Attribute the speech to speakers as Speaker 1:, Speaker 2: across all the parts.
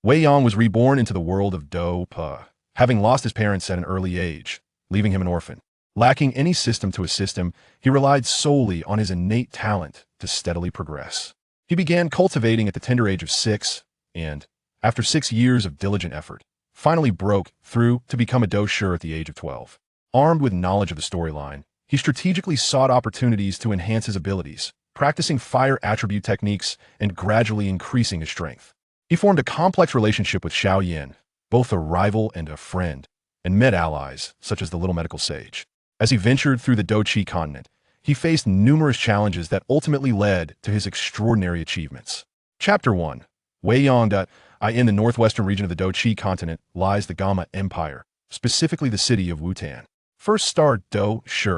Speaker 1: Wei Yang was reborn into the world of Dou Pa, having lost his parents at an early age, leaving him an orphan. Lacking any system to assist him, he relied solely on his innate talent to steadily progress. He began cultivating at the tender age of 6, and, after 6 years of diligent effort, finally broke through to become a Dou Shi at the age of 12. Armed with knowledge of the storyline, he strategically sought opportunities to enhance his abilities, practicing fire attribute techniques and gradually increasing his strength. He formed a complex relationship with Xiao Yan, both a rival and a friend, and met allies, such as the little medical sage. As he ventured through the Dou Shi continent, he faced numerous challenges that ultimately led to his extraordinary achievements. Chapter 1. Wei Yang. In the northwestern region of the Dou Shi continent lies the Gamma Empire, specifically the city of Wutan. First star Dou Shi.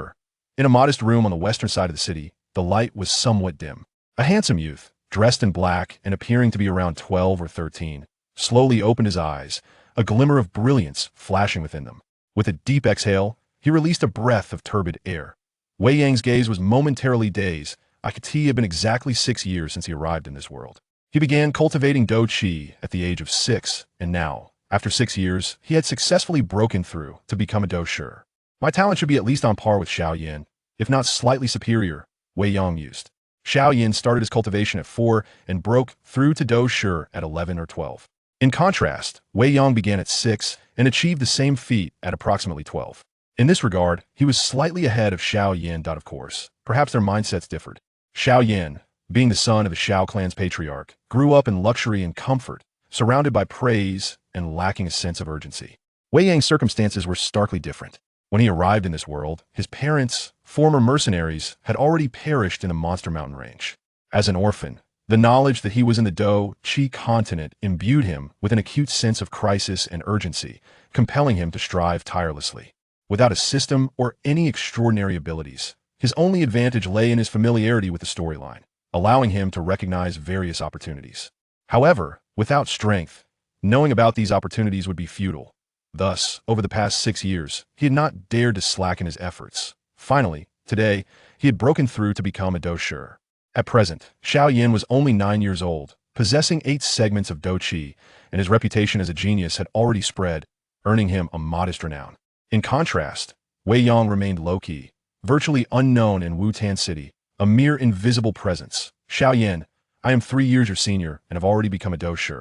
Speaker 1: In a modest room on the western side of the city, the light was somewhat dim. A handsome youth, dressed in black and appearing to be around 12 or 13, slowly opened his eyes, a glimmer of brilliance flashing within them. With a deep exhale, he released a breath of turbid air. Wei Yang's gaze was momentarily dazed. I could see he had been exactly 6 years since he arrived in this world. He began cultivating Dou Shi at the age of 6, and now, after 6 years, he had successfully broken through to become a Dou Shi. My talent should be at least on par with Xiao Yan, if not slightly superior, Wei Yang mused. Xiao Yan started his cultivation at 4 and broke through to Dou Shi at 11 or 12. In contrast, Wei Yang began at 6 and achieved the same feat at approximately 12. In this regard, he was slightly ahead of Xiao Yan. Of course, perhaps their mindsets differed. Xiao Yan, being the son of the Xiao clan's patriarch, grew up in luxury and comfort, surrounded by praise and lacking a sense of urgency. Wei Yang's circumstances were starkly different. When he arrived in this world, his parents, former mercenaries, had already perished in the monster mountain range. As an orphan, the knowledge that he was in the Dou Shi continent imbued him with an acute sense of crisis and urgency, compelling him to strive tirelessly. Without a system or any extraordinary abilities, his only advantage lay in his familiarity with the storyline, allowing him to recognize various opportunities. However, without strength, knowing about these opportunities would be futile. Thus, over the past 6 years, he had not dared to slacken his efforts. Finally, today, he had broken through to become a Dou Shi. At present, Xiao Yan was only 9 years old, possessing 8 segments of Dou Shi, and his reputation as a genius had already spread, earning him a modest renown. In contrast, Wei Yang remained low-key, virtually unknown in Wutan City, a mere invisible presence. Xiao Yan, I am 3 years your senior and have already become a Dou Shi.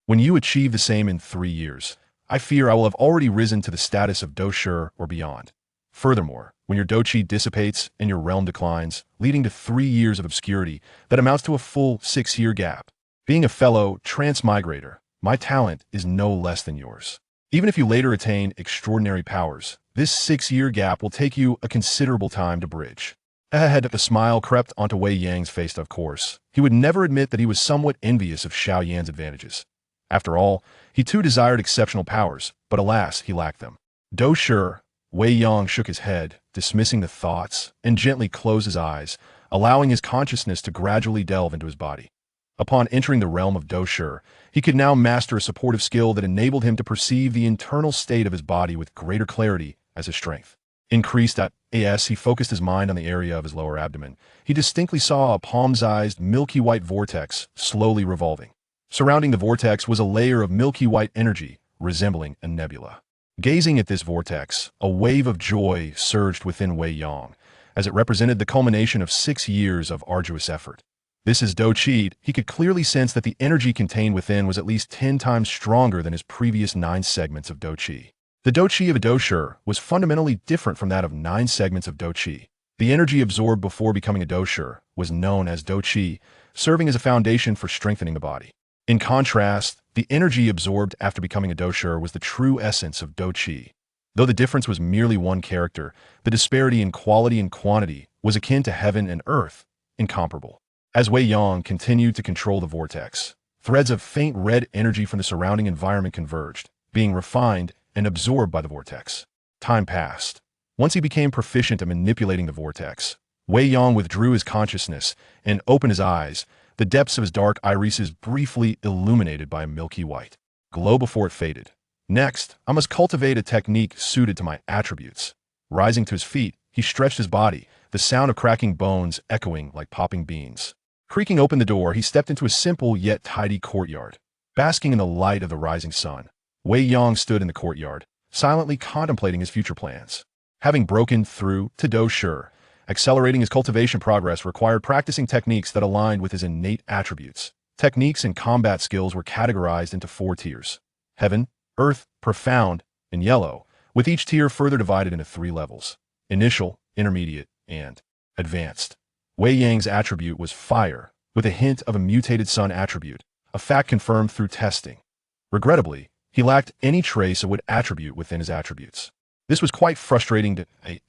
Speaker 1: When you achieve the same in 3 years, I fear I will have already risen to the status of Dou Shi or beyond. Furthermore, when your Dou Qi dissipates and your realm declines, leading to 3 years of obscurity, that amounts to a full 6-year gap. Being a fellow Transmigrator, my talent is no less than yours. Even if you later attain extraordinary powers, this 6-year gap will take you a considerable time to bridge. Ahead, the smile crept onto Wei Yang's face. Of course, he would never admit that he was somewhat envious of Xiao Yan's advantages. After all, he too desired exceptional powers, but alas, he lacked them. Dou Shi, Wei Yang shook his head, dismissing the thoughts, and gently closed his eyes, allowing his consciousness to gradually delve into his body. Upon entering the realm of Dou Shi, he could now master a supportive skill that enabled him to perceive the internal state of his body with greater clarity as his strength increased. As he focused his mind on the area of his lower abdomen, he distinctly saw a palm-sized, milky white vortex slowly revolving. Surrounding the vortex was a layer of milky white energy, resembling a nebula. Gazing at this vortex, a wave of joy surged within Wei Yang, as it represented the culmination of 6 years of arduous effort. This is Dou Shi. He could clearly sense that the energy contained within was at least 10 times stronger than his previous 9 segments of Dou Shi. The Dou Shi of a Dou Shi was fundamentally different from that of 9 segments of Dou Shi. The energy absorbed before becoming a Dou Shi was known as Dou Shi, serving as a foundation for strengthening the body. In contrast, the energy absorbed after becoming a Dou Shi was the true essence of Dou Shi. Though the difference was merely one character, the disparity in quality and quantity was akin to heaven and earth, incomparable. As Wei Yang continued to control the vortex, threads of faint red energy from the surrounding environment converged, being refined and absorbed by the vortex. Time passed. Once he became proficient at manipulating the vortex, Wei Yang withdrew his consciousness and opened his eyes, the depths of his dark irises briefly illuminated by a milky white glow before it faded. Next, I must cultivate a technique suited to my attributes. Rising to his feet, he stretched his body, the sound of cracking bones echoing like popping beans. Creaking open the door, he stepped into a simple yet tidy courtyard. Basking in the light of the rising sun, Wei Yang stood in the courtyard, silently contemplating his future plans. Having broken through to Dou Shi, accelerating his cultivation progress required practicing techniques that aligned with his innate attributes. Techniques and combat skills were categorized into 4 tiers: heaven, earth, profound, and yellow, with each tier further divided into 3 levels: initial, intermediate, and advanced. Wei Yang's attribute was fire, with a hint of a mutated sun attribute, a fact confirmed through testing. Regrettably, he lacked any trace of wood attribute within his attributes. This was quite frustrating to a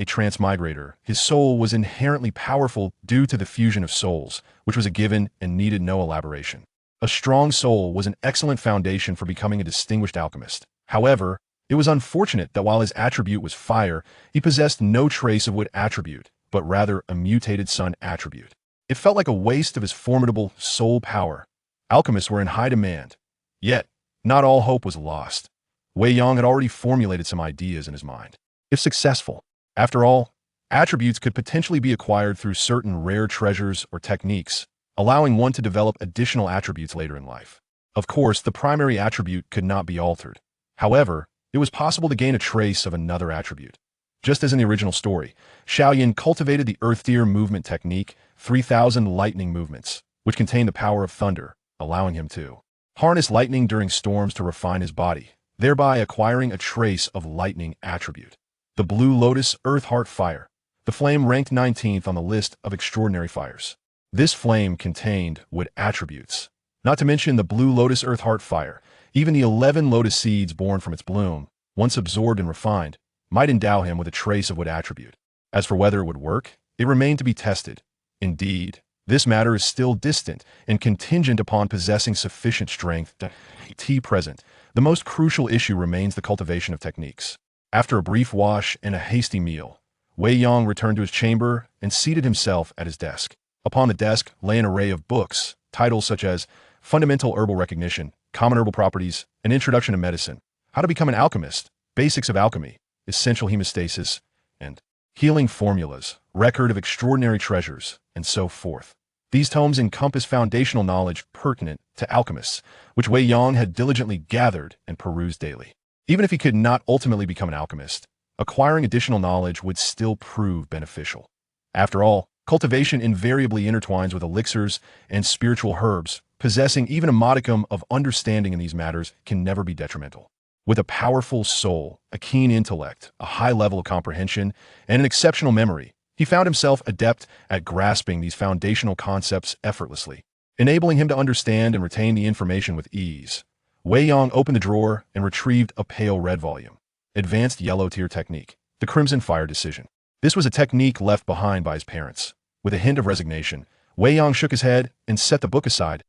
Speaker 1: transmigrator. His soul was inherently powerful due to the fusion of souls, which was a given and needed no elaboration. A strong soul was an excellent foundation for becoming a distinguished alchemist. However, it was unfortunate that while his attribute was fire, he possessed no trace of wood attribute, but rather a mutated sun attribute. It felt like a waste of his formidable soul power. Alchemists were in high demand. Yet, not all hope was lost. Wei Yang had already formulated some ideas in his mind. If successful, after all, attributes could potentially be acquired through certain rare treasures or techniques, allowing one to develop additional attributes later in life. Of course, the primary attribute could not be altered. However, it was possible to gain a trace of another attribute. Just as in the original story, Xiao Yan cultivated the Earth Deer movement technique, 3,000 lightning movements, which contained the power of thunder, allowing him to harness lightning during storms to refine his body, thereby acquiring a trace of lightning attribute. The Blue Lotus Earth Heart Fire. The flame ranked 19th on the list of extraordinary fires. This flame contained wood attributes. Not to mention the Blue Lotus Earth Heart Fire, even the 11 lotus seeds born from its bloom, once absorbed and refined, might endow him with a trace of wood attribute. As for whether it would work, it remained to be tested. Indeed, this matter is still distant and contingent upon possessing sufficient strength to present. The most crucial issue remains the cultivation of techniques. After a brief wash and a hasty meal, Wei Yang returned to his chamber and seated himself at his desk. Upon the desk lay an array of books, titles such as Fundamental Herbal Recognition, Common Herbal Properties, An Introduction to Medicine, How to Become an Alchemist, Basics of Alchemy, Essential Hemostasis, and Healing Formulas, Record of Extraordinary Treasures, and so forth. These tomes encompass foundational knowledge pertinent to alchemists, which Wei Yang had diligently gathered and perused daily. Even if he could not ultimately become an alchemist, acquiring additional knowledge would still prove beneficial. After all, cultivation invariably intertwines with elixirs and spiritual herbs. Possessing even a modicum of understanding in these matters can never be detrimental. With a powerful soul, a keen intellect, a high level of comprehension, and an exceptional memory, he found himself adept at grasping these foundational concepts effortlessly, enabling him to understand and retain the information with ease. Wei Yang opened the drawer and retrieved a pale red volume. Advanced Yellow Tier Technique, the Crimson Fire Decision. This was a technique left behind by his parents. With a hint of resignation, Wei Yang shook his head and set the book aside.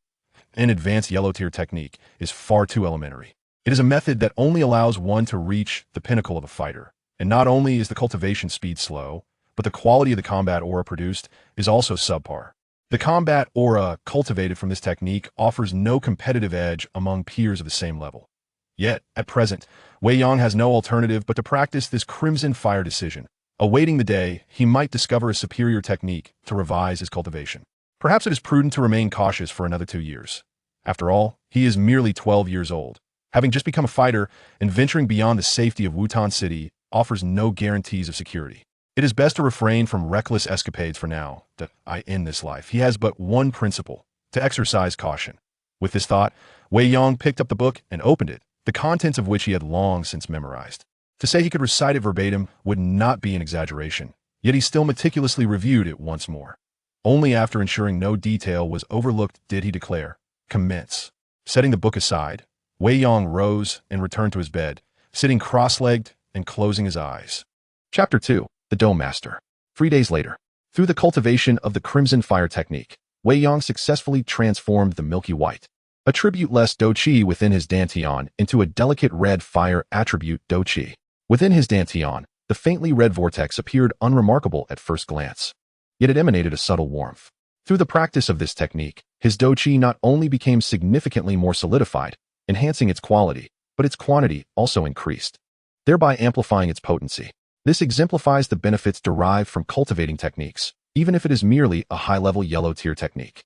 Speaker 1: An Advanced Yellow Tier Technique is far too elementary. It is a method that only allows one to reach the pinnacle of a fighter. And not only is the cultivation speed slow, but the quality of the combat aura produced is also subpar. The combat aura cultivated from this technique offers no competitive edge among peers of the same level. Yet, at present, Wei Yang has no alternative but to practice this Crimson Fire Decision, awaiting the day he might discover a superior technique to revise his cultivation. Perhaps it is prudent to remain cautious for another 2 years. After all, he is merely 12 years old. Having just become a fighter and venturing beyond the safety of Wutan City offers no guarantees of security. It is best to refrain from reckless escapades for now, that in this life. He has but one principle: to exercise caution. With this thought, Wei Yang picked up the book and opened it, the contents of which he had long since memorized. To say he could recite it verbatim would not be an exaggeration, yet he still meticulously reviewed it once more. Only after ensuring no detail was overlooked did he declare, "Commence." Setting the book aside, Wei Yang rose and returned to his bed, sitting cross-legged and closing his eyes. Chapter 2. The Dou Master. 3 days later, through the cultivation of the Crimson Fire Technique, Wei Yang successfully transformed the milky white, attribute-less Dou Shi within his dantian into a delicate red fire attribute Dou Shi. Within his dantian, the faintly red vortex appeared unremarkable at first glance, yet it emanated a subtle warmth. Through the practice of this technique, his Dou Shi not only became significantly more solidified, enhancing its quality, but its quantity also increased, thereby amplifying its potency. This exemplifies the benefits derived from cultivating techniques, even if it is merely a high-level yellow tier technique.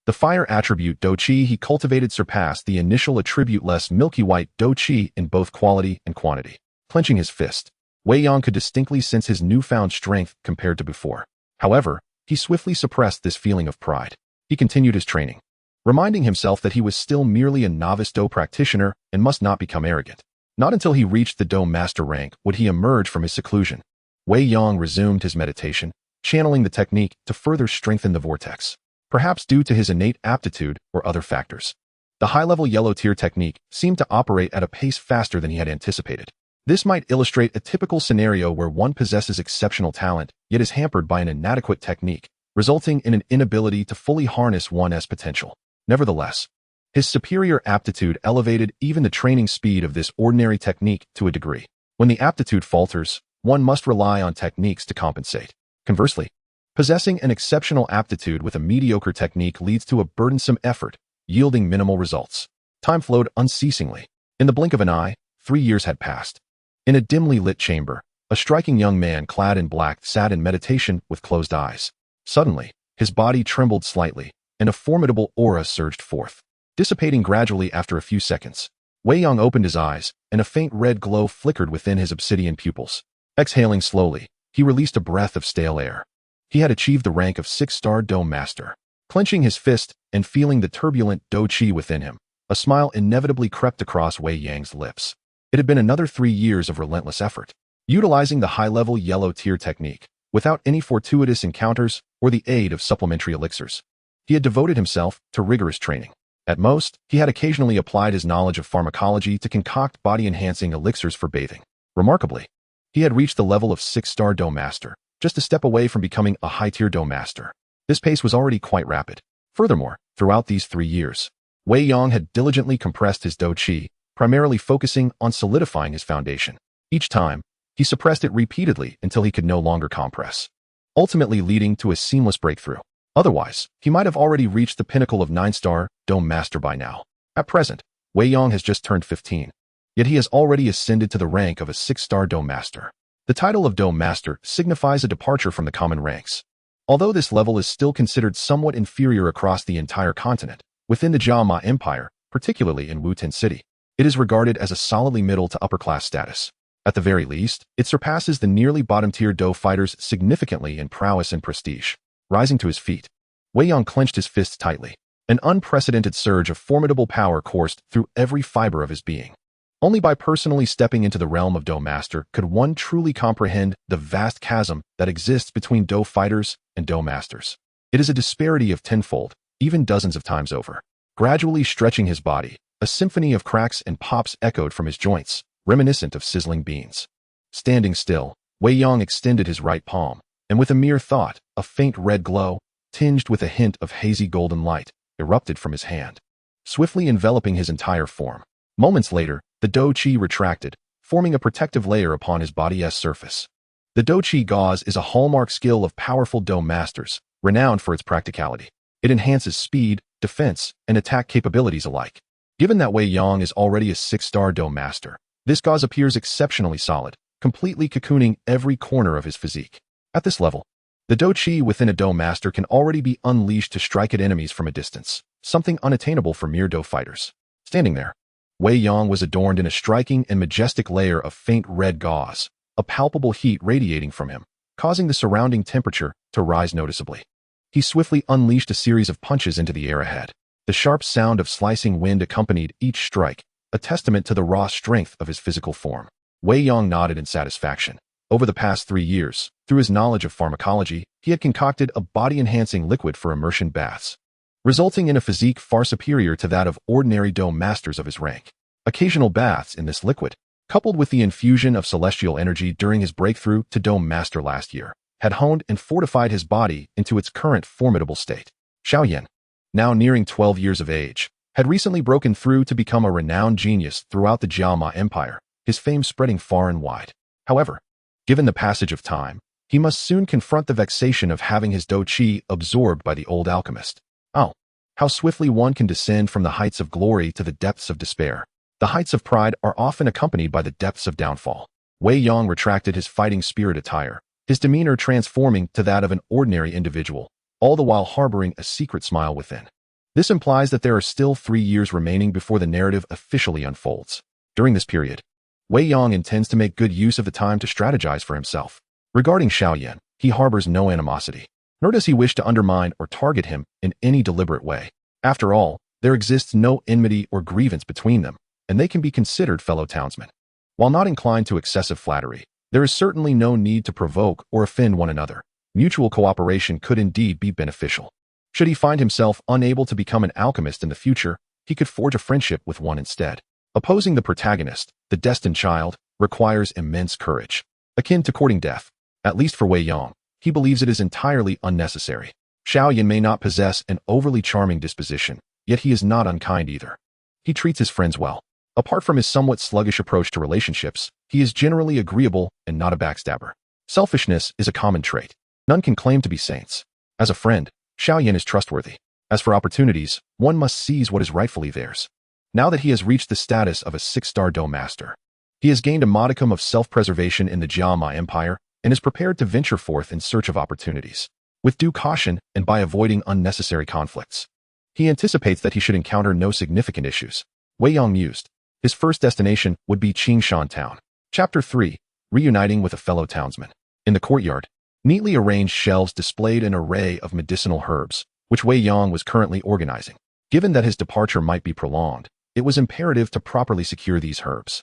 Speaker 1: The fire attribute Dou Shi he cultivated surpassed the initial attribute-less milky white Dou Shi in both quality and quantity. Clenching his fist, Wei Yang could distinctly sense his newfound strength compared to before. However, he swiftly suppressed this feeling of pride. He continued his training, reminding himself that he was still merely a novice Dou practitioner and must not become arrogant. Not until he reached the Dou Master rank would he emerge from his seclusion. Wei Yang resumed his meditation, channeling the technique to further strengthen the vortex, perhaps due to his innate aptitude or other factors. The high-level yellow tier technique seemed to operate at a pace faster than he had anticipated. This might illustrate a typical scenario where one possesses exceptional talent, yet is hampered by an inadequate technique, resulting in an inability to fully harness one's potential. Nevertheless, his superior aptitude elevated even the training speed of this ordinary technique to a degree. When the aptitude falters, one must rely on techniques to compensate. Conversely, possessing an exceptional aptitude with a mediocre technique leads to a burdensome effort, yielding minimal results. Time flowed unceasingly. In the blink of an eye, 3 years had passed. In a dimly lit chamber, a striking young man clad in black sat in meditation with closed eyes. Suddenly, his body trembled slightly, and a formidable aura surged forth, dissipating gradually after a few seconds. Wei Yang opened his eyes, and a faint red glow flickered within his obsidian pupils. Exhaling slowly, he released a breath of stale air. He had achieved the rank of 6-star Dou Master. Clenching his fist and feeling the turbulent Dou Shi within him, a smile inevitably crept across Wei Yang's lips. It had been another 3 years of relentless effort, utilizing the high-level yellow tier technique, without any fortuitous encounters or the aid of supplementary elixirs. He had devoted himself to rigorous training. At most, he had occasionally applied his knowledge of pharmacology to concoct body-enhancing elixirs for bathing. Remarkably, he had reached the level of 6-star Dou Master, just a step away from becoming a high-tier Dou Master. This pace was already quite rapid. Furthermore, throughout these 3 years, Wei Yang had diligently compressed his Dou Shi, primarily focusing on solidifying his foundation. Each time, he suppressed it repeatedly until he could no longer compress, ultimately leading to a seamless breakthrough. Otherwise, he might have already reached the pinnacle of 9-star Dou Master by now. At present, Wei Yang has just turned 15, yet he has already ascended to the rank of a 6-star Dou Master. The title of Dou Master signifies a departure from the common ranks. Although this level is still considered somewhat inferior across the entire continent, within the Jiama Empire, particularly in Wutan City, it is regarded as a solidly middle to upper-class status. At the very least, it surpasses the nearly bottom-tier Dou fighters significantly in prowess and prestige. Rising to his feet, Wei Yang clenched his fists tightly. An unprecedented surge of formidable power coursed through every fiber of his being. Only by personally stepping into the realm of Dou Master could one truly comprehend the vast chasm that exists between Dou fighters and Dou Masters. It is a disparity of tenfold, even dozens of times over. Gradually stretching his body, a symphony of cracks and pops echoed from his joints, reminiscent of sizzling beans. Standing still, Wei Yang extended his right palm, and with a mere thought, a faint red glow, tinged with a hint of hazy golden light, erupted from his hand, swiftly enveloping his entire form. Moments later, the Dou Shi retracted, forming a protective layer upon his body's surface. The Dou Shi gauze is a hallmark skill of powerful Dou Masters, renowned for its practicality. It enhances speed, defense, and attack capabilities alike. Given that Wei Yang is already a 6-star Dou Master, this gauze appears exceptionally solid, completely cocooning every corner of his physique. At this level, the Dou Shi within a Dou Master can already be unleashed to strike at enemies from a distance, something unattainable for mere Dou fighters. Standing there, Wei Yang was adorned in a striking and majestic layer of faint red gauze, a palpable heat radiating from him, causing the surrounding temperature to rise noticeably. He swiftly unleashed a series of punches into the air ahead. The sharp sound of slicing wind accompanied each strike, a testament to the raw strength of his physical form. Wei Yang nodded in satisfaction. Over the past 3 years, through his knowledge of pharmacology, he had concocted a body-enhancing liquid for immersion baths, resulting in a physique far superior to that of ordinary Dou Masters of his rank. Occasional baths in this liquid, coupled with the infusion of celestial energy during his breakthrough to Dou Master last year, had honed and fortified his body into its current formidable state. Xiao Yan, now nearing 12 years of age, had recently broken through to become a renowned genius throughout the Jiama Empire, his fame spreading far and wide. However, given the passage of time, he must soon confront the vexation of having his Dou Shi absorbed by the old alchemist. Oh, how swiftly one can descend from the heights of glory to the depths of despair. The heights of pride are often accompanied by the depths of downfall. Wei Yang retracted his fighting spirit attire, his demeanor transforming to that of an ordinary individual, all the while harboring a secret smile within. This implies that there are still 3 years remaining before the narrative officially unfolds. During this period, Wei Yang intends to make good use of the time to strategize for himself. Regarding Xiao Yan, he harbors no animosity, nor does he wish to undermine or target him in any deliberate way. After all, there exists no enmity or grievance between them, and they can be considered fellow townsmen. While not inclined to excessive flattery, there is certainly no need to provoke or offend one another. Mutual cooperation could indeed be beneficial. Should he find himself unable to become an alchemist in the future, he could forge a friendship with one instead. Opposing the protagonist, the destined child, requires immense courage, akin to courting death. At least for Wei Yang, he believes it is entirely unnecessary. Xiao Yan may not possess an overly charming disposition, yet he is not unkind either. He treats his friends well. Apart from his somewhat sluggish approach to relationships, he is generally agreeable and not a backstabber. Selfishness is a common trait. None can claim to be saints. As a friend, Xiao Yan is trustworthy. As for opportunities, one must seize what is rightfully theirs. Now that he has reached the status of a 6-star Dou Master, he has gained a modicum of self-preservation in the Jiama Empire and is prepared to venture forth in search of opportunities. With due caution and by avoiding unnecessary conflicts, he anticipates that he should encounter no significant issues. Wei Yang mused. His first destination would be Qingshan Town. Chapter 3. Reuniting with a fellow townsman. In the courtyard, neatly arranged shelves displayed an array of medicinal herbs, which Wei Yang was currently organizing. Given that his departure might be prolonged, it was imperative to properly secure these herbs.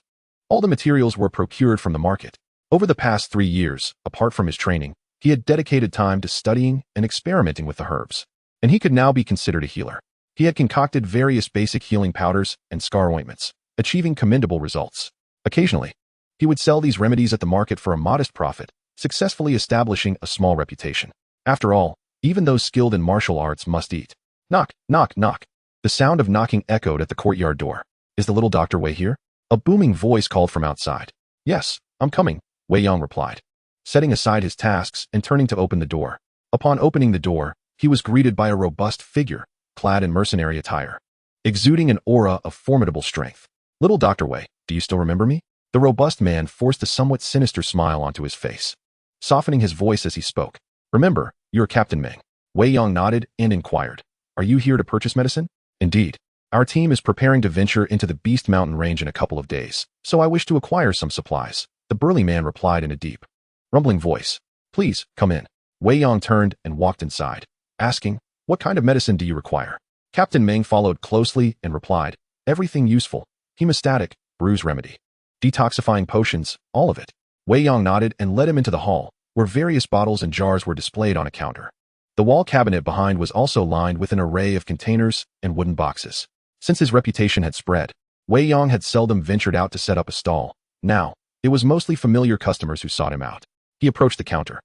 Speaker 1: All the materials were procured from the market. Over the past 3 years, apart from his training, he had dedicated time to studying and experimenting with the herbs, and he could now be considered a healer. He had concocted various basic healing powders and scar ointments, achieving commendable results. Occasionally, he would sell these remedies at the market for a modest profit, successfully establishing a small reputation. After all, even those skilled in martial arts must eat. Knock, knock, knock. The sound of knocking echoed at the courtyard door. Is the little Dr. Wei here? A booming voice called from outside. Yes, I'm coming, Wei Yang replied, setting aside his tasks and turning to open the door. Upon opening the door, he was greeted by a robust figure, clad in mercenary attire, exuding an aura of formidable strength. Little Dr. Wei, do you still remember me? The robust man forced a somewhat sinister smile onto his face, softening his voice as he spoke. Remember, you're Captain Meng. Wei Yang nodded and inquired. Are you here to purchase medicine? Indeed. Our team is preparing to venture into the Beast Mountain range in a couple of days, so I wish to acquire some supplies. The burly man replied in a deep, rumbling voice. Please, come in. Wei Yang turned and walked inside, asking, what kind of medicine do you require? Captain Meng followed closely and replied, everything useful. Hemostatic, bruise remedy, detoxifying potions, all of it. Wei Yang nodded and led him into the hall, where various bottles and jars were displayed on a counter. The wall cabinet behind was also lined with an array of containers and wooden boxes. Since his reputation had spread, Wei Yang had seldom ventured out to set up a stall. Now, it was mostly familiar customers who sought him out. He approached the counter,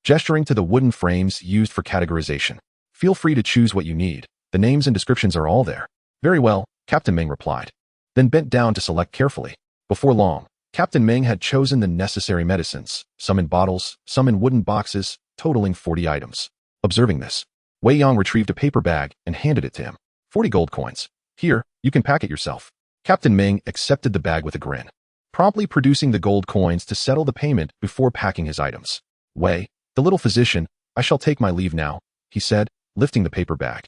Speaker 1: gesturing to the wooden frames used for categorization. Feel free to choose what you need. The names and descriptions are all there. Very well, Captain Meng replied, then bent down to select carefully. Before long, Captain Meng had chosen the necessary medicines, some in bottles, some in wooden boxes, totaling 40 items. Observing this, Wei Yang retrieved a paper bag and handed it to him. 40 gold coins. Here, you can pack it yourself. Captain Meng accepted the bag with a grin, promptly producing the gold coins to settle the payment before packing his items. Wei, the little physician, I shall take my leave now, he said, lifting the paper bag.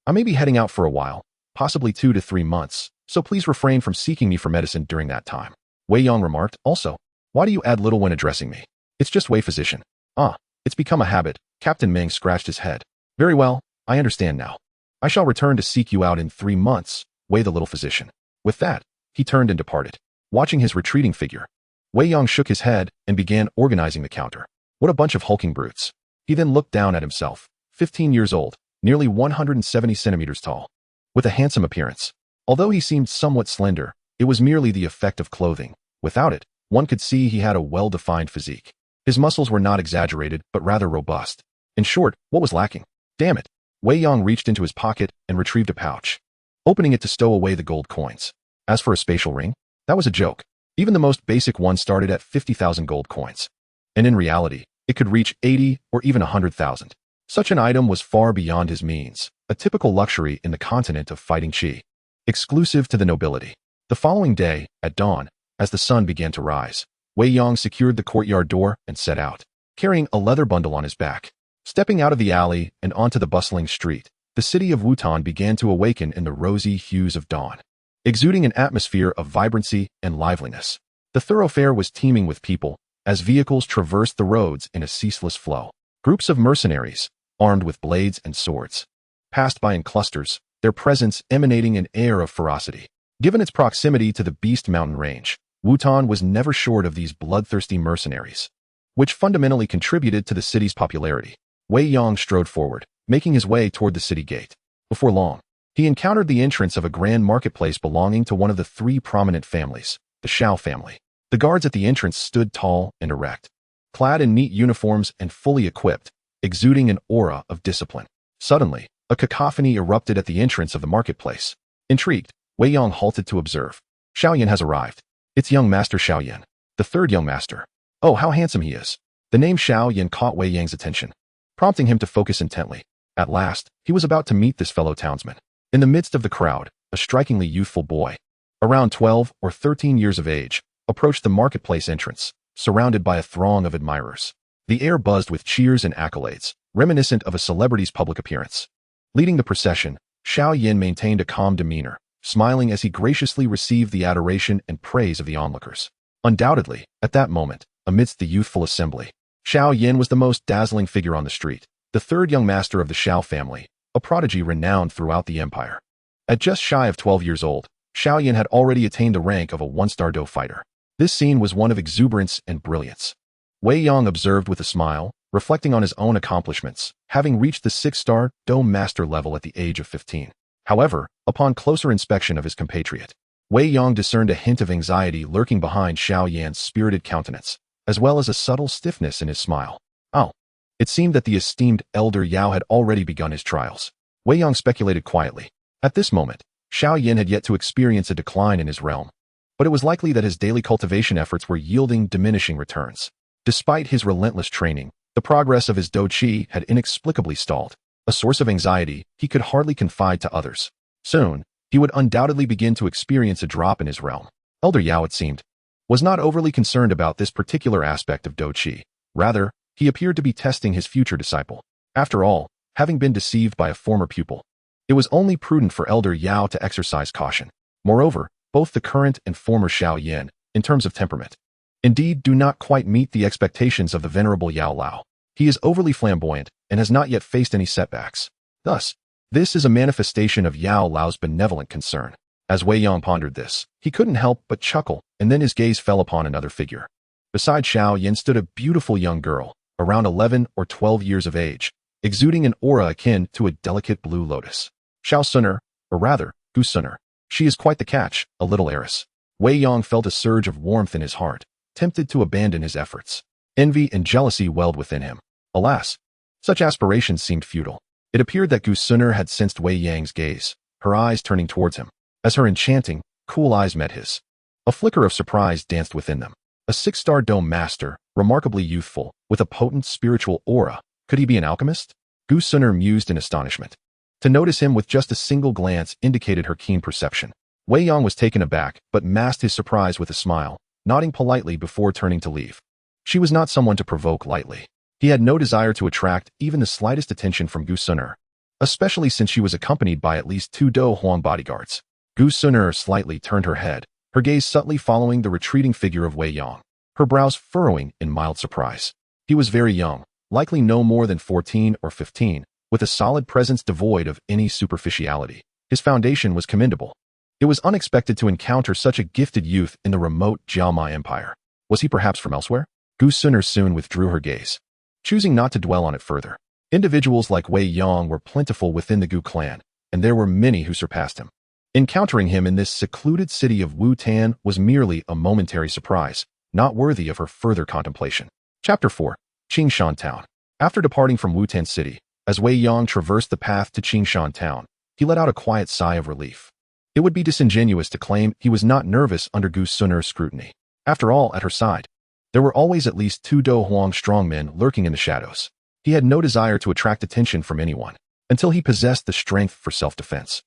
Speaker 1: I may be heading out for a while, possibly 2 to 3 months, so please refrain from seeking me for medicine during that time. Wei Yang remarked, also, why do you add little when addressing me? It's just Wei physician. Ah, it's become a habit. Captain Meng scratched his head. Very well, I understand now. I shall return to seek you out in 3 months, Wei the little physician. With that, he turned and departed. Watching his retreating figure, Wei Yang shook his head and began organizing the counter. What a bunch of hulking brutes. He then looked down at himself, 15 years old, nearly 170 centimeters tall, with a handsome appearance. Although he seemed somewhat slender, it was merely the effect of clothing. Without it, one could see he had a well-defined physique. His muscles were not exaggerated, but rather robust. In short, what was lacking? Damn it. Wei Yang reached into his pocket and retrieved a pouch, opening it to stow away the gold coins. As for a spatial ring, that was a joke. Even the most basic one started at 50,000 gold coins. And in reality, it could reach 80 or even 100,000. Such an item was far beyond his means, a typical luxury in the continent of fighting Qi, exclusive to the nobility. The following day, at dawn, as the sun began to rise, Wei Yang secured the courtyard door and set out, carrying a leather bundle on his back. Stepping out of the alley and onto the bustling street, the city of Wutan began to awaken in the rosy hues of dawn, exuding an atmosphere of vibrancy and liveliness. The thoroughfare was teeming with people, as vehicles traversed the roads in a ceaseless flow. Groups of mercenaries, armed with blades and swords, passed by in clusters, their presence emanating an air of ferocity. Given its proximity to the Beast Mountain range, Wutan was never short of these bloodthirsty mercenaries, which fundamentally contributed to the city's popularity. Wei Yang strode forward, making his way toward the city gate. Before long, he encountered the entrance of a grand marketplace belonging to one of the three prominent families, the Xiao family. The guards at the entrance stood tall and erect, clad in neat uniforms and fully equipped, exuding an aura of discipline. Suddenly, a cacophony erupted at the entrance of the marketplace. Intrigued, Wei Yang halted to observe. Xiao Yan has arrived. It's young Master Xiao Yan, the third young master. Oh, how handsome he is. The name Xiao Yan caught Wei Yang's attention, prompting him to focus intently. At last, he was about to meet this fellow townsman. In the midst of the crowd, a strikingly youthful boy, around 12 or 13 years of age, approached the marketplace entrance, surrounded by a throng of admirers. The air buzzed with cheers and accolades, reminiscent of a celebrity's public appearance. Leading the procession, Xiao Yan maintained a calm demeanor, smiling as he graciously received the adoration and praise of the onlookers. Undoubtedly, at that moment, amidst the youthful assembly, Xiao Yan was the most dazzling figure on the street, the third young master of the Xiao family, a prodigy renowned throughout the empire. At just shy of 12 years old, Xiao Yan had already attained the rank of a one-star Dou fighter. This scene was one of exuberance and brilliance. Wei Yang observed with a smile, reflecting on his own accomplishments, having reached the 6-star Dou Master level at the age of 15. However, upon closer inspection of his compatriot, Wei Yang discerned a hint of anxiety lurking behind Xiao Yan's spirited countenance, as well as a subtle stiffness in his smile. Oh, it seemed that the esteemed elder Yao had already begun his trials. Wei Yang speculated quietly. At this moment, Xiao Yan had yet to experience a decline in his realm, but it was likely that his daily cultivation efforts were yielding diminishing returns. Despite his relentless training, the progress of his Dou Shi had inexplicably stalled, a source of anxiety he could hardly confide to others. Soon, he would undoubtedly begin to experience a drop in his realm. Elder Yao, it seemed, was not overly concerned about this particular aspect of Dou Shi. Rather, he appeared to be testing his future disciple. After all, having been deceived by a former pupil, it was only prudent for Elder Yao to exercise caution. Moreover, both the current and former Xiao Yan, in terms of temperament, indeed do not quite meet the expectations of the venerable Yao Lao. He is overly flamboyant and has not yet faced any setbacks. Thus, this is a manifestation of Yao Lao's benevolent concern. As Wei Yang pondered this, he couldn't help but chuckle, and then his gaze fell upon another figure. Beside Xiao Yan stood a beautiful young girl, around 11 or 12 years of age, exuding an aura akin to a delicate blue lotus. Xiao Suner, or rather, Gu Suner. She is quite the catch, a little heiress. Wei Yang felt a surge of warmth in his heart, tempted to abandon his efforts. Envy and jealousy welled within him. Alas, such aspirations seemed futile. It appeared that Gu Suner had sensed Wei Yang's gaze, her eyes turning towards him, as her enchanting, cool eyes met his. A flicker of surprise danced within them. A 6-star Dou Master, remarkably youthful, with a potent spiritual aura. Could he be an alchemist? Gu Suner mused in astonishment. To notice him with just a single glance indicated her keen perception. Wei Yang was taken aback, but masked his surprise with a smile, nodding politely before turning to leave. She was not someone to provoke lightly. He had no desire to attract even the slightest attention from Gu Suner, especially since she was accompanied by at least 2 Dou Huang bodyguards. Gu Suner slightly turned her head, her gaze subtly following the retreating figure of Wei Yang, her brows furrowing in mild surprise. He was very young, likely no more than 14 or 15, with a solid presence devoid of any superficiality. His foundation was commendable. It was unexpected to encounter such a gifted youth in the remote Jiaoma Empire. Was he perhaps from elsewhere? Gu Suner soon withdrew her gaze, choosing not to dwell on it further. Individuals like Wei Yang were plentiful within the Gu clan, and there were many who surpassed him. Encountering him in this secluded city of Wutan was merely a momentary surprise, not worthy of her further contemplation. Chapter 4. Qingshan Town. After departing from Wutan City, as Wei Yang traversed the path to Qingshan Town, he let out a quiet sigh of relief. It would be disingenuous to claim he was not nervous under Gu Suner's scrutiny. After all, at her side, there were always at least 2 Dou Huang strongmen lurking in the shadows. He had no desire to attract attention from anyone, until he possessed the strength for self-defense.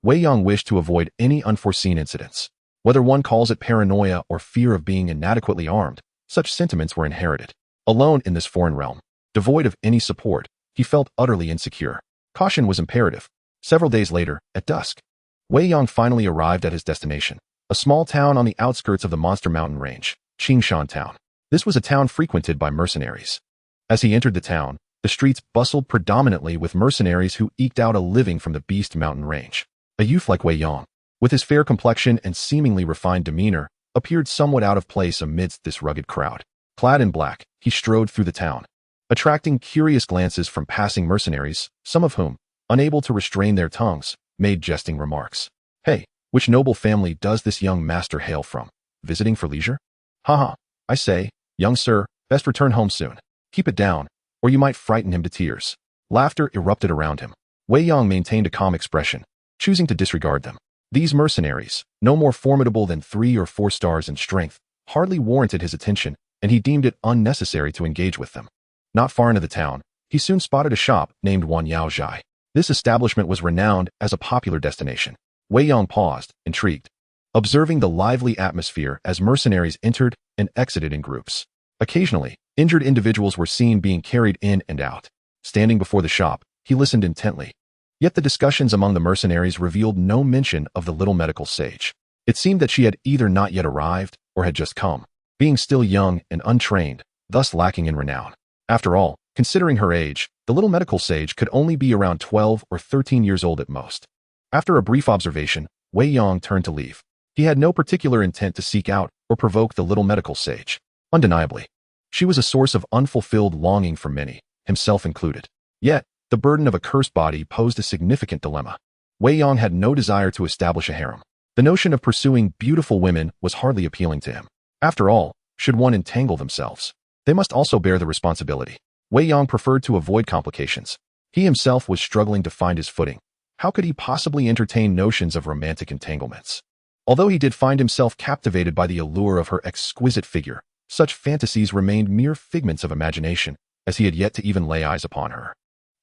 Speaker 1: Wei Yang wished to avoid any unforeseen incidents. Whether one calls it paranoia or fear of being inadequately armed, such sentiments were inherited. Alone in this foreign realm, devoid of any support, he felt utterly insecure. Caution was imperative. Several days later, at dusk, Wei Yang finally arrived at his destination, a small town on the outskirts of the Monster Mountain Range, Qingshan Town. This was a town frequented by mercenaries. As he entered the town, the streets bustled predominantly with mercenaries who eked out a living from the Beast Mountain Range. A youth like Wei Yang, with his fair complexion and seemingly refined demeanor, appeared somewhat out of place amidst this rugged crowd. Clad in black, he strode through the town, attracting curious glances from passing mercenaries, some of whom, unable to restrain their tongues, made jesting remarks. "Hey, which noble family does this young master hail from? Visiting for leisure? Haha, I say, young sir, best return home soon. Keep it down, or you might frighten him to tears." Laughter erupted around him. Wei Yang maintained a calm expression, choosing to disregard them. These mercenaries, no more formidable than 3 or 4 stars in strength, hardly warranted his attention, and he deemed it unnecessary to engage with them. Not far into the town, he soon spotted a shop named Wan Yao Zhai. This establishment was renowned as a popular destination. Wei Yang paused, intrigued, observing the lively atmosphere as mercenaries entered and exited in groups. Occasionally, injured individuals were seen being carried in and out. Standing before the shop, he listened intently. Yet the discussions among the mercenaries revealed no mention of the little medical sage. It seemed that she had either not yet arrived or had just come, being still young and untrained, thus lacking in renown. After all, considering her age, the little medical sage could only be around 12 or 13 years old at most. After a brief observation, Wei Yang turned to leave. He had no particular intent to seek out or provoke the little medical sage. Undeniably, she was a source of unfulfilled longing for many, himself included. Yet, the burden of a cursed body posed a significant dilemma. Wei Yang had no desire to establish a harem. The notion of pursuing beautiful women was hardly appealing to him. After all, should one entangle themselves, they must also bear the responsibility. Wei Yang preferred to avoid complications. He himself was struggling to find his footing. How could he possibly entertain notions of romantic entanglements? Although he did find himself captivated by the allure of her exquisite figure, such fantasies remained mere figments of imagination, as he had yet to even lay eyes upon her.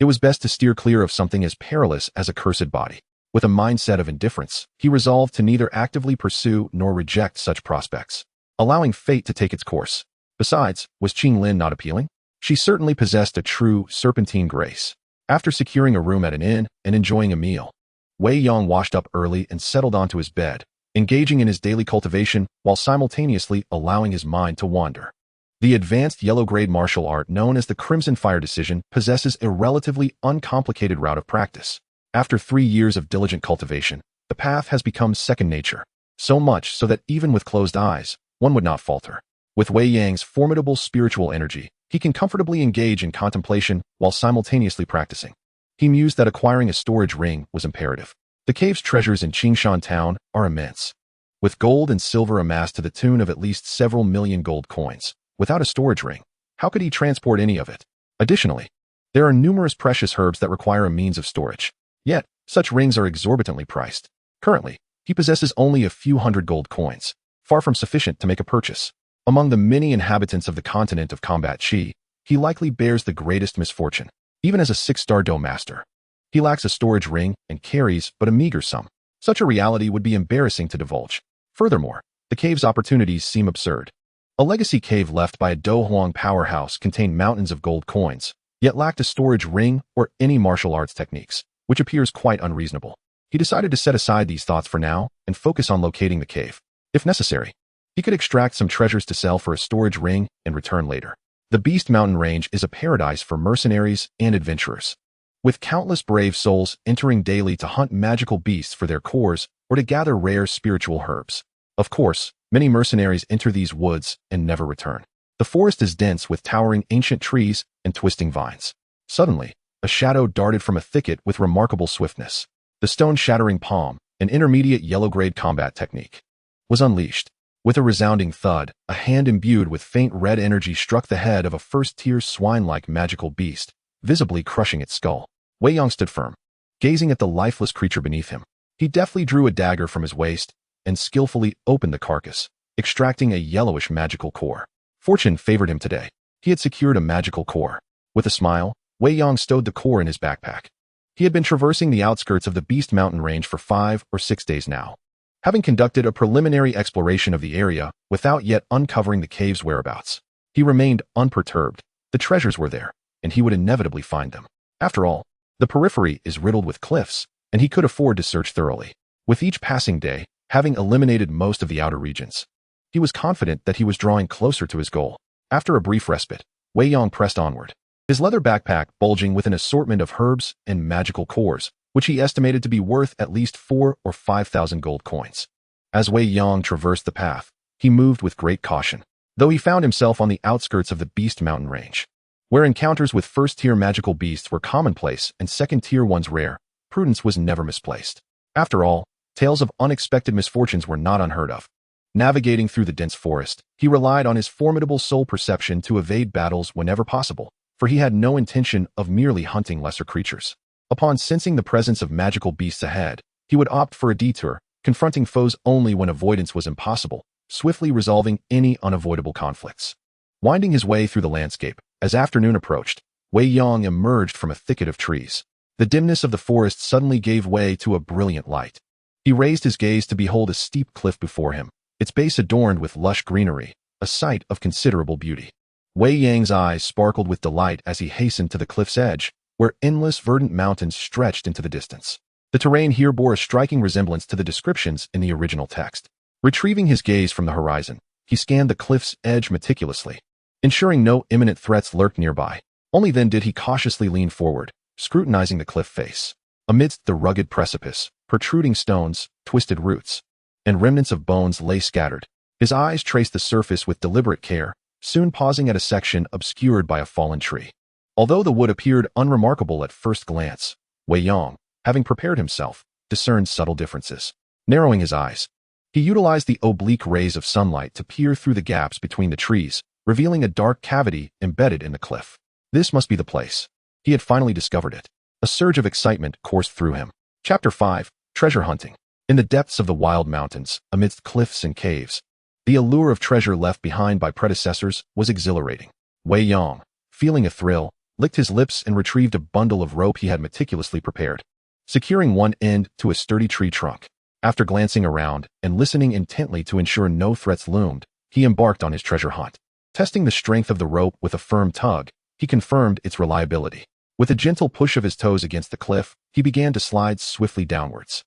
Speaker 1: It was best to steer clear of something as perilous as a cursed body. With a mindset of indifference, he resolved to neither actively pursue nor reject such prospects, allowing fate to take its course. Besides, was Qing Lin not appealing? She certainly possessed a true serpentine grace. After securing a room at an inn and enjoying a meal, Wei Yang washed up early and settled onto his bed, engaging in his daily cultivation while simultaneously allowing his mind to wander. The advanced yellow-grade martial art known as the Crimson Fire Decision possesses a relatively uncomplicated route of practice. After 3 years of diligent cultivation, the path has become second nature, so much so that even with closed eyes, one would not falter. With Wei Yang's formidable spiritual energy, he can comfortably engage in contemplation while simultaneously practicing. He mused that acquiring a storage ring was imperative. The cave's treasures in Qingshan Town are immense, with gold and silver amassed to the tune of at least several million gold coins. Without a storage ring, how could he transport any of it? Additionally, there are numerous precious herbs that require a means of storage. Yet, such rings are exorbitantly priced. Currently, he possesses only a few hundred gold coins, far from sufficient to make a purchase. Among the many inhabitants of the continent of Combat Chi, he likely bears the greatest misfortune. Even as a 6-star Dou Master, he lacks a storage ring and carries but a meager sum. Such a reality would be embarrassing to divulge. Furthermore, the cave's opportunities seem absurd. A legacy cave left by a Dou Wang powerhouse contained mountains of gold coins, yet lacked a storage ring or any martial arts techniques, which appears quite unreasonable. He decided to set aside these thoughts for now and focus on locating the cave. If necessary, he could extract some treasures to sell for a storage ring and return later. The Beast Mountain Range is a paradise for mercenaries and adventurers, with countless brave souls entering daily to hunt magical beasts for their cores or to gather rare spiritual herbs. Of course, many mercenaries enter these woods and never return. The forest is dense with towering ancient trees and twisting vines. Suddenly, a shadow darted from a thicket with remarkable swiftness. The stone-shattering palm, an intermediate yellow-grade combat technique, was unleashed. With a resounding thud, a hand imbued with faint red energy struck the head of a first-tier swine-like magical beast, visibly crushing its skull. Wei Yang stood firm, gazing at the lifeless creature beneath him. He deftly drew a dagger from his waist and skillfully opened the carcass, extracting a yellowish magical core. Fortune favored him today. He had secured a magical core. With a smile, Wei Yang stowed the core in his backpack. He had been traversing the outskirts of the Beast Mountain Range for 5 or 6 days now, having conducted a preliminary exploration of the area without yet uncovering the cave's whereabouts. He remained unperturbed. The treasures were there, and he would inevitably find them. After all, the periphery is riddled with cliffs, and he could afford to search thoroughly. With each passing day, having eliminated most of the outer regions, he was confident that he was drawing closer to his goal. After a brief respite, Wei Yang pressed onward, his leather backpack bulging with an assortment of herbs and magical cores, which he estimated to be worth at least 4,000 or 5,000 gold coins. As Wei Yang traversed the path, he moved with great caution, though he found himself on the outskirts of the Beast Mountain range, where encounters with first-tier magical beasts were commonplace and second-tier ones rare. Prudence was never misplaced. After all, tales of unexpected misfortunes were not unheard of. Navigating through the dense forest, he relied on his formidable soul perception to evade battles whenever possible, for he had no intention of merely hunting lesser creatures. Upon sensing the presence of magical beasts ahead, he would opt for a detour, confronting foes only when avoidance was impossible, swiftly resolving any unavoidable conflicts. Winding his way through the landscape, as afternoon approached, Wei Yang emerged from a thicket of trees. The dimness of the forest suddenly gave way to a brilliant light. He raised his gaze to behold a steep cliff before him, its base adorned with lush greenery, a sight of considerable beauty. Wei Yang's eyes sparkled with delight as he hastened to the cliff's edge, where endless verdant mountains stretched into the distance. The terrain here bore a striking resemblance to the descriptions in the original text. Retrieving his gaze from the horizon, he scanned the cliff's edge meticulously, ensuring no imminent threats lurked nearby. Only then did he cautiously lean forward, scrutinizing the cliff face. Amidst the rugged precipice, protruding stones, twisted roots, and remnants of bones lay scattered. His eyes traced the surface with deliberate care, soon pausing at a section obscured by a fallen tree. Although the wood appeared unremarkable at first glance, Wei Yang, having prepared himself, discerned subtle differences. Narrowing his eyes, he utilized the oblique rays of sunlight to peer through the gaps between the trees, revealing a dark cavity embedded in the cliff. This must be the place. He had finally discovered it. A surge of excitement coursed through him. Chapter 5. Treasure Hunting. In the depths of the wild mountains, amidst cliffs and caves, the allure of treasure left behind by predecessors was exhilarating. Wei Yang, feeling a thrill, licked his lips and retrieved a bundle of rope he had meticulously prepared, securing one end to a sturdy tree trunk. After glancing around and listening intently to ensure no threats loomed, he embarked on his treasure hunt. Testing the strength of the rope with a firm tug, he confirmed its reliability. With a gentle push of his toes against the cliff, he began to slide swiftly downwards.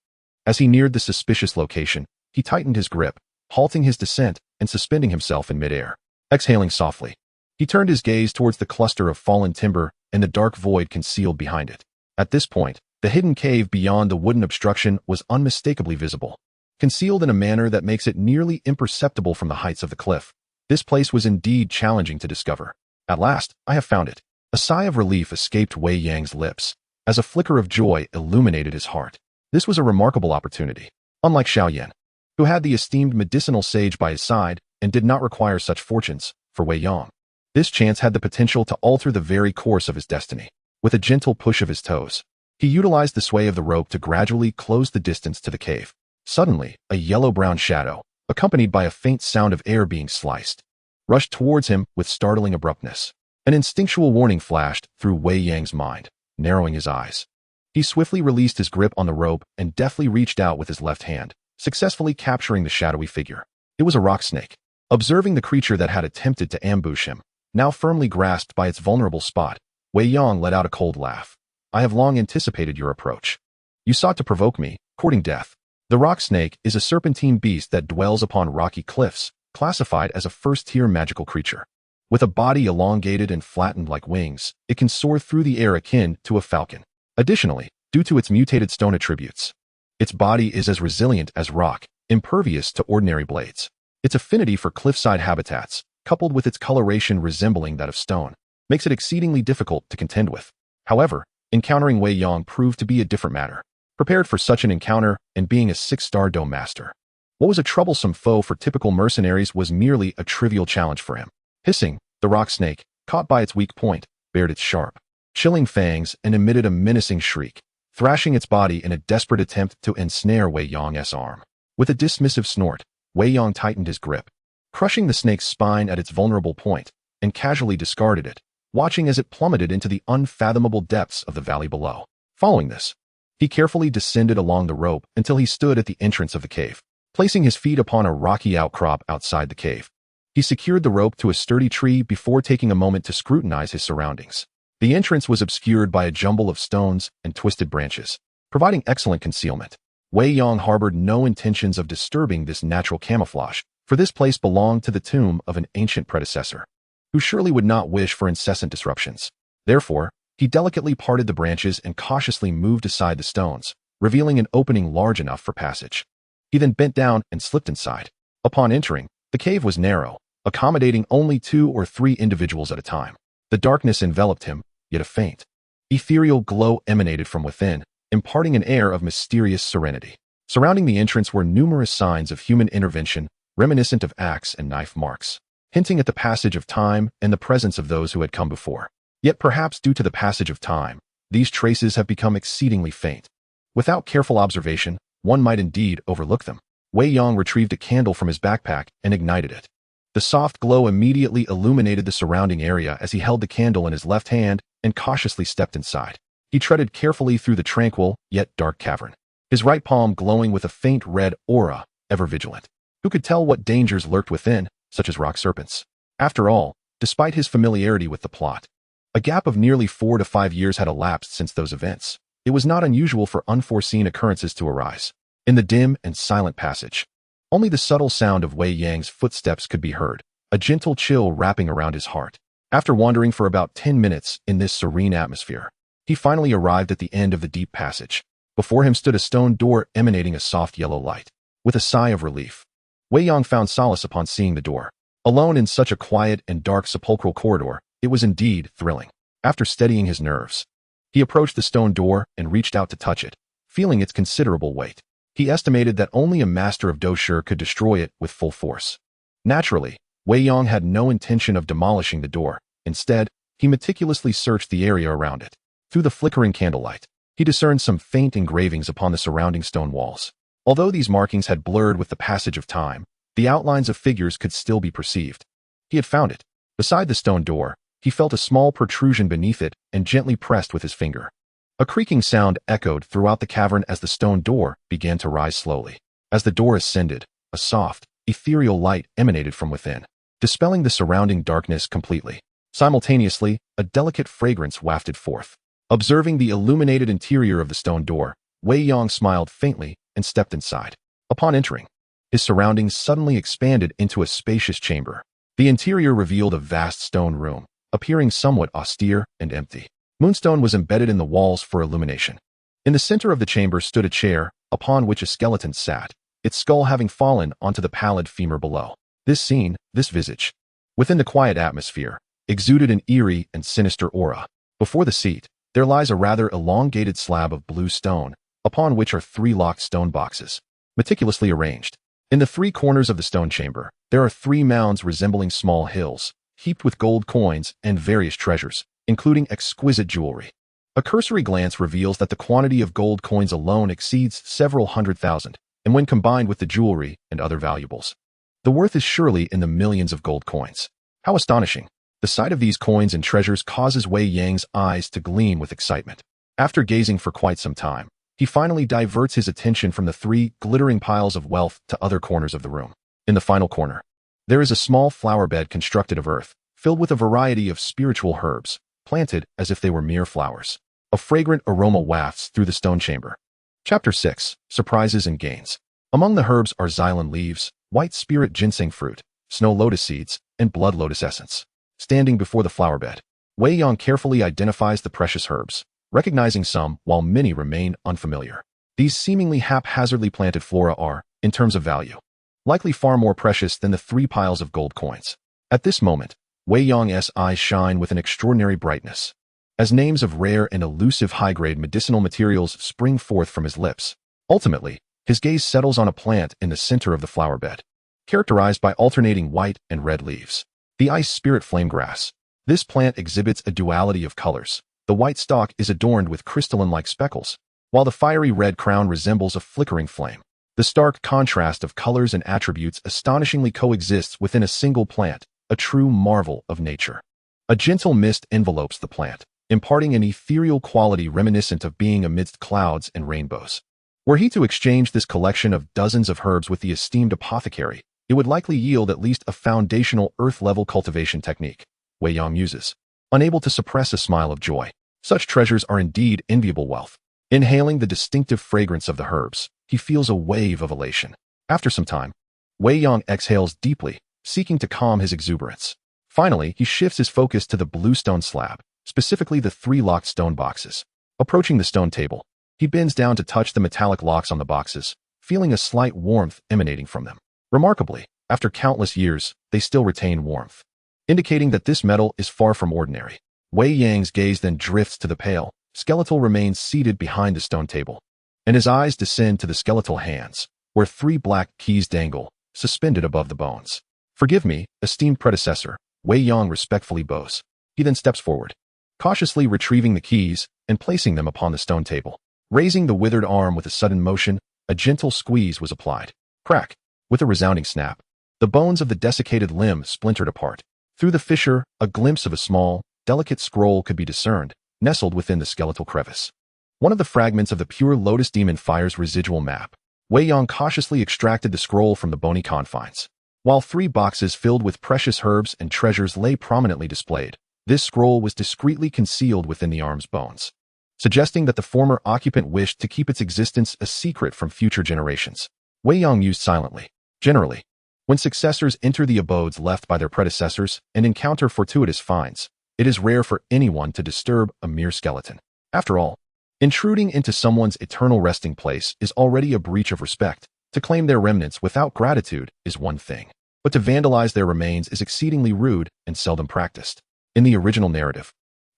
Speaker 1: As he neared the suspicious location, he tightened his grip, halting his descent and suspending himself in midair. Exhaling softly, he turned his gaze towards the cluster of fallen timber and the dark void concealed behind it. At this point, the hidden cave beyond the wooden obstruction was unmistakably visible. Concealed in a manner that makes it nearly imperceptible from the heights of the cliff, this place was indeed challenging to discover. At last, I have found it. A sigh of relief escaped Wei Yang's lips, as a flicker of joy illuminated his heart. This was a remarkable opportunity. Unlike Xiao Yan, who had the esteemed medicinal sage by his side and did not require such fortunes, for Wei Yang, this chance had the potential to alter the very course of his destiny. With a gentle push of his toes, he utilized the sway of the rope to gradually close the distance to the cave. Suddenly, a yellow-brown shadow, accompanied by a faint sound of air being sliced, rushed towards him with startling abruptness. An instinctual warning flashed through Wei Yang's mind, narrowing his eyes. He swiftly released his grip on the rope and deftly reached out with his left hand, successfully capturing the shadowy figure. It was a rock snake. Observing the creature that had attempted to ambush him, now firmly grasped by its vulnerable spot, Wei Yang let out a cold laugh. I have long anticipated your approach. You sought to provoke me, courting death. The rock snake is a serpentine beast that dwells upon rocky cliffs, classified as a first-tier magical creature. With a body elongated and flattened like wings, it can soar through the air akin to a falcon. Additionally, due to its mutated stone attributes, its body is as resilient as rock, impervious to ordinary blades. Its affinity for cliffside habitats, coupled with its coloration resembling that of stone, makes it exceedingly difficult to contend with. However, encountering Wei Yang proved to be a different matter. Prepared for such an encounter and being a 6-star Dou Master, what was a troublesome foe for typical mercenaries was merely a trivial challenge for him. Hissing, the rock snake, caught by its weak point, bared its sharp, chilling fangs and emitted a menacing shriek, thrashing its body in a desperate attempt to ensnare Wei Yang's arm. With a dismissive snort, Wei Yang tightened his grip, crushing the snake's spine at its vulnerable point, and casually discarded it, watching as it plummeted into the unfathomable depths of the valley below. Following this, he carefully descended along the rope until he stood at the entrance of the cave. Placing his feet upon a rocky outcrop outside the cave, he secured the rope to a sturdy tree before taking a moment to scrutinize his surroundings. The entrance was obscured by a jumble of stones and twisted branches, providing excellent concealment. Wei Yang harbored no intentions of disturbing this natural camouflage, for this place belonged to the tomb of an ancient predecessor, who surely would not wish for incessant disruptions. Therefore, he delicately parted the branches and cautiously moved aside the stones, revealing an opening large enough for passage. He then bent down and slipped inside. Upon entering, the cave was narrow, accommodating only 2 or 3 individuals at a time. The darkness enveloped him, yet a faint, ethereal glow emanated from within, imparting an air of mysterious serenity. Surrounding the entrance were numerous signs of human intervention, reminiscent of axe and knife marks, hinting at the passage of time and the presence of those who had come before. Yet perhaps due to the passage of time, these traces have become exceedingly faint. Without careful observation, one might indeed overlook them. Wei Yang retrieved a candle from his backpack and ignited it. The soft glow immediately illuminated the surrounding area as he held the candle in his left hand and cautiously stepped inside. He treaded carefully through the tranquil, yet dark cavern, his right palm glowing with a faint red aura, ever vigilant. Who could tell what dangers lurked within, such as rock serpents? After all, despite his familiarity with the plot, a gap of nearly 4 to 5 years had elapsed since those events. It was not unusual for unforeseen occurrences to arise. In the dim and silent passage, only the subtle sound of Wei Yang's footsteps could be heard, a gentle chill wrapping around his heart. After wandering for about 10 minutes in this serene atmosphere, he finally arrived at the end of the deep passage. Before him stood a stone door emanating a soft yellow light. With a sigh of relief, Wei Yang found solace upon seeing the door. Alone in such a quiet and dark sepulchral corridor, it was indeed thrilling. After steadying his nerves, he approached the stone door and reached out to touch it, feeling its considerable weight. He estimated that only a master of Dou Shi could destroy it with full force. Naturally, Wei Yang had no intention of demolishing the door. Instead, he meticulously searched the area around it. Through the flickering candlelight, he discerned some faint engravings upon the surrounding stone walls. Although these markings had blurred with the passage of time, the outlines of figures could still be perceived. He had found it. Beside the stone door, he felt a small protrusion beneath it and gently pressed with his finger. A creaking sound echoed throughout the cavern as the stone door began to rise slowly. As the door ascended, a soft, ethereal light emanated from within, dispelling the surrounding darkness completely. Simultaneously, a delicate fragrance wafted forth. Observing the illuminated interior of the stone door, Wei Yang smiled faintly and stepped inside. Upon entering, his surroundings suddenly expanded into a spacious chamber. The interior revealed a vast stone room, appearing somewhat austere and empty. Moonstone was embedded in the walls for illumination. In the center of the chamber stood a chair, upon which a skeleton sat, its skull having fallen onto the pallid femur below. This scene, this visage, within the quiet atmosphere, exuded an eerie and sinister aura. Before the seat, there lies a rather elongated slab of blue stone, upon which are 3 locked stone boxes, meticulously arranged. In the 3 corners of the stone chamber, there are 3 mounds resembling small hills, heaped with gold coins and various treasures, including exquisite jewelry. A cursory glance reveals that the quantity of gold coins alone exceeds several 100,000, and when combined with the jewelry and other valuables, the worth is surely in the millions of gold coins. How astonishing! The sight of these coins and treasures causes Wei Yang's eyes to gleam with excitement. After gazing for quite some time, he finally diverts his attention from the 3 glittering piles of wealth to other corners of the room. In the final corner, there is a small flower bed constructed of earth, filled with a variety of spiritual herbs, planted as if they were mere flowers. A fragrant aroma wafts through the stone chamber. Chapter 6. Surprises and Gains. Among the herbs are xylem leaves, white spirit ginseng fruit, snow lotus seeds, and blood lotus essence. Standing before the flower bed, Wei Yang carefully identifies the precious herbs, recognizing some while many remain unfamiliar. These seemingly haphazardly planted flora are, in terms of value, likely far more precious than the 3 piles of gold coins. At this moment, Wei Yang's eyes shine with an extraordinary brightness, as names of rare and elusive high-grade medicinal materials spring forth from his lips. Ultimately, his gaze settles on a plant in the center of the flower bed, characterized by alternating white and red leaves. The ice spirit flame grass. This plant exhibits a duality of colors. The white stalk is adorned with crystalline-like speckles, while the fiery red crown resembles a flickering flame. The stark contrast of colors and attributes astonishingly coexists within a single plant, a true marvel of nature. A gentle mist envelopes the plant, imparting an ethereal quality reminiscent of being amidst clouds and rainbows. Were he to exchange this collection of dozens of herbs with the esteemed apothecary, it would likely yield at least a foundational earth-level cultivation technique, Wei Yang muses, unable to suppress a smile of joy. Such treasures are indeed enviable wealth. Inhaling the distinctive fragrance of the herbs, he feels a wave of elation. After some time, Wei Yang exhales deeply, seeking to calm his exuberance. Finally, he shifts his focus to the blue stone slab, specifically the 3 locked stone boxes. Approaching the stone table, he bends down to touch the metallic locks on the boxes, feeling a slight warmth emanating from them. Remarkably, after countless years, they still retain warmth, indicating that this metal is far from ordinary. Wei Yang's gaze then drifts to the pale, skeletal remains seated behind the stone table, and his eyes descend to the skeletal hands, where 3 black keys dangle, suspended above the bones. "Forgive me, esteemed predecessor," Wei Yang respectfully bows. He then steps forward, cautiously retrieving the keys and placing them upon the stone table. Raising the withered arm with a sudden motion, a gentle squeeze was applied. Crack! With a resounding snap, the bones of the desiccated limb splintered apart. Through the fissure, a glimpse of a small, delicate scroll could be discerned, nestled within the skeletal crevice. One of the fragments of the pure Lotus Demon Fire's residual map. Wei Yang cautiously extracted the scroll from the bony confines. While 3 boxes filled with precious herbs and treasures lay prominently displayed, this scroll was discreetly concealed within the arm's bones, suggesting that the former occupant wished to keep its existence a secret from future generations. Wei Yang mused silently. Generally, when successors enter the abodes left by their predecessors and encounter fortuitous finds, it is rare for anyone to disturb a mere skeleton. After all, intruding into someone's eternal resting place is already a breach of respect. To claim their remnants without gratitude is one thing, but to vandalize their remains is exceedingly rude and seldom practiced. In the original narrative,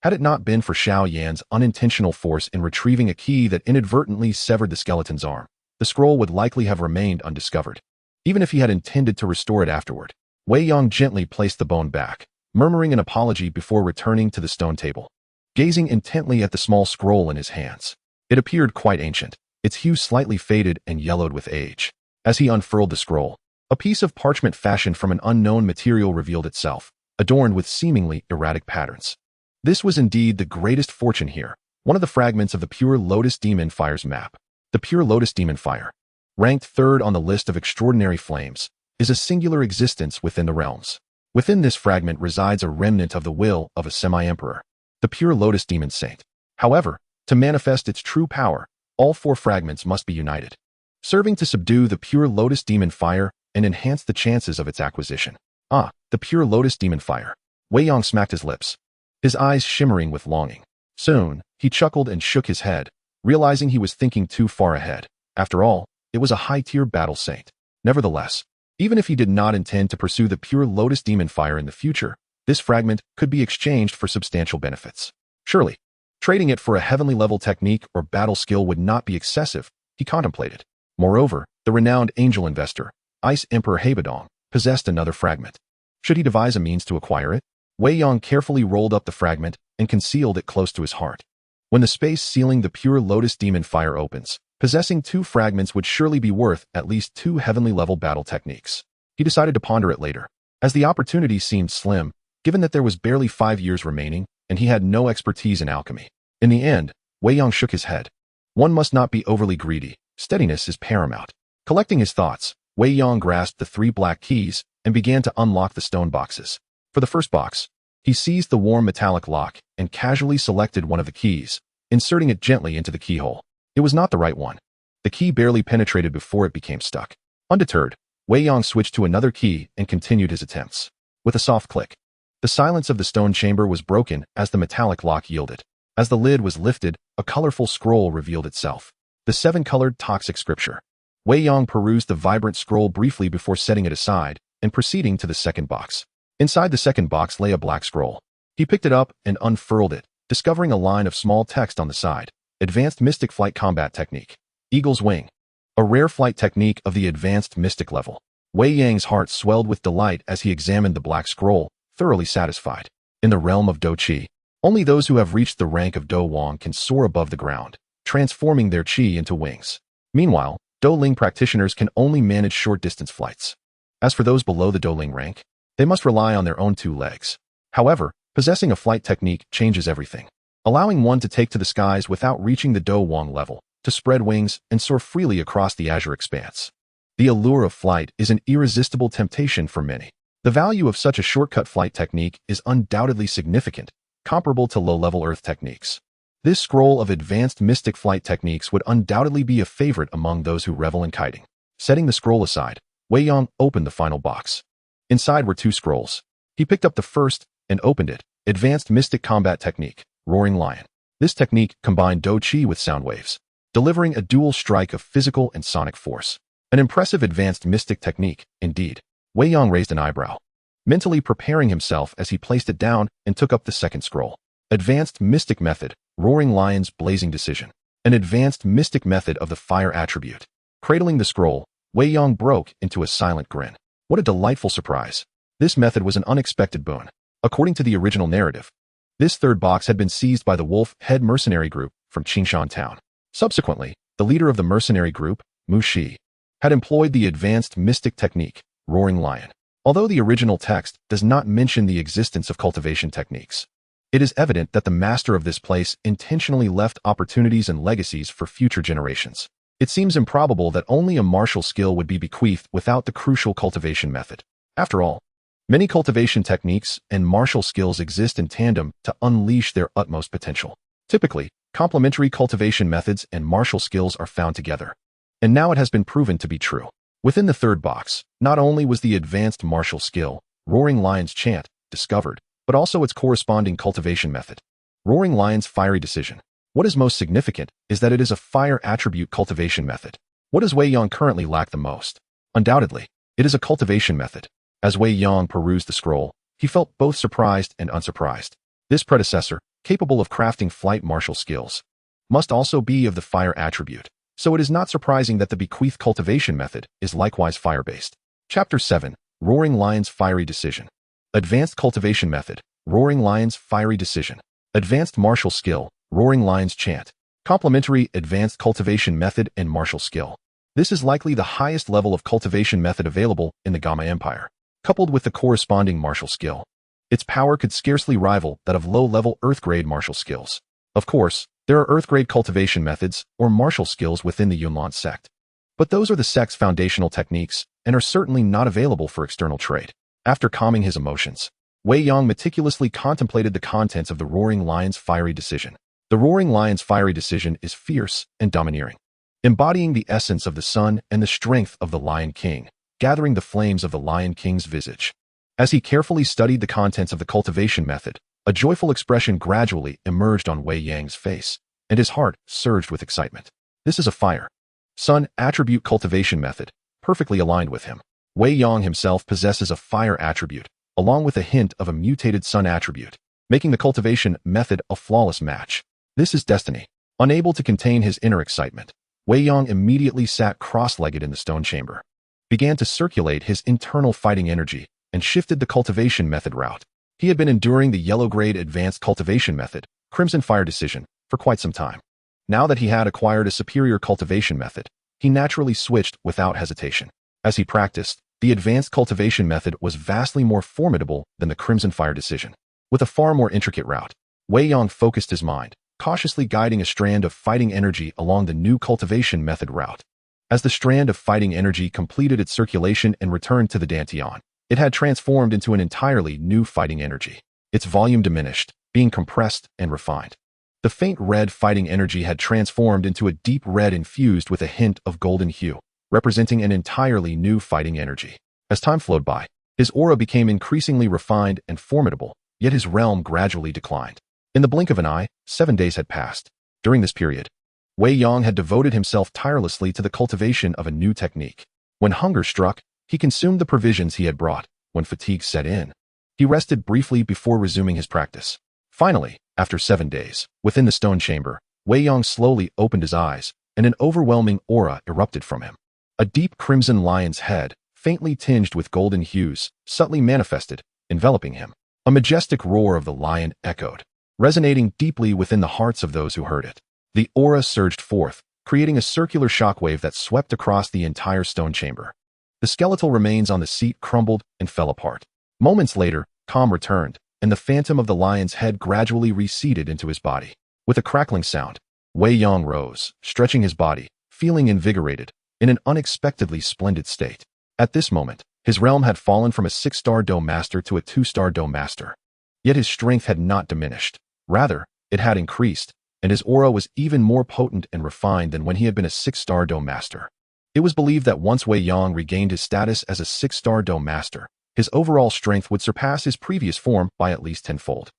Speaker 1: had it not been for Xiao Yan's unintentional force in retrieving a key that inadvertently severed the skeleton's arm, the scroll would likely have remained undiscovered. Even if he had intended to restore it afterward, Wei Yang gently placed the bone back, murmuring an apology before returning to the stone table. Gazing intently at the small scroll in his hands, it appeared quite ancient, its hue slightly faded and yellowed with age. As he unfurled the scroll, a piece of parchment fashioned from an unknown material revealed itself, adorned with seemingly erratic patterns. This was indeed the greatest fortune here, one of the fragments of the pure Lotus Demon Fire's map. The pure Lotus Demon Fire, ranked 3rd on the list of extraordinary flames, is a singular existence within the realms. Within this fragment resides a remnant of the will of a semi-emperor, the pure Lotus Demon Saint. However, to manifest its true power, all 4 fragments must be united, serving to subdue the pure Lotus Demon Fire and enhance the chances of its acquisition. Ah, the pure Lotus Demon Fire. Wei Yang smacked his lips, his eyes shimmering with longing. Soon, he chuckled and shook his head, realizing he was thinking too far ahead. After all, it was a high-tier battle saint. Nevertheless, even if he did not intend to pursue the pure Lotus Demon Fire in the future, this fragment could be exchanged for substantial benefits. Surely, trading it for a heavenly level technique or battle skill would not be excessive, he contemplated. Moreover, the renowned angel investor, Ice Emperor Habadong, possessed another fragment. Should he devise a means to acquire it? Wei Yang carefully rolled up the fragment and concealed it close to his heart. When the space sealing the pure Lotus Demon Fire opens, possessing 2 fragments would surely be worth at least 2 heavenly level battle techniques. He decided to ponder it later, as the opportunity seemed slim, given that there was barely 5 years remaining and he had no expertise in alchemy. In the end, Wei Yang shook his head. One must not be overly greedy. Steadiness is paramount. Collecting his thoughts, Wei Yang grasped the 3 black keys and began to unlock the stone boxes. For the first box, he seized the warm metallic lock and casually selected one of the keys, inserting it gently into the keyhole. It was not the right one. The key barely penetrated before it became stuck. Undeterred, Wei Yang switched to another key and continued his attempts. With a soft click, the silence of the stone chamber was broken as the metallic lock yielded. As the lid was lifted, a colorful scroll revealed itself. The 7-colored toxic scripture. Wei Yang perused the vibrant scroll briefly before setting it aside and proceeding to the second box. Inside the second box lay a black scroll. He picked it up and unfurled it, discovering a line of small text on the side. Advanced Mystic Flight Combat Technique. Eagle's Wing. A rare flight technique of the advanced mystic level. Wei Yang's heart swelled with delight as he examined the black scroll, thoroughly satisfied. In the realm of Dou Shi, only those who have reached the rank of Dou Wang can soar above the ground, transforming their chi into wings. Meanwhile, Dou Ling practitioners can only manage short-distance flights. As for those below the Dou Ling rank, they must rely on their own 2 legs. However, possessing a flight technique changes everything, allowing one to take to the skies without reaching the Dou Wang level, to spread wings and soar freely across the azure expanse. The allure of flight is an irresistible temptation for many. The value of such a shortcut flight technique is undoubtedly significant, comparable to low-level earth techniques. This scroll of advanced mystic flight techniques would undoubtedly be a favorite among those who revel in kiting. Setting the scroll aside, Wei Yang opened the final box. Inside were 2 scrolls. He picked up the first and opened it. Advanced Mystic Combat Technique, Roaring Lion. This technique combined Dou Shi with sound waves, delivering a dual strike of physical and sonic force. An impressive advanced mystic technique, indeed. Wei Yang raised an eyebrow, mentally preparing himself as he placed it down and took up the second scroll. Advanced Mystic Method, Roaring Lion's Blazing Decision. An advanced mystic method of the fire attribute. Cradling the scroll, Wei Yang broke into a silent grin. What a delightful surprise. This method was an unexpected boon. According to the original narrative, this third box had been seized by the Wolf Head mercenary group from Qingshan Town. Subsequently, the leader of the mercenary group, Dou Shi, had employed the advanced mystic technique, Roaring Lion. Although the original text does not mention the existence of cultivation techniques, it is evident that the master of this place intentionally left opportunities and legacies for future generations. It seems improbable that only a martial skill would be bequeathed without the crucial cultivation method. After all, many cultivation techniques and martial skills exist in tandem to unleash their utmost potential. Typically, complementary cultivation methods and martial skills are found together. And now it has been proven to be true. Within the third box, not only was the advanced martial skill, Roaring Lion's Chant, discovered, but also its corresponding cultivation method, Roaring Lion's Fiery Decision. What is most significant is that it is a fire attribute cultivation method. What does Wei Yang currently lack the most? Undoubtedly, it is a cultivation method. As Wei Yang perused the scroll, he felt both surprised and unsurprised. This predecessor, capable of crafting flight martial skills, must also be of the fire attribute, so it is not surprising that the bequeathed cultivation method is likewise fire-based. Chapter 7, Roaring Lion's Fiery Decision. Advanced Cultivation Method, Roaring Lion's Fiery Decision. Advanced Martial Skill, Roaring Lion's Chant. Complementary Advanced Cultivation Method and Martial Skill. This is likely the highest level of cultivation method available in the Gamma Empire, coupled with the corresponding martial skill. Its power could scarcely rival that of low-level Earth-grade martial skills. Of course, there are Earth-grade cultivation methods or martial skills within the Yunlan sect, but those are the sect's foundational techniques and are certainly not available for external trade. After calming his emotions, Wei Yang meticulously contemplated the contents of the Roaring Lion's Fiery Decision. The Roaring Lion's Fiery Decision is fierce and domineering, embodying the essence of the sun and the strength of the Lion King, gathering the flames of the Lion King's visage. As he carefully studied the contents of the cultivation method, a joyful expression gradually emerged on Wei Yang's face, and his heart surged with excitement. This is a fire, sun attribute cultivation method, perfectly aligned with him. Wei Yang himself possesses a fire attribute, along with a hint of a mutated sun attribute, making the cultivation method a flawless match. This is destiny. Unable to contain his inner excitement, Wei Yang immediately sat cross-legged in the stone chamber, began to circulate his internal fighting energy, and shifted the cultivation method route. He had been enduring the yellow-grade advanced cultivation method, Crimson Fire Decision, for quite some time. Now that he had acquired a superior cultivation method, he naturally switched without hesitation. As he practiced, the advanced cultivation method was vastly more formidable than the Crimson Fire Decision. With a far more intricate route, Wei Yang focused his mind, cautiously guiding a strand of fighting energy along the new cultivation method route. As the strand of fighting energy completed its circulation and returned to the Dantian, it had transformed into an entirely new fighting energy. Its volume diminished, being compressed and refined. The faint red fighting energy had transformed into a deep red infused with a hint of golden hue, representing an entirely new fighting energy. As time flowed by, his aura became increasingly refined and formidable, yet his realm gradually declined. In the blink of an eye, 7 days had passed. During this period, Wei Yang had devoted himself tirelessly to the cultivation of a new technique. When hunger struck, he consumed the provisions he had brought. When fatigue set in, he rested briefly before resuming his practice. Finally, after 7 days, within the stone chamber, Wei Yang slowly opened his eyes, and an overwhelming aura erupted from him. A deep crimson lion's head, faintly tinged with golden hues, subtly manifested, enveloping him. A majestic roar of the lion echoed, resonating deeply within the hearts of those who heard it. The aura surged forth, creating a circular shockwave that swept across the entire stone chamber. The skeletal remains on the seat crumbled and fell apart. Moments later, calm returned, and the phantom of the lion's head gradually receded into his body. With a crackling sound, Wei Yang rose, stretching his body, feeling invigorated, in an unexpectedly splendid state. At this moment, his realm had fallen from a 6-star Dou Master to a 2-star Dou Master. Yet his strength had not diminished. Rather, it had increased, and his aura was even more potent and refined than when he had been a 6-star Dou Master. It was believed that once Wei Yang regained his status as a 6-star Dou Master, his overall strength would surpass his previous form by at least tenfold.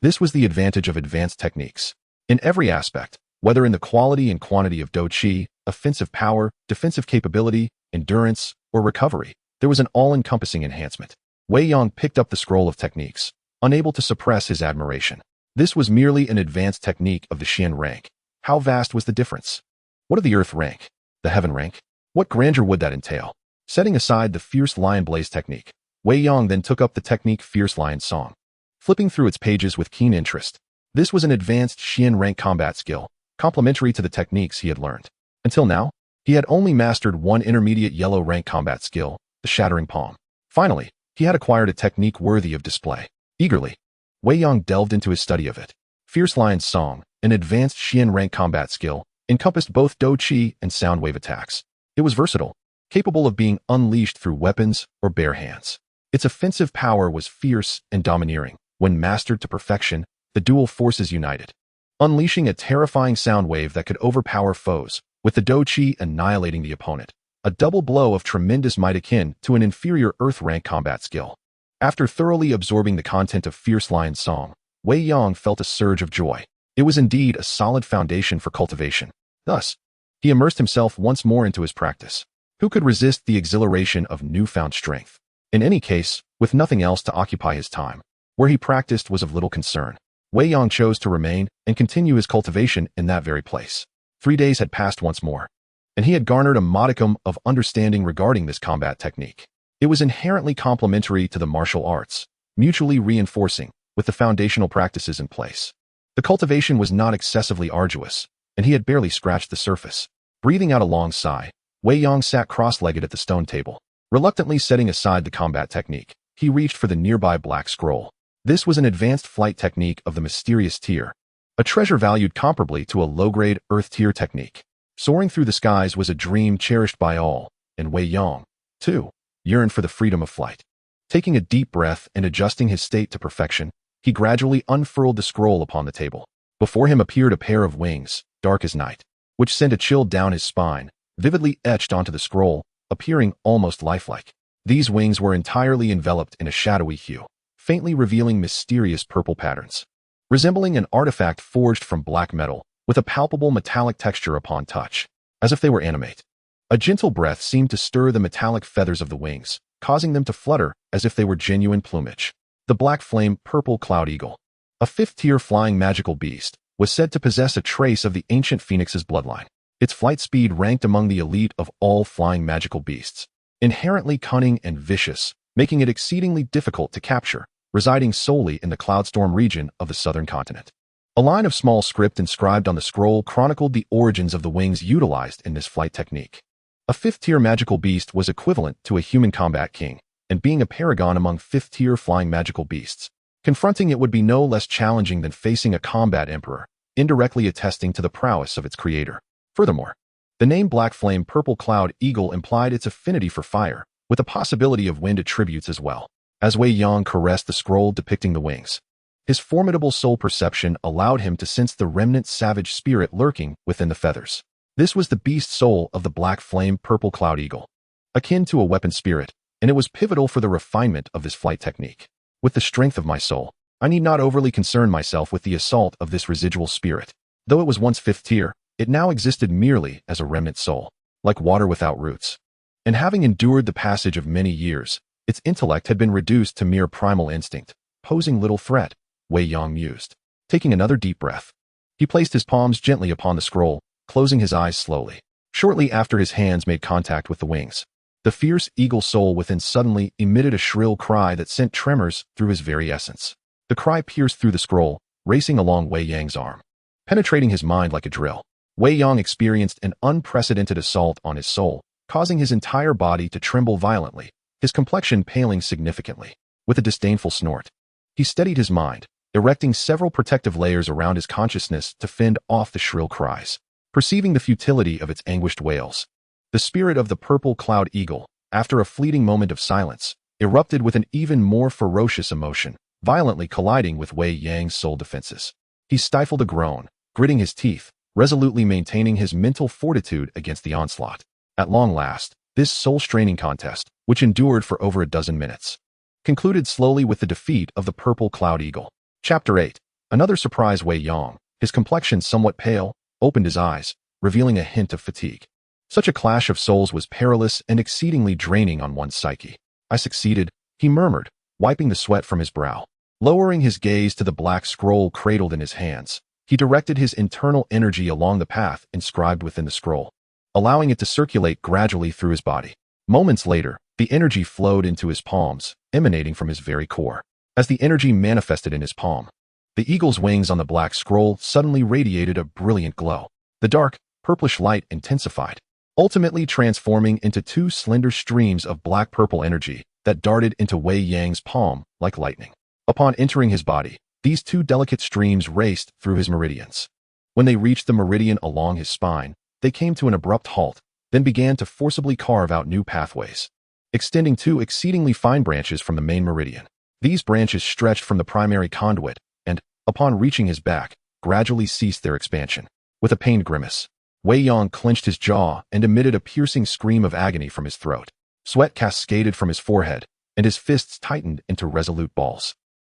Speaker 1: This was the advantage of advanced techniques. In every aspect, whether in the quality and quantity of Dou Shi, offensive power, defensive capability, endurance, or recovery, there was an all-encompassing enhancement. Wei Yang picked up the scroll of techniques, unable to suppress his admiration. This was merely an advanced technique of the Xian rank. How vast was the difference? What of the earth rank? The heaven rank? What grandeur would that entail? Setting aside the fierce lion blaze technique, Wei Yang then took up the technique Fierce Lion Song. Flipping through its pages with keen interest, this was an advanced Xian rank combat skill, complementary to the techniques he had learned. Until now, he had only mastered one intermediate yellow rank combat skill, the Shattering Palm. Finally, he had acquired a technique worthy of display. Eagerly, Wei Yang delved into his study of it. Fierce Lion's Song, an advanced Xian rank combat skill, encompassed both Dou Qi and sound wave attacks. It was versatile, capable of being unleashed through weapons or bare hands. Its offensive power was fierce and domineering. When mastered to perfection, the dual forces united, unleashing a terrifying sound wave that could overpower foes, with the Dou Qi annihilating the opponent. A double blow of tremendous might akin to an inferior earth rank combat skill. After thoroughly absorbing the content of Fierce Lion's Song, Wei Yang felt a surge of joy. It was indeed a solid foundation for cultivation. Thus, he immersed himself once more into his practice. Who could resist the exhilaration of newfound strength? In any case, with nothing else to occupy his time, where he practiced was of little concern. Wei Yang chose to remain and continue his cultivation in that very place. 3 days had passed once more, and he had garnered a modicum of understanding regarding this combat technique. It was inherently complementary to the martial arts, mutually reinforcing, with the foundational practices in place. The cultivation was not excessively arduous, and he had barely scratched the surface. Breathing out a long sigh, Wei Yang sat cross-legged at the stone table. Reluctantly setting aside the combat technique, he reached for the nearby black scroll. This was an advanced flight technique of the mysterious tier, a treasure valued comparably to a low-grade earth tier technique. Soaring through the skies was a dream cherished by all, and Wei Yang, too, yearned for the freedom of flight. Taking a deep breath and adjusting his state to perfection, he gradually unfurled the scroll upon the table. Before him appeared a pair of wings, dark as night, which sent a chill down his spine, vividly etched onto the scroll, appearing almost lifelike. These wings were entirely enveloped in a shadowy hue, faintly revealing mysterious purple patterns. Resembling an artifact forged from black metal, with a palpable metallic texture upon touch, as if they were animate. A gentle breath seemed to stir the metallic feathers of the wings, causing them to flutter as if they were genuine plumage. The black flame purple cloud eagle, a 5th-tier flying magical beast, was said to possess a trace of the ancient phoenix's bloodline. Its flight speed ranked among the elite of all flying magical beasts. Inherently cunning and vicious, making it exceedingly difficult to capture, residing solely in the Cloudstorm region of the southern continent. A line of small script inscribed on the scroll chronicled the origins of the wings utilized in this flight technique. A 5th-tier magical beast was equivalent to a human combat king, and being a paragon among 5th-tier flying magical beasts. Confronting it would be no less challenging than facing a combat emperor, indirectly attesting to the prowess of its creator. Furthermore, the name Black Flame Purple Cloud Eagle implied its affinity for fire, with the possibility of wind attributes as well. As Wei Yang caressed the scroll depicting the wings, his formidable soul perception allowed him to sense the remnant savage spirit lurking within the feathers. This was the beast soul of the Black Flame Purple Cloud Eagle, akin to a weapon spirit, and it was pivotal for the refinement of this flight technique. With the strength of my soul, I need not overly concern myself with the assault of this residual spirit. Though it was once 5th tier, it now existed merely as a remnant soul, like water without roots. And having endured the passage of many years, its intellect had been reduced to mere primal instinct, posing little threat, Wei Yang mused. Taking another deep breath, he placed his palms gently upon the scroll, closing his eyes slowly. Shortly after his hands made contact with the wings, the fierce eagle soul within suddenly emitted a shrill cry that sent tremors through his very essence. The cry pierced through the scroll, racing along Wei Yang's arm, penetrating his mind like a drill. Wei Yang experienced an unprecedented assault on his soul, causing his entire body to tremble violently, his complexion paling significantly. With a disdainful snort, he steadied his mind, erecting several protective layers around his consciousness to fend off the shrill cries. Perceiving the futility of its anguished wails, the spirit of the Purple Cloud Eagle, after a fleeting moment of silence, erupted with an even more ferocious emotion, violently colliding with Wei Yang's soul defenses. He stifled a groan, gritting his teeth, resolutely maintaining his mental fortitude against the onslaught. At long last, this soul-straining contest, which endured for over a dozen minutes, concluded slowly with the defeat of the purple cloud eagle. Chapter 8. Another surprise. Wei Yang, his complexion somewhat pale, opened his eyes, revealing a hint of fatigue. Such a clash of souls was perilous and exceedingly draining on one's psyche. I succeeded, he murmured, wiping the sweat from his brow. Lowering his gaze to the black scroll cradled in his hands, he directed his internal energy along the path inscribed within the scroll, allowing it to circulate gradually through his body. Moments later, the energy flowed into his palms, emanating from his very core. As the energy manifested in his palm, the eagle's wings on the black scroll suddenly radiated a brilliant glow. The dark, purplish light intensified, ultimately transforming into two slender streams of black-purple energy that darted into Wei Yang's palm like lightning. Upon entering his body, these two delicate streams raced through his meridians. When they reached the meridian along his spine, they came to an abrupt halt, then began to forcibly carve out new pathways, extending two exceedingly fine branches from the main meridian. These branches stretched from the primary conduit and, upon reaching his back, gradually ceased their expansion. With a pained grimace, Wei Yang clenched his jaw and emitted a piercing scream of agony from his throat. Sweat cascaded from his forehead, and his fists tightened into resolute balls.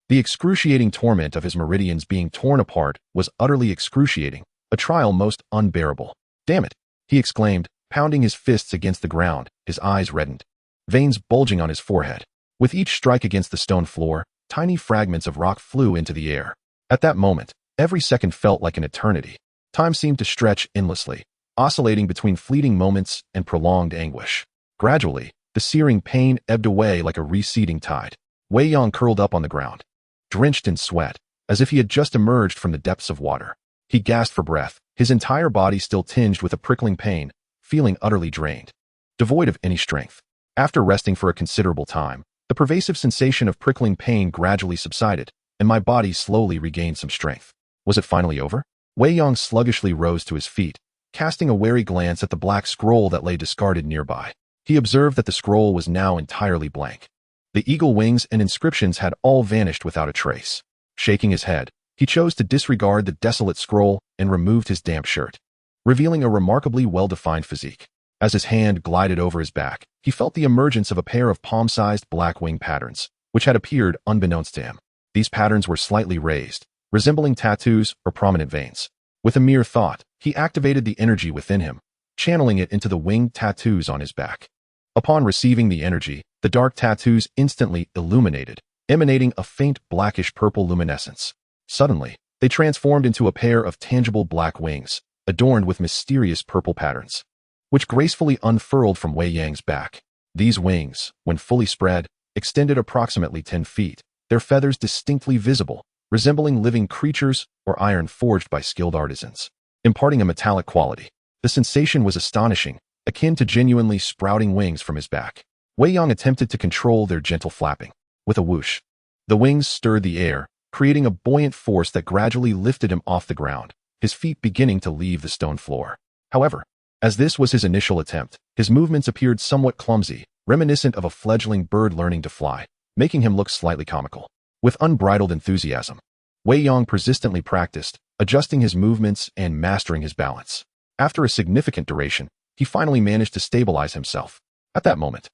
Speaker 1: The excruciating torment of his meridians being torn apart was utterly excruciating, a trial most unbearable. "Damn it!" he exclaimed, pounding his fists against the ground, his eyes reddened, veins bulging on his forehead. With each strike against the stone floor, tiny fragments of rock flew into the air. At that moment, every second felt like an eternity. Time seemed to stretch endlessly, oscillating between fleeting moments and prolonged anguish. Gradually, the searing pain ebbed away like a receding tide. Wei Yang curled up on the ground, drenched in sweat, as if he had just emerged from the depths of water. He gasped for breath, his entire body still tinged with a prickling pain, feeling utterly drained, devoid of any strength. After resting for a considerable time, the pervasive sensation of prickling pain gradually subsided, and my body slowly regained some strength. Was it finally over? Wei Yang sluggishly rose to his feet, casting a wary glance at the black scroll that lay discarded nearby. He observed that the scroll was now entirely blank. The eagle wings and inscriptions had all vanished without a trace. Shaking his head, he chose to disregard the desolate scroll and removed his damp shirt, revealing a remarkably well-defined physique. As his hand glided over his back, he felt the emergence of a pair of palm-sized black wing patterns, which had appeared unbeknownst to him. These patterns were slightly raised, resembling tattoos or prominent veins. With a mere thought, he activated the energy within him, channeling it into the winged tattoos on his back. Upon receiving the energy, the dark tattoos instantly illuminated, emanating a faint blackish-purple luminescence. Suddenly, they transformed into a pair of tangible black wings, adorned with mysterious purple patterns, which gracefully unfurled from Wei Yang's back. These wings, when fully spread, extended approximately 10 feet, their feathers distinctly visible, resembling living creatures or iron forged by skilled artisans, imparting a metallic quality. The sensation was astonishing, akin to genuinely sprouting wings from his back. Wei Yang attempted to control their gentle flapping. With a whoosh, the wings stirred the air, creating a buoyant force that gradually lifted him off the ground, his feet beginning to leave the stone floor. However, as this was his initial attempt, his movements appeared somewhat clumsy, reminiscent of a fledgling bird learning to fly, making him look slightly comical. With unbridled enthusiasm, Wei Yang persistently practiced, adjusting his movements and mastering his balance. After a significant duration, he finally managed to stabilize himself. At that moment,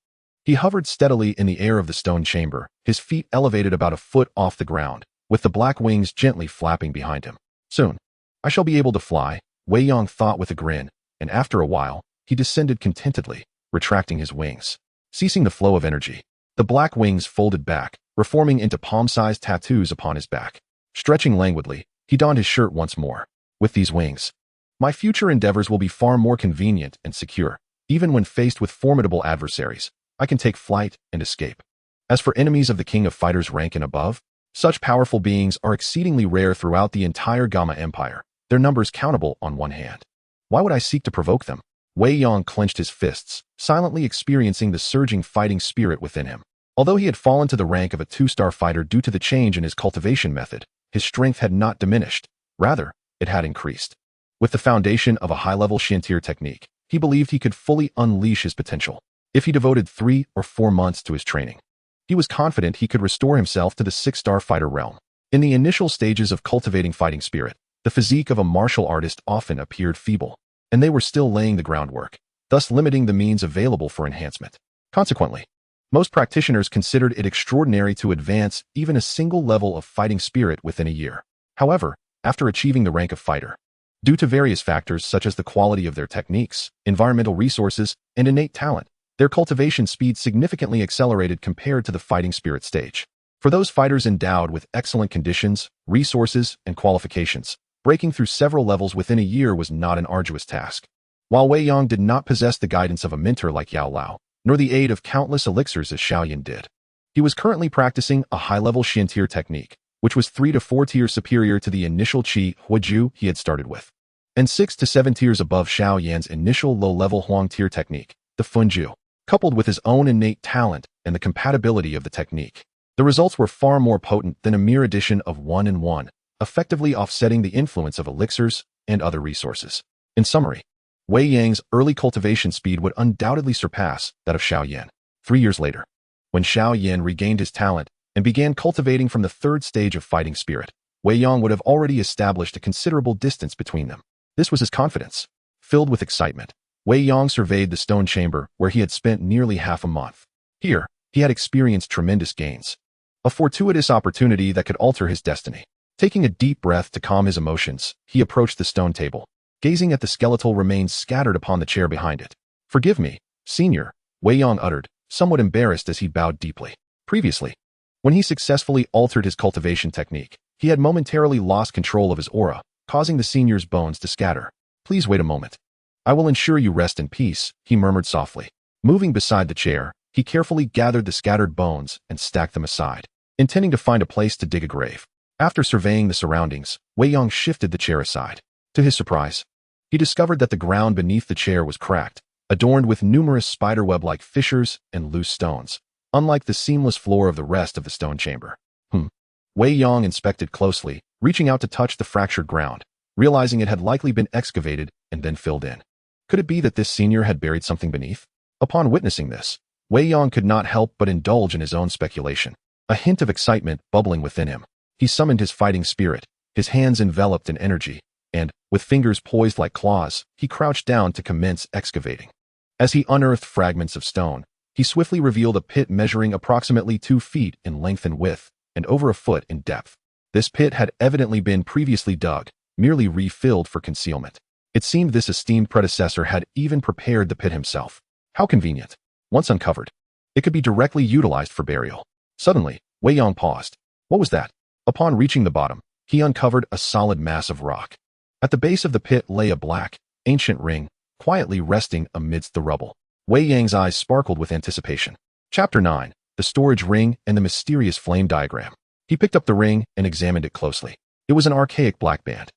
Speaker 1: he hovered steadily in the air of the stone chamber, his feet elevated about a foot off the ground, with the black wings gently flapping behind him. Soon, I shall be able to fly, Wei Yang thought with a grin, and after a while, he descended contentedly, retracting his wings. Ceasing the flow of energy, the black wings folded back, reforming into palm-sized tattoos upon his back. Stretching languidly, he donned his shirt once more. With these wings, my future endeavors will be far more convenient and secure. Even when faced with formidable adversaries, I can take flight and escape. As for enemies of the King of Fighters rank and above, such powerful beings are exceedingly rare throughout the entire Gamma Empire, their numbers countable on one hand. Why would I seek to provoke them? Wei Yang clenched his fists, silently experiencing the surging fighting spirit within him. Although he had fallen to the rank of a 2-star fighter due to the change in his cultivation method, his strength had not diminished. Rather, it had increased. With the foundation of a high-level Shantir technique, he believed he could fully unleash his potential. If he devoted 3 or 4 months to his training, he was confident he could restore himself to the 6-star fighter realm. In the initial stages of cultivating fighting spirit, The physique of a martial artist often appeared feeble, and they were still laying the groundwork, thus limiting the means available for enhancement. Consequently, most practitioners considered it extraordinary to advance even a single level of fighting spirit within a year. However, after achieving the rank of fighter, due to various factors such as the quality of their techniques, environmental resources, and innate talent, their cultivation speed significantly accelerated compared to the fighting spirit stage. For those fighters endowed with excellent conditions, resources, and qualifications, breaking through several levels within a year was not an arduous task. While Wei Yang did not possess the guidance of a mentor like Yao Lao, nor the aid of countless elixirs as Xiao Yan did, he was currently practicing a high-level Xian tier technique, which was 3 to 4 tiers superior to the initial Qi Huiju he had started with, and 6 to 7 tiers above Xiao Yan's initial low-level Huang tier technique, the Funju. Coupled with his own innate talent and the compatibility of the technique, the results were far more potent than a mere addition of 1 and 1, effectively offsetting the influence of elixirs and other resources. In summary, Wei Yang's early cultivation speed would undoubtedly surpass that of Xiao Yan. 3 years later, when Xiao Yan regained his talent and began cultivating from the third stage of fighting spirit, Wei Yang would have already established a considerable distance between them. This was his confidence. Filled with excitement, Wei Yang surveyed the stone chamber where he had spent nearly half a month. Here, he had experienced tremendous gains, a fortuitous opportunity that could alter his destiny. Taking a deep breath to calm his emotions, he approached the stone table, gazing at the skeletal remains scattered upon the chair behind it. "Forgive me, senior," Wei Yang uttered, somewhat embarrassed as he bowed deeply. Previously, when he successfully altered his cultivation technique, he had momentarily lost control of his aura, causing the senior's bones to scatter. "Please wait a moment. I will ensure you rest in peace," he murmured softly. Moving beside the chair, he carefully gathered the scattered bones and stacked them aside, intending to find a place to dig a grave. After surveying the surroundings, Wei Yang shifted the chair aside. To his surprise, he discovered that the ground beneath the chair was cracked, adorned with numerous spiderweb-like fissures and loose stones, unlike the seamless floor of the rest of the stone chamber. Wei Yang inspected closely, reaching out to touch the fractured ground, realizing it had likely been excavated and then filled in. Could it be that this senior had buried something beneath? Upon witnessing this, Wei Yang could not help but indulge in his own speculation, a hint of excitement bubbling within him. He summoned his fighting spirit, his hands enveloped in energy, and, with fingers poised like claws, he crouched down to commence excavating. As he unearthed fragments of stone, he swiftly revealed a pit measuring approximately 2 feet in length and width, and over a foot in depth. This pit had evidently been previously dug, merely refilled for concealment. It seemed this esteemed predecessor had even prepared the pit himself. How convenient. Once uncovered, it could be directly utilized for burial. Suddenly, Wei Yang paused. What was that? Upon reaching the bottom, he uncovered a solid mass of rock. At the base of the pit lay a black, ancient ring, quietly resting amidst the rubble. Wei Yang's eyes sparkled with anticipation. Chapter 9. The Storage Ring and the Mysterious Flame Diagram. He picked up the ring and examined it closely. It was an archaic black band,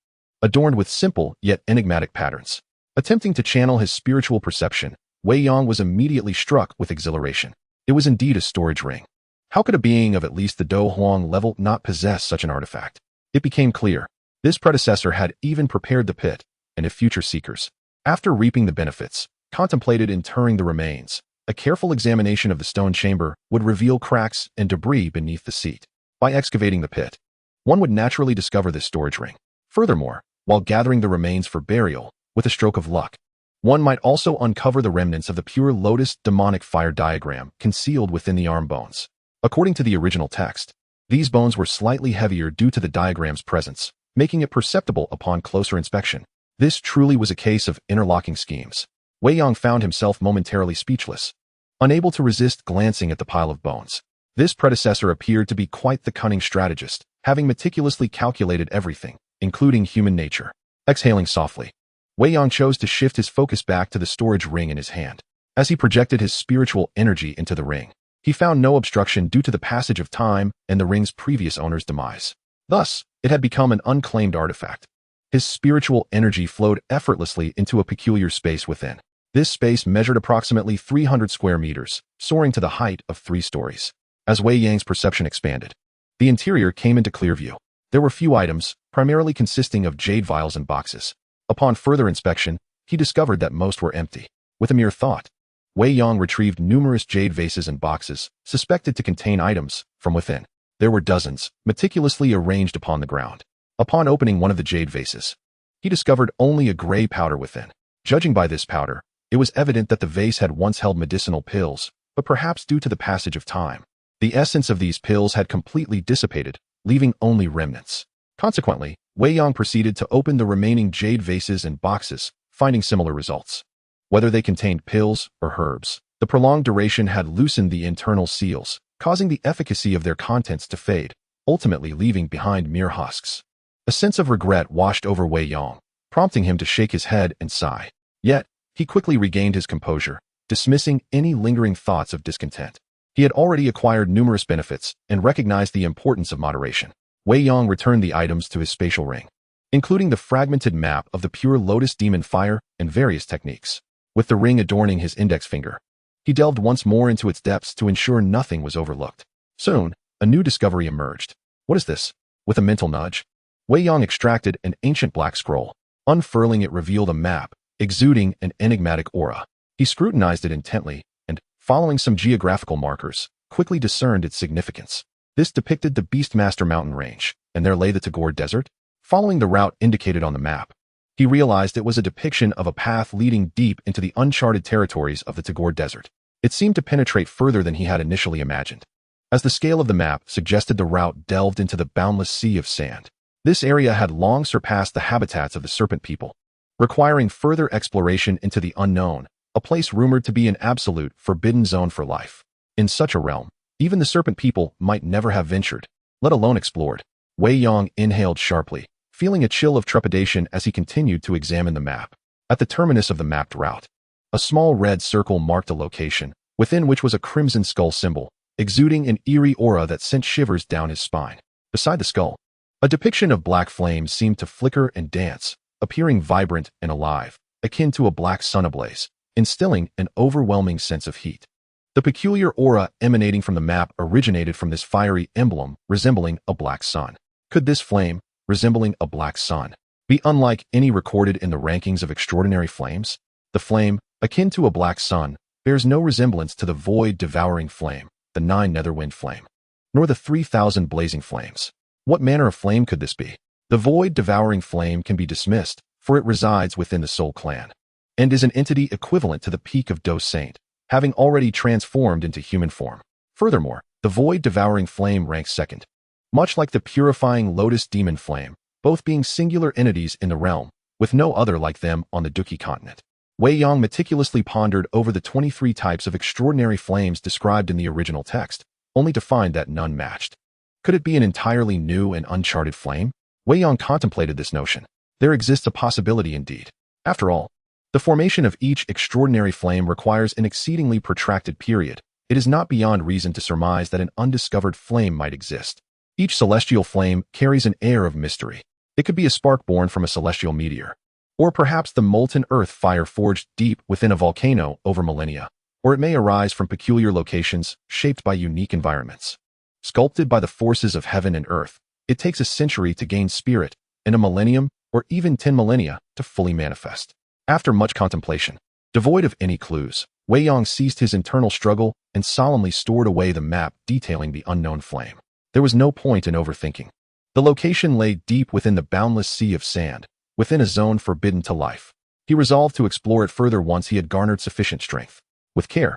Speaker 1: adorned with simple yet enigmatic patterns. Attempting to channel his spiritual perception, Wei Yang was immediately struck with exhilaration. It was indeed a storage ring. How could a being of at least the Dou Huang level not possess such an artifact? It became clear. This predecessor had even prepared the pit, and if future seekers, after reaping the benefits, contemplated interring the remains, a careful examination of the stone chamber would reveal cracks and debris beneath the seat. By excavating the pit, one would naturally discover this storage ring. Furthermore, while gathering the remains for burial, with a stroke of luck, one might also uncover the remnants of the pure lotus demonic fire diagram concealed within the arm bones. According to the original text, these bones were slightly heavier due to the diagram's presence, making it perceptible upon closer inspection. This truly was a case of interlocking schemes. Wei Yang found himself momentarily speechless, unable to resist glancing at the pile of bones. This predecessor appeared to be quite the cunning strategist, having meticulously calculated everything, including human nature. Exhaling softly, Wei Yang chose to shift his focus back to the storage ring in his hand. As he projected his spiritual energy into the ring, he found no obstruction due to the passage of time and the ring's previous owner's demise. Thus, it had become an unclaimed artifact. His spiritual energy flowed effortlessly into a peculiar space within. This space measured approximately 300 square meters, soaring to the height of 3 stories. As Wei Yang's perception expanded, the interior came into clear view. There were few items, primarily consisting of jade vials and boxes. Upon further inspection, he discovered that most were empty. With a mere thought, Wei Yang retrieved numerous jade vases and boxes, suspected to contain items, from within. There were dozens, meticulously arranged upon the ground. Upon opening one of the jade vases, he discovered only a gray powder within. Judging by this powder, it was evident that the vase had once held medicinal pills, but perhaps due to the passage of time, the essence of these pills had completely dissipated, leaving only remnants. Consequently, Wei Yang proceeded to open the remaining jade vases and boxes, finding similar results. Whether they contained pills or herbs, the prolonged duration had loosened the internal seals, causing the efficacy of their contents to fade, ultimately leaving behind mere husks. A sense of regret washed over Wei Yang, prompting him to shake his head and sigh. Yet, he quickly regained his composure, dismissing any lingering thoughts of discontent. He had already acquired numerous benefits and recognized the importance of moderation. Wei Yang returned the items to his spatial ring, including the fragmented map of the pure lotus demon fire and various techniques. With the ring adorning his index finger, he delved once more into its depths to ensure nothing was overlooked. Soon, a new discovery emerged. What is this? With a mental nudge, Wei Yang extracted an ancient black scroll. Unfurling it revealed a map, exuding an enigmatic aura. He scrutinized it intently and, following some geographical markers, quickly discerned its significance. This depicted the Beastmaster mountain range, and there lay the Tagore Desert. Following the route indicated on the map, he realized it was a depiction of a path leading deep into the uncharted territories of the Tagore Desert. It seemed to penetrate further than he had initially imagined, as the scale of the map suggested the route delved into the boundless sea of sand. This area had long surpassed the habitats of the serpent people, requiring further exploration into the unknown, a place rumored to be an absolute forbidden zone for life. In such a realm, even the serpent people might never have ventured, let alone explored. Wei Yang inhaled sharply, feeling a chill of trepidation as he continued to examine the map. At the terminus of the mapped route, a small red circle marked a location, within which was a crimson skull symbol, exuding an eerie aura that sent shivers down his spine. Beside the skull, a depiction of black flames seemed to flicker and dance, appearing vibrant and alive, akin to a black sun ablaze, instilling an overwhelming sense of heat. The peculiar aura emanating from the map originated from this fiery emblem resembling a black sun. Could this flame, resembling a black sun, be unlike any recorded in the rankings of extraordinary flames? The flame, akin to a black sun, bears no resemblance to the void-devouring flame, the 9 netherwind flame, nor the 3,000 blazing flames. What manner of flame could this be? The void-devouring flame can be dismissed, for it resides within the Soul Clan, and is an entity equivalent to the peak of Dou Saint, having already transformed into human form. Furthermore, the void-devouring flame ranks second, much like the purifying lotus demon flame, both being singular entities in the realm, with no other like them on the Duki continent. Wei Yang meticulously pondered over the 23 types of extraordinary flames described in the original text, only to find that none matched. Could it be an entirely new and uncharted flame? Wei Yang contemplated this notion. There exists a possibility indeed. After all, the formation of each extraordinary flame requires an exceedingly protracted period. It is not beyond reason to surmise that an undiscovered flame might exist. Each celestial flame carries an air of mystery. It could be a spark born from a celestial meteor, or perhaps the molten earth fire forged deep within a volcano over millennia, or it may arise from peculiar locations shaped by unique environments. Sculpted by the forces of heaven and earth, it takes a century to gain spirit, and a millennium, or even 10 millennia, to fully manifest. After much contemplation, devoid of any clues, Wei Yang ceased his internal struggle and solemnly stored away the map detailing the unknown flame. There was no point in overthinking. The location lay deep within the boundless sea of sand, within a zone forbidden to life. He resolved to explore it further once he had garnered sufficient strength. With care,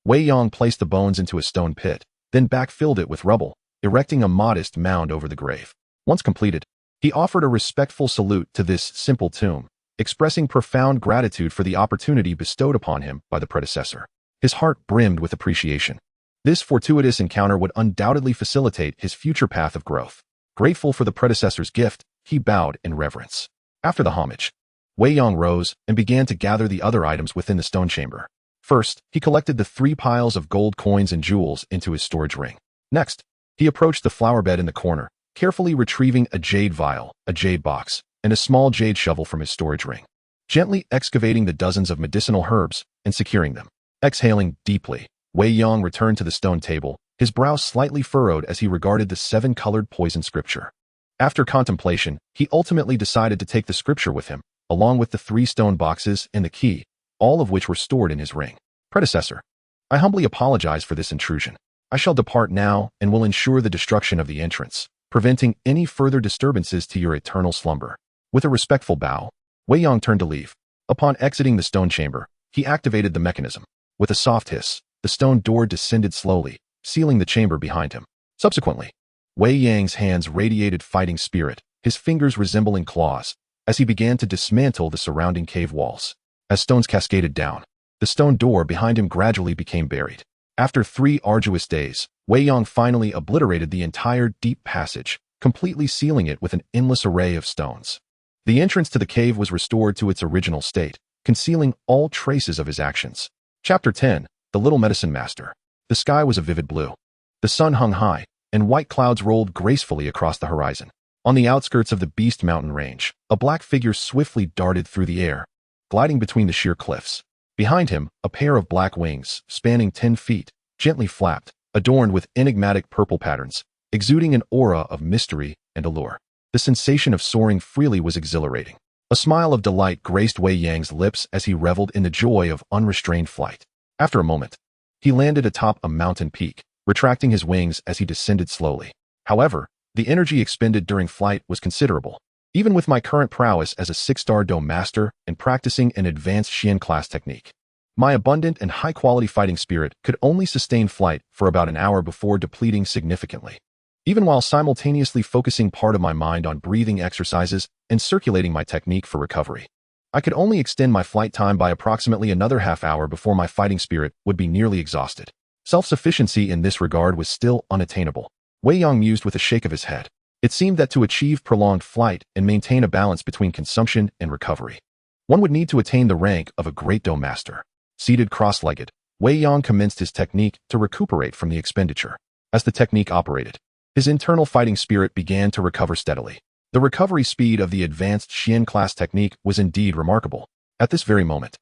Speaker 1: Wei Yang placed the bones into a stone pit, then backfilled it with rubble, erecting a modest mound over the grave. Once completed, he offered a respectful salute to this simple tomb, expressing profound gratitude for the opportunity bestowed upon him by the predecessor. His heart brimmed with appreciation. This fortuitous encounter would undoubtedly facilitate his future path of growth. Grateful for the predecessor's gift, he bowed in reverence. After the homage, Wei Yang rose and began to gather the other items within the stone chamber. First, he collected the 3 piles of gold coins and jewels into his storage ring. Next, he approached the flower bed in the corner, carefully retrieving a jade vial, a jade box, and a small jade shovel from his storage ring, gently excavating the dozens of medicinal herbs and securing them. Exhaling deeply, Wei Yang returned to the stone table, his brow slightly furrowed as he regarded the 7-colored poison scripture. After contemplation, he ultimately decided to take the scripture with him, along with the 3 stone boxes and the key, all of which were stored in his ring. Predecessor, I humbly apologize for this intrusion. I shall depart now and will ensure the destruction of the entrance. preventing any further disturbances to your eternal slumber. With a respectful bow, Wei Yang turned to leave. Upon exiting the stone chamber, he activated the mechanism. With a soft hiss, the stone door descended slowly, sealing the chamber behind him. Subsequently, Wei Yang's hands radiated fighting spirit, his fingers resembling claws, as he began to dismantle the surrounding cave walls. As stones cascaded down, the stone door behind him gradually became buried. After 3 arduous days, Wei Yang finally obliterated the entire deep passage, completely sealing it with an endless array of stones. The entrance to the cave was restored to its original state, concealing all traces of his actions. Chapter 10, The Little Medicine Master. The sky was a vivid blue. The sun hung high, and white clouds rolled gracefully across the horizon. On the outskirts of the Beast Mountain range, a black figure swiftly darted through the air, gliding between the sheer cliffs. Behind him, a pair of black wings, spanning 10 feet, gently flapped, adorned with enigmatic purple patterns, exuding an aura of mystery and allure. The sensation of soaring freely was exhilarating. A smile of delight graced Wei Yang's lips as he reveled in the joy of unrestrained flight. After a moment, he landed atop a mountain peak, retracting his wings as he descended slowly. However, the energy expended during flight was considerable. Even with my current prowess as a 6-star Dou Master and practicing an advanced Xian class technique, my abundant and high-quality fighting spirit could only sustain flight for about an hour before depleting significantly. Even while simultaneously focusing part of my mind on breathing exercises and circulating my technique for recovery, I could only extend my flight time by approximately another half-hour before my fighting spirit would be nearly exhausted. Self-sufficiency in this regard was still unattainable. Wei Yang mused with a shake of his head. It seemed that to achieve prolonged flight and maintain a balance between consumption and recovery, one would need to attain the rank of a great Dou Master. Seated cross-legged, Wei Yang commenced his technique to recuperate from the expenditure. As the technique operated, his internal fighting spirit began to recover steadily. The recovery speed of the advanced Xian class technique was indeed remarkable. At this very moment,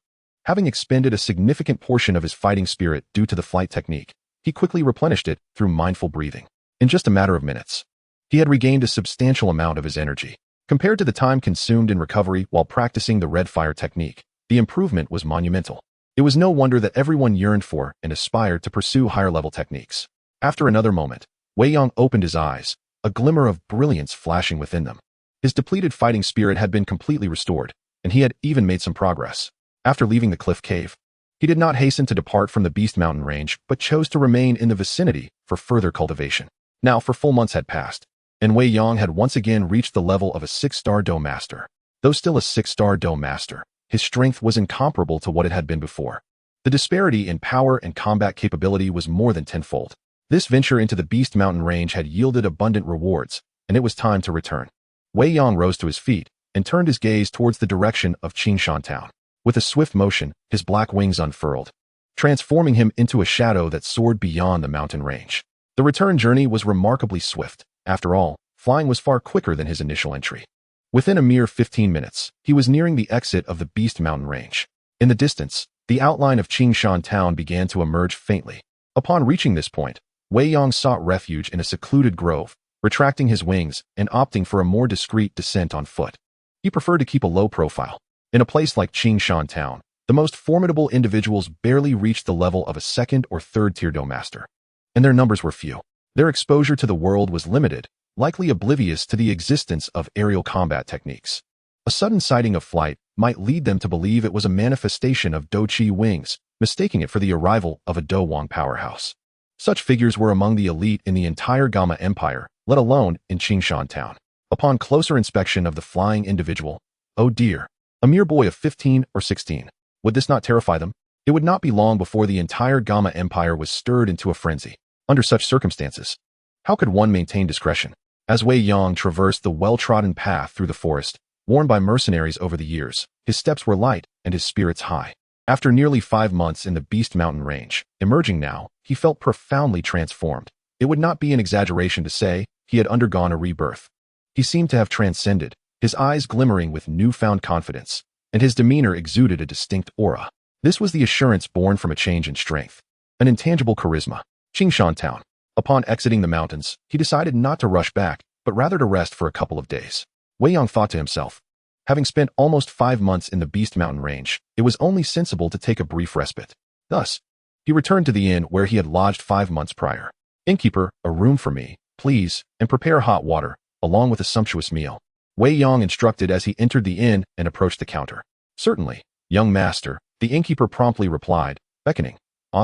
Speaker 1: having expended a significant portion of his fighting spirit due to the flight technique, he quickly replenished it through mindful breathing. In just a matter of minutes, he had regained a substantial amount of his energy. Compared to the time consumed in recovery while practicing the red fire technique, the improvement was monumental. It was no wonder that everyone yearned for and aspired to pursue higher-level techniques. After another moment, Wei Yang opened his eyes, a glimmer of brilliance flashing within them. His depleted fighting spirit had been completely restored, and he had even made some progress. After leaving the cliff cave, he did not hasten to depart from the Beast Mountain range, but chose to remain in the vicinity for further cultivation. Now, for full months had passed, and Wei Yang had once again reached the level of a 6-star Dou Master. Though still a 6-star Dou Master, his strength was incomparable to what it had been before. The disparity in power and combat capability was more than tenfold. This venture into the Beast Mountain range had yielded abundant rewards, and it was time to return. Wei Yang rose to his feet and turned his gaze towards the direction of Qingshan Town. With a swift motion, his black wings unfurled, transforming him into a shadow that soared beyond the mountain range. The return journey was remarkably swift. After all, flying was far quicker than his initial entry. Within a mere 15 minutes, he was nearing the exit of the Beast Mountain range. In the distance, the outline of Qingshan Town began to emerge faintly. Upon reaching this point, Wei Yang sought refuge in a secluded grove, retracting his wings and opting for a more discreet descent on foot. He preferred to keep a low profile. In a place like Qingshan Town, the most formidable individuals barely reached the level of a 2nd or 3rd tier Dou Master, and their numbers were few. Their exposure to the world was limited, likely oblivious to the existence of aerial combat techniques. A sudden sighting of flight might lead them to believe it was a manifestation of Dou Qi wings, mistaking it for the arrival of a Dou Wang powerhouse. Such figures were among the elite in the entire Gamma Empire, let alone in Qingshan Town. Upon closer inspection of the flying individual, oh dear, a mere boy of 15 or 16, would this not terrify them? It would not be long before the entire Gamma Empire was stirred into a frenzy. Under such circumstances, how could one maintain discretion? As Wei Yang traversed the well-trodden path through the forest, worn by mercenaries over the years, his steps were light and his spirits high. After nearly 5 months in the Beast Mountain range, emerging now, he felt profoundly transformed. It would not be an exaggeration to say he had undergone a rebirth. He seemed to have transcended, his eyes glimmering with newfound confidence, and his demeanor exuded a distinct aura. This was the assurance born from a change in strength, an intangible charisma. Qingshan Town. Upon exiting the mountains, he decided not to rush back, but rather to rest for a couple of days. Wei Yang thought to himself, having spent almost 5 months in the Beast Mountain range, it was only sensible to take a brief respite. Thus, he returned to the inn where he had lodged 5 months prior. Innkeeper, a room for me, please, and prepare hot water, along with a sumptuous meal. Wei Yang instructed as he entered the inn and approached the counter. Certainly, young master, the innkeeper promptly replied, beckoning.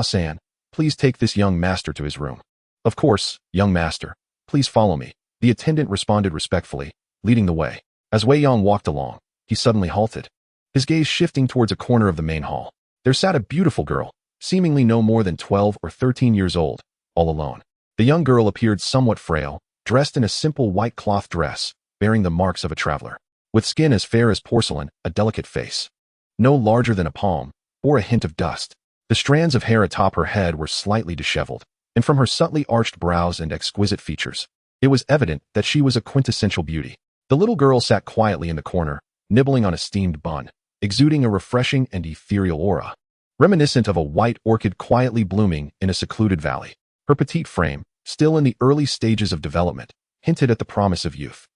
Speaker 1: San, please take this young master to his room. Of course, young master. Please follow me. The attendant responded respectfully, leading the way. As Wei Yang walked along, he suddenly halted, his gaze shifting towards a corner of the main hall. There sat a beautiful girl, seemingly no more than 12 or 13 years old, all alone. The young girl appeared somewhat frail, dressed in a simple white cloth dress, bearing the marks of a traveler. With skin as fair as porcelain, a delicate face, no larger than a palm, bore a hint of dust. The strands of hair atop her head were slightly disheveled, and from her subtly arched brows and exquisite features, it was evident that she was a quintessential beauty. The little girl sat quietly in the corner, nibbling on a steamed bun, exuding a refreshing and ethereal aura, reminiscent of a white orchid quietly blooming in a secluded valley. Her petite frame, still in the early stages of development, hinted at the promise of youth.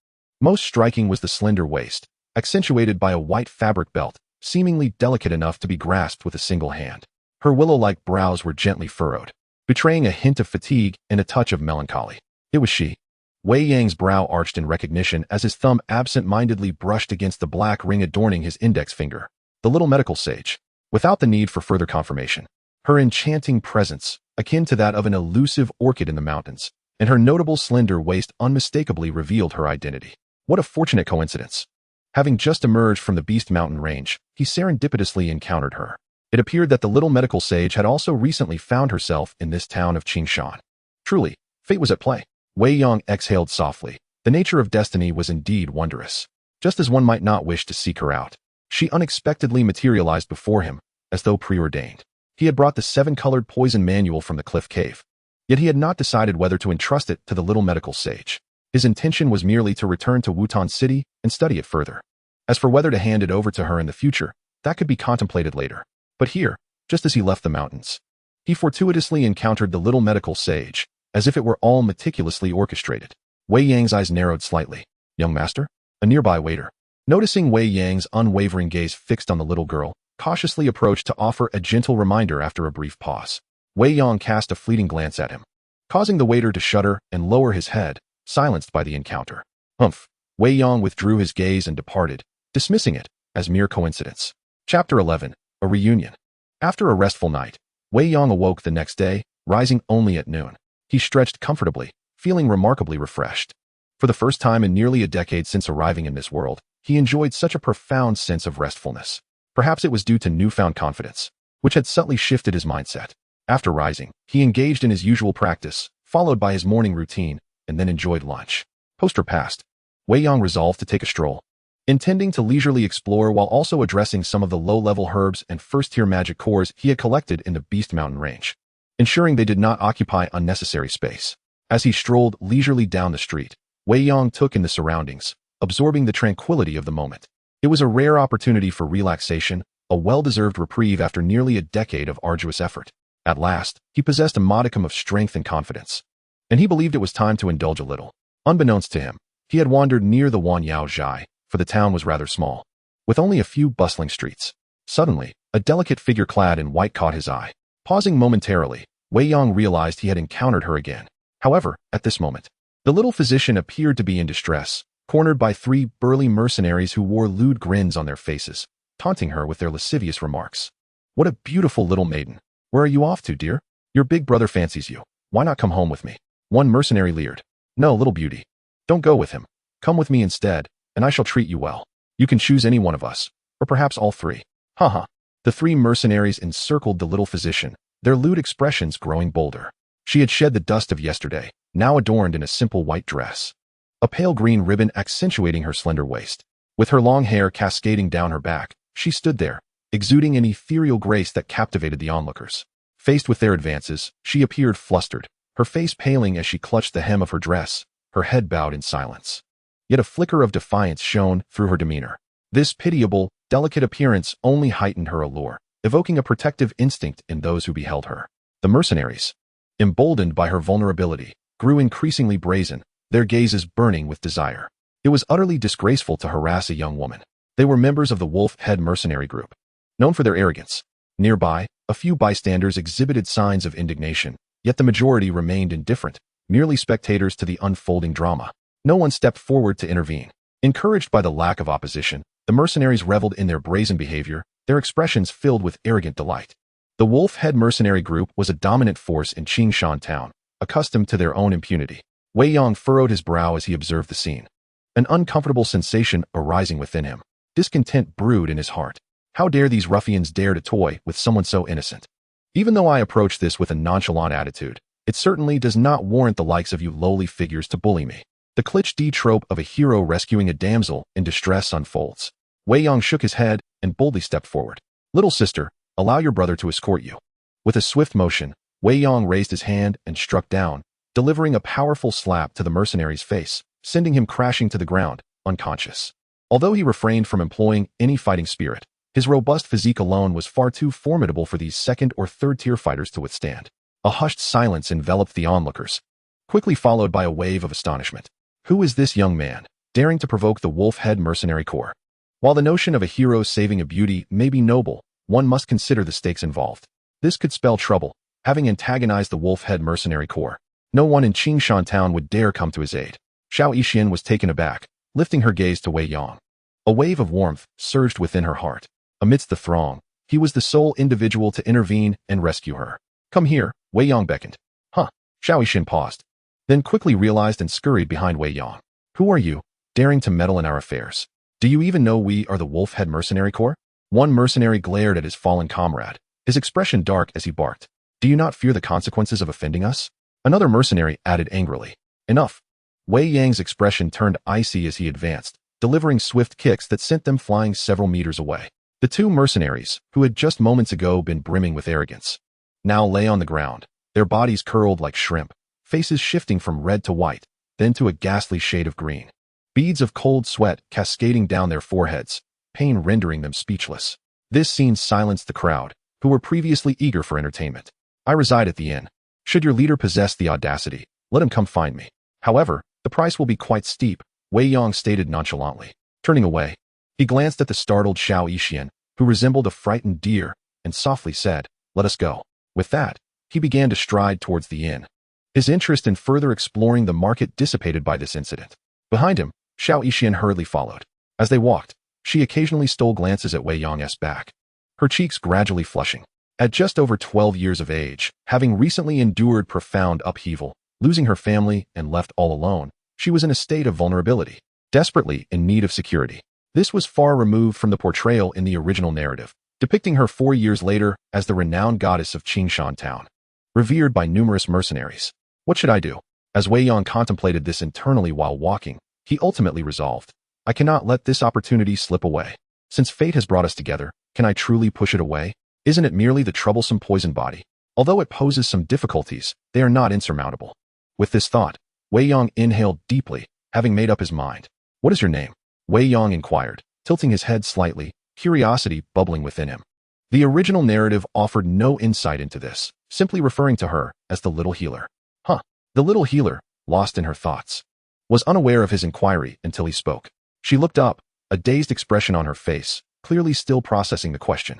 Speaker 1: Most striking was the slender waist, accentuated by a white fabric belt, seemingly delicate enough to be grasped with a single hand. Her willow-like brows were gently furrowed, betraying a hint of fatigue and a touch of melancholy. It was she. Wei Yang's brow arched in recognition as his thumb absent-mindedly brushed against the black ring adorning his index finger. The little medical sage. Without the need for further confirmation, her enchanting presence, akin to that of an elusive orchid in the mountains, and her notable slender waist unmistakably revealed her identity. What a fortunate coincidence. Having just emerged from the Beast Mountain range, he serendipitously encountered her. It appeared that the little medical sage had also recently found herself in this town of Qingshan. Truly, fate was at play. Wei Yang exhaled softly. The nature of destiny was indeed wondrous. Just as one might not wish to seek her out, she unexpectedly materialized before him, as though preordained. He had brought the 7-colored poison manual from the cliff cave, yet he had not decided whether to entrust it to the little medical sage. His intention was merely to return to Wutan City and study it further. As for whether to hand it over to her in the future, that could be contemplated later. But here, just as he left the mountains, he fortuitously encountered the little medical sage, as if it were all meticulously orchestrated. Wei Yang's eyes narrowed slightly. Young master? A nearby waiter, noticing Wei Yang's unwavering gaze fixed on the little girl, cautiously approached to offer a gentle reminder after a brief pause. Wei Yang cast a fleeting glance at him, causing the waiter to shudder and lower his head, silenced by the encounter. Humph. Wei Yang withdrew his gaze and departed, dismissing it as mere coincidence. Chapter 11. A Reunion. After a restful night, Wei Yang awoke the next day, rising only at noon. He stretched comfortably, feeling remarkably refreshed. For the first time in nearly a decade since arriving in this world, he enjoyed such a profound sense of restfulness. Perhaps it was due to newfound confidence, which had subtly shifted his mindset. After rising, he engaged in his usual practice, followed by his morning routine, and then enjoyed lunch. Poster passed. Wei Yang resolved to take a stroll, intending to leisurely explore while also addressing some of the low-level herbs and first-tier magic cores he had collected in the Beast Mountain range, ensuring they did not occupy unnecessary space. As he strolled leisurely down the street, Wei Yang took in the surroundings, absorbing the tranquility of the moment. It was a rare opportunity for relaxation, a well-deserved reprieve after nearly a decade of arduous effort. At last, he possessed a modicum of strength and confidence, and he believed it was time to indulge a little. Unbeknownst to him, he had wandered near the Wanyao Zhai, for the town was rather small, with only a few bustling streets. Suddenly, a delicate figure clad in white caught his eye. Pausing momentarily, Wei Yang realized he had encountered her again. However, at this moment, the little physician appeared to be in distress, cornered by 3 burly mercenaries who wore lewd grins on their faces, taunting her with their lascivious remarks. What a beautiful little maiden. Where are you off to, dear? Your big brother fancies you. Why not come home with me? One mercenary leered. No, little beauty. Don't go with him. Come with me instead, and I shall treat you well. You can choose any one of us, or perhaps all 3. Haha. The 3 mercenaries encircled the little physician, their lewd expressions growing bolder. She had shed the dust of yesterday, now adorned in a simple white dress, a pale green ribbon accentuating her slender waist. With her long hair cascading down her back, she stood there, exuding an ethereal grace that captivated the onlookers. Faced with their advances, she appeared flustered, her face paling as she clutched the hem of her dress, her head bowed in silence. Yet a flicker of defiance shone through her demeanor. This pitiable, delicate appearance only heightened her allure, evoking a protective instinct in those who beheld her. The mercenaries, emboldened by her vulnerability, grew increasingly brazen, their gazes burning with desire. It was utterly disgraceful to harass a young woman. They were members of the Wolf Head mercenary group, known for their arrogance. Nearby, a few bystanders exhibited signs of indignation, yet the majority remained indifferent, merely spectators to the unfolding drama. No one stepped forward to intervene. Encouraged by the lack of opposition, the mercenaries reveled in their brazen behavior, their expressions filled with arrogant delight. The wolf-head mercenary group was a dominant force in Qingshan town, accustomed to their own impunity. Wei Yang furrowed his brow as he observed the scene. An uncomfortable sensation arising within him. Discontent brewed in his heart. How dare these ruffians dare to toy with someone so innocent? Even though I approach this with a nonchalant attitude, it certainly does not warrant the likes of you lowly figures to bully me. The cliché trope of a hero rescuing a damsel in distress unfolds. Wei Yang shook his head and boldly stepped forward. Little sister, allow your brother to escort you. With a swift motion, Wei Yang raised his hand and struck down, delivering a powerful slap to the mercenary's face, sending him crashing to the ground, unconscious. Although he refrained from employing any fighting spirit, his robust physique alone was far too formidable for these second- or third-tier fighters to withstand. A hushed silence enveloped the onlookers, quickly followed by a wave of astonishment. Who is this young man, daring to provoke the wolf-head mercenary corps? While the notion of a hero saving a beauty may be noble, one must consider the stakes involved. This could spell trouble. Having antagonized the wolf-head mercenary corps, no one in Qingshan town would dare come to his aid. Xiao Yan was taken aback, lifting her gaze to Wei Yang. A wave of warmth surged within her heart. Amidst the throng, he was the sole individual to intervene and rescue her. Come here, Wei Yang beckoned. Huh? Xiao Yan paused, then quickly realized and scurried behind Wei Yang. Who are you, daring to meddle in our affairs? Do you even know we are the wolf-head mercenary corps? One mercenary glared at his fallen comrade, his expression dark as he barked. Do you not fear the consequences of offending us? Another mercenary added angrily. Enough. Wei Yang's expression turned icy as he advanced, delivering swift kicks that sent them flying several meters away. The two mercenaries, who had just moments ago been brimming with arrogance, now lay on the ground, their bodies curled like shrimp, faces shifting from red to white, then to a ghastly shade of green. Beads of cold sweat cascading down their foreheads, pain rendering them speechless. This scene silenced the crowd, who were previously eager for entertainment. I reside at the inn. Should your leader possess the audacity, let him come find me. However, the price will be quite steep, Wei Yang stated nonchalantly. Turning away, he glanced at the startled Xiao Yan, who resembled a frightened deer, and softly said, "Let us go." With that, he began to stride towards the inn. His interest in further exploring the market dissipated by this incident. Behind him, Xiao Yan hurriedly followed. As they walked, she occasionally stole glances at Wei Yang's back, her cheeks gradually flushing. At just over 12 years of age, having recently endured profound upheaval, losing her family and left all alone, she was in a state of vulnerability, desperately in need of security. This was far removed from the portrayal in the original narrative, depicting her 4 years later as the renowned goddess of Qingshan town, revered by numerous mercenaries. What should I do? As Wei Yang contemplated this internally while walking, he ultimately resolved, I cannot let this opportunity slip away. Since fate has brought us together, can I truly push it away? Isn't it merely the troublesome poison body? Although it poses some difficulties, they are not insurmountable. With this thought, Wei Yang inhaled deeply, having made up his mind. What is your name? Wei Yang inquired, tilting his head slightly, curiosity bubbling within him. The original narrative offered no insight into this, simply referring to her as the little healer. Huh. The little healer, lost in her thoughts, was unaware of his inquiry until he spoke. She looked up, a dazed expression on her face, clearly still processing the question.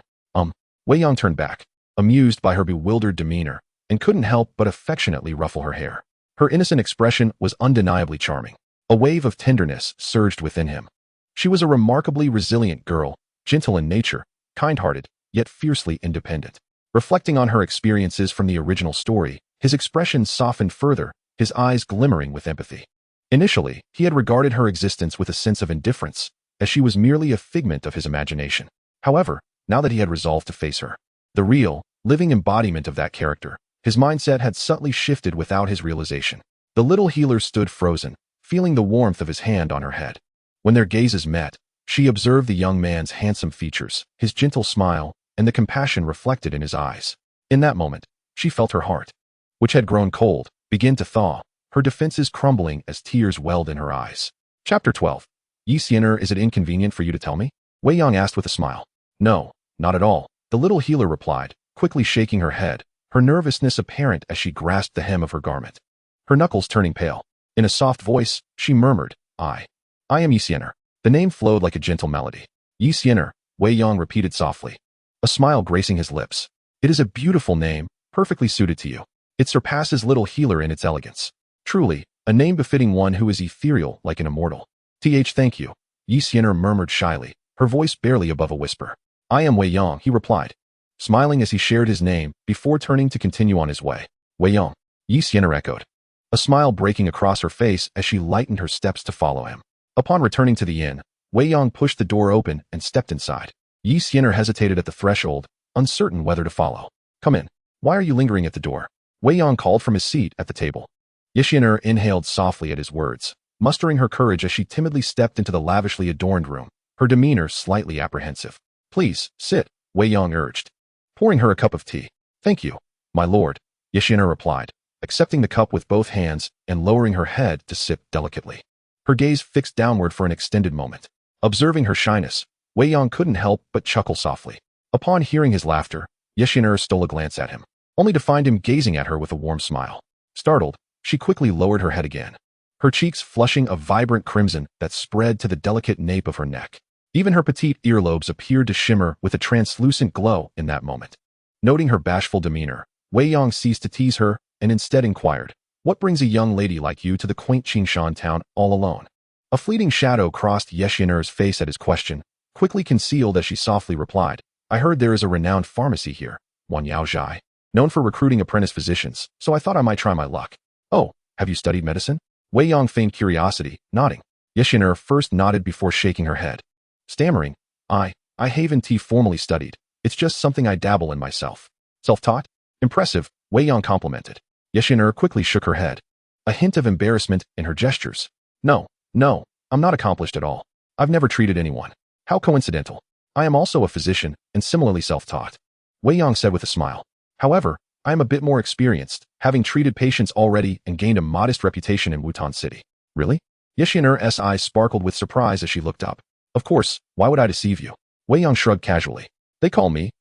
Speaker 1: Wei Yang turned back, amused by her bewildered demeanor, and couldn't help but affectionately ruffle her hair. Her innocent expression was undeniably charming. A wave of tenderness surged within him. She was a remarkably resilient girl, gentle in nature, kind-hearted, yet fiercely independent. Reflecting on her experiences from the original story, his expression softened further, his eyes glimmering with empathy. Initially, he had regarded her existence with a sense of indifference, as she was merely a figment of his imagination. However, now that he had resolved to face her, the real, living embodiment of that character, his mindset had subtly shifted without his realization. The little healer stood frozen, feeling the warmth of his hand on her head. When their gazes met, she observed the young man's handsome features, his gentle smile, and the compassion reflected in his eyes. In that moment, she felt her heart, which had grown cold, begin to thaw, her defenses crumbling as tears welled in her eyes. Chapter 12. Sienna, is it inconvenient for you to tell me? Wei Yang asked with a smile. No, not at all, the little healer replied, quickly shaking her head, her nervousness apparent as she grasped the hem of her garment, her knuckles turning pale. In a soft voice, she murmured, I am Sienna. The name flowed like a gentle melody. Sienna, Wei Yang repeated softly, a smile gracing his lips. It is a beautiful name, perfectly suited to you. It surpasses little healer in its elegance. Truly, a name befitting one who is ethereal like an immortal. Thank you, Sienna murmured shyly, her voice barely above a whisper. I am Wei Yang, he replied, smiling as he shared his name before turning to continue on his way. Wei Yang, Sienna echoed, a smile breaking across her face as she lightened her steps to follow him. Upon returning to the inn, Wei Yang pushed the door open and stepped inside. Sienna hesitated at the threshold, uncertain whether to follow. Come in. Why are you lingering at the door? Wei Yang called from his seat at the table. Sienna inhaled softly at his words, mustering her courage as she timidly stepped into the lavishly adorned room, her demeanor slightly apprehensive. Please, sit, Wei Yang urged, pouring her a cup of tea. Thank you, my lord, Sienna replied, accepting the cup with both hands and lowering her head to sip delicately. Her gaze fixed downward for an extended moment. Observing her shyness, Wei Yang couldn't help but chuckle softly. Upon hearing his laughter, Sienna stole a glance at him, only to find him gazing at her with a warm smile. Startled, she quickly lowered her head again, her cheeks flushing a vibrant crimson that spread to the delicate nape of her neck. Even her petite earlobes appeared to shimmer with a translucent glow in that moment. Noting her bashful demeanor, Wei Yang ceased to tease her and instead inquired, what brings a young lady like you to the quaint Qingshan town all alone? A fleeting shadow crossed Sienna's face at his question, quickly concealed as she softly replied, I heard there is a renowned pharmacy here, Wan Yao Zhai, known for recruiting apprentice physicians, so I thought I might try my luck. Oh, have you studied medicine? Wei Yang feigned curiosity, nodding. Sienna first nodded before shaking her head. Stammering, I haven't formally studied. It's just something I dabble in myself. Self-taught? Impressive, Wei Yang complimented. Sienna quickly shook her head, a hint of embarrassment in her gestures. No, I'm not accomplished at all. I've never treated anyone. How coincidental. I am also a physician and similarly self-taught, Wei Yang said with a smile. However, I am a bit more experienced, having treated patients already and gained a modest reputation in Wutan City. Really? Sienna's eyes sparkled with surprise as she looked up. Of course, why would I deceive you? Wei Yang shrugged casually. They call me,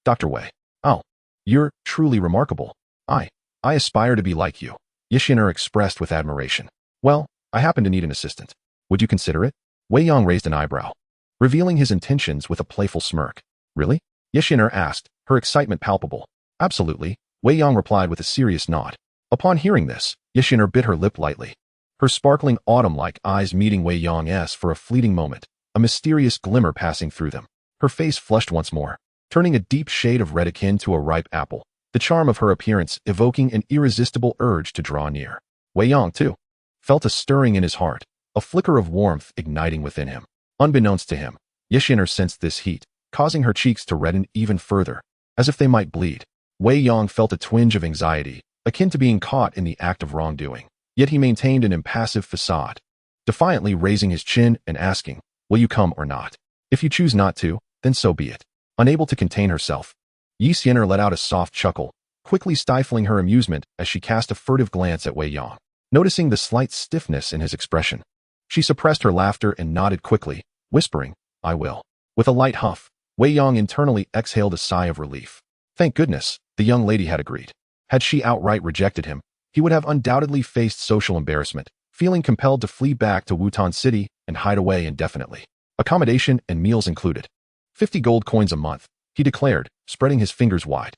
Speaker 1: Dr. Wei. Oh, you're truly remarkable. I aspire to be like you, Sienna expressed with admiration. Well, I happen to need an assistant. Would you consider it? Wei Yang raised an eyebrow, revealing his intentions with a playful smirk. Really? Sienna asked, her excitement palpable. Absolutely, Wei Yang replied with a serious nod. Upon hearing this, Sienna bit her lip lightly, her sparkling autumn-like eyes meeting Wei Yang's for a fleeting moment, a mysterious glimmer passing through them. Her face flushed once more, turning a deep shade of red akin to a ripe apple, the charm of her appearance evoking an irresistible urge to draw near. Wei Yang, too, felt a stirring in his heart, a flicker of warmth igniting within him. Unbeknownst to him, Sienna sensed this heat, causing her cheeks to redden even further, as if they might bleed. Wei Yang felt a twinge of anxiety, akin to being caught in the act of wrongdoing, yet he maintained an impassive facade, defiantly raising his chin and asking, will you come or not? If you choose not to, then so be it. Unable to contain herself, Sienna let out a soft chuckle, quickly stifling her amusement as she cast a furtive glance at Wei Yang. Noticing the slight stiffness in his expression, she suppressed her laughter and nodded quickly, whispering, I will. With a light huff, Wei Yang internally exhaled a sigh of relief. Thank goodness, the young lady had agreed. Had she outright rejected him, he would have undoubtedly faced social embarrassment, feeling compelled to flee back to Wutan City and hide away indefinitely. Accommodation and meals included. 50 gold coins a month, he declared, spreading his fingers wide.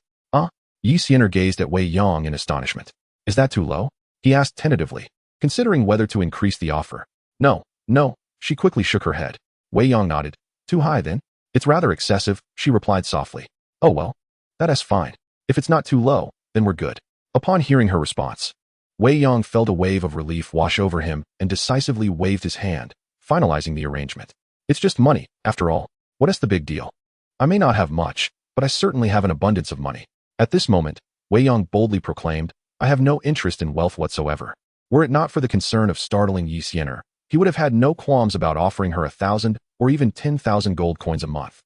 Speaker 1: Sienna gazed at Wei Yang in astonishment. Is that too low? He asked tentatively, considering whether to increase the offer. No, she quickly shook her head. Wei Yang nodded. Too high then? It's rather excessive, she replied softly. Oh well, that's fine. If it's not too low, then we're good. Upon hearing her response, Wei Yang felt a wave of relief wash over him and decisively waved his hand, finalizing the arrangement. It's just money, after all. What is the big deal? I may not have much, but I certainly have an abundance of money. At this moment, Wei Yang boldly proclaimed, I have no interest in wealth whatsoever. Were it not for the concern of startling Sienna, he would have had no qualms about offering her 1,000 or even 10,000 gold coins a month.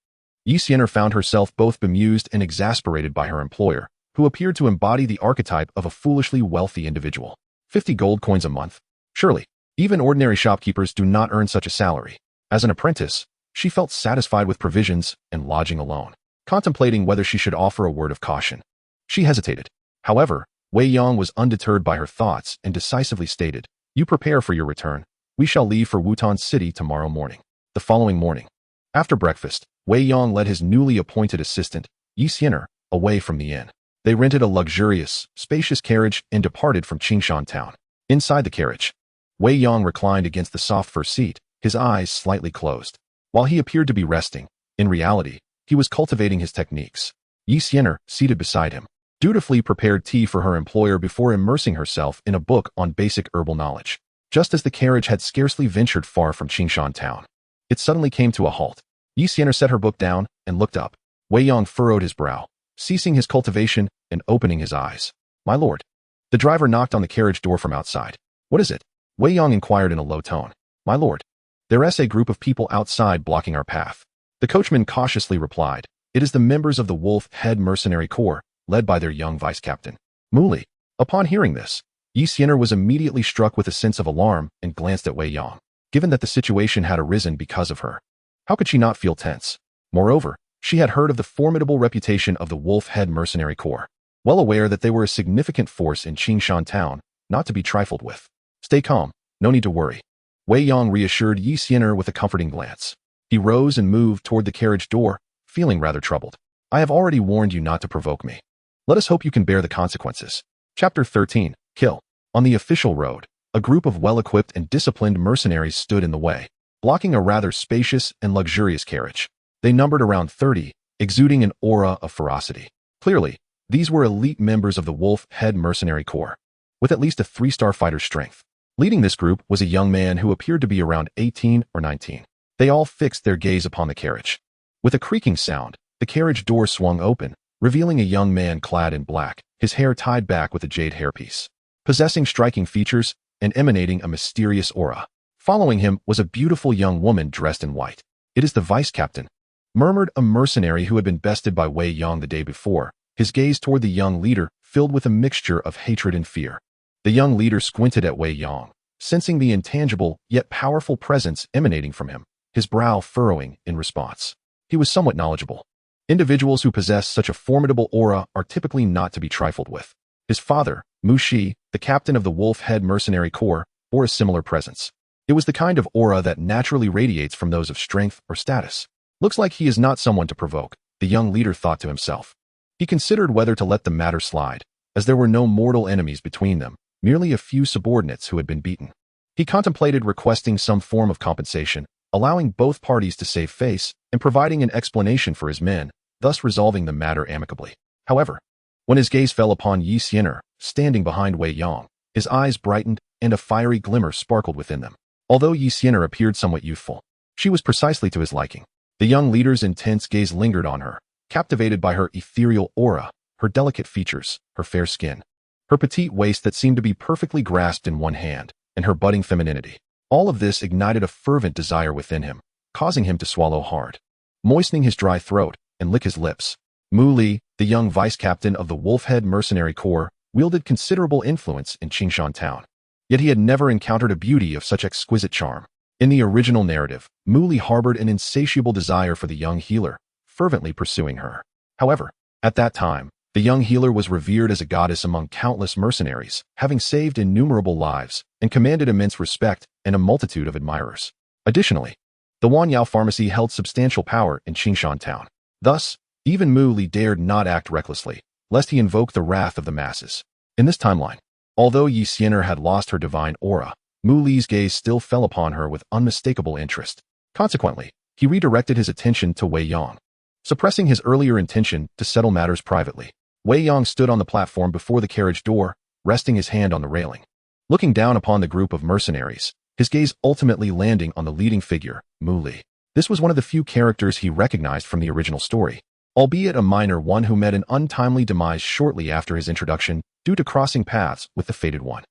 Speaker 1: Sienna found herself both bemused and exasperated by her employer, who appeared to embody the archetype of a foolishly wealthy individual. 50 gold coins a month? Surely, even ordinary shopkeepers do not earn such a salary. As an apprentice, she felt satisfied with provisions and lodging alone, contemplating whether she should offer a word of caution. She hesitated. However, Wei Yang was undeterred by her thoughts and decisively stated, You prepare for your return. We shall leave for Wutan City tomorrow morning. The following morning, after breakfast, Wei Yang led his newly appointed assistant, Sienna, away from the inn. They rented a luxurious, spacious carriage and departed from Qingshan town. Inside the carriage, Wei Yang reclined against the soft fur seat, his eyes slightly closed. While he appeared to be resting, in reality, he was cultivating his techniques. Sienna, seated beside him, dutifully prepared tea for her employer before immersing herself in a book on basic herbal knowledge. Just as the carriage had scarcely ventured far from Qingshan town, it suddenly came to a halt. Sienna set her book down and looked up. Wei Yang furrowed his brow, ceasing his cultivation and opening his eyes. "My lord." The driver knocked on the carriage door from outside. "What is it?" Wei Yang inquired in a low tone. "My lord, there's a group of people outside blocking our path." The coachman cautiously replied, "It is the members of the Wolf Head Mercenary Corps, led by their young vice-captain, Muli." Upon hearing this, Sienna was immediately struck with a sense of alarm and glanced at Wei Yang. Given that the situation had arisen because of her, how could she not feel tense? Moreover, she had heard of the formidable reputation of the Wolf Head Mercenary Corps, well aware that they were a significant force in Qingshan town, not to be trifled with. "Stay calm, no need to worry." Wei Yang reassured Sienna with a comforting glance. He rose and moved toward the carriage door, feeling rather troubled. "I have already warned you not to provoke me. Let us hope you can bear the consequences." Chapter 13. Kill. On the official road, a group of well-equipped and disciplined mercenaries stood in the way, blocking a rather spacious and luxurious carriage. They numbered around 30, exuding an aura of ferocity. Clearly, these were elite members of the Wolf Head Mercenary Corps, with at least a 3-star fighter strength. Leading this group was a young man who appeared to be around 18 or 19. They all fixed their gaze upon the carriage. With a creaking sound, the carriage door swung open, revealing a young man clad in black, his hair tied back with a jade hairpiece, possessing striking features and emanating a mysterious aura. Following him was a beautiful young woman dressed in white. "It is the vice-captain," murmured a mercenary who had been bested by Wei Yang the day before, his gaze toward the young leader filled with a mixture of hatred and fear. The young leader squinted at Wei Yang, sensing the intangible yet powerful presence emanating from him, his brow furrowing in response. He was somewhat knowledgeable. Individuals who possess such a formidable aura are typically not to be trifled with. His father, Dou Shi, the captain of the Wolf Head Mercenary Corps, bore a similar presence. It was the kind of aura that naturally radiates from those of strength or status. "Looks like he is not someone to provoke," the young leader thought to himself. He considered whether to let the matter slide, as there were no mortal enemies between them, merely a few subordinates who had been beaten. He contemplated requesting some form of compensation, allowing both parties to save face and providing an explanation for his men, thus resolving the matter amicably. However, when his gaze fell upon Sienna, standing behind Wei Yang, his eyes brightened and a fiery glimmer sparkled within them. Although Sienna appeared somewhat youthful, she was precisely to his liking. The young leader's intense gaze lingered on her, captivated by her ethereal aura, her delicate features, her fair skin, her petite waist that seemed to be perfectly grasped in one hand, and her budding femininity. All of this ignited a fervent desire within him, causing him to swallow hard, moistening his dry throat and lick his lips. Muli, the young vice-captain of the Wolf Head Mercenary Corps, wielded considerable influence in Qingshan town. Yet he had never encountered a beauty of such exquisite charm. In the original narrative, Muli harbored an insatiable desire for the young healer, fervently pursuing her. However, at that time, the young healer was revered as a goddess among countless mercenaries, having saved innumerable lives and commanded immense respect and a multitude of admirers. Additionally, the Wanyao pharmacy held substantial power in Qingshan town. Thus, even Muli dared not act recklessly, lest he invoke the wrath of the masses. In this timeline, although Sienna had lost her divine aura, Muli's gaze still fell upon her with unmistakable interest. Consequently, he redirected his attention to Wei Yang, suppressing his earlier intention to settle matters privately. Wei Yang stood on the platform before the carriage door, resting his hand on the railing. Looking down upon the group of mercenaries, his gaze ultimately landing on the leading figure, Muli. This was one of the few characters he recognized from the original story, albeit a minor one who met an untimely demise shortly after his introduction due to crossing paths with the fated one.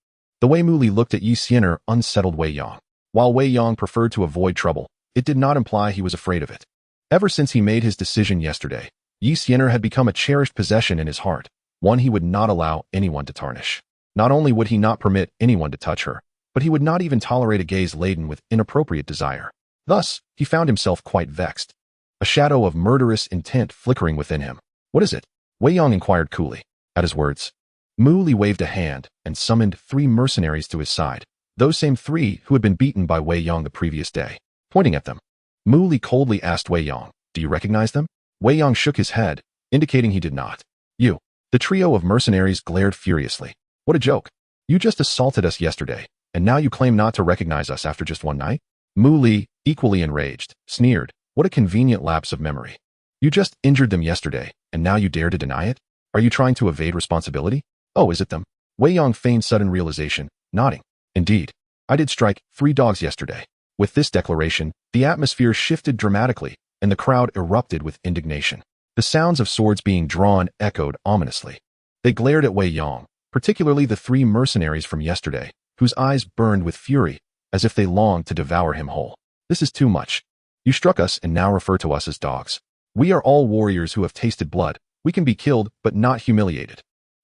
Speaker 1: The way Muli looked at Sienna unsettled Wei Yang. While Wei Yang preferred to avoid trouble, it did not imply he was afraid of it. Ever since he made his decision yesterday, Sienna had become a cherished possession in his heart, one he would not allow anyone to tarnish. Not only would he not permit anyone to touch her, but he would not even tolerate a gaze laden with inappropriate desire. Thus, he found himself quite vexed, a shadow of murderous intent flickering within him. "What is it?" Wei Yang inquired coolly. At his words, Muli waved a hand and summoned 3 mercenaries to his side, those same 3 who had been beaten by Wei Yang the previous day. Pointing at them, Muli coldly asked Wei Yang, "Do you recognize them?" Wei Yang shook his head, indicating he did not. "You." The trio of mercenaries glared furiously. "What a joke." You just assaulted us yesterday, and now you claim not to recognize us after just one night? Mu Li, equally enraged, sneered. What a convenient lapse of memory. You just injured them yesterday, and now you dare to deny it? Are you trying to evade responsibility? Oh, is it them? Wei Yang feigned sudden realization, nodding. Indeed. I did strike 3 dogs yesterday. With this declaration, the atmosphere shifted dramatically, and the crowd erupted with indignation. The sounds of swords being drawn echoed ominously. They glared at Wei Yang, particularly the 3 mercenaries from yesterday, whose eyes burned with fury, as if they longed to devour him whole. This is too much. You struck us and now refer to us as dogs. We are all warriors who have tasted blood. We can be killed, but not humiliated.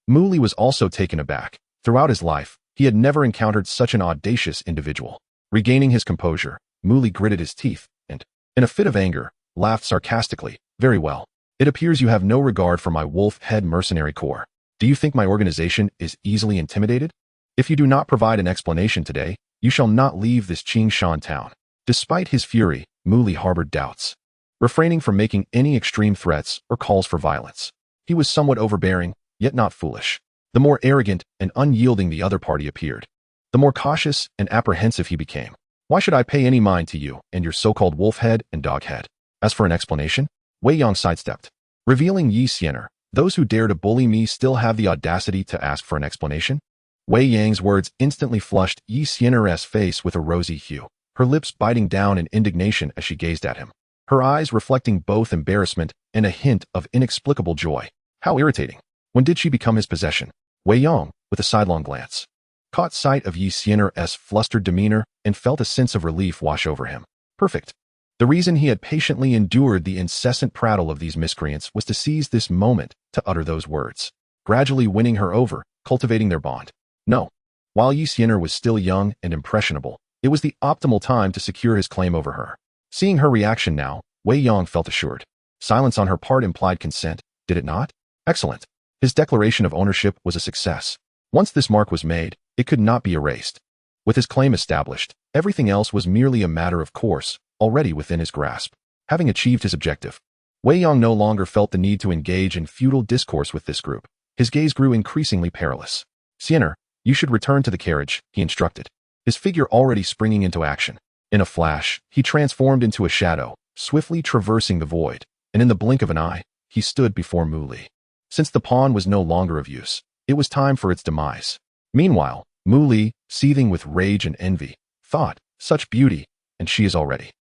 Speaker 1: Mu Li was also taken aback. Throughout his life, he had never encountered such an audacious individual. Regaining his composure, Mu Li gritted his teeth and, in a fit of anger, laughed sarcastically. Very well. It appears you have no regard for my wolf-head mercenary corps. Do you think my organization is easily intimidated? If you do not provide an explanation today, you shall not leave this Qingshan town. Despite his fury, Mu Li harbored doubts, refraining from making any extreme threats or calls for violence. He was somewhat overbearing, yet not foolish. The more arrogant and unyielding the other party appeared, the more cautious and apprehensive he became. Why should I pay any mind to you and your so-called wolf head and dog head? As for an explanation, Wei Yang sidestepped, revealing Sienna. Those who dare to bully me still have the audacity to ask for an explanation? Wei Yang's words instantly flushed Sienna's face with a rosy hue, her lips biting down in indignation as she gazed at him, her eyes reflecting both embarrassment and a hint of inexplicable joy. How irritating. When did she become his possession? Wei Yang, with a sidelong glance, caught sight of Sienna's flustered demeanor and felt a sense of relief wash over him. Perfect. The reason he had patiently endured the incessant prattle of these miscreants was to seize this moment to utter those words, gradually winning her over, cultivating their bond. No. While Sienna was still young and impressionable, it was the optimal time to secure his claim over her. Seeing her reaction now, Wei Yang felt assured. Silence on her part implied consent, did it not? Excellent. His declaration of ownership was a success. Once this mark was made, it could not be erased. With his claim established, everything else was merely a matter of course, already within his grasp. Having achieved his objective, Wei Yang no longer felt the need to engage in futile discourse with this group. His gaze grew increasingly perilous. Sienna, you should return to the carriage, he instructed, his figure already springing into action. In a flash, he transformed into a shadow, swiftly traversing the void, and in the blink of an eye, he stood before Mu Li. Since the pawn was no longer of use, it was time for its demise. Meanwhile, Mu Li, seething with rage and envy, thought, such beauty, and she is already.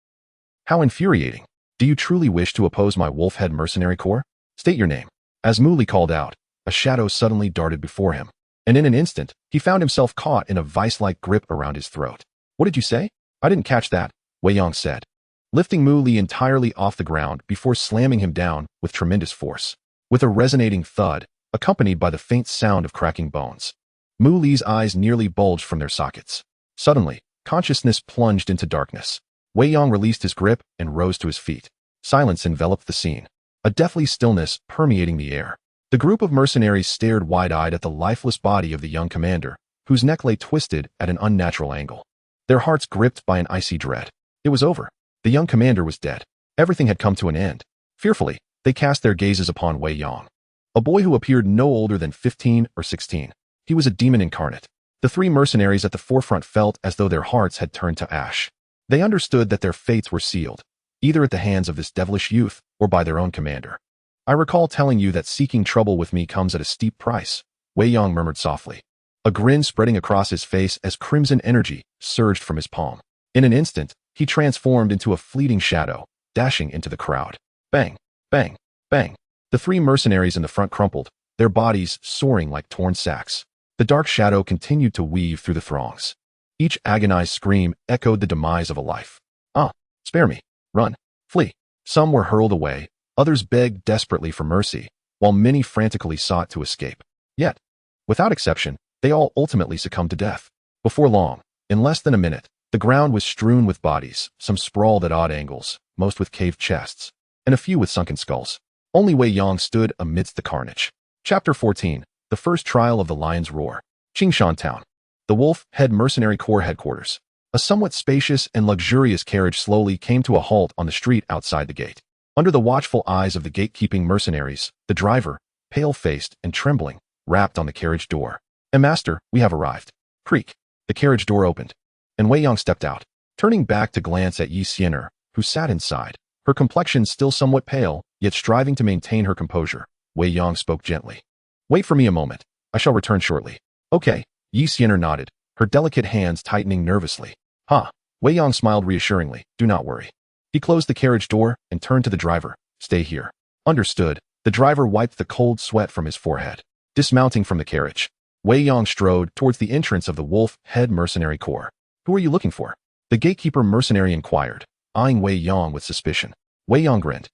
Speaker 1: How infuriating. Do you truly wish to oppose my wolf-head mercenary corps? State your name. As Mu Li called out, a shadow suddenly darted before him, and in an instant, he found himself caught in a vice-like grip around his throat. What did you say? I didn't catch that, Wei Yang said, lifting Mu Li entirely off the ground before slamming him down with tremendous force. With a resonating thud, accompanied by the faint sound of cracking bones, Mu Li's eyes nearly bulged from their sockets. Suddenly, consciousness plunged into darkness. Wei Yang released his grip and rose to his feet. Silence enveloped the scene, a deathly stillness permeating the air. The group of mercenaries stared wide-eyed at the lifeless body of the young commander, whose neck lay twisted at an unnatural angle. Their hearts gripped by an icy dread. It was over. The young commander was dead. Everything had come to an end. Fearfully, they cast their gazes upon Wei Yang, a boy who appeared no older than 15 or 16. He was a demon incarnate. The 3 mercenaries at the forefront felt as though their hearts had turned to ash. They understood that their fates were sealed, either at the hands of this devilish youth or by their own commander. I recall telling you that seeking trouble with me comes at a steep price, Wei Yang murmured softly, a grin spreading across his face as crimson energy surged from his palm. In an instant, he transformed into a fleeting shadow, dashing into the crowd. Bang, bang, bang. The 3 mercenaries in the front crumpled, their bodies soaring like torn sacks. The dark shadow continued to weave through the throngs. Each agonized scream echoed the demise of a life. Ah, spare me. Run. Flee. Some were hurled away, others begged desperately for mercy, while many frantically sought to escape. Yet, without exception, they all ultimately succumbed to death. Before long, in less than a minute, the ground was strewn with bodies, some sprawled at odd angles, most with caved chests, and a few with sunken skulls. Only Wei Yang stood amidst the carnage. Chapter 14. The First Trial of the Lion's Roar. Qingshan Town. The Wolf-Head Mercenary Corps headquarters. A somewhat spacious and luxurious carriage slowly came to a halt on the street outside the gate. Under the watchful eyes of the gatekeeping mercenaries, the driver, pale-faced and trembling, rapped on the carriage door. And Master, we have arrived. Creak. The carriage door opened, and Wei Yang stepped out, turning back to glance at Sienna, who sat inside, her complexion still somewhat pale, yet striving to maintain her composure. Wei Yang spoke gently. Wait for me a moment. I shall return shortly. Okay. Sienna nodded, her delicate hands tightening nervously. Huh. Wei Yang smiled reassuringly. Do not worry. He closed the carriage door and turned to the driver. Stay here. Understood. The driver wiped the cold sweat from his forehead. Dismounting from the carriage, Wei Yang strode towards the entrance of the Wolf-Head Mercenary Corps. Who are you looking for? The gatekeeper mercenary inquired, eyeing Wei Yang with suspicion. Wei Yang grinned.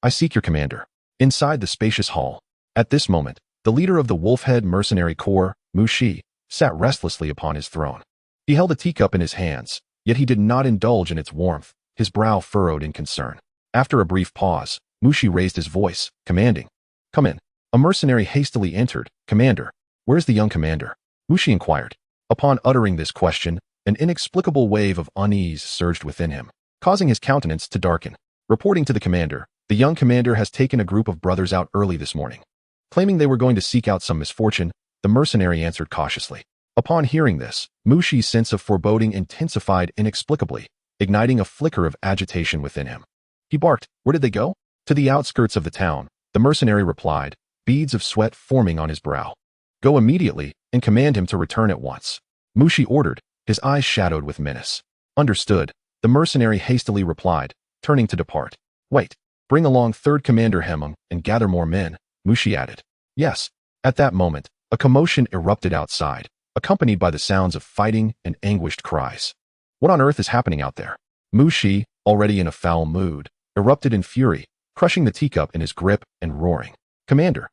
Speaker 1: I seek your commander. Inside the spacious hall. At this moment, the leader of the Wolf-Head Mercenary Corps, Dou Shi, sat restlessly upon his throne. He held a teacup in his hands, yet he did not indulge in its warmth, his brow furrowed in concern. After a brief pause, Dou Shi raised his voice, commanding. Come in. A mercenary hastily entered. Commander, where's the young commander? Dou Shi inquired. Upon uttering this question, an inexplicable wave of unease surged within him, causing his countenance to darken. Reporting to the commander, the young commander has taken a group of brothers out early this morning. Claiming they were going to seek out some misfortune, the mercenary answered cautiously. Upon hearing this, Dou Shi's sense of foreboding intensified inexplicably, igniting a flicker of agitation within him. He barked, where did they go? To the outskirts of the town, the mercenary replied, beads of sweat forming on his brow. Go immediately, and command him to return at once. Dou Shi ordered, his eyes shadowed with menace. Understood, the mercenary hastily replied, turning to depart. Wait, bring along 3rd Commander Hemung and gather more men, Dou Shi added. Yes. At that moment, a commotion erupted outside, accompanied by the sounds of fighting and anguished cries. What on earth is happening out there? Dou Shi, already in a foul mood, erupted in fury, crushing the teacup in his grip and roaring. Commander,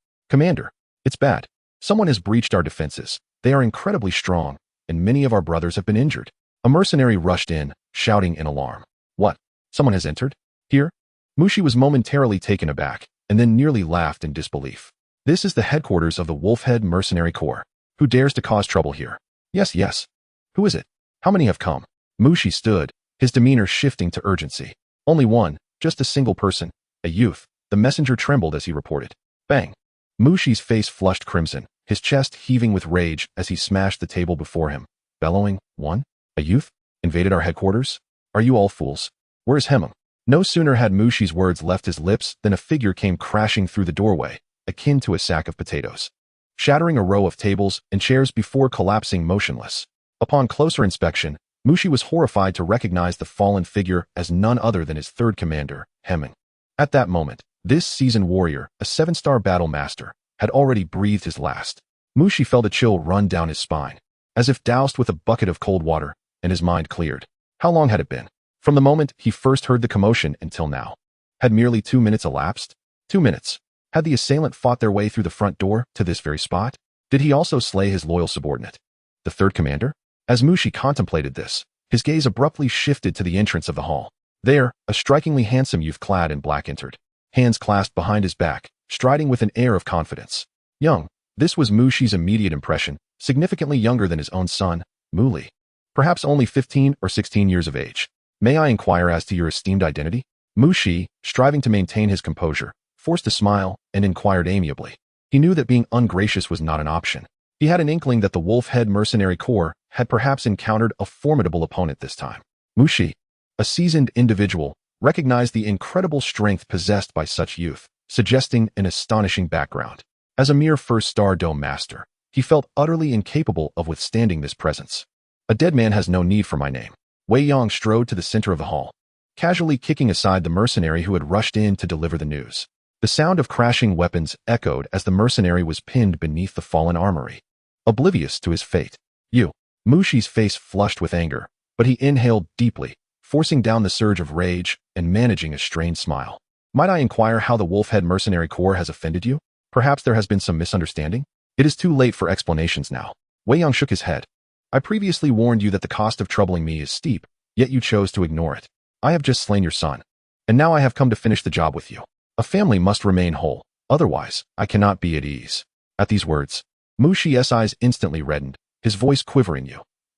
Speaker 1: it's bad. Someone has breached our defenses. They are incredibly strong, and many of our brothers have been injured. A mercenary rushed in, shouting in alarm. What? Someone has entered? Here? Dou Shi was momentarily taken aback, and then nearly laughed in disbelief. This is the headquarters of the Wolf-Head Mercenary Corps. Who dares to cause trouble here? Yes. Who is it? How many have come? Dou Shi stood, his demeanor shifting to urgency. Only one, just a single person, a youth. The messenger trembled as he reported. Bang! Dou Shi's face flushed crimson, his chest heaving with rage as he smashed the table before him, bellowing, One? A youth? Invaded our headquarters? Are you all fools? Where's Hemung? No sooner had Dou Shi's words left his lips than a figure came crashing through the doorway, akin to a sack of potatoes, shattering a row of tables and chairs before collapsing motionless. Upon closer inspection, Dou Shi was horrified to recognize the fallen figure as none other than his 3rd commander, Hemung. At that moment, this seasoned warrior, a 7-star battle master, had already breathed his last. Dou Shi felt a chill run down his spine, as if doused with a bucket of cold water, and his mind cleared. How long had it been? From the moment he first heard the commotion until now. Had merely 2 minutes elapsed? 2 minutes. Had the assailant fought their way through the front door to this very spot? Did he also slay his loyal subordinate, the 3rd commander? As Dou Shi contemplated this, his gaze abruptly shifted to the entrance of the hall. There, a strikingly handsome youth clad in black entered, hands clasped behind his back, striding with an air of confidence. Young. This was Dou Shi's immediate impression, significantly younger than his own son, Dou Ling. Perhaps only 15 or 16 years of age. May I inquire as to your esteemed identity? Dou Shi, striving to maintain his composure, forced a smile and inquired amiably. He knew that being ungracious was not an option. He had an inkling that the Wolf-Head Mercenary Corps had perhaps encountered a formidable opponent this time. Dou Shi, a seasoned individual, recognized the incredible strength possessed by such youth, suggesting an astonishing background. As a mere 1st-star Dou Master, he felt utterly incapable of withstanding this presence. A dead man has no need for my name. Wei Yang strode to the center of the hall, casually kicking aside the mercenary who had rushed in to deliver the news. The sound of crashing weapons echoed as the mercenary was pinned beneath the fallen armory, oblivious to his fate. Dou Shi's face flushed with anger, but he inhaled deeply, forcing down the surge of rage and managing a strained smile. Might I inquire how the Wolf-Head Mercenary Corps has offended you? Perhaps there has been some misunderstanding? It is too late for explanations now. Wei Yang shook his head. I previously warned you that the cost of troubling me is steep, yet you chose to ignore it. I have just slain your son, and now I have come to finish the job with you. A family must remain whole, otherwise I cannot be at ease. At these words, Dou Shi's eyes instantly reddened, his voice quivering.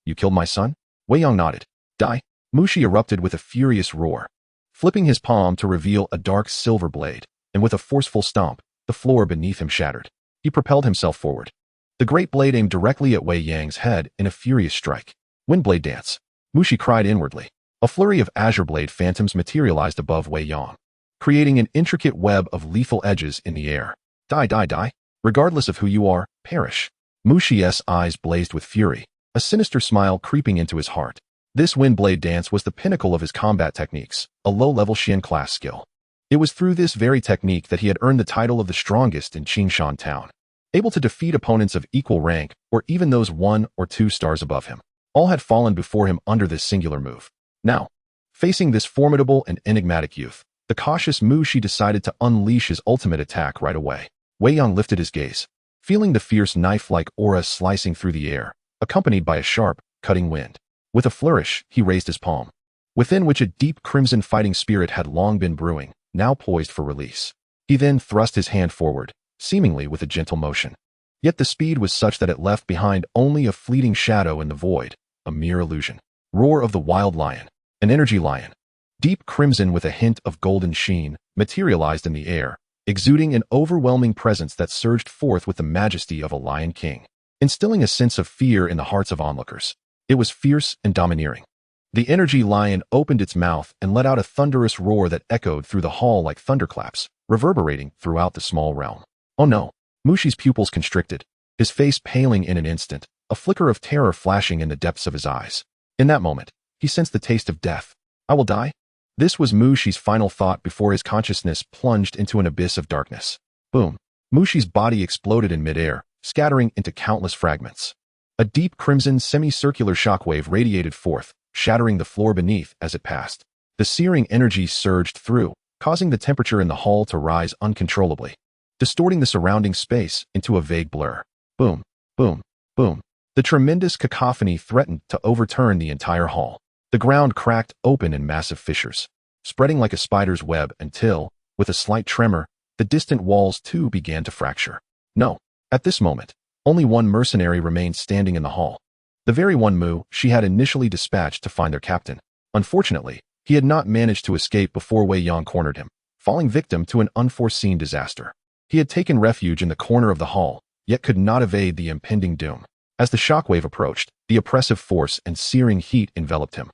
Speaker 1: You killed my son? Wei Yang nodded. Die? Dou Shi erupted with a furious roar, flipping his palm to reveal a dark silver blade, and with a forceful stomp, the floor beneath him shattered. He propelled himself forward, The great blade aimed directly at Wei Yang's head in a furious strike. Windblade dance. Mu Shi cried inwardly. A flurry of azure blade phantoms materialized above Wei Yang, creating an intricate web of lethal edges in the air. Die, die, die. Regardless of who you are, perish. Mu Shi's eyes blazed with fury, a sinister smile creeping into his heart. This Windblade dance was the pinnacle of his combat techniques, a low-level Xian class skill. It was through this very technique that he had earned the title of the strongest in Qingshan Town, able to defeat opponents of equal rank or even those 1 or 2 stars above him. All had fallen before him under this singular move. Now, facing this formidable and enigmatic youth, the cautious Mu Shi decided to unleash his ultimate attack right away. Wei Yang lifted his gaze, feeling the fierce knife-like aura slicing through the air, accompanied by a sharp, cutting wind. With a flourish, he raised his palm, within which a deep crimson fighting spirit had long been brewing, now poised for release. He then thrust his hand forward, seemingly with a gentle motion. Yet the speed was such that it left behind only a fleeting shadow in the void, a mere illusion. Roar of the wild lion, an energy lion, deep crimson with a hint of golden sheen, materialized in the air, exuding an overwhelming presence that surged forth with the majesty of a lion king, instilling a sense of fear in the hearts of onlookers. It was fierce and domineering. The energy lion opened its mouth and let out a thunderous roar that echoed through the hall like thunderclaps, reverberating throughout the small realm. Oh no! Mu Shi's pupils constricted, his face paling in an instant, a flicker of terror flashing in the depths of his eyes. In that moment, he sensed the taste of death. I will die? This was Mu Shi's final thought before his consciousness plunged into an abyss of darkness. Boom. Mu Shi's body exploded in midair, scattering into countless fragments. A deep crimson semicircular shockwave radiated forth, shattering the floor beneath as it passed. The searing energy surged through, causing the temperature in the hall to rise uncontrollably, distorting the surrounding space into a vague blur. Boom, boom, boom. The tremendous cacophony threatened to overturn the entire hall. The ground cracked open in massive fissures, spreading like a spider's web until, with a slight tremor, the distant walls too began to fracture. No, at this moment, only one mercenary remained standing in the hall. The very one Mu Shi had initially dispatched to find their captain. Unfortunately, he had not managed to escape before Wei Yang cornered him, falling victim to an unforeseen disaster. He had taken refuge in the corner of the hall, yet could not evade the impending doom. As the shockwave approached, the oppressive force and searing heat enveloped him,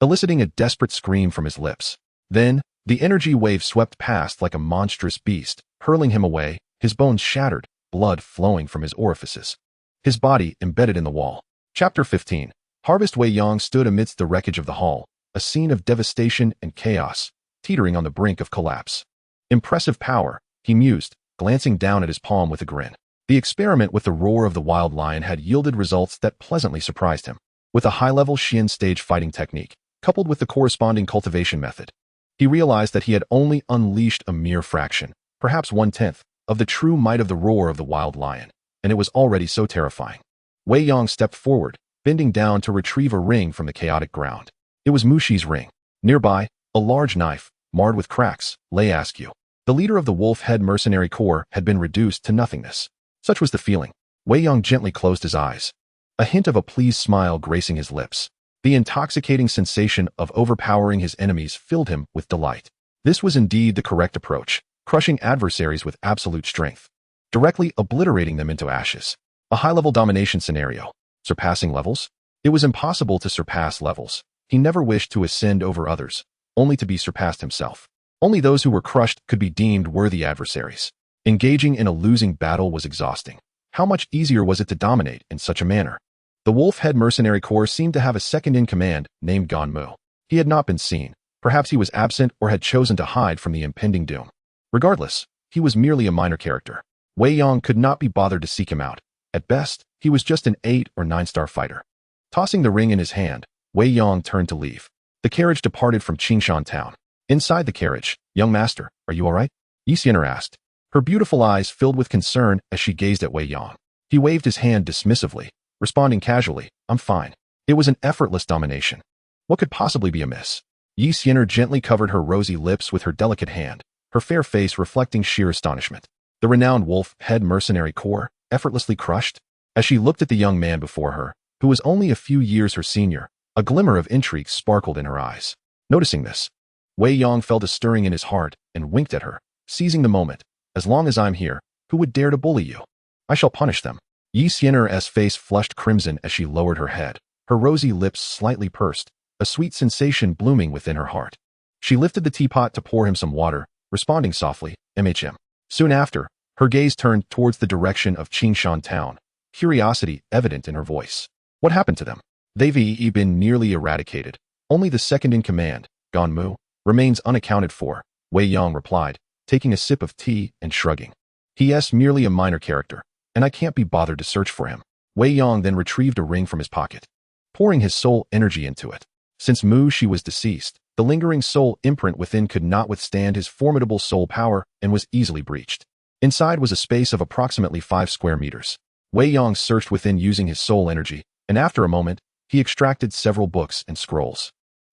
Speaker 1: eliciting a desperate scream from his lips. Then, the energy wave swept past like a monstrous beast, hurling him away, his bones shattered, blood flowing from his orifices, his body embedded in the wall. Chapter 15. Harvest. Wei Yang stood amidst the wreckage of the hall, a scene of devastation and chaos, teetering on the brink of collapse. Impressive power, he mused, glancing down at his palm with a grin. The experiment with the roar of the wild lion had yielded results that pleasantly surprised him. With a high-level Xian stage fighting technique, coupled with the corresponding cultivation method, he realized that he had only unleashed a mere fraction, perhaps 1/10, of the true might of the roar of the wild lion, and it was already so terrifying. Wei Yang stepped forward, bending down to retrieve a ring from the chaotic ground. It was Mu Shi's ring. Nearby, a large knife, marred with cracks, lay askew. The leader of the wolf-head mercenary corps had been reduced to nothingness. Such was the feeling. Wei Yang gently closed his eyes, a hint of a pleased smile gracing his lips. The intoxicating sensation of overpowering his enemies filled him with delight. This was indeed the correct approach, crushing adversaries with absolute strength, directly obliterating them into ashes. A high-level domination scenario. Surpassing levels? It was impossible to surpass levels. He never wished to ascend over others, only to be surpassed himself. Only those who were crushed could be deemed worthy adversaries. Engaging in a losing battle was exhausting. How much easier was it to dominate in such a manner? The wolf-head mercenary corps seemed to have a second-in-command named Ganmu. He had not been seen. Perhaps he was absent or had chosen to hide from the impending doom. Regardless, he was merely a minor character. Wei Yang could not be bothered to seek him out. At best, he was just an 8 or 9-star fighter. Tossing the ring in his hand, Wei Yang turned to leave. The carriage departed from Qingshan Town. Inside the carriage, "Young master, are you all right?" Sienna asked. Her beautiful eyes filled with concern as she gazed at Wei Yang. He waved his hand dismissively, responding casually, "I'm fine." It was an effortless domination. What could possibly be amiss? Sienna gently covered her rosy lips with her delicate hand, her fair face reflecting sheer astonishment. The renowned wolf-head mercenary corps, effortlessly crushed? As she looked at the young man before her, who was only a few years her senior, a glimmer of intrigue sparkled in her eyes. Noticing this, Wei Yang felt a stirring in his heart and winked at her, seizing the moment. "As long as I'm here, who would dare to bully you? I shall punish them." Sienna's face flushed crimson as she lowered her head, her rosy lips slightly pursed, a sweet sensation blooming within her heart. She lifted the teapot to pour him some water, responding softly, "MHM." Soon after, her gaze turned towards the direction of Qingshan town, curiosity evident in her voice. What happened to them? They've been nearly eradicated. Only the second in command, Gan Mu, remains unaccounted for, Wei Yang replied, taking a sip of tea and shrugging. He's merely a minor character, and I can't be bothered to search for him. Wei Yang then retrieved a ring from his pocket, pouring his soul energy into it. Since Mu Shi was deceased, the lingering soul imprint within could not withstand his formidable soul power and was easily breached. Inside was a space of approximately 5 square meters. Wei Yang searched within using his soul energy, and after a moment, he extracted several books and scrolls.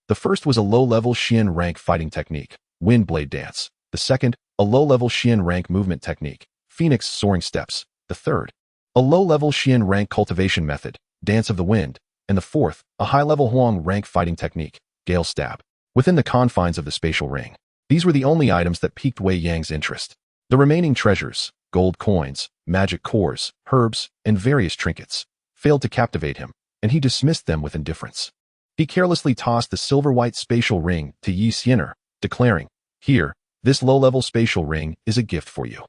Speaker 1: The first was a low-level Xian rank fighting technique, Wind Blade Dance. The second, a low-level Xian rank movement technique, Phoenix Soaring Steps. The third, a low-level Xian rank cultivation method, Dance of the Wind. And the fourth, a high-level Huang rank fighting technique, Gale Stab. Within the confines of the spatial ring, these were the only items that piqued Wei Yang's interest. The remaining treasures, gold coins, magic cores, herbs, and various trinkets, failed to captivate him, and he dismissed them with indifference. He carelessly tossed the silver-white spatial ring to Sienna, declaring, "Here, this low-level spatial ring is a gift for you."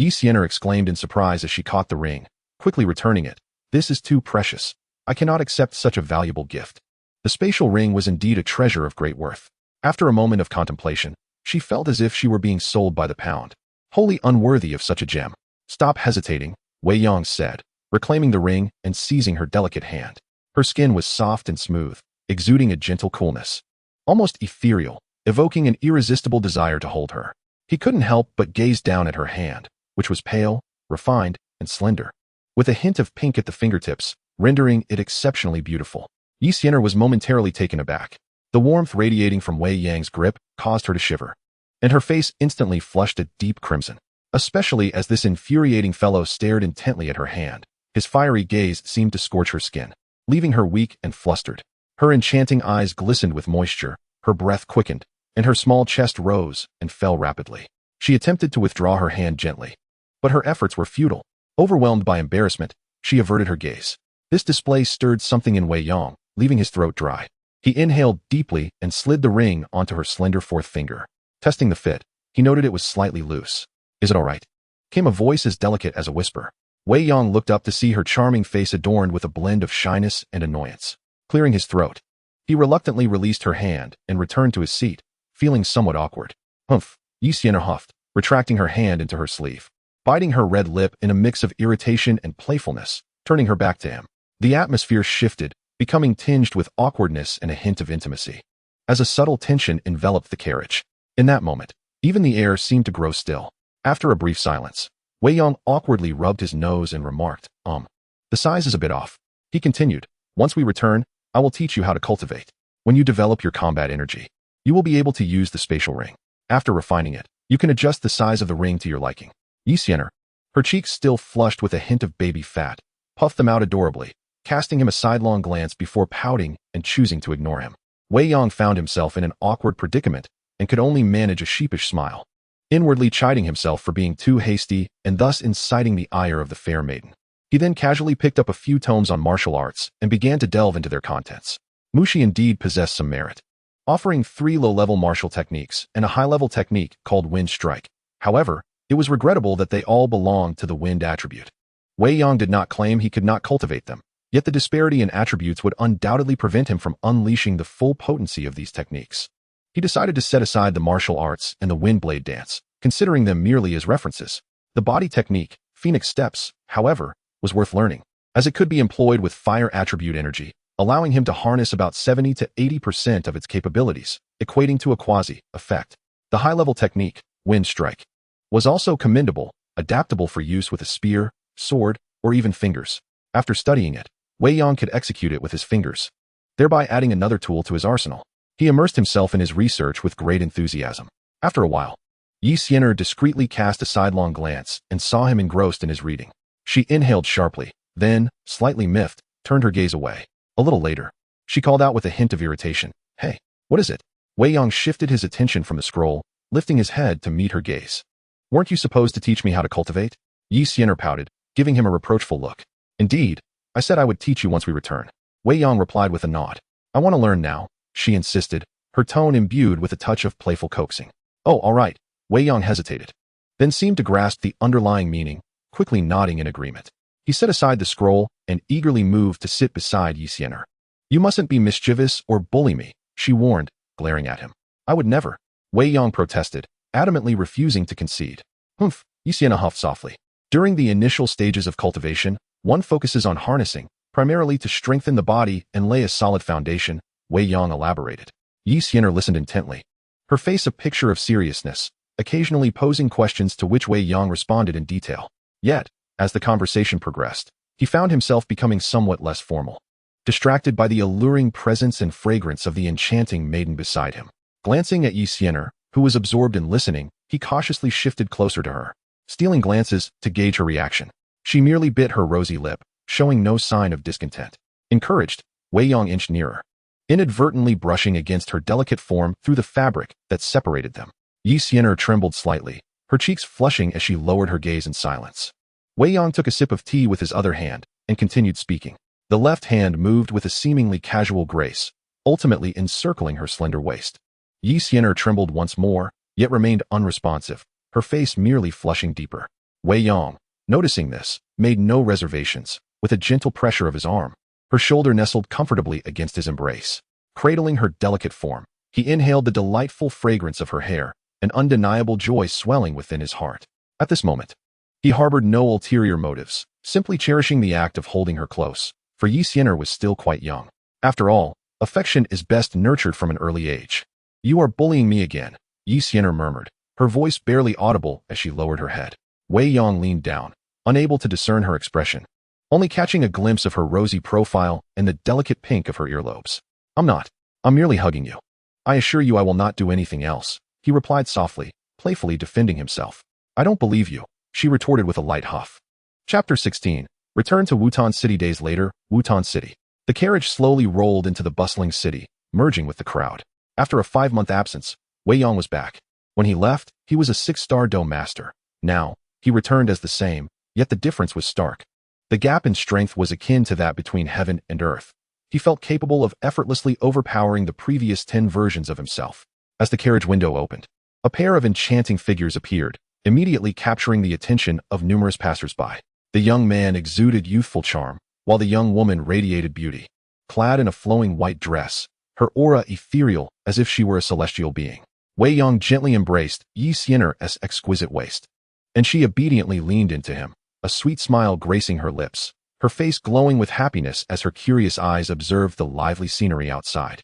Speaker 1: Sienna exclaimed in surprise as she caught the ring, quickly returning it. "This is too precious. I cannot accept such a valuable gift." The spatial ring was indeed a treasure of great worth. After a moment of contemplation, she felt as if she were being sold by the pound. Wholly unworthy of such a gem. "Stop hesitating," Wei Yang said, reclaiming the ring and seizing her delicate hand. Her skin was soft and smooth, exuding a gentle coolness, almost ethereal, evoking an irresistible desire to hold her. He couldn't help but gaze down at her hand, which was pale, refined, and slender, with a hint of pink at the fingertips, rendering it exceptionally beautiful. Sienna was momentarily taken aback. The warmth radiating from Wei Yang's grip caused her to shiver, and her face instantly flushed a deep crimson, especially as this infuriating fellow stared intently at her hand. His fiery gaze seemed to scorch her skin, leaving her weak and flustered. Her enchanting eyes glistened with moisture, her breath quickened, and her small chest rose and fell rapidly. She attempted to withdraw her hand gently, but her efforts were futile. Overwhelmed by embarrassment, she averted her gaze. This display stirred something in Wei Yang, leaving his throat dry. He inhaled deeply and slid the ring onto her slender fourth finger. Testing the fit, he noted it was slightly loose. "Is it all right?" Came a voice as delicate as a whisper. Wei Yang looked up to see her charming face adorned with a blend of shyness and annoyance. Clearing his throat, he reluctantly released her hand and returned to his seat, feeling somewhat awkward. "Humph," Sienna huffed, retracting her hand into her sleeve, biting her red lip in a mix of irritation and playfulness, turning her back to him. The atmosphere shifted, becoming tinged with awkwardness and a hint of intimacy, as a subtle tension enveloped the carriage. In that moment, even the air seemed to grow still. After a brief silence, Wei Yang awkwardly rubbed his nose and remarked, "The size is a bit off." He continued, "Once we return, I will teach you how to cultivate. When you develop your combat energy, you will be able to use the spatial ring. After refining it, you can adjust the size of the ring to your liking." Sienna, her cheeks still flushed with a hint of baby fat, puffed them out adorably, casting him a sidelong glance before pouting and choosing to ignore him. Wei Yang found himself in an awkward predicament and could only manage a sheepish smile, inwardly chiding himself for being too hasty and thus inciting the ire of the fair maiden. He then casually picked up a few tomes on martial arts and began to delve into their contents. Mu Shi indeed possessed some merit, offering 3 low-level martial techniques and a high-level technique called Wind Strike. However, it was regrettable that they all belonged to the wind attribute. Wei Yang did not claim he could not cultivate them, yet the disparity in attributes would undoubtedly prevent him from unleashing the full potency of these techniques. He decided to set aside the martial arts and the wind blade dance, considering them merely as references. The body technique, Phoenix Steps, however, was worth learning, as it could be employed with fire attribute energy, allowing him to harness about 70 to 80% of its capabilities, equating to a quasi-effect. The high-level technique, Wind Strike, was also commendable, adaptable for use with a spear, sword, or even fingers. After studying it, Wei Yang could execute it with his fingers, thereby adding another tool to his arsenal. He immersed himself in his research with great enthusiasm. After a while, Sienna discreetly cast a sidelong glance and saw him engrossed in his reading. She inhaled sharply, then, slightly miffed, turned her gaze away. A little later, she called out with a hint of irritation, "Hey, what is it?" Wei Yang shifted his attention from the scroll, lifting his head to meet her gaze. "Weren't you supposed to teach me how to cultivate?" Sienna pouted, giving him a reproachful look. Indeed, I said I would teach you once we return. Wei Yang replied with a nod. I want to learn now, she insisted, her tone imbued with a touch of playful coaxing. Oh, all right. Wei Yang hesitated, then seemed to grasp the underlying meaning, quickly nodding in agreement. He set aside the scroll and eagerly moved to sit beside Sienna. You mustn't be mischievous or bully me, she warned, glaring at him. I would never, Wei Yang protested, adamantly refusing to concede. Humph, Sienna huffed softly. During the initial stages of cultivation, one focuses on harnessing, primarily to strengthen the body and lay a solid foundation, Wei Yang elaborated. Sienna listened intently, her face a picture of seriousness, occasionally posing questions to which Wei Yang responded in detail. Yet, as the conversation progressed, he found himself becoming somewhat less formal, distracted by the alluring presence and fragrance of the enchanting maiden beside him. Glancing at Sienna, who was absorbed in listening, he cautiously shifted closer to her, stealing glances to gauge her reaction. She merely bit her rosy lip, showing no sign of discontent. Encouraged, Wei Yang inched nearer, inadvertently brushing against her delicate form through the fabric that separated them. Sienna trembled slightly, her cheeks flushing as she lowered her gaze in silence. Wei Yang took a sip of tea with his other hand and continued speaking. The left hand moved with a seemingly casual grace, ultimately encircling her slender waist. Sienna trembled once more, yet remained unresponsive, her face merely flushing deeper. Wei Yang, noticing this, made no reservations. With a gentle pressure of his arm, her shoulder nestled comfortably against his embrace. Cradling her delicate form, he inhaled the delightful fragrance of her hair, an undeniable joy swelling within his heart. At this moment, he harbored no ulterior motives, simply cherishing the act of holding her close, for Sienna was still quite young. After all, affection is best nurtured from an early age. You are bullying me again, Sienna murmured, her voice barely audible as she lowered her head. Wei Yang leaned down, unable to discern her expression, only catching a glimpse of her rosy profile and the delicate pink of her earlobes. I'm not. I'm merely hugging you. I assure you I will not do anything else, he replied softly, playfully defending himself. I don't believe you, she retorted with a light huff. Chapter 16. Return to Wutan City. Days later, Wutan City. The carriage slowly rolled into the bustling city, merging with the crowd. After a 5-month absence, Wei Yang was back. When he left, he was a 6-star Dou Master. Now, he returned as the same, yet the difference was stark. The gap in strength was akin to that between heaven and earth. He felt capable of effortlessly overpowering the previous 10 versions of himself. As the carriage window opened, a pair of enchanting figures appeared, immediately capturing the attention of numerous passers-by. The young man exuded youthful charm, while the young woman radiated beauty. Clad in a flowing white dress, her aura ethereal as if she were a celestial being. Wei Yang gently embraced Sienna's exquisite waist, and she obediently leaned into him, a sweet smile gracing her lips, her face glowing with happiness as her curious eyes observed the lively scenery outside.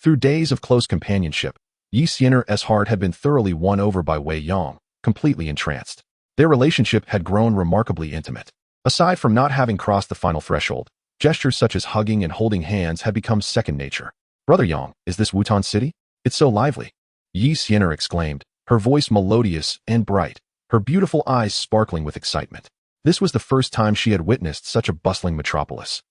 Speaker 1: Through days of close companionship, Sienna's heart had been thoroughly won over by Wei Yang, completely entranced. Their relationship had grown remarkably intimate. Aside from not having crossed the final threshold, gestures such as hugging and holding hands had become second nature. Brother Yang, is this Wutan City? It's so lively, Sienna exclaimed, her voice melodious and bright, her beautiful eyes sparkling with excitement. This was the first time she had witnessed such a bustling metropolis.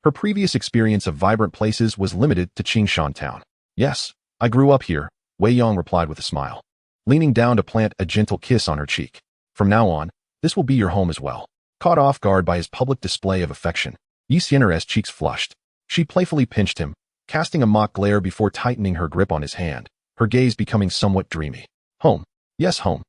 Speaker 1: Her previous experience of vibrant places was limited to Qingshan Town. Yes, I grew up here, Wei Yang replied with a smile, leaning down to plant a gentle kiss on her cheek. From now on, this will be your home as well. Caught off guard by his public display of affection, Sienna's cheeks flushed. She playfully pinched him, casting a mock glare before tightening her grip on his hand, her gaze becoming somewhat dreamy. Home. Yes, home.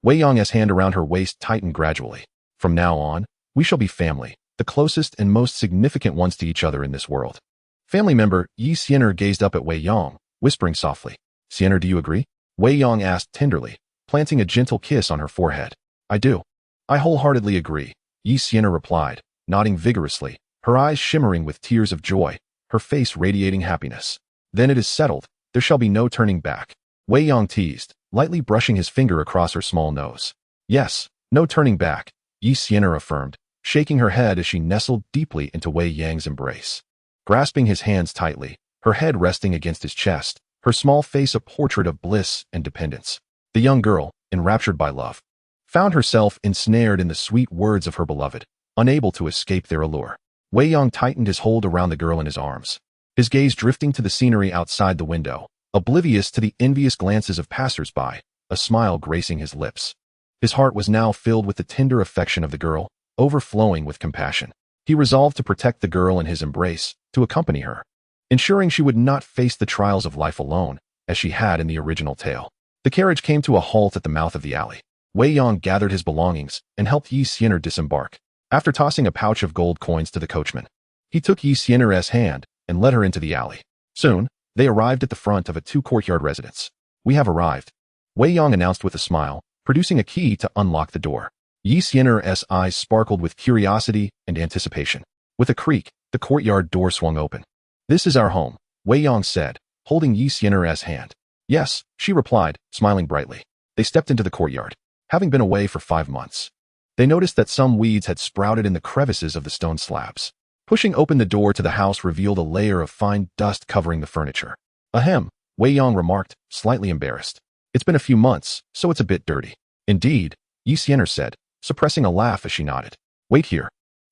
Speaker 1: Wei Yang's hand around her waist tightened gradually. From now on, we shall be family, the closest and most significant ones to each other in this world. Family member Sienna gazed up at Wei Yang, whispering softly. Sienna, do you agree? Wei Yang asked tenderly, planting a gentle kiss on her forehead. I do. I wholeheartedly agree, Sienna replied, nodding vigorously, her eyes shimmering with tears of joy, her face radiating happiness. Then it is settled, there shall be no turning back. Wei Yang teased, lightly brushing his finger across her small nose. Yes, no turning back, Sienna affirmed, shaking her head as she nestled deeply into Wei Yang's embrace. Grasping his hands tightly, her head resting against his chest, her small face a portrait of bliss and dependence. The young girl, enraptured by love, found herself ensnared in the sweet words of her beloved, unable to escape their allure. Wei Yang tightened his hold around the girl in his arms, his gaze drifting to the scenery outside the window, oblivious to the envious glances of passers-by, a smile gracing his lips. His heart was now filled with the tender affection of the girl, overflowing with compassion. He resolved to protect the girl in his embrace, to accompany her, ensuring she would not face the trials of life alone, as she had in the original tale. The carriage came to a halt at the mouth of the alley. Wei Yang gathered his belongings and helped Yi Xian'er disembark. After tossing a pouch of gold coins to the coachman, he took Yi Xian'er's hand and led her into the alley. Soon, they arrived at the front of a two-courtyard residence. "We have arrived," Wei Yang announced with a smile, producing a key to unlock the door. Yi Xian'er's eyes sparkled with curiosity and anticipation. With a creak, the courtyard door swung open. "This is our home," Wei Yang said, holding Yi Xian'er's hand. "Yes," she replied, smiling brightly. They stepped into the courtyard. Having been away for 5 months, they noticed that some weeds had sprouted in the crevices of the stone slabs. Pushing open the door to the house revealed a layer of fine dust covering the furniture. "Ahem," Wei Yang remarked, slightly embarrassed. "It's been a few months, so it's a bit dirty." "Indeed," Yi Xian'er said, suppressing a laugh as she nodded. "Wait here.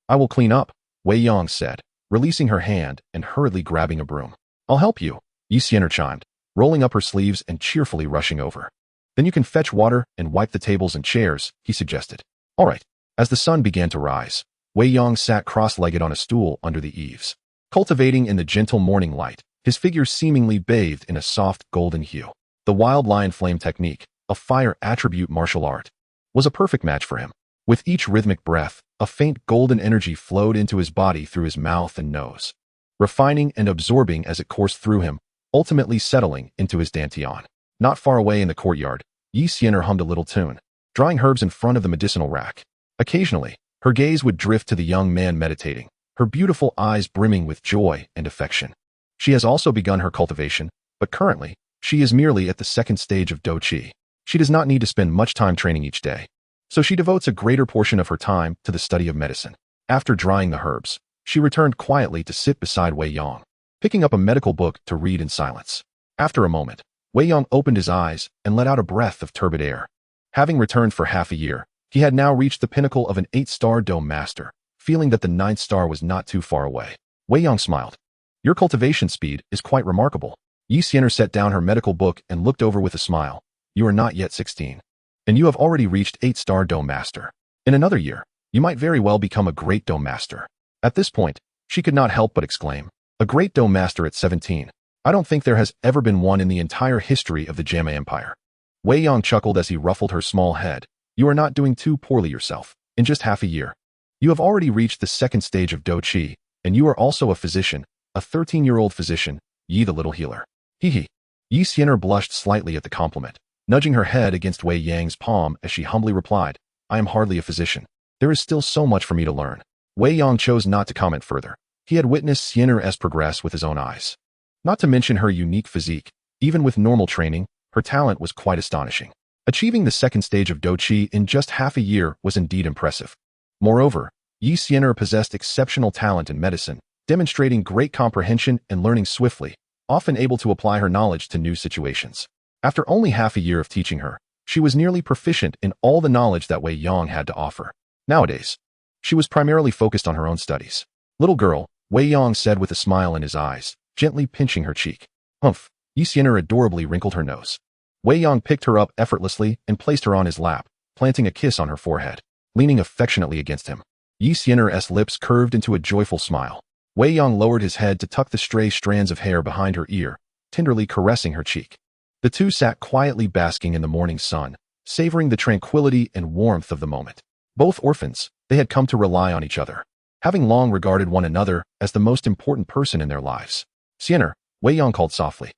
Speaker 1: I will clean up," Wei Yang said, releasing her hand and hurriedly grabbing a broom. "I'll help you," Yi Xian'er chimed, rolling up her sleeves and cheerfully rushing over. "Then you can fetch water and wipe the tables and chairs," he suggested. "All right." As the sun began to rise, Wei Yang sat cross-legged on a stool under the eaves, cultivating in the gentle morning light, his figure seemingly bathed in a soft golden hue. The wild lion flame technique, a fire attribute martial art, was a perfect match for him. With each rhythmic breath, a faint golden energy flowed into his body through his mouth and nose, refining and absorbing as it coursed through him, ultimately settling into his dantian. Not far away in the courtyard, Yi Xian'er hummed a little tune, drying herbs in front of the medicinal rack. Occasionally, her gaze would drift to the young man meditating, her beautiful eyes brimming with joy and affection. She has also begun her cultivation, but currently, she is merely at the second stage of Dou Shi. She does not need to spend much time training each day, so she devotes a greater portion of her time to the study of medicine. After drying the herbs, she returned quietly to sit beside Wei Yang, picking up a medical book to read in silence. After a moment, Wei Yang opened his eyes and let out a breath of turbid air. Having returned for half a year, he had now reached the pinnacle of an 8-star Dou Master, feeling that the 9th star was not too far away. Wei Yang smiled. "Your cultivation speed is quite remarkable." Yi Xian'er set down her medical book and looked over with a smile. "You are not yet 16, and you have already reached 8-star Dou Master. In another year, you might very well become a great Dou Master." At this point, she could not help but exclaim, "A great Dou Master at 17. I don't think there has ever been one in the entire history of the Jama Empire." Wei Yang chuckled as he ruffled her small head. "You are not doing too poorly yourself. In just half a year, you have already reached the second stage of Dou Shi, and you are also a physician, a 13-year-old physician, Yi the little healer." Hee. Yi Xian'er blushed slightly at the compliment, nudging her head against Wei Yang's palm as she humbly replied, "I am hardly a physician. There is still so much for me to learn." Wei Yang chose not to comment further. He had witnessed Sienna's progress with his own eyes. Not to mention her unique physique, even with normal training, her talent was quite astonishing. Achieving the second stage of Dou Shi in just half a year was indeed impressive. Moreover, Yi Xian'er possessed exceptional talent in medicine, demonstrating great comprehension and learning swiftly, often able to apply her knowledge to new situations. After only half a year of teaching her, she was nearly proficient in all the knowledge that Wei Yang had to offer. Nowadays, she was primarily focused on her own studies. "Little girl," Wei Yang said with a smile in his eyes, gently pinching her cheek. "Humph." Yi Xian'er adorably wrinkled her nose. Wei Yang picked her up effortlessly and placed her on his lap, planting a kiss on her forehead, leaning affectionately against him. Yi Xian'er's lips curved into a joyful smile. Wei Yang lowered his head to tuck the stray strands of hair behind her ear, tenderly caressing her cheek. The two sat quietly basking in the morning sun, savoring the tranquility and warmth of the moment. Both orphans, they had come to rely on each other, having long regarded one another as the most important person in their lives. "Sienna," Wei Yang called softly.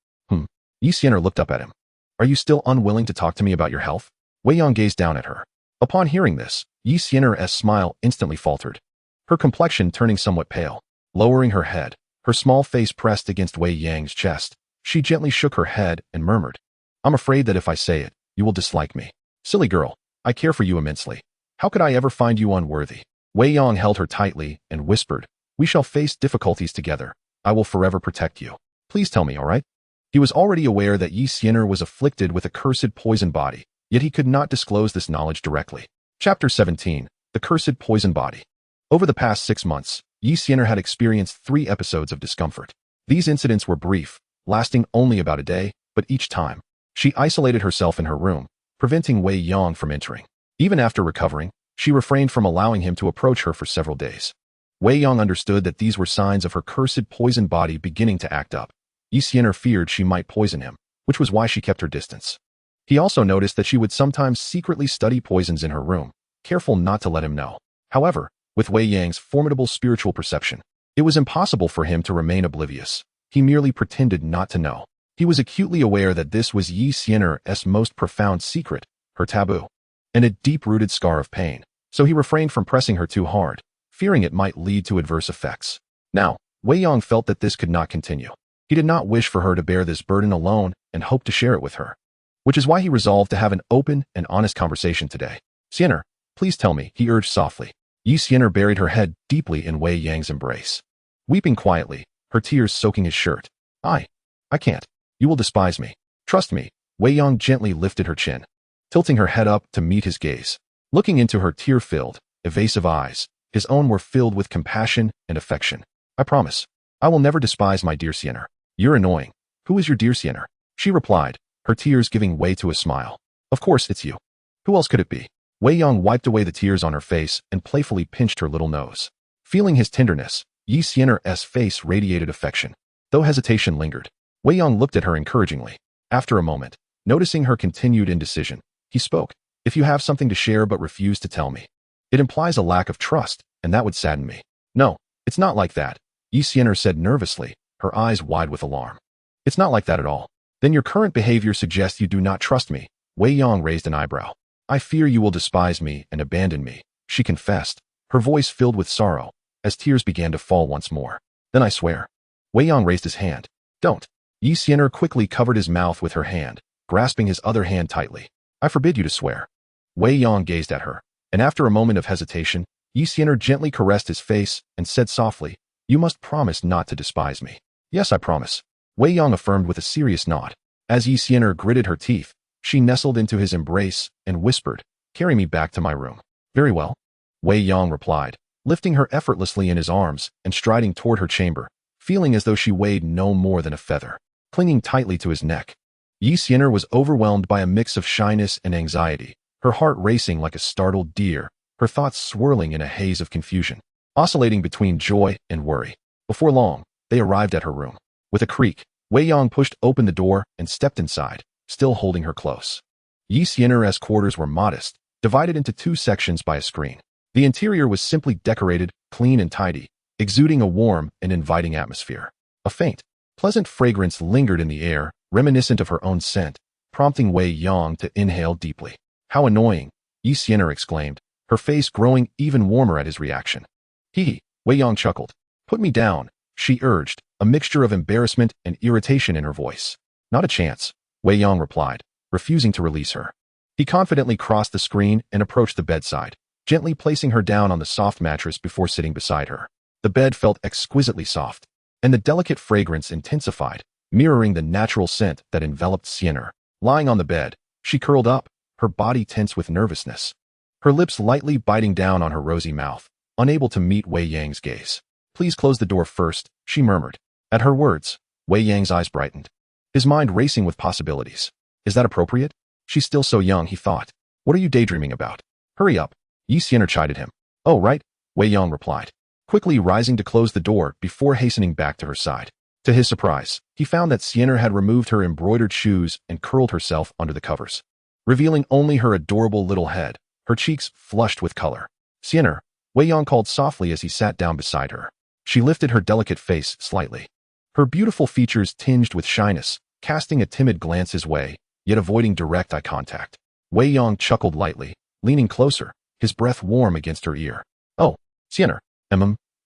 Speaker 1: Yi Xian'er looked up at him. "Are you still unwilling to talk to me about your health?" Wei Yang gazed down at her. Upon hearing this, Yi Xian'er's smile instantly faltered, her complexion turning somewhat pale. Lowering her head, her small face pressed against Wei Yang's chest, she gently shook her head and murmured, "I'm afraid that if I say it, you will dislike me. Silly girl, I care for you immensely. How could I ever find you unworthy?" Wei Yang held her tightly and whispered, "We shall face difficulties together. I will forever protect you. Please tell me, all right?" He was already aware that Yi Xian'er was afflicted with a cursed poison body, yet he could not disclose this knowledge directly. Chapter 17, The Cursed Poison Body. Over the past 6 months, Yi Xian'er had experienced 3 episodes of discomfort. These incidents were brief, lasting only about a day, but each time, she isolated herself in her room, preventing Wei Yang from entering. Even after recovering, She refrained from allowing him to approach her for several days. Wei Yang understood that these were signs of her cursed poison body beginning to act up. Sienna feared she might poison him, which was why she kept her distance. He also noticed that she would sometimes secretly study poisons in her room, careful not to let him know. However, with Wei Yang's formidable spiritual perception, it was impossible for him to remain oblivious. He merely pretended not to know. He was acutely aware that this was Sienna's most profound secret, her taboo, and a deep-rooted scar of pain, so he refrained from pressing her too hard, fearing it might lead to adverse effects. Now, Wei Yang felt that this could not continue. He did not wish for her to bear this burden alone and hoped to share it with her, which is why he resolved to have an open and honest conversation today. Sienna, please tell me, he urged softly. Sienna buried her head deeply in Wei Yang's embrace, weeping quietly, her tears soaking his shirt. I can't. You will despise me. Trust me. Wei Yang gently lifted her chin, tilting her head up to meet his gaze. Looking into her tear-filled, evasive eyes, his own were filled with compassion and affection. I promise. I will never despise my dear Sienna. You're annoying. Who is your dear Sienna? She replied, her tears giving way to a smile. Of course it's you. Who else could it be? Wei Yang wiped away the tears on her face and playfully pinched her little nose. Feeling his tenderness, Sienna's face radiated affection. Though hesitation lingered, Wei Yang looked at her encouragingly. After a moment, noticing her continued indecision, he spoke. If you have something to share but refuse to tell me, it implies a lack of trust, and that would sadden me. No, it's not like that, Sienna said nervously, her eyes wide with alarm. It's not like that at all. Then your current behavior suggests you do not trust me. Wei Yang raised an eyebrow. I fear you will despise me and abandon me, she confessed, her voice filled with sorrow, as tears began to fall once more. Then I swear. Wei Yang raised his hand. Don't. Sienna quickly covered his mouth with her hand, grasping his other hand tightly. I forbid you to swear. Wei Yang gazed at her, and after a moment of hesitation, Sienna gently caressed his face and said softly, You must promise not to despise me. Yes, I promise. Wei Yang affirmed with a serious nod. As Sienna gritted her teeth, she nestled into his embrace and whispered, Carry me back to my room. Very well. Wei Yang replied, lifting her effortlessly in his arms and striding toward her chamber, feeling as though she weighed no more than a feather, clinging tightly to his neck. Sienna was overwhelmed by a mix of shyness and anxiety, her heart racing like a startled deer, her thoughts swirling in a haze of confusion, oscillating between joy and worry. Before long, they arrived at her room. With a creak, Wei Yang pushed open the door and stepped inside, still holding her close. Sienna's quarters were modest, divided into two sections by a screen. The interior was simply decorated, clean and tidy, exuding a warm and inviting atmosphere. A faint, pleasant fragrance lingered in the air, reminiscent of her own scent, prompting Wei Yang to inhale deeply. How annoying, Sienna exclaimed, her face growing even warmer at his reaction. Hee, Wei Yang chuckled. Put me down, she urged, a mixture of embarrassment and irritation in her voice. Not a chance, Wei Yang replied, refusing to release her. He confidently crossed the screen and approached the bedside, gently placing her down on the soft mattress before sitting beside her. The bed felt exquisitely soft, and the delicate fragrance intensified, mirroring the natural scent that enveloped Sienna. Lying on the bed, she curled up, her body tense with nervousness, her lips lightly biting down on her rosy mouth, unable to meet Wei Yang's gaze. Please close the door first, she murmured. At her words, Wei Yang's eyes brightened, his mind racing with possibilities. Is that appropriate? She's still so young, he thought. What are you daydreaming about? Hurry up, Sienna chided him. Oh, right, Wei Yang replied, quickly rising to close the door before hastening back to her side. To his surprise, he found that Sienna had removed her embroidered shoes and curled herself under the covers, revealing only her adorable little head, her cheeks flushed with color. Sienna, Wei Yang called softly as he sat down beside her. She lifted her delicate face slightly, her beautiful features tinged with shyness, casting a timid glance his way, yet avoiding direct eye contact. Wei Yang chuckled lightly, leaning closer, his breath warm against her ear. Oh, Sienna,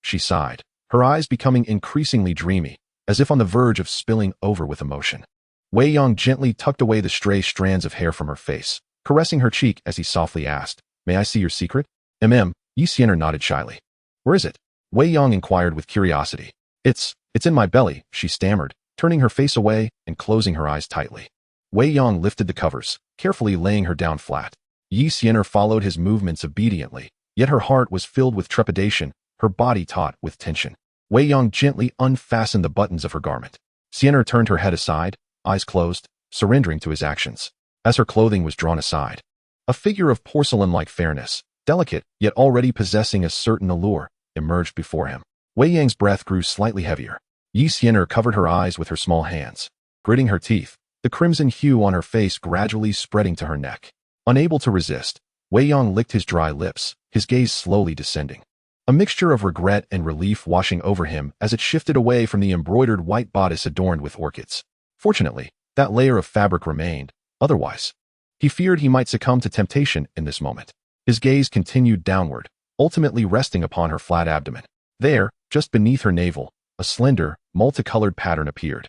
Speaker 1: she sighed, her eyes becoming increasingly dreamy, as if on the verge of spilling over with emotion. Wei Yang gently tucked away the stray strands of hair from her face, caressing her cheek as he softly asked, May I see your secret? Sienna nodded shyly. Where is it? Wei Yang inquired with curiosity. It's in my belly, she stammered, turning her face away and closing her eyes tightly. Wei Yang lifted the covers, carefully laying her down flat. Sienna followed his movements obediently, yet her heart was filled with trepidation, her body taut with tension. Wei Yang gently unfastened the buttons of her garment. Sienna turned her head aside, eyes closed, surrendering to his actions. As her clothing was drawn aside, a figure of porcelain-like fairness, delicate, yet already possessing a certain allure, emerged before him. Wei Yang's breath grew slightly heavier. Sienna covered her eyes with her small hands, gritting her teeth, the crimson hue on her face gradually spreading to her neck. Unable to resist, Wei Yang licked his dry lips, his gaze slowly descending. A mixture of regret and relief washing over him as it shifted away from the embroidered white bodice adorned with orchids. Fortunately, that layer of fabric remained. Otherwise, he feared he might succumb to temptation in this moment. His gaze continued downward, ultimately resting upon her flat abdomen. There, just beneath her navel, a slender, multicolored pattern appeared.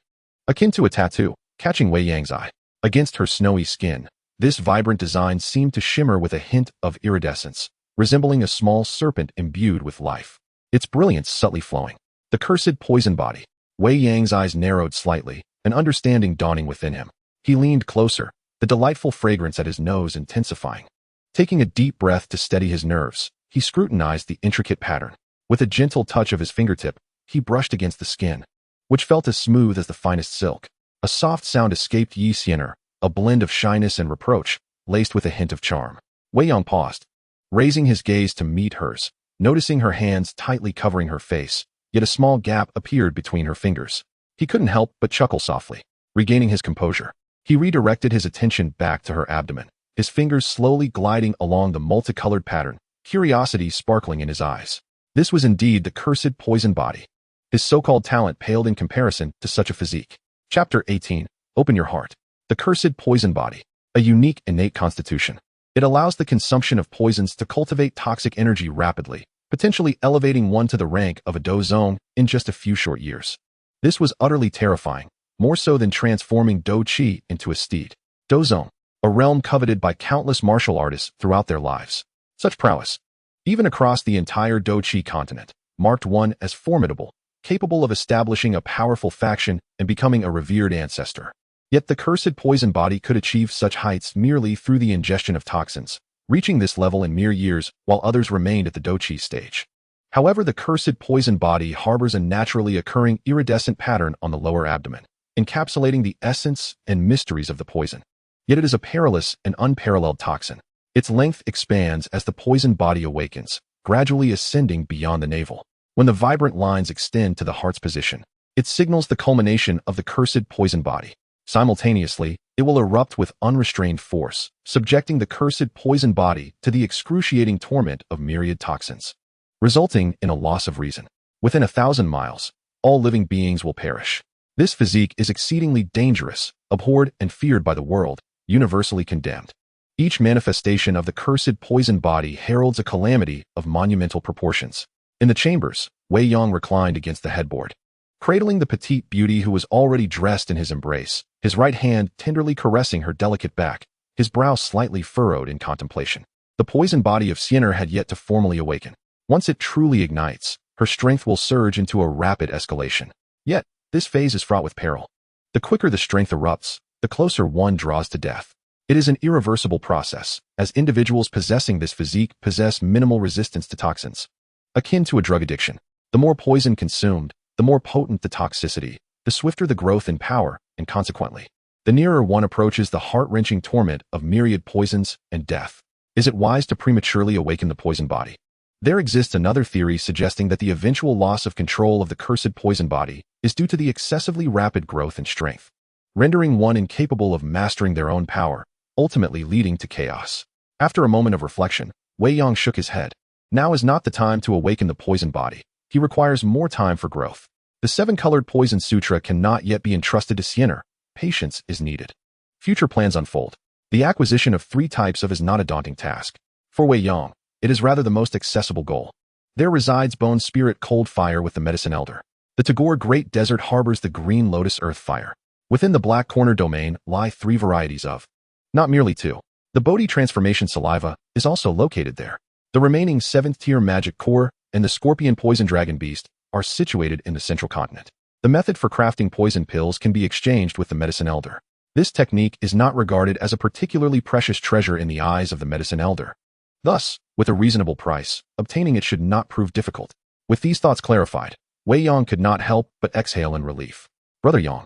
Speaker 1: Akin to a tattoo, catching Wei Yang's eye. Against her snowy skin, this vibrant design seemed to shimmer with a hint of iridescence, resembling a small serpent imbued with life. Its brilliance subtly flowing. The cursed poison body. Wei Yang's eyes narrowed slightly, an understanding dawning within him. He leaned closer, the delightful fragrance at his nose intensifying. Taking a deep breath to steady his nerves, he scrutinized the intricate pattern. With a gentle touch of his fingertip, he brushed against the skin, which felt as smooth as the finest silk. A soft sound escaped Sienna, a blend of shyness and reproach, laced with a hint of charm. Wei Yang paused, raising his gaze to meet hers, noticing her hands tightly covering her face, yet a small gap appeared between her fingers. He couldn't help but chuckle softly. Regaining his composure, he redirected his attention back to her abdomen, his fingers slowly gliding along the multicolored pattern, curiosity sparkling in his eyes. This was indeed the cursed poison body. His so-called talent paled in comparison to such a physique. Chapter 18. Open your heart. The cursed poison body. A unique innate constitution. It allows the consumption of poisons to cultivate toxic energy rapidly, potentially elevating one to the rank of a Dou Zong in just a few short years. This was utterly terrifying, more so than transforming Dou Shi into a steed. Dou Zong, a realm coveted by countless martial artists throughout their lives. Such prowess, even across the entire Dou Shi continent, marked one as formidable, capable of establishing a powerful faction and becoming a revered ancestor. Yet the cursed poison body could achieve such heights merely through the ingestion of toxins, reaching this level in mere years while others remained at the Dou Shi stage. However, the cursed poison body harbors a naturally occurring iridescent pattern on the lower abdomen, encapsulating the essence and mysteries of the poison. Yet it is a perilous and unparalleled toxin. Its length expands as the poison body awakens, gradually ascending beyond the navel. When the vibrant lines extend to the heart's position, it signals the culmination of the cursed poison body. Simultaneously, it will erupt with unrestrained force, subjecting the cursed poison body to the excruciating torment of myriad toxins, resulting in a loss of reason. Within 1,000 miles, all living beings will perish. This physique is exceedingly dangerous, abhorred and feared by the world, universally condemned. Each manifestation of the cursed poison body heralds a calamity of monumental proportions. In the chambers, Wei Yang reclined against the headboard, cradling the petite beauty who was already dressed in his embrace, his right hand tenderly caressing her delicate back, his brow slightly furrowed in contemplation. The poison body of Sienna had yet to formally awaken. Once it truly ignites, her strength will surge into a rapid escalation. Yet, this phase is fraught with peril. The quicker the strength erupts, the closer one draws to death. It is an irreversible process, as individuals possessing this physique possess minimal resistance to toxins. Akin to a drug addiction, the more poison consumed, the more potent the toxicity, the swifter the growth in power, and consequently, the nearer one approaches the heart-wrenching torment of myriad poisons and death. Is it wise to prematurely awaken the poison body? There exists another theory suggesting that the eventual loss of control of the cursed poison body is due to the excessively rapid growth and strength, rendering one incapable of mastering their own power, ultimately leading to chaos. After a moment of reflection, Wei Yang shook his head. Now is not the time to awaken the poison body. He requires more time for growth. The seven-colored poison sutra cannot yet be entrusted to Sienna. Patience is needed. Future plans unfold. The acquisition of 3 types of is not a daunting task. For Wei Yang, it is rather the most accessible goal. There resides Bone Spirit Cold Fire with the Medicine Elder. The Tagore Great Desert harbors the Green Lotus Earth Fire. Within the Black Corner domain lie 3 varieties of, not merely 2. The Bodhi Transformation Saliva is also located there. The remaining 7th-tier Magic Core and the Scorpion Poison Dragon Beast are situated in the Central Continent. The method for crafting poison pills can be exchanged with the Medicine Elder. This technique is not regarded as a particularly precious treasure in the eyes of the Medicine Elder. Thus, with a reasonable price, obtaining it should not prove difficult. With these thoughts clarified, Wei Yang could not help but exhale in relief. Brother Yang.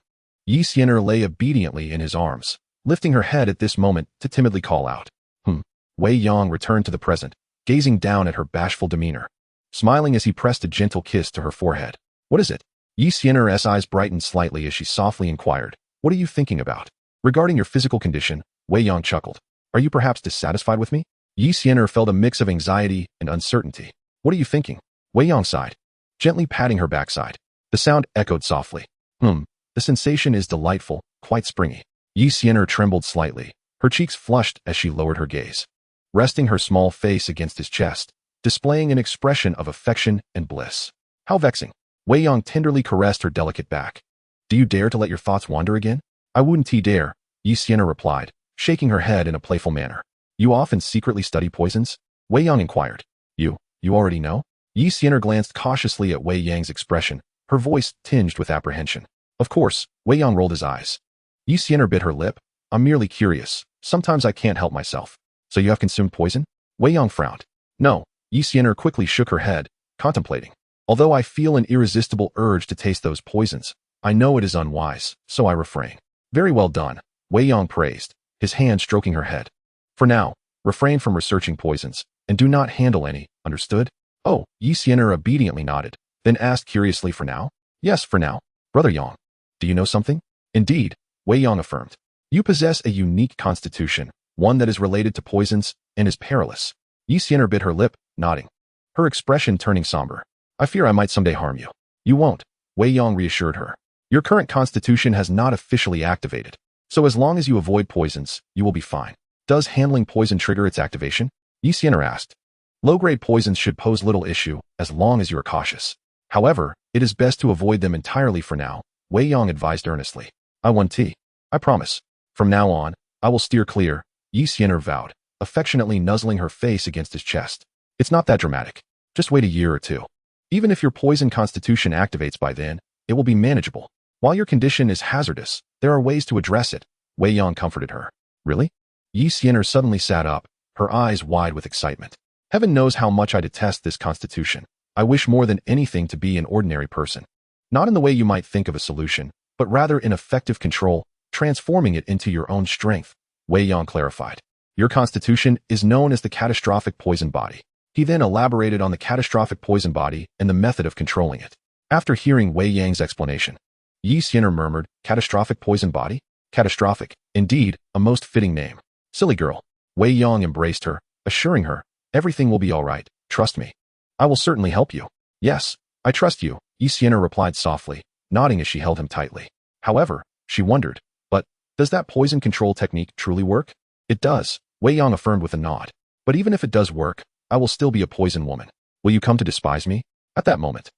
Speaker 1: Sienna lay obediently in his arms, lifting her head at this moment to timidly call out. Wei Yang returned to the present, gazing down at her bashful demeanor, smiling as he pressed a gentle kiss to her forehead. What is it? Sienna's eyes brightened slightly as she softly inquired. What are you thinking about? Regarding your physical condition, Wei Yang chuckled. Are you perhaps dissatisfied with me? Sienna felt a mix of anxiety and uncertainty. What are you thinking? Wei Yang sighed, gently patting her backside. The sound echoed softly. The sensation is delightful, quite springy. Sienna trembled slightly, her cheeks flushed as she lowered her gaze, resting her small face against his chest, displaying an expression of affection and bliss. How vexing. Wei Yang tenderly caressed her delicate back. Do you dare to let your thoughts wander again? I wouldn't dare, Sienna replied, shaking her head in a playful manner. You often secretly study poisons? Wei Yang inquired. You already know? Sienna glanced cautiously at Wei Yang's expression, her voice tinged with apprehension. Of course, Wei Yang rolled his eyes. Sienna bit her lip. I'm merely curious. Sometimes I can't help myself. So you have consumed poison? Wei Yang frowned. No. Sienna quickly shook her head, contemplating. Although I feel an irresistible urge to taste those poisons, I know it is unwise, so I refrain. Very well done, Wei Yang praised, his hand stroking her head. For now, refrain from researching poisons, and do not handle any, understood? Oh, Sienna obediently nodded, then asked curiously, for now? Yes, for now. Brother Yang, do you know something? Indeed, Wei Yang affirmed. You possess a unique constitution, one that is related to poisons and is perilous. Sienna bit her lip, nodding, her expression turning somber. I fear I might someday harm you. You won't, Wei Yang reassured her. Your current constitution has not officially activated, so as long as you avoid poisons, you will be fine. Does handling poison trigger its activation? Sienna asked. Low-grade poisons should pose little issue as long as you are cautious. However, it is best to avoid them entirely for now, Wei Yang advised earnestly. I want tea. I promise. From now on, I will steer clear, Sienna vowed, affectionately nuzzling her face against his chest. It's not that dramatic. Just wait a year or two. Even if your poison constitution activates by then, it will be manageable. While your condition is hazardous, there are ways to address it, Wei Yang comforted her. Really? Sienna suddenly sat up, her eyes wide with excitement. Heaven knows how much I detest this constitution. I wish more than anything to be an ordinary person. Not in the way you might think of a solution, but rather in effective control, transforming it into your own strength, Wei Yang clarified. Your constitution is known as the catastrophic poison body. He then elaborated on the catastrophic poison body and the method of controlling it. After hearing Wei Yang's explanation, Sienna murmured, catastrophic poison body? Catastrophic, indeed, a most fitting name. Silly girl. Wei Yang embraced her, assuring her, everything will be all right, trust me. I will certainly help you. Yes, I trust you, Sienna replied softly, nodding as she held him tightly. However, she wondered, but does that poison control technique truly work? It does, Wei Yang affirmed with a nod. But even if it does work, I will still be a poison woman. Will you come to despise me? At that moment,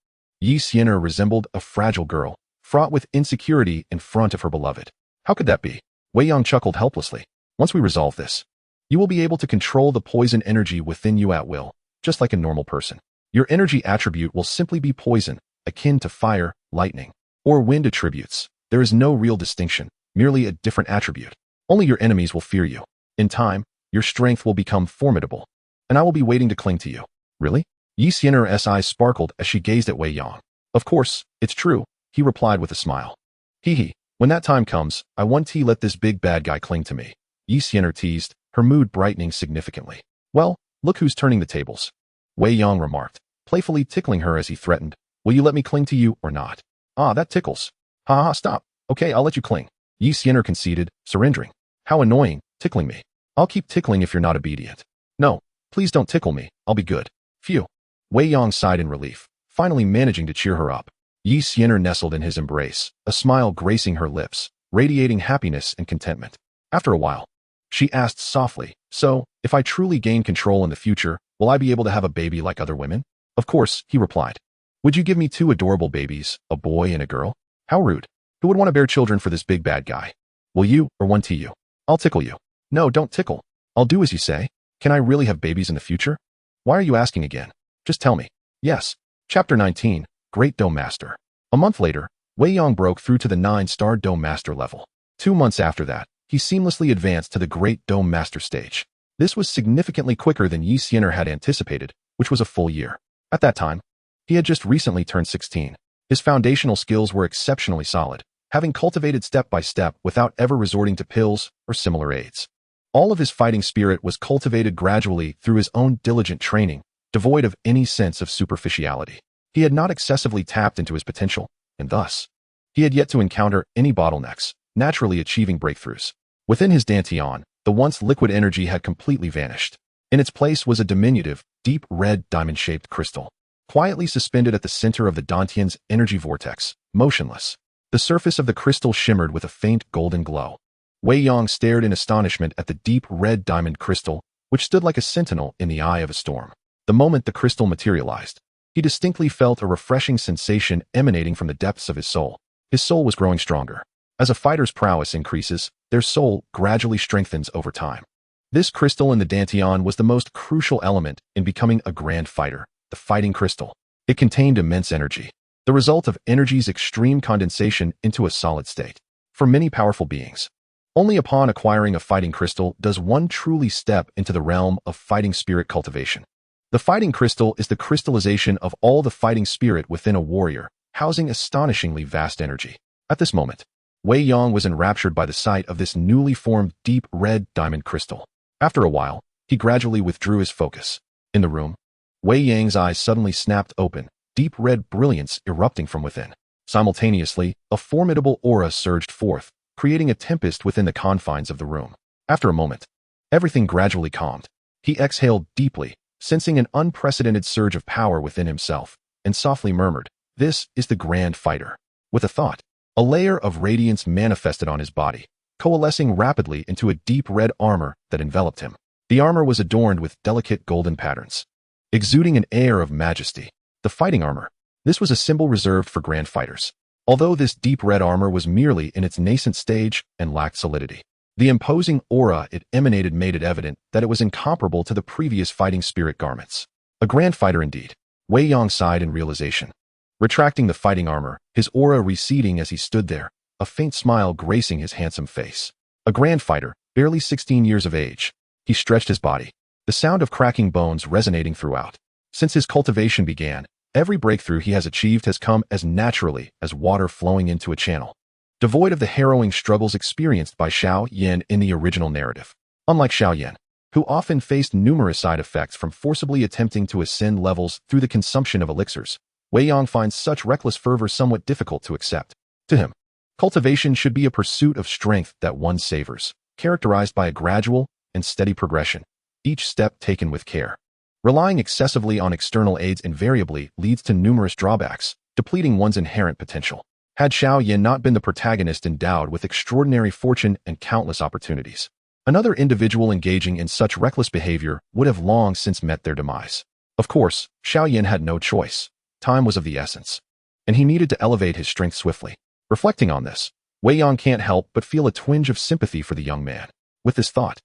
Speaker 1: Sienna resembled a fragile girl, fraught with insecurity in front of her beloved. How could that be? Wei Yang chuckled helplessly. Once we resolve this, you will be able to control the poison energy within you at will, just like a normal person. Your energy attribute will simply be poison, akin to fire, lightning, or wind attributes. There is no real distinction, merely a different attribute. Only your enemies will fear you. In time, your strength will become formidable, and I will be waiting to cling to you. Really? Sienna's eyes sparkled as she gazed at Wei Yang. Of course, it's true, he replied with a smile. Hee. When that time comes, I want to let this big bad guy cling to me. Sienna teased, her mood brightening significantly. Well, look who's turning the tables. Wei Yang remarked, playfully tickling her as he threatened. Will you let me cling to you or not? Ah, that tickles. Ha, stop. Okay, I'll let you cling. Sienna conceded, surrendering. How annoying, tickling me. I'll keep tickling if you're not obedient. No, please don't tickle me, I'll be good. Phew. Wei Yang sighed in relief, finally managing to cheer her up. Sienna nestled in his embrace, a smile gracing her lips, radiating happiness and contentment. After a while, she asked softly, so, if I truly gain control in the future, will I be able to have a baby like other women? Of course, he replied. Would you give me two adorable babies, a boy and a girl? How rude. Who would want to bear children for this big bad guy? Will you, or one to you? I'll tickle you. No, don't tickle. I'll do as you say. Can I really have babies in the future? Why are you asking again? Just tell me. Yes. Chapter 19, Great Dou Master. A month later, Wei Yang broke through to the 9-star Dou Master level. 2 months after that, he seamlessly advanced to the Great Dou Master stage. This was significantly quicker than Sienna had anticipated, which was a full year. At that time, he had just recently turned 16. His foundational skills were exceptionally solid, having cultivated step by step without ever resorting to pills or similar aids. All of his fighting spirit was cultivated gradually through his own diligent training, devoid of any sense of superficiality. He had not excessively tapped into his potential, and thus, he had yet to encounter any bottlenecks, naturally achieving breakthroughs. Within his dantian, the once liquid energy had completely vanished. In its place was a diminutive, deep red diamond-shaped crystal, quietly suspended at the center of the dantian's energy vortex, motionless. The surface of the crystal shimmered with a faint golden glow. Wei Yang stared in astonishment at the deep red diamond crystal, which stood like a sentinel in the eye of a storm. The moment the crystal materialized, he distinctly felt a refreshing sensation emanating from the depths of his soul. His soul was growing stronger. As a fighter's prowess increases, their soul gradually strengthens over time. This crystal in the dantian was the most crucial element in becoming a grand fighter, the fighting crystal. It contained immense energy, the result of energy's extreme condensation into a solid state. For many powerful beings, only upon acquiring a fighting crystal does one truly step into the realm of fighting spirit cultivation. The fighting crystal is the crystallization of all the fighting spirit within a warrior, housing astonishingly vast energy. At this moment, Wei Yang was enraptured by the sight of this newly formed deep red diamond crystal. After a while, he gradually withdrew his focus. In the room, Wei Yang's eyes suddenly snapped open, deep red brilliance erupting from within. Simultaneously, a formidable aura surged forth, creating a tempest within the confines of the room. After a moment, everything gradually calmed. He exhaled deeply, sensing an unprecedented surge of power within himself, and softly murmured, "This is the grand fighter." With a thought, a layer of radiance manifested on his body, coalescing rapidly into a deep red armor that enveloped him. The armor was adorned with delicate golden patterns, exuding an air of majesty. The fighting armor. This was a symbol reserved for grand fighters. Although this deep red armor was merely in its nascent stage and lacked solidity, the imposing aura it emanated made it evident that it was incomparable to the previous fighting spirit garments. A grand fighter indeed. Wei Yang sighed in realization. Retracting the fighting armor, his aura receding as he stood there, a faint smile gracing his handsome face. A grand fighter, barely 16 years of age. He stretched his body, the sound of cracking bones resonating throughout. Since his cultivation began, every breakthrough he has achieved has come as naturally as water flowing into a channel, devoid of the harrowing struggles experienced by Xiao Yan in the original narrative. Unlike Xiao Yan, who often faced numerous side effects from forcibly attempting to ascend levels through the consumption of elixirs, Wei Yang finds such reckless fervor somewhat difficult to accept. To him, cultivation should be a pursuit of strength that one savors, characterized by a gradual and steady progression, each step taken with care. Relying excessively on external aids invariably leads to numerous drawbacks, depleting one's inherent potential. Had Xiao Yan not been the protagonist endowed with extraordinary fortune and countless opportunities, another individual engaging in such reckless behavior would have long since met their demise. Of course, Xiao Yan had no choice. Time was of the essence, and he needed to elevate his strength swiftly. Reflecting on this, Wei Yang can't help but feel a twinge of sympathy for the young man. With this thought,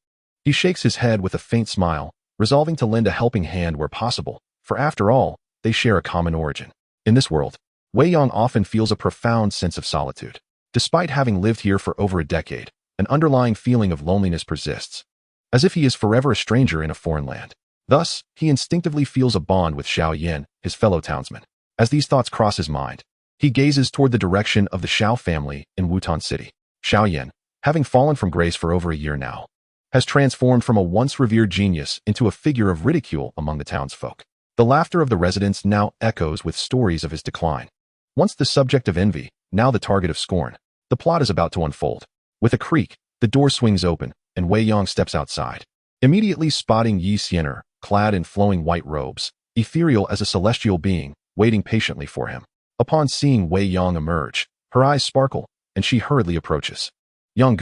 Speaker 1: he shakes his head with a faint smile, resolving to lend a helping hand where possible, for after all, they share a common origin. In this world, Wei Yang often feels a profound sense of solitude. Despite having lived here for over a decade, an underlying feeling of loneliness persists, as if he is forever a stranger in a foreign land. Thus, he instinctively feels a bond with Xiao Yan, his fellow townsman. As these thoughts cross his mind, he gazes toward the direction of the Xiao family in Wutan City. Xiao Yan, having fallen from grace for over a year now, has transformed from a once revered genius into a figure of ridicule among the townsfolk. The laughter of the residents now echoes with stories of his decline. Once the subject of envy, now the target of scorn, the plot is about to unfold. With a creak, the door swings open, and Wei Yang steps outside, immediately spotting Sienna, clad in flowing white robes, ethereal as a celestial being, waiting patiently for him. Upon seeing Wei Yang emerge, her eyes sparkle, and she hurriedly approaches. "Yang,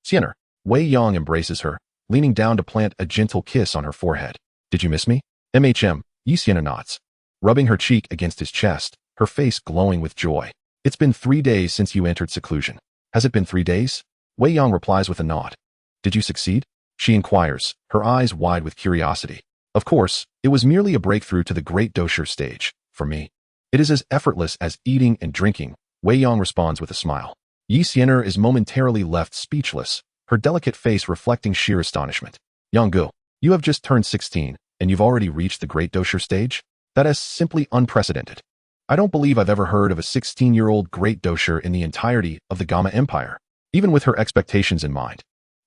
Speaker 1: Sienna." Wei Yang embraces her, leaning down to plant a gentle kiss on her forehead. "Did you miss me?" Sienna nods, rubbing her cheek against his chest, her face glowing with joy. "It's been 3 days since you entered seclusion." "Has it been 3 days?" Wei Yang replies with a nod. "Did you succeed?" she inquires, her eyes wide with curiosity. "Of course, it was merely a breakthrough to the great Dou Shi stage. For me, it is as effortless as eating and drinking," Wei Yang responds with a smile. Sienna is momentarily left speechless, her delicate face reflecting sheer astonishment. "Yang, you have just turned 16, and you've already reached the great Dou Shi stage? That is simply unprecedented. I don't believe I've ever heard of a 16-year-old great Dou Shi in the entirety of the Gamma Empire." Even with her expectations in mind,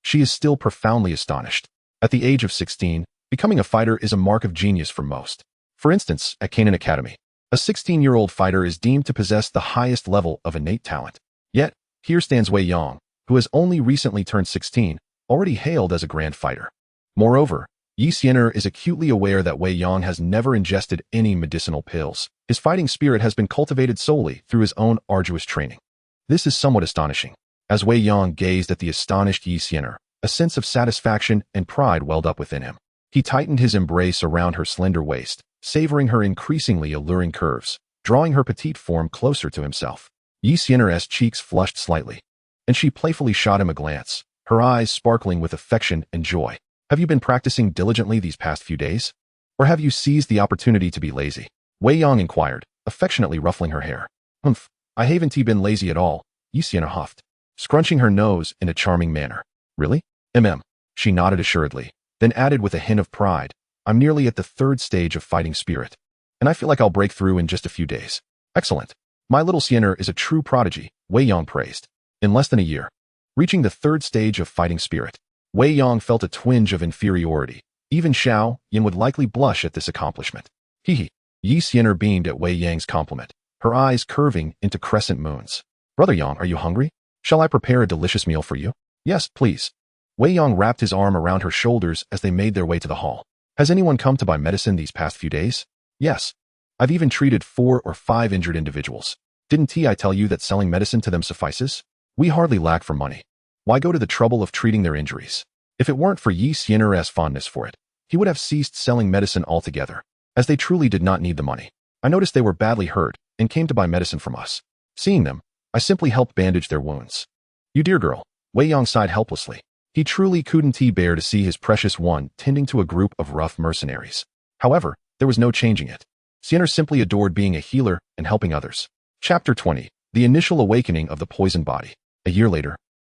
Speaker 1: she is still profoundly astonished. At the age of 16, becoming a fighter is a mark of genius for most. For instance, at Canaan Academy, a 16-year-old fighter is deemed to possess the highest level of innate talent. Yet, here stands Wei Yang, who has only recently turned 16, already hailed as a grand fighter. Moreover, Sienna is acutely aware that Wei Yang has never ingested any medicinal pills. His fighting spirit has been cultivated solely through his own arduous training. This is somewhat astonishing. As Wei Yang gazed at the astonished Sienna, a sense of satisfaction and pride welled up within him. He tightened his embrace around her slender waist, savoring her increasingly alluring curves, drawing her petite form closer to himself. Sienna's cheeks flushed slightly, and she playfully shot him a glance, her eyes sparkling with affection and joy. Have you been practicing diligently these past few days? Or have you seized the opportunity to be lazy? Wei Yang inquired, affectionately ruffling her hair. Humph, I haven't been lazy at all, Sienna huffed, scrunching her nose in a charming manner. Really? She nodded assuredly, then added with a hint of pride, I'm nearly at the 3rd stage of fighting spirit, and I feel like I'll break through in just a few days. Excellent. My little Sienna is a true prodigy, Wei Yang praised. In less than a year, reaching the 3rd stage of fighting spirit, Wei Yang felt a twinge of inferiority. Even Xiao Yan would likely blush at this accomplishment. Hee. Sienna beamed at Wei Yang's compliment, her eyes curving into crescent moons. Brother Yang, are you hungry? Shall I prepare a delicious meal for you? Yes, please. Wei Yang wrapped his arm around her shoulders as they made their way to the hall. Has anyone come to buy medicine these past few days? Yes. I've even treated 4 or 5 injured individuals. Didn't I tell you that selling medicine to them suffices? We hardly lack for money. Why go to the trouble of treating their injuries? If it weren't for Sienna's fondness for it, he would have ceased selling medicine altogether, as they truly did not need the money. I noticed they were badly hurt and came to buy medicine from us. Seeing them, I simply helped bandage their wounds. You dear girl, Wei Yang sighed helplessly. He truly couldn't bear to see his precious one tending to a group of rough mercenaries. However, there was no changing it. Sienna simply adored being a healer and helping others. Chapter 20. The Initial Awakening of the Poison Body. A year later,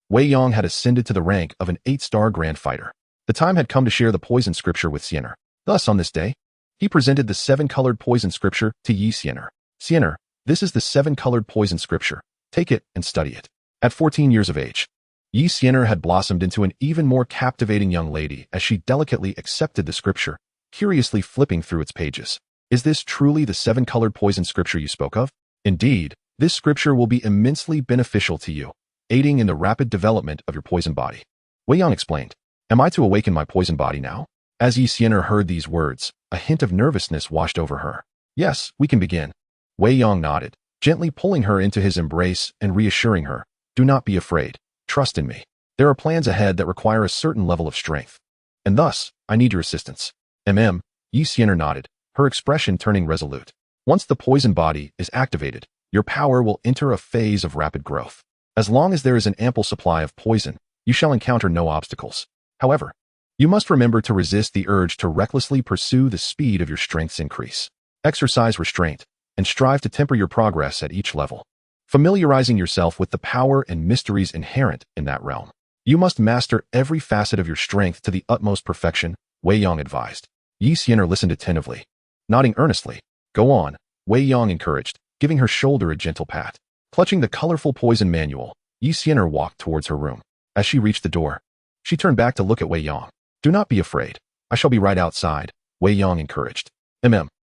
Speaker 1: Wei Yang had ascended to the rank of an 8-star Grand Fighter. The time had come to share the poison scripture with Sienna. Thus, on this day, he presented the 7-colored poison scripture to Sienna. Sienna, this is the 7-colored poison scripture. Take it and study it. At 14 years of age, Sienna had blossomed into an even more captivating young lady as she delicately accepted the scripture, curiously flipping through its pages. Is this truly the 7-colored poison scripture you spoke of? Indeed, this scripture will be immensely beneficial to you, aiding in the rapid development of your poison body. Wei Yang explained. Am I to awaken my poison body now? As Sienna heard these words, a hint of nervousness washed over her. Yes, we can begin. Wei Yang nodded, gently pulling her into his embrace and reassuring her. Do not be afraid. Trust in me. There are plans ahead that require a certain level of strength. And thus, I need your assistance. Sienna nodded, her expression turning resolute. Once the poison body is activated, your power will enter a phase of rapid growth. As long as there is an ample supply of poison, you shall encounter no obstacles. However, you must remember to resist the urge to recklessly pursue the speed of your strength's increase. Exercise restraint, and strive to temper your progress at each level, familiarizing yourself with the power and mysteries inherent in that realm. You must master every facet of your strength to the utmost perfection, Wei Yang advised. Sienna listened attentively, nodding earnestly. Go on, Wei Yang encouraged, giving her shoulder a gentle pat. Clutching the colorful poison manual, Sienna walked towards her room. As she reached the door, she turned back to look at Wei Yang. Do not be afraid. I shall be right outside, Wei Yang encouraged.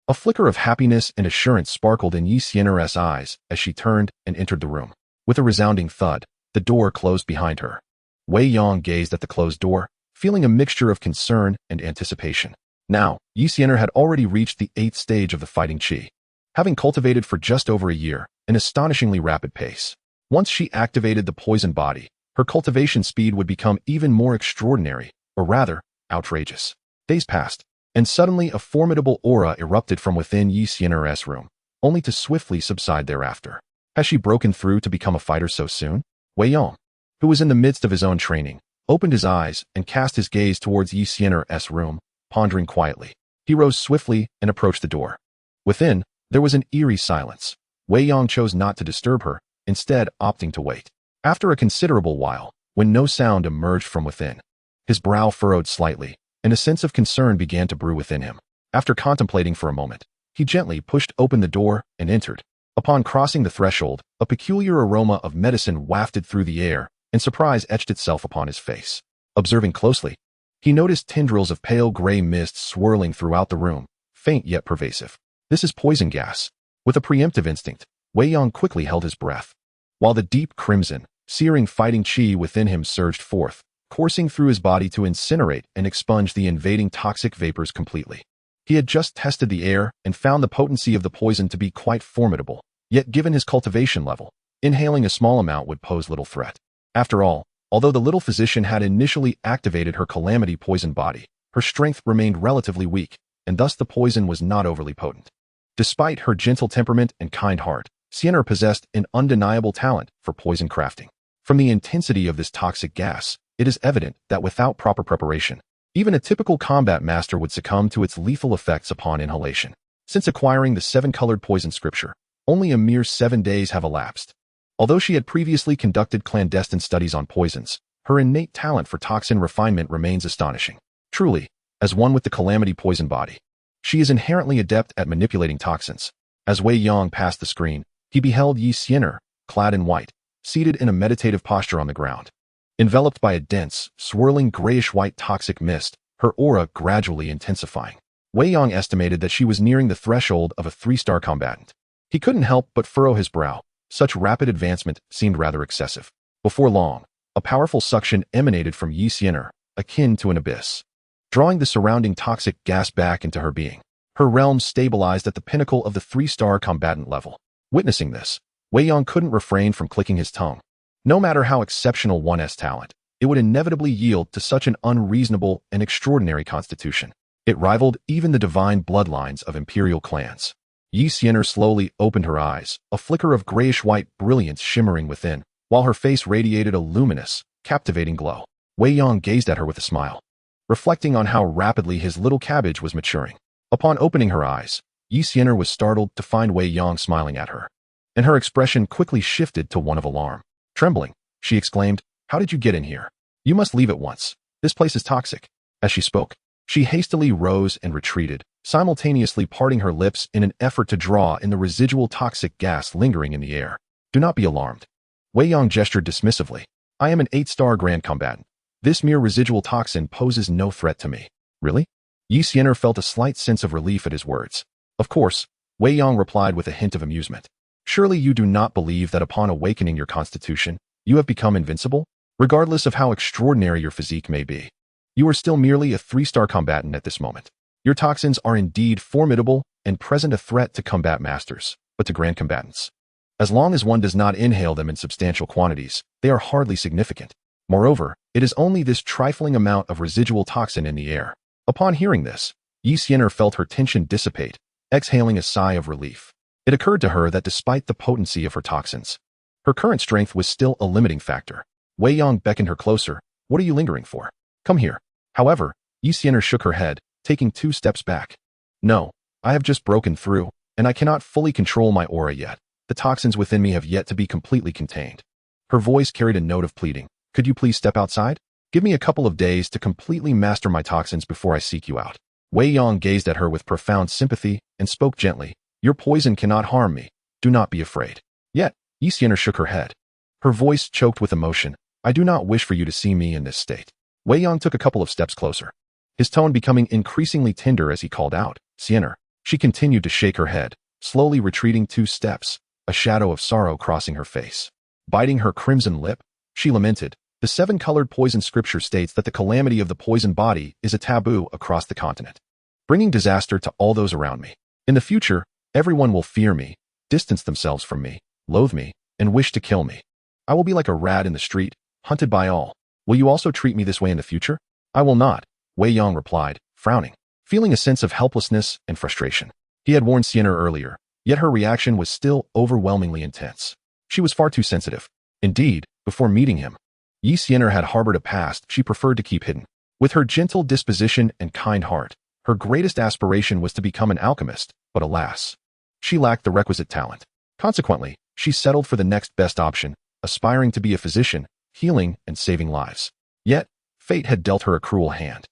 Speaker 1: A flicker of happiness and assurance sparkled in Sienna's eyes as she turned and entered the room. With a resounding thud, the door closed behind her. Wei Yang gazed at the closed door, feeling a mixture of concern and anticipation. Now, Sienna had already reached the 8th stage of the fighting chi, having cultivated for just over a year, an astonishingly rapid pace. Once she activated the poison body, her cultivation speed would become even more extraordinary, or rather, outrageous. Days passed, and suddenly a formidable aura erupted from within Sienna's room, only to swiftly subside thereafter. Has she broken through to become a fighter so soon? Wei Yang, who was in the midst of his own training, opened his eyes and cast his gaze towards Sienna's room, pondering quietly. He rose swiftly and approached the door. Within, there was an eerie silence. Wei Yang chose not to disturb her, instead opting to wait. After a considerable while, when no sound emerged from within, his brow furrowed slightly, and a sense of concern began to brew within him. After contemplating for a moment, he gently pushed open the door and entered. Upon crossing the threshold, a peculiar aroma of medicine wafted through the air, and surprise etched itself upon his face. Observing closely, he noticed tendrils of pale gray mist swirling throughout the room, faint yet pervasive. This is poison gas. With a preemptive instinct, Wei Yang quickly held his breath, while the deep crimson, searing fighting chi within him surged forth, coursing through his body to incinerate and expunge the invading toxic vapors completely. He had just tested the air and found the potency of the poison to be quite formidable, yet given his cultivation level, inhaling a small amount would pose little threat. After all, although the little physician had initially activated her calamity poison body, her strength remained relatively weak, and thus the poison was not overly potent. Despite her gentle temperament and kind heart, Sienna possessed an undeniable talent for poison crafting. From the intensity of this toxic gas, it is evident that without proper preparation, even a typical combat master would succumb to its lethal effects upon inhalation. Since acquiring the 7-colored poison scripture, only a mere 7 days have elapsed. Although she had previously conducted clandestine studies on poisons, her innate talent for toxin refinement remains astonishing. Truly, as one with the calamity poison body, she is inherently adept at manipulating toxins. As Wei Yang passed the screen, he beheld Sienna, clad in white, seated in a meditative posture on the ground. Enveloped by a dense, swirling grayish-white toxic mist, her aura gradually intensifying. Wei Yang estimated that she was nearing the threshold of a 3-star combatant. He couldn't help but furrow his brow. Such rapid advancement seemed rather excessive. Before long, a powerful suction emanated from Sienna, akin to an abyss, drawing the surrounding toxic gas back into her being. Her realm stabilized at the pinnacle of the 3-star combatant level. Witnessing this, Wei Yang couldn't refrain from clicking his tongue. No matter how exceptional one's talent, it would inevitably yield to such an unreasonable and extraordinary constitution. It rivaled even the divine bloodlines of imperial clans. Sienna slowly opened her eyes, a flicker of grayish-white brilliance shimmering within, while her face radiated a luminous, captivating glow. Wei Yang gazed at her with a smile, reflecting on how rapidly his little cabbage was maturing. Upon opening her eyes, Sienna was startled to find Wei Yang smiling at her, and her expression quickly shifted to one of alarm. Trembling, she exclaimed, "How did you get in here? You must leave at once. This place is toxic." As she spoke, she hastily rose and retreated, simultaneously parting her lips in an effort to draw in the residual toxic gas lingering in the air. "Do not be alarmed." Wei Yang gestured dismissively. "I am an 8-star grand combatant. This mere residual toxin poses no threat to me." "Really?" Sienna felt a slight sense of relief at his words. "Of course," Wei Yang replied with a hint of amusement. "Surely you do not believe that upon awakening your constitution, you have become invincible? Regardless of how extraordinary your physique may be, you are still merely a 3-star combatant at this moment. Your toxins are indeed formidable and present a threat to combat masters, but to grand combatants, as long as one does not inhale them in substantial quantities, they are hardly significant. Moreover, it is only this trifling amount of residual toxin in the air." Upon hearing this, Sienna felt her tension dissipate, exhaling a sigh of relief. It occurred to her that despite the potency of her toxins, her current strength was still a limiting factor. Wei Yang beckoned her closer. "What are you lingering for? Come here." However, Sienna shook her head, taking 2 steps back. "No, I have just broken through, and I cannot fully control my aura yet. The toxins within me have yet to be completely contained." Her voice carried a note of pleading. "Could you please step outside? Give me a couple of days to completely master my toxins before I seek you out." Wei Yang gazed at her with profound sympathy and spoke gently. "Your poison cannot harm me. Do not be afraid." Yet, Sienna shook her head. Her voice choked with emotion. "I do not wish for you to see me in this state." Wei Yang took a couple of steps closer, his tone becoming increasingly tender as he called out, "Sienna." She continued to shake her head, slowly retreating 2 steps, a shadow of sorrow crossing her face. Biting her crimson lip, she lamented, "The 7-colored poison scripture states that the calamity of the poison body is a taboo across the continent, bringing disaster to all those around me. In the future, everyone will fear me, distance themselves from me, loathe me, and wish to kill me. I will be like a rat in the street, hunted by all. Will you also treat me this way in the future?" "I will not," Wei Yang replied, frowning, feeling a sense of helplessness and frustration. He had warned Sienna earlier, yet her reaction was still overwhelmingly intense. She was far too sensitive. Indeed, before meeting him, Sienna had harbored a past she preferred to keep hidden. With her gentle disposition and kind heart, her greatest aspiration was to become an alchemist, but alas, she lacked the requisite talent. Consequently, she settled for the next best option, aspiring to be a physician, healing and saving lives. Yet, fate had dealt her a cruel hand.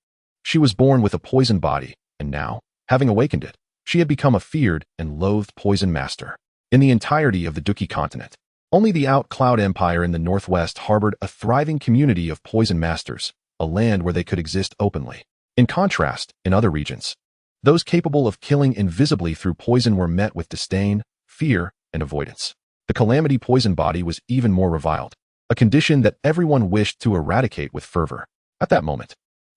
Speaker 1: She was born with a poison body, and now, having awakened it, she had become a feared and loathed poison master. In the entirety of the Duki continent, only the Out Cloud Empire in the northwest harbored a thriving community of poison masters, a land where they could exist openly. In contrast, in other regions, those capable of killing invisibly through poison were met with disdain, fear, and avoidance. The calamity poison body was even more reviled, a condition that everyone wished to eradicate with fervor. At that moment,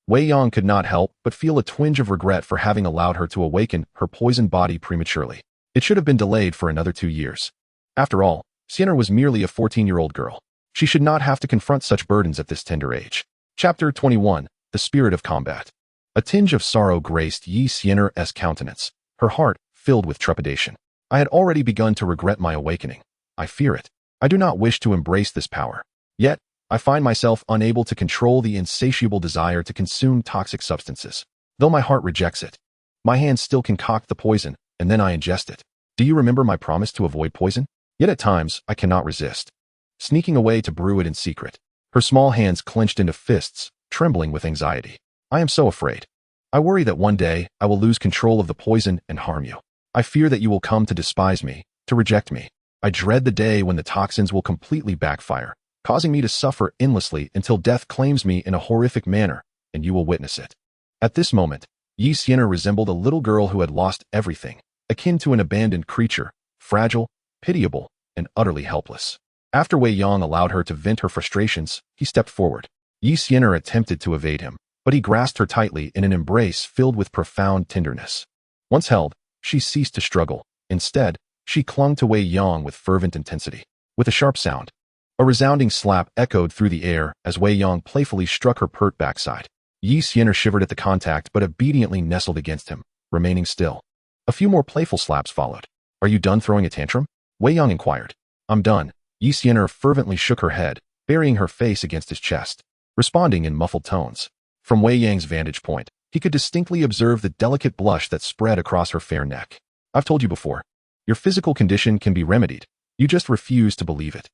Speaker 1: Wei Yang could not help but feel a twinge of regret for having allowed her to awaken her poisoned body prematurely. It should have been delayed for another 2 years. After all, Sienna was merely a 14-year-old girl. She should not have to confront such burdens at this tender age. Chapter 21. The Spirit of Combat. A tinge of sorrow graced Yi Sienna's countenance, her heart filled with trepidation. I had already begun to regret my awakening. I fear it. I do not wish to embrace this power. Yet, I find myself unable to control the insatiable desire to consume toxic substances. Though my heart rejects it, my hands still concoct the poison, and then I ingest it. Do you remember my promise to avoid poison? Yet at times, I cannot resist, sneaking away to brew it in secret. Her small hands clenched into fists, trembling with anxiety. I am so afraid. I worry that one day I will lose control of the poison and harm you. I fear that you will come to despise me, to reject me. I dread the day when the toxins will completely backfire, causing me to suffer endlessly until death claims me in a horrific manner, and you will witness it. At this moment, Yi Sienna resembled a little girl who had lost everything, akin to an abandoned creature, fragile, pitiable, and utterly helpless. After Wei Yang allowed her to vent her frustrations, he stepped forward. Yi Sienna attempted to evade him, but he grasped her tightly in an embrace filled with profound tenderness. Once held, she ceased to struggle. Instead, she clung to Wei Yang with fervent intensity. With a sharp sound, a resounding slap echoed through the air as Wei Yang playfully struck her pert backside. Yi Sienna shivered at the contact but obediently nestled against him, remaining still. A few more playful slaps followed. Are you done throwing a tantrum? Wei Yang inquired. I'm done. Yi Sienna fervently shook her head, burying her face against his chest, responding in muffled tones. From Wei Yang's vantage point, he could distinctly observe the delicate blush that spread across her fair neck. I've told you before. Your physical condition can be remedied. You just refuse to believe it.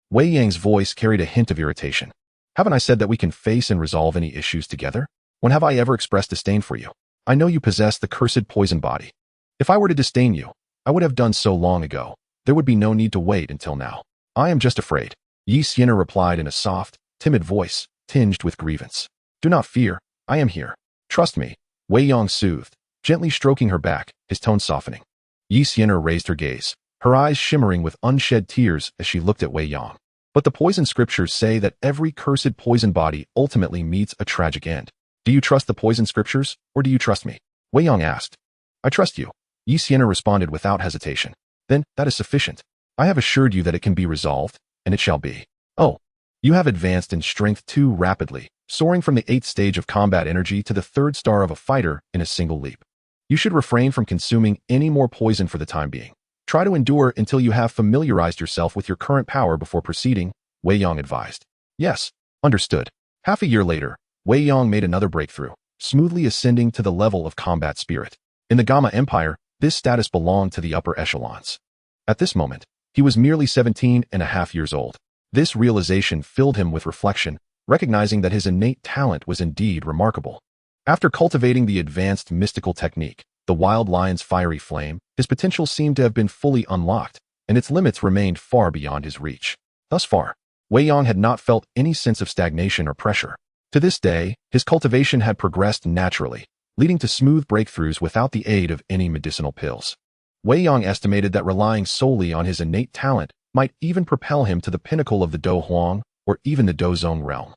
Speaker 1: Wei Yang's voice carried a hint of irritation. Haven't I said that we can face and resolve any issues together? When have I ever expressed disdain for you? I know you possess the cursed poison body. If I were to disdain you, I would have done so long ago. There would be no need to wait until now. I am just afraid. Yi Sienna replied in a soft, timid voice, tinged with grievance. Do not fear. I am here. Trust me. Wei Yang soothed, gently stroking her back, his tone softening. Yi Sienna raised her gaze, her eyes shimmering with unshed tears as she looked at Wei Yang. But the poison scriptures say that every cursed poison body ultimately meets a tragic end. Do you trust the poison scriptures, or do you trust me? Wei Yang asked. I trust you. Yi Sienna responded without hesitation. Then, that is sufficient. I have assured you that it can be resolved, and it shall be. Oh, you have advanced in strength too rapidly, soaring from the 8th stage of combat energy to the 3rd star of a fighter in a single leap. You should refrain from consuming any more poison for the time being. Try to endure until you have familiarized yourself with your current power before proceeding, Wei Yang advised. Yes, understood. Half a year later, Wei Yang made another breakthrough, smoothly ascending to the level of combat spirit. In the Gamma Empire, this status belonged to the upper echelons. At this moment, he was merely 17.5 years old. This realization filled him with reflection, recognizing that his innate talent was indeed remarkable. After cultivating the advanced mystical technique, the wild lion's fiery flame, his potential seemed to have been fully unlocked, and its limits remained far beyond his reach. Thus far, Wei Yang had not felt any sense of stagnation or pressure. To this day, his cultivation had progressed naturally, leading to smooth breakthroughs without the aid of any medicinal pills. Wei Yang estimated that relying solely on his innate talent might even propel him to the pinnacle of the Dou Huang or even the Dou Zong realm.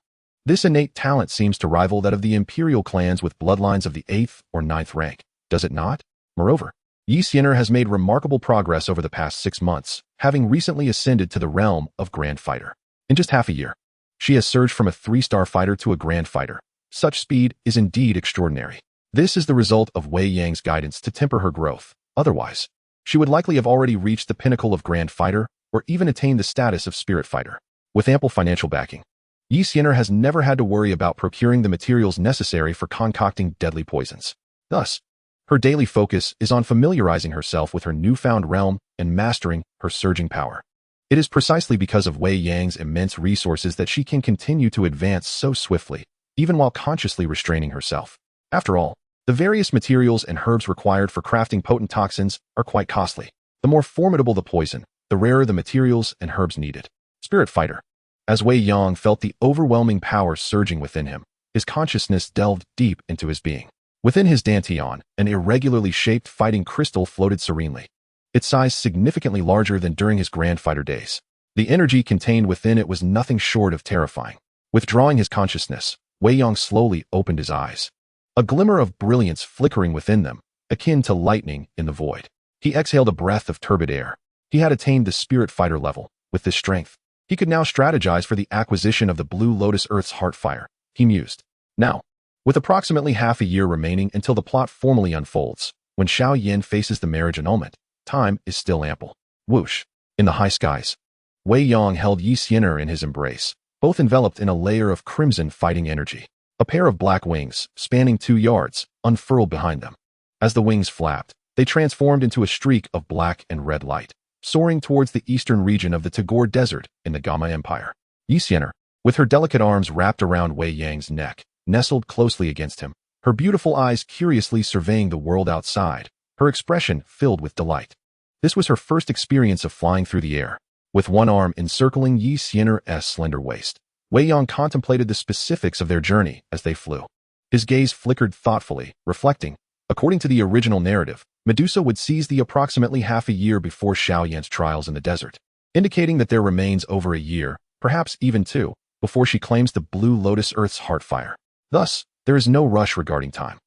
Speaker 1: This innate talent seems to rival that of the imperial clans with bloodlines of the 8th or 9th rank, does it not? Moreover, Yi Sienna has made remarkable progress over the past 6 months, having recently ascended to the realm of Grand Fighter. In just half a year, she has surged from a 3-star fighter to a Grand Fighter. Such speed is indeed extraordinary. This is the result of Wei Yang's guidance to temper her growth. Otherwise, she would likely have already reached the pinnacle of Grand Fighter or even attained the status of Spirit Fighter. With ample financial backing, Yi Sienna has never had to worry about procuring the materials necessary for concocting deadly poisons. Thus, her daily focus is on familiarizing herself with her newfound realm and mastering her surging power. It is precisely because of Wei Yang's immense resources that she can continue to advance so swiftly, even while consciously restraining herself. After all, the various materials and herbs required for crafting potent toxins are quite costly. The more formidable the poison, the rarer the materials and herbs needed. Spirit Fighter. As Wei Yang felt the overwhelming power surging within him, his consciousness delved deep into his being. Within his dantian, an irregularly shaped fighting crystal floated serenely, its size significantly larger than during his grand fighter days. The energy contained within it was nothing short of terrifying. Withdrawing his consciousness, Wei Yang slowly opened his eyes. A glimmer of brilliance flickering within them, akin to lightning in the void. He exhaled a breath of turbid air. He had attained the spirit fighter level. With this strength, he could now strategize for the acquisition of the Blue Lotus Earth's Heartfire, he mused. Now, with approximately half a year remaining until the plot formally unfolds, when Xiao Yan faces the marriage annulment, time is still ample. Whoosh. In the high skies, Wei Yang held Sienna in his embrace, both enveloped in a layer of crimson fighting energy. A pair of black wings, spanning 2 yards, unfurled behind them. As the wings flapped, they transformed into a streak of black and red light, soaring towards the eastern region of the Tagore Desert in the Gamma Empire. Sienna, with her delicate arms wrapped around Wei Yang's neck, nestled closely against him, her beautiful eyes curiously surveying the world outside, her expression filled with delight. This was her first experience of flying through the air. With one arm encircling Sienna's slender waist, Wei Yang contemplated the specifics of their journey as they flew. His gaze flickered thoughtfully, reflecting, according to the original narrative, Medusa would seize the approximately half a year before Xiao Yan's trials in the desert, indicating that there remains over a year, perhaps even 2, before she claims the Blue Lotus Earth's Heartfire. Thus, there is no rush regarding time.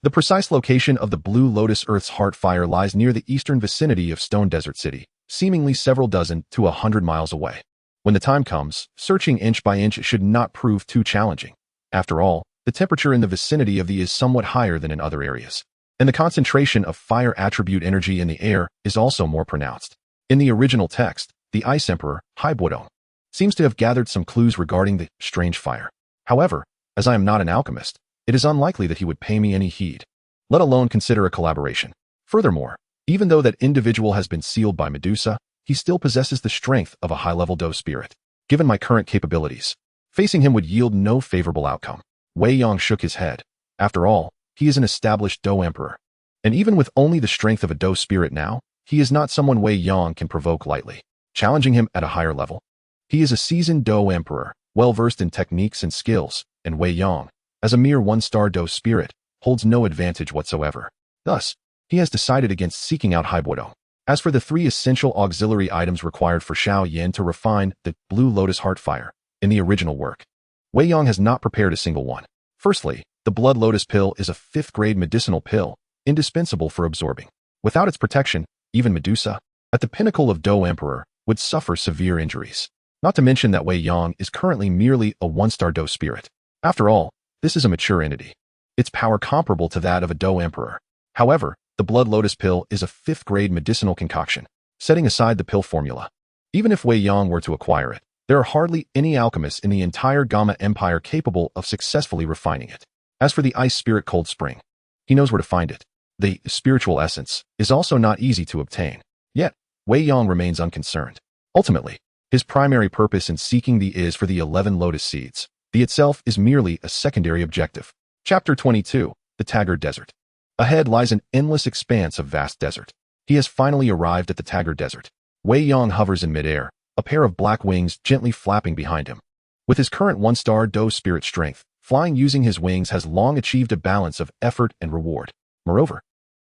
Speaker 1: The precise location of the Blue Lotus Earth's Heartfire lies near the eastern vicinity of Stone Desert City, seemingly several dozen to 100 miles away. When the time comes, searching inch by inch should not prove too challenging. After all, the temperature in the vicinity of the is somewhat higher than in other areas, and the concentration of fire attribute energy in the air is also more pronounced. In the original text, the Ice Emperor, Wutan, seems to have gathered some clues regarding the strange fire. However, as I am not an alchemist, it is unlikely that he would pay me any heed, let alone consider a collaboration. Furthermore, even though that individual has been sealed by Medusa, he still possesses the strength of a high-level Dou spirit. Given my current capabilities, facing him would yield no favorable outcome. Wei Yang shook his head. After all, he is an established Dou emperor. And even with only the strength of a Dou spirit now, he is not someone Wei Yang can provoke lightly, challenging him at a higher level. He is a seasoned Dou emperor, well-versed in techniques and skills, and Wei Yang, as a mere 1-star Dou spirit, holds no advantage whatsoever. Thus, he has decided against seeking out Wutan. As for the 3 essential auxiliary items required for Xiao Yan to refine the Blue Lotus Heartfire in the original work, Wei Yang has not prepared a single one. Firstly, the Blood Lotus pill is a 5th-grade medicinal pill, indispensable for absorbing. Without its protection, even Medusa, at the pinnacle of Dou Emperor, would suffer severe injuries. Not to mention that Wei Yang is currently merely a 1-star Dou spirit. After all, this is a mature entity. Its power comparable to that of a Dou Emperor. However, the Blood Lotus pill is a 5th-grade medicinal concoction, setting aside the pill formula. Even if Wei Yang were to acquire it, there are hardly any alchemists in the entire Gamma Empire capable of successfully refining it. As for the Ice Spirit Cold Spring, he knows where to find it. The spiritual essence is also not easy to obtain. Yet, Wei Yang remains unconcerned. Ultimately, his primary purpose in seeking the is for the 11 lotus seeds. The itself is merely a secondary objective. Chapter 22, The Tagore Desert. Ahead lies an endless expanse of vast desert. He has finally arrived at the Tagore Desert. Wei Yang hovers in midair, a pair of black wings gently flapping behind him. With his current 1-star Dou spirit strength, flying using his wings has long achieved a balance of effort and reward. Moreover,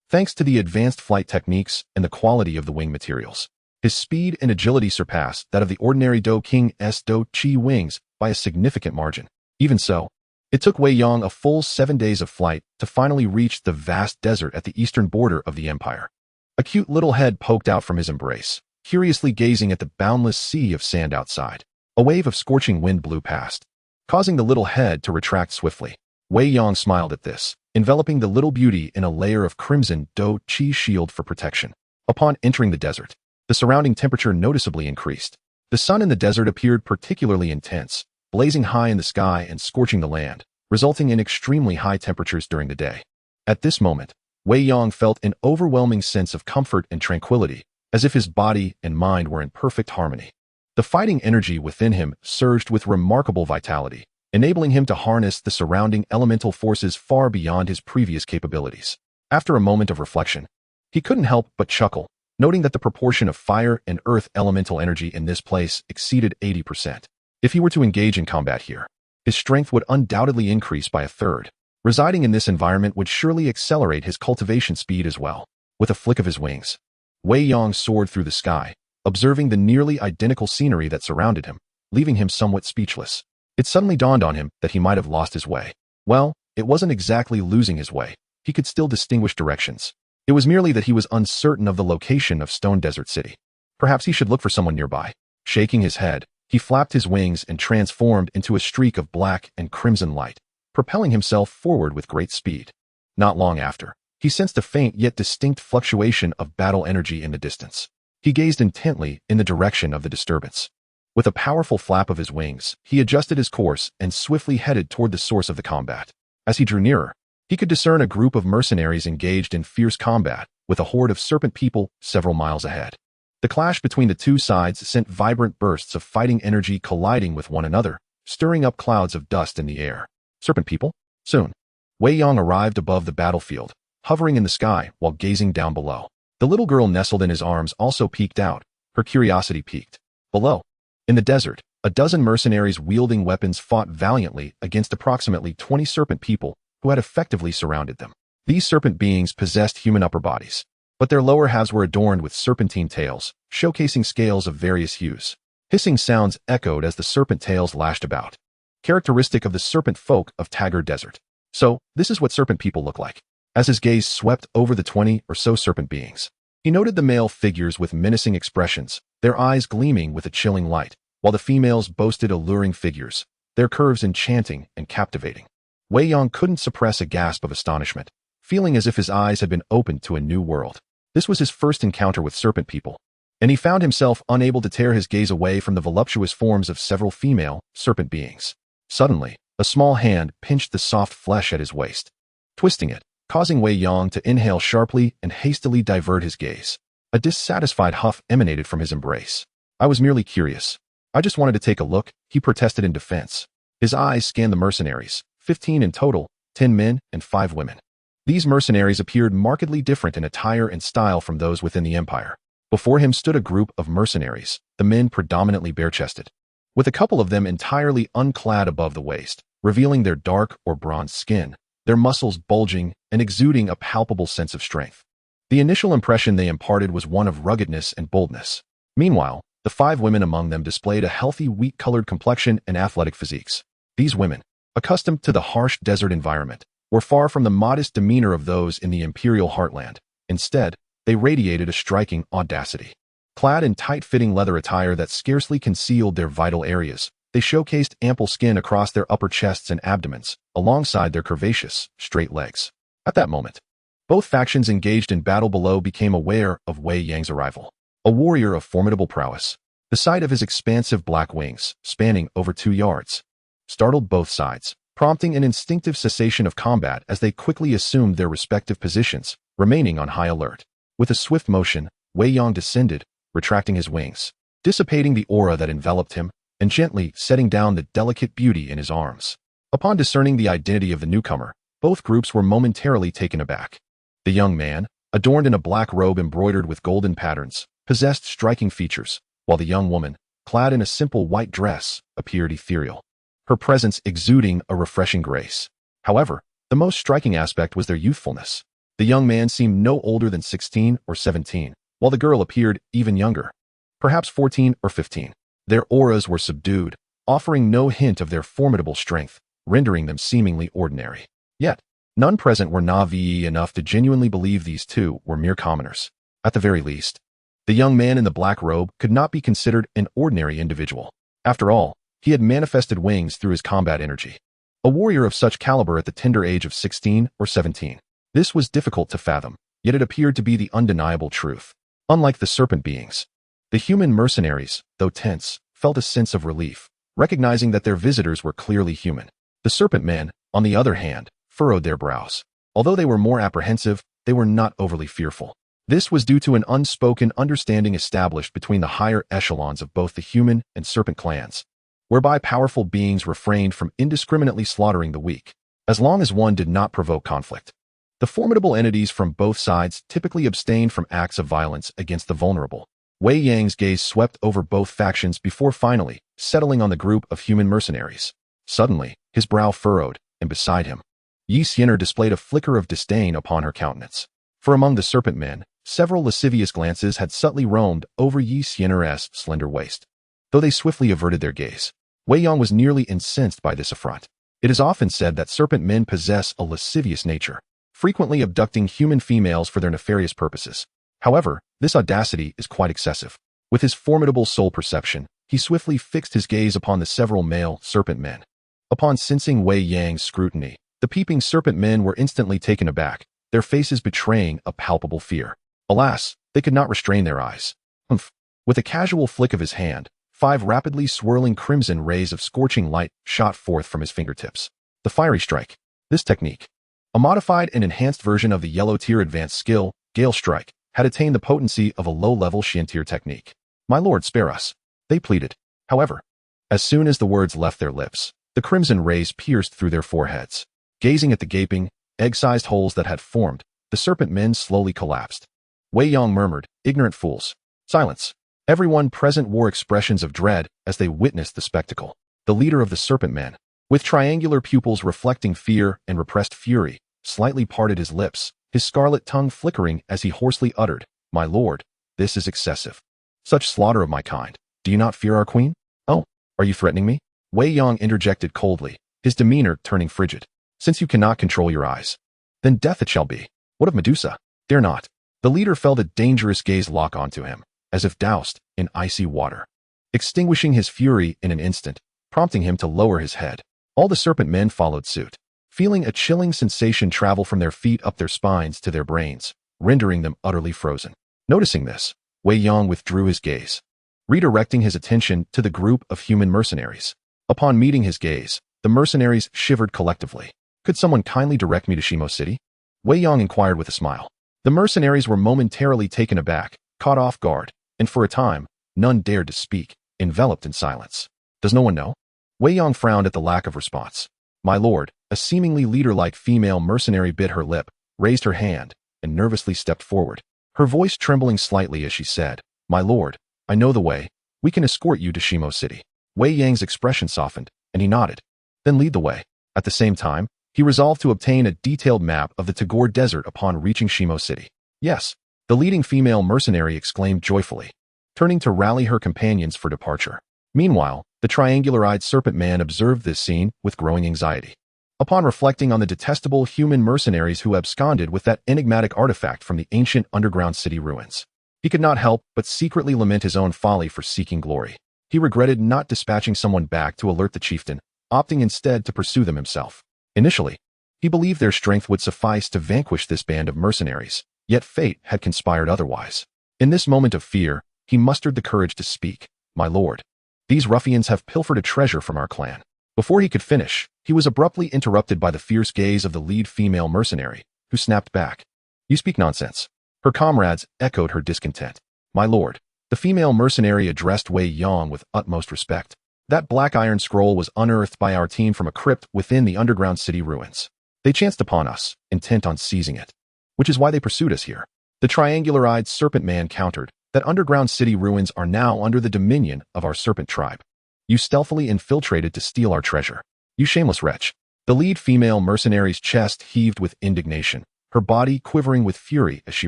Speaker 1: thanks to the advanced flight techniques and the quality of the wing materials, his speed and agility surpass that of the ordinary Dou King's Dou Shi wings by a significant margin. Even so, it took Wei Yang a full 7 days of flight to finally reach the vast desert at the eastern border of the empire. A cute little head poked out from his embrace, curiously gazing at the boundless sea of sand outside. A wave of scorching wind blew past, causing the little head to retract swiftly. Wei Yang smiled at this, enveloping the little beauty in a layer of crimson Dou Shi shield for protection. Upon entering the desert, the surrounding temperature noticeably increased. The sun in the desert appeared particularly intense, blazing high in the sky and scorching the land, resulting in extremely high temperatures during the day. At this moment, Wei Yang felt an overwhelming sense of comfort and tranquility, as if his body and mind were in perfect harmony. The fighting energy within him surged with remarkable vitality, enabling him to harness the surrounding elemental forces far beyond his previous capabilities. After a moment of reflection, he couldn't help but chuckle, noting that the proportion of fire and earth elemental energy in this place exceeded 80%. If he were to engage in combat here, his strength would undoubtedly increase by a third. Residing in this environment would surely accelerate his cultivation speed as well. With a flick of his wings, Wei Yang soared through the sky, observing the nearly identical scenery that surrounded him, leaving him somewhat speechless. It suddenly dawned on him that he might have lost his way. Well, it wasn't exactly losing his way. He could still distinguish directions. It was merely that he was uncertain of the location of Stone Desert City. Perhaps he should look for someone nearby. Shaking his head, he flapped his wings and transformed into a streak of black and crimson light, propelling himself forward with great speed. Not long after, he sensed a faint yet distinct fluctuation of battle energy in the distance. He gazed intently in the direction of the disturbance. With a powerful flap of his wings, he adjusted his course and swiftly headed toward the source of the combat. As he drew nearer, he could discern a group of mercenaries engaged in fierce combat with a horde of serpent people several miles ahead. The clash between the two sides sent vibrant bursts of fighting energy colliding with one another, stirring up clouds of dust in the air. Serpent people? Soon, Wei Yang arrived above the battlefield, hovering in the sky while gazing down below. The little girl nestled in his arms also peeked out, her curiosity piqued. Below, in the desert, a dozen mercenaries wielding weapons fought valiantly against approximately 20 serpent people who had effectively surrounded them. These serpent beings possessed human upper bodies, but their lower halves were adorned with serpentine tails, showcasing scales of various hues. Hissing sounds echoed as the serpent tails lashed about, characteristic of the serpent folk of Taggart Desert. So, this is what serpent people look like. As his gaze swept over the 20 or so serpent beings, he noted the male figures with menacing expressions, their eyes gleaming with a chilling light, while the females boasted alluring figures, their curves enchanting and captivating. Wei Yang couldn't suppress a gasp of astonishment, feeling as if his eyes had been opened to a new world. This was his first encounter with serpent people, and he found himself unable to tear his gaze away from the voluptuous forms of several female serpent beings. Suddenly, a small hand pinched the soft flesh at his waist, twisting it, causing Wei Yang to inhale sharply and hastily divert his gaze. A dissatisfied huff emanated from his embrace. "I was merely curious. I just wanted to take a look," he protested in defense. His eyes scanned the mercenaries, 15 in total, 10 men and 5 women. These mercenaries appeared markedly different in attire and style from those within the empire. Before him stood a group of mercenaries, the men predominantly bare-chested, with a couple of them entirely unclad above the waist, revealing their dark or bronze skin, their muscles bulging and exuding a palpable sense of strength. The initial impression they imparted was one of ruggedness and boldness. Meanwhile, the 5 women among them displayed a healthy wheat-colored complexion and athletic physiques. These women, accustomed to the harsh desert environment, were far from the modest demeanor of those in the imperial heartland. Instead, they radiated a striking audacity. Clad in tight-fitting leather attire that scarcely concealed their vital areas, they showcased ample skin across their upper chests and abdomens, alongside their curvaceous, straight legs. At that moment, both factions engaged in battle below became aware of Wei Yang's arrival. A warrior of formidable prowess, the sight of his expansive black wings, spanning over 2 yards, startled both sides, prompting an instinctive cessation of combat as they quickly assumed their respective positions, remaining on high alert. With a swift motion, Wei Yang descended, retracting his wings, dissipating the aura that enveloped him, and gently setting down the delicate beauty in his arms. Upon discerning the identity of the newcomer, both groups were momentarily taken aback. The young man, adorned in a black robe embroidered with golden patterns, possessed striking features, while the young woman, clad in a simple white dress, appeared ethereal, her presence exuding a refreshing grace. However, the most striking aspect was their youthfulness. The young man seemed no older than 16 or 17, while the girl appeared even younger, perhaps 14 or 15. Their auras were subdued, offering no hint of their formidable strength, rendering them seemingly ordinary. Yet, none present were naive enough to genuinely believe these two were mere commoners. At the very least, the young man in the black robe could not be considered an ordinary individual. After all, he had manifested wings through his combat energy. A warrior of such caliber at the tender age of 16 or 17. This was difficult to fathom, yet it appeared to be the undeniable truth. Unlike the serpent beings, the human mercenaries, though tense, felt a sense of relief, recognizing that their visitors were clearly human. The serpent men, on the other hand, furrowed their brows. Although they were more apprehensive, they were not overly fearful. This was due to an unspoken understanding established between the higher echelons of both the human and serpent clans, whereby powerful beings refrained from indiscriminately slaughtering the weak, as long as one did not provoke conflict. The formidable entities from both sides typically abstained from acts of violence against the vulnerable. Wei Yang's gaze swept over both factions before finally settling on the group of human mercenaries. Suddenly, his brow furrowed, and beside him, Sienna displayed a flicker of disdain upon her countenance. For among the serpent men, several lascivious glances had subtly roamed over Sienna's slender waist. Though they swiftly averted their gaze, Wei Yang was nearly incensed by this affront. It is often said that serpent men possess a lascivious nature, frequently abducting human females for their nefarious purposes. However, this audacity is quite excessive. With his formidable soul perception, he swiftly fixed his gaze upon the several male serpent men. Upon sensing Wei Yang's scrutiny, the peeping serpent men were instantly taken aback, their faces betraying a palpable fear. Alas, they could not restrain their eyes. Humph! With a casual flick of his hand, 5 rapidly swirling crimson rays of scorching light shot forth from his fingertips. The fiery strike. This technique, a modified and enhanced version of the yellow tier advanced skill, Gale Strike, had attained the potency of a low-level Xian tier technique. "My lord, spare us," they pleaded. However, as soon as the words left their lips, the crimson rays pierced through their foreheads. Gazing at the gaping, egg-sized holes that had formed, the serpent men slowly collapsed. Wei Yang murmured, "Ignorant fools." Silence. Everyone present wore expressions of dread as they witnessed the spectacle. The leader of the serpent men, with triangular pupils reflecting fear and repressed fury, slightly parted his lips, his scarlet tongue flickering as he hoarsely uttered, "My lord, this is excessive. Such slaughter of my kind. Do you not fear our queen? Oh, are you threatening me?" Wei Yang interjected coldly, his demeanor turning frigid. "Since you cannot control your eyes, then death it shall be. What of Medusa? Dare not." The leader felt a dangerous gaze lock onto him, as if doused in icy water, extinguishing his fury in an instant, prompting him to lower his head. All the serpent men followed suit, feeling a chilling sensation travel from their feet up their spines to their brains, rendering them utterly frozen. Noticing this, Wei Yang withdrew his gaze, redirecting his attention to the group of human mercenaries. Upon meeting his gaze, the mercenaries shivered collectively. "Could someone kindly direct me to Shimo City?" Wei Yang inquired with a smile. The mercenaries were momentarily taken aback, caught off guard, and for a time, none dared to speak, enveloped in silence. "Does no one know?" Wei Yang frowned at the lack of response. "My lord," a seemingly leader-like female mercenary bit her lip, raised her hand, and nervously stepped forward, her voice trembling slightly as she said, "My lord, I know the way. We can escort you to Shimo City." Wei Yang's expression softened, and he nodded. "Then lead the way." At the same time, he resolved to obtain a detailed map of the Tagore Desert upon reaching Shimo City. "Yes," the leading female mercenary exclaimed joyfully, turning to rally her companions for departure. Meanwhile, the triangular-eyed serpent man observed this scene with growing anxiety. Upon reflecting on the detestable human mercenaries who absconded with that enigmatic artifact from the ancient underground city ruins, he could not help but secretly lament his own folly for seeking glory. He regretted not dispatching someone back to alert the chieftain, opting instead to pursue them himself. Initially, he believed their strength would suffice to vanquish this band of mercenaries, yet fate had conspired otherwise. In this moment of fear, he mustered the courage to speak. "My lord, these ruffians have pilfered a treasure from our clan." Before he could finish, he was abruptly interrupted by the fierce gaze of the lead female mercenary, who snapped back. "You speak nonsense." Her comrades echoed her discontent. "My lord," the female mercenary addressed Wei Yang with utmost respect. "That black iron scroll was unearthed by our team from a crypt within the underground city ruins. They chanced upon us, intent on seizing it, which is why they pursued us here." The triangular-eyed serpent man countered that underground city ruins are now under the dominion of our serpent tribe. "You stealthily infiltrated to steal our treasure. You shameless wretch." The lead female mercenary's chest heaved with indignation, her body quivering with fury as she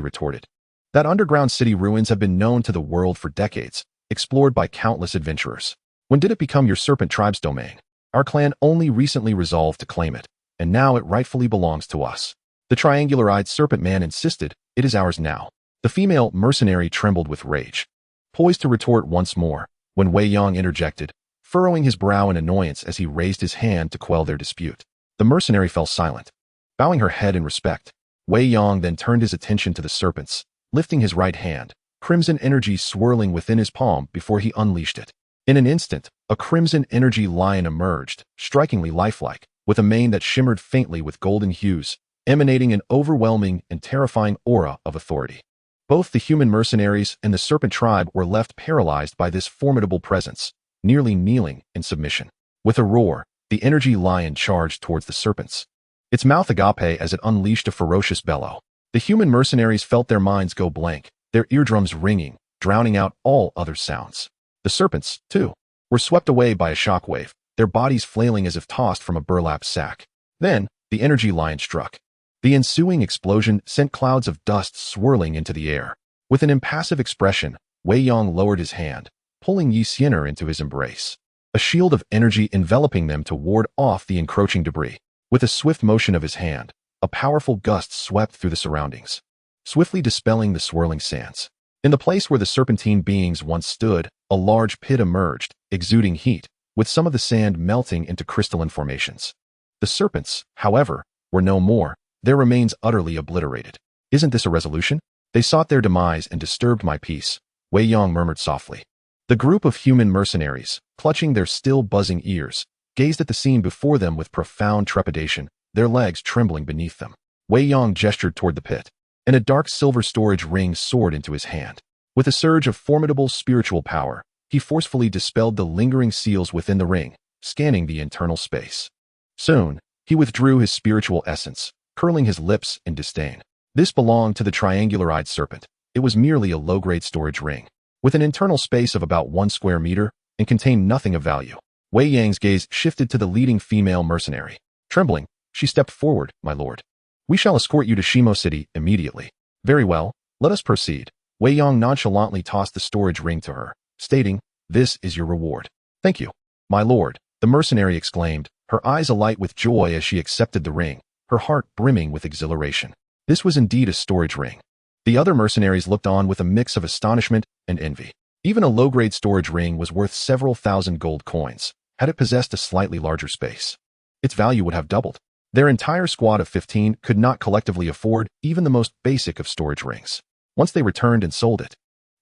Speaker 1: retorted. "That underground city ruins have been known to the world for decades, explored by countless adventurers. When did it become your serpent tribe's domain? Our clan only recently resolved to claim it, and now it rightfully belongs to us." The triangular-eyed serpent man insisted, "It is ours now." The female mercenary trembled with rage, poised to retort once more, when Wei Yang interjected, furrowing his brow in annoyance as he raised his hand to quell their dispute. The mercenary fell silent, bowing her head in respect. Wei Yang then turned his attention to the serpents, lifting his right hand, crimson energy swirling within his palm before he unleashed it. In an instant, a crimson energy lion emerged, strikingly lifelike, with a mane that shimmered faintly with golden hues, emanating an overwhelming and terrifying aura of authority. Both the human mercenaries and the serpent tribe were left paralyzed by this formidable presence, nearly kneeling in submission. With a roar, the energy lion charged towards the serpents, its mouth agape as it unleashed a ferocious bellow. The human mercenaries felt their minds go blank, their eardrums ringing, drowning out all other sounds. The serpents, too, were swept away by a shockwave, their bodies flailing as if tossed from a burlap sack. Then, the energy line struck. The ensuing explosion sent clouds of dust swirling into the air. With an impassive expression, Wei Yang lowered his hand, pulling Sienna into his embrace. A shield of energy enveloping them to ward off the encroaching debris. With a swift motion of his hand, a powerful gust swept through the surroundings, swiftly dispelling the swirling sands. In the place where the serpentine beings once stood, a large pit emerged, exuding heat, with some of the sand melting into crystalline formations. The serpents, however, were no more, their remains utterly obliterated. Isn't this a resolution? They sought their demise and disturbed my peace, Wei Yang murmured softly. The group of human mercenaries, clutching their still buzzing ears, gazed at the scene before them with profound trepidation, their legs trembling beneath them. Wei Yang gestured toward the pit, and a dark silver storage ring soared into his hand. With a surge of formidable spiritual power, he forcefully dispelled the lingering seals within the ring, scanning the internal space. Soon, he withdrew his spiritual essence, curling his lips in disdain. This belonged to the triangular-eyed serpent. It was merely a low-grade storage ring, with an internal space of about 1 square meter, and contained nothing of value. Wei Yang's gaze shifted to the leading female mercenary. Trembling, she stepped forward, "My lord. We shall escort you to Shimo City immediately." "Very well, let us proceed." Wei Yang nonchalantly tossed the storage ring to her, stating, "This is your reward." "Thank you, my lord," the mercenary exclaimed, her eyes alight with joy as she accepted the ring, her heart brimming with exhilaration. This was indeed a storage ring. The other mercenaries looked on with a mix of astonishment and envy. Even a low-grade storage ring was worth several thousand gold coins, had it possessed a slightly larger space. Its value would have doubled. Their entire squad of 15 could not collectively afford even the most basic of storage rings. Once they returned and sold it,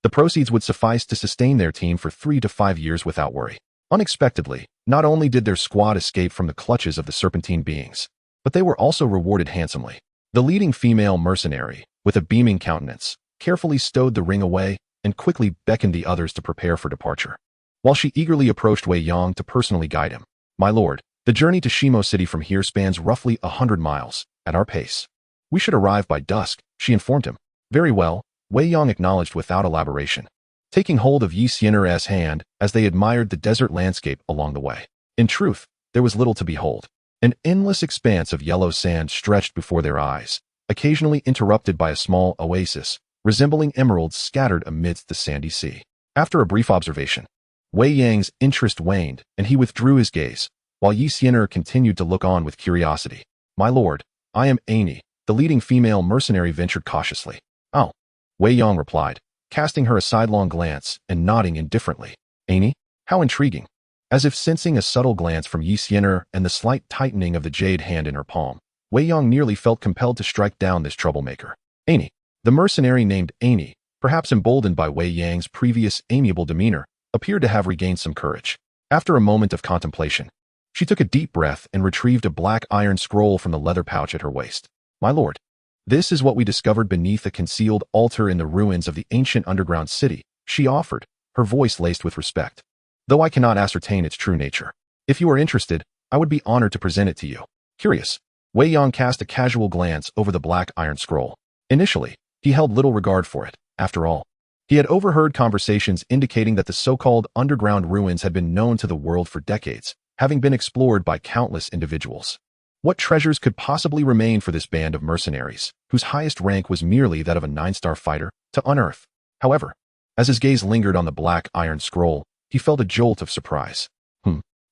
Speaker 1: the proceeds would suffice to sustain their team for 3 to 5 years without worry. Unexpectedly, not only did their squad escape from the clutches of the serpentine beings, but they were also rewarded handsomely. The leading female mercenary, with a beaming countenance, carefully stowed the ring away and quickly beckoned the others to prepare for departure, while she eagerly approached Wei Yang to personally guide him. "My lord, the journey to Shimo City from here spans roughly 100 miles, at our pace. We should arrive by dusk," she informed him. "Very well," Wei Yang acknowledged without elaboration, taking hold of Sienna's hand as they admired the desert landscape along the way. In truth, there was little to behold. An endless expanse of yellow sand stretched before their eyes, occasionally interrupted by a small oasis, resembling emeralds scattered amidst the sandy sea. After a brief observation, Wei Yang's interest waned, and he withdrew his gaze, while Sienna continued to look on with curiosity. "My lord, I am Amy," the leading female mercenary ventured cautiously. "Oh," Wei Yang replied, casting her a sidelong glance and nodding indifferently. "Amy? How intriguing." As if sensing a subtle glance from Sienna and the slight tightening of the jade hand in her palm, Wei Yang nearly felt compelled to strike down this troublemaker. Amy. The mercenary named Amy, perhaps emboldened by Wei Yang's previous amiable demeanor, appeared to have regained some courage. After a moment of contemplation, she took a deep breath and retrieved a black iron scroll from the leather pouch at her waist. "My lord, this is what we discovered beneath a concealed altar in the ruins of the ancient underground city," she offered, her voice laced with respect. "Though I cannot ascertain its true nature. If you are interested, I would be honored to present it to you." Curious, Wei Yang cast a casual glance over the black iron scroll. Initially, he held little regard for it. After all, he had overheard conversations indicating that the so-called underground ruins had been known to the world for decades, having been explored by countless individuals. What treasures could possibly remain for this band of mercenaries, whose highest rank was merely that of a 9-star fighter, to unearth? However, as his gaze lingered on the black iron scroll, he felt a jolt of surprise.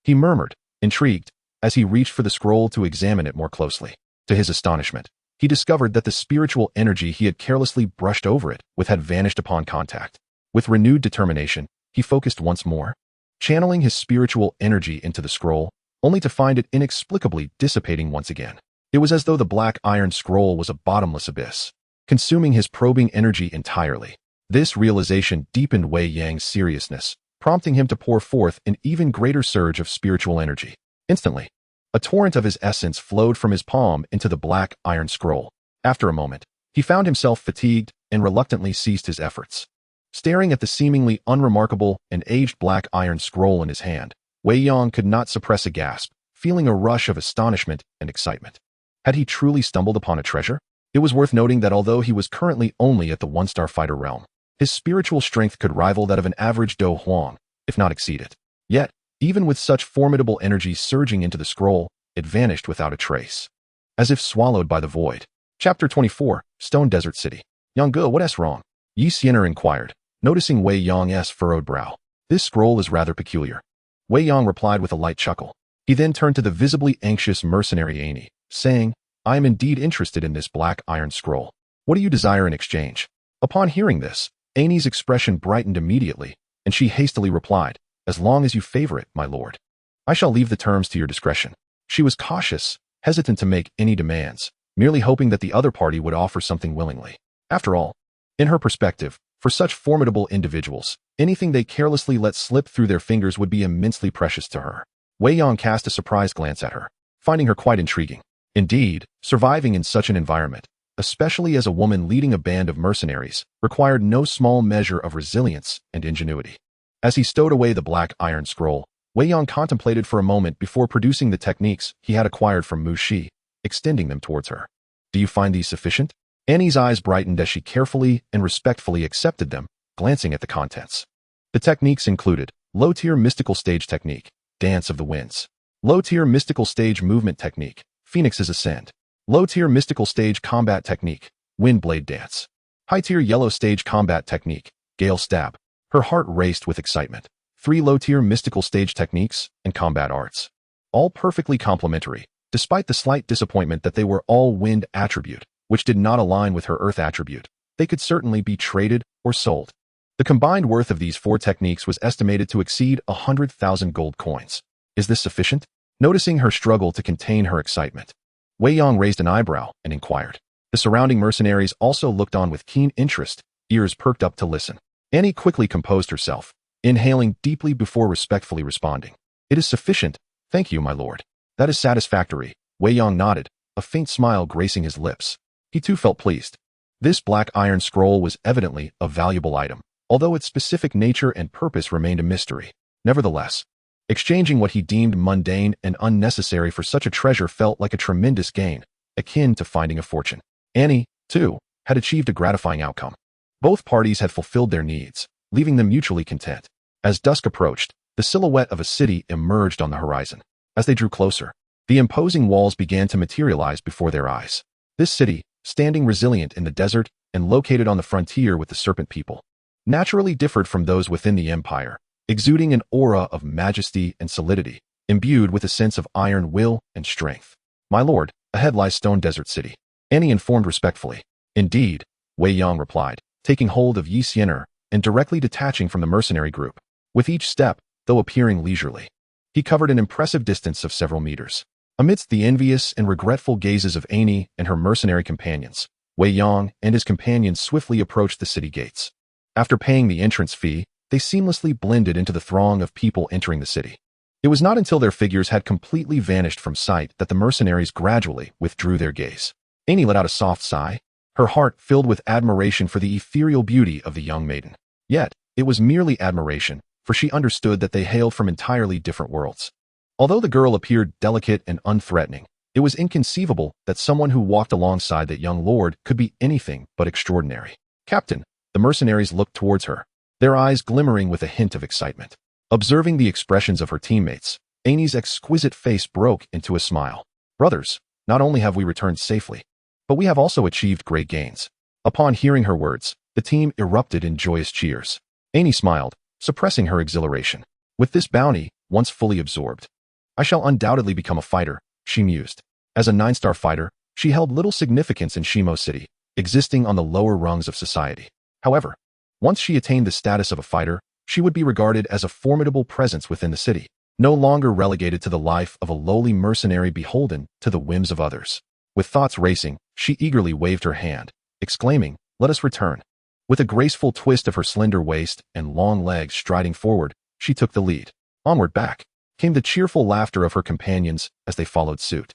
Speaker 1: He murmured, intrigued, as he reached for the scroll to examine it more closely. To his astonishment, he discovered that the spiritual energy he had carelessly brushed over it with had vanished upon contact. With renewed determination, he focused once more, channeling his spiritual energy into the scroll, only to find it inexplicably dissipating once again. It was as though the black iron scroll was a bottomless abyss, consuming his probing energy entirely. This realization deepened Wei Yang's seriousness, prompting him to pour forth an even greater surge of spiritual energy. Instantly, a torrent of his essence flowed from his palm into the black iron scroll. After a moment, he found himself fatigued and reluctantly ceased his efforts. Staring at the seemingly unremarkable and aged black iron scroll in his hand, Wei Yang could not suppress a gasp, feeling a rush of astonishment and excitement. Had he truly stumbled upon a treasure? It was worth noting that although he was currently only at the 1-star fighter realm, his spiritual strength could rival that of an average Dou Wang, if not exceed it. Yet, Even with such formidable energy surging into the scroll, it vanished without a trace, as if swallowed by the void. Chapter 24, Stone Desert City. Yang Ge, what's wrong? Sienna inquired, noticing Wei Yang's furrowed brow. This scroll is rather peculiar. Wei Yang replied with a light chuckle. He then turned to the visibly anxious mercenary Annie, saying, I am indeed interested in this black iron scroll. What do you desire in exchange? Upon hearing this, Annie's expression brightened immediately, and she hastily replied, as long as you favor it, my lord. I shall leave the terms to your discretion. She was cautious, hesitant to make any demands, merely hoping that the other party would offer something willingly. After all, in her perspective, for such formidable individuals, anything they carelessly let slip through their fingers would be immensely precious to her. Wei Yang cast a surprised glance at her, finding her quite intriguing. Indeed, surviving in such an environment, especially as a woman leading a band of mercenaries, required no small measure of resilience and ingenuity. As he stowed away the black iron scroll, Wei Yang contemplated for a moment before producing the techniques he had acquired from Dou Shi, extending them towards her. Do you find these sufficient? Annie's eyes brightened as she carefully and respectfully accepted them, glancing at the contents. The techniques included low-tier mystical stage technique, Dance of the Winds; low-tier mystical stage movement technique, Phoenix's Ascend; low-tier mystical stage combat technique, Wind Blade Dance; high-tier yellow stage combat technique, Gale Stab. Her heart raced with excitement. 3 low-tier mystical stage techniques and combat arts. All perfectly complementary, despite the slight disappointment that they were all wind attribute, which did not align with her earth attribute. They could certainly be traded or sold. The combined worth of these 4 techniques was estimated to exceed 100,000 gold coins. Is this sufficient? Noticing her struggle to contain her excitement, Wei Yang raised an eyebrow and inquired. The surrounding mercenaries also looked on with keen interest, ears perked up to listen. Annie quickly composed herself, inhaling deeply before respectfully responding. It is sufficient, thank you, my lord. That is satisfactory. Wei Yang nodded, a faint smile gracing his lips. He too felt pleased. This black iron scroll was evidently a valuable item, although its specific nature and purpose remained a mystery. Nevertheless, exchanging what he deemed mundane and unnecessary for such a treasure felt like a tremendous gain, akin to finding a fortune. Annie, too, had achieved a gratifying outcome. Both parties had fulfilled their needs, leaving them mutually content. As dusk approached, the silhouette of a city emerged on the horizon. As they drew closer, the imposing walls began to materialize before their eyes. This city, standing resilient in the desert and located on the frontier with the serpent people, naturally differed from those within the empire, exuding an aura of majesty and solidity, imbued with a sense of iron will and strength. My lord, ahead lies Stone Desert City. Annie informed respectfully. Indeed, Wei Yang replied, taking hold of Sienna and directly detaching from the mercenary group. With each step, though appearing leisurely, he covered an impressive distance of several meters. Amidst the envious and regretful gazes of Annie and her mercenary companions, Wei Yang and his companions swiftly approached the city gates. After paying the entrance fee, they seamlessly blended into the throng of people entering the city. It was not until their figures had completely vanished from sight that the mercenaries gradually withdrew their gaze. Annie let out a soft sigh, her heart filled with admiration for the ethereal beauty of the young maiden. Yet, it was merely admiration, for she understood that they hailed from entirely different worlds. Although the girl appeared delicate and unthreatening, it was inconceivable that someone who walked alongside that young lord could be anything but extraordinary. Captain, the mercenaries looked towards her, their eyes glimmering with a hint of excitement. Observing the expressions of her teammates, Annie's exquisite face broke into a smile. Brothers, not only have we returned safely, but we have also achieved great gains. Upon hearing her words, the team erupted in joyous cheers. Annie smiled, suppressing her exhilaration. With this bounty, once fully absorbed, I shall undoubtedly become a fighter, she mused. As a 9-star fighter, she held little significance in Shimo City, existing on the lower rungs of society. However, once she attained the status of a fighter, she would be regarded as a formidable presence within the city, no longer relegated to the life of a lowly mercenary beholden to the whims of others. With thoughts racing, she eagerly waved her hand, exclaiming, "Let us return." With a graceful twist of her slender waist and long legs striding forward, she took the lead. Onward back came the cheerful laughter of her companions as they followed suit.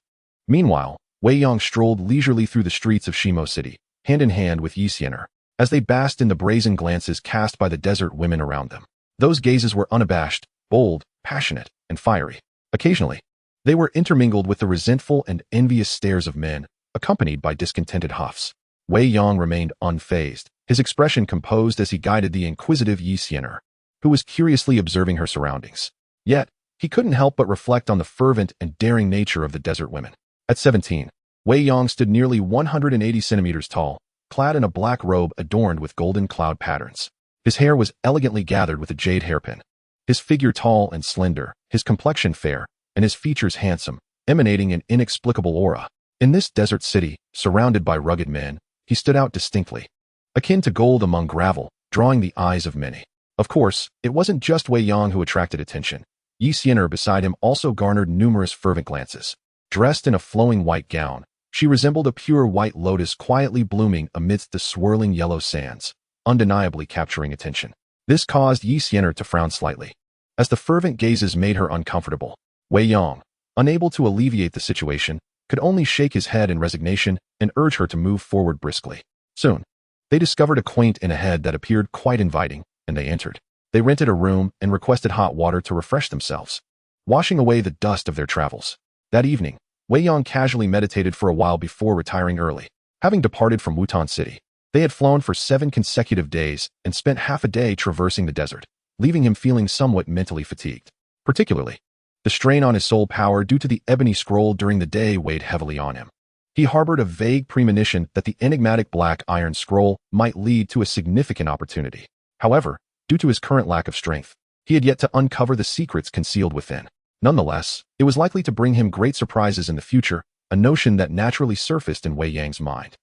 Speaker 1: Meanwhile, Wei Yang strolled leisurely through the streets of Shimo City, hand in hand with Sienna, as they basked in the brazen glances cast by the desert women around them. Those gazes were unabashed, bold, passionate, and fiery. Occasionally, they were intermingled with the resentful and envious stares of men, accompanied by discontented huffs. Wei Yang remained unfazed, his expression composed as he guided the inquisitive Sienna, who was curiously observing her surroundings. Yet, He couldn't help but reflect on the fervent and daring nature of the desert women. At 17, Wei Yang stood nearly 180 centimeters tall, clad in a black robe adorned with golden cloud patterns. His hair was elegantly gathered with a jade hairpin. His figure tall and slender, his complexion fair, and his features handsome, emanating an inexplicable aura. In this desert city, surrounded by rugged men, he stood out distinctly, akin to gold among gravel, drawing the eyes of many. Of course, it wasn't just Wei Yang who attracted attention. Sienna beside him also garnered numerous fervent glances. Dressed in a flowing white gown, she resembled a pure white lotus quietly blooming amidst the swirling yellow sands, undeniably capturing attention. This caused Sienna to frown slightly. As the fervent gazes made her uncomfortable, Wei Yang, unable to alleviate the situation, could only shake his head in resignation and urge her to move forward briskly. Soon, they discovered a quaint inn ahead that appeared quite inviting, and they entered. They rented a room and requested hot water to refresh themselves, washing away the dust of their travels. That evening, Wei Yang casually meditated for a while before retiring early. Having departed from Wutan City, they had flown for 7 consecutive days and spent half a day traversing the desert, leaving him feeling somewhat mentally fatigued. Particularly, the strain on his soul power due to the ebony scroll during the day weighed heavily on him. He harbored a vague premonition that the enigmatic black iron scroll might lead to a significant opportunity. However, due to his current lack of strength, he had yet to uncover the secrets concealed within. Nonetheless, it was likely to bring him great surprises in the future, a notion that naturally surfaced in Wei Yang's mind.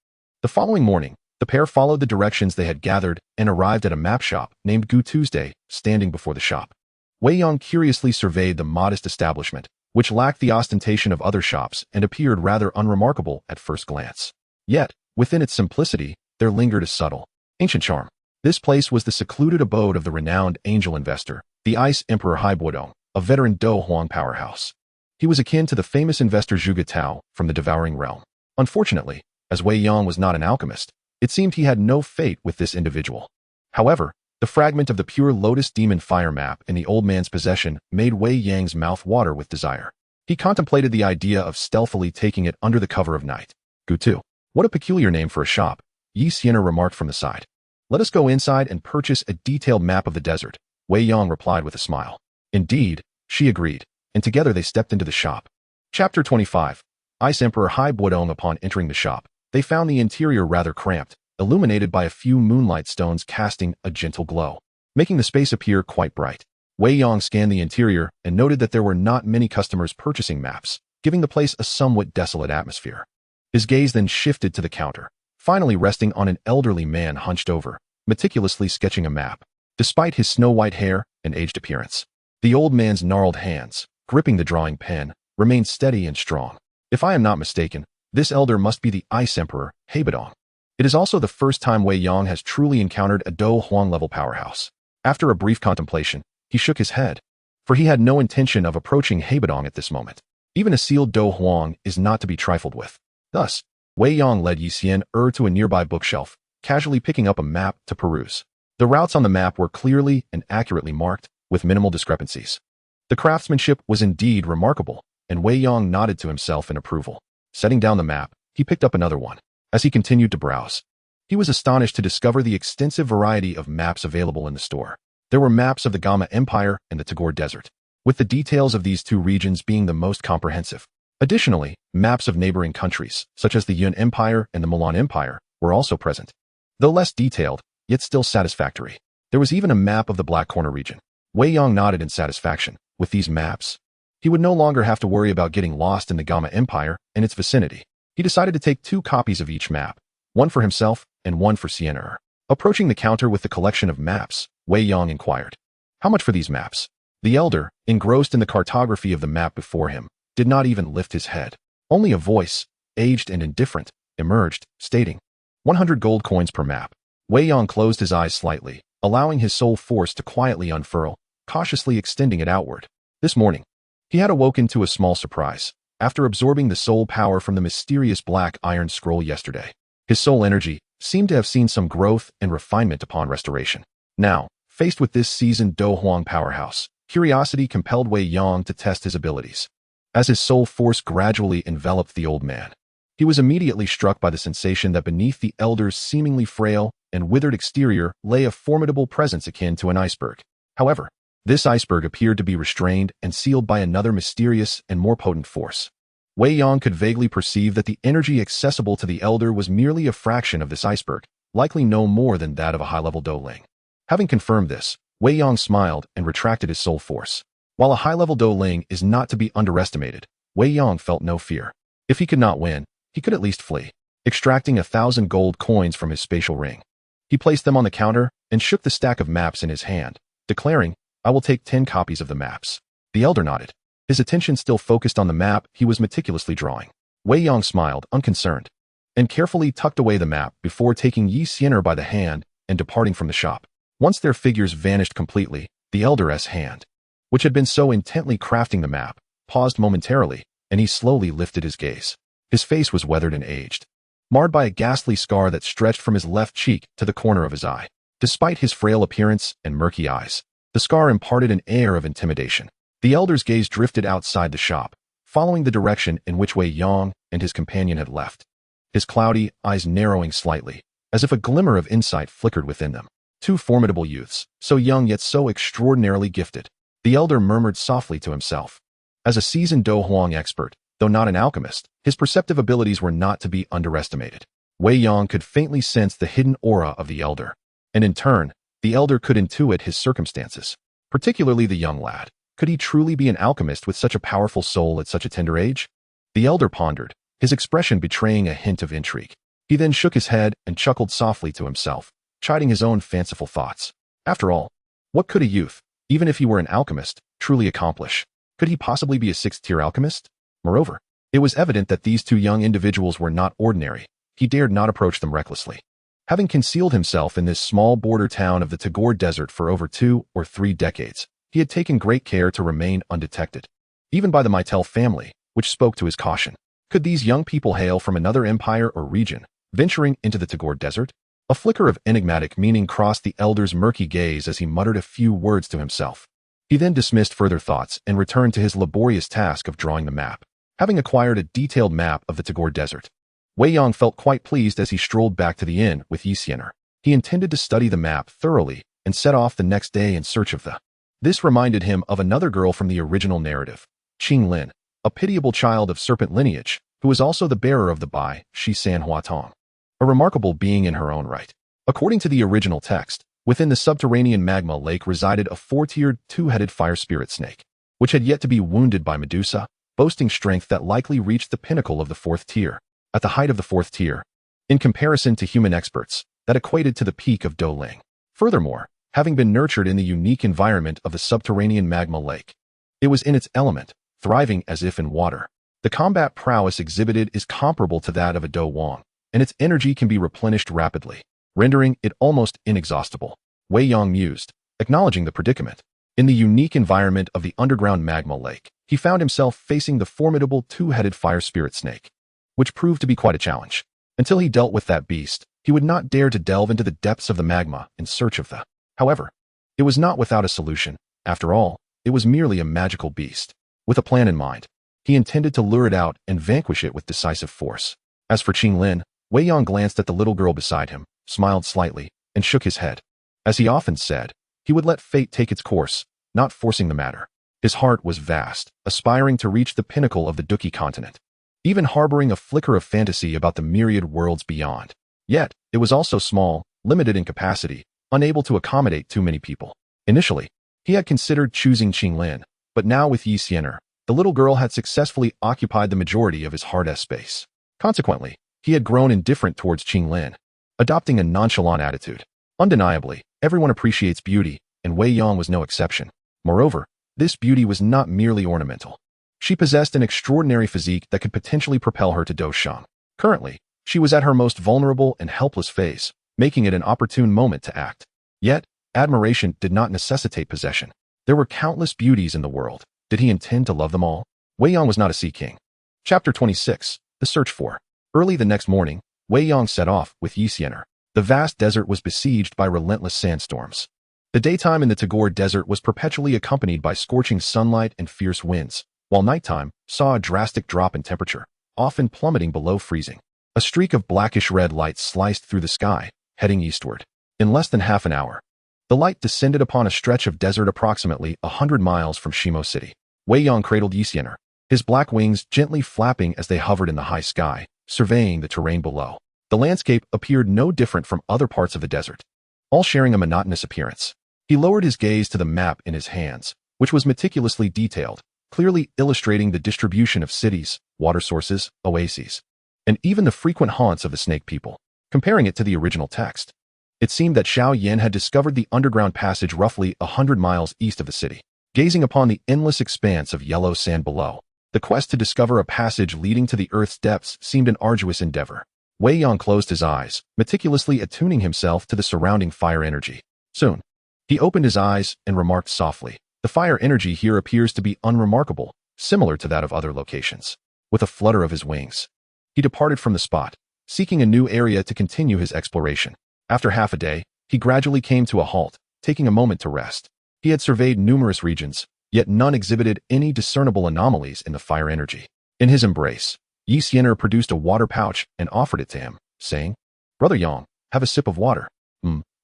Speaker 1: The following morning, the pair followed the directions they had gathered and arrived at a map shop named Gu Tuesday, standing before the shop. Wei Yang curiously surveyed the modest establishment, which lacked the ostentation of other shops and appeared rather unremarkable at first glance. Yet, within its simplicity, there lingered a subtle, ancient charm. This place was the secluded abode of the renowned angel investor, the Ice Emperor Haibodong, a veteran Dou Huang powerhouse. He was akin to the famous investor Zhuge Tao from the Devouring Realm. Unfortunately, as Wei Yang was not an alchemist, it seemed he had no fate with this individual. However, the fragment of the pure lotus demon fire map in the old man's possession made Wei Yang's mouth water with desire. He contemplated the idea of stealthily taking it under the cover of night. Gutu. What a peculiar name for a shop, Sienna remarked from the side. Let us go inside and purchase a detailed map of the desert, Wei Yang replied with a smile. Indeed, she agreed, and together they stepped into the shop. Chapter 25. Ice Emperor Haibodong. Upon entering the shop, they found the interior rather cramped, illuminated by a few moonlight stones casting a gentle glow, making the space appear quite bright. Wei Yang scanned the interior and noted that there were not many customers purchasing maps, giving the place a somewhat desolate atmosphere. His gaze then shifted to the counter, finally resting on an elderly man hunched over, meticulously sketching a map. Despite his snow-white hair and aged appearance, the old man's gnarled hands, gripping the drawing pen, remained steady and strong. If I am not mistaken, this elder must be the Ice Emperor, Haibodong. It is also the first time Wei Yang has truly encountered a Dou Huang-level powerhouse. After a brief contemplation, he shook his head, for he had no intention of approaching Haibodong at this moment. Even a sealed Dou Huang is not to be trifled with. Thus, Wei Yang led Sienna to a nearby bookshelf, casually picking up a map to peruse. The routes on the map were clearly and accurately marked, with minimal discrepancies. The craftsmanship was indeed remarkable, and Wei Yang nodded to himself in approval. Setting down the map, he picked up another one. As he continued to browse, he was astonished to discover the extensive variety of maps available in the store. There were maps of the Gama Empire and the Tagore Desert, with the details of these two regions being the most comprehensive. Additionally, maps of neighboring countries, such as the Yun Empire and the Milan Empire, were also present. Though less detailed, yet still satisfactory. There was even a map of the Black Corner region. Wei Yang nodded in satisfaction. With these maps, he would no longer have to worry about getting lost in the Gama Empire and its vicinity. He decided to take 2 copies of each map, one for himself and one for Sienna. Approaching the counter with the collection of maps, Wei Yang inquired, "How much for these maps?" The elder, engrossed in the cartography of the map before him, did not even lift his head. Only a voice, aged and indifferent, emerged, stating, 100 gold coins per map. Wei Yang closed his eyes slightly, allowing his soul force to quietly unfurl, cautiously extending it outward. This morning, he had awoken to a small surprise. After absorbing the soul power from the mysterious black iron scroll yesterday, his soul energy seemed to have seen some growth and refinement upon restoration. Now, faced with this seasoned Dou Huang powerhouse, curiosity compelled Wei Yang to test his abilities. As his soul force gradually enveloped the old man, he was immediately struck by the sensation that beneath the elder's seemingly frail and withered exterior lay a formidable presence akin to an iceberg. However, This iceberg appeared to be restrained and sealed by another mysterious and more potent force. Wei Yang could vaguely perceive that the energy accessible to the elder was merely a fraction of this iceberg, likely no more than that of a high-level Dou Ling. Having confirmed this, Wei Yang smiled and retracted his soul force. While a high-level Dou Ling is not to be underestimated, Wei Yang felt no fear. If he could not win, he could at least flee. Extracting 1,000 gold coins from his spatial ring, he placed them on the counter and shook the stack of maps in his hand, declaring, "I will take 10 copies of the maps." The elder nodded. His attention still focused on the map he was meticulously drawing. Wei Yang smiled, unconcerned, and carefully tucked away the map before taking Sienna by the hand and departing from the shop. Once their figures vanished completely, the elder's hand, which had been so intently crafting the map, paused momentarily, and he slowly lifted his gaze. His face was weathered and aged, marred by a ghastly scar that stretched from his left cheek to the corner of his eye. Despite his frail appearance and murky eyes, the scar imparted an air of intimidation. The elder's gaze drifted outside the shop, following the direction in which Wei Yang and his companion had left, his cloudy eyes narrowing slightly, as if a glimmer of insight flickered within them. Two formidable youths, so young yet so extraordinarily gifted. The elder murmured softly to himself. As a seasoned Dou Wang expert, though not an alchemist, his perceptive abilities were not to be underestimated. Wei Yang could faintly sense the hidden aura of the elder, and in turn, the elder could intuit his circumstances, particularly the young lad. Could he truly be an alchemist with such a powerful soul at such a tender age? The elder pondered, his expression betraying a hint of intrigue. He then shook his head and chuckled softly to himself, chiding his own fanciful thoughts. After all, what could a youth, even if he were an alchemist, truly accomplish? Could he possibly be a 6th-tier alchemist? Moreover, it was evident that these two young individuals were not ordinary. He dared not approach them recklessly. Having concealed himself in this small border town of the Tagore Desert for over 2 or 3 decades, he had taken great care to remain undetected, even by the Maitel family, which spoke to his caution. Could these young people hail from another empire or region, venturing into the Tagore Desert? A flicker of enigmatic meaning crossed the elder's murky gaze as he muttered a few words to himself. He then dismissed further thoughts and returned to his laborious task of drawing the map. Having acquired a detailed map of the Tagore Desert, Wei Yang felt quite pleased as he strolled back to the inn with Sienna. He intended to study the map thoroughly and set off the next day in search of the. This reminded him of another girl from the original narrative, Qinglin, a pitiable child of serpent lineage, who was also the bearer of the Bai Shi San Hua Tong, a remarkable being in her own right. According to the original text, within the subterranean magma lake resided a 4-tiered, 2-headed fire spirit snake, which had yet to be wounded by Medusa, boasting strength that likely reached the pinnacle of the 4th tier. At the height of the 4th tier, in comparison to human experts, that equated to the peak of Dou Ling. Furthermore, having been nurtured in the unique environment of the subterranean magma lake, it was in its element, thriving as if in water. The combat prowess exhibited is comparable to that of a Dou Wang, and its energy can be replenished rapidly, rendering it almost inexhaustible. Wei Yang mused, acknowledging the predicament. In the unique environment of the underground magma lake, he found himself facing the formidable 2-headed fire spirit snake, which proved to be quite a challenge. Until he dealt with that beast, he would not dare to delve into the depths of the magma in search of the. However, it was not without a solution. After all, it was merely a magical beast. With a plan in mind, he intended to lure it out and vanquish it with decisive force. As for Qinglin, Wei Yang glanced at the little girl beside him, smiled slightly, and shook his head. As he often said, he would let fate take its course, not forcing the matter. His heart was vast, aspiring to reach the pinnacle of the Duki continent, even harboring a flicker of fantasy about the myriad worlds beyond. Yet, it was also small, limited in capacity, unable to accommodate too many people. Initially, he had considered choosing Qinglin, but now with Sienna, the little girl had successfully occupied the majority of his heart space. Consequently, he had grown indifferent towards Qinglin, adopting a nonchalant attitude. Undeniably, everyone appreciates beauty, and Wei Yang was no exception. Moreover, this beauty was not merely ornamental. She possessed an extraordinary physique that could potentially propel her to Dou Shang. Currently, she was at her most vulnerable and helpless phase, making it an opportune moment to act. Yet, admiration did not necessitate possession. There were countless beauties in the world. Did he intend to love them all? Wei Yang was not a sea king. Chapter 26, The Search for. Early the next morning, Wei Yang set off with Sienna. The vast desert was besieged by relentless sandstorms. The daytime in the Tagore Desert was perpetually accompanied by scorching sunlight and fierce winds, while nighttime saw a drastic drop in temperature, often plummeting below freezing. A streak of blackish red light sliced through the sky, heading eastward. In less than half an hour, The light descended upon a stretch of desert approximately 100 miles from Shimo City. Wei Yang cradled Sienna, his black wings gently flapping as they hovered in the high sky, surveying the terrain below. The landscape appeared no different from other parts of the desert, all sharing a monotonous appearance. He lowered his gaze to the map in his hands, which was meticulously detailed, clearly illustrating the distribution of cities, water sources, oases, and even the frequent haunts of the snake people. Comparing it to the original text, it seemed that Xiao Yan had discovered the underground passage roughly 100 miles east of the city. Gazing upon the endless expanse of yellow sand below, the quest to discover a passage leading to the Earth's depths seemed an arduous endeavor. Wei Yang closed his eyes, meticulously attuning himself to the surrounding fire energy. Soon, he opened his eyes and remarked softly, "The fire energy here appears to be unremarkable, similar to that of other locations." With a flutter of his wings, he departed from the spot, seeking a new area to continue his exploration. After half a day, he gradually came to a halt, taking a moment to rest. He had surveyed numerous regions, yet none exhibited any discernible anomalies in the fire energy. In his embrace, Sienna produced a water pouch and offered it to him, saying, "Brother Yang, have a sip of water."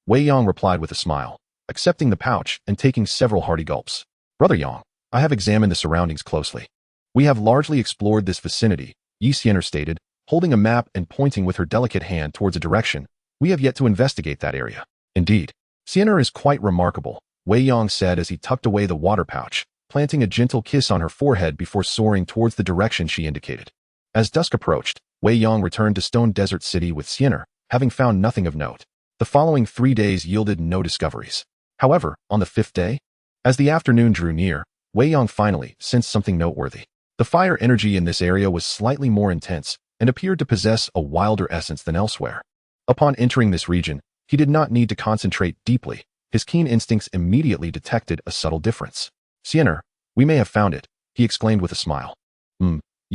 Speaker 1: Wei Yang replied with a smile, accepting the pouch and taking several hearty gulps. "Brother Yang, I have examined the surroundings closely. We have largely explored this vicinity," Sienna stated, holding a map and pointing with her delicate hand towards a direction. "We have yet to investigate that area." "Indeed, Sienna is quite remarkable," Wei Yang said as he tucked away the water pouch, planting a gentle kiss on her forehead before soaring towards the direction she indicated. As dusk approached, Wei Yang returned to Stone Desert City with Sienna, having found nothing of note. The following 3 days yielded no discoveries. However, on the 5th day, as the afternoon drew near, Wei Yang finally sensed something noteworthy. The fire energy in this area was slightly more intense and appeared to possess a wilder essence than elsewhere. Upon entering this region, he did not need to concentrate deeply. His keen instincts immediately detected a subtle difference. "Sienna, we may have found it," he exclaimed with a smile.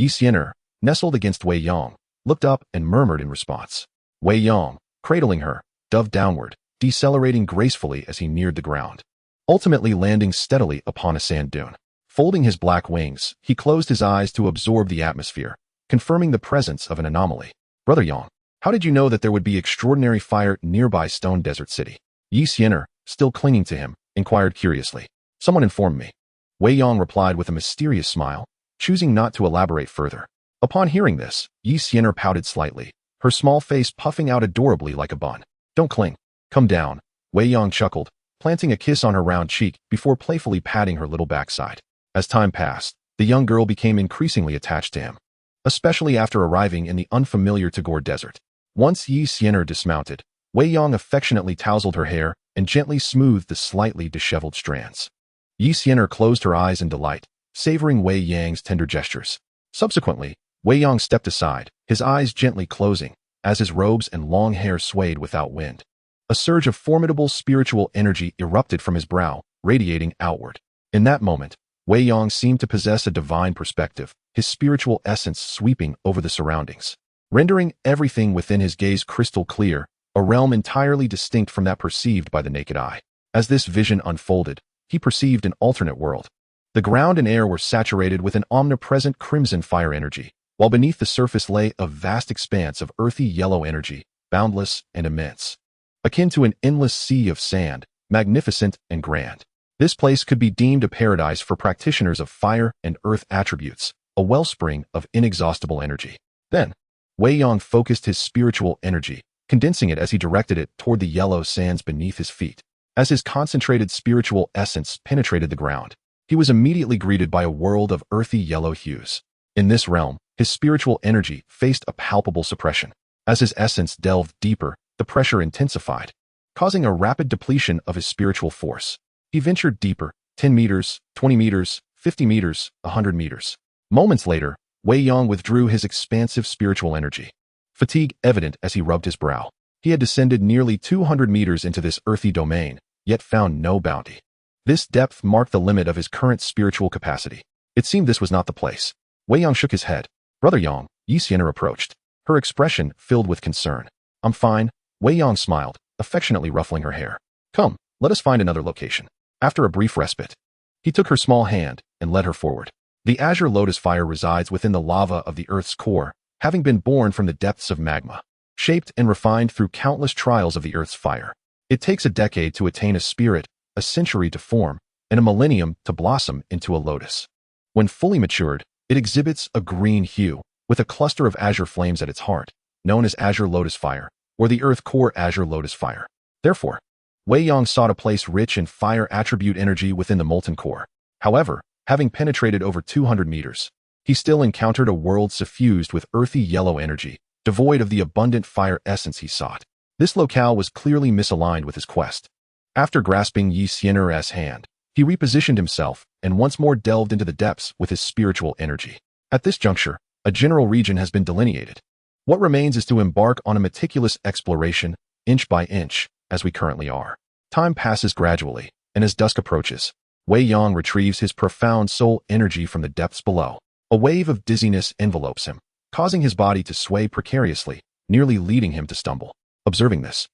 Speaker 1: Sienna, nestled against Wei Yang, looked up and murmured in response. Wei Yang, cradling her, dove downward, decelerating gracefully as he neared the ground, ultimately landing steadily upon a sand dune. Folding his black wings, he closed his eyes to absorb the atmosphere, confirming the presence of an anomaly. "Brother Yang, how did you know that there would be extraordinary fire nearby Stone Desert City?" Sienna, still clinging to him, inquired curiously. "Someone informed me." Wei Yang replied with a mysterious smile, choosing not to elaborate further. Upon hearing this, Sienna pouted slightly, her small face puffing out adorably like a bun. "Don't cling. Come down," Wei Yang chuckled, planting a kiss on her round cheek before playfully patting her little backside. As time passed, the young girl became increasingly attached to him, especially after arriving in the unfamiliar Tagore Desert. Once Sienna dismounted, Wei Yang affectionately tousled her hair and gently smoothed the slightly disheveled strands. Sienna closed her eyes in delight, savoring Wei Yang's tender gestures. Subsequently, Wei Yang stepped aside, his eyes gently closing, as his robes and long hair swayed without wind. A surge of formidable spiritual energy erupted from his brow, radiating outward. In that moment, Wei Yang seemed to possess a divine perspective, his spiritual essence sweeping over the surroundings, rendering everything within his gaze crystal clear, a realm entirely distinct from that perceived by the naked eye. As this vision unfolded, he perceived an alternate world. The ground and air were saturated with an omnipresent crimson fire energy, while beneath the surface lay a vast expanse of earthy yellow energy, boundless and immense, akin to an endless sea of sand, magnificent and grand. This place could be deemed a paradise for practitioners of fire and earth attributes, a wellspring of inexhaustible energy. Then, Wei Yang focused his spiritual energy, condensing it as he directed it toward the yellow sands beneath his feet. As his concentrated spiritual essence penetrated the ground, he was immediately greeted by a world of earthy yellow hues. In this realm, his spiritual energy faced a palpable suppression. As his essence delved deeper, the pressure intensified, causing a rapid depletion of his spiritual force. He ventured deeper, 10 meters, 20 meters, 50 meters, 100 meters. Moments later, Wei Yang withdrew his expansive spiritual energy, fatigue evident as he rubbed his brow. He had descended nearly 200 meters into this earthy domain, yet found no bounty. This depth marked the limit of his current spiritual capacity. It seemed this was not the place. Wei Yang shook his head. "Brother Yang," Sienna approached, her expression filled with concern. "I'm fine," Wei Yang smiled, affectionately ruffling her hair. "Come, let us find another location." After a brief respite, he took her small hand and led her forward. The azure lotus fire resides within the lava of the Earth's core, having been born from the depths of magma, shaped and refined through countless trials of the Earth's fire. It takes a decade to attain a spirit, a century to form, and a millennium to blossom into a lotus. When fully matured, it exhibits a green hue, with a cluster of azure flames at its heart, known as azure lotus fire, or the earth core azure lotus fire. Therefore, Wei Yang sought a place rich in fire attribute energy within the molten core. However, having penetrated over 200 meters, he still encountered a world suffused with earthy yellow energy, devoid of the abundant fire essence he sought. This locale was clearly misaligned with his quest. After grasping Sienna's hand, he repositioned himself and once more delved into the depths with his spiritual energy. At this juncture, a general region has been delineated. What remains is to embark on a meticulous exploration, inch by inch, as we currently are. Time passes gradually, and as dusk approaches, Wei Yang retrieves his profound soul energy from the depths below. A wave of dizziness envelopes him, causing his body to sway precariously, nearly leading him to stumble. Observing this,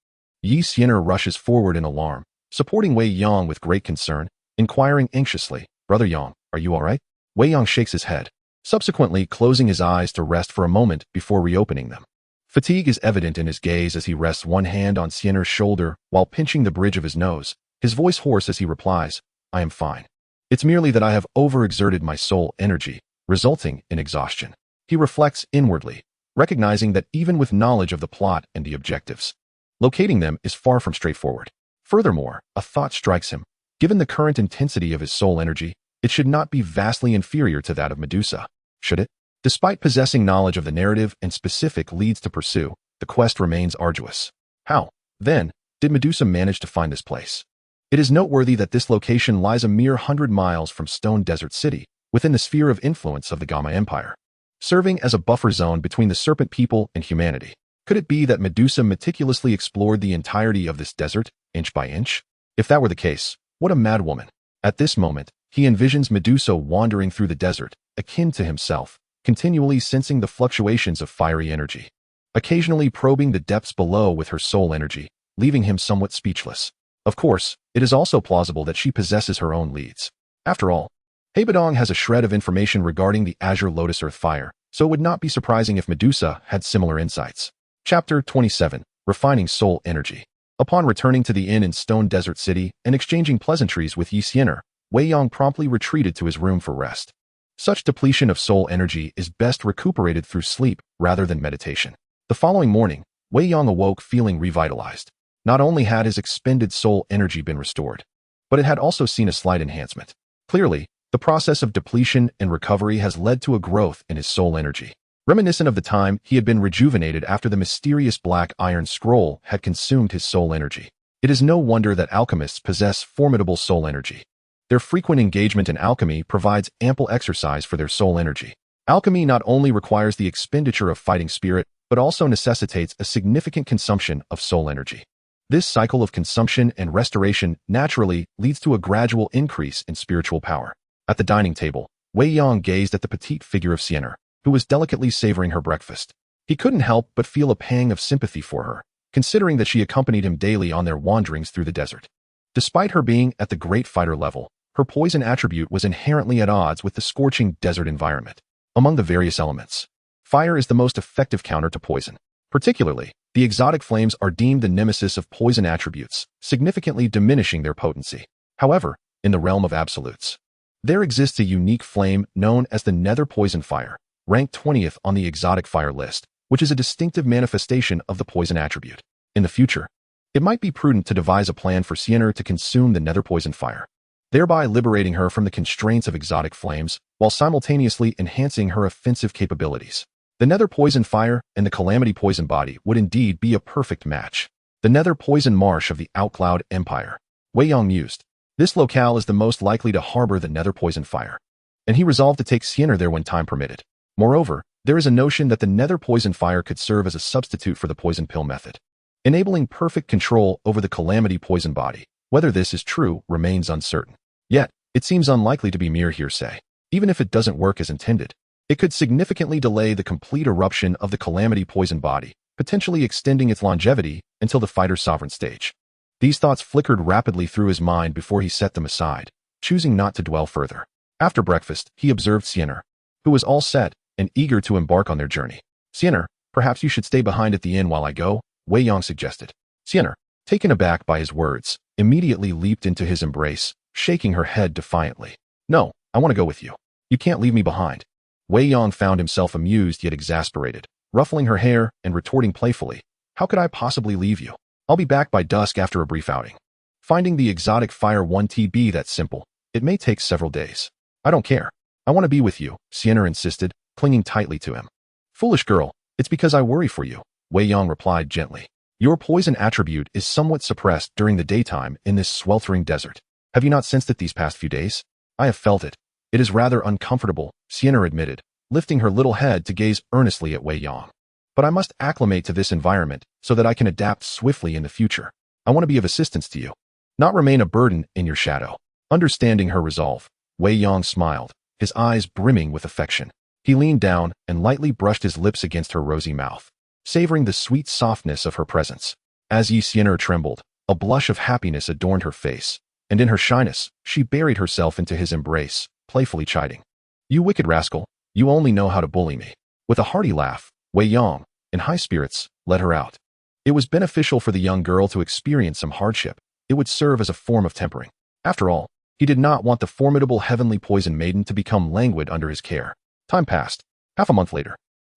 Speaker 1: Sienna rushes forward in alarm, supporting Wei Yang with great concern, inquiring anxiously, "Brother Yang, are you all right?" Wei Yang shakes his head, subsequently closing his eyes to rest for a moment before reopening them. Fatigue is evident in his gaze as he rests one hand on Sienna's shoulder while pinching the bridge of his nose, his voice hoarse as he replies, "I am fine. It's merely that I have overexerted my soul energy, resulting in exhaustion." He reflects inwardly, recognizing that even with knowledge of the plot and the objectives, locating them is far from straightforward. Furthermore, a thought strikes him. Given the current intensity of his soul energy, it should not be vastly inferior to that of Medusa, should it? Despite possessing knowledge of the narrative and specific leads to pursue, the quest remains arduous. How, then, did Medusa manage to find this place? It is noteworthy that this location lies a mere 100 miles from Stone Desert City, within the sphere of influence of the Gamma Empire, serving as a buffer zone between the Serpent people and humanity. Could it be that Medusa meticulously explored the entirety of this desert, inch by inch? If that were the case, what a madwoman. At this moment, he envisions Medusa wandering through the desert, akin to himself, continually sensing the fluctuations of fiery energy, occasionally probing the depths below with her soul energy, leaving him somewhat speechless. Of course, it is also plausible that she possesses her own leads. After all, Hebadong has a shred of information regarding the Azure Lotus Earth Fire, so it would not be surprising if Medusa had similar insights. Chapter 27. Refining Soul Energy. Upon returning to the inn in Stone Desert City and exchanging pleasantries with Sienna, Wei Yang promptly retreated to his room for rest. Such depletion of soul energy is best recuperated through sleep rather than meditation. The following morning, Wei Yang awoke feeling revitalized. Not only had his expended soul energy been restored, but it had also seen a slight enhancement. Clearly, the process of depletion and recovery has led to a growth in his soul energy, reminiscent of the time he had been rejuvenated after the mysterious black iron scroll had consumed his soul energy. It is no wonder that alchemists possess formidable soul energy. Their frequent engagement in alchemy provides ample exercise for their soul energy. Alchemy not only requires the expenditure of fighting spirit, but also necessitates a significant consumption of soul energy. This cycle of consumption and restoration naturally leads to a gradual increase in spiritual power. At the dining table, Wei Yang gazed at the petite figure of Sienna, who was delicately savoring her breakfast. He couldn't help but feel a pang of sympathy for her, considering that she accompanied him daily on their wanderings through the desert. Despite her being at the great fighter level, her poison attribute was inherently at odds with the scorching desert environment. Among the various elements, fire is the most effective counter to poison. Particularly, the exotic flames are deemed the nemesis of poison attributes, significantly diminishing their potency. However, in the realm of absolutes, there exists a unique flame known as the Nether Poison Fire, ranked 20th on the exotic fire list, which is a distinctive manifestation of the poison attribute. In the future, it might be prudent to devise a plan for Sienna to consume the Nether Poison Fire, thereby liberating her from the constraints of exotic flames, while simultaneously enhancing her offensive capabilities. The Nether Poison Fire and the Calamity Poison Body would indeed be a perfect match. The Nether Poison Marsh of the Outcloud Empire. Wei Yang mused. This locale is the most likely to harbor the Nether Poison Fire, and he resolved to take Sienna there when time permitted. Moreover, there is a notion that the Nether Poison Fire could serve as a substitute for the poison pill method, enabling perfect control over the Calamity Poison Body. Whether this is true remains uncertain. Yet, it seems unlikely to be mere hearsay. Even if it doesn't work as intended, it could significantly delay the complete eruption of the Calamity Poison Body, potentially extending its longevity until the fighter's sovereign stage. These thoughts flickered rapidly through his mind before he set them aside, choosing not to dwell further. After breakfast, he observed Sienna, who was all set and eager to embark on their journey. "Sienna, perhaps you should stay behind at the inn while I go," Wei Yang suggested. "Sienna, taken aback by his words, immediately leaped into his embrace, shaking her head defiantly. "No, I want to go with you. You can't leave me behind." Wei Yang found himself amused yet exasperated, ruffling her hair and retorting playfully, "How could I possibly leave you? I'll be back by dusk after a brief outing. Finding the exotic fire won't be that simple. It may take several days." "I don't care. I want to be with you," Sienna insisted, clinging tightly to him. "Foolish girl, it's because I worry for you," Wei Yang replied gently. "Your poison attribute is somewhat suppressed during the daytime in this sweltering desert. Have you not sensed it these past few days?" "I have felt it. It is rather uncomfortable," Sienna admitted, lifting her little head to gaze earnestly at Wei Yang. "But I must acclimate to this environment so that I can adapt swiftly in the future. I want to be of assistance to you, not remain a burden in your shadow." Understanding her resolve, Wei Yang smiled, his eyes brimming with affection. He leaned down and lightly brushed his lips against her rosy mouth, savoring the sweet softness of her presence. As Sienna trembled, a blush of happiness adorned her face, and in her shyness, she buried herself into his embrace, playfully chiding, "You wicked rascal, you only know how to bully me." With a hearty laugh, Wei Yang, in high spirits, led her out. It was beneficial for the young girl to experience some hardship. It would serve as a form of tempering. After all, he did not want the formidable heavenly poison maiden to become languid under his care. Time passed. Half a month later,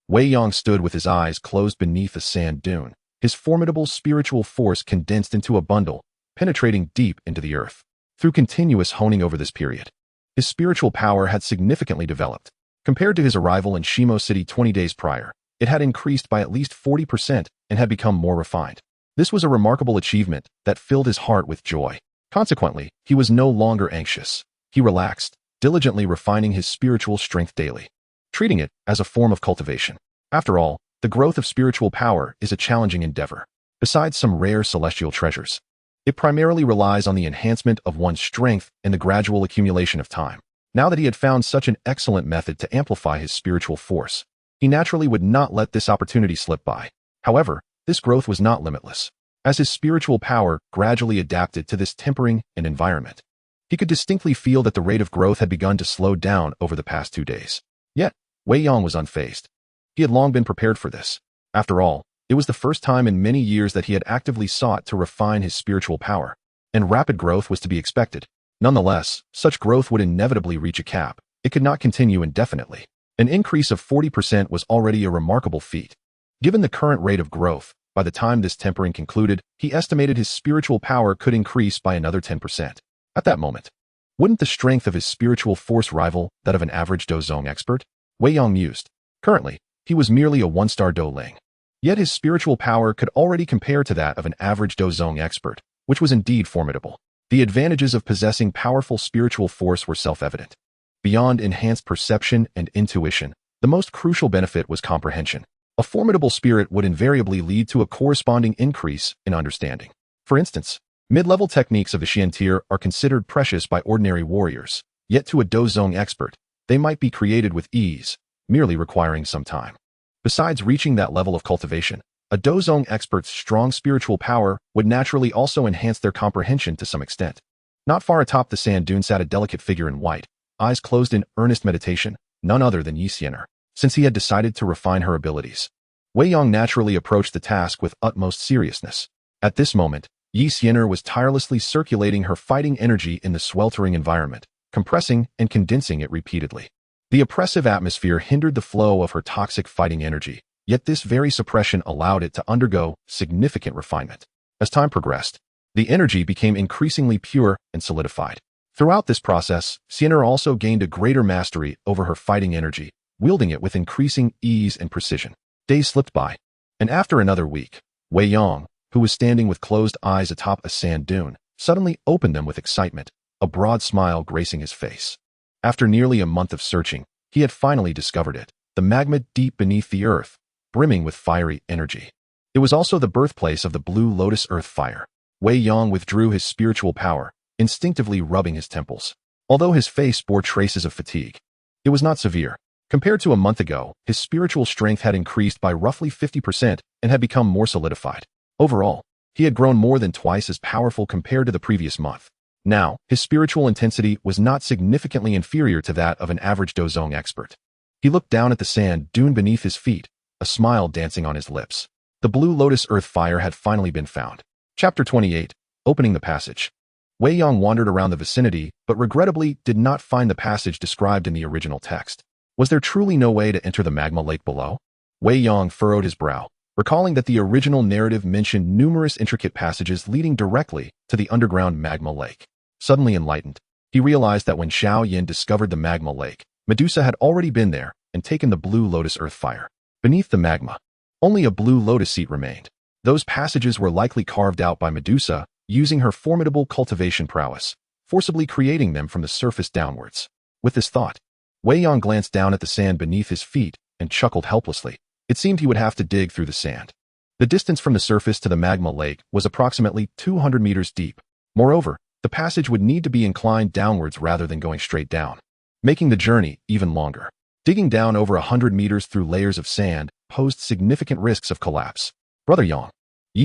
Speaker 1: Wei Yang stood with his eyes closed beneath a sand dune, his formidable spiritual force condensed into a bundle, penetrating deep into the earth. Through continuous honing over this period, his spiritual power had significantly developed. Compared to his arrival in Shimo City 20 days prior, it had increased by at least 40% and had become more refined. This was a remarkable achievement that filled his heart with joy. Consequently, he was no longer anxious. He relaxed, diligently refining his spiritual strength daily, treating it as a form of cultivation. After all, the growth of spiritual power is a challenging endeavor. Besides some rare celestial treasures, it primarily relies on the enhancement of one's strength and the gradual accumulation of time. Now that he had found such an excellent method to amplify his spiritual force, he naturally would not let this opportunity slip by. However, this growth was not limitless. As his spiritual power gradually adapted to this tempering and environment, he could distinctly feel that the rate of growth had begun to slow down over the past 2 days. Yet, Wei Yang was unfazed. He had long been prepared for this. After all, it was the first time in many years that he had actively sought to refine his spiritual power, and rapid growth was to be expected. Nonetheless, such growth would inevitably reach a cap. It could not continue indefinitely. An increase of 40% was already a remarkable feat. Given the current rate of growth, by the time this tempering concluded, he estimated his spiritual power could increase by another 10%. At that moment, wouldn't the strength of his spiritual force rival that of an average Dou Zong expert? Wei Yang mused. Currently, he was merely a 1-star Dou Ling. Yet his spiritual power could already compare to that of an average Dou Zong expert, which was indeed formidable. The advantages of possessing powerful spiritual force were self-evident. Beyond enhanced perception and intuition, the most crucial benefit was comprehension. A formidable spirit would invariably lead to a corresponding increase in understanding. For instance, mid-level techniques of the Xian tier are considered precious by ordinary warriors, yet to a Dou Zong expert, they might be created with ease, merely requiring some time. Besides reaching that level of cultivation, a Dou Zong expert's strong spiritual power would naturally also enhance their comprehension to some extent. Not far atop the sand dune sat a delicate figure in white, eyes closed in earnest meditation, none other than Sienna. Since he had decided to refine her abilities, Wei Yang naturally approached the task with utmost seriousness. At this moment, Sienna was tirelessly circulating her fighting energy in the sweltering environment, compressing and condensing it repeatedly. The oppressive atmosphere hindered the flow of her toxic fighting energy, yet this very suppression allowed it to undergo significant refinement. As time progressed, the energy became increasingly pure and solidified. Throughout this process, Sienna also gained a greater mastery over her fighting energy, wielding it with increasing ease and precision. Days slipped by, and after another week, Wei Yang, who was standing with closed eyes atop a sand dune, suddenly opened them with excitement, a broad smile gracing his face. After nearly a month of searching, he had finally discovered it, the magma deep beneath the earth, brimming with fiery energy. It was also the birthplace of the blue lotus earth fire. Wei Yang withdrew his spiritual power, instinctively rubbing his temples. Although his face bore traces of fatigue, it was not severe. Compared to a month ago, his spiritual strength had increased by roughly 50% and had become more solidified. Overall, he had grown more than twice as powerful compared to the previous month. Now, his spiritual intensity was not significantly inferior to that of an average Dou Zong expert. He looked down at the sand dune beneath his feet, a smile dancing on his lips. The blue lotus earth fire had finally been found. Chapter 28. Opening the Passage. Wei Yang wandered around the vicinity, but regrettably did not find the passage described in the original text. Was there truly no way to enter the magma lake below? Wei Yang furrowed his brow, recalling that the original narrative mentioned numerous intricate passages leading directly to the underground magma lake. Suddenly enlightened, he realized that when Xiao Yan discovered the magma lake, Medusa had already been there and taken the blue lotus earth fire. Beneath the magma, only a blue lotus seat remained. Those passages were likely carved out by Medusa using her formidable cultivation prowess, forcibly creating them from the surface downwards. With this thought, Wei Yang glanced down at the sand beneath his feet and chuckled helplessly. It seemed he would have to dig through the sand. The distance from the surface to the magma lake was approximately 200 meters deep. Moreover, the passage would need to be inclined downwards rather than going straight down, making the journey even longer. Digging down over 100 meters through layers of sand posed significant risks of collapse. Brother Yang.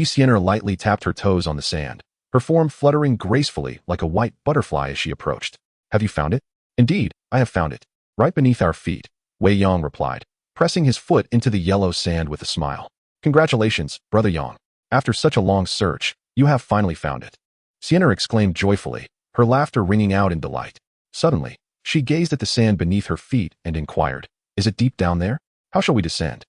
Speaker 1: Sienna lightly tapped her toes on the sand, her form fluttering gracefully like a white butterfly as she approached. Have you found it? Indeed, I have found it. Right beneath our feet, Wei Yang replied, pressing his foot into the yellow sand with a smile. Congratulations, Brother Yang. After such a long search, you have finally found it. Sienna exclaimed joyfully, her laughter ringing out in delight. Suddenly, she gazed at the sand beneath her feet and inquired, is it deep down there? How shall we descend?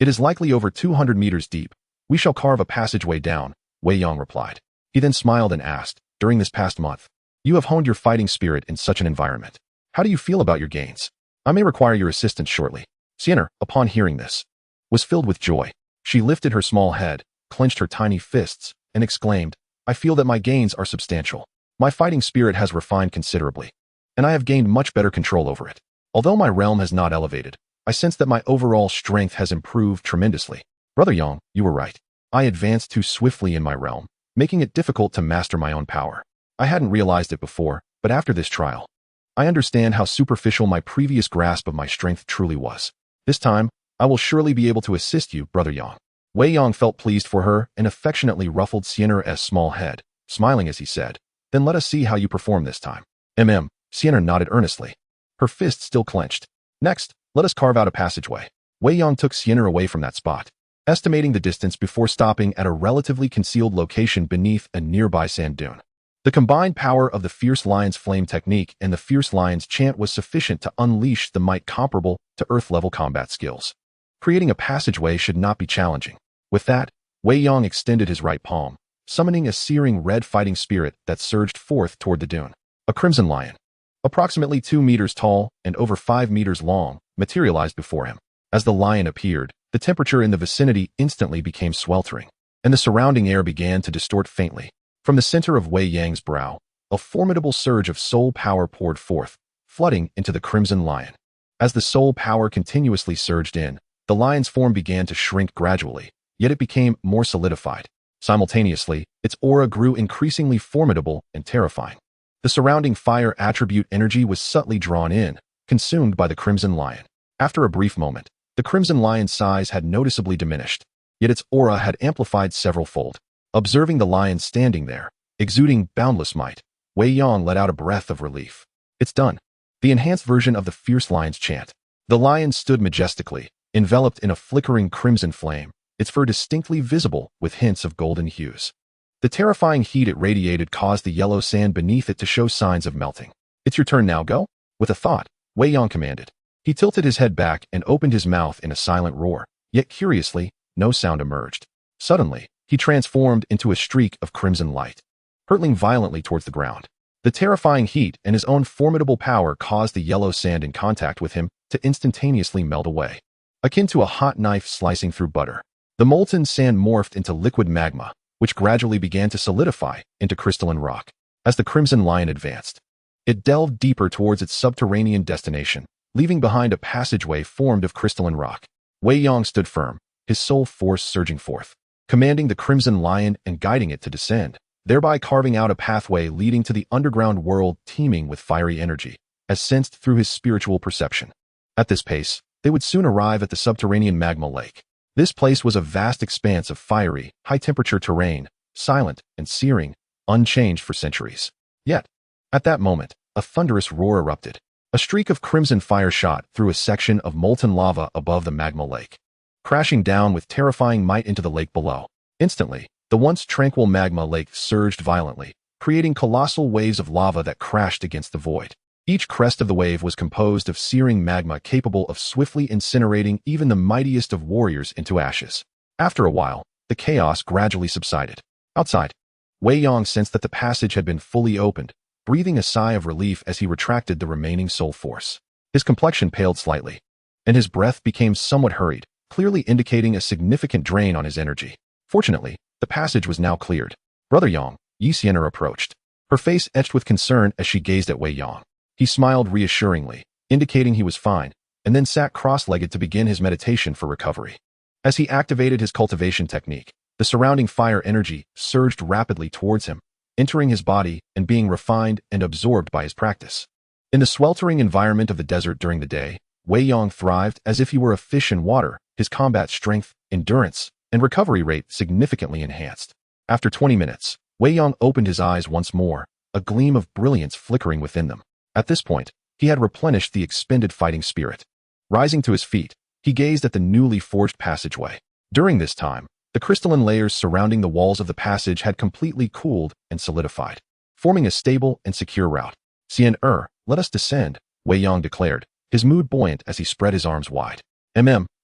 Speaker 1: It is likely over 200 meters deep. We shall carve a passageway down, Wei Yang replied. He then smiled and asked, during this past month, you have honed your fighting spirit in such an environment. How do you feel about your gains? I may require your assistance shortly. Sienna, upon hearing this, was filled with joy. She lifted her small head, clenched her tiny fists, and exclaimed, I feel that my gains are substantial. My fighting spirit has refined considerably, and I have gained much better control over it. Although my realm has not elevated, I sense that my overall strength has improved tremendously. Brother Yang, you were right. I advanced too swiftly in my realm, making it difficult to master my own power. I hadn't realized it before, but after this trial, I understand how superficial my previous grasp of my strength truly was. This time, I will surely be able to assist you, Brother Yang. Wei Yang felt pleased for her and affectionately ruffled Sienna's small head, smiling as he said, then let us see how you perform this time. Sienna nodded earnestly, her fist still clenched. Next, let us carve out a passageway. Wei Yang took Sienna away from that spot, estimating the distance before stopping at a relatively concealed location beneath a nearby sand dune. The combined power of the Fierce Lion's flame technique and the Fierce Lion's chant was sufficient to unleash the might comparable to Earth-level combat skills. Creating a passageway should not be challenging. With that, Wei Yang extended his right palm, summoning a searing red fighting spirit that surged forth toward the dune. A crimson lion, approximately 2 meters tall and over 5 meters long, materialized before him. As the lion appeared, the temperature in the vicinity instantly became sweltering, and the surrounding air began to distort faintly. From the center of Wei Yang's brow, a formidable surge of soul power poured forth, flooding into the crimson lion. As the soul power continuously surged in, the lion's form began to shrink gradually, yet it became more solidified. Simultaneously, its aura grew increasingly formidable and terrifying. The surrounding fire attribute energy was subtly drawn in, consumed by the crimson lion. After a brief moment, the crimson lion's size had noticeably diminished, yet its aura had amplified several-fold. Observing the lion standing there, exuding boundless might, Wei Yang let out a breath of relief. It's done. The enhanced version of the Fierce Lion's chant. The lion stood majestically, enveloped in a flickering crimson flame, its fur distinctly visible with hints of golden hues. The terrifying heat it radiated caused the yellow sand beneath it to show signs of melting. It's your turn now, go? With a thought, Wei Yang commanded. He tilted his head back and opened his mouth in a silent roar, yet curiously, no sound emerged. Suddenly, he transformed into a streak of crimson light, hurtling violently towards the ground. The terrifying heat and his own formidable power caused the yellow sand in contact with him to instantaneously melt away, akin to a hot knife slicing through butter. The molten sand morphed into liquid magma, which gradually began to solidify into crystalline rock. As the crimson lion advanced, it delved deeper towards its subterranean destination, leaving behind a passageway formed of crystalline rock. Wei Yang stood firm, his soul force surging forth, commanding the crimson lion and guiding it to descend, thereby carving out a pathway leading to the underground world teeming with fiery energy, as sensed through his spiritual perception. At this pace, they would soon arrive at the subterranean magma lake. This place was a vast expanse of fiery, high-temperature terrain, silent and searing, unchanged for centuries. Yet, at that moment, a thunderous roar erupted. A streak of crimson fire shot through a section of molten lava above the magma lake, crashing down with terrifying might into the lake below. Instantly, The once tranquil magma lake surged violently, creating colossal waves of lava that crashed against the void. Each crest of the wave was composed of searing magma capable of swiftly incinerating even the mightiest of warriors into ashes. After a while, the chaos gradually subsided. Outside, Wei Yang sensed that the passage had been fully opened, breathing a sigh of relief as he retracted the remaining soul force. His complexion paled slightly, and his breath became somewhat hurried, clearly indicating a significant drain on his energy. Fortunately, the passage was now cleared. Brother Yang, Sienna approached, her face etched with concern as she gazed at Wei Yang. He smiled reassuringly, indicating he was fine, and then sat cross-legged to begin his meditation for recovery. As he activated his cultivation technique, the surrounding fire energy surged rapidly towards him, entering his body and being refined and absorbed by his practice. In the sweltering environment of the desert during the day, Wei Yang thrived as if he were a fish in water, his combat strength, endurance, and recovery rate significantly enhanced. After 20 minutes, Wei Yang opened his eyes once more, a gleam of brilliance flickering within them. At this point, he had replenished the expended fighting spirit. Rising to his feet, he gazed at the newly forged passageway. During this time, the crystalline layers surrounding the walls of the passage had completely cooled and solidified, forming a stable and secure route. Sienna, let us descend, Wei Yang declared, his mood buoyant as he spread his arms wide.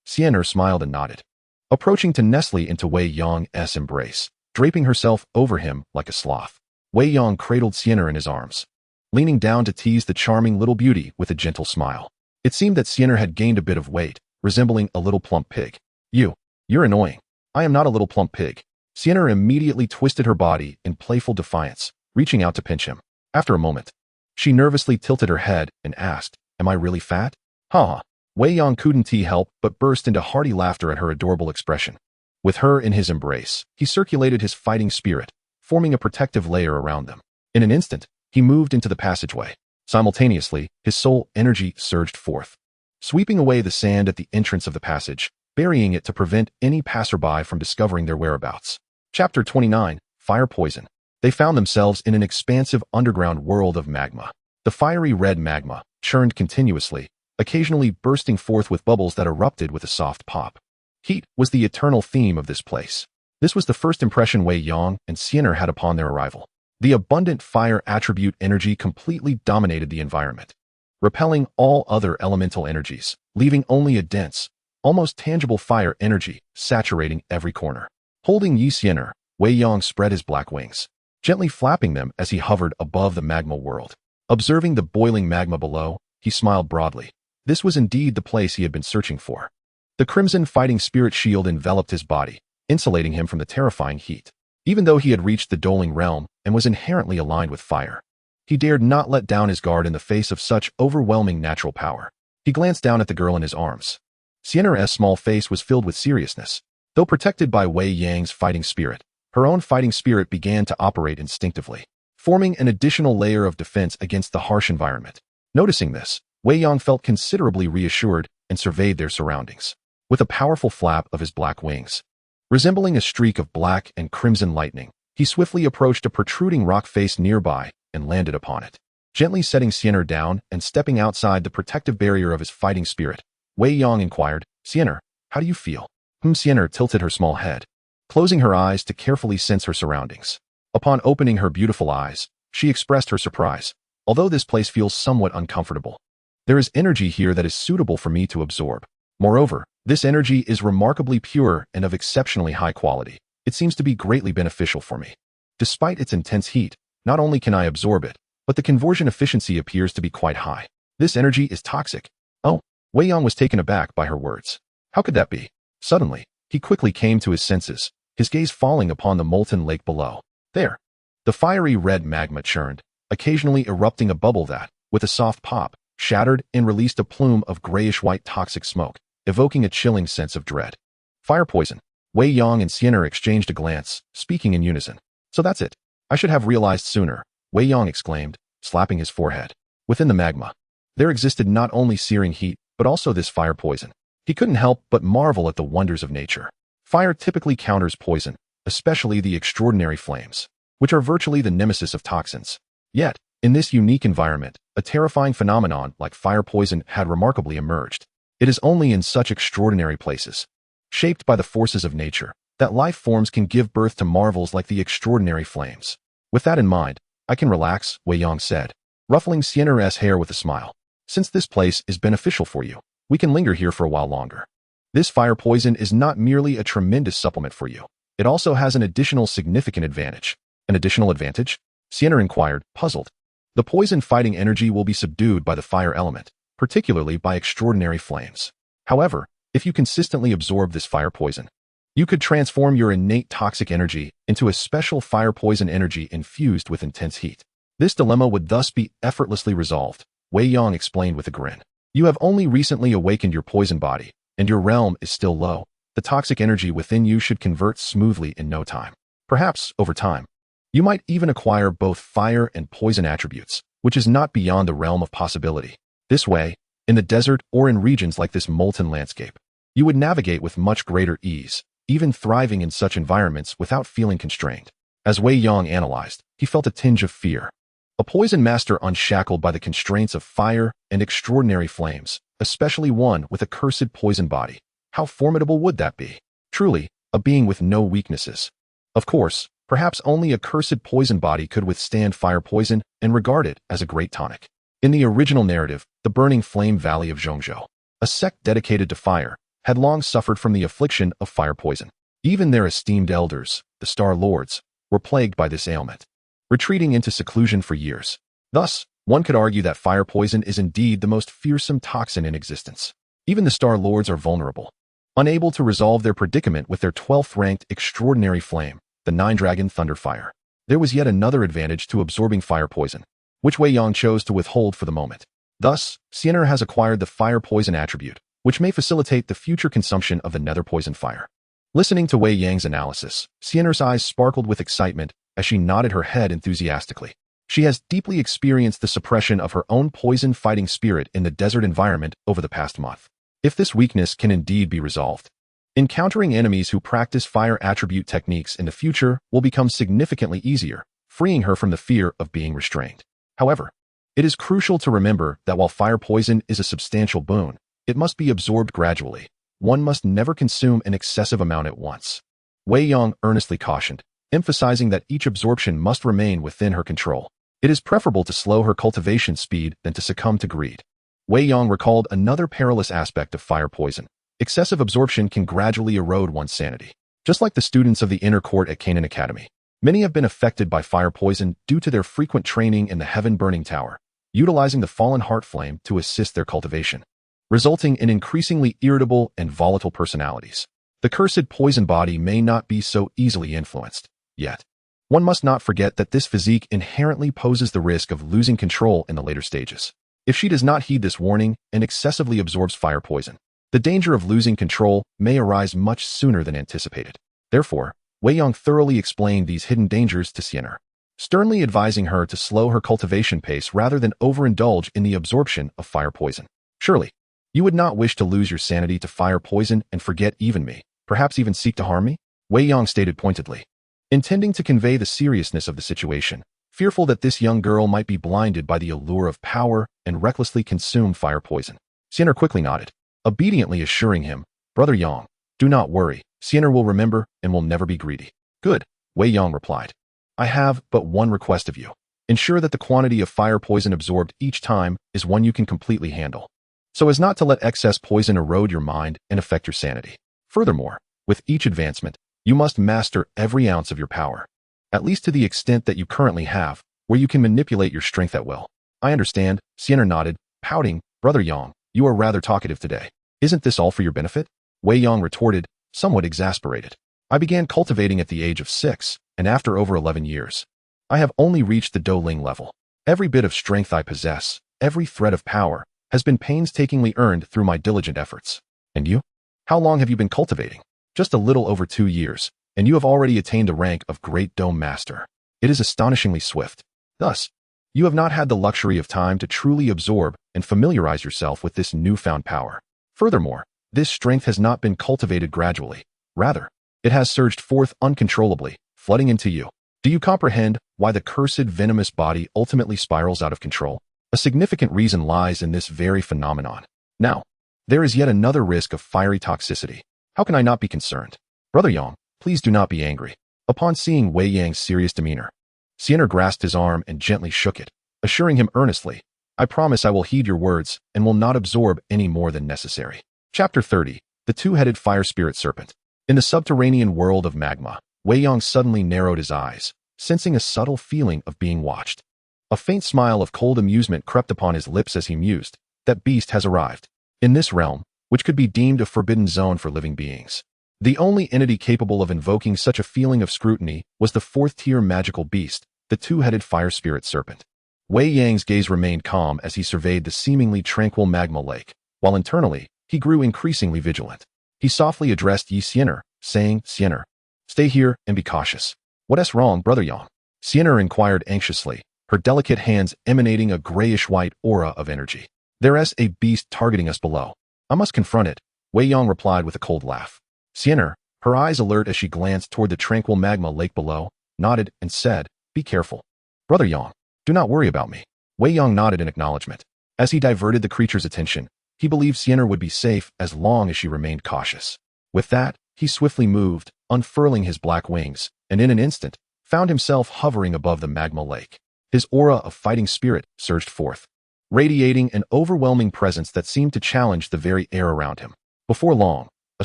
Speaker 1: Sienna smiled and nodded, approaching to nestle into Wei Yang's embrace, draping herself over him like a sloth. Wei Yang cradled Sienna in his arms, leaning down to tease the charming little beauty with a gentle smile. It seemed that Sienna had gained a bit of weight, resembling a little plump pig. You're annoying. I am not a little plump pig. Sienna immediately twisted her body in playful defiance, reaching out to pinch him. After a moment, she nervously tilted her head and asked, am I really fat? Ha! Wei Yang couldn't help but burst into hearty laughter at her adorable expression. With her in his embrace, he circulated his fighting spirit, forming a protective layer around them. In an instant, he moved into the passageway. Simultaneously, his soul energy surged forth, sweeping away the sand at the entrance of the passage, burying it to prevent any passerby from discovering their whereabouts. Chapter 29, Fire Poison. They found themselves in an expansive underground world of magma. The fiery red magma churned continuously, occasionally bursting forth with bubbles that erupted with a soft pop. Heat was the eternal theme of this place. This was the first impression Wei Yang and Sienna had upon their arrival. The abundant fire attribute energy completely dominated the environment, repelling all other elemental energies, leaving only a dense, almost tangible fire energy saturating every corner. Holding Sienna, Wei Yang spread his black wings, gently flapping them as he hovered above the magma world. Observing the boiling magma below, he smiled broadly. This was indeed the place he had been searching for. The crimson fighting spirit shield enveloped his body, insulating him from the terrifying heat. Even though he had reached the Dou Ling realm and was inherently aligned with fire, he dared not let down his guard in the face of such overwhelming natural power. He glanced down at the girl in his arms. Sienna's small face was filled with seriousness. Though protected by Wei Yang's fighting spirit, her own fighting spirit began to operate instinctively, forming an additional layer of defense against the harsh environment. Noticing this, Wei Yang felt considerably reassured and surveyed their surroundings. With a powerful flap of his black wings, resembling a streak of black and crimson lightning, he swiftly approached a protruding rock face nearby and landed upon it. Gently setting Sienna down and stepping outside the protective barrier of his fighting spirit, Wei Yang inquired, Sienna, how do you feel? Sienna tilted her small head, closing her eyes to carefully sense her surroundings. Upon opening her beautiful eyes, she expressed her surprise. Although this place feels somewhat uncomfortable, there is energy here that is suitable for me to absorb. Moreover, this energy is remarkably pure and of exceptionally high quality. It seems to be greatly beneficial for me. Despite its intense heat, not only can I absorb it, but the conversion efficiency appears to be quite high. This energy is toxic. Oh, Wei Yang was taken aback by her words. How could that be? Suddenly, he quickly came to his senses, his gaze falling upon the molten lake below. There, the fiery red magma churned, occasionally erupting a bubble that, with a soft pop, shattered and released a plume of grayish-white toxic smoke, evoking a chilling sense of dread. Fire poison. Wei Yang and Sienna exchanged a glance, speaking in unison. So that's it. I should have realized sooner, Wei Yang exclaimed, slapping his forehead. Within the magma, there existed not only searing heat, but also this fire poison. He couldn't help but marvel at the wonders of nature. Fire typically counters poison, especially the extraordinary flames, which are virtually the nemesis of toxins. Yet, in this unique environment, a terrifying phenomenon like fire poison had remarkably emerged. It is only in such extraordinary places, shaped by the forces of nature, that life forms can give birth to marvels like the extraordinary flames. With that in mind, I can relax, Wei Yang said, ruffling Sienna's hair with a smile. Since this place is beneficial for you, we can linger here for a while longer. This fire poison is not merely a tremendous supplement for you. It also has an additional significant advantage. An additional advantage? Sienna inquired, puzzled. The poison-fighting energy will be subdued by the fire element, particularly by extraordinary flames. However, if you consistently absorb this fire poison, you could transform your innate toxic energy into a special fire poison energy infused with intense heat. This dilemma would thus be effortlessly resolved, Wei Yang explained with a grin. You have only recently awakened your poison body, and your realm is still low. The toxic energy within you should convert smoothly in no time. Perhaps, over time, you might even acquire both fire and poison attributes, which is not beyond the realm of possibility. This way, in the desert or in regions like this molten landscape, you would navigate with much greater ease, even thriving in such environments without feeling constrained. As Wei Yang analyzed, he felt a tinge of fear. A poison master unshackled by the constraints of fire and extraordinary flames, especially one with a cursed poison body. How formidable would that be? Truly, a being with no weaknesses. Of course, perhaps only a cursed poison body could withstand fire poison and regard it as a great tonic. In the original narrative, the burning flame valley of Zhongzhou, a sect dedicated to fire, had long suffered from the affliction of fire poison. Even their esteemed elders, the Star Lords, were plagued by this ailment, retreating into seclusion for years. Thus, one could argue that fire poison is indeed the most fearsome toxin in existence. Even the Star Lords are vulnerable, unable to resolve their predicament with their 12th-ranked extraordinary flame, the Nine-Dragon Thunderfire. There was yet another advantage to absorbing fire poison, which Wei Yang chose to withhold for the moment. Thus, Sienna has acquired the fire poison attribute, which may facilitate the future consumption of the nether poison fire. Listening to Wei Yang's analysis, Sienna's eyes sparkled with excitement as she nodded her head enthusiastically. She has deeply experienced the suppression of her own poison-fighting spirit in the desert environment over the past month. If this weakness can indeed be resolved, encountering enemies who practice fire attribute techniques in the future will become significantly easier, freeing her from the fear of being restrained. However, it is crucial to remember that while fire poison is a substantial boon, it must be absorbed gradually. One must never consume an excessive amount at once. Wei Yang earnestly cautioned, emphasizing that each absorption must remain within her control. It is preferable to slow her cultivation speed than to succumb to greed. Wei Yang recalled another perilous aspect of fire poison. Excessive absorption can gradually erode one's sanity. Just like the students of the inner court at Canaan Academy, many have been affected by fire poison due to their frequent training in the heaven-burning tower, utilizing the fallen heart flame to assist their cultivation, resulting in increasingly irritable and volatile personalities. The cursed poison body may not be so easily influenced, yet. One must not forget that this physique inherently poses the risk of losing control in the later stages. If she does not heed this warning and excessively absorbs fire poison, the danger of losing control may arise much sooner than anticipated. Therefore, Wei Yang thoroughly explained these hidden dangers to Sienna, sternly advising her to slow her cultivation pace rather than overindulge in the absorption of fire poison. Surely, you would not wish to lose your sanity to fire poison and forget even me, perhaps even seek to harm me? Wei Yang stated pointedly, intending to convey the seriousness of the situation, fearful that this young girl might be blinded by the allure of power and recklessly consume fire poison. Sienna quickly nodded, obediently assuring him, Brother Yang, do not worry, Sienna will remember and will never be greedy. Good, Wei Yang replied. I have but one request of you. Ensure that the quantity of fire poison absorbed each time is one you can completely handle, so as not to let excess poison erode your mind and affect your sanity. Furthermore, with each advancement, you must master every ounce of your power, at least to the extent that you currently have, where you can manipulate your strength at will. I understand, Sienna nodded, pouting, Brother Yang, you are rather talkative today. Isn't this all for your benefit? Wei Yang retorted, somewhat exasperated. I began cultivating at the age of 6, and after over 11 years, I have only reached the Dou Ling level. Every bit of strength I possess, every thread of power, has been painstakingly earned through my diligent efforts. And you? How long have you been cultivating? Just a little over 2 years, and you have already attained the rank of Great Dou Master. It is astonishingly swift. Thus, you have not had the luxury of time to truly absorb and familiarize yourself with this newfound power. Furthermore, this strength has not been cultivated gradually. Rather, it has surged forth uncontrollably, flooding into you. Do you comprehend why the cursed venomous body ultimately spirals out of control? A significant reason lies in this very phenomenon. Now, there is yet another risk of fiery toxicity. How can I not be concerned? Brother Yang, Please do not be angry. Upon seeing Wei Yang's serious demeanor, Sienna grasped his arm and gently shook it, assuring him earnestly, I promise I will heed your words and will not absorb any more than necessary. Chapter 30. The Two-Headed Fire Spirit Serpent. In the subterranean world of magma, Wei Yang suddenly narrowed his eyes, sensing a subtle feeling of being watched. A faint smile of cold amusement crept upon his lips as he mused, that beast has arrived. In this realm, which could be deemed a forbidden zone for living beings, the only entity capable of invoking such a feeling of scrutiny was the fourth-tier magical beast, the Two-Headed Fire Spirit Serpent. Wei Yang's gaze remained calm as he surveyed the seemingly tranquil magma lake, while internally, he grew increasingly vigilant. He softly addressed Sienna, saying, Sienna, stay here and be cautious. What's wrong, Brother Yang? Sienna inquired anxiously, her delicate hands emanating a grayish-white aura of energy. There's a beast targeting us below. I must confront it, Wei Yang replied with a cold laugh. Sienna, her eyes alert as she glanced toward the tranquil magma lake below, nodded and said, be careful. Brother Yang, do not worry about me. Wei Yang nodded in acknowledgement. As he diverted the creature's attention, he believed Sienna would be safe as long as she remained cautious. With that, he swiftly moved, unfurling his black wings, and in an instant, found himself hovering above the magma lake. His aura of fighting spirit surged forth, radiating an overwhelming presence that seemed to challenge the very air around him. Before long, a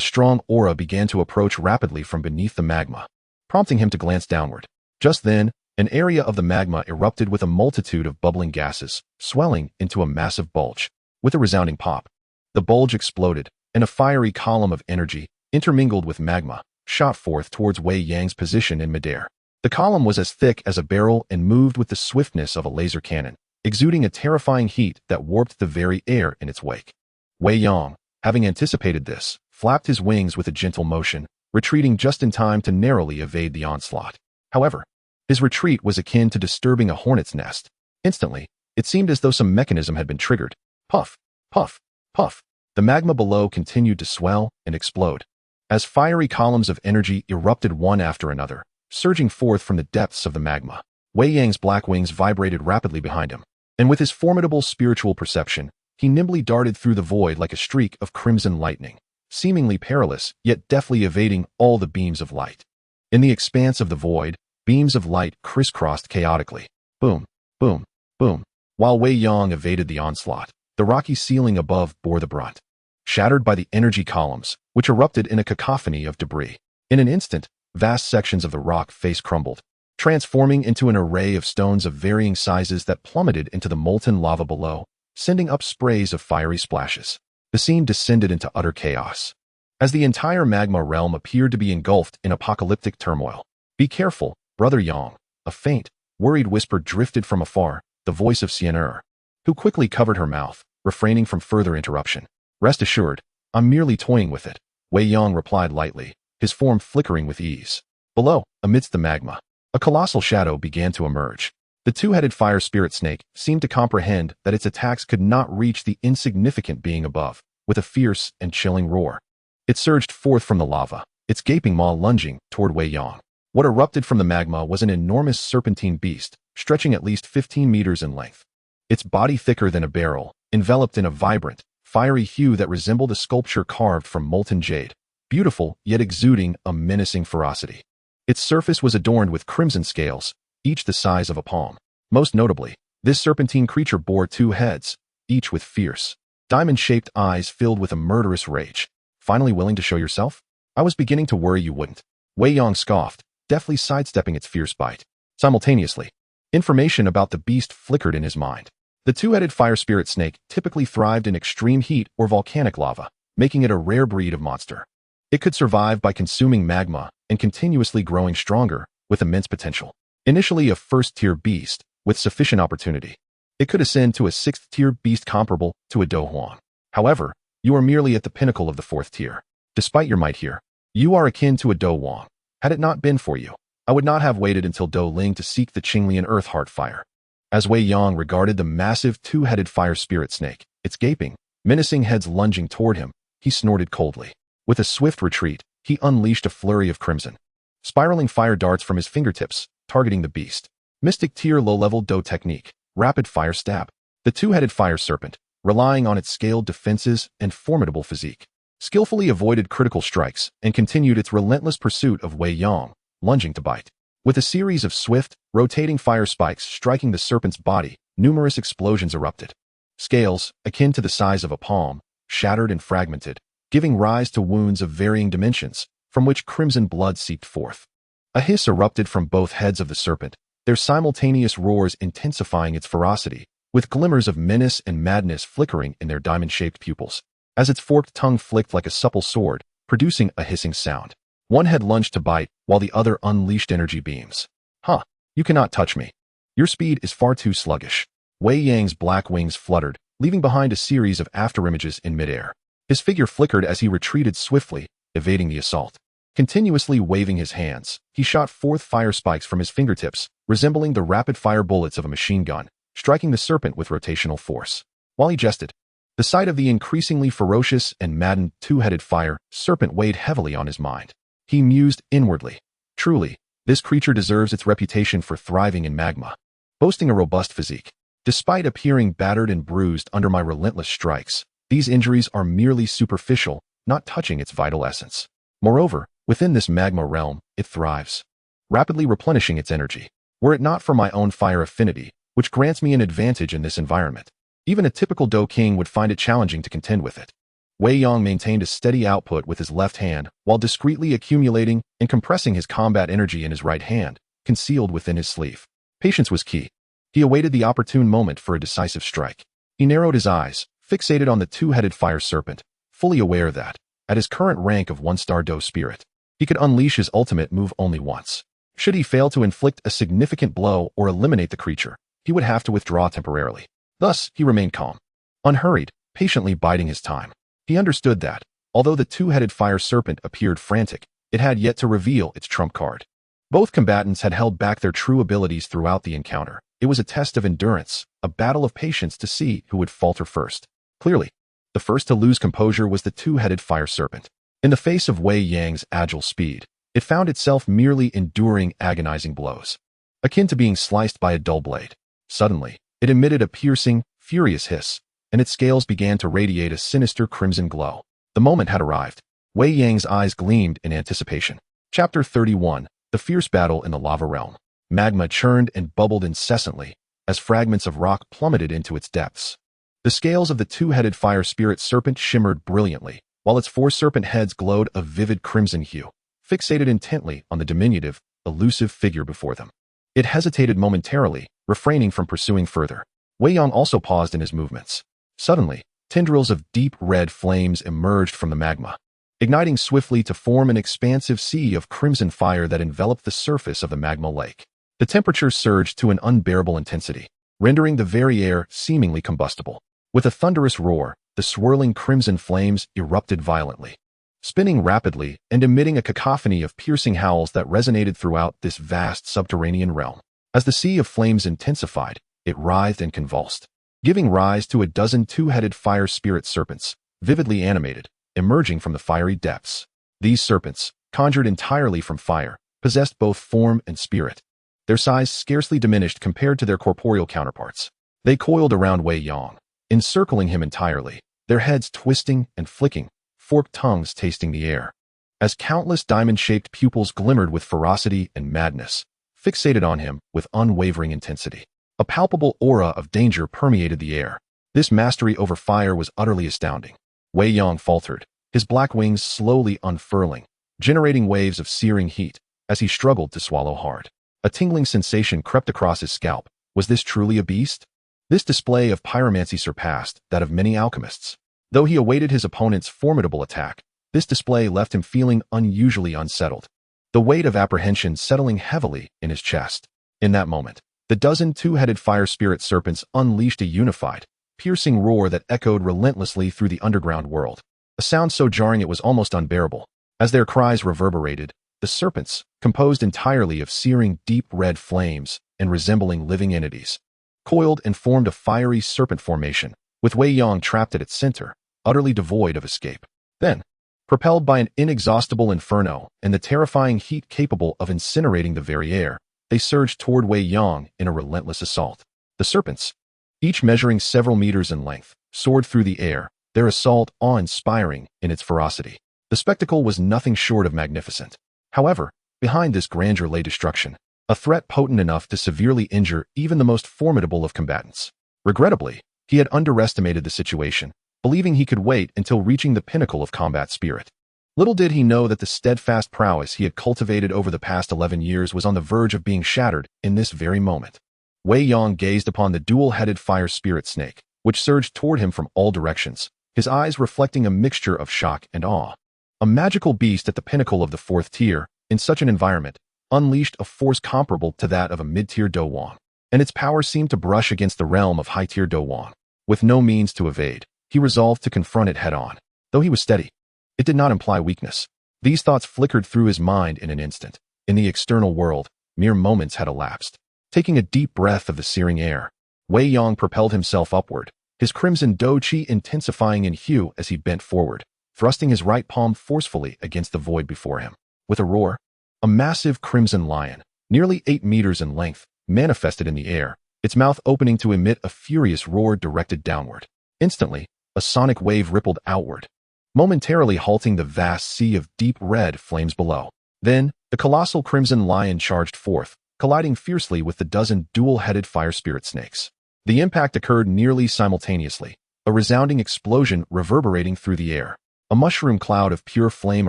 Speaker 1: strong aura began to approach rapidly from beneath the magma, prompting him to glance downward. Just then, an area of the magma erupted with a multitude of bubbling gases, swelling into a massive bulge. With a resounding pop, the bulge exploded, and a fiery column of energy, intermingled with magma, shot forth towards Wei Yang's position in midair. The column was as thick as a barrel and moved with the swiftness of a laser cannon, exuding a terrifying heat that warped the very air in its wake. Wei Yang, having anticipated this, flapped his wings with a gentle motion, retreating just in time to narrowly evade the onslaught. However, his retreat was akin to disturbing a hornet's nest. Instantly, it seemed as though some mechanism had been triggered. Puff, puff, puff. The magma below continued to swell and explode, as fiery columns of energy erupted one after another, surging forth from the depths of the magma. Wei Yang's black wings vibrated rapidly behind him, and with his formidable spiritual perception, he nimbly darted through the void like a streak of crimson lightning, seemingly perilous, yet deftly evading all the beams of light. In the expanse of the void, beams of light crisscrossed chaotically. Boom, boom, boom. While Wei Yang evaded the onslaught, the rocky ceiling above bore the brunt, shattered by the energy columns, which erupted in a cacophony of debris. In an instant, vast sections of the rock face crumbled, transforming into an array of stones of varying sizes that plummeted into the molten lava below, sending up sprays of fiery splashes. The scene descended into utter chaos, as the entire magma realm appeared to be engulfed in apocalyptic turmoil. Be careful, Brother Yang. A faint, worried whisper drifted from afar, the voice of Sienna, who quickly covered her mouth, refraining from further interruption. Rest assured, I'm merely toying with it, Wei Yang replied lightly, his form flickering with ease. Below, amidst the magma, a colossal shadow began to emerge. The two-headed fire spirit snake seemed to comprehend that its attacks could not reach the insignificant being above. With a fierce and chilling roar, it surged forth from the lava, its gaping maw lunging toward Wei Yang. What erupted from the magma was an enormous serpentine beast, stretching at least 15 meters in length. Its body thicker than a barrel, enveloped in a vibrant, fiery hue that resembled a sculpture carved from molten jade, beautiful yet exuding a menacing ferocity. Its surface was adorned with crimson scales, each the size of a palm. Most notably, this serpentine creature bore two heads, each with fierce, diamond-shaped eyes filled with a murderous rage. Finally willing to show yourself? I was beginning to worry you wouldn't. Wei Yang scoffed, deftly sidestepping its fierce bite. Simultaneously, information about the beast flickered in his mind. The two-headed fire spirit snake typically thrived in extreme heat or volcanic lava, making it a rare breed of monster. It could survive by consuming magma and continuously growing stronger, with immense potential. Initially a first-tier beast, with sufficient opportunity, it could ascend to a sixth-tier beast comparable to a Dou Wang. However, you are merely at the pinnacle of the fourth tier. Despite your might here, you are akin to a Dou Wang. Had it not been for you, I would not have waited until Dou Ling to seek the Qinglian Earth Heart Fire. As Wei Yang regarded the massive two-headed fire spirit snake, its gaping, menacing heads lunging toward him, he snorted coldly. With a swift retreat, he unleashed a flurry of crimson, spiraling fire darts from his fingertips, targeting the beast. Mystic tier low-level Dou technique, rapid fire stab. The two-headed fire serpent, relying on its scaled defenses and formidable physique, skillfully avoided critical strikes and continued its relentless pursuit of Wei Yang, lunging to bite. With a series of swift, rotating fire spikes striking the serpent's body, numerous explosions erupted. Scales, akin to the size of a palm, shattered and fragmented, giving rise to wounds of varying dimensions, from which crimson blood seeped forth. A hiss erupted from both heads of the serpent, their simultaneous roars intensifying its ferocity, with glimmers of menace and madness flickering in their diamond-shaped pupils, as its forked tongue flicked like a supple sword, producing a hissing sound. One head lunged to bite, while the other unleashed energy beams. Huh, you cannot touch me. Your speed is far too sluggish. Wei Yang's black wings fluttered, leaving behind a series of afterimages in midair. His figure flickered as he retreated swiftly, evading the assault. Continuously waving his hands, he shot forth fire spikes from his fingertips, resembling the rapid-fire bullets of a machine gun, striking the serpent with rotational force. While he jested, the sight of the increasingly ferocious and maddened two-headed fire serpent weighed heavily on his mind. He mused inwardly. Truly, this creature deserves its reputation for thriving in magma. Boasting a robust physique, despite appearing battered and bruised under my relentless strikes, these injuries are merely superficial, not touching its vital essence. Moreover, within this magma realm, it thrives, rapidly replenishing its energy. Were it not for my own fire affinity, which grants me an advantage in this environment, even a typical Dou King would find it challenging to contend with it. Wei Yang maintained a steady output with his left hand, while discreetly accumulating and compressing his combat energy in his right hand, concealed within his sleeve. Patience was key. He awaited the opportune moment for a decisive strike. He narrowed his eyes, fixated on the two-headed fire serpent, fully aware that, at his current rank of one-star Dou spirit, he could unleash his ultimate move only once. Should he fail to inflict a significant blow or eliminate the creature, he would have to withdraw temporarily. Thus, he remained calm, unhurried, patiently biding his time. He understood that, although the two-headed fire serpent appeared frantic, it had yet to reveal its trump card. Both combatants had held back their true abilities throughout the encounter. It was a test of endurance, a battle of patience to see who would falter first. Clearly, the first to lose composure was the two-headed fire serpent. In the face of Wei Yang's agile speed, it found itself merely enduring agonizing blows, akin to being sliced by a dull blade. Suddenly, it emitted a piercing, furious hiss, and its scales began to radiate a sinister crimson glow. The moment had arrived. Wei Yang's eyes gleamed in anticipation. Chapter 31, The Fierce Battle in the Lava Realm. Magma churned and bubbled incessantly, as fragments of rock plummeted into its depths. The scales of the two-headed fire spirit serpent shimmered brilliantly, while its four serpent heads glowed a vivid crimson hue, fixated intently on the diminutive, elusive figure before them. It hesitated momentarily, refraining from pursuing further. Wei Yang also paused in his movements. Suddenly, tendrils of deep red flames emerged from the magma, igniting swiftly to form an expansive sea of crimson fire that enveloped the surface of the magma lake. The temperature surged to an unbearable intensity, rendering the very air seemingly combustible. With a thunderous roar, the swirling crimson flames erupted violently, spinning rapidly and emitting a cacophony of piercing howls that resonated throughout this vast subterranean realm. As the sea of flames intensified, it writhed and convulsed, giving rise to a dozen two-headed fire spirit serpents, vividly animated, emerging from the fiery depths. These serpents, conjured entirely from fire, possessed both form and spirit. Their size scarcely diminished compared to their corporeal counterparts. They coiled around Wei Yang, encircling him entirely, their heads twisting and flicking, forked tongues tasting the air. As countless diamond-shaped pupils glimmered with ferocity and madness, fixated on him with unwavering intensity. A palpable aura of danger permeated the air. This mastery over fire was utterly astounding. Wei Yang faltered, his black wings slowly unfurling, generating waves of searing heat, as he struggled to swallow hard. A tingling sensation crept across his scalp. Was this truly a beast? This display of pyromancy surpassed that of many alchemists. Though he awaited his opponent's formidable attack, this display left him feeling unusually unsettled, the weight of apprehension settling heavily in his chest. In that moment, the dozen two-headed fire spirit serpents unleashed a unified, piercing roar that echoed relentlessly through the underground world, a sound so jarring it was almost unbearable. As their cries reverberated, the serpents, composed entirely of searing deep red flames and resembling living entities, coiled and formed a fiery serpent formation, with Wei Yang trapped at its center, utterly devoid of escape. Then, propelled by an inexhaustible inferno and the terrifying heat capable of incinerating the very air, they surged toward Wei Yang in a relentless assault. The serpents, each measuring several meters in length, soared through the air, their assault awe-inspiring in its ferocity. The spectacle was nothing short of magnificent. However, behind this grandeur lay destruction, a threat potent enough to severely injure even the most formidable of combatants. Regrettably, he had underestimated the situation, believing he could wait until reaching the pinnacle of combat spirit. Little did he know that the steadfast prowess he had cultivated over the past 11 years was on the verge of being shattered in this very moment. Wei Yang gazed upon the dual-headed fire spirit snake, which surged toward him from all directions, his eyes reflecting a mixture of shock and awe. A magical beast at the pinnacle of the 4th tier, in such an environment, unleashed a force comparable to that of a mid-tier Dou Wang, and its power seemed to brush against the realm of high-tier Dou Wang. With no means to evade, he resolved to confront it head-on. Though he was steady, it did not imply weakness. These thoughts flickered through his mind in an instant. In the external world, mere moments had elapsed. Taking a deep breath of the searing air, Wei Yang propelled himself upward, his crimson Dou Shi intensifying in hue as he bent forward, thrusting his right palm forcefully against the void before him. With a roar, a massive crimson lion, nearly 8 meters in length, manifested in the air, its mouth opening to emit a furious roar directed downward. Instantly, a sonic wave rippled outward, momentarily halting the vast sea of deep red flames below. Then, the colossal crimson lion charged forth, colliding fiercely with the dozen dual-headed fire spirit snakes. The impact occurred nearly simultaneously, a resounding explosion reverberating through the air. A mushroom cloud of pure flame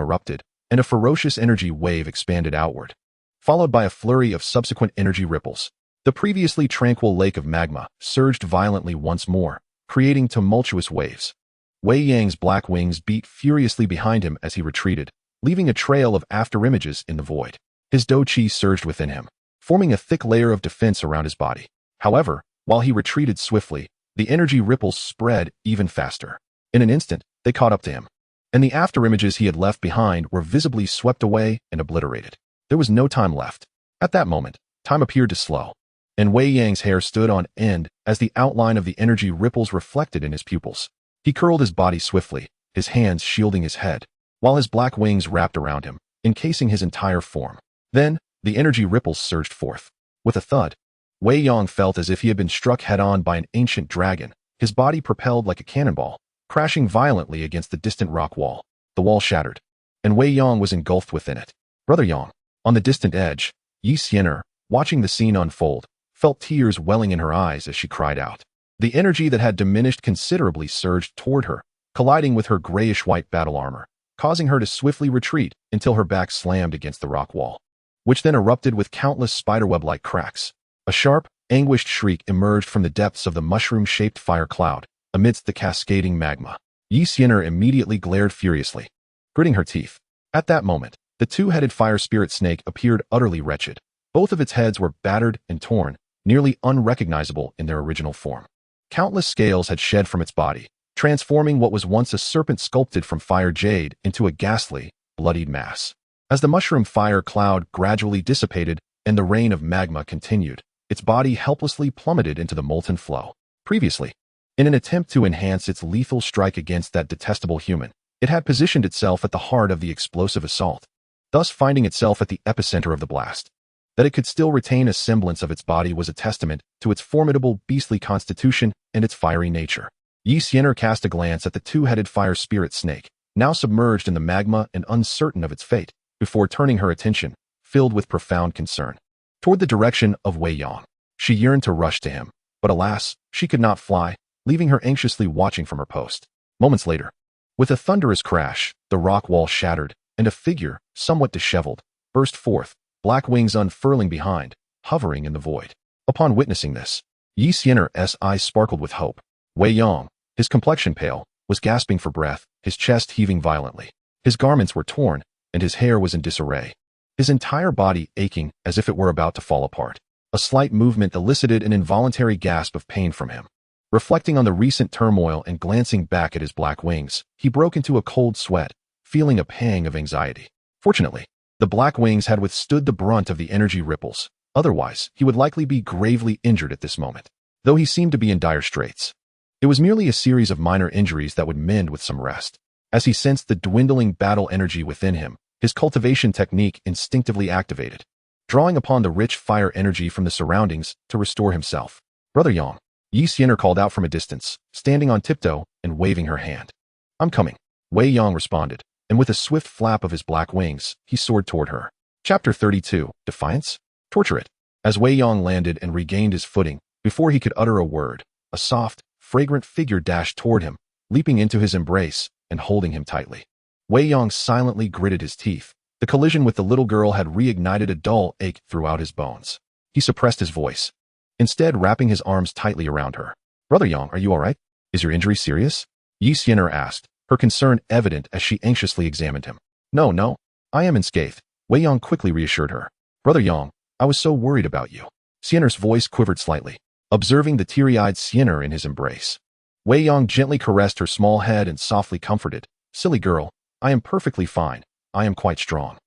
Speaker 1: erupted, and a ferocious energy wave expanded outward, followed by a flurry of subsequent energy ripples. The previously tranquil lake of magma surged violently once more, creating tumultuous waves. Wei Yang's black wings beat furiously behind him as he retreated, leaving a trail of afterimages in the void. His Dou Shi surged within him, forming a thick layer of defense around his body. However, while he retreated swiftly, the energy ripples spread even faster. In an instant, they caught up to him, and the afterimages he had left behind were visibly swept away and obliterated. There was no time left. At that moment, time appeared to slow, and Wei Yang's hair stood on end as the outline of the energy ripples reflected in his pupils. He curled his body swiftly, his hands shielding his head, while his black wings wrapped around him, encasing his entire form. Then, the energy ripples surged forth. With a thud, Wei Yang felt as if he had been struck head-on by an ancient dragon, his body propelled like a cannonball, crashing violently against the distant rock wall. The wall shattered, and Wei Yang was engulfed within it. Brother Yang, on the distant edge, Sienna, watching the scene unfold, felt tears welling in her eyes as she cried out. The energy that had diminished considerably surged toward her, colliding with her grayish-white battle armor, causing her to swiftly retreat until her back slammed against the rock wall, which then erupted with countless spiderweb-like cracks. A sharp, anguished shriek emerged from the depths of the mushroom-shaped fire cloud, amidst the cascading magma. Sienna immediately glared furiously, gritting her teeth. At that moment, the two-headed fire spirit snake appeared utterly wretched. Both of its heads were battered and torn, nearly unrecognizable in their original form. Countless scales had shed from its body, transforming what was once a serpent sculpted from fire jade into a ghastly, bloodied mass. As the mushroom fire cloud gradually dissipated and the rain of magma continued, its body helplessly plummeted into the molten flow. Previously, in an attempt to enhance its lethal strike against that detestable human, it had positioned itself at the heart of the explosive assault, thus finding itself at the epicenter of the blast. That it could still retain a semblance of its body was a testament to its formidable beastly constitution and its fiery nature. Sienna cast a glance at the two-headed fire spirit snake, now submerged in the magma and uncertain of its fate, before turning her attention, filled with profound concern, toward the direction of Wei Yang. She yearned to rush to him, but alas, she could not fly, leaving her anxiously watching from her post. Moments later, with a thunderous crash, the rock wall shattered, and a figure, somewhat disheveled, burst forth, black wings unfurling behind, hovering in the void. Upon witnessing this, Sienna's eyes sparkled with hope. Wei Yang, his complexion pale, was gasping for breath, his chest heaving violently. His garments were torn, and his hair was in disarray, his entire body aching as if it were about to fall apart. A slight movement elicited an involuntary gasp of pain from him. Reflecting on the recent turmoil and glancing back at his black wings, he broke into a cold sweat, feeling a pang of anxiety. Fortunately, the black wings had withstood the brunt of the energy ripples. Otherwise, he would likely be gravely injured at this moment, though he seemed to be in dire straits. It was merely a series of minor injuries that would mend with some rest. As he sensed the dwindling battle energy within him, his cultivation technique instinctively activated, drawing upon the rich fire energy from the surroundings to restore himself. Brother Yang, Sienna called out from a distance, standing on tiptoe and waving her hand. I'm coming. Wei Yang responded, and with a swift flap of his black wings, he soared toward her. Chapter 32, Defiance? Torture it. As Wei Yang landed and regained his footing, before he could utter a word, a soft, fragrant figure dashed toward him, leaping into his embrace and holding him tightly. Wei Yang silently gritted his teeth. The collision with the little girl had reignited a dull ache throughout his bones. He suppressed his voice, instead wrapping his arms tightly around her. Brother Yang, are you all right? Is your injury serious? Sienna asked, her concern evident as she anxiously examined him. No, I am unscathed, Wei Yang quickly reassured her. Brother Yang, I was so worried about you. Sienna's voice quivered slightly, observing the teary-eyed Sienna in his embrace. Wei Yang gently caressed her small head and softly comforted. Silly girl, I am perfectly fine. I am quite strong.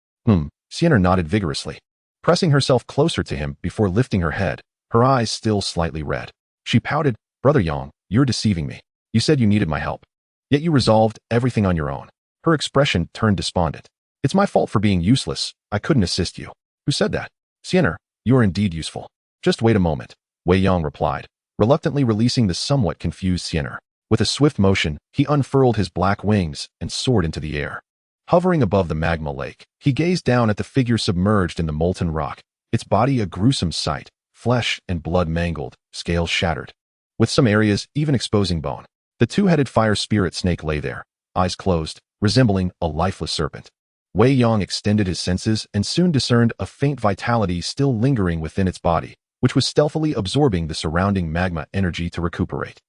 Speaker 1: Sienna nodded vigorously, pressing herself closer to him before lifting her head, her eyes still slightly red. She pouted, Brother Yang, you're deceiving me. You said you needed my help. Yet you resolved everything on your own. Her expression turned despondent. It's my fault for being useless. I couldn't assist you. Who said that? Sienna, you are indeed useful. Just wait a moment, Wei Yang replied, reluctantly releasing the somewhat confused Sienna. With a swift motion, he unfurled his black wings and soared into the air. Hovering above the magma lake, he gazed down at the figure submerged in the molten rock, its body a gruesome sight, flesh and blood mangled, scales shattered, with some areas even exposing bone. The two-headed fire spirit snake lay there, eyes closed, resembling a lifeless serpent. Wei Yang extended his senses and soon discerned a faint vitality still lingering within its body, which was stealthily absorbing the surrounding magma energy to recuperate.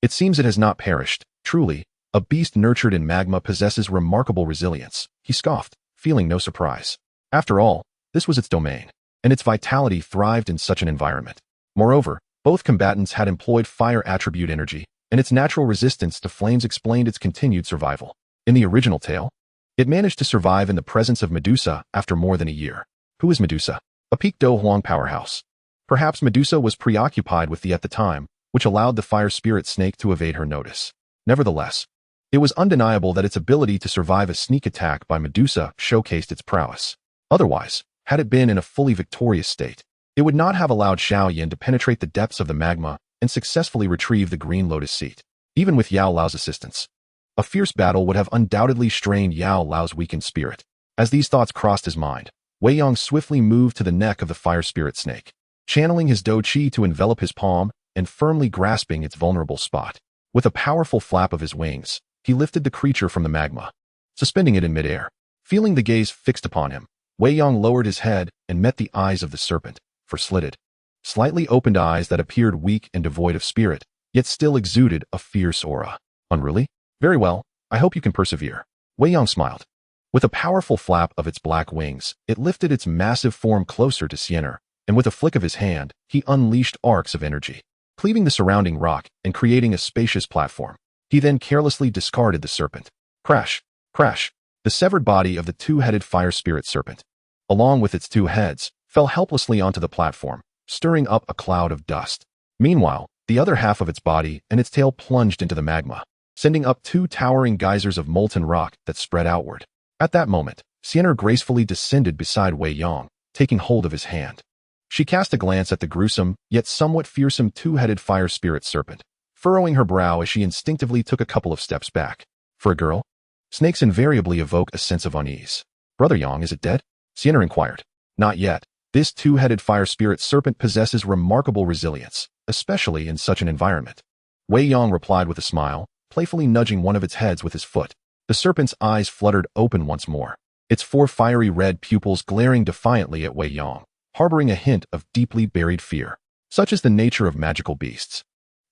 Speaker 1: It seems it has not perished. Truly, a beast nurtured in magma possesses remarkable resilience, he scoffed, feeling no surprise. After all, this was its domain, and its vitality thrived in such an environment. Moreover, both combatants had employed fire attribute energy, and its natural resistance to flames explained its continued survival. In the original tale, it managed to survive in the presence of Medusa after more than a year. Who is Medusa? A peak Dou Wang powerhouse. Perhaps Medusa was preoccupied with at the time, which allowed the fire spirit snake to evade her notice. Nevertheless, it was undeniable that its ability to survive a sneak attack by Medusa showcased its prowess. Otherwise, had it been in a fully victorious state, it would not have allowed Xiao Yan to penetrate the depths of the magma and successfully retrieve the green lotus seat. Even with Yao Lao's assistance, a fierce battle would have undoubtedly strained Yao Lao's weakened spirit. As these thoughts crossed his mind, Wei Yang swiftly moved to the neck of the fire spirit snake, channeling his Dou Shi to envelop his palm and firmly grasping its vulnerable spot. With a powerful flap of his wings, he lifted the creature from the magma, suspending it in midair. Feeling the gaze fixed upon him, Wei Yang lowered his head and met the eyes of the serpent, for slitted, slightly opened eyes that appeared weak and devoid of spirit, yet still exuded a fierce aura. Unruly? Very well, I hope you can persevere. Wei Yang smiled. With a powerful flap of its black wings, it lifted its massive form closer to Sienna, and with a flick of his hand, he unleashed arcs of energy, cleaving the surrounding rock and creating a spacious platform. He then carelessly discarded the serpent. Crash! Crash! The severed body of the two-headed fire spirit serpent, along with its two heads, fell helplessly onto the platform, stirring up a cloud of dust. Meanwhile, the other half of its body and its tail plunged into the magma, sending up two towering geysers of molten rock that spread outward. At that moment, Sienna gracefully descended beside Wei Yang, taking hold of his hand. She cast a glance at the gruesome, yet somewhat fearsome two-headed fire spirit serpent, furrowing her brow as she instinctively took a couple of steps back. For a girl, snakes invariably evoke a sense of unease. Brother Yang, is it dead? Sienna inquired. Not yet. This two-headed fire spirit serpent possesses remarkable resilience, especially in such an environment. Wei Yang replied with a smile, playfully nudging one of its heads with his foot. The serpent's eyes fluttered open once more, its four fiery red pupils glaring defiantly at Wei Yang, harboring a hint of deeply buried fear. Such is the nature of magical beasts.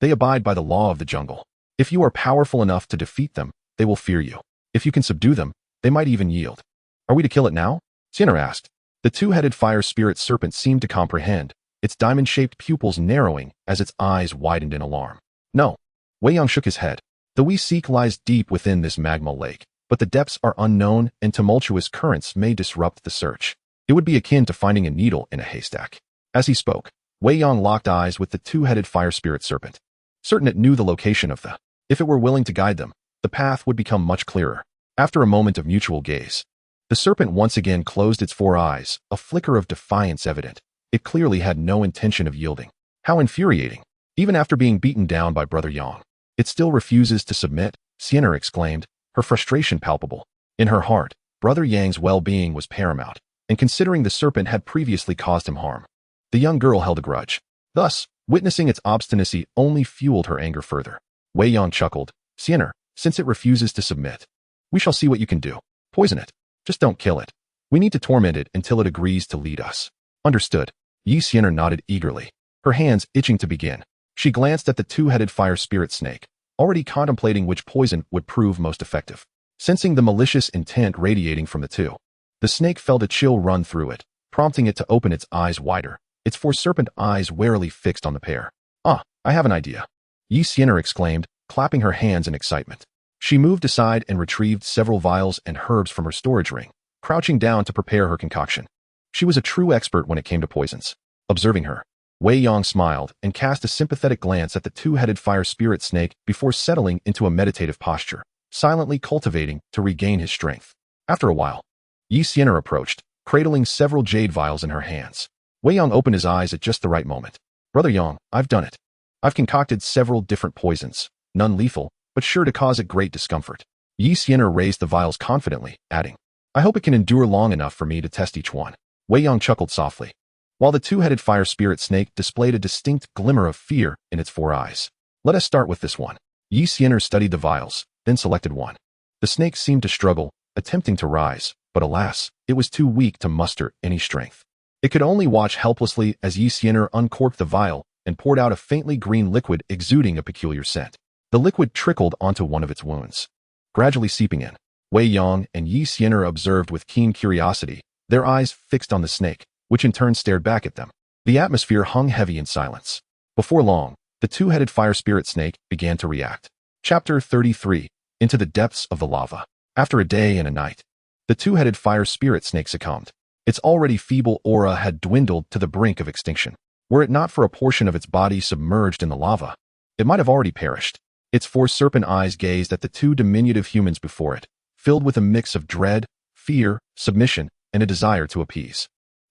Speaker 1: They abide by the law of the jungle. If you are powerful enough to defeat them, they will fear you. If you can subdue them, they might even yield. Are we to kill it now? Sienna asked. The two-headed fire spirit serpent seemed to comprehend, its diamond-shaped pupils narrowing as its eyes widened in alarm. No. Wei Yang shook his head. The we seek lies deep within this magma lake, but the depths are unknown and tumultuous currents may disrupt the search. It would be akin to finding a needle in a haystack. As he spoke, Wei Yang locked eyes with the two-headed fire spirit serpent, certain it knew the location of the. If it were willing to guide them, the path would become much clearer. After a moment of mutual gaze, the serpent once again closed its four eyes, a flicker of defiance evident. It clearly had no intention of yielding. How infuriating. Even after being beaten down by Brother Yang, it still refuses to submit, Sienna exclaimed, her frustration palpable. In her heart, Brother Yang's well-being was paramount, and considering the serpent had previously caused him harm, the young girl held a grudge. Thus, witnessing its obstinacy only fueled her anger further. Wei Yang chuckled, Sienna, since it refuses to submit, we shall see what you can do. Poison it. Just don't kill it. We need to torment it until it agrees to lead us. Understood. Sienna nodded eagerly, her hands itching to begin. She glanced at the two-headed fire spirit snake, already contemplating which poison would prove most effective. Sensing the malicious intent radiating from the two, the snake felt a chill run through it, prompting it to open its eyes wider, its four serpent eyes warily fixed on the pair. Ah, I have an idea. Sienna exclaimed, clapping her hands in excitement. She moved aside and retrieved several vials and herbs from her storage ring, crouching down to prepare her concoction. She was a true expert when it came to poisons. Observing her, Wei Yang smiled and cast a sympathetic glance at the two-headed fire spirit snake before settling into a meditative posture, silently cultivating to regain his strength. After a while, Sienna approached, cradling several jade vials in her hands. Wei Yang opened his eyes at just the right moment. Brother Yang, I've done it. I've concocted several different poisons, none lethal, but sure to cause a great discomfort. Sienna raised the vials confidently, adding, I hope it can endure long enough for me to test each one. Wei Yang chuckled softly, while the two-headed fire spirit snake displayed a distinct glimmer of fear in its four eyes. Let us start with this one. Sienna studied the vials, then selected one. The snake seemed to struggle, attempting to rise, but alas, it was too weak to muster any strength. It could only watch helplessly as Sienna uncorked the vial and poured out a faintly green liquid exuding a peculiar scent. The liquid trickled onto one of its wounds, gradually seeping in. Wei Yang and Sienna observed with keen curiosity, their eyes fixed on the snake, which in turn stared back at them. The atmosphere hung heavy in silence. Before long, the two-headed fire spirit snake began to react. Chapter 33. Into the depths of the lava. After a day and a night, the two-headed fire spirit snake succumbed. Its already feeble aura had dwindled to the brink of extinction. Were it not for a portion of its body submerged in the lava, it might have already perished. Its four serpent eyes gazed at the two diminutive humans before it, filled with a mix of dread, fear, submission, and a desire to appease.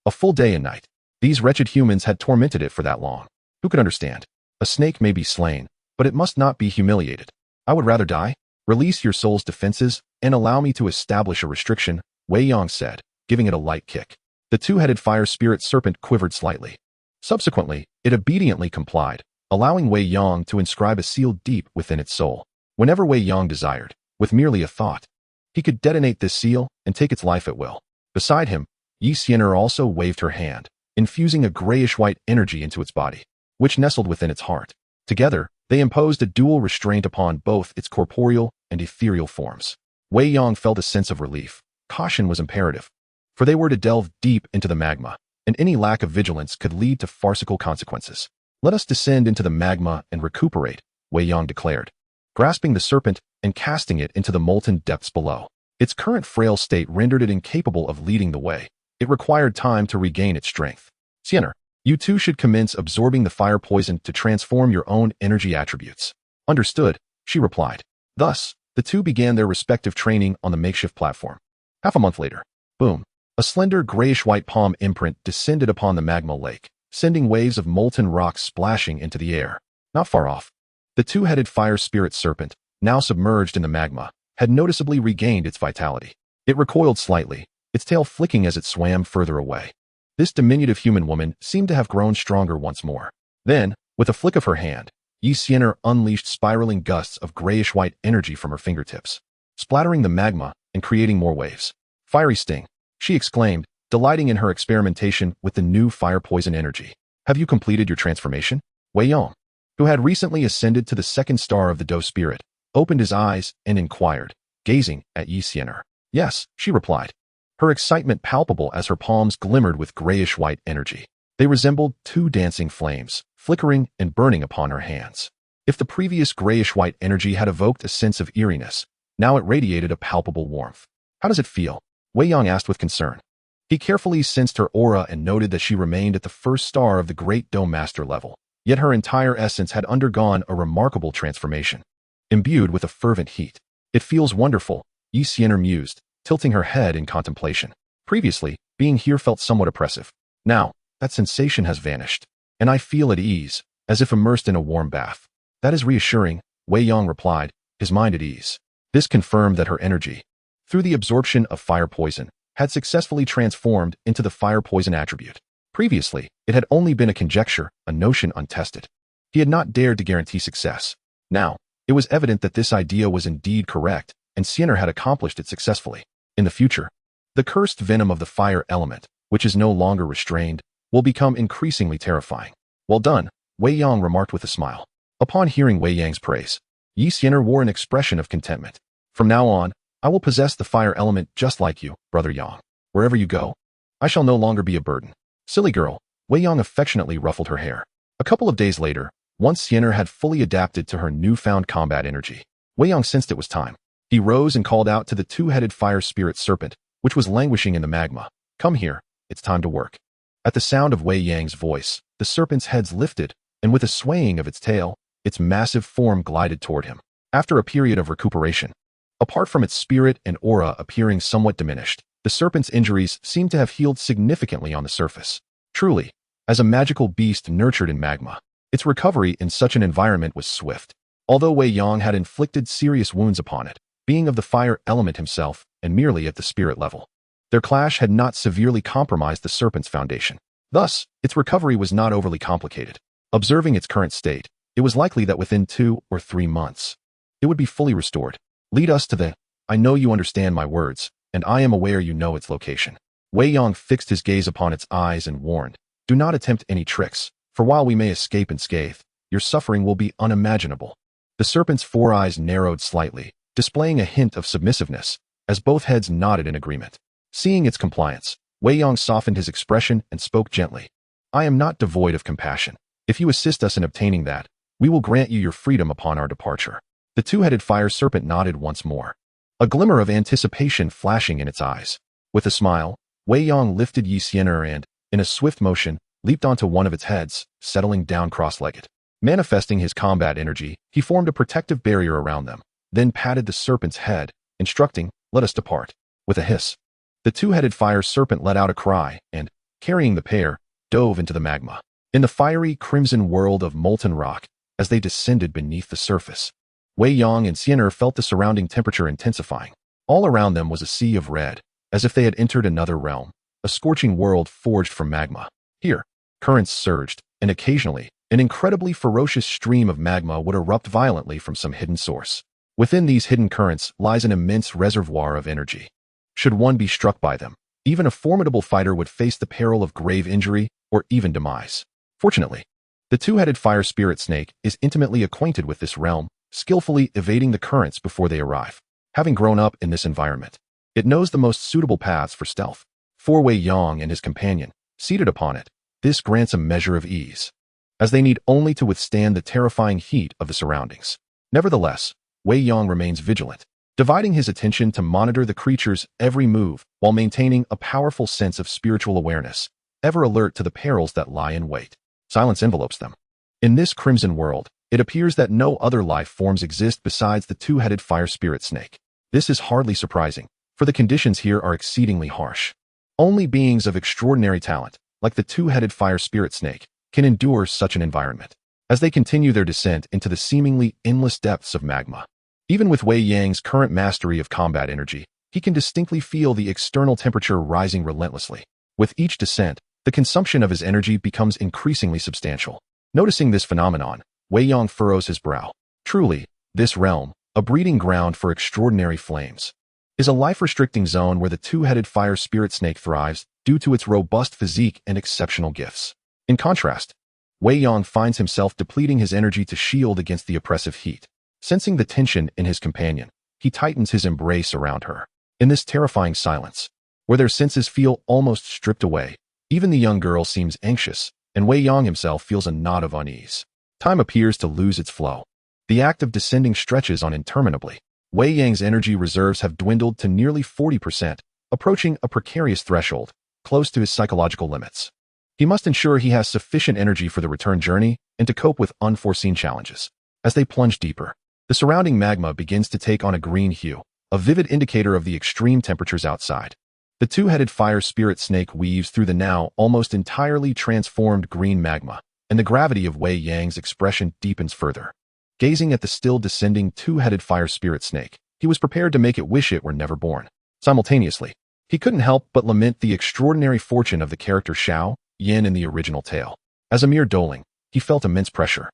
Speaker 1: A full day and night. These wretched humans had tormented it for that long. Who could understand? A snake may be slain, but it must not be humiliated. I would rather die. Release your soul's defenses and allow me to establish a restriction, Wei Yang said, giving it a light kick. The two-headed fire spirit serpent quivered slightly. Subsequently, it obediently complied, allowing Wei Yang to inscribe a seal deep within its soul. Whenever Wei Yang desired, with merely a thought, he could detonate this seal and take its life at will. Beside him, Sienna also waved her hand, infusing a grayish-white energy into its body, which nestled within its heart. Together, they imposed a dual restraint upon both its corporeal and ethereal forms. Wei Yang felt a sense of relief. Caution was imperative, for they were to delve deep into the magma, and any lack of vigilance could lead to farcical consequences. Let us descend into the magma and recuperate, Wei Yang declared, grasping the serpent and casting it into the molten depths below. Its current frail state rendered it incapable of leading the way. It required time to regain its strength. Sienna, you two should commence absorbing the fire poison to transform your own energy attributes. Understood, she replied. Thus, the two began their respective training on the makeshift platform. Half a month later, boom, a slender grayish-white palm imprint descended upon the magma lake, sending waves of molten rock splashing into the air. Not far off, the two-headed fire spirit serpent, now submerged in the magma, had noticeably regained its vitality. It recoiled slightly, its tail flicking as it swam further away. This diminutive human woman seemed to have grown stronger once more. Then, with a flick of her hand, Sienna unleashed spiraling gusts of grayish-white energy from her fingertips, splattering the magma and creating more waves. Fiery sting, she exclaimed, delighting in her experimentation with the new fire poison energy. Have you completed your transformation? Wei Yang, who had recently ascended to the second star of the Dou spirit, opened his eyes and inquired, gazing at Sienna. Yes, she replied, her excitement palpable as her palms glimmered with grayish-white energy. They resembled two dancing flames, flickering and burning upon her hands. If the previous grayish-white energy had evoked a sense of eeriness, now it radiated a palpable warmth. How does it feel? Wei Yang asked with concern. He carefully sensed her aura and noted that she remained at the first star of the great Dou Master level, yet her entire essence had undergone a remarkable transformation. Imbued with a fervent heat. It feels wonderful, Sienna mused, tilting her head in contemplation. Previously, being here felt somewhat oppressive. Now, that sensation has vanished, and I feel at ease, as if immersed in a warm bath. That is reassuring, Wei Yang replied, his mind at ease. This confirmed that her energy, through the absorption of fire poison, had successfully transformed into the fire poison attribute. Previously, it had only been a conjecture, a notion untested. He had not dared to guarantee success. Now, it was evident that this idea was indeed correct, and Sienna had accomplished it successfully. In the future, the cursed venom of the fire element, which is no longer restrained, will become increasingly terrifying. Well done, Wei Yang remarked with a smile. Upon hearing Wei Yang's praise, Sienna wore an expression of contentment. From now on, I will possess the fire element just like you, Brother Yang. Wherever you go, I shall no longer be a burden. Silly girl, Wei Yang affectionately ruffled her hair. A couple of days later, once Sienna had fully adapted to her newfound combat energy, Wei Yang sensed it was time. He rose and called out to the two-headed fire spirit serpent, which was languishing in the magma. Come here, it's time to work. At the sound of Wei Yang's voice, the serpent's head lifted, and with a swaying of its tail, its massive form glided toward him. After a period of recuperation, apart from its spirit and aura appearing somewhat diminished, the serpent's injuries seemed to have healed significantly on the surface. Truly, as a magical beast nurtured in magma, its recovery in such an environment was swift. Although Wei Yang had inflicted serious wounds upon it, being of the fire element himself and merely at the spirit level, their clash had not severely compromised the serpent's foundation. Thus, its recovery was not overly complicated. Observing its current state, it was likely that within 2 or 3 months, it would be fully restored. Lead us to the, I know you understand my words, and I am aware you know its location. Wei Yang fixed his gaze upon its eyes and warned, do not attempt any tricks, for while we may escape unscathed, your suffering will be unimaginable. The serpent's 4 eyes narrowed slightly, displaying a hint of submissiveness, as both heads nodded in agreement. Seeing its compliance, Wei Yang softened his expression and spoke gently. I am not devoid of compassion. If you assist us in obtaining that, we will grant you your freedom upon our departure. The two-headed fire serpent nodded once more, a glimmer of anticipation flashing in its eyes. With a smile, Wei Yang lifted Sienna and, in a swift motion, leaped onto one of its heads, settling down cross-legged. Manifesting his combat energy, he formed a protective barrier around them, then patted the serpent's head, instructing, let us depart. With a hiss, the two-headed fire serpent let out a cry and, carrying the pair, dove into the magma. In the fiery crimson world of molten rock, as they descended beneath the surface, Wei Yang and Sienna felt the surrounding temperature intensifying. All around them was a sea of red, as if they had entered another realm, a scorching world forged from magma. Here, currents surged, and occasionally, an incredibly ferocious stream of magma would erupt violently from some hidden source. Within these hidden currents lies an immense reservoir of energy. Should one be struck by them, even a formidable fighter would face the peril of grave injury or even demise. Fortunately, the two-headed fire spirit snake is intimately acquainted with this realm, skillfully evading the currents before they arrive. Having grown up in this environment, it knows the most suitable paths for stealth. For Wei Yang and his companion, seated upon it, this grants a measure of ease, as they need only to withstand the terrifying heat of the surroundings. Nevertheless, Wei Yang remains vigilant, dividing his attention to monitor the creature's every move while maintaining a powerful sense of spiritual awareness, ever alert to the perils that lie in wait. Silence envelopes them. In this crimson world, it appears that no other life forms exist besides the two-headed fire spirit snake. This is hardly surprising, for the conditions here are exceedingly harsh. Only beings of extraordinary talent, like the two-headed fire spirit snake, can endure such an environment. As they continue their descent into the seemingly endless depths of magma, even with Wei Yang's current mastery of combat energy, he can distinctly feel the external temperature rising relentlessly. With each descent, the consumption of his energy becomes increasingly substantial. Noticing this phenomenon, Wei Yang furrows his brow. Truly, this realm, a breeding ground for extraordinary flames, is a life-restricting zone where the two-headed fire spirit snake thrives due to its robust physique and exceptional gifts. In contrast, Wei Yang finds himself depleting his energy to shield against the oppressive heat. Sensing the tension in his companion, he tightens his embrace around her. In this terrifying silence, where their senses feel almost stripped away, even the young girl seems anxious, and Wei Yang himself feels a knot of unease. Time appears to lose its flow. The act of descending stretches on interminably. Wei Yang's energy reserves have dwindled to nearly 40%, approaching a precarious threshold, close to his psychological limits. He must ensure he has sufficient energy for the return journey and to cope with unforeseen challenges. As they plunge deeper, the surrounding magma begins to take on a green hue, a vivid indicator of the extreme temperatures outside. The two-headed fire spirit snake weaves through the now almost entirely transformed green magma, and the gravity of Wei Yang's expression deepens further. Gazing at the still descending two-headed fire spirit snake, he was prepared to make it wish it were never born. Simultaneously, he couldn't help but lament the extraordinary fortune of the character Xiao Yan in the original tale. As a mere Dou Ling, he felt immense pressure.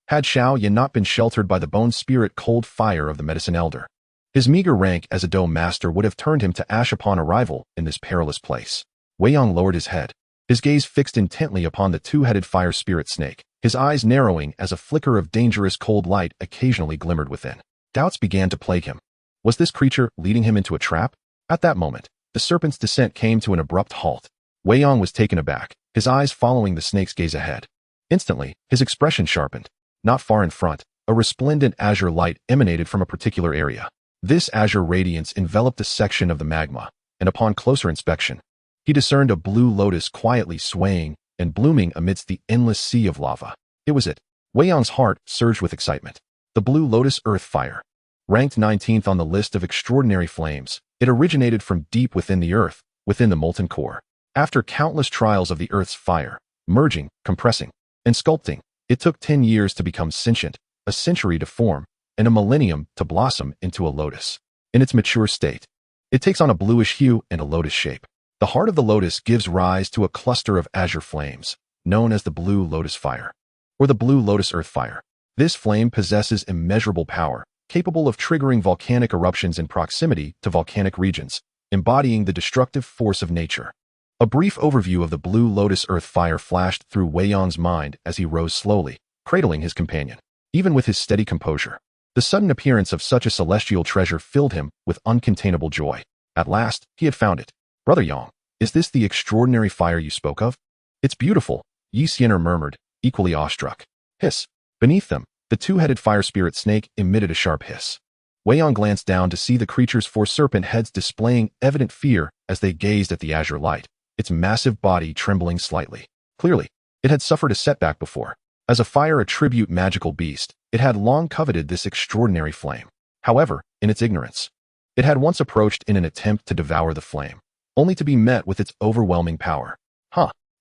Speaker 1: Had Xiao Yan not been sheltered by the bone spirit cold fire of the medicine elder, his meager rank as a Dou Master would have turned him to ash upon arrival in this perilous place. Wei Yang lowered his head, his gaze fixed intently upon the two-headed fire spirit snake, his eyes narrowing as a flicker of dangerous cold light occasionally glimmered within. Doubts began to plague him. Was this creature leading him into a trap? At that moment, the serpent's descent came to an abrupt halt. Wei Yang was taken aback, his eyes following the snake's gaze ahead. Instantly, his expression sharpened. Not far in front, a resplendent azure light emanated from a particular area. This azure radiance enveloped a section of the magma, and upon closer inspection, he discerned a blue lotus quietly swaying and blooming amidst the endless sea of lava. It was it. Wei Yang's heart surged with excitement. The blue lotus earth fire. Ranked 19th on the list of extraordinary flames, it originated from deep within the earth, within the molten core. After countless trials of the earth's fire, merging, compressing, and sculpting, it took 10 years to become sentient, a century to form, and a millennium to blossom into a lotus. In its mature state, it takes on a bluish hue and a lotus shape. The heart of the lotus gives rise to a cluster of azure flames, known as the blue lotus fire, or the blue lotus earth fire. This flame possesses immeasurable power, capable of triggering volcanic eruptions in proximity to volcanic regions, embodying the destructive force of nature. A brief overview of the blue lotus earth fire flashed through Wei Yang's mind as he rose slowly, cradling his companion. Even with his steady composure, the sudden appearance of such a celestial treasure filled him with uncontainable joy. At last, he had found it. Brother Yang, is this the extraordinary fire you spoke of? It's beautiful, Sienna murmured, equally awestruck. Hiss. Beneath them, the two-headed fire spirit snake emitted a sharp hiss. Wei Yang glanced down to see the creature's four serpent heads displaying evident fear as they gazed at the azure light, its massive body trembling slightly. Clearly, it had suffered a setback before. As a fire attribute magical beast, it had long coveted this extraordinary flame. However, in its ignorance, it had once approached in an attempt to devour the flame, only to be met with its overwhelming power.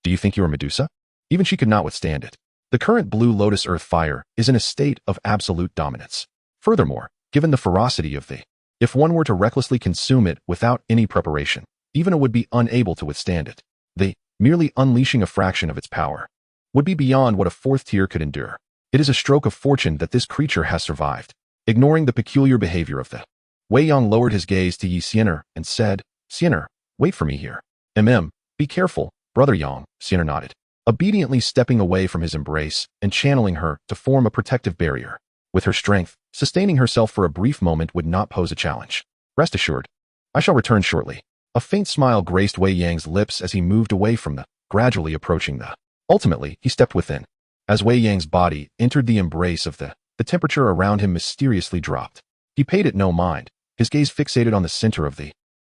Speaker 1: Do you think you are Medusa? Even she could not withstand it. The current blue lotus earth fire is in a state of absolute dominance. Furthermore, given the ferocity of if one were to recklessly consume it without any preparation, even it would be unable to withstand it. Merely unleashing a fraction of its power would be beyond what a fourth tier could endure. It is a stroke of fortune that this creature has survived. Ignoring the peculiar behavior of Wei Yang lowered his gaze to Sienna and said, Sienna, wait for me here. Be careful, Brother Yang, Sienna nodded, obediently stepping away from his embrace and channeling her to form a protective barrier. With her strength, sustaining herself for a brief moment would not pose a challenge. Rest assured, I shall return shortly. A faint smile graced Wei Yang's lips as he moved away from gradually approaching Ultimately, he stepped within. As Wei Yang's body entered the embrace of the temperature around him mysteriously dropped. He paid it no mind, his gaze fixated on the center of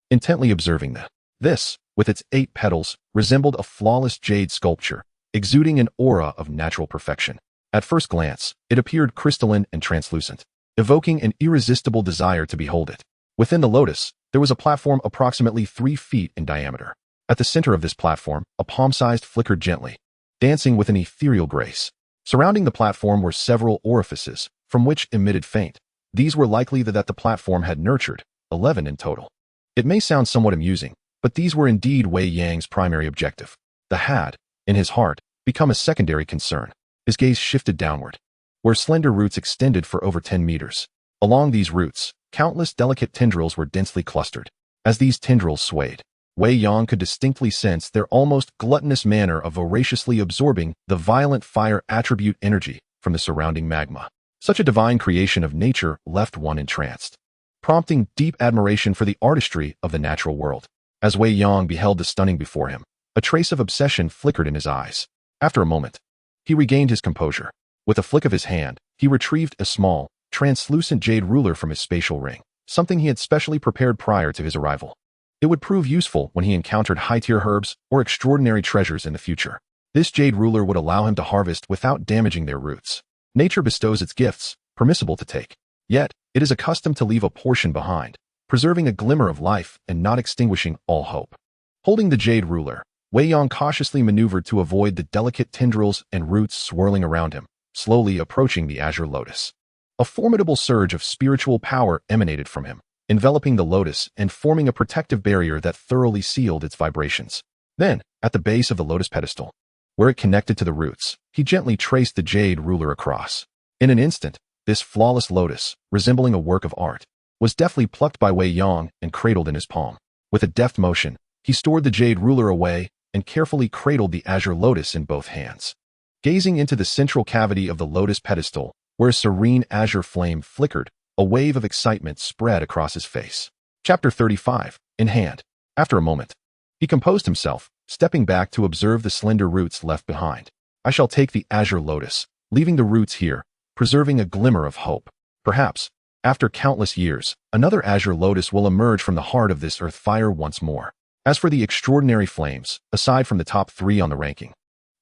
Speaker 1: intently observing this, with its 8 petals, resembled a flawless jade sculpture, exuding an aura of natural perfection. At first glance, it appeared crystalline and translucent, evoking an irresistible desire to behold it. Within the lotus, there was a platform approximately 3 feet in diameter. At the center of this platform, a palm-sized flickered gently, dancing with an ethereal grace. Surrounding the platform were several orifices, from which emitted faint. These were likely that the platform had nurtured, 11 in total. It may sound somewhat amusing, but these were indeed Wei Yang's primary objective. The had, in his heart, become a secondary concern. His gaze shifted downward, where slender roots extended for over 10 meters. Along these roots, countless delicate tendrils were densely clustered. As these tendrils swayed, Wei Yang could distinctly sense their almost gluttonous manner of voraciously absorbing the violent fire attribute energy from the surrounding magma. Such a divine creation of nature left one entranced, prompting deep admiration for the artistry of the natural world. As Wei Yang beheld the stunning before him, a trace of obsession flickered in his eyes. After a moment, he regained his composure. With a flick of his hand, he retrieved a small, translucent jade ruler from his spatial ring, something he had specially prepared prior to his arrival. It would prove useful when he encountered high-tier herbs or extraordinary treasures in the future. This jade ruler would allow him to harvest without damaging their roots. Nature bestows its gifts, permissible to take. Yet, it is accustomed to leave a portion behind, preserving a glimmer of life and not extinguishing all hope. Holding the jade ruler, Wei Yang cautiously maneuvered to avoid the delicate tendrils and roots swirling around him, slowly approaching the azure lotus. A formidable surge of spiritual power emanated from him, enveloping the lotus and forming a protective barrier that thoroughly sealed its vibrations. Then, at the base of the lotus pedestal, where it connected to the roots, he gently traced the jade ruler across. In an instant, this flawless lotus, resembling a work of art, was deftly plucked by Wei Yang and cradled in his palm. With a deft motion, he stored the jade ruler away and carefully cradled the azure lotus in both hands. Gazing into the central cavity of the lotus pedestal, where a serene azure flame flickered, a wave of excitement spread across his face. Chapter 35, in hand. After a moment, he composed himself, stepping back to observe the slender roots left behind. I shall take the azure lotus, leaving the roots here, preserving a glimmer of hope. Perhaps, after countless years, another azure lotus will emerge from the heart of this earth fire once more. As for the extraordinary flames, aside from the top 3 on the ranking,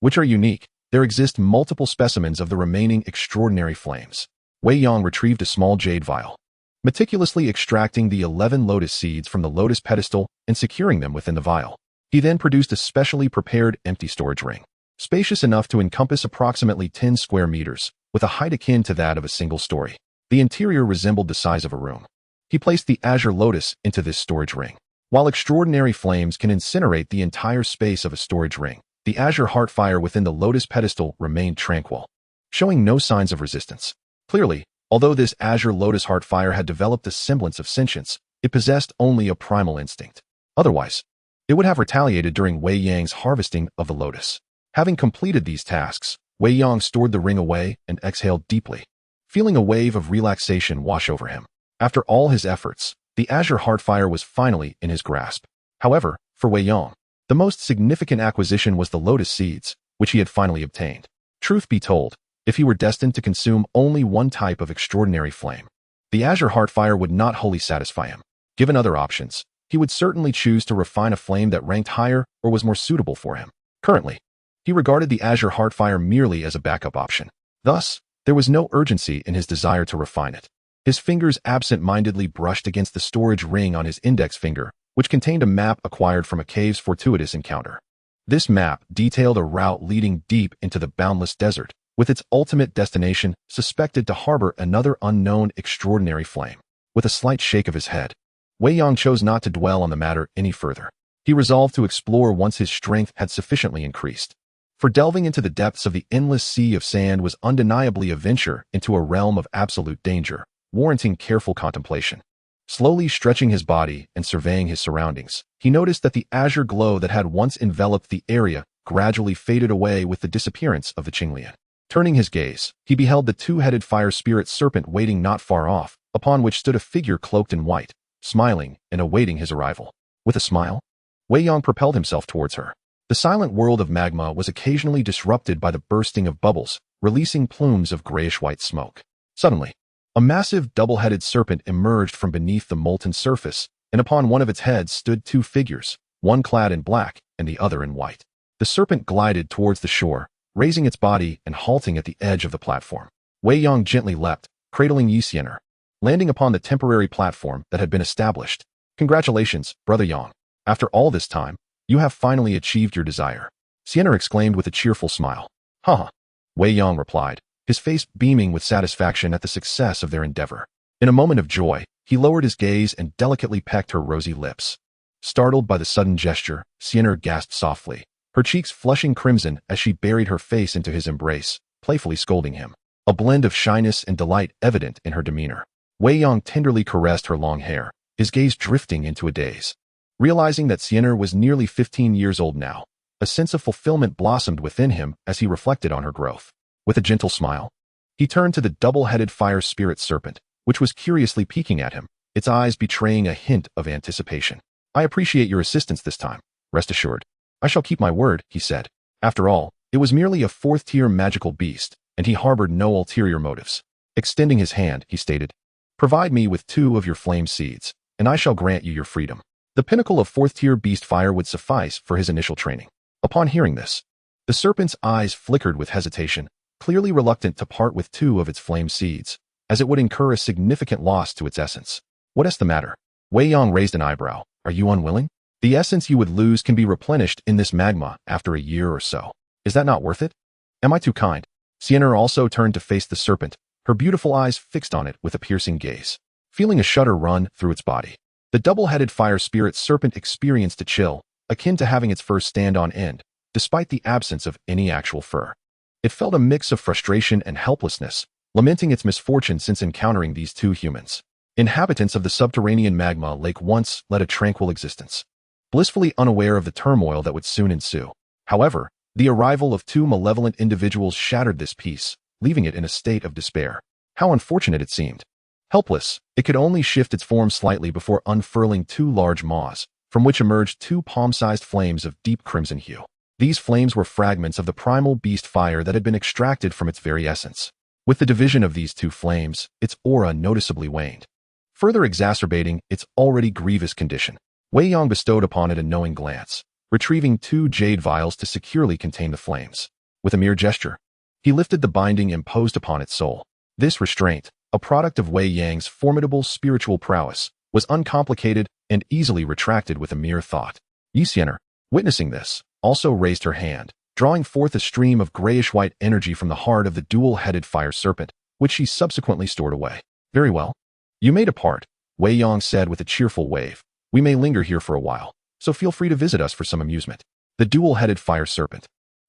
Speaker 1: which are unique, there exist multiple specimens of the remaining extraordinary flames. Wei Yang retrieved a small jade vial, meticulously extracting the 11 lotus seeds from the lotus pedestal and securing them within the vial. He then produced a specially prepared empty storage ring, spacious enough to encompass approximately 10 square meters, with a height akin to that of a single story. The interior resembled the size of a room. He placed the azure lotus into this storage ring. While extraordinary flames can incinerate the entire space of a storage ring, the azure heart fire within the lotus pedestal remained tranquil, showing no signs of resistance. Clearly, although this azure lotus heart fire had developed a semblance of sentience, it possessed only a primal instinct. Otherwise, it would have retaliated during Wei Yang's harvesting of the lotus. Having completed these tasks, Wei Yang stored the ring away and exhaled deeply, feeling a wave of relaxation wash over him. After all his efforts, the azure heart fire was finally in his grasp. However, for Wei Yang, the most significant acquisition was the lotus seeds, which he had finally obtained. Truth be told, if he were destined to consume only one type of extraordinary flame, the azure heart fire would not wholly satisfy him. Given other options, he would certainly choose to refine a flame that ranked higher or was more suitable for him. Currently, he regarded the azure heart fire merely as a backup option. Thus, there was no urgency in his desire to refine it. His fingers absent-mindedly brushed against the storage ring on his index finger, which contained a map acquired from a cave's fortuitous encounter. This map detailed a route leading deep into the boundless desert, with its ultimate destination suspected to harbor another unknown extraordinary flame. With a slight shake of his head, Wei Yang chose not to dwell on the matter any further. He resolved to explore once his strength had sufficiently increased. For delving into the depths of the endless sea of sand was undeniably a venture into a realm of absolute danger, warranting careful contemplation. Slowly stretching his body and surveying his surroundings, he noticed that the azure glow that had once enveloped the area gradually faded away with the disappearance of the Qinglian. Turning his gaze, he beheld the two-headed fire spirit serpent waiting not far off, upon which stood a figure cloaked in white, smiling and awaiting his arrival. With a smile, Wei Yang propelled himself towards her. The silent world of magma was occasionally disrupted by the bursting of bubbles, releasing plumes of grayish-white smoke. Suddenly, a massive double-headed serpent emerged from beneath the molten surface, and upon one of its heads stood 2 figures, one clad in black and the other in white. The serpent glided towards the shore, raising its body and halting at the edge of the platform. Wei Yang gently leapt, cradling Sienna, landing upon the temporary platform that had been established. Congratulations, Brother Yang. After all this time, you have finally achieved your desire. Sienna exclaimed with a cheerful smile. Haha. Wei Yang replied, his face beaming with satisfaction at the success of their endeavor. In a moment of joy, he lowered his gaze and delicately pecked her rosy lips. Startled by the sudden gesture, Sienna gasped softly, her cheeks flushing crimson as she buried her face into his embrace, playfully scolding him. A blend of shyness and delight evident in her demeanor. Wei Yang tenderly caressed her long hair, his gaze drifting into a daze. Realizing that Sienna was nearly 15 years old now, a sense of fulfillment blossomed within him as he reflected on her growth. With a gentle smile, he turned to the double-headed fire spirit serpent, which was curiously peeking at him, its eyes betraying a hint of anticipation. I appreciate your assistance this time, rest assured. I shall keep my word, he said. After all, it was merely a 4th-tier magical beast, and he harbored no ulterior motives. Extending his hand, he stated, provide me with 2 of your flame seeds, and I shall grant you your freedom. The pinnacle of 4th-tier beast fire would suffice for his initial training. Upon hearing this, the serpent's eyes flickered with hesitation, clearly reluctant to part with 2 of its flame seeds, as it would incur a significant loss to its essence. What is the matter? Wei Yang raised an eyebrow. Are you unwilling? The essence you would lose can be replenished in this magma after a year or so. Is that not worth it? Am I too kind? Sienna also turned to face the serpent, her beautiful eyes fixed on it with a piercing gaze. Feeling a shudder run through its body, the double-headed fire spirit serpent experienced a chill, akin to having its fur stand on end, despite the absence of any actual fur. It felt a mix of frustration and helplessness, lamenting its misfortune since encountering these two humans. Inhabitants of the subterranean magma lake once led a tranquil existence, blissfully unaware of the turmoil that would soon ensue. However, the arrival of two malevolent individuals shattered this peace, leaving it in a state of despair. How unfortunate it seemed. Helpless, it could only shift its form slightly before unfurling two large maws, from which emerged two palm-sized flames of deep crimson hue. These flames were fragments of the primal beast fire that had been extracted from its very essence. With the division of these two flames, its aura noticeably waned, further exacerbating its already grievous condition. Wei Yang bestowed upon it a knowing glance, retrieving two jade vials to securely contain the flames. With a mere gesture, he lifted the binding imposed upon its soul. This restraint, a product of Wei Yang's formidable spiritual prowess, was uncomplicated and easily retracted with a mere thought. Sienna, witnessing this, also raised her hand, drawing forth a stream of grayish-white energy from the heart of the dual-headed fire serpent, which she subsequently stored away. Very well. You may depart, Wei Yang said with a cheerful wave. We may linger here for a while, so feel free to visit us for some amusement. The dual-headed fire serpent,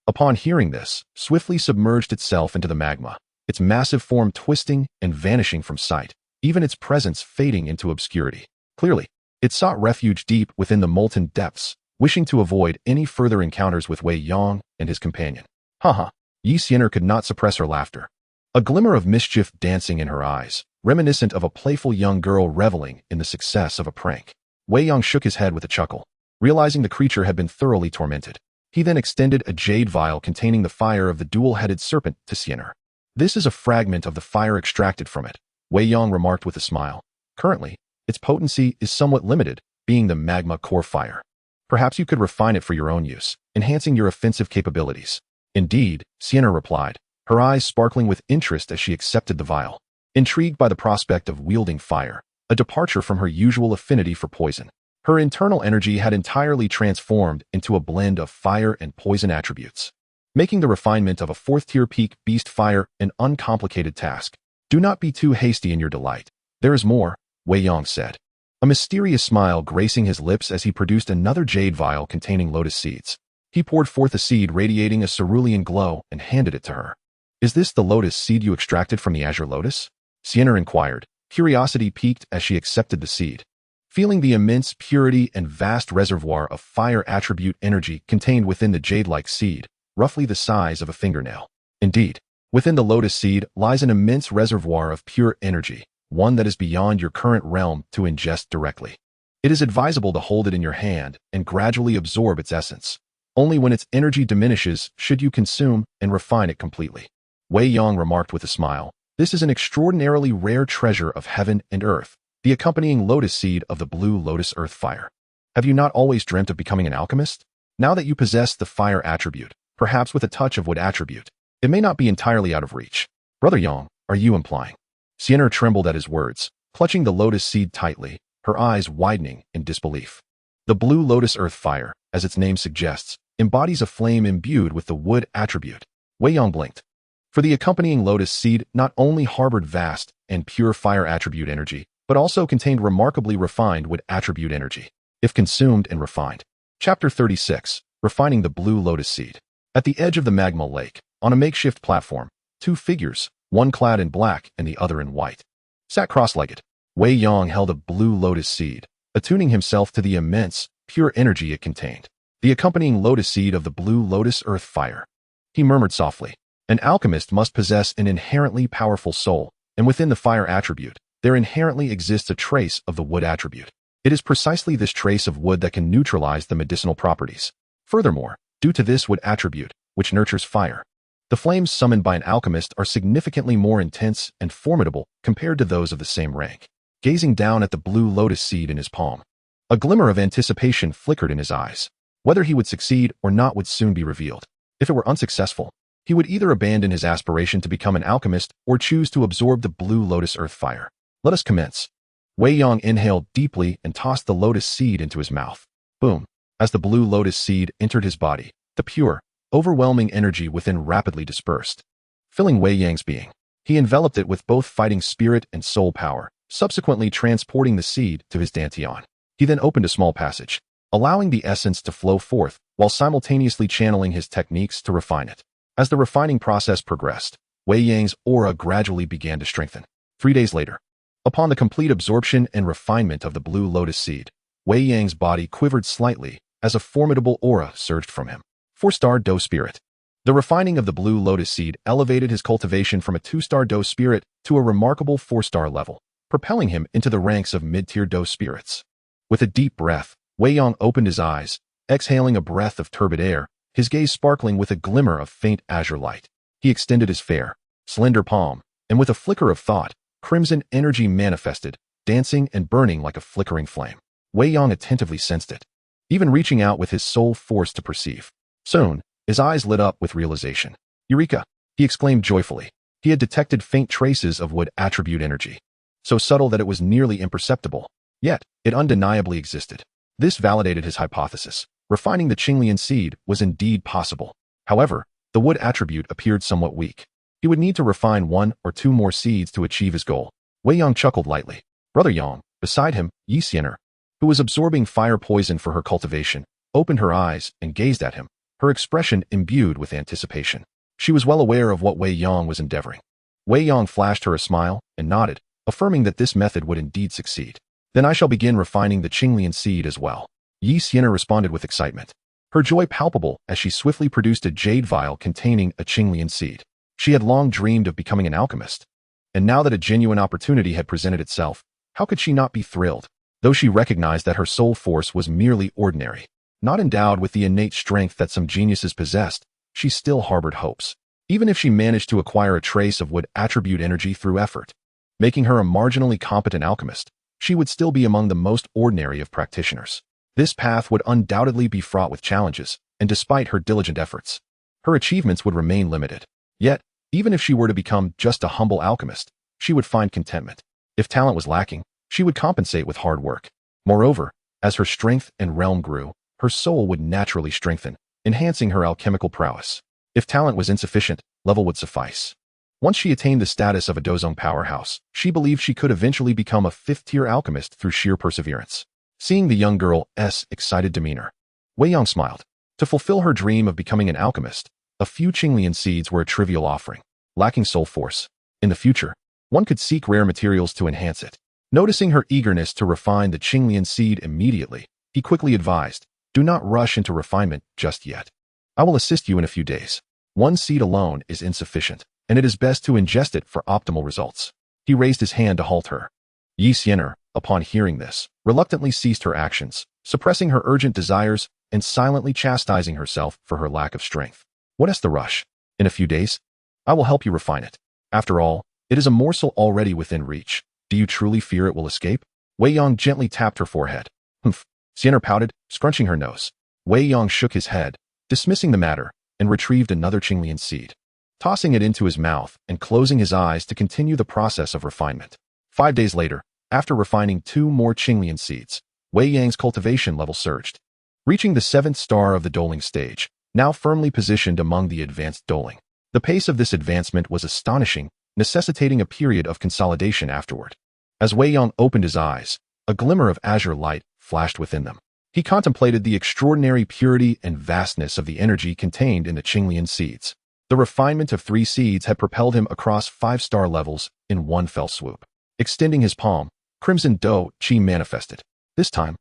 Speaker 1: upon hearing this, swiftly submerged itself into the magma, its massive form twisting and vanishing from sight, even its presence fading into obscurity. Clearly, it sought refuge deep within the molten depths, wishing to avoid any further encounters with Wei Yang and his companion. Haha, Sienna could not suppress her laughter, a glimmer of mischief dancing in her eyes, reminiscent of a playful young girl reveling in the success of a prank. Wei Yang shook his head with a chuckle, realizing the creature had been thoroughly tormented. He then extended a jade vial containing the fire of the dual-headed serpent to Sienna. This is a fragment of the fire extracted from it, Wei Yang remarked with a smile. Currently, its potency is somewhat limited, being the magma core fire. Perhaps you could refine it for your own use, enhancing your offensive capabilities. Indeed, Sienna replied, her eyes sparkling with interest as she accepted the vial. Intrigued by the prospect of wielding fire, a departure from her usual affinity for poison, her internal energy had entirely transformed into a blend of fire and poison attributes, making the refinement of a fourth-tier peak beast fire an uncomplicated task. Do not be too hasty in your delight. There is more, Wei Yang said, a mysterious smile gracing his lips as he produced another jade vial containing lotus seeds. He poured forth a seed radiating a cerulean glow and handed it to her. Is this the lotus seed you extracted from the azure lotus? Sienna inquired, curiosity piqued as she accepted the seed. Feeling the immense purity and vast reservoir of fire attribute energy contained within the jade-like seed, roughly the size of a fingernail. Indeed, within the lotus seed lies an immense reservoir of pure energy, one that is beyond your current realm to ingest directly. It is advisable to hold it in your hand and gradually absorb its essence. Only when its energy diminishes should you consume and refine it completely. Wei Yang remarked with a smile, this is an extraordinarily rare treasure of heaven and earth, the accompanying lotus seed of the blue lotus earth fire. Have you not always dreamt of becoming an alchemist? Now that you possess the fire attribute, perhaps with a touch of wood attribute, it may not be entirely out of reach. Brother Yang, are you implying? Sienna trembled at his words, clutching the lotus seed tightly, her eyes widening in disbelief. The blue lotus earth fire, as its name suggests, embodies a flame imbued with the wood attribute. Wei Yang blinked. For the accompanying lotus seed not only harbored vast and pure fire attribute energy, but also contained remarkably refined wood attribute energy, if consumed and refined. Chapter 36, Refining the Blue Lotus Seed. At the edge of the magma lake, on a makeshift platform, two figures, one clad in black and the other in white, sat cross-legged. Wei Yang held a blue lotus seed, attuning himself to the immense, pure energy it contained, the accompanying lotus seed of the blue lotus earth fire. He murmured softly, an alchemist must possess an inherently powerful soul, and within the fire attribute, there inherently exists a trace of the wood attribute. It is precisely this trace of wood that can neutralize the medicinal properties. Furthermore, due to this wood attribute, which nurtures fire, the flames summoned by an alchemist are significantly more intense and formidable compared to those of the same rank. Gazing down at the blue lotus seed in his palm, a glimmer of anticipation flickered in his eyes. Whether he would succeed or not would soon be revealed. If it were unsuccessful, he would either abandon his aspiration to become an alchemist or choose to absorb the blue lotus earth fire. Let us commence. Wei Yang inhaled deeply and tossed the lotus seed into his mouth. Boom. As the blue lotus seed entered his body, the pure, overwhelming energy within rapidly dispersed, filling Wei Yang's being. He enveloped it with both fighting spirit and soul power, subsequently transporting the seed to his dantian. He then opened a small passage, allowing the essence to flow forth while simultaneously channeling his techniques to refine it. As the refining process progressed, Wei Yang's aura gradually began to strengthen. 3 days later, upon the complete absorption and refinement of the blue lotus seed, Wei Yang's body quivered slightly as a formidable aura surged from him. 4-star Dou Spirit. The refining of the blue lotus seed elevated his cultivation from a 2-star Dou Spirit to a remarkable 4-star level, propelling him into the ranks of mid-tier Dou Spirits. With a deep breath, Wei Yang opened his eyes, exhaling a breath of turbid air, his gaze sparkling with a glimmer of faint azure light. He extended his fair, slender palm, and with a flicker of thought, crimson energy manifested, dancing and burning like a flickering flame. Wei Yang attentively sensed it, even reaching out with his soul forced to perceive. Soon, his eyes lit up with realization. Eureka! He exclaimed joyfully. He had detected faint traces of wood attribute energy, so subtle that it was nearly imperceptible. Yet, it undeniably existed. This validated his hypothesis. Refining the Qinglian seed was indeed possible. However, the wood attribute appeared somewhat weak. He would need to refine 1 or 2 more seeds to achieve his goal. Wei Yang chuckled lightly. Brother Yang, beside him, Sienna, who was absorbing fire poison for her cultivation, opened her eyes and gazed at him, her expression imbued with anticipation. She was well aware of what Wei Yang was endeavoring. Wei Yang flashed her a smile and nodded, affirming that this method would indeed succeed. Then I shall begin refining the Qinglian seed as well. Sienna responded with excitement, her joy palpable as she swiftly produced a jade vial containing a Qinglian seed. She had long dreamed of becoming an alchemist, and now that a genuine opportunity had presented itself, how could she not be thrilled? Though she recognized that her soul force was merely ordinary, not endowed with the innate strength that some geniuses possessed, she still harbored hopes. Even if she managed to acquire a trace of wood attribute energy through effort, making her a marginally competent alchemist, she would still be among the most ordinary of practitioners. This path would undoubtedly be fraught with challenges, and despite her diligent efforts, her achievements would remain limited. Yet, even if she were to become just a humble alchemist, she would find contentment. If talent was lacking, she would compensate with hard work. Moreover, as her strength and realm grew, her soul would naturally strengthen, enhancing her alchemical prowess. If talent was insufficient, level would suffice. Once she attained the status of a Douzong powerhouse, she believed she could eventually become a 5th-tier alchemist through sheer perseverance. Seeing the young girl's excited demeanor, Wei Yang smiled. To fulfill her dream of becoming an alchemist, a few Qinglian seeds were a trivial offering, lacking soul force. In the future, one could seek rare materials to enhance it. Noticing her eagerness to refine the Qinglian seed immediately, he quickly advised, do not rush into refinement just yet. I will assist you in a few days. 1 seed alone is insufficient, and it is best to ingest it for optimal results. He raised his hand to halt her. Sienna, upon hearing this, reluctantly ceased her actions, suppressing her urgent desires and silently chastising herself for her lack of strength. What is the rush? In a few days? I will help you refine it. After all, it is a morsel already within reach. Do you truly fear it will escape? Wei Yang gently tapped her forehead. Humph. Sienna pouted, scrunching her nose. Wei Yang shook his head, dismissing the matter, and retrieved another Qinglian seed, tossing it into his mouth and closing his eyes to continue the process of refinement. 5 days later, after refining 2 more Qinglian seeds, Wei Yang's cultivation level surged, reaching the 7th star of the Dou Ling stage, now firmly positioned among the advanced Dou Ling. The pace of this advancement was astonishing, necessitating a period of consolidation afterward. As Wei Yang opened his eyes, a glimmer of azure light flashed within them. He contemplated the extraordinary purity and vastness of the energy contained in the Qinglian seeds. The refinement of 3 seeds had propelled him across 5-star levels in one fell swoop. Extending his palm, crimson Dou Shi manifested. This time,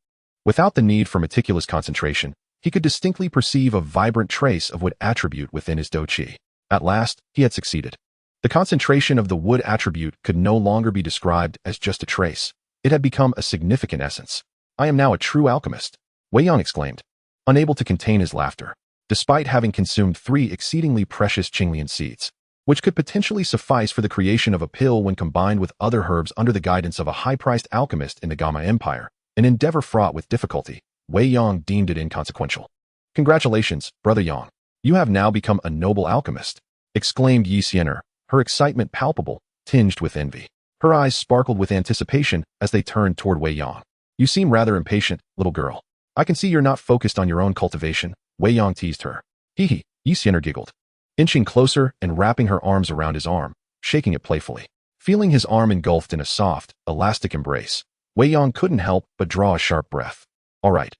Speaker 1: without the need for meticulous concentration, he could distinctly perceive a vibrant trace of wood attribute within his Dou Shi. At last, he had succeeded. The concentration of the wood attribute could no longer be described as just a trace. It had become a significant essence. I am now a true alchemist, Wei Yang exclaimed, unable to contain his laughter. Despite having consumed 3 exceedingly precious Qinglian seeds, which could potentially suffice for the creation of a pill when combined with other herbs under the guidance of a high-priced alchemist in the Gamma Empire, an endeavor fraught with difficulty, Wei Yang deemed it inconsequential. Congratulations, Brother Yang. You have now become a noble alchemist, exclaimed Sienna, her excitement palpable, tinged with envy. Her eyes sparkled with anticipation as they turned toward Wei Yang. You seem rather impatient, little girl. I can see you're not focused on your own cultivation, Wei Yang teased her. Hee hee, Sienna giggled, inching closer and wrapping her arms around his arm, shaking it playfully. Feeling his arm engulfed in a soft, elastic embrace, Wei Yang couldn't help but draw a sharp breath. All right,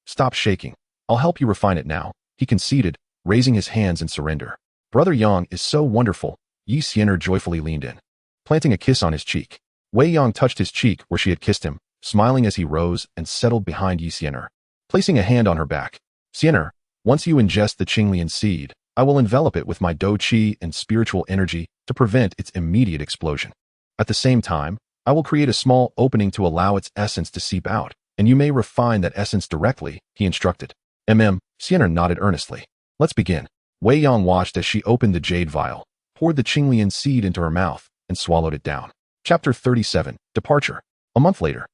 Speaker 1: stop shaking. I'll help you refine it now, he conceded, raising his hands in surrender. Brother Yang is so wonderful, Sienna joyfully leaned in, planting a kiss on his cheek. Wei Yang touched his cheek where she had kissed him, smiling as he rose and settled behind Sienna, placing a hand on her back. Sienna, once you ingest the Qinglian seed, I will envelop it with my Dou Qi and spiritual energy to prevent its immediate explosion. At the same time, I will create a small opening to allow its essence to seep out, and you may refine that essence directly, he instructed. Sienna nodded earnestly. Let's begin. Wei Yang watched as she opened the jade vial, poured the Qinglian seed into her mouth, and swallowed it down. Chapter 37, Departure. A month later.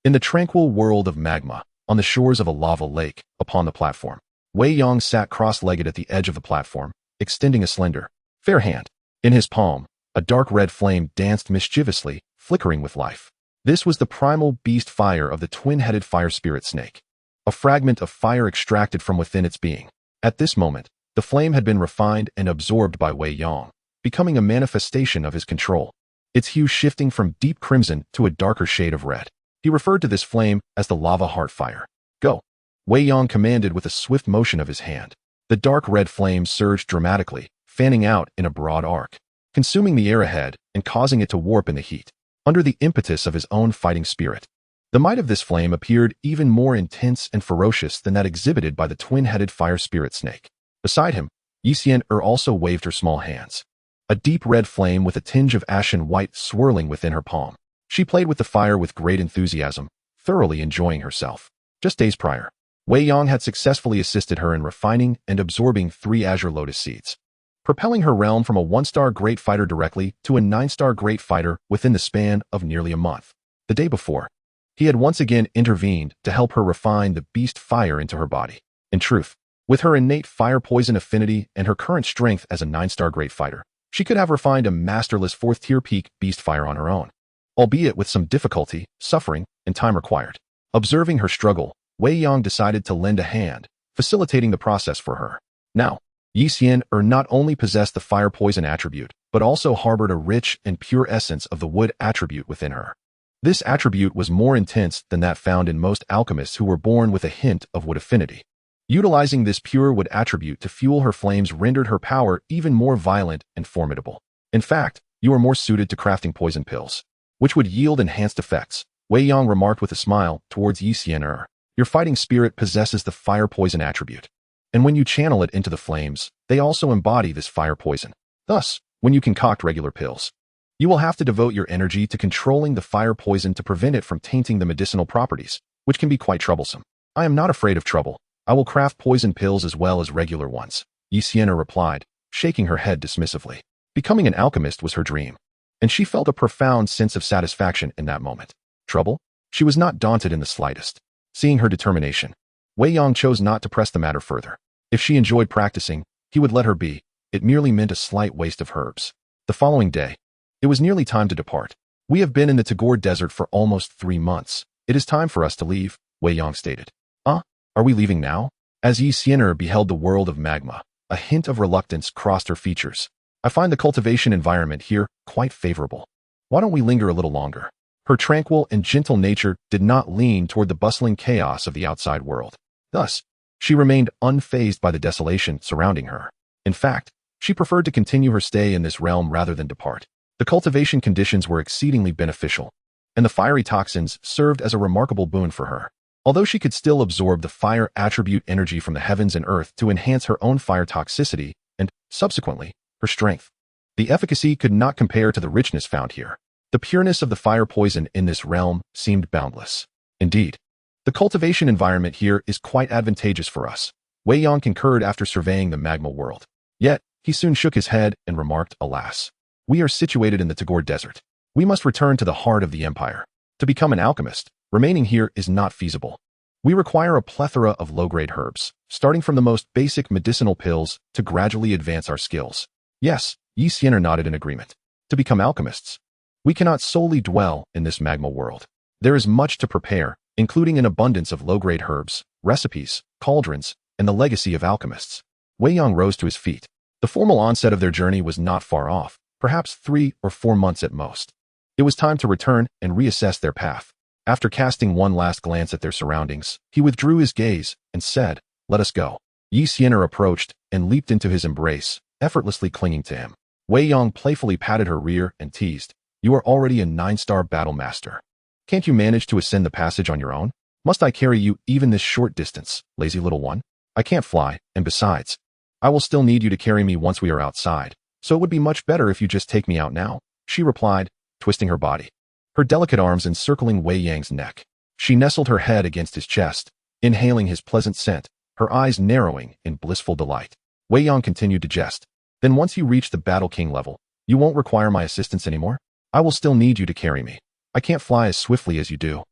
Speaker 1: In the tranquil world of magma, on the shores of a lava lake, upon the platform, Wei Yang sat cross-legged at the edge of the platform, extending a slender, fair hand. In his palm, a dark red flame danced mischievously, flickering with life. This was the primal beast fire of the twin-headed fire spirit snake. A fragment of fire extracted from within its being. At this moment, the flame had been refined and absorbed by Wei Yang, becoming a manifestation of his control, its hue shifting from deep crimson to a darker shade of red. He referred to this flame as the lava heart fire. Go. Wei Yang commanded with a swift motion of his hand. The dark red flame surged dramatically, fanning out in a broad arc, consuming the air ahead and causing it to warp in the heat. Under the impetus of his own fighting spirit, the might of this flame appeared even more intense and ferocious than that exhibited by the twin-headed fire spirit snake. Beside him, Sienna also waved her small hands. A deep red flame with a tinge of ashen white swirling within her palm. She played with the fire with great enthusiasm, thoroughly enjoying herself. Just days prior, Wei Yang had successfully assisted her in refining and absorbing 3 azure lotus seeds, propelling her realm from a 1-star great fighter directly to a 9-star great fighter within the span of nearly a month. The day before, he had once again intervened to help her refine the beast fire into her body. In truth, with her innate fire poison affinity and her current strength as a 9-star great fighter, she could have refined a masterless 4th-tier peak beast fire on her own, albeit with some difficulty, suffering, and time required. Observing her struggle, Wei Yang decided to lend a hand, facilitating the process for her. Now, Sienna not only possessed the fire poison attribute, but also harbored a rich and pure essence of the wood attribute within her. This attribute was more intense than that found in most alchemists who were born with a hint of wood affinity. Utilizing this pure wood attribute to fuel her flames rendered her power even more violent and formidable. In fact, you are more suited to crafting poison pills, which would yield enhanced effects, Wei Yang remarked with a smile towards Sienna. Your fighting spirit possesses the fire poison attribute, and when you channel it into the flames, they also embody this fire poison. Thus, when you concoct regular pills, you will have to devote your energy to controlling the fire poison to prevent it from tainting the medicinal properties, which can be quite troublesome. I am not afraid of trouble. I will craft poison pills as well as regular ones, Sienna replied, shaking her head dismissively. Becoming an alchemist was her dream, and she felt a profound sense of satisfaction in that moment. Trouble? She was not daunted in the slightest. Seeing her determination, Wei Yang chose not to press the matter further. If she enjoyed practicing, he would let her be. It merely meant a slight waste of herbs. The following day, it was nearly time to depart. We have been in the Tagore Desert for almost 3 months. It is time for us to leave, Wei Yang stated. Are we leaving now? As Sienna beheld the world of magma, a hint of reluctance crossed her features. I find the cultivation environment here quite favorable. Why don't we linger a little longer? Her tranquil and gentle nature did not lean toward the bustling chaos of the outside world. Thus, she remained unfazed by the desolation surrounding her. In fact, she preferred to continue her stay in this realm rather than depart. The cultivation conditions were exceedingly beneficial, and the fiery toxins served as a remarkable boon for her. Although she could still absorb the fire attribute energy from the heavens and earth to enhance her own fire toxicity and, subsequently, her strength, the efficacy could not compare to the richness found here. The pureness of the fire poison in this realm seemed boundless. Indeed, the cultivation environment here is quite advantageous for us, Wei Yang concurred after surveying the magma world. Yet, he soon shook his head and remarked, alas, we are situated in the Tagore Desert. We must return to the heart of the empire. To become an alchemist, remaining here is not feasible. We require a plethora of low-grade herbs, starting from the most basic medicinal pills to gradually advance our skills. Yes, Sienna nodded in agreement. To become alchemists, we cannot solely dwell in this magma world. There is much to prepare, including an abundance of low-grade herbs, recipes, cauldrons, and the legacy of alchemists. Wei Yang rose to his feet. The formal onset of their journey was not far off, perhaps 3 or 4 months at most. It was time to return and reassess their path. After casting one last glance at their surroundings, he withdrew his gaze and said, "Let us go." Sienna approached and leaped into his embrace, effortlessly clinging to him. Wei Yang playfully patted her rear and teased, "You are already a 9-star battle master. Can't you manage to ascend the passage on your own? Must I carry you even this short distance, lazy little one? I can't fly, and besides, I will still need you to carry me once we are outside, so it would be much better if you just take me out now," she replied, twisting her body, her delicate arms encircling Wei Yang's neck. She nestled her head against his chest, inhaling his pleasant scent, her eyes narrowing in blissful delight. Wei Yang continued to jest. "Then once you reach the Battle King level, you won't require my assistance anymore? I will still need you to carry me. I can't fly as swiftly as you do."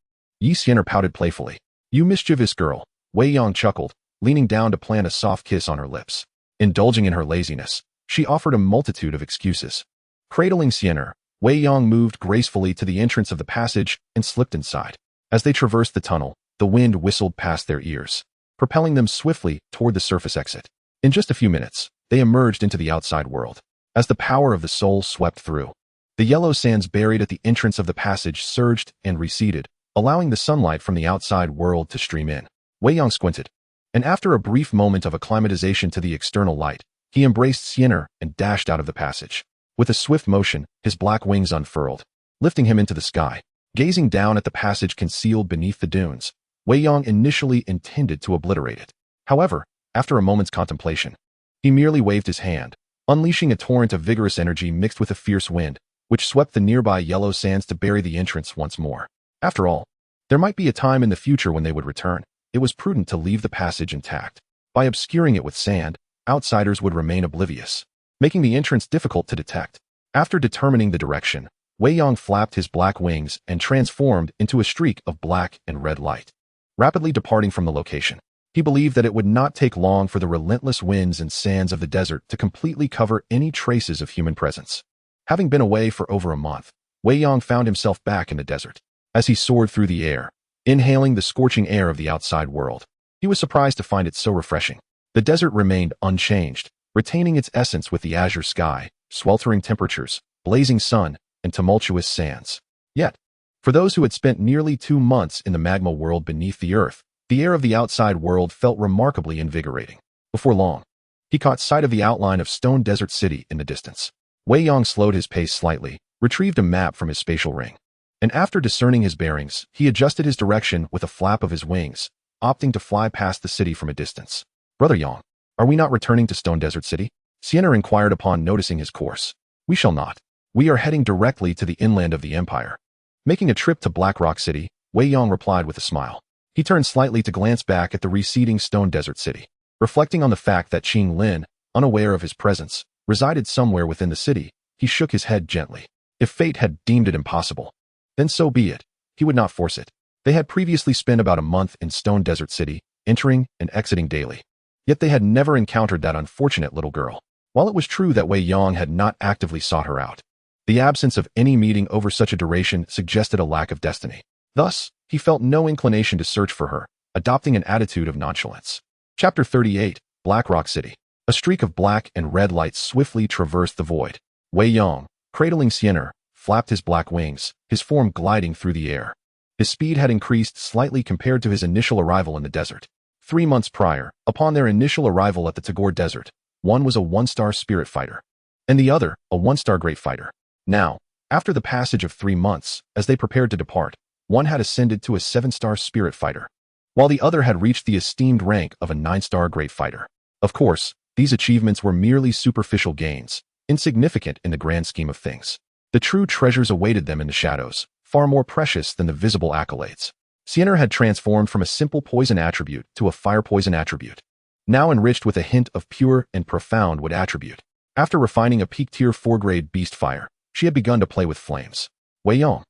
Speaker 1: Sienna pouted playfully. "You mischievous girl," Wei Yang chuckled, leaning down to plant a soft kiss on her lips. Indulging in her laziness, she offered a multitude of excuses. Cradling Sienna, Wei Yang moved gracefully to the entrance of the passage and slipped inside. As they traversed the tunnel, the wind whistled past their ears, propelling them swiftly toward the surface exit. In just a few minutes, they emerged into the outside world. As the power of the soul swept through, the yellow sands buried at the entrance of the passage surged and receded, allowing the sunlight from the outside world to stream in. Wei Yang squinted, and after a brief moment of acclimatization to the external light, he embraced Sienna and dashed out of the passage. With a swift motion, his black wings unfurled, lifting him into the sky. Gazing down at the passage concealed beneath the dunes, Wei Yang initially intended to obliterate it. However, after a moment's contemplation, he merely waved his hand, unleashing a torrent of vigorous energy mixed with a fierce wind, which swept the nearby yellow sands to bury the entrance once more. After all, there might be a time in the future when they would return. It was prudent to leave the passage intact. By obscuring it with sand, outsiders would remain oblivious, making the entrance difficult to detect. After determining the direction, Wei Yang flapped his black wings and transformed into a streak of black and red light, rapidly departing from the location. He believed that it would not take long for the relentless winds and sands of the desert to completely cover any traces of human presence. Having been away for over a month, Wei Yang found himself back in the desert. As he soared through the air, inhaling the scorching air of the outside world, he was surprised to find it so refreshing. The desert remained unchanged, retaining its essence with the azure sky, sweltering temperatures, blazing sun, and tumultuous sands. Yet, for those who had spent nearly 2 months in the magma world beneath the earth, the air of the outside world felt remarkably invigorating. Before long, he caught sight of the outline of Stone Desert City in the distance. Wei Yang slowed his pace slightly, retrieved a map from his spatial ring, and after discerning his bearings, he adjusted his direction with a flap of his wings, opting to fly past the city from a distance. "Brother Yang, are we not returning to Stone Desert City?" Sienna inquired upon noticing his course. "We shall not. We are heading directly to the inland of the Empire." Making a trip to Black Rock City, Wei Yang replied with a smile. He turned slightly to glance back at the receding Stone Desert City, reflecting on the fact that Qing Lin, unaware of his presence, resided somewhere within the city. He shook his head gently. If fate had deemed it impossible, then so be it. He would not force it. They had previously spent about a month in Stone Desert City, entering and exiting daily. Yet they had never encountered that unfortunate little girl. While it was true that Wei Yang had not actively sought her out, the absence of any meeting over such a duration suggested a lack of destiny. Thus, he felt no inclination to search for her, adopting an attitude of nonchalance. Chapter 38, Black Rock City. A streak of black and red lights swiftly traversed the void. Wei Yang, cradling Sienna, flapped his black wings, his form gliding through the air. His speed had increased slightly compared to his initial arrival in the desert. 3 months prior, upon their initial arrival at the Tagore Desert, one was a 1-star spirit fighter, and the other a 1-star great fighter. Now, after the passage of 3 months, as they prepared to depart, one had ascended to a 7-star spirit fighter, while the other had reached the esteemed rank of a 9-star great fighter. Of course, these achievements were merely superficial gains, insignificant in the grand scheme of things. The true treasures awaited them in the shadows, far more precious than the visible accolades. Sienna had transformed from a simple poison attribute to a fire poison attribute, now enriched with a hint of pure and profound wood attribute. After refining a peak tier 4-grade beast fire, she had begun to play with flames. Wei Yang,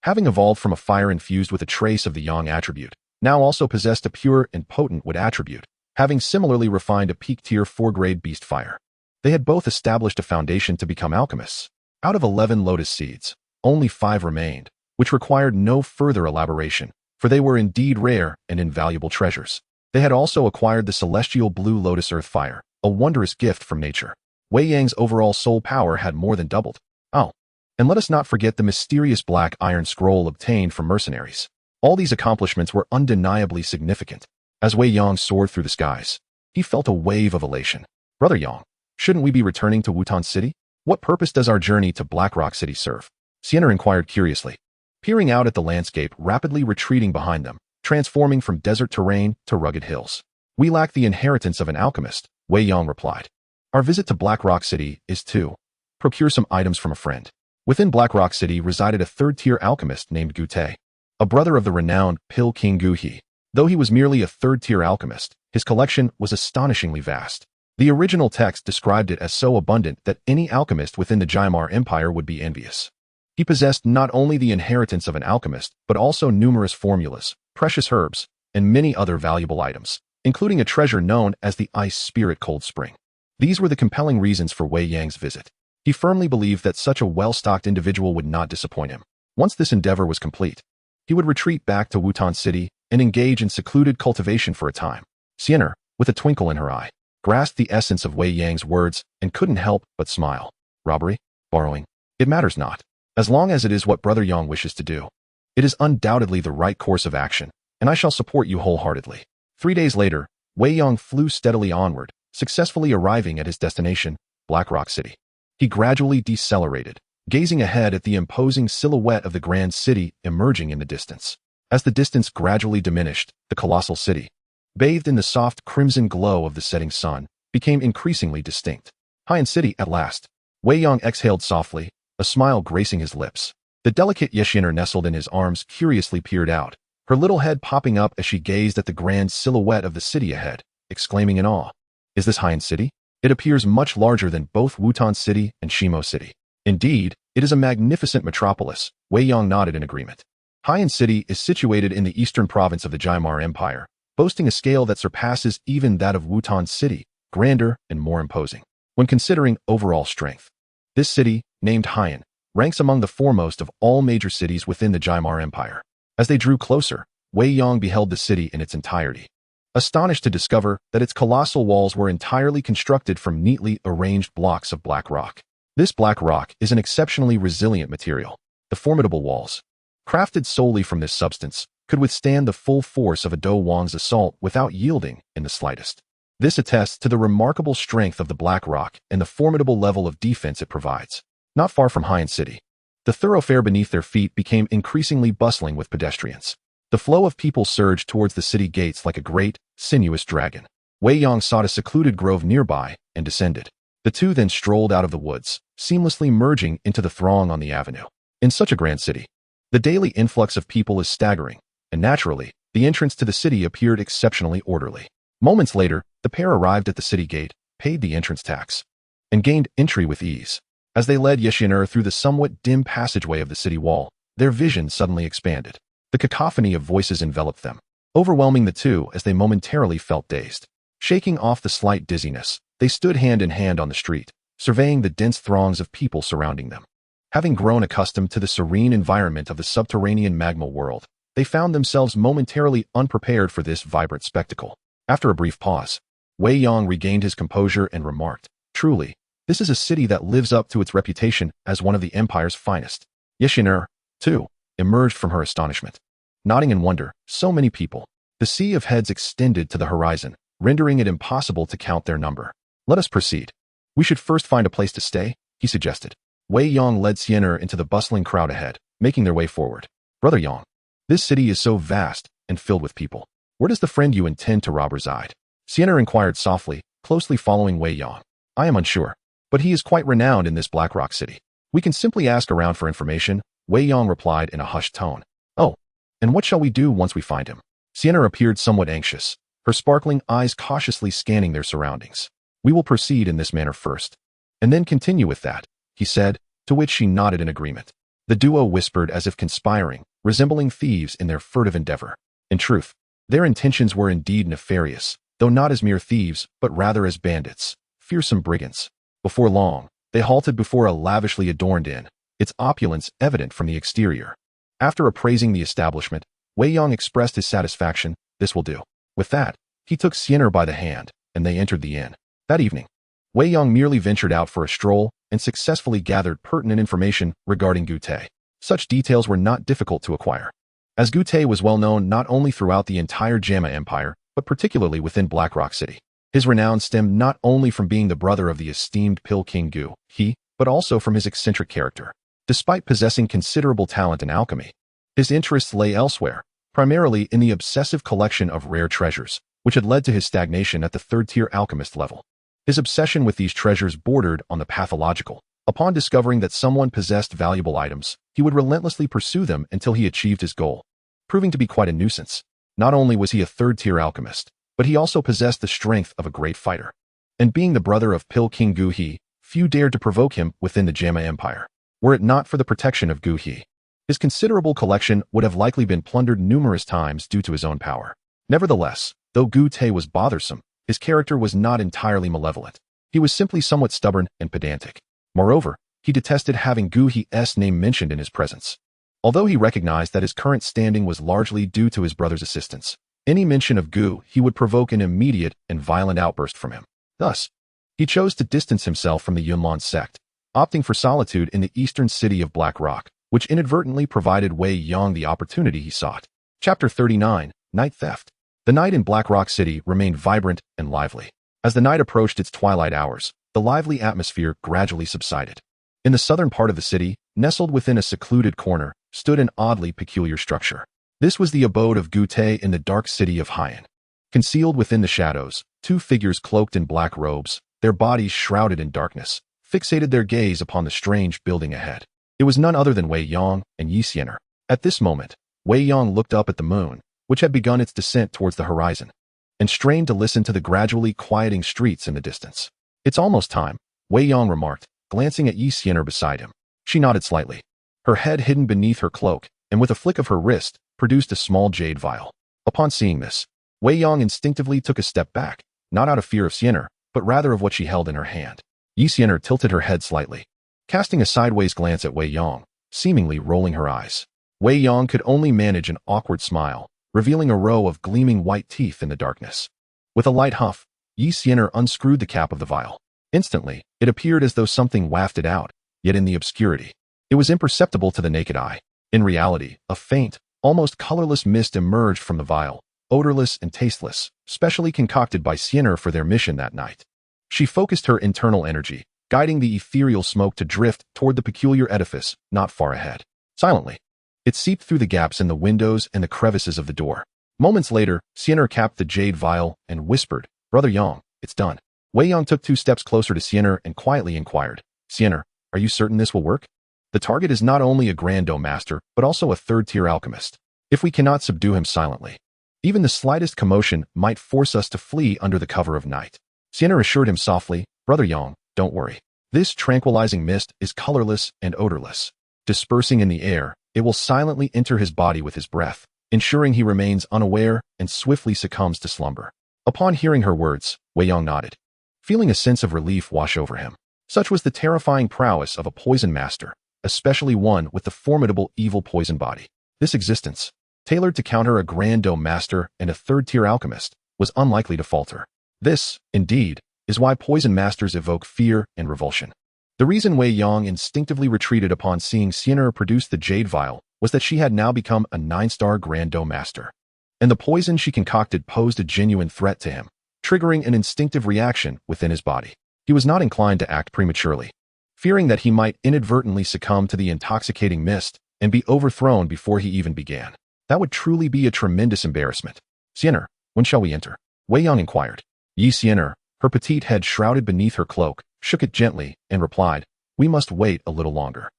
Speaker 1: having evolved from a fire infused with a trace of the Yang attribute, now also possessed a pure and potent wood attribute, having similarly refined a peak tier 4-grade beast fire. They had both established a foundation to become alchemists. Out of 11 lotus seeds, only 5 remained, which required no further elaboration, for they were indeed rare and invaluable treasures. They had also acquired the celestial blue lotus earth fire, a wondrous gift from nature. Wei Yang's overall soul power had more than doubled. Oh, and let us not forget the mysterious black iron scroll obtained from mercenaries. All these accomplishments were undeniably significant. As Wei Yang soared through the skies, he felt a wave of elation. Brother Yang, shouldn't we be returning to Wutan City? What purpose does our journey to Blackrock City serve? Sienna inquired curiously, peering out at the landscape rapidly retreating behind them, transforming from desert terrain to rugged hills. We lack the inheritance of an alchemist, Wei Yang replied. Our visit to Blackrock City is to procure some items from a friend. Within Blackrock City resided a third-tier alchemist named Gu Te, a brother of the renowned Pill King Gu He. Though he was merely a third-tier alchemist, his collection was astonishingly vast. The original text described it as so abundant that any alchemist within the Jimar Empire would be envious. He possessed not only the inheritance of an alchemist, but also numerous formulas, precious herbs, and many other valuable items, including a treasure known as the Ice Spirit Cold Spring. These were the compelling reasons for Wei Yang's visit. He firmly believed that such a well-stocked individual would not disappoint him. Once this endeavor was complete, he would retreat back to Wutan City and engage in secluded cultivation for a time. Sienna, with a twinkle in her eye, grasped the essence of Wei Yang's words and couldn't help but smile. Robbery? Borrowing? It matters not. As long as it is what Brother Yang wishes to do. It is undoubtedly the right course of action, and I shall support you wholeheartedly. 3 days later, Wei Yang flew steadily onward, successfully arriving at his destination, Blackrock City. He gradually decelerated, gazing ahead at the imposing silhouette of the grand city emerging in the distance. As the distance gradually diminished, the colossal city, bathed in the soft crimson glow of the setting sun, became increasingly distinct. High City at last. Wei Yang exhaled softly, a smile gracing his lips. The delicate Yeshinner nestled in his arms curiously peered out, her little head popping up as she gazed at the grand silhouette of the city ahead, exclaiming in awe. Is this High City? It appears much larger than both Wutan City and Shimo City. Indeed, it is a magnificent metropolis. Wei Yang nodded in agreement. High City is situated in the eastern province of the Jimar Empire, boasting a scale that surpasses even that of Wutan City, grander and more imposing. When considering overall strength, this city, named Haiyan, ranks among the foremost of all major cities within the Jimar Empire. As they drew closer, Wei Yang beheld the city in its entirety, astonished to discover that its colossal walls were entirely constructed from neatly arranged blocks of black rock. This black rock is an exceptionally resilient material. The formidable walls, crafted solely from this substance, could withstand the full force of a Dou Wang's assault without yielding in the slightest. This attests to the remarkable strength of the black rock and the formidable level of defense it provides. Not far from Haiyan City, the thoroughfare beneath their feet became increasingly bustling with pedestrians. The flow of people surged towards the city gates like a great, sinuous dragon. Wei Yang sought a secluded grove nearby and descended. The two then strolled out of the woods, seamlessly merging into the throng on the avenue. In such a grand city, the daily influx of people is staggering, and naturally, the entrance to the city appeared exceptionally orderly. Moments later, the pair arrived at the city gate, paid the entrance tax, and gained entry with ease. As they led Yeshinner through the somewhat dim passageway of the city wall, their vision suddenly expanded. The cacophony of voices enveloped them, overwhelming the two as they momentarily felt dazed. Shaking off the slight dizziness, they stood hand in hand on the street, surveying the dense throngs of people surrounding them. Having grown accustomed to the serene environment of the subterranean magma world, they found themselves momentarily unprepared for this vibrant spectacle. After a brief pause, Wei Yang regained his composure and remarked, "Truly, this is a city that lives up to its reputation as one of the Empire's finest." Yeshinner, too, emerged from her astonishment. Nodding in wonder, so many people. The sea of heads extended to the horizon, rendering it impossible to count their number. "Let us proceed. We should first find a place to stay," he suggested. Wei Yang led Sienna into the bustling crowd ahead, making their way forward. "Brother Yang, this city is so vast and filled with people. Where does the friend you intend to rob reside?" Sienna inquired softly, closely following Wei Yang. "I am unsure, but he is quite renowned in this Blackrock City. We can simply ask around for information," Wei Yang replied in a hushed tone. "Oh, and what shall we do once we find him?" Sienna appeared somewhat anxious, her sparkling eyes cautiously scanning their surroundings. "We will proceed in this manner first, and then continue with that," he said, to which she nodded in agreement. The duo whispered as if conspiring, resembling thieves in their furtive endeavor. In truth, their intentions were indeed nefarious, though not as mere thieves, but rather as bandits, fearsome brigands. Before long, they halted before a lavishly adorned inn, its opulence evident from the exterior. After appraising the establishment, Wei Yang expressed his satisfaction. This will do. With that, he took Sienna by the hand, and they entered the inn. That evening, Wei Yang merely ventured out for a stroll and successfully gathered pertinent information regarding Gu Te. Such details were not difficult to acquire, as Gu Te was well known not only throughout the entire Jama Empire, but particularly within Blackrock City. His renown stemmed not only from being the brother of the esteemed Pill King Gu He, but also from his eccentric character. Despite possessing considerable talent in alchemy, his interests lay elsewhere, primarily in the obsessive collection of rare treasures, which had led to his stagnation at the third-tier alchemist level. His obsession with these treasures bordered on the pathological. Upon discovering that someone possessed valuable items, he would relentlessly pursue them until he achieved his goal, proving to be quite a nuisance. Not only was he a third-tier alchemist, but he also possessed the strength of a great fighter. And being the brother of Pill King Gu He, few dared to provoke him within the Jama Empire. Were it not for the protection of Gu He, his considerable collection would have likely been plundered numerous times due to his own power. Nevertheless, though Gu Te was bothersome, his character was not entirely malevolent. He was simply somewhat stubborn and pedantic. Moreover, he detested having Gu He's name mentioned in his presence. Although he recognized that his current standing was largely due to his brother's assistance, any mention of Gu He would provoke an immediate and violent outburst from him. Thus, he chose to distance himself from the Yunlan sect, opting for solitude in the eastern city of Black Rock, which inadvertently provided Wei Yang the opportunity he sought. Chapter 39, Night Theft. The night in Black Rock City remained vibrant and lively. As the night approached its twilight hours, the lively atmosphere gradually subsided. In the southern part of the city, nestled within a secluded corner, stood an oddly peculiar structure. This was the abode of Gu Te in the dark city of Haiyan. Concealed within the shadows, two figures cloaked in black robes, their bodies shrouded in darkness, fixated their gaze upon the strange building ahead. It was none other than Wei Yang and Sienna. At this moment, Wei Yang looked up at the moon, which had begun its descent towards the horizon, and strained to listen to the gradually quieting streets in the distance. It's almost time, Wei Yang remarked, glancing at Sienna beside him. She nodded slightly, her head hidden beneath her cloak, and with a flick of her wrist, produced a small jade vial. Upon seeing this, Wei Yang instinctively took a step back, not out of fear of Sienna, but rather of what she held in her hand. Sienna tilted her head slightly, casting a sideways glance at Wei Yang, seemingly rolling her eyes. Wei Yang could only manage an awkward smile, revealing a row of gleaming white teeth in the darkness. With a light huff, Sienna unscrewed the cap of the vial. Instantly, it appeared as though something wafted out, yet in the obscurity, it was imperceptible to the naked eye. In reality, a faint, almost colorless mist emerged from the vial, odorless and tasteless, specially concocted by Sienna for their mission that night. She focused her internal energy, guiding the ethereal smoke to drift toward the peculiar edifice not far ahead. Silently, it seeped through the gaps in the windows and the crevices of the door. Moments later, Sienna capped the jade vial and whispered, "Brother Yang, it's done." Wei Yang took 2 steps closer to Sienna and quietly inquired, "Sienna, are you certain this will work? The target is not only a Grand Dou Master, but also a third-tier alchemist. If we cannot subdue him silently, even the slightest commotion might force us to flee under the cover of night." Sienna assured him softly, "Brother Yang, don't worry. This tranquilizing mist is colorless and odorless. Dispersing in the air, it will silently enter his body with his breath, ensuring he remains unaware and swiftly succumbs to slumber." Upon hearing her words, Wei Yang nodded, feeling a sense of relief wash over him. Such was the terrifying prowess of a poison master, especially one with the formidable evil poison body. This existence, tailored to counter a Grand Dou Master and a third-tier alchemist, was unlikely to falter. This, indeed, is why poison masters evoke fear and revulsion. The reason Wei Yang instinctively retreated upon seeing Sienna produce the jade vial was that she had now become a 9-star Grand Dou Master, and the poison she concocted posed a genuine threat to him, triggering an instinctive reaction within his body. He was not inclined to act prematurely, fearing that he might inadvertently succumb to the intoxicating mist and be overthrown before he even began. That would truly be a tremendous embarrassment. "Sienna, when shall we enter?" Wei Yang inquired. Sienna, her petite head shrouded beneath her cloak, shook it gently and replied, "We must wait a little longer.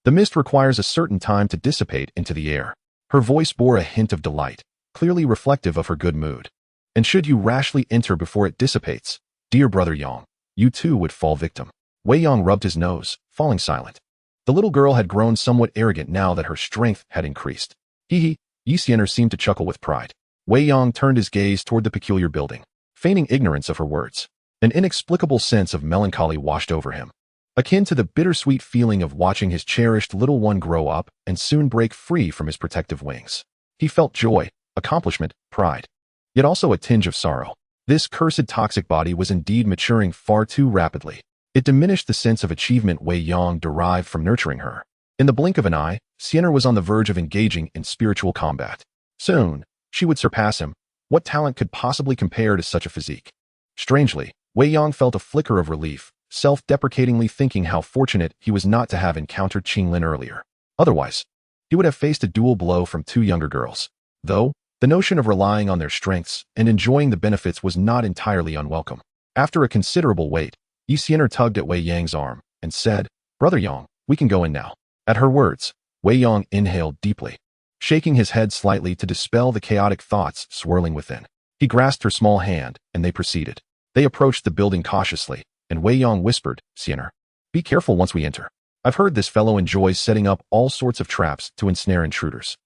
Speaker 1: The mist requires a certain time to dissipate into the air." Her voice bore a hint of delight, clearly reflective of her good mood. "And should you rashly enter before it dissipates, dear brother Yang, you too would fall victim." Wei Yang rubbed his nose, falling silent. The little girl had grown somewhat arrogant now that her strength had increased. Hee hee, Sienna seemed to chuckle with pride. Wei Yang turned his gaze toward the peculiar building, feigning ignorance of her words. An inexplicable sense of melancholy washed over him, akin to the bittersweet feeling of watching his cherished little one grow up and soon break free from his protective wings. He felt joy, accomplishment, pride, yet also a tinge of sorrow. This cursed toxic body was indeed maturing far too rapidly. It diminished the sense of achievement Wei Yang derived from nurturing her. In the blink of an eye, Sienna was on the verge of engaging in spiritual combat. Soon, she would surpass him. What talent could possibly compare to such a physique? Strangely, Wei Yang felt a flicker of relief, self-deprecatingly thinking how fortunate he was not to have encountered Qinglin earlier. Otherwise, he would have faced a dual blow from two younger girls. Though, the notion of relying on their strengths and enjoying the benefits was not entirely unwelcome. After a considerable wait, Sienna tugged at Wei Yang's arm and said, "Brother Yang, we can go in now." At her words, Wei Yang inhaled deeply, shaking his head slightly to dispel the chaotic thoughts swirling within. He grasped her small hand, and they proceeded. They approached the building cautiously, and Wei Yang whispered, "Sienna, be careful once we enter. I've heard this fellow enjoys setting up all sorts of traps to ensnare intruders."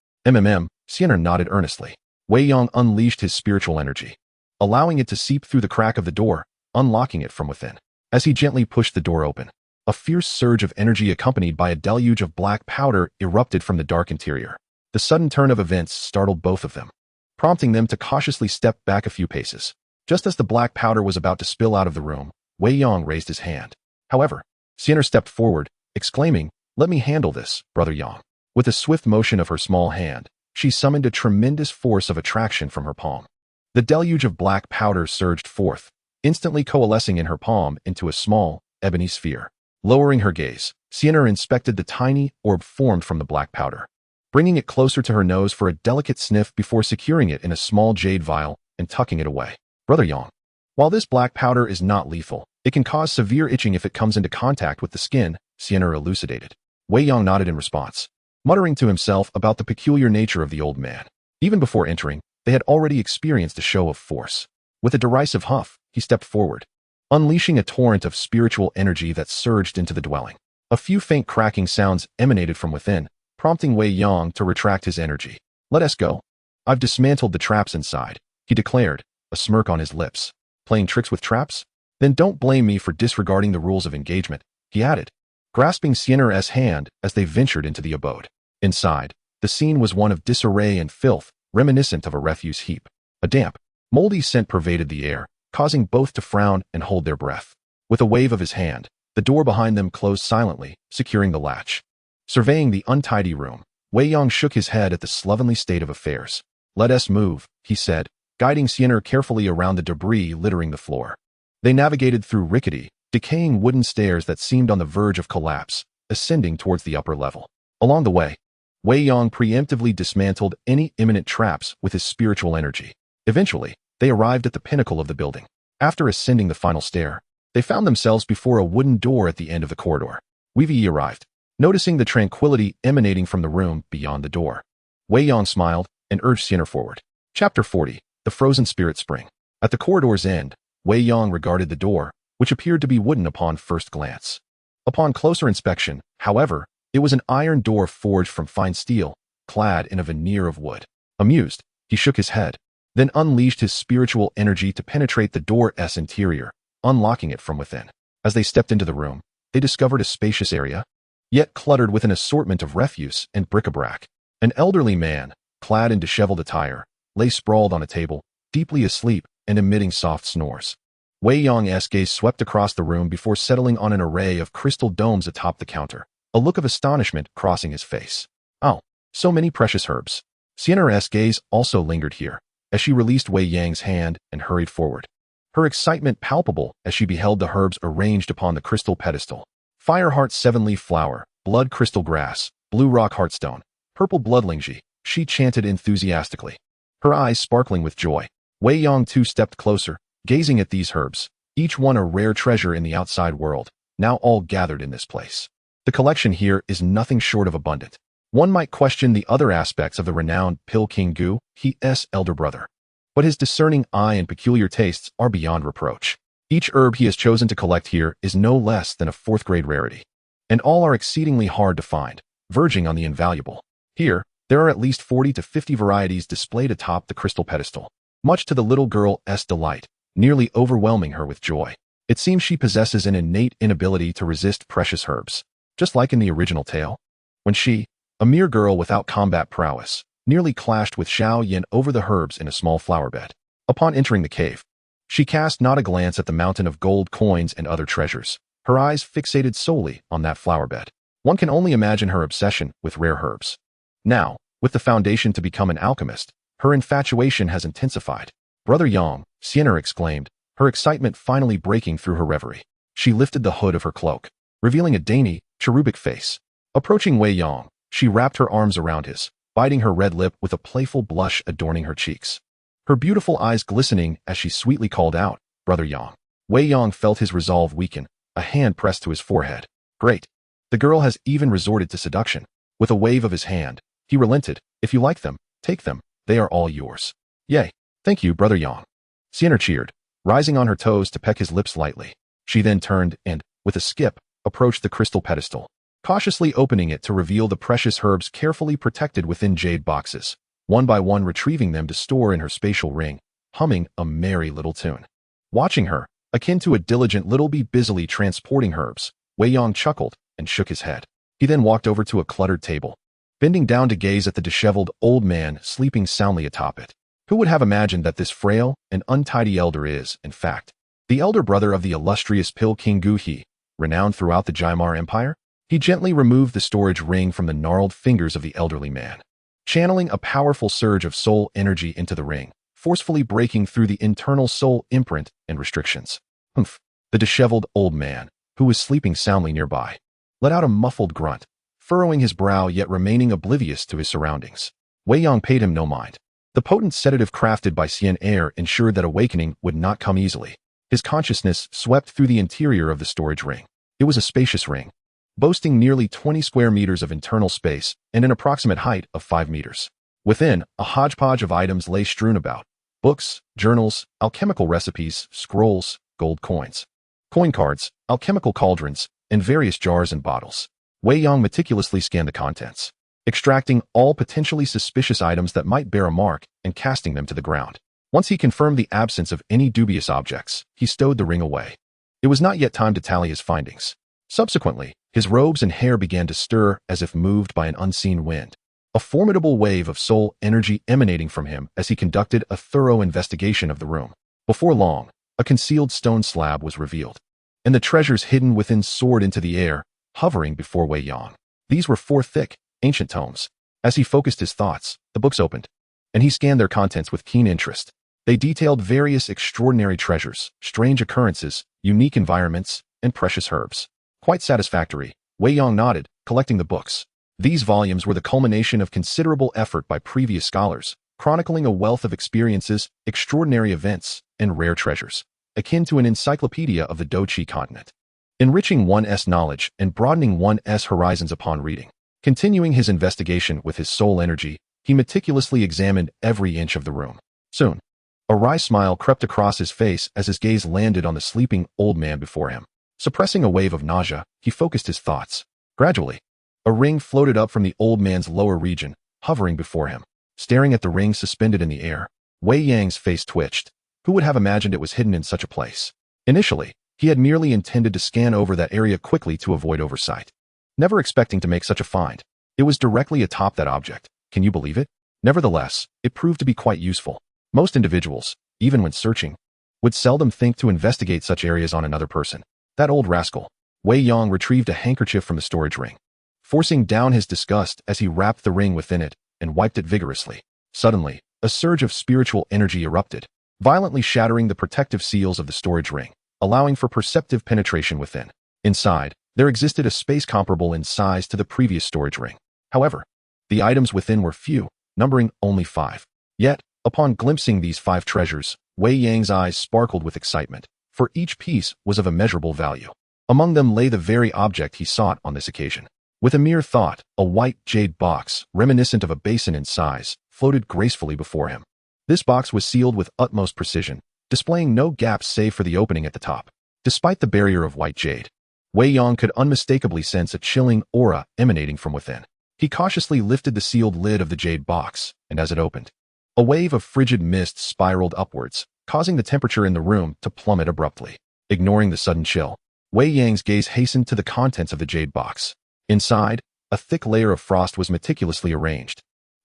Speaker 1: Sienna nodded earnestly. Wei Yang unleashed his spiritual energy, allowing it to seep through the crack of the door, unlocking it from within. As he gently pushed the door open, a fierce surge of energy accompanied by a deluge of black powder erupted from the dark interior. The sudden turn of events startled both of them, prompting them to cautiously step back a few paces. Just as the black powder was about to spill out of the room, Wei Yang raised his hand. However, Sienna stepped forward, exclaiming, "Let me handle this, Brother Yang." With a swift motion of her small hand, she summoned a tremendous force of attraction from her palm. The deluge of black powder surged forth, instantly coalescing in her palm into a small, ebony sphere. Lowering her gaze, Sienna inspected the tiny orb formed from the black powder, bringing it closer to her nose for a delicate sniff before securing it in a small jade vial and tucking it away. "Brother Yang, while this black powder is not lethal, it can cause severe itching if it comes into contact with the skin," Sienna elucidated. Wei Yang nodded in response, muttering to himself about the peculiar nature of the old man. Even before entering, they had already experienced a show of force. With a derisive huff, he stepped forward, unleashing a torrent of spiritual energy that surged into the dwelling. A few faint cracking sounds emanated from within, prompting Wei Yang to retract his energy. "Let us go. I've dismantled the traps inside," he declared, a smirk on his lips. "Playing tricks with traps? Then don't blame me for disregarding the rules of engagement," he added, grasping Sienna's hand as they ventured into the abode. Inside, the scene was one of disarray and filth, reminiscent of a refuse heap. A damp, moldy scent pervaded the air, causing both to frown and hold their breath. With a wave of his hand, the door behind them closed silently, securing the latch. Surveying the untidy room, Wei Yang shook his head at the slovenly state of affairs. "Let us move," he said, guiding Sienna carefully around the debris littering the floor. They navigated through rickety, decaying wooden stairs that seemed on the verge of collapse, ascending towards the upper level. Along the way, Wei Yang preemptively dismantled any imminent traps with his spiritual energy. Eventually, they arrived at the pinnacle of the building. After ascending the final stair, they found themselves before a wooden door at the end of the corridor. Wei Yi arrived, noticing the tranquility emanating from the room beyond the door. Wei Yang smiled and urged Sienna forward. Chapter 40, The Frozen Spirit Spring. At the corridor's end, Wei Yang regarded the door, which appeared to be wooden upon first glance. Upon closer inspection, however, it was an iron door forged from fine steel, clad in a veneer of wood. Amused, he shook his head, then unleashed his spiritual energy to penetrate the door's interior, unlocking it from within. As they stepped into the room, they discovered a spacious area, yet cluttered with an assortment of refuse and bric-a-brac. An elderly man, clad in disheveled attire, lay sprawled on a table, deeply asleep and emitting soft snores. Wei Yang's gaze swept across the room before settling on an array of crystal domes atop the counter, a look of astonishment crossing his face. "Oh, so many precious herbs." Sienna's gaze also lingered here, as she released Wei Yang's hand and hurried forward, her excitement palpable as she beheld the herbs arranged upon the crystal pedestal. Fireheart 7-leaf flower, blood crystal grass, blue rock heartstone, purple bloodlingji, she chanted enthusiastically, her eyes sparkling with joy. Wei Yang too stepped closer, gazing at these herbs, each one a rare treasure in the outside world, now all gathered in this place. The collection here is nothing short of abundant. One might question the other aspects of the renowned Pill King Gu, his elder brother, but his discerning eye and peculiar tastes are beyond reproach. Each herb he has chosen to collect here is no less than a 4th-grade rarity, and all are exceedingly hard to find, verging on the invaluable. Here, there are at least 40 to 50 varieties displayed atop the crystal pedestal, much to the little girl's delight, nearly overwhelming her with joy. It seems she possesses an innate inability to resist precious herbs, just like in the original tale, when she, a mere girl without combat prowess, nearly clashed with Xiao Yan over the herbs in a small flower bed. Upon entering the cave, she cast not a glance at the mountain of gold coins and other treasures, her eyes fixated solely on that flower bed. One can only imagine her obsession with rare herbs. Now, with the foundation to become an alchemist, her infatuation has intensified. "Brother Yang," Sienna exclaimed, her excitement finally breaking through her reverie. She lifted the hood of her cloak, revealing a dainty, cherubic face. Approaching Wei Yang, she wrapped her arms around his, biting her red lip with a playful blush adorning her cheeks. Her beautiful eyes glistening as she sweetly called out, "Brother Yang." Wei Yang felt his resolve weaken, a hand pressed to his forehead. "Great. The girl has even resorted to seduction." With a wave of his hand, he relented. "If you like them, take them. They are all yours." "Yay. Thank you, Brother Yang." Sienna cheered, rising on her toes to peck his lips lightly. She then turned and, with a skip, approached the crystal pedestal, cautiously opening it to reveal the precious herbs carefully protected within jade boxes, one by one retrieving them to store in her spatial ring, humming a merry little tune. Watching her, akin to a diligent little bee busily transporting herbs, Wei Yang chuckled and shook his head. He then walked over to a cluttered table, bending down to gaze at the disheveled old man sleeping soundly atop it. Who would have imagined that this frail and untidy elder is, in fact, the elder brother of the illustrious Pil King Gu He, renowned throughout the Jaimar Empire? He gently removed the storage ring from the gnarled fingers of the elderly man, channeling a powerful surge of soul energy into the ring, forcefully breaking through the internal soul imprint and restrictions. Humph! The disheveled old man, who was sleeping soundly nearby, let out a muffled grunt, furrowing his brow yet remaining oblivious to his surroundings. Wei Yang paid him no mind. The potent sedative crafted by Sienna ensured that awakening would not come easily. His consciousness swept through the interior of the storage ring. It was a spacious ring, boasting nearly 20 square meters of internal space and an approximate height of 5 meters. Within, a hodgepodge of items lay strewn about: books, journals, alchemical recipes, scrolls, gold coins, coin cards, alchemical cauldrons, and various jars and bottles. Wei Yang meticulously scanned the contents, extracting all potentially suspicious items that might bear a mark and casting them to the ground. Once he confirmed the absence of any dubious objects, he stowed the ring away. It was not yet time to tally his findings. Subsequently, his robes and hair began to stir as if moved by an unseen wind, a formidable wave of soul energy emanating from him as he conducted a thorough investigation of the room. Before long, a concealed stone slab was revealed, and the treasures hidden within soared into the air, hovering before Wei Yang. These were 4 thick, ancient tomes. As he focused his thoughts, the books opened, and he scanned their contents with keen interest. They detailed various extraordinary treasures, strange occurrences, unique environments, and precious herbs. Quite satisfactory, Wei Yang nodded, collecting the books. These volumes were the culmination of considerable effort by previous scholars, chronicling a wealth of experiences, extraordinary events, and rare treasures, akin to an encyclopedia of the Dou Shi continent, enriching one's knowledge and broadening one's horizons upon reading. Continuing his investigation with his soul energy, he meticulously examined every inch of the room. Soon, a wry smile crept across his face as his gaze landed on the sleeping old man before him. Suppressing a wave of nausea, he focused his thoughts. Gradually, a ring floated up from the old man's lower region, hovering before him. Staring at the ring suspended in the air, Wei Yang's face twitched. Who would have imagined it was hidden in such a place? Initially, he had merely intended to scan over that area quickly to avoid oversight, never expecting to make such a find. It was directly atop that object. Can you believe it? Nevertheless, it proved to be quite useful. Most individuals, even when searching, would seldom think to investigate such areas on another person. That old rascal. Wei Yang retrieved a handkerchief from the storage ring, forcing down his disgust as he wrapped the ring within it and wiped it vigorously. Suddenly, a surge of spiritual energy erupted, violently shattering the protective seals of the storage ring, allowing for perceptive penetration within. Inside, there existed a space comparable in size to the previous storage ring. However, the items within were few, numbering only 5. Yet, upon glimpsing these 5 treasures, Wei Yang's eyes sparkled with excitement, for each piece was of immeasurable value. Among them lay the very object he sought on this occasion. With a mere thought, a white jade box, reminiscent of a basin in size, floated gracefully before him. This box was sealed with utmost precision, displaying no gaps save for the opening at the top. Despite the barrier of white jade, Wei Yang could unmistakably sense a chilling aura emanating from within. He cautiously lifted the sealed lid of the jade box, and as it opened, a wave of frigid mist spiraled upwards, causing the temperature in the room to plummet abruptly. Ignoring the sudden chill, Wei Yang's gaze hastened to the contents of the jade box. Inside, a thick layer of frost was meticulously arranged,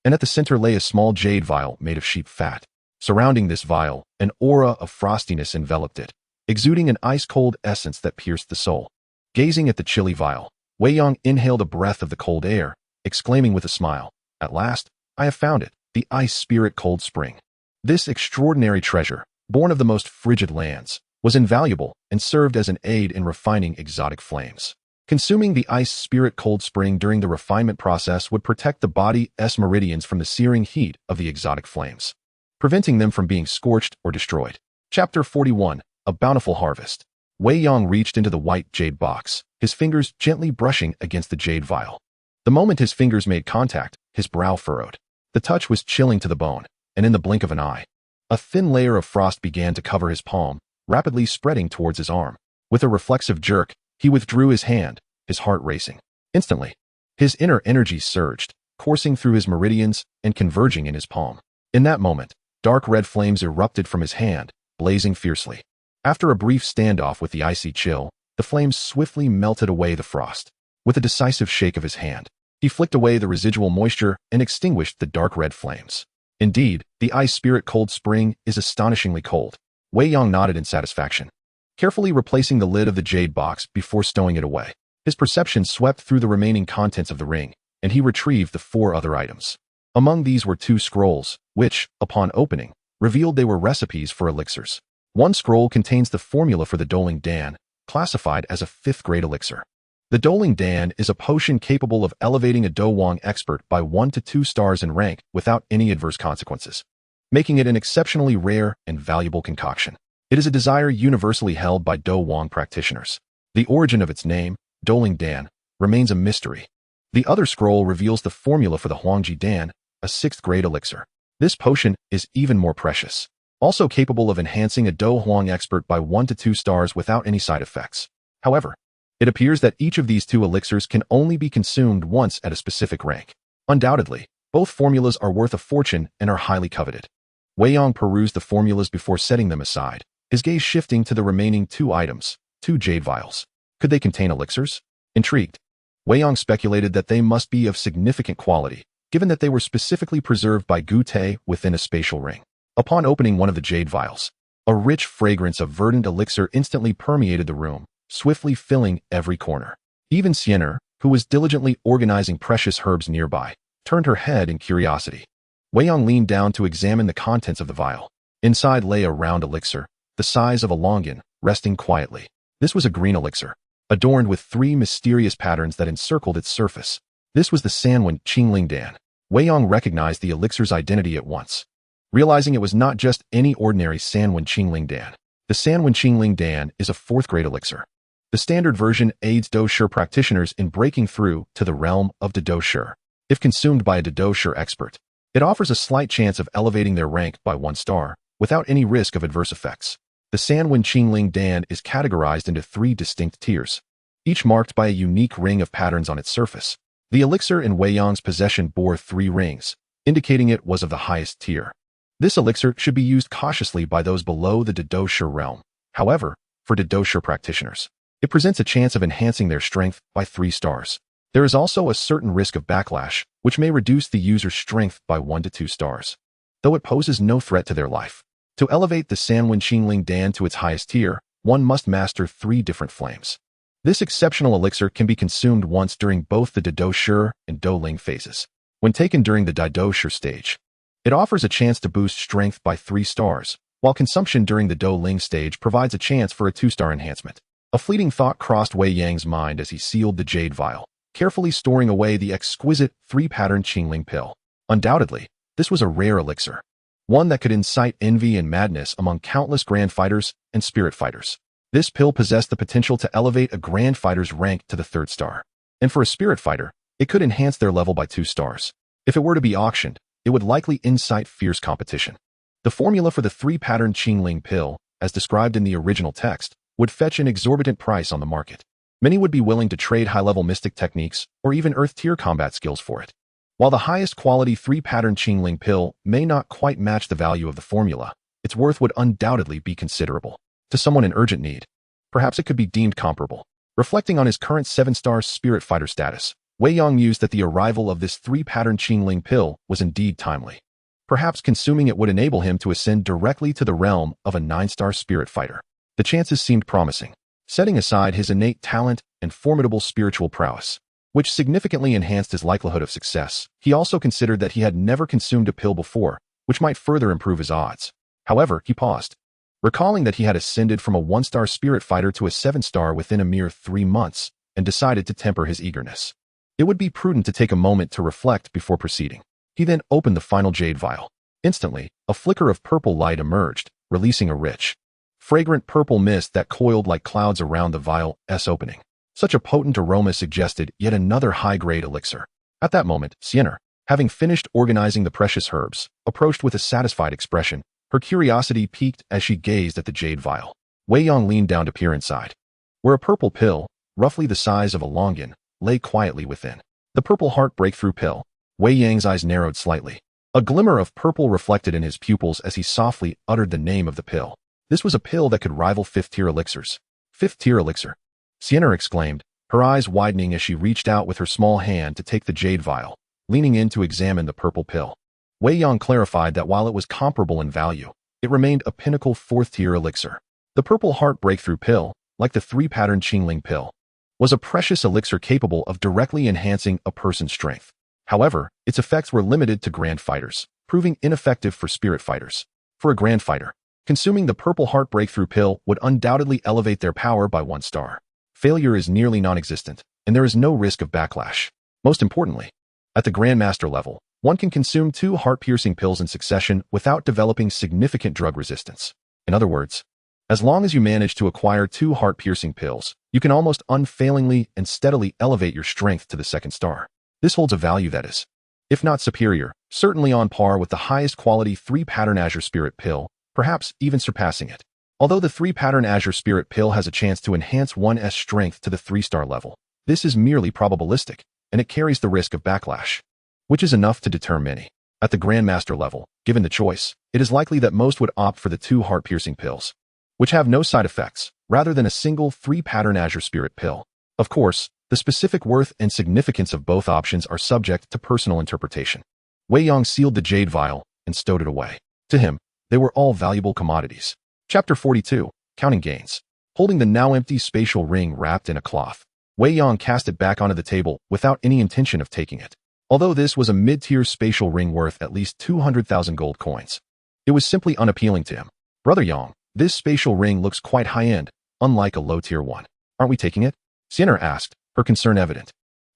Speaker 1: and at the center lay a small jade vial made of sheep fat. Surrounding this vial, an aura of frostiness enveloped it, exuding an ice-cold essence that pierced the soul. Gazing at the chilly vial, Wei Yang inhaled a breath of the cold air, exclaiming with a smile, "At last, I have found it, the ice spirit cold spring." This extraordinary treasure, born of the most frigid lands, was invaluable and served as an aid in refining exotic flames. Consuming the ice spirit cold spring during the refinement process would protect the body's meridians from the searing heat of the exotic flames, preventing them from being scorched or destroyed. Chapter 41, A Bountiful Harvest. Wei Yang reached into the white jade box, his fingers gently brushing against the jade vial. The moment his fingers made contact, his brow furrowed. The touch was chilling to the bone, and in the blink of an eye, a thin layer of frost began to cover his palm, rapidly spreading towards his arm. With a reflexive jerk, he withdrew his hand, his heart racing. Instantly, his inner energy surged, coursing through his meridians and converging in his palm. In that moment, dark red flames erupted from his hand, blazing fiercely. After a brief standoff with the icy chill, the flames swiftly melted away the frost. With a decisive shake of his hand, he flicked away the residual moisture and extinguished the dark red flames. Indeed, the ice spirit cold spring is astonishingly cold. Wei Yang nodded in satisfaction, carefully replacing the lid of the jade box before stowing it away. His perception swept through the remaining contents of the ring, and he retrieved the 4 other items. Among these were 2 scrolls, which, upon opening, revealed they were recipes for elixirs. One scroll contains the formula for the Dou Ling Dan, classified as a 5th-grade elixir. The Dou Ling Dan is a potion capable of elevating a Dou Wang expert by 1 to 2 stars in rank without any adverse consequences, making it an exceptionally rare and valuable concoction. It is a desire universally held by Dou Wang practitioners. The origin of its name, Dou Ling Dan, remains a mystery. The other scroll reveals the formula for the Huangji Dan, a 6th-grade elixir. This potion is even more precious, also capable of enhancing a Dou Huang expert by 1 to 2 stars without any side effects. However, it appears that each of these 2 elixirs can only be consumed once at a specific rank. Undoubtedly, both formulas are worth a fortune and are highly coveted. Wei Yang perused the formulas before setting them aside, his gaze shifting to the remaining 2 items, 2 jade vials. Could they contain elixirs? Intrigued, Wei Yang speculated that they must be of significant quality, given that they were specifically preserved by Gu Te within a spatial ring. Upon opening one of the jade vials, a rich fragrance of verdant elixir instantly permeated the room, swiftly filling every corner. Even Sienna, who was diligently organizing precious herbs nearby, turned her head in curiosity. Wei Yang leaned down to examine the contents of the vial. Inside lay a round elixir, the size of a longan, resting quietly. This was a green elixir, adorned with 3 mysterious patterns that encircled its surface. This was the Sanwen Qingling Dan. Wei Yang recognized the elixir's identity at once, realizing it was not just any ordinary Sanwen Qingling Dan. The Sanwen Qingling Dan is a 4th-grade elixir. The standard version aids Dou Shi practitioners in breaking through to the realm of Dou Shi. If consumed by a Dou Shi expert, it offers a slight chance of elevating their rank by 1 star, without any risk of adverse effects. The Sanwen Qingling Dan is categorized into 3 distinct tiers, each marked by a unique ring of patterns on its surface. The elixir in Wei Yang's possession bore 3 rings, indicating it was of the highest tier. This elixir should be used cautiously by those below the Dou Shi realm. However, for Dou Shi practitioners, it presents a chance of enhancing their strength by 3 stars. There is also a certain risk of backlash, which may reduce the user's strength by 1 to 2 stars, though it poses no threat to their life. To elevate the Sanwen Qingling Dan to its highest tier, one must master 3 different flames. This exceptional elixir can be consumed once during both the Dou Shi and Dou Ling phases. When taken during the Dou Shi stage, it offers a chance to boost strength by 3 stars, while consumption during the Dou Ling stage provides a chance for a 2-star enhancement. A fleeting thought crossed Wei Yang's mind as he sealed the jade vial, carefully storing away the exquisite 3-pattern Qingling pill. Undoubtedly, this was a rare elixir, one that could incite envy and madness among countless grand fighters and spirit fighters. This pill possessed the potential to elevate a grand fighter's rank to the 3rd star, and for a spirit fighter, it could enhance their level by 2 stars. If it were to be auctioned, it would likely incite fierce competition. The formula for the 3-pattern Qingling pill, as described in the original text, would fetch an exorbitant price on the market. Many would be willing to trade high-level mystic techniques or even Earth-tier combat skills for it. While the highest quality 3-pattern Qingling pill may not quite match the value of the formula, its worth would undoubtedly be considerable. To someone in urgent need, perhaps it could be deemed comparable. Reflecting on his current 7-star spirit fighter status, Wei Yang mused that the arrival of this 3-pattern Ling pill was indeed timely. Perhaps consuming it would enable him to ascend directly to the realm of a 9-star spirit fighter. The chances seemed promising. Setting aside his innate talent and formidable spiritual prowess, which significantly enhanced his likelihood of success, he also considered that he had never consumed a pill before, which might further improve his odds. However, he paused, recalling that he had ascended from a 1-star spirit fighter to a 7-star within a mere 3 months, and decided to temper his eagerness. It would be prudent to take a moment to reflect before proceeding. He then opened the final jade vial. Instantly, a flicker of purple light emerged, releasing a rich, fragrant purple mist that coiled like clouds around the vial's opening. Such a potent aroma suggested yet another high-grade elixir. At that moment, Sienna, having finished organizing the precious herbs, approached with a satisfied expression. Her curiosity piqued as she gazed at the jade vial. Wei Yang leaned down to peer inside, where a purple pill, roughly the size of a longan, lay quietly within. The purple heart breakthrough pill. Wei Yang's eyes narrowed slightly. A glimmer of purple reflected in his pupils as he softly uttered the name of the pill. This was a pill that could rival 5th-tier elixirs. 5th-tier elixir? Sienna exclaimed, her eyes widening as she reached out with her small hand to take the jade vial, leaning in to examine the purple pill. Wei Yang clarified that while it was comparable in value, it remained a pinnacle 4th-tier elixir. The purple heart breakthrough pill, like the 3-pattern Ling pill, was a precious elixir capable of directly enhancing a person's strength. However, its effects were limited to grand fighters, proving ineffective for spirit fighters. For a grand fighter, consuming the purple heart breakthrough pill would undoubtedly elevate their power by 1 star. Failure is nearly non-existent, and there is no risk of backlash. Most importantly, at the Grand Master level, one can consume 2 heart-piercing pills in succession without developing significant drug resistance. In other words, as long as you manage to acquire 2 heart-piercing pills, you can almost unfailingly and steadily elevate your strength to the 2nd star. This holds a value that is, if not superior, certainly on par with the highest quality 3-pattern Azure Spirit pill, perhaps even surpassing it. Although the 3-pattern Azure Spirit pill has a chance to enhance one's strength to the 3-star level, this is merely probabilistic, and it carries the risk of backlash, which is enough to deter many. At the Grand Master level, given the choice, it is likely that most would opt for the 2 heart-piercing pills, which have no side effects, rather than a single 3-pattern Azure Spirit pill. Of course, the specific worth and significance of both options are subject to personal interpretation. Wei Yang sealed the jade vial and stowed it away. To him, they were all valuable commodities. Chapter 42, Counting Gains. Holding the now empty spatial ring wrapped in a cloth, Wei Yang cast it back onto the table without any intention of taking it. Although this was a mid-tier spatial ring worth at least 200,000 gold coins, it was simply unappealing to him. Brother Yang, this spatial ring looks quite high-end, unlike a low-tier one. Aren't we taking it? Sienna asked, her concern evident.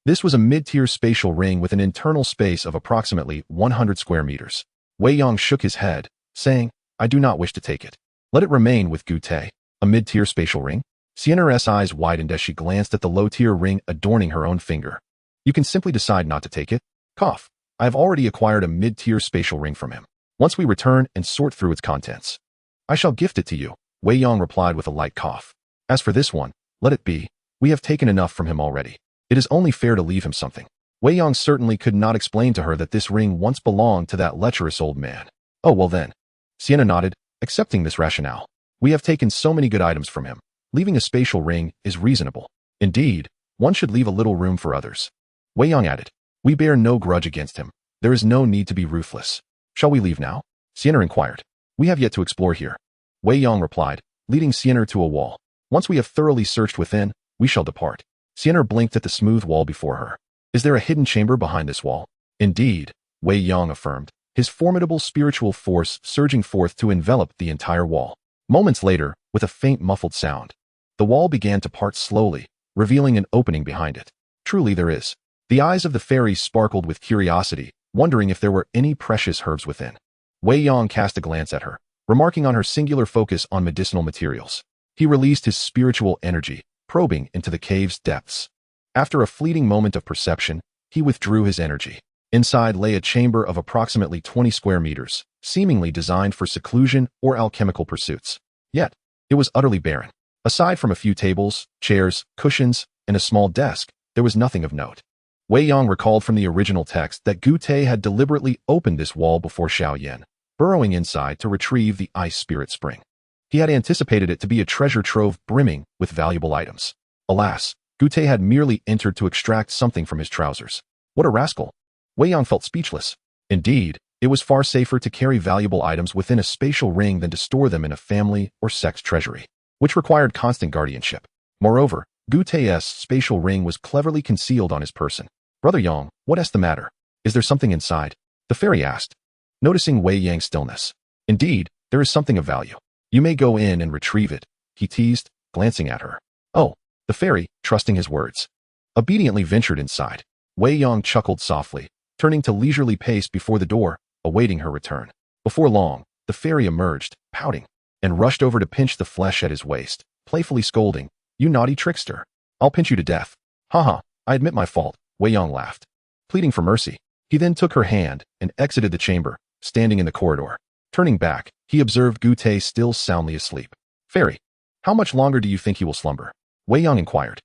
Speaker 1: This was a mid-tier spatial ring with an internal space of approximately 100 square meters. Wei Yang shook his head, saying, I do not wish to take it. Let it remain with Gute. A mid-tier spatial ring? Sienna's eyes widened as she glanced at the low-tier ring adorning her own finger. You can simply decide not to take it. Cough. I have already acquired a mid-tier spatial ring from him. Once we return and sort through its contents, I shall gift it to you, Wei Yang replied with a light cough. As for this one, let it be. We have taken enough from him already. It is only fair to leave him something. Wei Yang certainly could not explain to her that this ring once belonged to that lecherous old man. Oh well then. Sienna nodded, accepting this rationale. We have taken so many good items from him. Leaving a spatial ring is reasonable. Indeed, one should leave a little room for others. Wei Yang added, we bear no grudge against him. There is no need to be ruthless. Shall we leave now? Sienna inquired. We have yet to explore here. Wei Yang replied, leading Sienna to a wall. Once we have thoroughly searched within, we shall depart. Sienna blinked at the smooth wall before her. Is there a hidden chamber behind this wall? Indeed, Wei Yang affirmed, his formidable spiritual force surging forth to envelop the entire wall. Moments later, with a faint muffled sound, the wall began to part slowly, revealing an opening behind it. Truly there is. The eyes of the fairy sparkled with curiosity, wondering if there were any precious herbs within. Wei Yang cast a glance at her, remarking on her singular focus on medicinal materials. He released his spiritual energy, probing into the cave's depths. After a fleeting moment of perception, he withdrew his energy. Inside lay a chamber of approximately 20 square meters, seemingly designed for seclusion or alchemical pursuits. Yet, it was utterly barren. Aside from a few tables, chairs, cushions, and a small desk, there was nothing of note. Wei Yang recalled from the original text that Gute had deliberately opened this wall before Xiao Yan, burrowing inside to retrieve the ice spirit spring. He had anticipated it to be a treasure trove brimming with valuable items. Alas, Gu Te had merely entered to extract something from his trousers. What a rascal! Wei Yang felt speechless. Indeed, it was far safer to carry valuable items within a spatial ring than to store them in a family or sex treasury, which required constant guardianship. Moreover, Gu Te's spatial ring was cleverly concealed on his person. Brother Yang, what's the matter? Is there something inside? The fairy asked, noticing Wei Yang's stillness. Indeed, there is something of value. You may go in and retrieve it, he teased, glancing at her. Oh, the fairy, trusting his words, obediently ventured inside. Wei Yang chuckled softly, turning to leisurely pace before the door, awaiting her return. Before long, the fairy emerged, pouting, and rushed over to pinch the flesh at his waist, playfully scolding, "You naughty trickster. I'll pinch you to death." "Haha, I admit my fault," Wei Yang laughed, pleading for mercy. He then took her hand and exited the chamber, standing in the corridor. Turning back, he observed Gu Te still soundly asleep. "Fairy, how much longer do you think he will slumber?" Wei Yang inquired.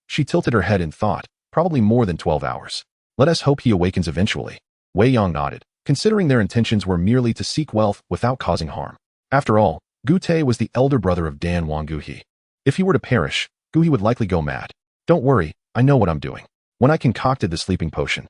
Speaker 1: She tilted her head in thought, probably more than 12 hours. Let us hope he awakens eventually. Wei Yang nodded, considering their intentions were merely to seek wealth without causing harm. After all, Gu Te was the elder brother of Dan Wang Guhi. If he were to perish, Guhi would likely go mad. Don't worry, I know what I'm doing. When I concocted the sleeping potion,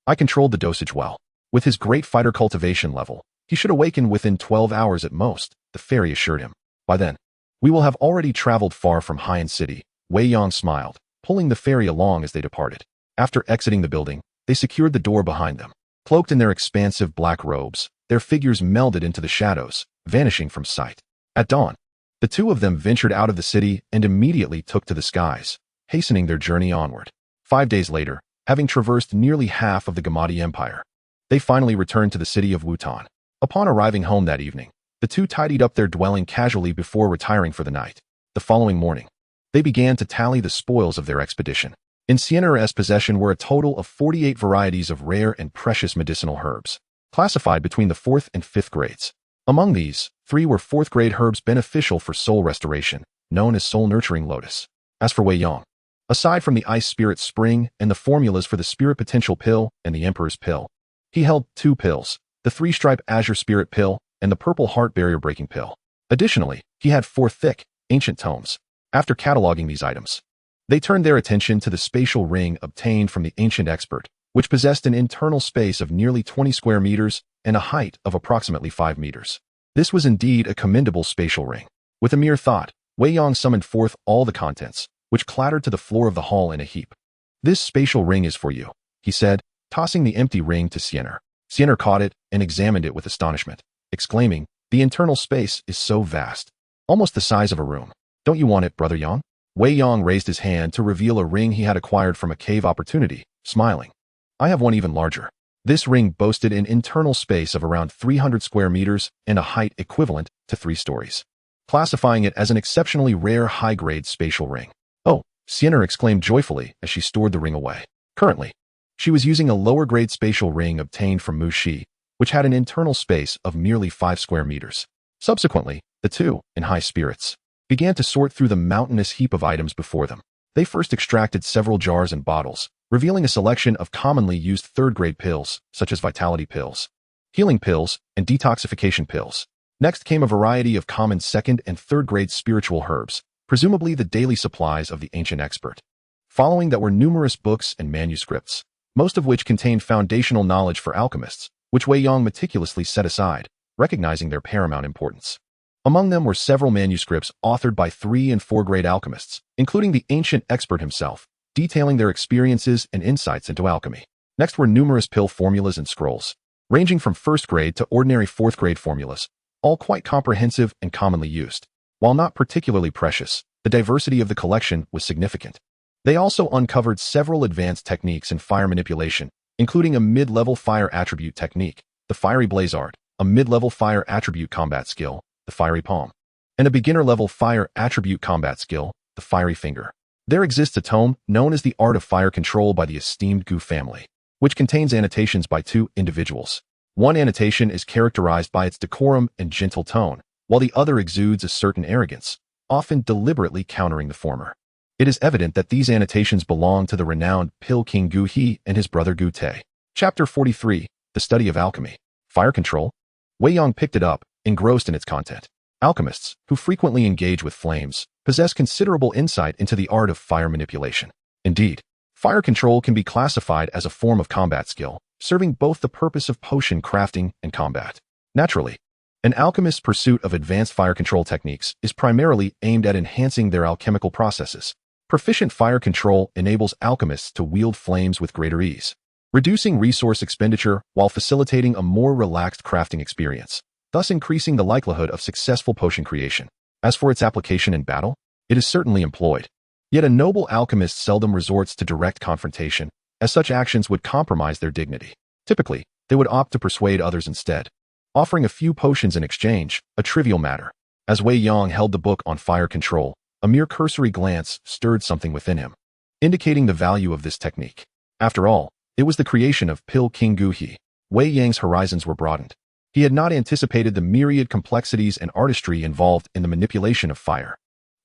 Speaker 1: I controlled the dosage well. With his great fighter cultivation level, he should awaken within 12 hours at most, the fairy assured him. By then, we will have already traveled far from Haiyan City. Wei Yang smiled, pulling the fairy along as they departed. After exiting the building, they secured the door behind them. Cloaked in their expansive black robes, their figures melded into the shadows, vanishing from sight. At dawn, the two of them ventured out of the city and immediately took to the skies, hastening their journey onward. 5 days later, having traversed nearly half of the Gamadi Empire, they finally returned to the city of Wutan. Upon arriving home that evening, the two tidied up their dwelling casually before retiring for the night. The following morning, they began to tally the spoils of their expedition. In Sienna's possession were a total of 48 varieties of rare and precious medicinal herbs, classified between the 4th and 5th grades. Among these, 3 were 4th-grade herbs beneficial for soul restoration, known as soul-nurturing lotus. As for Wei Yang, aside from the Ice Spirit Spring and the formulas for the Spirit Potential Pill and the Emperor's Pill, he held 2 pills, the 3-stripe Azure Spirit Pill and the Purple Heart Barrier Breaking Pill. Additionally, he had 4 thick, ancient tomes. After cataloging these items, they turned their attention to the spatial ring obtained from the ancient expert, which possessed an internal space of nearly 20 square meters and a height of approximately 5 meters. This was indeed a commendable spatial ring. With a mere thought, Wei Yang summoned forth all the contents, which clattered to the floor of the hall in a heap. "This spatial ring is for you," he said, tossing the empty ring to Sienna. Sienna caught it and examined it with astonishment, exclaiming, "The internal space is so vast, almost the size of a room. Don't you want it, Brother Yang?" Wei Yang raised his hand to reveal a ring he had acquired from a cave opportunity, smiling. "I have one even larger." This ring boasted an internal space of around 300 square meters and a height equivalent to 3 stories, classifying it as an exceptionally rare high-grade spatial ring. "Oh," Sienna exclaimed joyfully as she stored the ring away. Currently, she was using a lower-grade spatial ring obtained from Dou Shi, which had an internal space of merely 5 square meters. Subsequently, the two, in high spirits, began to sort through the mountainous heap of items before them. They first extracted several jars and bottles, revealing a selection of commonly used 3rd-grade pills, such as vitality pills, healing pills, and detoxification pills. Next came a variety of common 2nd and 3rd-grade spiritual herbs, presumably the daily supplies of the ancient expert. Following that were numerous books and manuscripts, most of which contained foundational knowledge for alchemists, which Wei Yang meticulously set aside, recognizing their paramount importance. Among them were several manuscripts authored by 3- and 4-grade alchemists, including the ancient expert himself, detailing their experiences and insights into alchemy. Next were numerous pill formulas and scrolls, ranging from 1st grade to ordinary 4th grade formulas, all quite comprehensive and commonly used. While not particularly precious, the diversity of the collection was significant. They also uncovered several advanced techniques in fire manipulation, including a mid-level fire attribute technique, the Fiery Blaze Art, a mid-level fire attribute combat skill, the Fiery Palm, and a beginner-level fire attribute combat skill, the Fiery Finger. There exists a tome known as the Art of Fire Control by the esteemed Gu family, which contains annotations by 2 individuals. One annotation is characterized by its decorum and gentle tone, while the other exudes a certain arrogance, often deliberately countering the former. It is evident that these annotations belong to the renowned Pill King Gu He and his brother Gu Te. Chapter 43, The Study of Alchemy. Fire Control? Wei Yang picked it up, engrossed in its content. Alchemists, who frequently engage with flames, possess considerable insight into the art of fire manipulation. Indeed, fire control can be classified as a form of combat skill, serving both the purpose of potion crafting and combat. Naturally, an alchemist's pursuit of advanced fire control techniques is primarily aimed at enhancing their alchemical processes. Proficient fire control enables alchemists to wield flames with greater ease, reducing resource expenditure while facilitating a more relaxed crafting experience, thus increasing the likelihood of successful potion creation. As for its application in battle, it is certainly employed. Yet a noble alchemist seldom resorts to direct confrontation, as such actions would compromise their dignity. Typically, they would opt to persuade others instead, offering a few potions in exchange, a trivial matter. As Wei Yang held the book on fire control, a mere cursory glance stirred something within him, indicating the value of this technique. After all, it was the creation of Pil King Gu He. Wei Yang's horizons were broadened. He had not anticipated the myriad complexities and artistry involved in the manipulation of fire.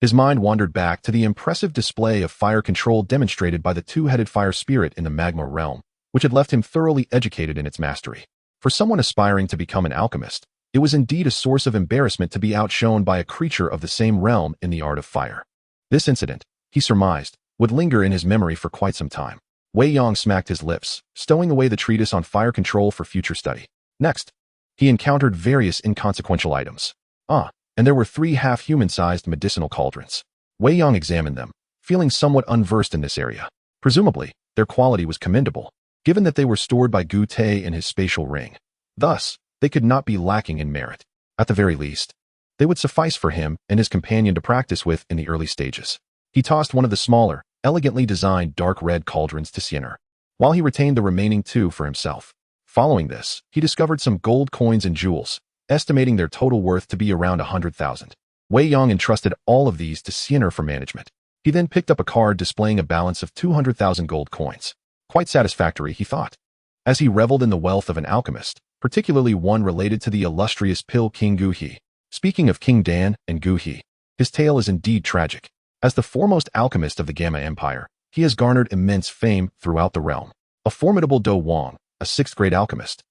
Speaker 1: His mind wandered back to the impressive display of fire control demonstrated by the two-headed fire spirit in the magma realm, which had left him thoroughly educated in its mastery. For someone aspiring to become an alchemist, it was indeed a source of embarrassment to be outshone by a creature of the same realm in the art of fire. This incident, he surmised, would linger in his memory for quite some time. Wei Yang smacked his lips, stowing away the treatise on fire control for future study. Next, he encountered various inconsequential items. And there were 3 half-human-sized medicinal cauldrons. Wei Yang examined them, feeling somewhat unversed in this area. Presumably, their quality was commendable, given that they were stored by Gu Tei in his spatial ring. Thus, they could not be lacking in merit. At the very least, they would suffice for him and his companion to practice with in the early stages. He tossed one of the smaller, elegantly designed dark red cauldrons to Sienna, while he retained the remaining 2 for himself. Following this, he discovered some gold coins and jewels, estimating their total worth to be around 100,000. Wei Yang entrusted all of these to Sienna for management. He then picked up a card displaying a balance of 200,000 gold coins. Quite satisfactory, he thought. As he reveled in the wealth of an alchemist, particularly one related to the illustrious Pil King Gu He. Speaking of King Dan and Gu He, his tale is indeed tragic. As the foremost alchemist of the Gamma Empire, he has garnered immense fame throughout the realm. A formidable Dou Wang, a 6th-grade alchemist,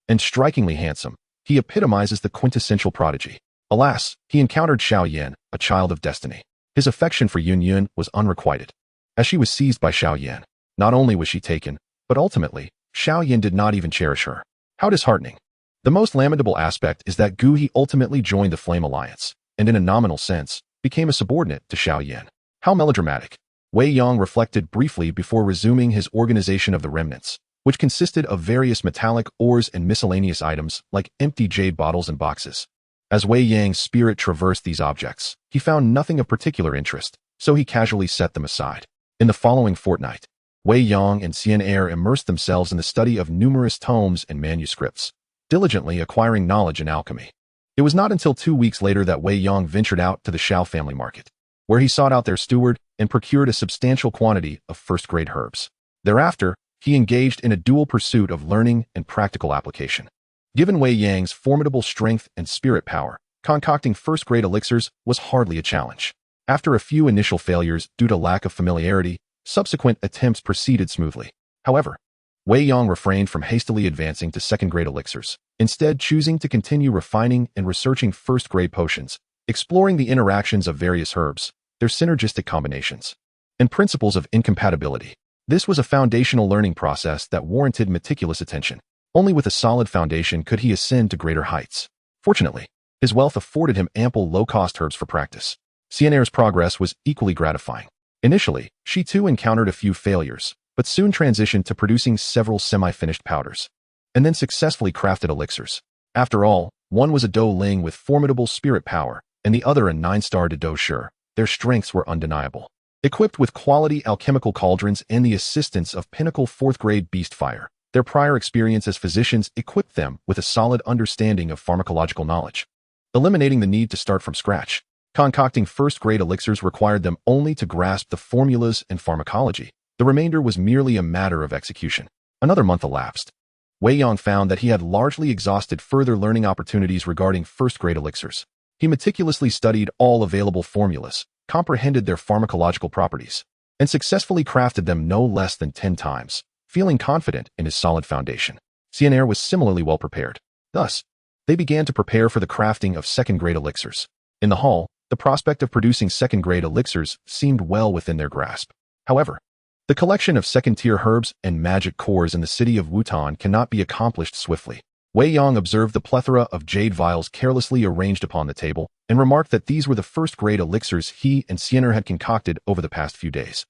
Speaker 1: and strikingly handsome, he epitomizes the quintessential prodigy. Alas, he encountered Xiao Yan, a child of destiny. His affection for Yun was unrequited. As she was seized by Xiao Yan, not only was she taken, but ultimately, Xiao Yan did not even cherish her. How disheartening. The most lamentable aspect is that Gu He ultimately joined the Flame Alliance, and in a nominal sense, became a subordinate to Xiao Yan. How melodramatic. Wei Yang reflected briefly before resuming his organization of the remnants, which consisted of various metallic ores and miscellaneous items like empty jade bottles and boxes. As Wei Yang's spirit traversed these objects, he found nothing of particular interest, so he casually set them aside. In the following fortnight, Wei Yang and Sienna immersed themselves in the study of numerous tomes and manuscripts, diligently acquiring knowledge in alchemy. It was not until 2 weeks later that Wei Yang ventured out to the Xiao family market, where he sought out their steward and procured a substantial quantity of first-grade herbs. Thereafter, he engaged in a dual pursuit of learning and practical application. Given Wei Yang's formidable strength and spirit power, concocting first-grade elixirs was hardly a challenge. After a few initial failures due to lack of familiarity, subsequent attempts proceeded smoothly. However, Wei Yang refrained from hastily advancing to second-grade elixirs, instead choosing to continue refining and researching first-grade potions, exploring the interactions of various herbs, their synergistic combinations, and principles of incompatibility. This was a foundational learning process that warranted meticulous attention. Only with a solid foundation could he ascend to greater heights. Fortunately, his wealth afforded him ample low-cost herbs for practice. Sienna's progress was equally gratifying. Initially, she too encountered a few failures, but soon transitioned to producing several semi-finished powders, and then successfully crafted elixirs. After all, one was a Dou Ling with formidable spirit power, and the other a 9-star Dou Shi. Their strengths were undeniable. Equipped with quality alchemical cauldrons and the assistance of pinnacle 4th-grade beast fire, their prior experience as physicians equipped them with a solid understanding of pharmacological knowledge, eliminating the need to start from scratch. Concocting first-grade elixirs required them only to grasp the formulas and pharmacology. The remainder was merely a matter of execution. Another month elapsed. Wei Yang found that he had largely exhausted further learning opportunities regarding first-grade elixirs. He meticulously studied all available formulas, comprehended their pharmacological properties, and successfully crafted them no less than 10 times, feeling confident in his solid foundation. Sienna was similarly well prepared. Thus, they began to prepare for the crafting of second-grade elixirs. In the hall, The prospect of producing second-grade elixirs seemed well within their grasp. However, the collection of second-tier herbs and magic cores in the city of Wutan cannot be accomplished swiftly. Wei Yang observed the plethora of jade vials carelessly arranged upon the table and remarked that these were the first-grade elixirs he and Sienna had concocted over the past few days,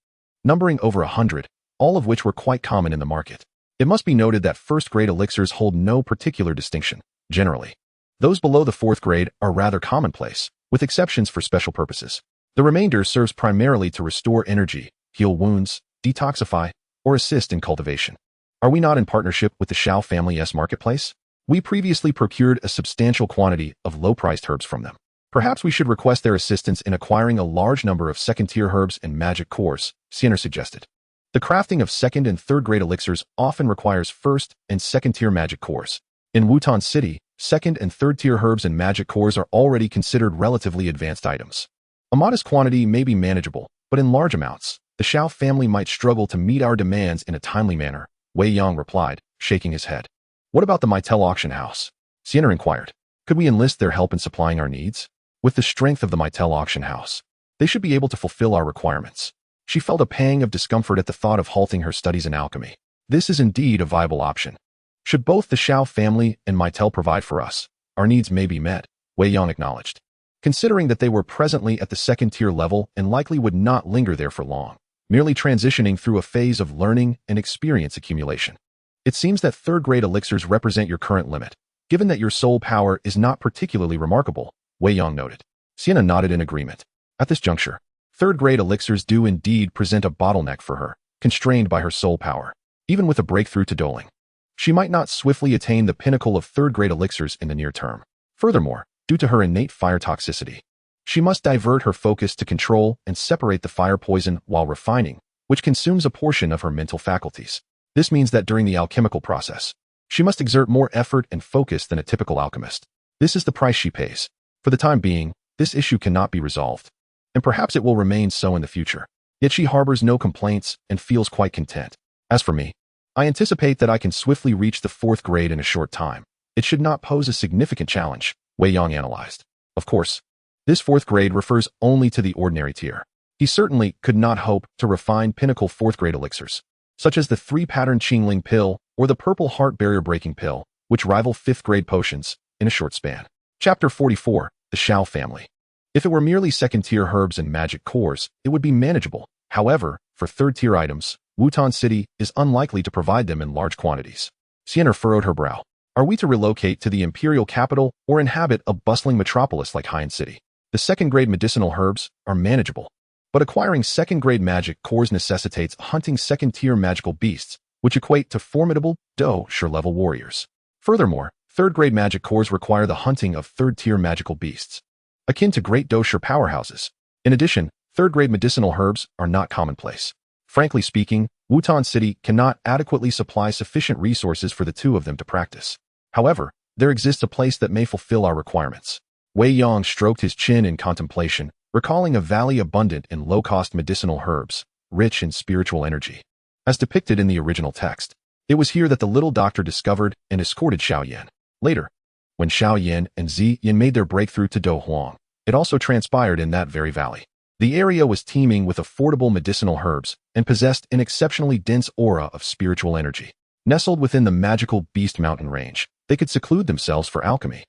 Speaker 1: numbering over 100, all of which were quite common in the market. It must be noted that first-grade elixirs hold no particular distinction, generally. Those below the fourth grade are rather commonplace, with exceptions for special purposes. The remainder serves primarily to restore energy, heal wounds, detoxify, or assist in cultivation. Are we not in partnership with the Xiao family's marketplace? We previously procured a substantial quantity of low-priced herbs from them. Perhaps we should request their assistance in acquiring a large number of second-tier herbs and magic cores, Sienna suggested. The crafting of second and third-grade elixirs often requires first and second-tier magic cores. In Wutan City, second and third-tier herbs and magic cores are already considered relatively advanced items. A modest quantity may be manageable, but in large amounts, the Xiao family might struggle to meet our demands in a timely manner, Wei Yang replied, shaking his head. What about the Maitel auction house? Sienna inquired. Could we enlist their help in supplying our needs? With the strength of the Maitel auction house, they should be able to fulfill our requirements. She felt a pang of discomfort at the thought of halting her studies in alchemy. This is indeed a viable option. Should both the Xiao family and Maitel provide for us, our needs may be met, Wei Yang acknowledged. Considering that they were presently at the second-tier level and likely would not linger there for long, merely transitioning through a phase of learning and experience accumulation. It seems that third-grade elixirs represent your current limit. Given that your soul power is not particularly remarkable, Wei Yang noted. Sienna nodded in agreement. At this juncture, third-grade elixirs do indeed present a bottleneck for her, constrained by her soul power. Even with a breakthrough to Dou Ling, she might not swiftly attain the pinnacle of third-grade elixirs in the near term. Furthermore, due to her innate fire toxicity, she must divert her focus to control and separate the fire poison while refining, which consumes a portion of her mental faculties. This means that during the alchemical process, she must exert more effort and focus than a typical alchemist. This is the price she pays. For the time being, this issue cannot be resolved, and perhaps it will remain so in the future. Yet she harbors no complaints and feels quite content. As for me, I anticipate that I can swiftly reach the fourth grade in a short time. It should not pose a significant challenge, Wei Yang analyzed. Of course, this fourth grade refers only to the ordinary tier. He certainly could not hope to refine pinnacle fourth-grade elixirs, such as the 3-pattern Qingling pill or the purple heart barrier-breaking pill, which rival fifth-grade potions in a short span. Chapter 44, The Xiao Family. If it were merely second-tier herbs and magic cores, it would be manageable. However, for third-tier items, Wutan City is unlikely to provide them in large quantities. Sienna furrowed her brow. Are we to relocate to the imperial capital or inhabit a bustling metropolis like Haiyan City? The second-grade medicinal herbs are manageable, but acquiring second-grade magic cores necessitates hunting second-tier magical beasts, which equate to formidable Dou Shi-level warriors. Furthermore, third-grade magic cores require the hunting of third-tier magical beasts, akin to great Dou Shi powerhouses. In addition, third-grade medicinal herbs are not commonplace. Frankly speaking, Wutan City cannot adequately supply sufficient resources for the two of them to practice. However, there exists a place that may fulfill our requirements. Wei Yang stroked his chin in contemplation, recalling a valley abundant in low-cost medicinal herbs, rich in spiritual energy. As depicted in the original text, it was here that the little doctor discovered and escorted Xiao Yan. Later, when Xiao Yan and Zi Yan made their breakthrough to Dou Wang, it also transpired in that very valley. The area was teeming with affordable medicinal herbs and possessed an exceptionally dense aura of spiritual energy. Nestled within the magical Beast Mountain range, they could seclude themselves for alchemy.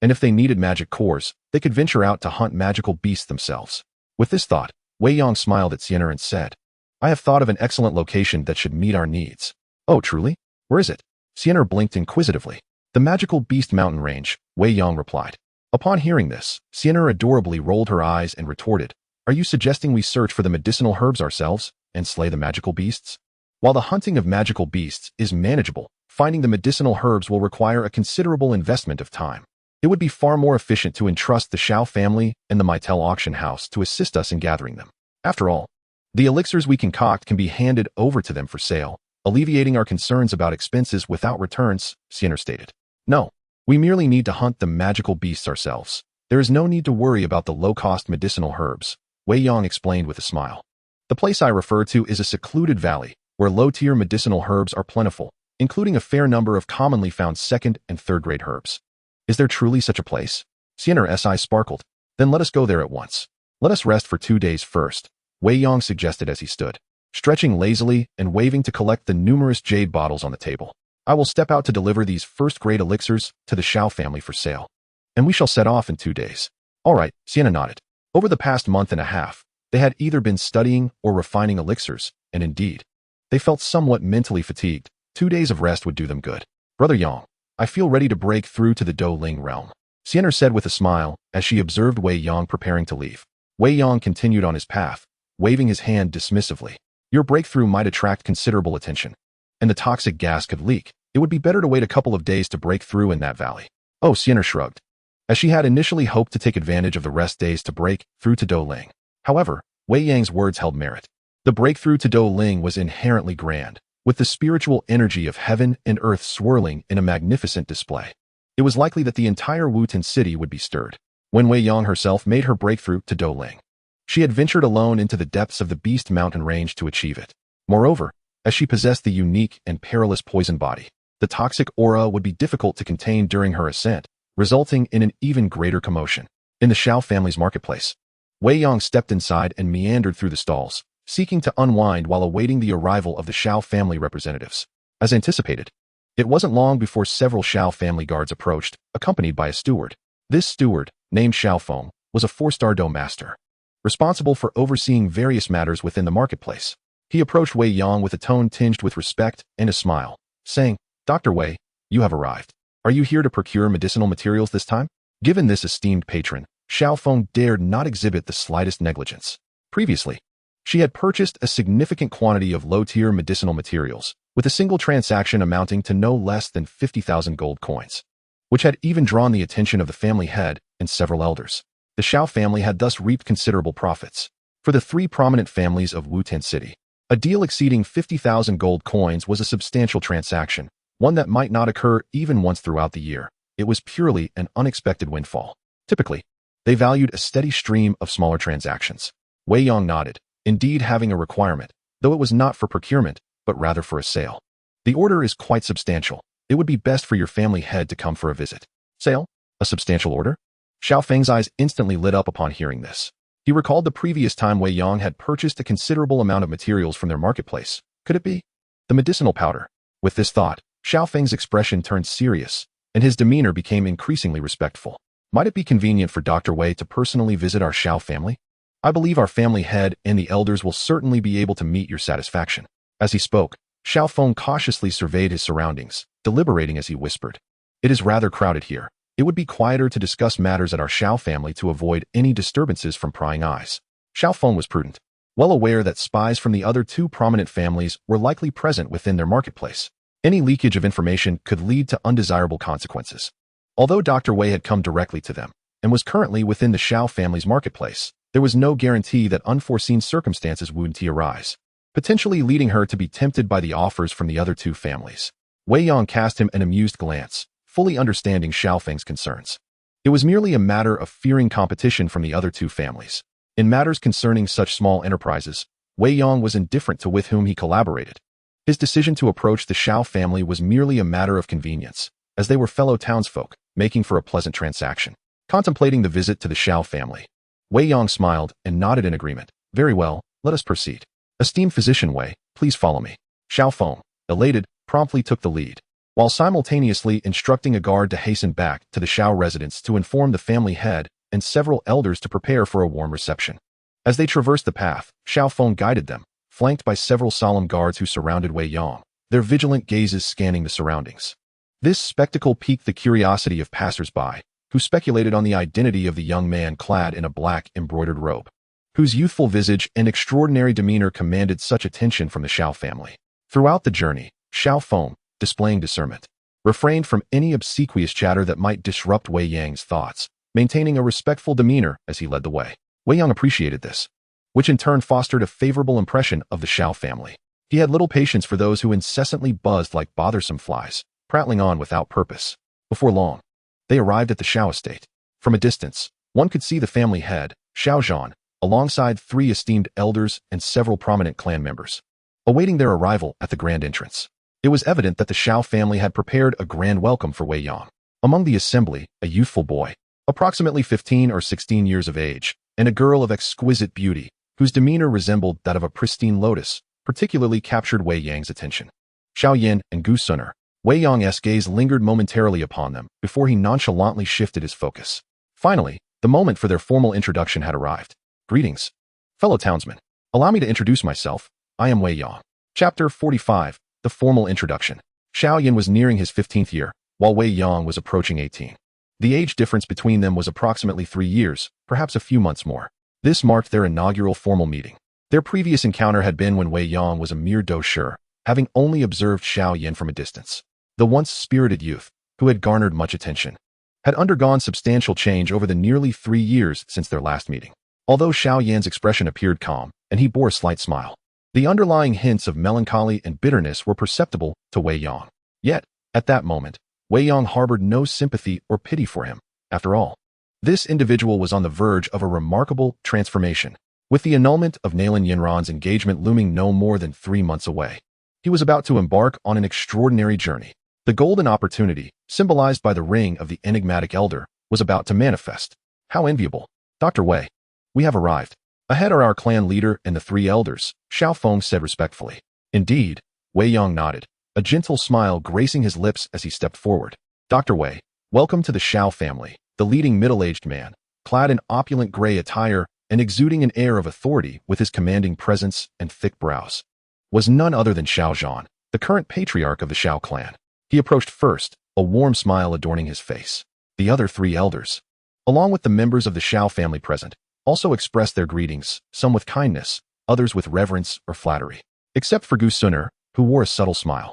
Speaker 1: And if they needed magic cores, they could venture out to hunt magical beasts themselves. With this thought, Wei Yang smiled at Sienna and said, I have thought of an excellent location that should meet our needs. Oh, truly? Where is it? Sienna blinked inquisitively. The magical Beast Mountain range, Wei Yang replied. Upon hearing this, Sienna adorably rolled her eyes and retorted, Are you suggesting we search for the medicinal herbs ourselves and slay the magical beasts? While the hunting of magical beasts is manageable, finding the medicinal herbs will require a considerable investment of time. It would be far more efficient to entrust the Xiao family and the Maitel auction house to assist us in gathering them. After all, the elixirs we concoct can be handed over to them for sale, alleviating our concerns about expenses without returns, Sienna stated. No, we merely need to hunt the magical beasts ourselves. There is no need to worry about the low-cost medicinal herbs, Wei Yang explained with a smile. The place I refer to is a secluded valley, where low-tier medicinal herbs are plentiful, including a fair number of commonly found second- and third-grade herbs. Is there truly such a place? Sienna's eyes sparkled. Then let us go there at once. Let us rest for 2 days first, Wei Yang suggested as he stood, stretching lazily and waving to collect the numerous jade bottles on the table. I will step out to deliver these first-grade elixirs to the Xiao family for sale. And we shall set off in 2 days. All right, Sienna nodded. Over the past month and a half, they had either been studying or refining elixirs, and indeed, they felt somewhat mentally fatigued. 2 days of rest would do them good. Brother Yang, I feel ready to break through to the Dou Ling realm, Sienna said with a smile as she observed Wei Yang preparing to leave. Wei Yang continued on his path, waving his hand dismissively. Your breakthrough might attract considerable attention, and the toxic gas could leak. It would be better to wait a couple of days to break through in that valley. Oh, Sienna shrugged, as she had initially hoped to take advantage of the rest days to break through to Dou Ling. However, Wei Yang's words held merit. The breakthrough to Dou Ling was inherently grand, with the spiritual energy of heaven and earth swirling in a magnificent display. It was likely that the entire Wutan city would be stirred when Wei Yang herself made her breakthrough to Dou Ling. She had ventured alone into the depths of the Beast Mountain range to achieve it. Moreover, as she possessed the unique and perilous poison body, the toxic aura would be difficult to contain during her ascent, resulting in an even greater commotion. In the Xiao family's marketplace, Wei Yang stepped inside and meandered through the stalls, seeking to unwind while awaiting the arrival of the Xiao family representatives. As anticipated, it wasn't long before several Xiao family guards approached, accompanied by a steward. This steward, named Xiao, was a 4-star Dou Master, responsible for overseeing various matters within the marketplace. He approached Wei Yang with a tone tinged with respect and a smile, saying, Dr. Wei, you have arrived. Are you here to procure medicinal materials this time? Given this esteemed patron, Xiao dared not exhibit the slightest negligence. Previously, she had purchased a significant quantity of low-tier medicinal materials, with a single transaction amounting to no less than 50,000 gold coins, which had even drawn the attention of the family head and several elders. The Xiao family had thus reaped considerable profits. For the 3 prominent families of Wutan City, a deal exceeding 50,000 gold coins was a substantial transaction, one that might not occur even once throughout the year. It was purely an unexpected windfall. Typically, they valued a steady stream of smaller transactions. Wei Yang nodded, indeed having a requirement, though it was not for procurement, but rather for a sale. The order is quite substantial. It would be best for your family head to come for a visit. Sale? A substantial order? Xiao Feng's eyes instantly lit up upon hearing this. He recalled the previous time Wei Yang had purchased a considerable amount of materials from their marketplace. Could it be the medicinal powder? With this thought, Xiao Feng's expression turned serious, and his demeanor became increasingly respectful. Might it be convenient for Dr. Wei to personally visit our Xiao family? I believe our family head and the elders will certainly be able to meet your satisfaction. As he spoke, Xiao Feng cautiously surveyed his surroundings, deliberating as he whispered. It is rather crowded here. It would be quieter to discuss matters at our Xiao family to avoid any disturbances from prying eyes. Xiao Feng was prudent, well aware that spies from the other 2 prominent families were likely present within their marketplace. Any leakage of information could lead to undesirable consequences. Although Dr. Wei had come directly to them and was currently within the Xiao family's marketplace, there was no guarantee that unforeseen circumstances wouldn't arise, potentially leading her to be tempted by the offers from the other 2 families. Wei Yang cast him an amused glance, fully understanding Xiao Feng's concerns. It was merely a matter of fearing competition from the other 2 families. In matters concerning such small enterprises, Wei Yang was indifferent to with whom he collaborated. His decision to approach the Xiao family was merely a matter of convenience, as they were fellow townsfolk, making for a pleasant transaction. Contemplating the visit to the Xiao family, Wei Yang smiled and nodded in agreement. Very well, let us proceed. Esteemed physician Wei, please follow me. Xiao Feng, elated, promptly took the lead, while simultaneously instructing a guard to hasten back to the Xiao residence to inform the family head and several elders to prepare for a warm reception. As they traversed the path, Xiao Feng guided them, flanked by several solemn guards who surrounded Wei Yang, their vigilant gazes scanning the surroundings. This spectacle piqued the curiosity of passers-by, who speculated on the identity of the young man clad in a black embroidered robe, whose youthful visage and extraordinary demeanor commanded such attention from the Xiao family. Throughout the journey, Xiao Feng, displaying discernment, refrained from any obsequious chatter that might disrupt Wei Yang's thoughts, maintaining a respectful demeanor as he led the way. Wei Yang appreciated this, which in turn fostered a favorable impression of the Xiao family. He had little patience for those who incessantly buzzed like bothersome flies, prattling on without purpose. Before long, they arrived at the Xiao estate. From a distance, one could see the family head, Xiao Yan, alongside 3 esteemed elders and several prominent clan members, awaiting their arrival at the grand entrance. It was evident that the Xiao family had prepared a grand welcome for Wei Yang. Among the assembly, a youthful boy, approximately 15 or 16 years of age, and a girl of exquisite beauty, whose demeanor resembled that of a pristine lotus, particularly captured Wei Yang's attention. Xiao Yan and Gu Sun'er, Wei Yang's gaze lingered momentarily upon them before he nonchalantly shifted his focus. Finally, the moment for their formal introduction had arrived. Greetings, fellow townsmen. Allow me to introduce myself. I am Wei Yang. Chapter 45, The Formal Introduction. Xiao Yan was nearing his 15th year, while Wei Yang was approaching 18. The age difference between them was approximately 3 years, perhaps a few months more. This marked their inaugural formal meeting. Their previous encounter had been when Wei Yang was a mere Dou Shi, having only observed Xiao Yan from a distance. The once spirited youth, who had garnered much attention, had undergone substantial change over the nearly 3 years since their last meeting. Although Xiao Yan's expression appeared calm, and he bore a slight smile, the underlying hints of melancholy and bitterness were perceptible to Wei Yang. Yet, at that moment, Wei Yang harbored no sympathy or pity for him. After all, this individual was on the verge of a remarkable transformation, with the annulment of Nailin Yinran's engagement looming no more than 3 months away. He was about to embark on an extraordinary journey. The golden opportunity, symbolized by the ring of the enigmatic elder, was about to manifest. How enviable. Dr. Wei, we have arrived. Ahead are our clan leader and the 3 elders, Xiao Feng said respectfully. Indeed, Wei Yang nodded, a gentle smile gracing his lips as he stepped forward. Dr. Wei, welcome to the Xiao family. The leading middle-aged man, clad in opulent gray attire and exuding an air of authority with his commanding presence and thick brows, was none other than Xiao Yan, the current patriarch of the Xiao clan. He approached first, a warm smile adorning his face. The other 3 elders, along with the members of the Xiao family present, also expressed their greetings, some with kindness, others with reverence or flattery. Except for Gu Sun'er, who wore a subtle smile,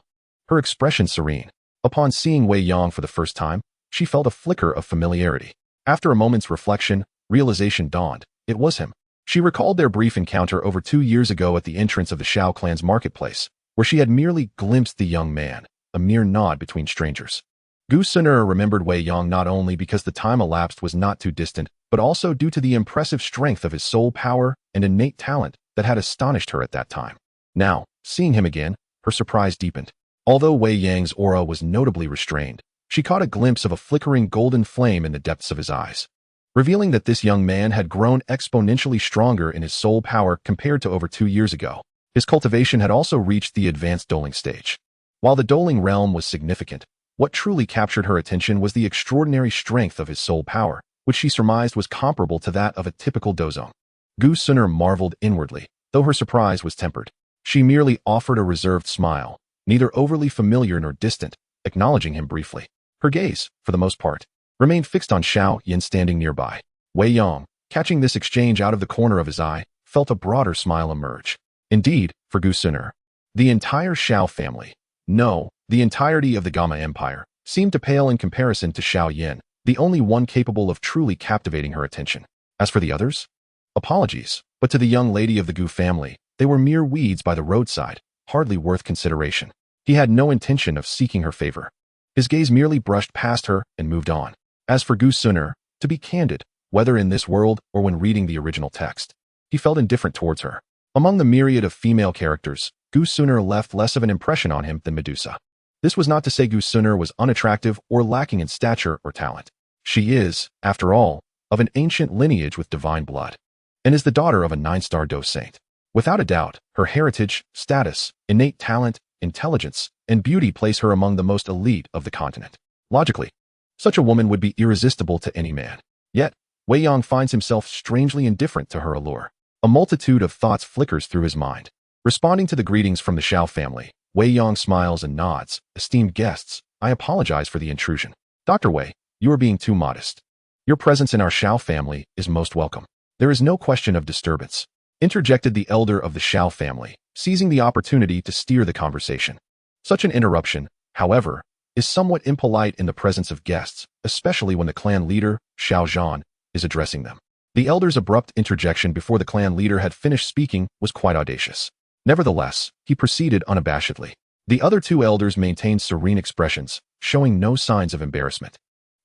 Speaker 1: her expression serene. Upon seeing Wei Yang for the first time, she felt a flicker of familiarity. After a moment's reflection, realization dawned. It was him. She recalled their brief encounter over 2 years ago at the entrance of the Xiao clan's marketplace, where she had merely glimpsed the young man, a mere nod between strangers. Gu Sun'er remembered Wei Yang not only because the time elapsed was not too distant, but also due to the impressive strength of his soul power and innate talent that had astonished her at that time. Now, seeing him again, her surprise deepened. Although Wei Yang's aura was notably restrained, she caught a glimpse of a flickering golden flame in the depths of his eyes, revealing that this young man had grown exponentially stronger in his soul power compared to over 2 years ago. His cultivation had also reached the advanced Dou Ling stage. While the Dou Ling realm was significant, what truly captured her attention was the extraordinary strength of his soul power, which she surmised was comparable to that of a typical Douzong. Gu Sun'er marveled inwardly, though her surprise was tempered. She merely offered a reserved smile, neither overly familiar nor distant, acknowledging him briefly. Her gaze, for the most part, remained fixed on Xiao Yan standing nearby. Wei Yang, catching this exchange out of the corner of his eye, felt a broader smile emerge. Indeed, for Gu Sun'er, the entire Xiao family, no, the entirety of the Gamma Empire, seemed to pale in comparison to Xiao Yan, the only one capable of truly captivating her attention. As for the others? Apologies, but to the young lady of the Gu family, they were mere weeds by the roadside, hardly worth consideration. He had no intention of seeking her favor. His gaze merely brushed past her and moved on. As for Gu Sun'er, to be candid, whether in this world or when reading the original text, he felt indifferent towards her. Among the myriad of female characters, Gu Sun'er left less of an impression on him than Medusa. This was not to say Gu Sun'er was unattractive or lacking in stature or talent. She is, after all, of an ancient lineage with divine blood, and is the daughter of a 9-star Dou saint. Without a doubt, her heritage, status, innate talent, intelligence, and beauty place her among the most elite of the continent. Logically, such a woman would be irresistible to any man. Yet, Wei Yang finds himself strangely indifferent to her allure. A multitude of thoughts flickers through his mind. Responding to the greetings from the Xiao family, Wei Yang smiles and nods. Esteemed guests, I apologize for the intrusion. Dr. Wei, you are being too modest. Your presence in our Xiao family is most welcome. There is no question of disturbance, interjected the elder of the Xiao family, seizing the opportunity to steer the conversation. Such an interruption, however, is somewhat impolite in the presence of guests, especially when the clan leader, Xiao Yan, is addressing them. The elder's abrupt interjection before the clan leader had finished speaking was quite audacious. Nevertheless, he proceeded unabashedly. The other 2 elders maintained serene expressions, showing no signs of embarrassment.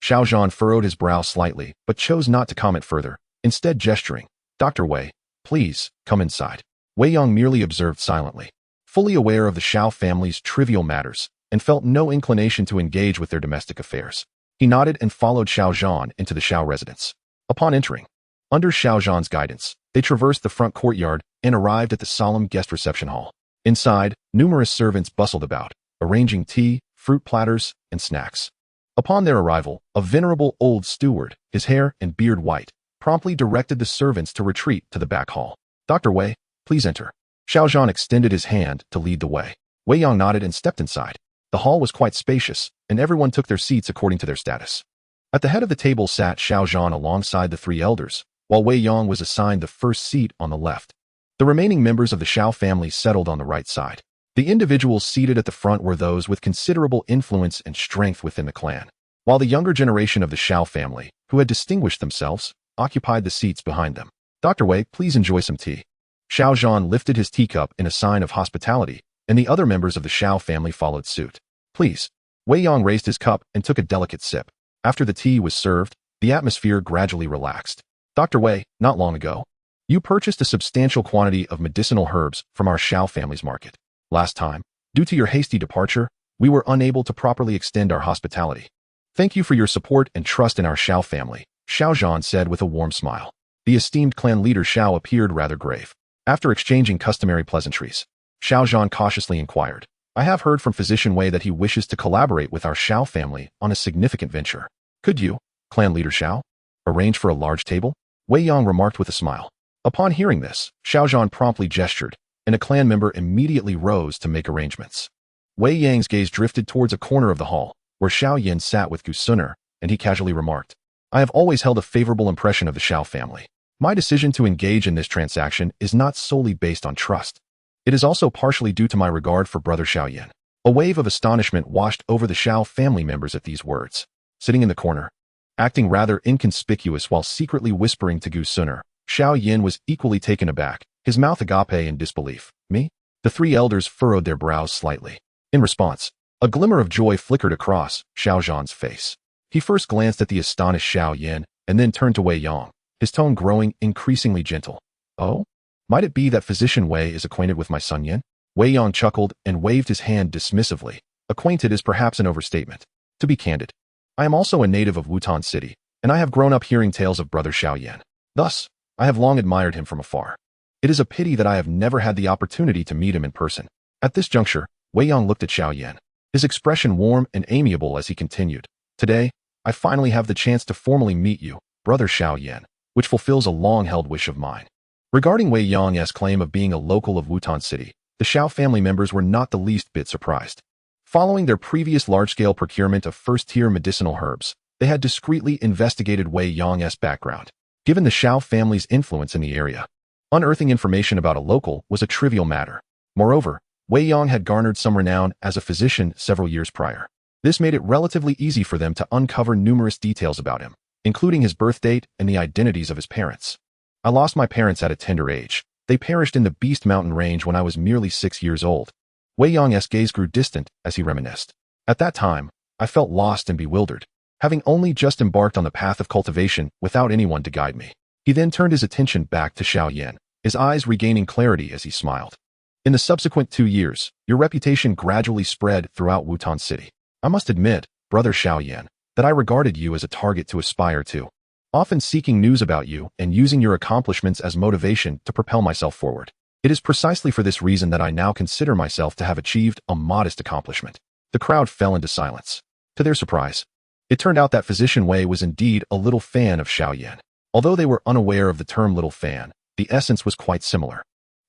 Speaker 1: Xiao Yan furrowed his brow slightly, but chose not to comment further, instead gesturing. Dr. Wei, please, come inside. Wei Yang merely observed silently, fully aware of the Xiao family's trivial matters, and felt no inclination to engage with their domestic affairs. He nodded and followed Xiao Yan into the Xiao residence. Upon entering, under Xiao Yan's guidance, they traversed the front courtyard and arrived at the solemn guest reception hall. Inside, numerous servants bustled about, arranging tea, fruit platters, and snacks. Upon their arrival, a venerable old steward, his hair and beard white, promptly directed the servants to retreat to the back hall. "Dr. Wei, please enter." Xiao Yan extended his hand to lead the way. Wei Yang nodded and stepped inside. The hall was quite spacious, and everyone took their seats according to their status. At the head of the table sat Xiao Yan alongside the three elders, while Wei Yang was assigned the first seat on the left. The remaining members of the Xiao family settled on the right side. The individuals seated at the front were those with considerable influence and strength within the clan, while the younger generation of the Xiao family, who had distinguished themselves, occupied the seats behind them. "Dr. Wei, please enjoy some tea." Xiao Yan lifted his teacup in a sign of hospitality, and the other members of the Xiao family followed suit. "Please." Wei Yang raised his cup and took a delicate sip. After the tea was served, the atmosphere gradually relaxed. "Dr. Wei, not long ago, you purchased a substantial quantity of medicinal herbs from our Xiao family's market. Last time, due to your hasty departure, we were unable to properly extend our hospitality. Thank you for your support and trust in our Xiao family," Xiao Yan said with a warm smile. The esteemed clan leader Xiao appeared rather grave. After exchanging customary pleasantries, Xiao Yan cautiously inquired, "I have heard from Physician Wei that he wishes to collaborate with our Xiao family on a significant venture. Could you, clan leader Xiao, arrange for a large table?" Wei Yang remarked with a smile. Upon hearing this, Xiao Yan promptly gestured, and a clan member immediately rose to make arrangements. Wei Yang's gaze drifted towards a corner of the hall, where Xiao Yan sat with Gusuner, and he casually remarked, "I have always held a favorable impression of the Xiao family. My decision to engage in this transaction is not solely based on trust. It is also partially due to my regard for brother Xiao Yan." A wave of astonishment washed over the Xiao family members at these words. Sitting in the corner, acting rather inconspicuous while secretly whispering to Gusuner, Xiao Yan was equally taken aback, his mouth agape in disbelief. "Me?" The three elders furrowed their brows slightly. In response, a glimmer of joy flickered across Xiao Yan's face. He first glanced at the astonished Xiao Yan and then turned to Wei Yang, his tone growing increasingly gentle. "Oh? Might it be that Physician Wei is acquainted with my son Yan?" Wei Yang chuckled and waved his hand dismissively. "Acquainted is perhaps an overstatement. To be candid, I am also a native of Wutan City, and I have grown up hearing tales of brother Xiao Yan. Thus, I have long admired him from afar. It is a pity that I have never had the opportunity to meet him in person." At this juncture, Wei Yang looked at Xiao Yan, his expression warm and amiable as he continued, "Today, I finally have the chance to formally meet you, brother Xiao Yan, which fulfills a long-held wish of mine." Regarding Wei Yang's claim of being a local of Wutan City, the Xiao family members were not the least bit surprised. Following their previous large-scale procurement of first-tier medicinal herbs, they had discreetly investigated Wei Yang's background. Given the Xiao family's influence in the area, unearthing information about a local was a trivial matter. Moreover, Wei Yang had garnered some renown as a physician several years prior. This made it relatively easy for them to uncover numerous details about him, including his birth date and the identities of his parents. "I lost my parents at a tender age. They perished in the Beast Mountain range when I was merely 6 years old." Wei Yang's gaze grew distant as he reminisced. "At that time, I felt lost and bewildered, having only just embarked on the path of cultivation without anyone to guide me." He then turned his attention back to Xiao Yan, his eyes regaining clarity as he smiled. "In the subsequent 2 years, your reputation gradually spread throughout Wutan City. I must admit, brother Xiao Yan, that I regarded you as a target to aspire to, often seeking news about you and using your accomplishments as motivation to propel myself forward. It is precisely for this reason that I now consider myself to have achieved a modest accomplishment." The crowd fell into silence. To their surprise, it turned out that Physician Wei was indeed a little fan of Xiao Yan. Although they were unaware of the term little fan, the essence was quite similar.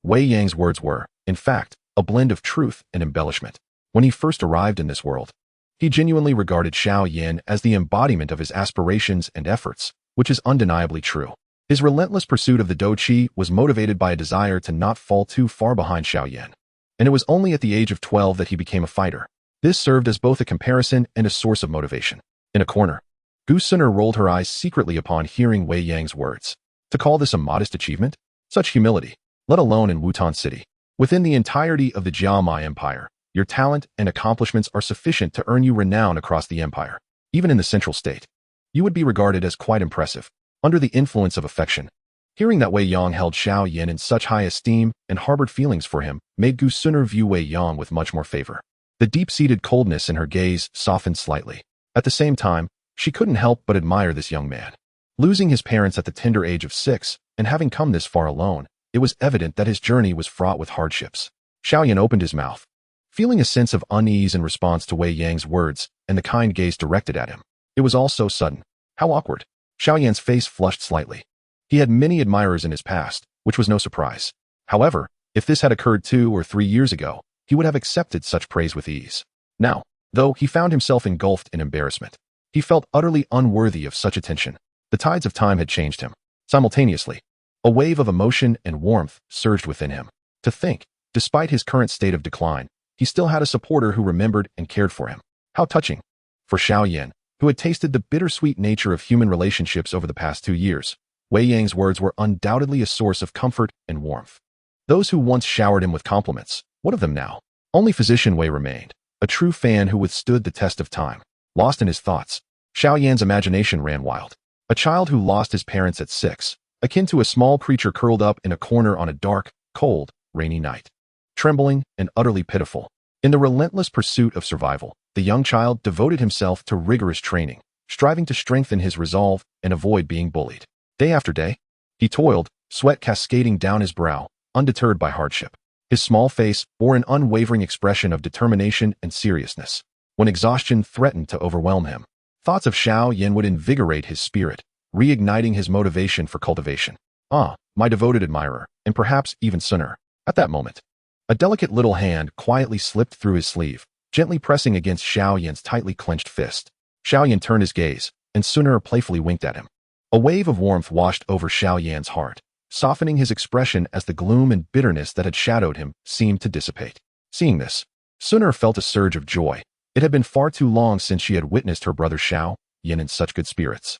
Speaker 1: Wei Yang's words were, in fact, a blend of truth and embellishment. When he first arrived in this world, he genuinely regarded Xiao Yan as the embodiment of his aspirations and efforts, which is undeniably true. His relentless pursuit of the Dou Shi was motivated by a desire to not fall too far behind Xiao Yan, and it was only at the age of 12 that he became a fighter. This served as both a comparison and a source of motivation. In a corner, Gusuner rolled her eyes secretly upon hearing Wei Yang's words. To call this a modest achievement? Such humility, let alone in Wutan City. Within the entirety of the Jiamai Empire, your talent and accomplishments are sufficient to earn you renown across the empire. Even in the central state, you would be regarded as quite impressive. Under the influence of affection, hearing that Wei Yang held Xiao Yan in such high esteem and harbored feelings for him made Gusuner view Wei Yang with much more favor. The deep-seated coldness in her gaze softened slightly. At the same time, She couldn't help but admire this young man. Losing his parents at the tender age of 6 and having come this far alone, it was evident that his journey was fraught with hardships. Xiao Yan opened his mouth, feeling a sense of unease in response to Wei Yang's words and the kind gaze directed at him. It was all so sudden. How awkward. Xiao Yan's face flushed slightly. He had many admirers in his past, which was no surprise. However, if this had occurred 2 or 3 years ago, he would have accepted such praise with ease. Now, though, he found himself engulfed in embarrassment. He felt utterly unworthy of such attention. The tides of time had changed him. Simultaneously, a wave of emotion and warmth surged within him. To think, despite his current state of decline, he still had a supporter who remembered and cared for him. How touching. For Xiao Yan, who had tasted the bittersweet nature of human relationships over the past 2 years, Wei Yang's words were undoubtedly a source of comfort and warmth. Those who once showered him with compliments, what of them now? Only physician Wei remained, a true fan who withstood the test of time. Lost in his thoughts, Xiao Yan's imagination ran wild. A child who lost his parents at 6, akin to a small creature curled up in a corner on a dark, cold, rainy night. Trembling and utterly pitiful. In the relentless pursuit of survival, the young child devoted himself to rigorous training, striving to strengthen his resolve and avoid being bullied. Day after day, he toiled, sweat cascading down his brow, undeterred by hardship. His small face bore an unwavering expression of determination and seriousness. When exhaustion threatened to overwhelm him, thoughts of Xiao Yan would invigorate his spirit, reigniting his motivation for cultivation. Ah, my devoted admirer, and perhaps even sooner. At that moment, a delicate little hand quietly slipped through his sleeve, gently pressing against Xiao Yan's tightly clenched fist. Xiao Yan turned his gaze, and sooner playfully winked at him. A wave of warmth washed over Xiao Yan's heart, softening his expression as the gloom and bitterness that had shadowed him seemed to dissipate. Seeing this, Sooner felt a surge of joy. It had been far too long since she had witnessed her brother Xiao Yan in such good spirits,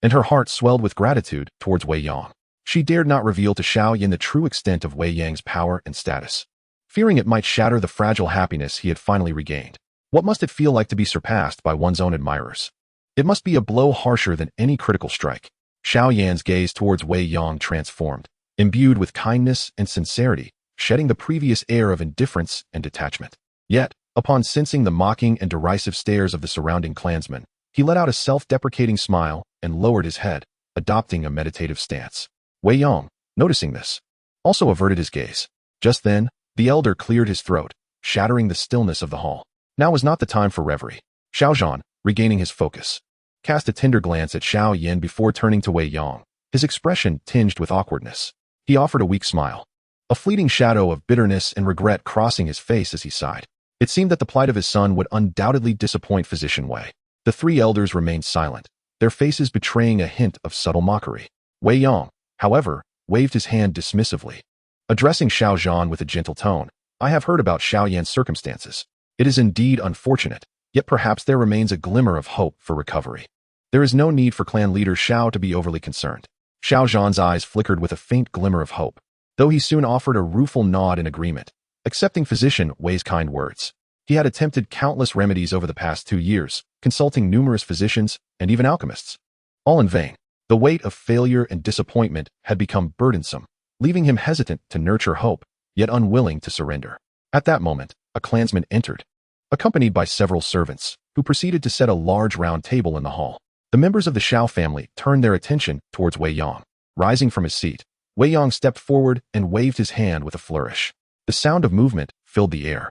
Speaker 1: and her heart swelled with gratitude towards Wei Yang. She dared not reveal to Xiao Yan the true extent of Wei Yang's power and status, fearing it might shatter the fragile happiness he had finally regained. What must it feel like to be surpassed by one's own admirers? It must be a blow harsher than any critical strike. Xiao Yan's gaze towards Wei Yang transformed, imbued with kindness and sincerity, shedding the previous air of indifference and detachment. Yet, upon sensing the mocking and derisive stares of the surrounding clansmen, he let out a self-deprecating smile and lowered his head, adopting a meditative stance. Wei Yang, noticing this, also averted his gaze. Just then, the elder cleared his throat, shattering the stillness of the hall. Now was not the time for reverie. Xiao Zhan, regaining his focus, cast a tender glance at Xiao Yan before turning to Wei Yang, his expression tinged with awkwardness. He offered a weak smile, a fleeting shadow of bitterness and regret crossing his face as he sighed. It seemed that the plight of his son would undoubtedly disappoint Physician Wei. The three elders remained silent, their faces betraying a hint of subtle mockery. Wei Yang, however, waved his hand dismissively. Addressing Xiao Zhan with a gentle tone, "I have heard about Xiao Yan's circumstances. It is indeed unfortunate, yet perhaps there remains a glimmer of hope for recovery. There is no need for clan leader Xiao to be overly concerned." Xiao Zhan's eyes flickered with a faint glimmer of hope, though he soon offered a rueful nod in agreement, accepting Physician Wei's kind words. He had attempted countless remedies over the past 2 years, consulting numerous physicians and even alchemists. All in vain. The weight of failure and disappointment had become burdensome, leaving him hesitant to nurture hope, yet unwilling to surrender. At that moment, a clansman entered, accompanied by several servants, who proceeded to set a large round table in the hall. The members of the Xiao family turned their attention towards Wei Yang. Rising from his seat, Wei Yang stepped forward and waved his hand with a flourish. The sound of movement filled the air.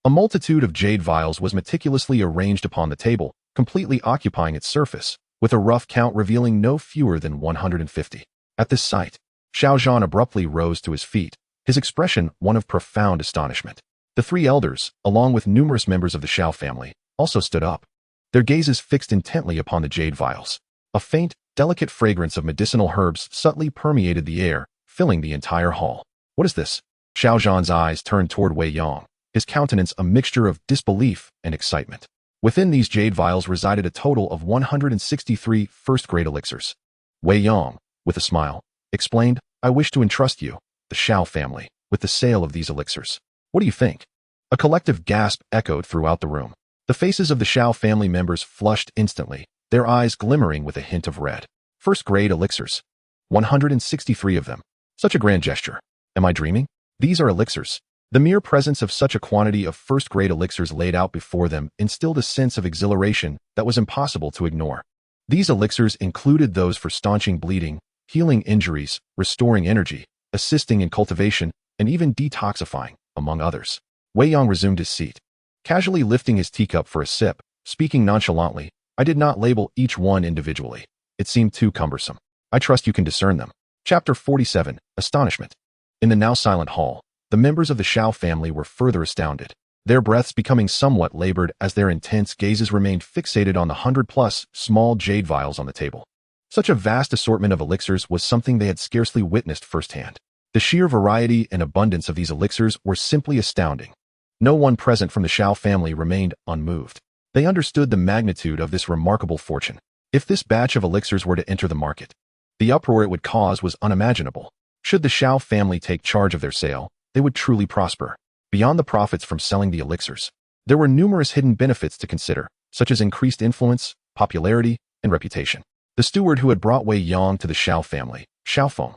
Speaker 1: A multitude of jade vials was meticulously arranged upon the table, completely occupying its surface, with a rough count revealing no fewer than 150. At this sight, Xiao Zhan abruptly rose to his feet, his expression one of profound astonishment. The three elders, along with numerous members of the Xiao family, also stood up, their gazes fixed intently upon the jade vials. A faint, delicate fragrance of medicinal herbs subtly permeated the air, filling the entire hall. "What is this?" Xiao Zhan's eyes turned toward Wei Yang, his countenance a mixture of disbelief and excitement. Within these jade vials resided a total of 163 first-grade elixirs. Wei Yang, with a smile, explained, "I wish to entrust you, the Xiao family, with the sale of these elixirs. What do you think?" A collective gasp echoed throughout the room. The faces of the Xiao family members flushed instantly, their eyes glimmering with a hint of red. First-grade elixirs. 163 of them. Such a grand gesture. Am I dreaming? These are elixirs. The mere presence of such a quantity of first-grade elixirs laid out before them instilled a sense of exhilaration that was impossible to ignore. These elixirs included those for staunching bleeding, healing injuries, restoring energy, assisting in cultivation, and even detoxifying, among others. Wei Yang resumed his seat, casually lifting his teacup for a sip, speaking nonchalantly. I did not label each one individually. It seemed too cumbersome. I trust you can discern them. Chapter 47, Astonishment. In the now silent hall, the members of the Xiao family were further astounded, their breaths becoming somewhat labored as their intense gazes remained fixated on the 100+ small jade vials on the table. Such a vast assortment of elixirs was something they had scarcely witnessed firsthand. The sheer variety and abundance of these elixirs were simply astounding. No one present from the Xiao family remained unmoved. They understood the magnitude of this remarkable fortune. If this batch of elixirs were to enter the market, the uproar it would cause was unimaginable. Should the Xiao family take charge of their sale, they would truly prosper. Beyond the profits from selling the elixirs, there were numerous hidden benefits to consider, such as increased influence, popularity, and reputation. The steward who had brought Wei Yang to the Xiao family, Xiao,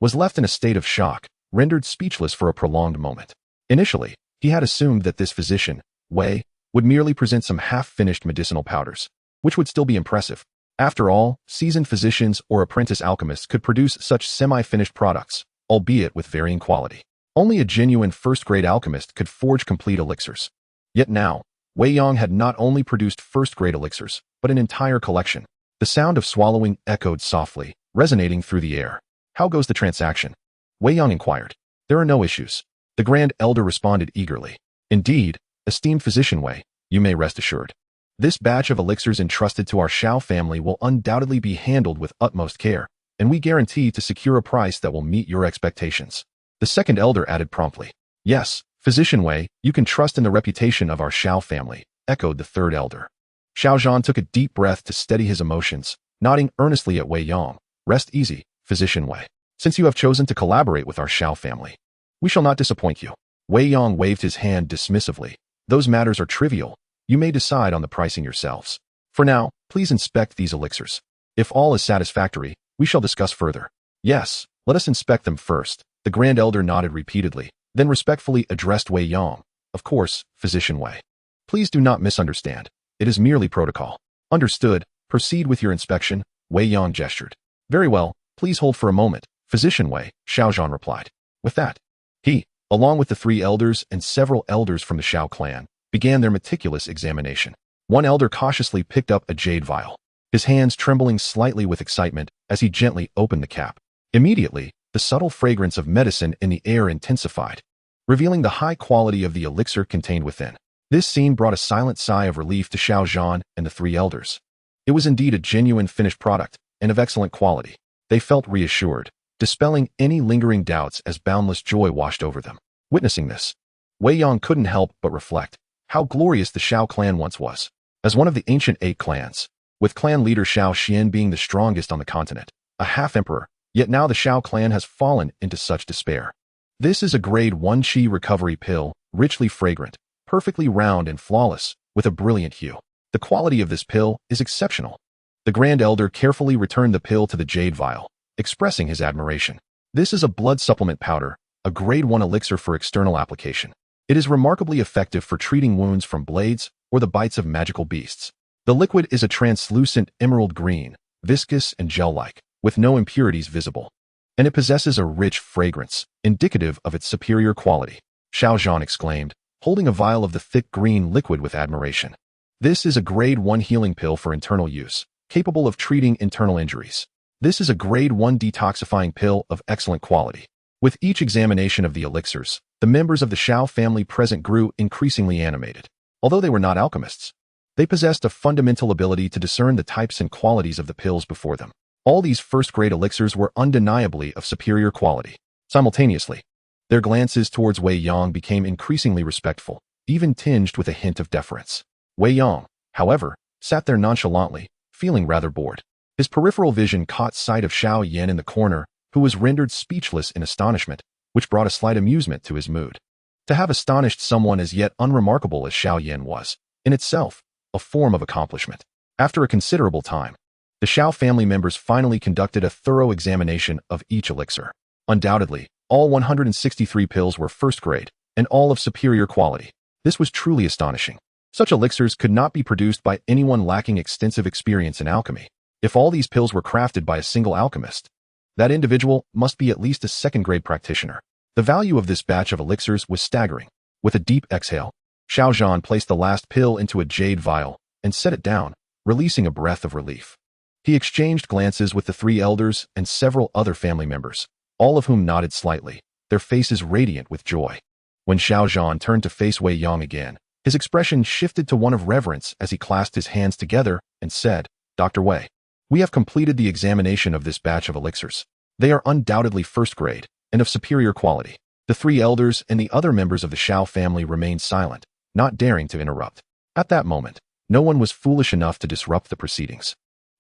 Speaker 1: was left in a state of shock, rendered speechless for a prolonged moment. Initially, he had assumed that this physician, Wei, would merely present some half-finished medicinal powders, which would still be impressive. After all, seasoned physicians or apprentice alchemists could produce such semi-finished products, albeit with varying quality. Only a genuine first-grade alchemist could forge complete elixirs. Yet now, Wei Yang had not only produced first-grade elixirs, but an entire collection. The sound of swallowing echoed softly, resonating through the air. How goes the transaction? Wei Yang inquired. There are no issues. The Grand Elder responded eagerly. Indeed, esteemed physician Wei, you may rest assured. This batch of elixirs entrusted to our Xiao family will undoubtedly be handled with utmost care, and we guarantee to secure a price that will meet your expectations. The second elder added promptly. Yes, physician Wei, you can trust in the reputation of our Xiao family, echoed the third elder. Xiao Yan took a deep breath to steady his emotions, nodding earnestly at Wei Yang. Rest easy, physician Wei. Since you have chosen to collaborate with our Xiao family, we shall not disappoint you. Wei Yang waved his hand dismissively. Those matters are trivial. You may decide on the pricing yourselves. For now, please inspect these elixirs. If all is satisfactory, we shall discuss further. Yes, let us inspect them first. The Grand Elder nodded repeatedly, then respectfully addressed Wei Yang. Of course, physician Wei. Please do not misunderstand. It is merely protocol. Understood. Proceed with your inspection. Wei Yang gestured. Very well, please hold for a moment. Physician Wei, Xiao Yan replied. With that, he, along with the three elders and several elders from the Xiao clan, began their meticulous examination. One elder cautiously picked up a jade vial, his hands trembling slightly with excitement as he gently opened the cap. Immediately, the subtle fragrance of medicine in the air intensified, revealing the high quality of the elixir contained within. This scene brought a silent sigh of relief to Xiao Yan and the three elders. It was indeed a genuine finished product, and of excellent quality. They felt reassured, dispelling any lingering doubts as boundless joy washed over them. Witnessing this, Wei Yang couldn't help but reflect how glorious the Xiao clan once was. As one of the ancient 8 clans, with clan leader Xiao Xian being the strongest on the continent, a half-emperor, yet now the Xiao clan has fallen into such despair. This is a grade 1 Qi recovery pill, richly fragrant, perfectly round and flawless, with a brilliant hue. The quality of this pill is exceptional. The Grand Elder carefully returned the pill to the jade vial, expressing his admiration. This is a blood supplement powder, a grade 1 elixir for external application. It is remarkably effective for treating wounds from blades or the bites of magical beasts. The liquid is a translucent emerald green, viscous and gel-like, with no impurities visible, and it possesses a rich fragrance, indicative of its superior quality. Xiao Yan exclaimed, holding a vial of the thick green liquid with admiration. This is a grade 1 healing pill for internal use, capable of treating internal injuries. This is a grade 1 detoxifying pill of excellent quality. With each examination of the elixirs, the members of the Xiao family present grew increasingly animated. Although they were not alchemists, they possessed a fundamental ability to discern the types and qualities of the pills before them. All these first-grade elixirs were undeniably of superior quality. Simultaneously, their glances towards Wei Yang became increasingly respectful, even tinged with a hint of deference. Wei Yang, however, sat there nonchalantly, feeling rather bored. His peripheral vision caught sight of Xiao Yan in the corner, who was rendered speechless in astonishment, which brought a slight amusement to his mood. To have astonished someone as yet unremarkable as Xiao Yan was, in itself, a form of accomplishment. After a considerable time, the Xiao family members finally conducted a thorough examination of each elixir. Undoubtedly, all 163 pills were first grade, and all of superior quality. This was truly astonishing. Such elixirs could not be produced by anyone lacking extensive experience in alchemy. If all these pills were crafted by a single alchemist, that individual must be at least a second-grade practitioner. The value of this batch of elixirs was staggering. With a deep exhale, Xiao Yan placed the last pill into a jade vial and set it down, releasing a breath of relief. He exchanged glances with the three elders and several other family members, all of whom nodded slightly, their faces radiant with joy. When Xiao Yan turned to face Wei Yang again, his expression shifted to one of reverence as he clasped his hands together and said, "Dr. Wei, we have completed the examination of this batch of elixirs. They are undoubtedly first grade and of superior quality." The three elders and the other members of the Xiao family remained silent, not daring to interrupt. At that moment, no one was foolish enough to disrupt the proceedings,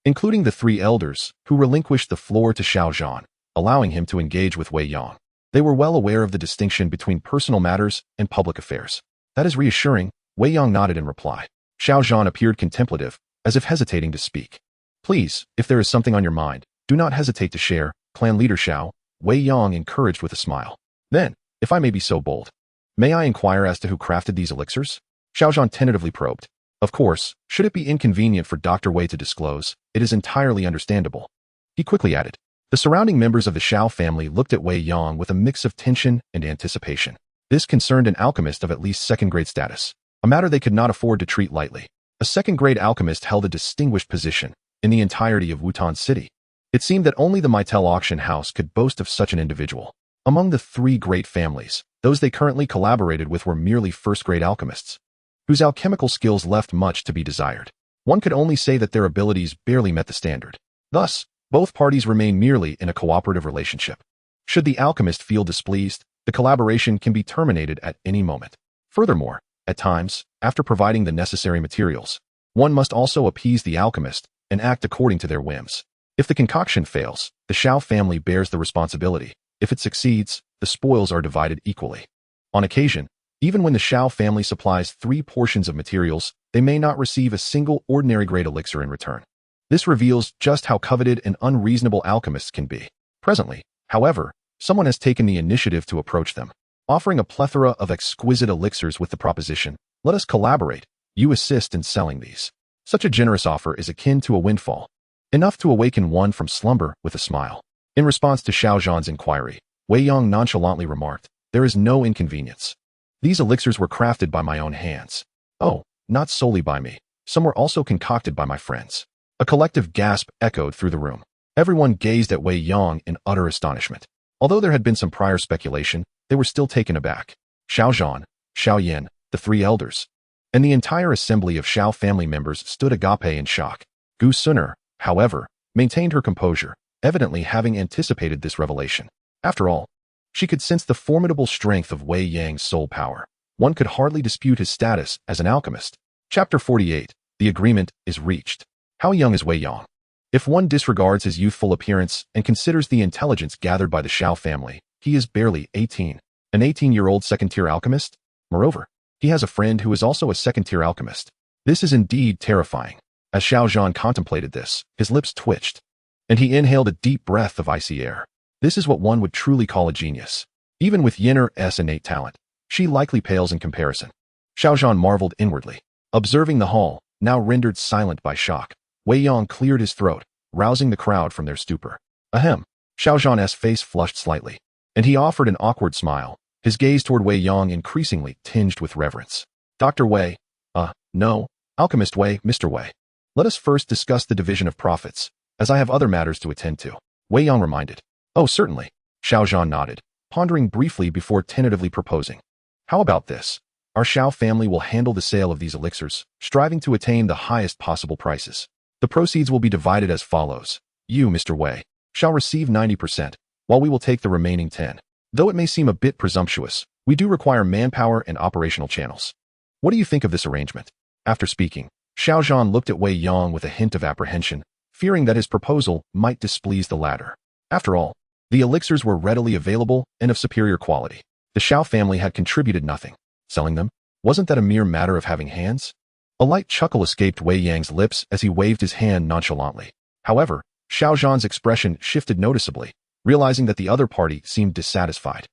Speaker 1: including the three elders, who relinquished the floor to Xiao Yan, allowing him to engage with Wei Yang. They were well aware of the distinction between personal matters and public affairs. "That is reassuring," Wei Yang nodded in reply. Xiao Yan appeared contemplative, as if hesitating to speak. "Please, if there is something on your mind, do not hesitate to share, clan leader Xiao," Wei Yang encouraged with a smile. "Then, if I may be so bold, may I inquire as to who crafted these elixirs?" Xiao Yan tentatively probed. "Of course, should it be inconvenient for Dr. Wei to disclose, it is entirely understandable." He quickly added. The surrounding members of the Xiao family looked at Wei Yang with a mix of tension and anticipation. This concerned an alchemist of at least second-grade status, a matter they could not afford to treat lightly. A second-grade alchemist held a distinguished position in the entirety of Wutan City. It seemed that only the Mitel auction house could boast of such an individual. Among the three great families, those they currently collaborated with were merely first-grade alchemists, whose alchemical skills left much to be desired. One could only say that their abilities barely met the standard. Thus, both parties remain merely in a cooperative relationship. Should the alchemist feel displeased, the collaboration can be terminated at any moment. Furthermore, at times, after providing the necessary materials, one must also appease the alchemist and act according to their whims. If the concoction fails, the Xiao family bears the responsibility. If it succeeds, the spoils are divided equally. On occasion, even when the Xiao family supplies 3 portions of materials, they may not receive a single ordinary grade elixir in return. This reveals just how coveted and unreasonable alchemists can be. Presently, however, someone has taken the initiative to approach them, offering a plethora of exquisite elixirs with the proposition, "Let us collaborate. You assist in selling these." Such a generous offer is akin to a windfall, enough to awaken one from slumber with a smile. In response to Xiao Yan's inquiry, Wei Yang nonchalantly remarked, "There is no inconvenience. These elixirs were crafted by my own hands." "Oh, not solely by me. Some were also concocted by my friends." A collective gasp echoed through the room. Everyone gazed at Wei Yang in utter astonishment. Although there had been some prior speculation, they were still taken aback. Xiao Yan, Xiao Yan, the 3 elders, and the entire assembly of Xiao family members stood agape in shock. Gu Suner, however, maintained her composure, evidently having anticipated this revelation. After all, she could sense the formidable strength of Wei Yang's soul power. One could hardly dispute his status as an alchemist. Chapter 48. The agreement is reached. How young is Wei Yang? If one disregards his youthful appearance and considers the intelligence gathered by the Xiao family, he is barely 18. An 18-year-old second-tier alchemist? Moreover, he has a friend who is also a second-tier alchemist. This is indeed terrifying. As Xiao Yan contemplated this, his lips twitched, and he inhaled a deep breath of icy air. This is what one would truly call a genius. Even with Yenner's innate talent, she likely pales in comparison. Xiao Yan marveled inwardly. Observing the hall, now rendered silent by shock, Wei Yang cleared his throat, rousing the crowd from their stupor. Ahem. Xiao Yan's face flushed slightly, and he offered an awkward smile, his gaze toward Wei Yang increasingly tinged with reverence. "Dr. Wei, no, Alchemist Wei, Mr. Wei. Let us first discuss the division of profits, as I have other matters to attend to," Wei Yang reminded. "Oh, certainly," Xiao Yan nodded, pondering briefly before tentatively proposing. "How about this? Our Xiao family will handle the sale of these elixirs, striving to attain the highest possible prices. The proceeds will be divided as follows. You, Mr. Wei, shall receive 90%, while we will take the remaining 10. Though it may seem a bit presumptuous, we do require manpower and operational channels. What do you think of this arrangement?" After speaking, Xiao Yan looked at Wei Yang with a hint of apprehension, fearing that his proposal might displease the latter. After all, the elixirs were readily available and of superior quality. The Xiao family had contributed nothing. Selling them? Wasn't that a mere matter of having hands? A light chuckle escaped Wei Yang's lips as he waved his hand nonchalantly. However, Xiao Yan's expression shifted noticeably, realizing that the other party seemed dissatisfied.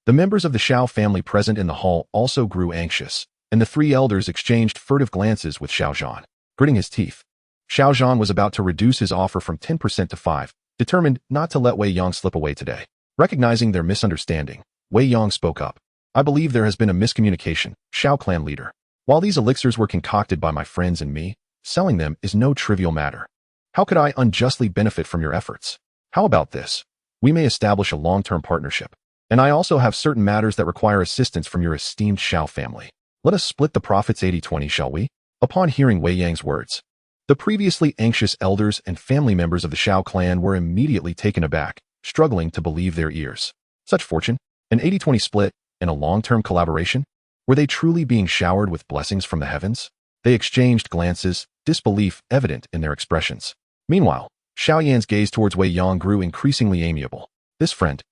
Speaker 1: The members of the Xiao family present in the hall also grew anxious, and the 3 elders exchanged furtive glances with Xiao Yan. Gritting his teeth, Xiao Yan was about to reduce his offer from 10% to 5%, determined not to let Wei Yang slip away today. Recognizing their misunderstanding, Wei Yang spoke up. I believe there has been a miscommunication, Xiao clan leader. While these elixirs were concocted by my friends and me, selling them is no trivial matter. How could I unjustly benefit from your efforts? How about this? We may establish a long-term partnership. And I also have certain matters that require assistance from your esteemed Xiao family. Let us split the profits 80-20, shall we? Upon hearing Wei Yang's words, the previously anxious elders and family members of the Xiao clan were immediately taken aback, struggling to believe their ears. Such fortune, an 80-20 split, and a long-term collaboration? Were they truly being showered with blessings from the heavens? They exchanged glances, disbelief evident in their expressions. Meanwhile, Xiao Yan's gaze towards Wei Yang grew increasingly amiable. This friend,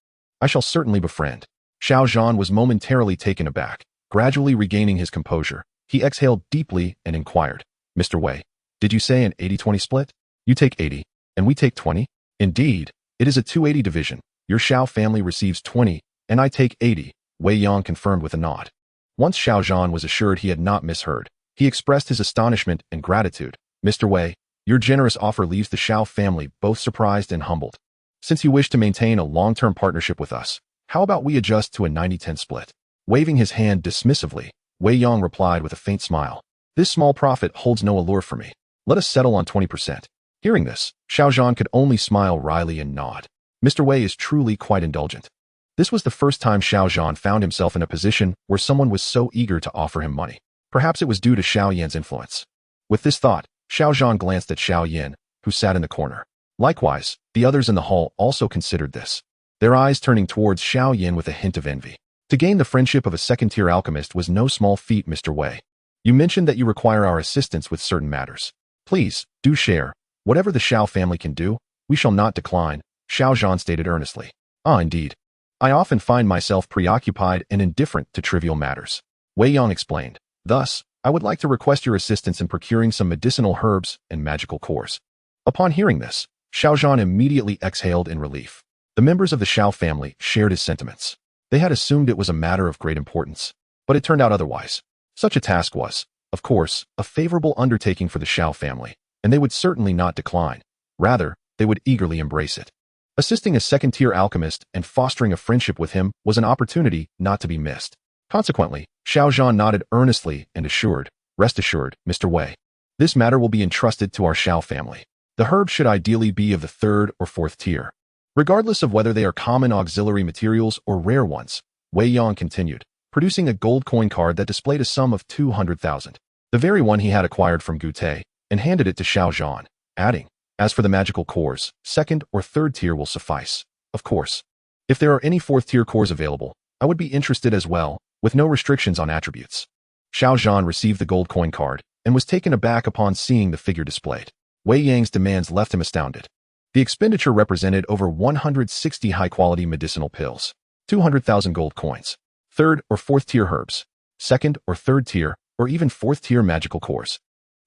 Speaker 1: I shall certainly befriend. Xiao Yan was momentarily taken aback. Gradually regaining his composure, he exhaled deeply and inquired, Mr. Wei, did you say an 80-20 split? You take 80, and we take 20? Indeed, it is a 280 division. Your Xiao family receives 20, and I take 80, Wei Yang confirmed with a nod. Once Xiao Yan was assured he had not misheard, he expressed his astonishment and gratitude. Mr. Wei, your generous offer leaves the Xiao family both surprised and humbled. Since you wish to maintain a long-term partnership with us, how about we adjust to a 90-10 split? Waving his hand dismissively, Wei Yang replied with a faint smile. This small profit holds no allure for me. Let us settle on 20%. Hearing this, Xiao Yan could only smile wryly and nod. Mr. Wei is truly quite indulgent. This was the first time Xiao Yan found himself in a position where someone was so eager to offer him money. Perhaps it was due to Xiao Yan's influence. With this thought, Xiao Yan glanced at Xiao Yan, who sat in the corner. Likewise, the others in the hall also considered this, their eyes turning towards Xiao Yan with a hint of envy. To gain the friendship of a second-tier alchemist was no small feat, Mr. Wei. You mentioned that you require our assistance with certain matters. Please, do share. Whatever the Xiao family can do, we shall not decline, Xiao Yan stated earnestly. Ah, indeed. I often find myself preoccupied and indifferent to trivial matters. Wei Yang explained. Thus, I would like to request your assistance in procuring some medicinal herbs and magical cores. Upon hearing this, Xiao Yan immediately exhaled in relief. The members of the Xiao family shared his sentiments. They had assumed it was a matter of great importance, but it turned out otherwise. Such a task was, of course, a favorable undertaking for the Xiao family, and they would certainly not decline. Rather, they would eagerly embrace it. Assisting a second-tier alchemist and fostering a friendship with him was an opportunity not to be missed. Consequently, Xiao Yan nodded earnestly and assured, rest assured, Mr. Wei. This matter will be entrusted to our Xiao family. The herbs should ideally be of the 3rd or 4th tier. Regardless of whether they are common auxiliary materials or rare ones, Wei Yang continued, producing a gold coin card that displayed a sum of 200,000, the very one he had acquired from Gute, and handed it to Xiao Yan, adding, as for the magical cores, 2nd or 3rd tier will suffice. Of course, if there are any 4th tier cores available, I would be interested as well, with no restrictions on attributes. Xiao Yan received the gold coin card and was taken aback upon seeing the figure displayed. Wei Yang's demands left him astounded. The expenditure represented over 160 high-quality medicinal pills, 200,000 gold coins, 3rd or 4th tier herbs, 2nd or 3rd tier, or even 4th tier magical cores.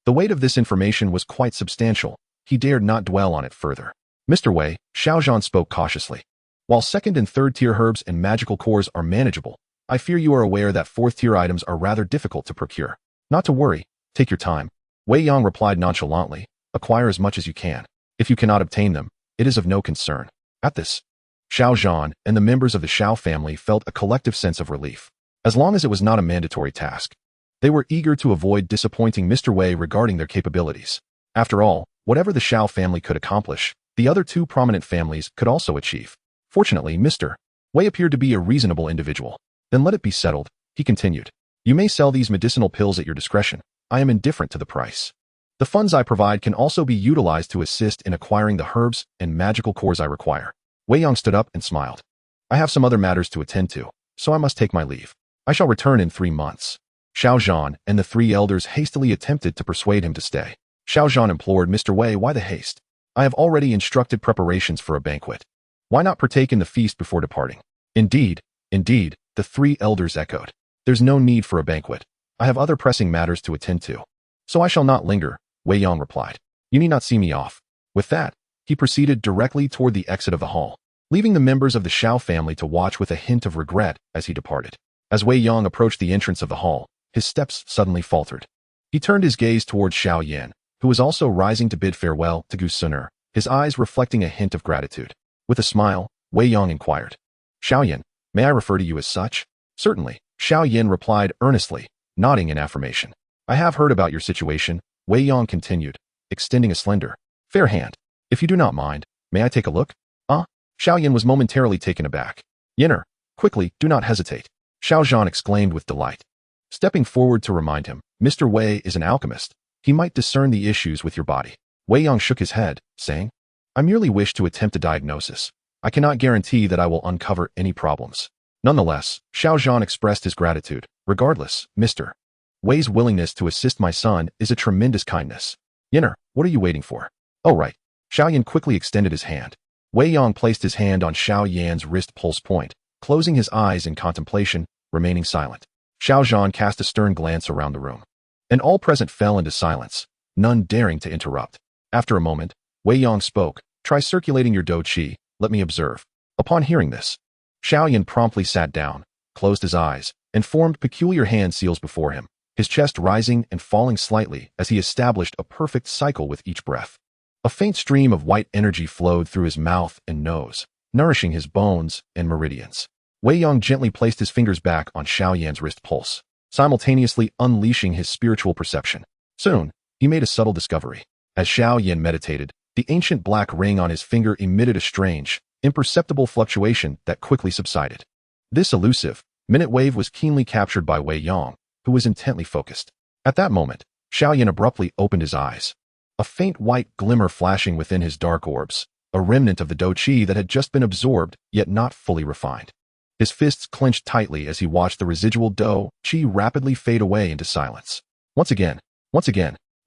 Speaker 1: The weight of this information was quite substantial. He dared not dwell on it further. Mr. Wei, Xiao Yan spoke cautiously. While 2nd and 3rd tier herbs and magical cores are manageable, I fear you are aware that 4th tier items are rather difficult to procure. Not to worry, take your time. Wei Yang replied nonchalantly, acquire as much as you can. If you cannot obtain them, it is of no concern. At this, Xiao Yan and the members of the Xiao family felt a collective sense of relief. As long as it was not a mandatory task, they were eager to avoid disappointing Mr. Wei regarding their capabilities. After all, whatever the Xiao family could accomplish, the other 2 prominent families could also achieve. Fortunately, Mr. Wei appeared to be a reasonable individual. Then let it be settled, he continued. You may sell these medicinal pills at your discretion. I am indifferent to the price. The funds I provide can also be utilized to assist in acquiring the herbs and magical cores I require. Wei Yang stood up and smiled. I have some other matters to attend to, so I must take my leave. I shall return in 3 months. Xiao Yan and the 3 elders hastily attempted to persuade him to stay. Xiao Yan implored, Mr. Wei, why the haste? I have already instructed preparations for a banquet. Why not partake in the feast before departing? Indeed, the 3 elders echoed. There's no need for a banquet. I have other pressing matters to attend to. So I shall not linger, Wei Yang replied. You need not see me off. With that, he proceeded directly toward the exit of the hall, leaving the members of the Xiao family to watch with a hint of regret as he departed. As Wei Yang approached the entrance of the hall, his steps suddenly faltered. He turned his gaze towards Xiao Yan, who was also rising to bid farewell to Gusuner, his eyes reflecting a hint of gratitude. With a smile, Wei Yang inquired, "Xiao Yan, may I refer to you as such?" "Certainly," Xiao Yan replied earnestly, nodding in affirmation. "I have heard about your situation," Wei Yang continued, extending a slender, fair hand. "If you do not mind, may I take a look?" Xiao Yan was momentarily taken aback. "Yenner, quickly, do not hesitate," Xiao Zhan exclaimed with delight. Stepping forward to remind him, "Mr. Wei is an alchemist. He might discern the issues with your body." Wei Yang shook his head, saying, "I merely wish to attempt a diagnosis. I cannot guarantee that I will uncover any problems." Nonetheless, Xiao Zhan expressed his gratitude. "Regardless, Mr. Wei's willingness to assist my son is a tremendous kindness. Yenner, what are you waiting for?" "Oh, right." Xiao Yan quickly extended his hand. Wei Yang placed his hand on Xiao Yan's wrist pulse point, closing his eyes in contemplation, remaining silent. Xiao Zhan cast a stern glance around the room, and all present fell into silence, none daring to interrupt. After a moment, Wei Yang spoke, "Try circulating your Dou Qi, let me observe." Upon hearing this, Xiao Yan promptly sat down, closed his eyes, and formed peculiar hand seals before him, his chest rising and falling slightly as he established a perfect cycle with each breath. A faint stream of white energy flowed through his mouth and nose, nourishing his bones and meridians. Wei Yang gently placed his fingers back on Xiao Yan's wrist pulse, simultaneously unleashing his spiritual perception. Soon, he made a subtle discovery. As Xiao Yan meditated, the ancient black ring on his finger emitted a strange, imperceptible fluctuation that quickly subsided. This elusive, minute wave was keenly captured by Wei Yang, who was intently focused. At that moment, Xiao Yan abruptly opened his eyes. A faint white glimmer flashing within his dark orbs, a remnant of the Dou Qi that had just been absorbed, yet not fully refined. His fists clenched tightly as he watched the residual Dou Qi rapidly fade away into silence. Once again,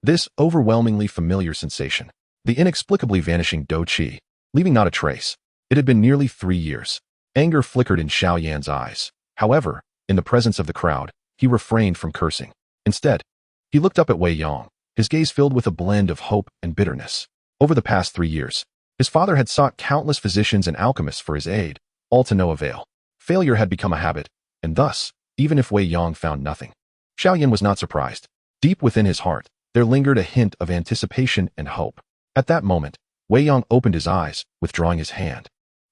Speaker 1: this overwhelmingly familiar sensation, the inexplicably vanishing Dou Qi, leaving not a trace. It had been nearly 3 years. Anger flickered in Xiao Yan's eyes. However, in the presence of the crowd, he refrained from cursing. Instead, he looked up at Wei Yang, his gaze filled with a blend of hope and bitterness. Over the past 3 years, his father had sought countless physicians and alchemists for his aid, all to no avail. Failure had become a habit, and thus, even if Wei Yang found nothing, Xiao Yan was not surprised. Deep within his heart, there lingered a hint of anticipation and hope. At that moment, Wei Yang opened his eyes, withdrawing his hand.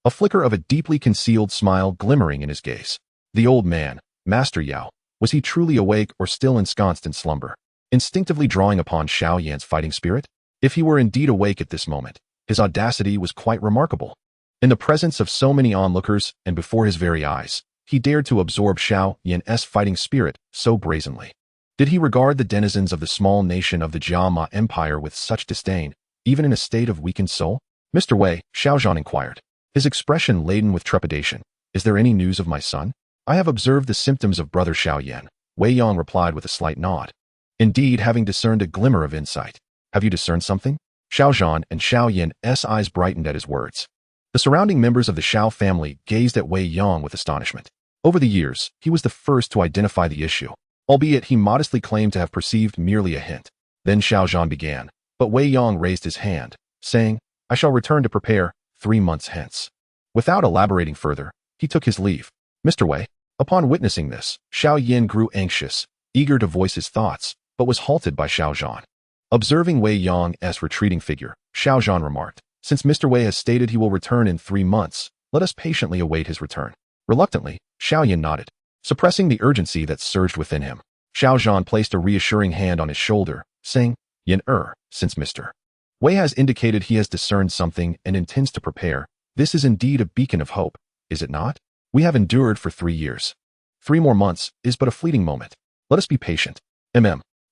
Speaker 1: A flicker of a deeply concealed smile glimmering in his gaze. The old man, Master Yao, was he truly awake or still ensconced in slumber, instinctively drawing upon Xiao Yan's fighting spirit? If he were indeed awake at this moment, his audacity was quite remarkable. In the presence of so many onlookers and before his very eyes, he dared to absorb Xiao Yan's fighting spirit so brazenly. Did he regard the denizens of the small nation of the Jiama Empire with such disdain, even in a state of weakened soul? "Mr. Wei," Xiao Zhan inquired, his expression laden with trepidation, "is there any news of my son?" "I have observed the symptoms of brother Xiao Yan," Wei Yang replied with a slight nod. Indeed, having discerned a glimmer of insight. "Have you discerned something?" Xiao Zhan and Xiao Yan's eyes brightened at his words. The surrounding members of the Xiao family gazed at Wei Yang with astonishment. Over the years, he was the first to identify the issue, albeit he modestly claimed to have perceived merely a hint. Then Xiao Zhan began, but Wei Yang raised his hand, saying, "I shall return to prepare 3 months hence." Without elaborating further, he took his leave. "Mr. Wei." Upon witnessing this, Xiao Yan grew anxious, eager to voice his thoughts, but was halted by Xiao Zhan. Observing Wei Yang's retreating figure, Xiao Zhan remarked, "Since Mr. Wei has stated he will return in 3 months, let us patiently await his return." Reluctantly, Xiao Yan nodded. Suppressing the urgency that surged within him, Xiao Zhan placed a reassuring hand on his shoulder, saying, "Yan, since Mr. Wei has indicated he has discerned something and intends to prepare, this is indeed a beacon of hope, is it not? We have endured for 3 years. 3 more months is but a fleeting moment. Let us be patient."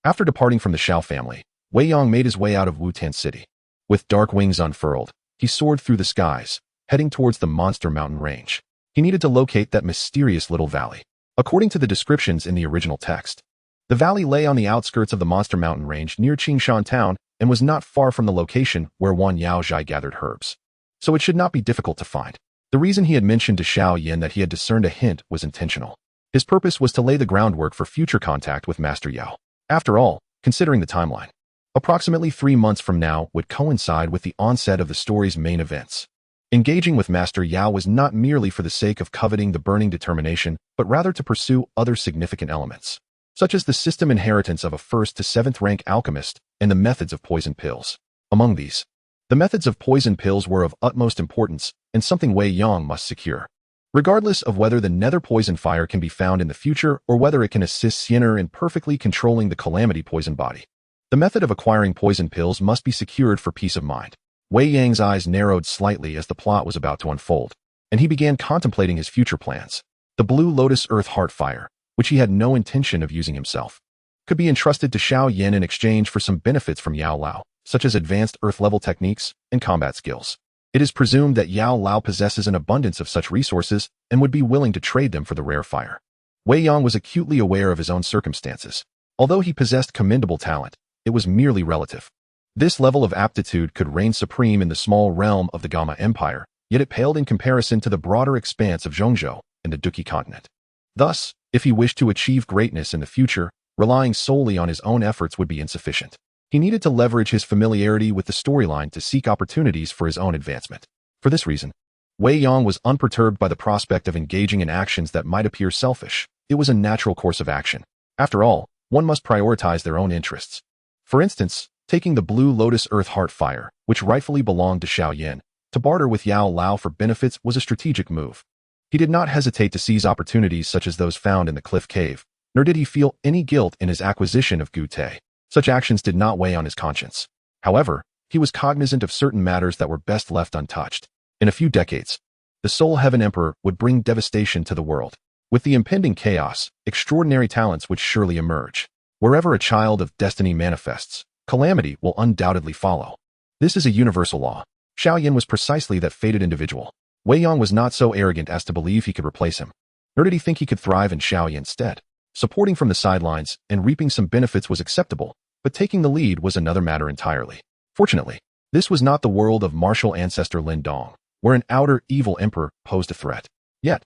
Speaker 1: After departing from the Xiao family, Wei Yang made his way out of Wutan city. With dark wings unfurled, he soared through the skies, heading towards the monster mountain range. He needed to locate that mysterious little valley. According to the descriptions in the original text, the valley lay on the outskirts of the monster mountain range near Qingshan town and was not far from the location where Wan Yaozhai gathered herbs. So it should not be difficult to find. The reason he had mentioned to Xiao Yan that he had discerned a hint was intentional. His purpose was to lay the groundwork for future contact with Master Yao. After all, considering the timeline, approximately 3 months from now would coincide with the onset of the story's main events. Engaging with Master Yao was not merely for the sake of coveting the burning determination, but rather to pursue other significant elements. such as the system inheritance of a 1st to 7th rank alchemist and the methods of poison pills. Among these, the methods of poison pills were of utmost importance and something Wei Yang must secure. Regardless of whether the nether poison fire can be found in the future or whether it can assist Sienna in perfectly controlling the calamity poison body, the method of acquiring poison pills must be secured for peace of mind. Wei Yang's eyes narrowed slightly as the plot was about to unfold, and he began contemplating his future plans. The blue lotus earth heart fire, which he had no intention of using himself, could be entrusted to Xiao Yan in exchange for some benefits from Yao Lao, such as advanced earth-level techniques and combat skills. It is presumed that Yao Lao possesses an abundance of such resources and would be willing to trade them for the rare fire. Wei Yang was acutely aware of his own circumstances. Although he possessed commendable talent, it was merely relative. This level of aptitude could reign supreme in the small realm of the Gamma Empire, yet it paled in comparison to the broader expanse of Zhongzhou and the Duqi continent. Thus, if he wished to achieve greatness in the future, relying solely on his own efforts would be insufficient. He needed to leverage his familiarity with the storyline to seek opportunities for his own advancement. For this reason, Wei Yang was unperturbed by the prospect of engaging in actions that might appear selfish. It was a natural course of action. After all, one must prioritize their own interests. For instance, taking the blue lotus earth heart fire, which rightfully belonged to Xiao Yan, to barter with Yao Lao for benefits was a strategic move. He did not hesitate to seize opportunities such as those found in the cliff cave, nor did he feel any guilt in his acquisition of Gu Te. Such actions did not weigh on his conscience. However, he was cognizant of certain matters that were best left untouched. In a few decades, the Soul Heaven Emperor would bring devastation to the world. With the impending chaos, extraordinary talents would surely emerge. Wherever a child of destiny manifests, calamity will undoubtedly follow. This is a universal law. Xiao Yan was precisely that fated individual. Wei Yang was not so arrogant as to believe he could replace him, nor did he think he could thrive in Xiao Yan's stead. Supporting from the sidelines and reaping some benefits was acceptable, but taking the lead was another matter entirely. Fortunately, this was not the world of martial ancestor Lin Dong, where an outer evil emperor posed a threat. Yet,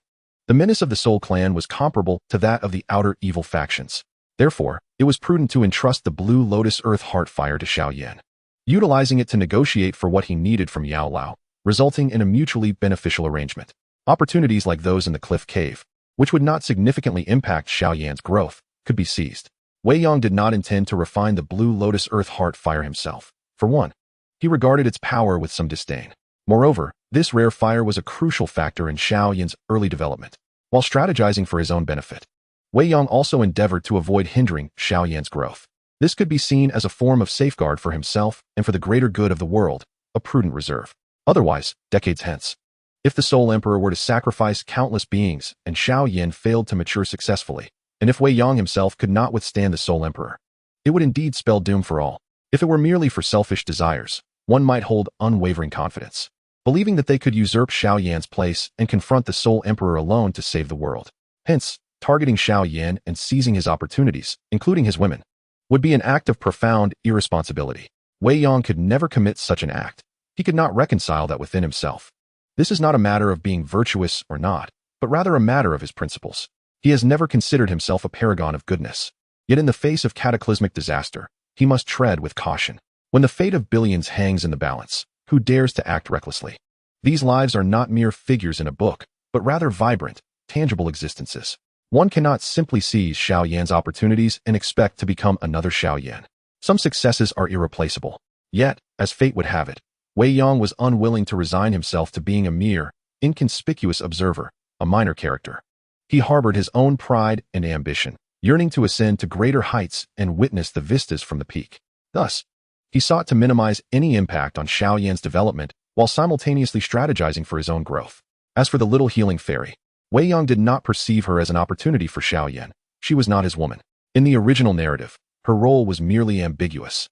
Speaker 1: the menace of the Soul Clan was comparable to that of the outer evil factions. Therefore, it was prudent to entrust the blue lotus earth heart fire to Xiao Yan, utilizing it to negotiate for what he needed from Yao Lao, resulting in a mutually beneficial arrangement. Opportunities like those in the cliff cave, which would not significantly impact Xiao Yan's growth, could be seized. Wei Yang did not intend to refine the blue lotus earth heart fire himself. For one, he regarded its power with some disdain. Moreover, this rare fire was a crucial factor in Xiao Yan's early development. While strategizing for his own benefit, Wei Yang also endeavored to avoid hindering Xiao Yan's growth. This could be seen as a form of safeguard for himself and for the greater good of the world, a prudent reserve. Otherwise, decades hence, if the Soul Emperor were to sacrifice countless beings and Xiao Yan failed to mature successfully, and if Wei Yang himself could not withstand the Soul Emperor, it would indeed spell doom for all. If it were merely for selfish desires, one might hold unwavering confidence, believing that they could usurp Xiao Yan's place and confront the Soul Emperor alone to save the world. Hence, targeting Xiao Yan and seizing his opportunities, including his women, would be an act of profound irresponsibility. Wei Yang could never commit such an act. He could not reconcile that within himself. This is not a matter of being virtuous or not, but rather a matter of his principles. He has never considered himself a paragon of goodness. Yet in the face of cataclysmic disaster, he must tread with caution. When the fate of billions hangs in the balance, who dares to act recklessly? These lives are not mere figures in a book, but rather vibrant, tangible existences. One cannot simply seize Xiao Yan's opportunities and expect to become another Xiao Yan. Some successes are irreplaceable. Yet, as fate would have it, Wei Yang was unwilling to resign himself to being a mere, inconspicuous observer, a minor character. He harbored his own pride and ambition, yearning to ascend to greater heights and witness the vistas from the peak. Thus, he sought to minimize any impact on Xiao Yan's development while simultaneously strategizing for his own growth. As for the little healing fairy, Wei Yang did not perceive her as an opportunity for Xiao Yan. She was not his woman. In the original narrative, her role was merely ambiguous.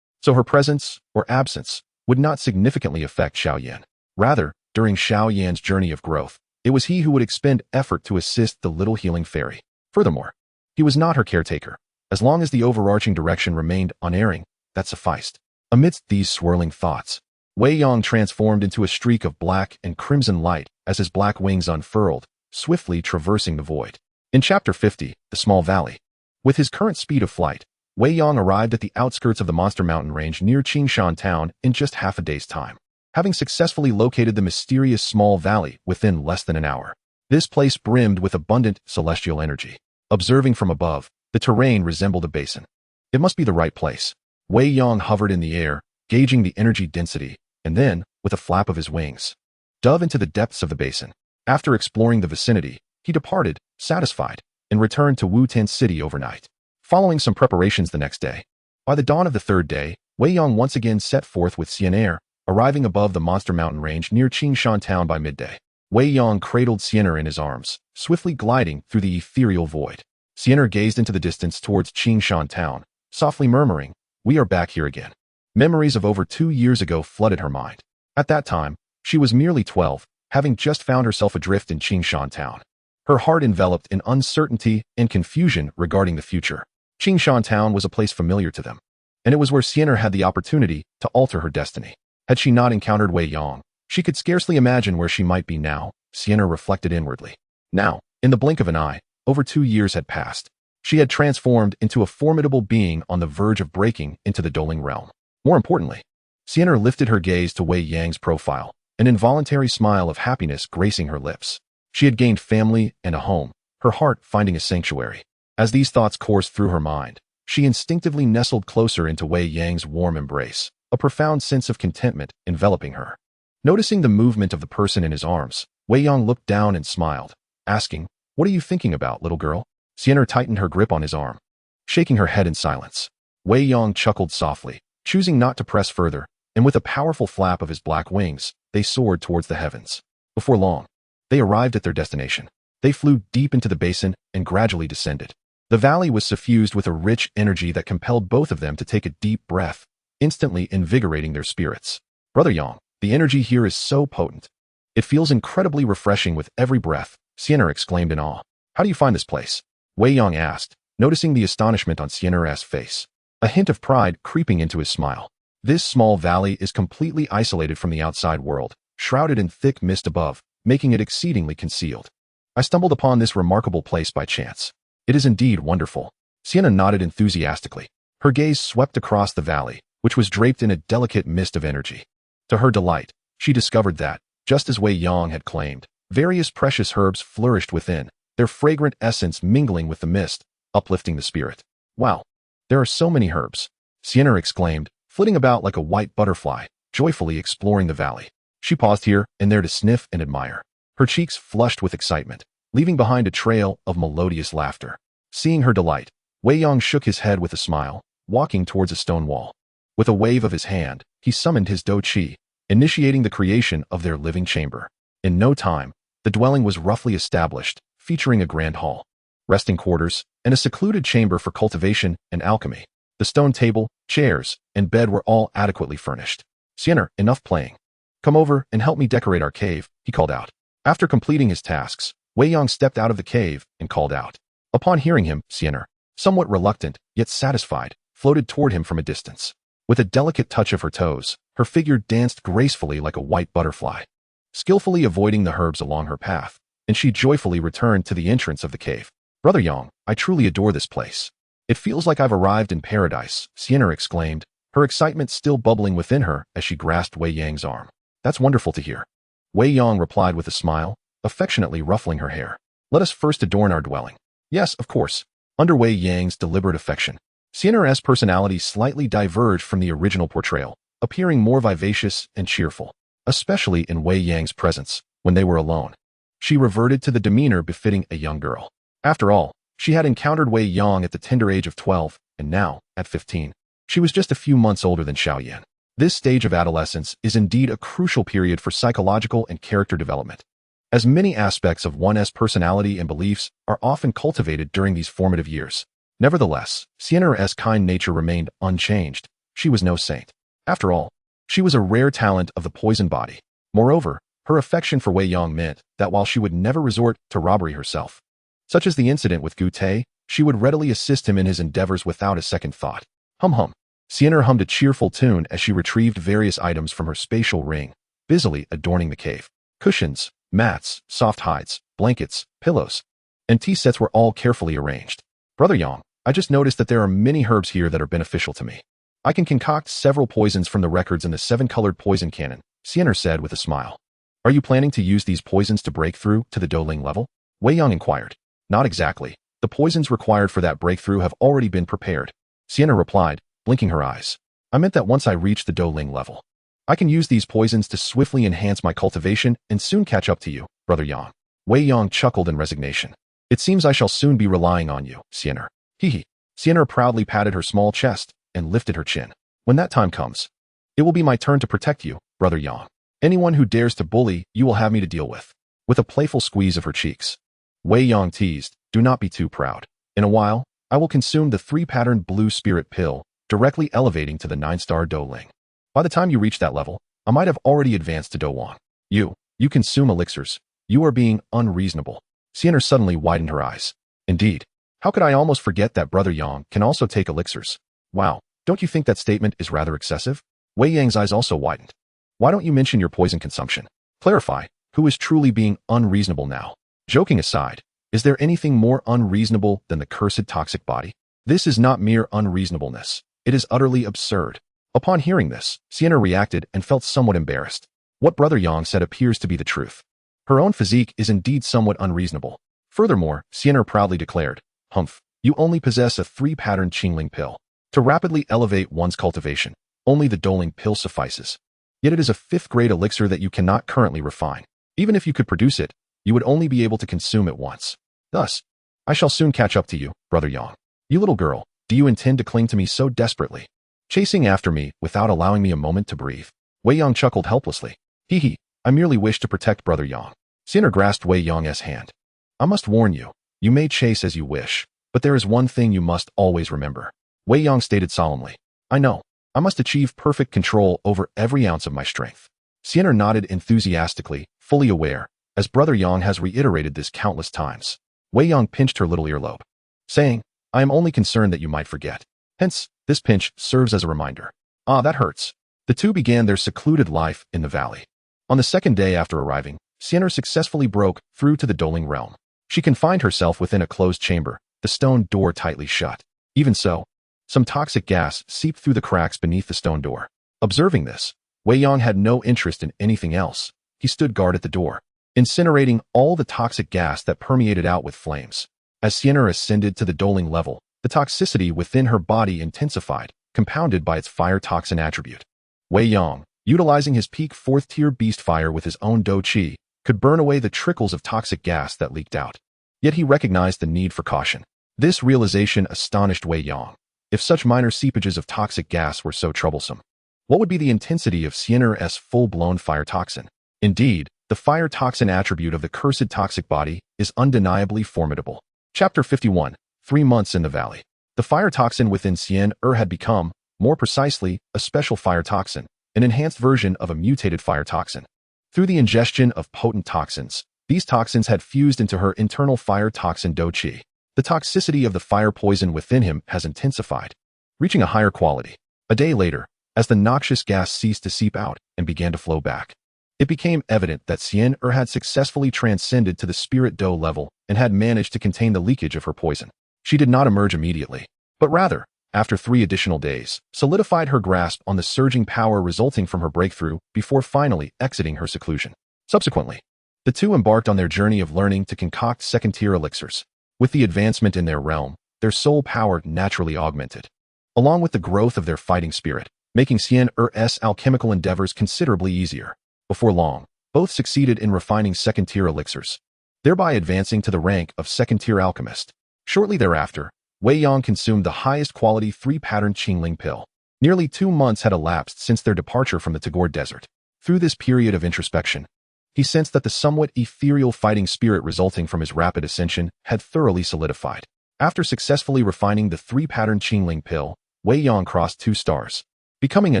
Speaker 1: So her presence or absence would not significantly affect Xiao Yan. Rather, during Xiao Yan's journey of growth, it was he who would expend effort to assist the little healing fairy. Furthermore, he was not her caretaker. As long as the overarching direction remained unerring, that sufficed. Amidst these swirling thoughts, Wei Yang transformed into a streak of black and crimson light as his black wings unfurled, swiftly traversing the void. In Chapter 50, The Small Valley, with his current speed of flight, Wei Yang arrived at the outskirts of the Monster Mountain Range near Qingshan Town in just half a day's time, having successfully located the mysterious small valley within less than an hour. This place brimmed with abundant celestial energy. Observing from above, The terrain resembled a basin. It must be the right place. Wei Yang hovered in the air, gauging the energy density, and then, with a flap of his wings, dove into the depths of the basin. After exploring the vicinity, he departed, satisfied, and returned to Wutan city overnight. Following some preparations the next day, by the dawn of the third day, Wei Yang once again set forth with Sienna, arriving above the monster mountain range near Qingshan town by midday. Wei Yang cradled Sienna in his arms, swiftly gliding through the ethereal void. Sienna gazed into the distance towards Qingshan town, softly murmuring, "We are back here again." Memories of over 2 years ago flooded her mind. At that time, she was merely 12, having just found herself adrift in Qingshan town. Her heart enveloped in uncertainty and confusion regarding the future. Qingshan town was a place familiar to them, and it was where Sienna had the opportunity to alter her destiny. Had she not encountered Wei Yang, she could scarcely imagine where she might be now, Sienna reflected inwardly. Now, in the blink of an eye, over 2 years had passed. She had transformed into a formidable being on the verge of breaking into the Dou Ling realm. More importantly, Sienna lifted her gaze to Wei Yang's profile, an involuntary smile of happiness gracing her lips. She had gained family and a home, her heart finding a sanctuary. As these thoughts coursed through her mind, she instinctively nestled closer into Wei Yang's warm embrace, a profound sense of contentment enveloping her. Noticing the movement of the person in his arms, Wei Yang looked down and smiled, asking, "What are you thinking about, little girl?" Sienna tightened her grip on his arm, shaking her head in silence. Wei Yang chuckled softly, choosing not to press further, and with a powerful flap of his black wings, they soared towards the heavens. Before long, they arrived at their destination. They flew deep into the basin and gradually descended. The valley was suffused with a rich energy that compelled both of them to take a deep breath, instantly invigorating their spirits. "Brother Yang, the energy here is so potent. It feels incredibly refreshing with every breath," Sienna exclaimed in awe. "How do you find this place?" Wei Yang asked, noticing the astonishment on Sienna's face, a hint of pride creeping into his smile. "This small valley is completely isolated from the outside world, shrouded in thick mist above, making it exceedingly concealed. I stumbled upon this remarkable place by chance. It is indeed wonderful." Sienna nodded enthusiastically. Her gaze swept across the valley, which was draped in a delicate mist of energy. To her delight, she discovered that, just as Wei Yang had claimed, various precious herbs flourished within, their fragrant essence mingling with the mist, uplifting the spirit. "Wow, there are so many herbs," Sienna exclaimed, flitting about like a white butterfly, joyfully exploring the valley. She paused here and there to sniff and admire. Her cheeks flushed with excitement, leaving behind a trail of melodious laughter. Seeing her delight, Wei Yang shook his head with a smile, walking towards a stone wall. With a wave of his hand, he summoned his Dou Shi, initiating the creation of their living chamber. In no time, the dwelling was roughly established, featuring a grand hall, resting quarters, and a secluded chamber for cultivation and alchemy. The stone table, chairs, and bed were all adequately furnished. "Sienna, enough playing. Come over and help me decorate our cave," he called out. After completing his tasks, Wei Yang stepped out of the cave and called out. Upon hearing him, Sienna, somewhat reluctant, yet satisfied, floated toward him from a distance. With a delicate touch of her toes, her figure danced gracefully like a white butterfly, skillfully avoiding the herbs along her path, and she joyfully returned to the entrance of the cave. "Brother Yang, I truly adore this place. It feels like I've arrived in paradise," Sienna exclaimed, her excitement still bubbling within her as she grasped Wei Yang's arm. "That's wonderful to hear." Wei Yang replied with a smile, affectionately ruffling her hair. "Let us first adorn our dwelling." "Yes, of course." Under Wei Yang's deliberate affection, Sienna's personality slightly diverged from the original portrayal, appearing more vivacious and cheerful, especially in Wei Yang's presence, when they were alone. She reverted to the demeanor befitting a young girl. After all, she had encountered Wei Yang at the tender age of 12, and now, at 15, she was just a few months older than Xiao Yan. This stage of adolescence is indeed a crucial period for psychological and character development, as many aspects of one's personality and beliefs are often cultivated during these formative years. Nevertheless, Sienna's kind nature remained unchanged. She was no saint. After all, she was a rare talent of the poison body. Moreover, her affection for Wei Yang meant that while she would never resort to robbery herself, such as the incident with Gu Te, she would readily assist him in his endeavors without a second thought. Hum. Sienna hummed a cheerful tune as she retrieved various items from her spatial ring, busily adorning the cave. Cushions, mats, soft hides, blankets, pillows, and tea sets were all carefully arranged. "Brother Yang, I just noticed that there are many herbs here that are beneficial to me. I can concoct several poisons from the records in the 7-colored poison canon," Sienna said with a smile. "Are you planning to use these poisons to break through to the Dou Ling level?" Wei Yang inquired. "Not exactly. The poisons required for that breakthrough have already been prepared. Sienna replied, blinking her eyes. I meant that once I reach the Dou Ling level, I can use these poisons to swiftly enhance my cultivation and soon catch up to you, Brother Yang. Wei Yang chuckled in resignation. It seems I shall soon be relying on you, Sienna. Hee. Sienna proudly patted her small chest and lifted her chin. When that time comes, it will be my turn to protect you, Brother Yang. Anyone who dares to bully you will have me to deal with. With a playful squeeze of her cheeks, Wei Yang teased, do not be too proud. In a while, I will consume the 3-patterned blue spirit pill, directly elevating to the 9-star Dou Ling. By the time you reach that level, I might have already advanced to Dou Wang. You consume elixirs. You are being unreasonable. Sienna suddenly widened her eyes. Indeed. How could I almost forget that Brother Yang can also take elixirs? Wow, don't you think that statement is rather excessive? Wei Yang's eyes also widened. Why don't you mention your poison consumption? Clarify, who is truly being unreasonable now? Joking aside, is there anything more unreasonable than the cursed toxic body? This is not mere unreasonableness. It is utterly absurd. Upon hearing this, Sienna reacted and felt somewhat embarrassed. What Brother Yang said appears to be the truth. Her own physique is indeed somewhat unreasonable. Furthermore, Sienna proudly declared, Humph, you only possess a 3-patterned Qingling pill. To rapidly elevate one's cultivation, only the Dou Ling pill suffices. Yet it is a 5th-grade elixir that you cannot currently refine. Even if you could produce it, you would only be able to consume it once. Thus, I shall soon catch up to you, Brother Yang. You little girl, do you intend to cling to me so desperately? Chasing after me without allowing me a moment to breathe? Wei Yang chuckled helplessly. Hee, I merely wish to protect Brother Yang. Sienna grasped Wei Yang's hand. I must warn you, you may chase as you wish, but there is one thing you must always remember. Wei Yang stated solemnly. I know. I must achieve perfect control over every ounce of my strength. Sienna nodded enthusiastically, fully aware, as Brother Yang has reiterated this countless times. Wei Yang pinched her little earlobe, saying, I am only concerned that you might forget. Hence, this pinch serves as a reminder. Ah, that hurts. The two began their secluded life in the valley. On the 2nd day after arriving, Sienna successfully broke through to the Dou Ling realm. She confined herself within a closed chamber, the stone door tightly shut. Even so, some toxic gas seeped through the cracks beneath the stone door. Observing this, Wei Yang had no interest in anything else. He stood guard at the door, incinerating all the toxic gas that permeated out with flames. As Sienna ascended to the Dou Ling level, the toxicity within her body intensified, compounded by its fire toxin attribute. Wei Yang, utilizing his peak 4th-tier beast fire with his own Dou Shi, could burn away the trickles of toxic gas that leaked out. Yet he recognized the need for caution. This realization astonished Wei Yang. If such minor seepages of toxic gas were so troublesome, what would be the intensity of Sienna's full-blown fire toxin? Indeed, the fire toxin attribute of the cursed toxic body is undeniably formidable. Chapter 51. 3 months in the valley. The fire toxin within Sienna had become, more precisely, a special fire toxin, an enhanced version of a mutated fire toxin. Through the ingestion of potent toxins, these toxins had fused into her internal fire toxin Dou Shi. The toxicity of the fire poison within him has intensified, reaching a higher quality. A day later, as the noxious gas ceased to seep out and began to flow back, it became evident that Sienna had successfully transcended to the spirit Dou level and had managed to contain the leakage of her poison. She did not emerge immediately, but rather, after 3 additional days, solidified her grasp on the surging power resulting from her breakthrough before finally exiting her seclusion. Subsequently, the two embarked on their journey of learning to concoct 2nd-tier elixirs. With the advancement in their realm, their soul power naturally augmented, along with the growth of their fighting spirit, making Sienna's alchemical endeavors considerably easier. Before long, both succeeded in refining 2nd-tier elixirs, thereby advancing to the rank of 2nd-tier alchemist. Shortly thereafter, Wei Yang consumed the highest quality 3-pattern Qingling pill. Nearly 2 months had elapsed since their departure from the Tagore Desert. Through this period of introspection, he sensed that the somewhat ethereal fighting spirit resulting from his rapid ascension had thoroughly solidified. After successfully refining the 3-pattern Qingling pill, Wei Yang crossed 2 stars, becoming a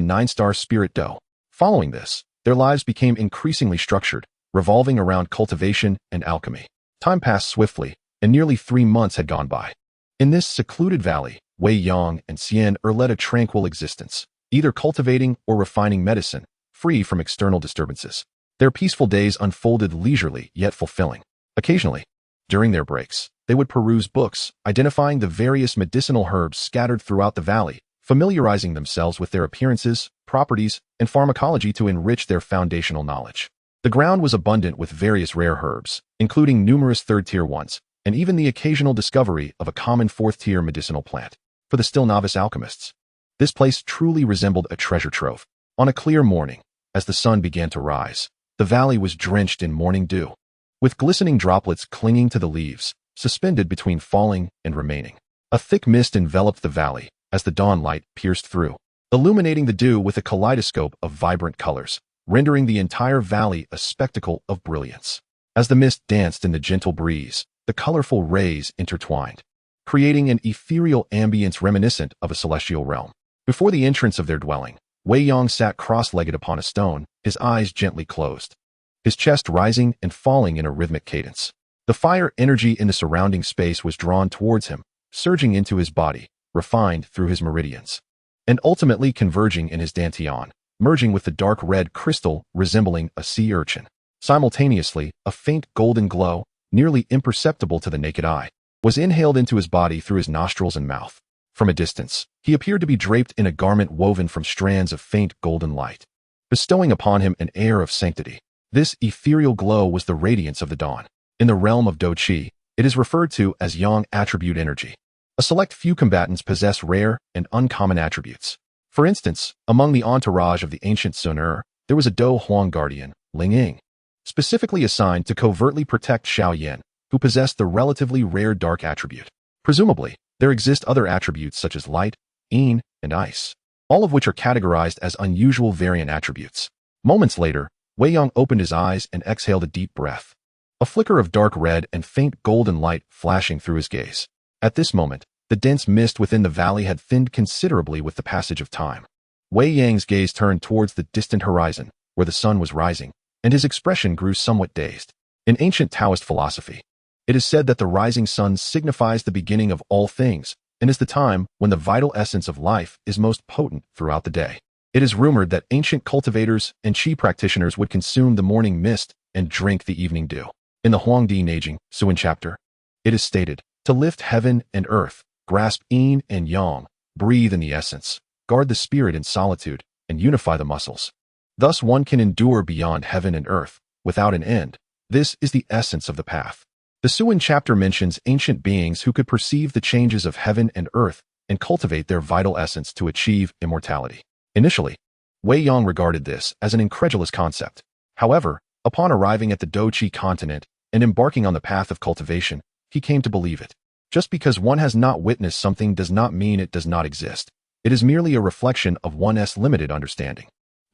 Speaker 1: 9-star spirit Dou. Following this, their lives became increasingly structured, revolving around cultivation and alchemy. Time passed swiftly, and nearly 3 months had gone by. In this secluded valley, Wei Yang and Sienna led a tranquil existence, either cultivating or refining medicine, free from external disturbances. Their peaceful days unfolded leisurely yet fulfilling. Occasionally, during their breaks, they would peruse books, identifying the various medicinal herbs scattered throughout the valley, familiarizing themselves with their appearances, properties, and pharmacology to enrich their foundational knowledge. The ground was abundant with various rare herbs, including numerous 3rd-tier ones, and even the occasional discovery of a common fourth-tier medicinal plant. For the still novice alchemists, this place truly resembled a treasure trove. On a clear morning, as the sun began to rise, the valley was drenched in morning dew, with glistening droplets clinging to the leaves, suspended between falling and remaining. A thick mist enveloped the valley as the dawn light pierced through, illuminating the dew with a kaleidoscope of vibrant colors, rendering the entire valley a spectacle of brilliance. As the mist danced in the gentle breeze, the colorful rays intertwined, creating an ethereal ambience reminiscent of a celestial realm. Before the entrance of their dwelling, Wei Yang sat cross-legged upon a stone, his eyes gently closed, his chest rising and falling in a rhythmic cadence. The fire energy in the surrounding space was drawn towards him, surging into his body, refined through his meridians, and ultimately converging in his dantian, merging with the dark red crystal resembling a sea urchin. Simultaneously, a faint golden glow, nearly imperceptible to the naked eye, was inhaled into his body through his nostrils and mouth. From a distance, he appeared to be draped in a garment woven from strands of faint golden light, bestowing upon him an air of sanctity. This ethereal glow was the radiance of the dawn. In the realm of Dou Shi, it is referred to as Yang attribute energy. A select few combatants possess rare and uncommon attributes. For instance, among the entourage of the ancient Sun there was a Dou Huang guardian, Ling, specifically assigned to covertly protect Xiao Yan, who possessed the relatively rare dark attribute. Presumably, there exist other attributes such as light, yin, and ice, all of which are categorized as unusual variant attributes. Moments later, Wei Yang opened his eyes and exhaled a deep breath, a flicker of dark red and faint golden light flashing through his gaze. At this moment, the dense mist within the valley had thinned considerably with the passage of time. Wei Yang's gaze turned towards the distant horizon, where the sun was rising, and his expression grew somewhat dazed. In ancient Taoist philosophy, it is said that the rising sun signifies the beginning of all things, and is the time when the vital essence of life is most potent throughout the day. It is rumored that ancient cultivators and Dou practitioners would consume the morning mist and drink the evening dew. In the Huangdi Neijing, Suan chapter, it is stated, to lift heaven and earth, grasp yin and yang, breathe in the essence, guard the spirit in solitude, and unify the muscles. Thus one can endure beyond heaven and earth, without an end. This is the essence of the path. The Suan chapter mentions ancient beings who could perceive the changes of heaven and earth and cultivate their vital essence to achieve immortality. Initially, Wei Yang regarded this as an incredulous concept. However, upon arriving at the Dou Shi continent and embarking on the path of cultivation, he came to believe it. Just because one has not witnessed something does not mean it does not exist. It is merely a reflection of one's limited understanding.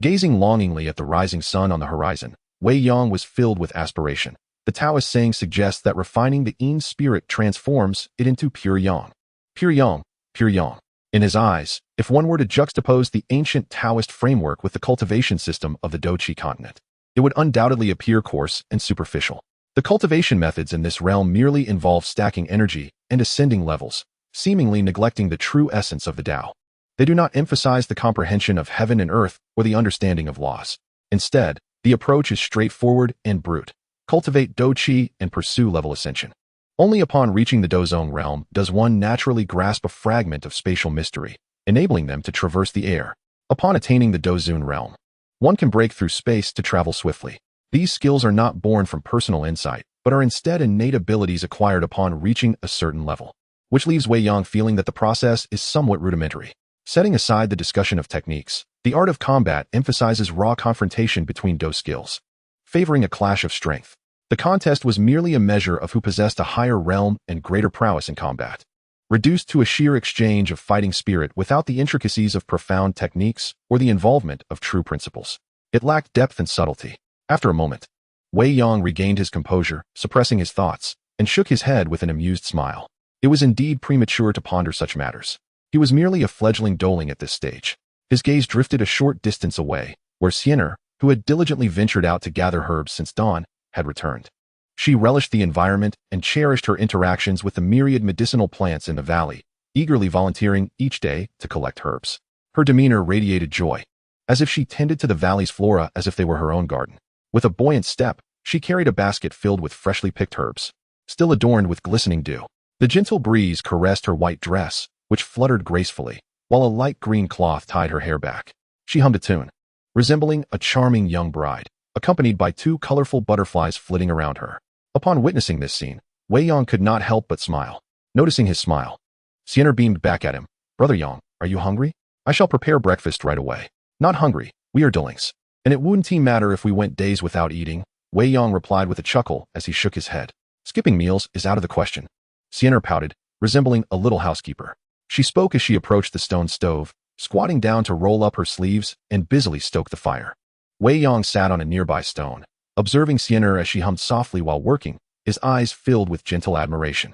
Speaker 1: Gazing longingly at the rising sun on the horizon, Wei Yang was filled with aspiration. The Taoist saying suggests that refining the yin spirit transforms it into pure yang. Pure yang, pure yang. In his eyes, if one were to juxtapose the ancient Taoist framework with the cultivation system of the Dou Shi continent, it would undoubtedly appear coarse and superficial. The cultivation methods in this realm merely involve stacking energy and ascending levels, seemingly neglecting the true essence of the Tao. They do not emphasize the comprehension of heaven and earth or the understanding of laws. Instead, the approach is straightforward and brute. Cultivate Dou Shi and pursue level ascension. Only upon reaching the Dou Zone realm does one naturally grasp a fragment of spatial mystery, enabling them to traverse the air. Upon attaining the Dou Zone realm, one can break through space to travel swiftly. These skills are not born from personal insight, but are instead innate abilities acquired upon reaching a certain level, which leaves Wei Yang feeling that the process is somewhat rudimentary. Setting aside the discussion of techniques, the art of combat emphasizes raw confrontation between Dou skills, favoring a clash of strength. The contest was merely a measure of who possessed a higher realm and greater prowess in combat, reduced to a sheer exchange of fighting spirit without the intricacies of profound techniques or the involvement of true principles. It lacked depth and subtlety. After a moment, Wei Yang regained his composure, suppressing his thoughts, and shook his head with an amused smile. It was indeed premature to ponder such matters. He was merely a fledgling Dou Ling at this stage. His gaze drifted a short distance away, where Sienna, who had diligently ventured out to gather herbs since dawn, had returned. She relished the environment and cherished her interactions with the myriad medicinal plants in the valley, eagerly volunteering each day to collect herbs. Her demeanor radiated joy, as if she tended to the valley's flora as if they were her own garden. With a buoyant step, she carried a basket filled with freshly picked herbs, still adorned with glistening dew. The gentle breeze caressed her white dress, which fluttered gracefully, while a light green cloth tied her hair back. She hummed a tune, resembling a charming young bride, accompanied by two colorful butterflies flitting around her. Upon witnessing this scene, Wei Yang could not help but smile. Noticing his smile, Sienna beamed back at him. Brother Yang, are you hungry? I shall prepare breakfast right away. Not hungry, we are Dou Lings. And it wouldn't matter if we went days without eating, Wei Yang replied with a chuckle as he shook his head. Skipping meals is out of the question. Sienna pouted, resembling a little housekeeper. She spoke as she approached the stone stove, squatting down to roll up her sleeves and busily stoke the fire. Wei Yang sat on a nearby stone, observing Sienna as she hummed softly while working, his eyes filled with gentle admiration.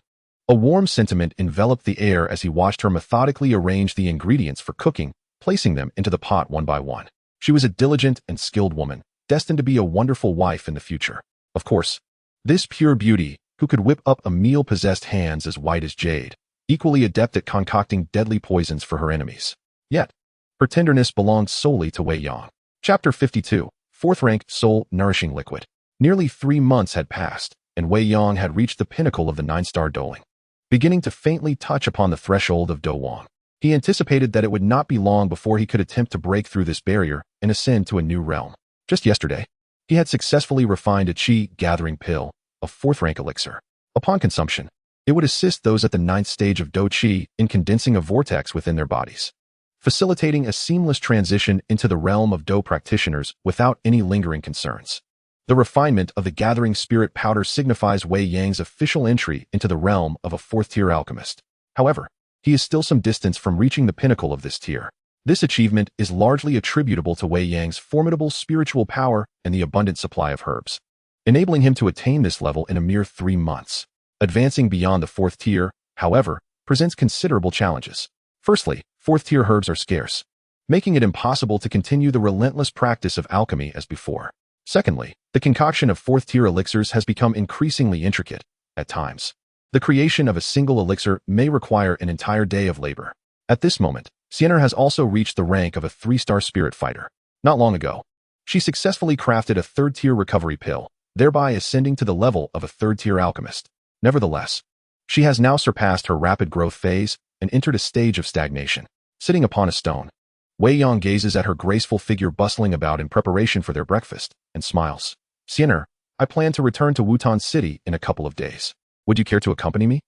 Speaker 1: A warm sentiment enveloped the air as he watched her methodically arrange the ingredients for cooking, placing them into the pot one by one. She was a diligent and skilled woman, destined to be a wonderful wife in the future. Of course, this pure beauty, who could whip up a meal, possessed hands as white as jade, equally adept at concocting deadly poisons for her enemies. Yet, her tenderness belonged solely to Wei Yang. Chapter 52, 4th Rank Soul Nourishing Liquid. Nearly 3 months had passed, and Wei Yang had reached the pinnacle of the 9-star Dou Ling, beginning to faintly touch upon the threshold of Dou Wang. He anticipated that it would not be long before he could attempt to break through this barrier and ascend to a new realm. Just yesterday, he had successfully refined a Qi-gathering pill, a 4th rank elixir. Upon consumption, it would assist those at the 9th stage of Dou Qi in condensing a vortex within their bodies, facilitating a seamless transition into the realm of Dou practitioners without any lingering concerns. The refinement of the gathering spirit powder signifies Wei Yang's official entry into the realm of a 4th-tier alchemist. However, he is still some distance from reaching the pinnacle of this tier. This achievement is largely attributable to Wei Yang's formidable spiritual power and the abundant supply of herbs, enabling him to attain this level in a mere 3 months. Advancing beyond the 4th tier, however, presents considerable challenges. Firstly, 4th-tier herbs are scarce, making it impossible to continue the relentless practice of alchemy as before. Secondly, the concoction of 4th-tier elixirs has become increasingly intricate. At times, the creation of a single elixir may require an entire day of labor. At this moment, Sienna has also reached the rank of a 3-star spirit fighter. Not long ago, she successfully crafted a 3rd-tier recovery pill, thereby ascending to the level of a 3rd-tier alchemist. Nevertheless, she has now surpassed her rapid growth phase and entered a stage of stagnation. Sitting upon a stone, Wei Yang gazes at her graceful figure bustling about in preparation for their breakfast, and smiles. Sienna, I plan to return to Wutan City in a couple of days. Would you care to accompany me?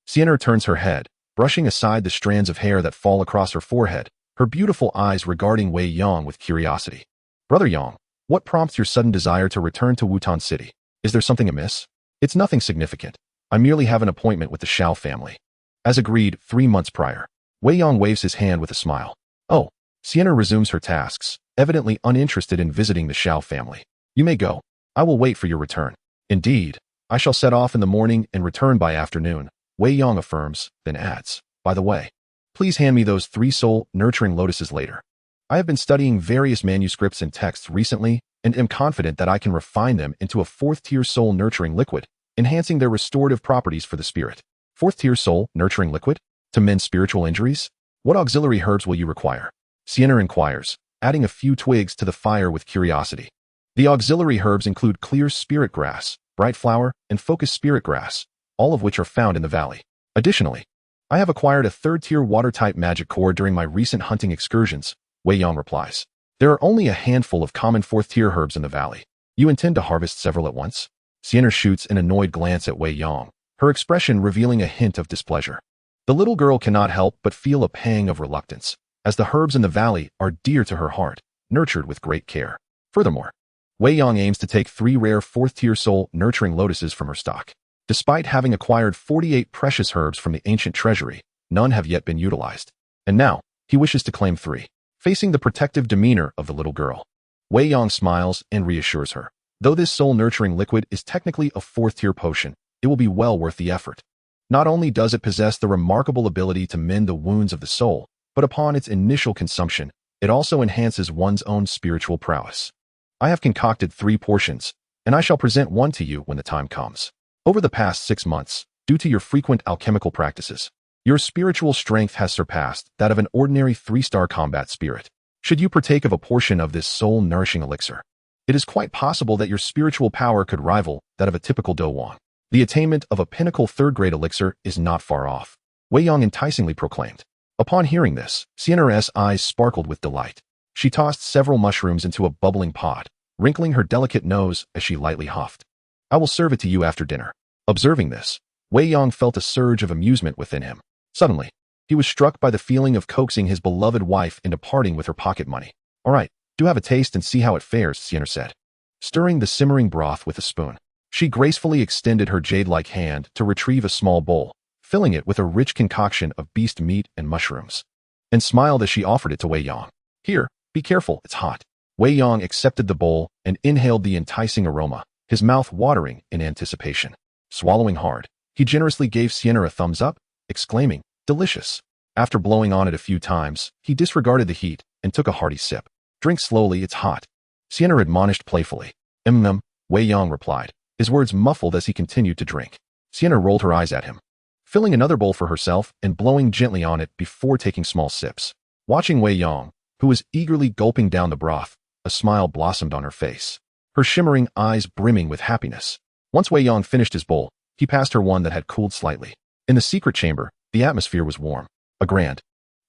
Speaker 1: Sienna turns her head, brushing aside the strands of hair that fall across her forehead, her beautiful eyes regarding Wei Yang with curiosity. Brother Yang, what prompts your sudden desire to return to Wutan City? Is there something amiss? It's nothing significant. I merely have an appointment with the Xiao family. As agreed 3 months prior. Wei Yang waves his hand with a smile. Oh, Sienna resumes her tasks, evidently uninterested in visiting the Xiao family. You may go. I will wait for your return. Indeed, I shall set off in the morning and return by afternoon, Wei Yang affirms, then adds, by the way, please hand me those 3 soul-nurturing lotuses later. I have been studying various manuscripts and texts recently and am confident that I can refine them into a 4th-tier soul-nurturing liquid, enhancing their restorative properties for the spirit. 4th-tier soul-nurturing liquid? To mend spiritual injuries? What auxiliary herbs will you require? Sienna inquires, adding a few twigs to the fire with curiosity. The auxiliary herbs include clear spirit grass, bright flower, and focus spirit grass, all of which are found in the valley. Additionally, I have acquired a 3rd-tier water-type magic core during my recent hunting excursions, Wei Yang replies. There are only a handful of common 4th-tier herbs in the valley. You intend to harvest several at once? Sienna shoots an annoyed glance at Wei Yang, her expression revealing a hint of displeasure. The little girl cannot help but feel a pang of reluctance, as the herbs in the valley are dear to her heart, nurtured with great care. Furthermore, Wei Yang aims to take 3 rare 4th-tier soul-nurturing lotuses from her stock. Despite having acquired 48 precious herbs from the ancient treasury, none have yet been utilized. And now, he wishes to claim 3. Facing the protective demeanor of the little girl, Wei Yang smiles and reassures her. Though this soul-nurturing liquid is technically a 4th-tier potion, it will be well worth the effort. Not only does it possess the remarkable ability to mend the wounds of the soul, but upon its initial consumption, it also enhances one's own spiritual prowess. I have concocted 3 portions, and I shall present one to you when the time comes. Over the past 6 months, due to your frequent alchemical practices, your spiritual strength has surpassed that of an ordinary 3-star combat spirit. Should you partake of a portion of this soul-nourishing elixir, it is quite possible that your spiritual power could rival that of a typical Dou Wang. The attainment of a pinnacle 3rd-grade elixir is not far off, Wei Yang enticingly proclaimed. Upon hearing this, Sienna's eyes sparkled with delight. She tossed several mushrooms into a bubbling pot, wrinkling her delicate nose as she lightly huffed. I will serve it to you after dinner. Observing this, Wei Yang felt a surge of amusement within him. Suddenly, he was struck by the feeling of coaxing his beloved wife into parting with her pocket money. All right, do have a taste and see how it fares, Sienna said, stirring the simmering broth with a spoon. She gracefully extended her jade-like hand to retrieve a small bowl, filling it with a rich concoction of beast meat and mushrooms, and smiled as she offered it to Wei Yang. Here, be careful, it's hot. Wei Yang accepted the bowl and inhaled the enticing aroma, his mouth watering in anticipation. Swallowing hard, he generously gave Sienna a thumbs up, exclaiming, delicious. After blowing on it a few times, he disregarded the heat and took a hearty sip. Drink slowly, it's hot, Sienna admonished playfully. Wei Yang replied, his words muffled as he continued to drink. Sienna rolled her eyes at him, filling another bowl for herself and blowing gently on it before taking small sips. Watching Wei Yang, who was eagerly gulping down the broth, a smile blossomed on her face, her shimmering eyes brimming with happiness. Once Wei Yang finished his bowl, he passed her one that had cooled slightly. In the secret chamber, the atmosphere was warm. A grand,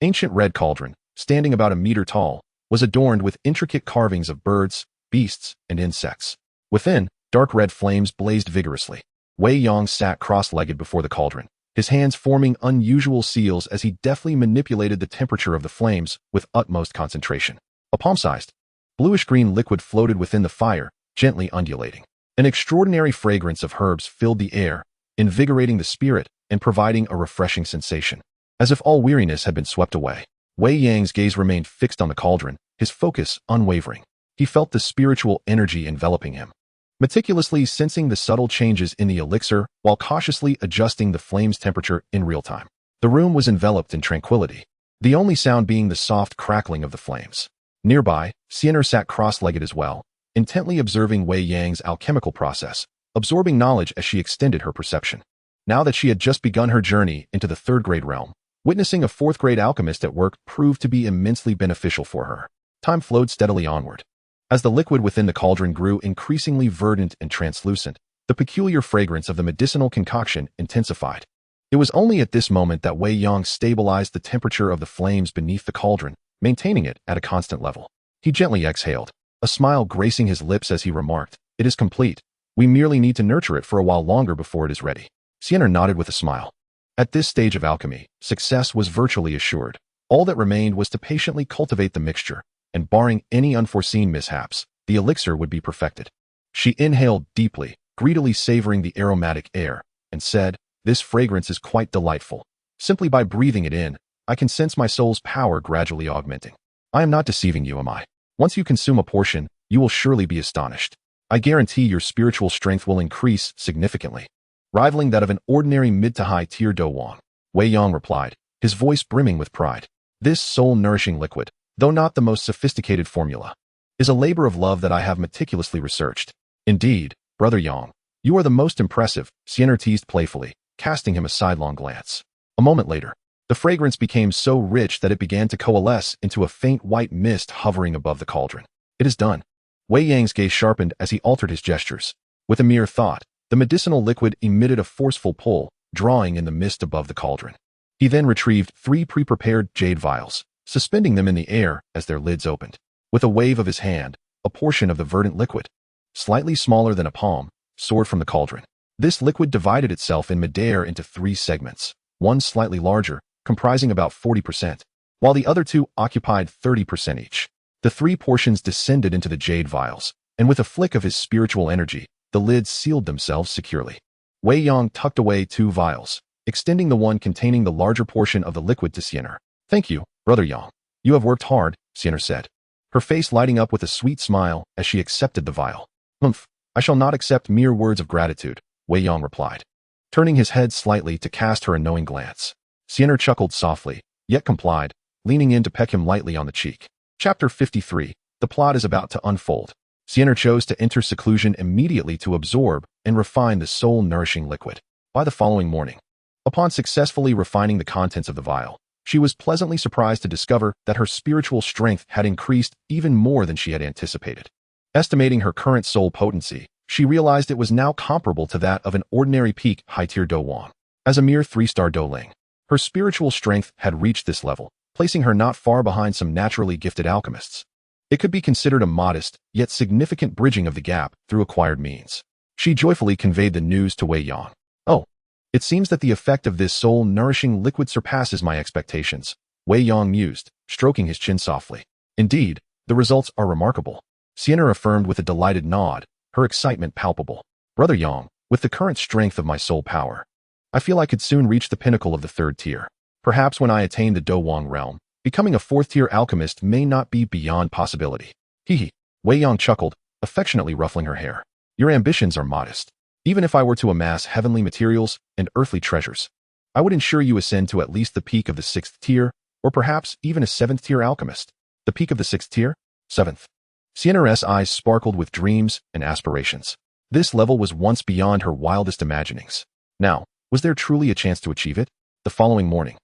Speaker 1: ancient red cauldron, standing about a meter tall, was adorned with intricate carvings of birds, beasts, and insects. Within, dark red flames blazed vigorously. Wei Yang sat cross-legged before the cauldron, his hands forming unusual seals as he deftly manipulated the temperature of the flames with utmost concentration. A palm-sized, bluish-green liquid floated within the fire, gently undulating. An extraordinary fragrance of herbs filled the air, invigorating the spirit and providing a refreshing sensation. As if all weariness had been swept away, Wei Yang's gaze remained fixed on the cauldron, his focus unwavering. He felt the spiritual energy enveloping him, meticulously sensing the subtle changes in the elixir while cautiously adjusting the flame's temperature in real time. The room was enveloped in tranquility, the only sound being the soft crackling of the flames. Nearby, Sienna sat cross-legged as well, intently observing Wei Yang's alchemical process, absorbing knowledge as she extended her perception. Now that she had just begun her journey into the third-grade realm, witnessing a fourth-grade alchemist at work proved to be immensely beneficial for her. Time flowed steadily onward. As the liquid within the cauldron grew increasingly verdant and translucent, the peculiar fragrance of the medicinal concoction intensified. It was only at this moment that Wei Yang stabilized the temperature of the flames beneath the cauldron, maintaining it at a constant level. He gently exhaled, a smile gracing his lips as he remarked, "It is complete. We merely need to nurture it for a while longer before it is ready." Sienna nodded with a smile. At this stage of alchemy, success was virtually assured. All that remained was to patiently cultivate the mixture, and barring any unforeseen mishaps, the elixir would be perfected. She inhaled deeply, greedily savoring the aromatic air, and said, "This fragrance is quite delightful. Simply by breathing it in, I can sense my soul's power gradually augmenting. I am not deceiving you, am I? Once you consume a portion, you will surely be astonished. I guarantee your spiritual strength will increase significantly, rivaling that of an ordinary mid to high tier Dou Wang." Wei Yang replied, his voice brimming with pride. "This soul-nourishing liquid, though not the most sophisticated formula, is a labor of love that I have meticulously researched. Indeed, Brother Yang, you are the most impressive," Sienna teased playfully, casting him a sidelong glance. A moment later, the fragrance became so rich that it began to coalesce into a faint white mist hovering above the cauldron. "It is done." Wei Yang's gaze sharpened as he altered his gestures. With a mere thought, the medicinal liquid emitted a forceful pull, drawing in the mist above the cauldron. He then retrieved 3 pre-prepared jade vials, suspending them in the air as their lids opened. With a wave of his hand, a portion of the verdant liquid, slightly smaller than a palm, soared from the cauldron. This liquid divided itself in midair into 3 segments, one slightly larger, comprising about 40%, while the other 2 occupied 30% each. The 3 portions descended into the jade vials, and with a flick of his spiritual energy, the lids sealed themselves securely. Wei Yang tucked away 2 vials, extending the one containing the larger portion of the liquid to Sienna. "Thank you, Brother Yang. You have worked hard," Sienna said, her face lighting up with a sweet smile as she accepted the vial. "I shall not accept mere words of gratitude," Wei Yang replied, turning his head slightly to cast her a knowing glance. Sienna chuckled softly, yet complied, leaning in to peck him lightly on the cheek. Chapter 53. The plot is about to unfold. Sienna chose to enter seclusion immediately to absorb and refine the soul-nourishing liquid. By the following morning, upon successfully refining the contents of the vial, she was pleasantly surprised to discover that her spiritual strength had increased even more than she had anticipated. Estimating her current soul potency, she realized it was now comparable to that of an ordinary peak high-tier Dou Wang. As a mere 3-star Dou Ling, her spiritual strength had reached this level, placing her not far behind some naturally gifted alchemists. It could be considered a modest, yet significant bridging of the gap through acquired means. She joyfully conveyed the news to Wei Yang. It seems that the effect of this soul-nourishing liquid surpasses my expectations, Wei Yang mused, stroking his chin softly. Indeed, the results are remarkable. Sienna affirmed with a delighted nod, her excitement palpable. Brother Yang, with the current strength of my soul power, I feel I could soon reach the pinnacle of the 3rd tier. Perhaps when I attain the Dou Wang realm, becoming a 4th-tier alchemist may not be beyond possibility. Hee. Wei Yang chuckled, affectionately ruffling her hair. Your ambitions are modest. Even if I were to amass heavenly materials and earthly treasures, I would ensure you ascend to at least the peak of the 6th tier, or perhaps even a 7th-tier alchemist. The peak of the 6th tier? 7th. Sienna's eyes sparkled with dreams and aspirations. This level was once beyond her wildest imaginings. Now, was there truly a chance to achieve it? The following morning,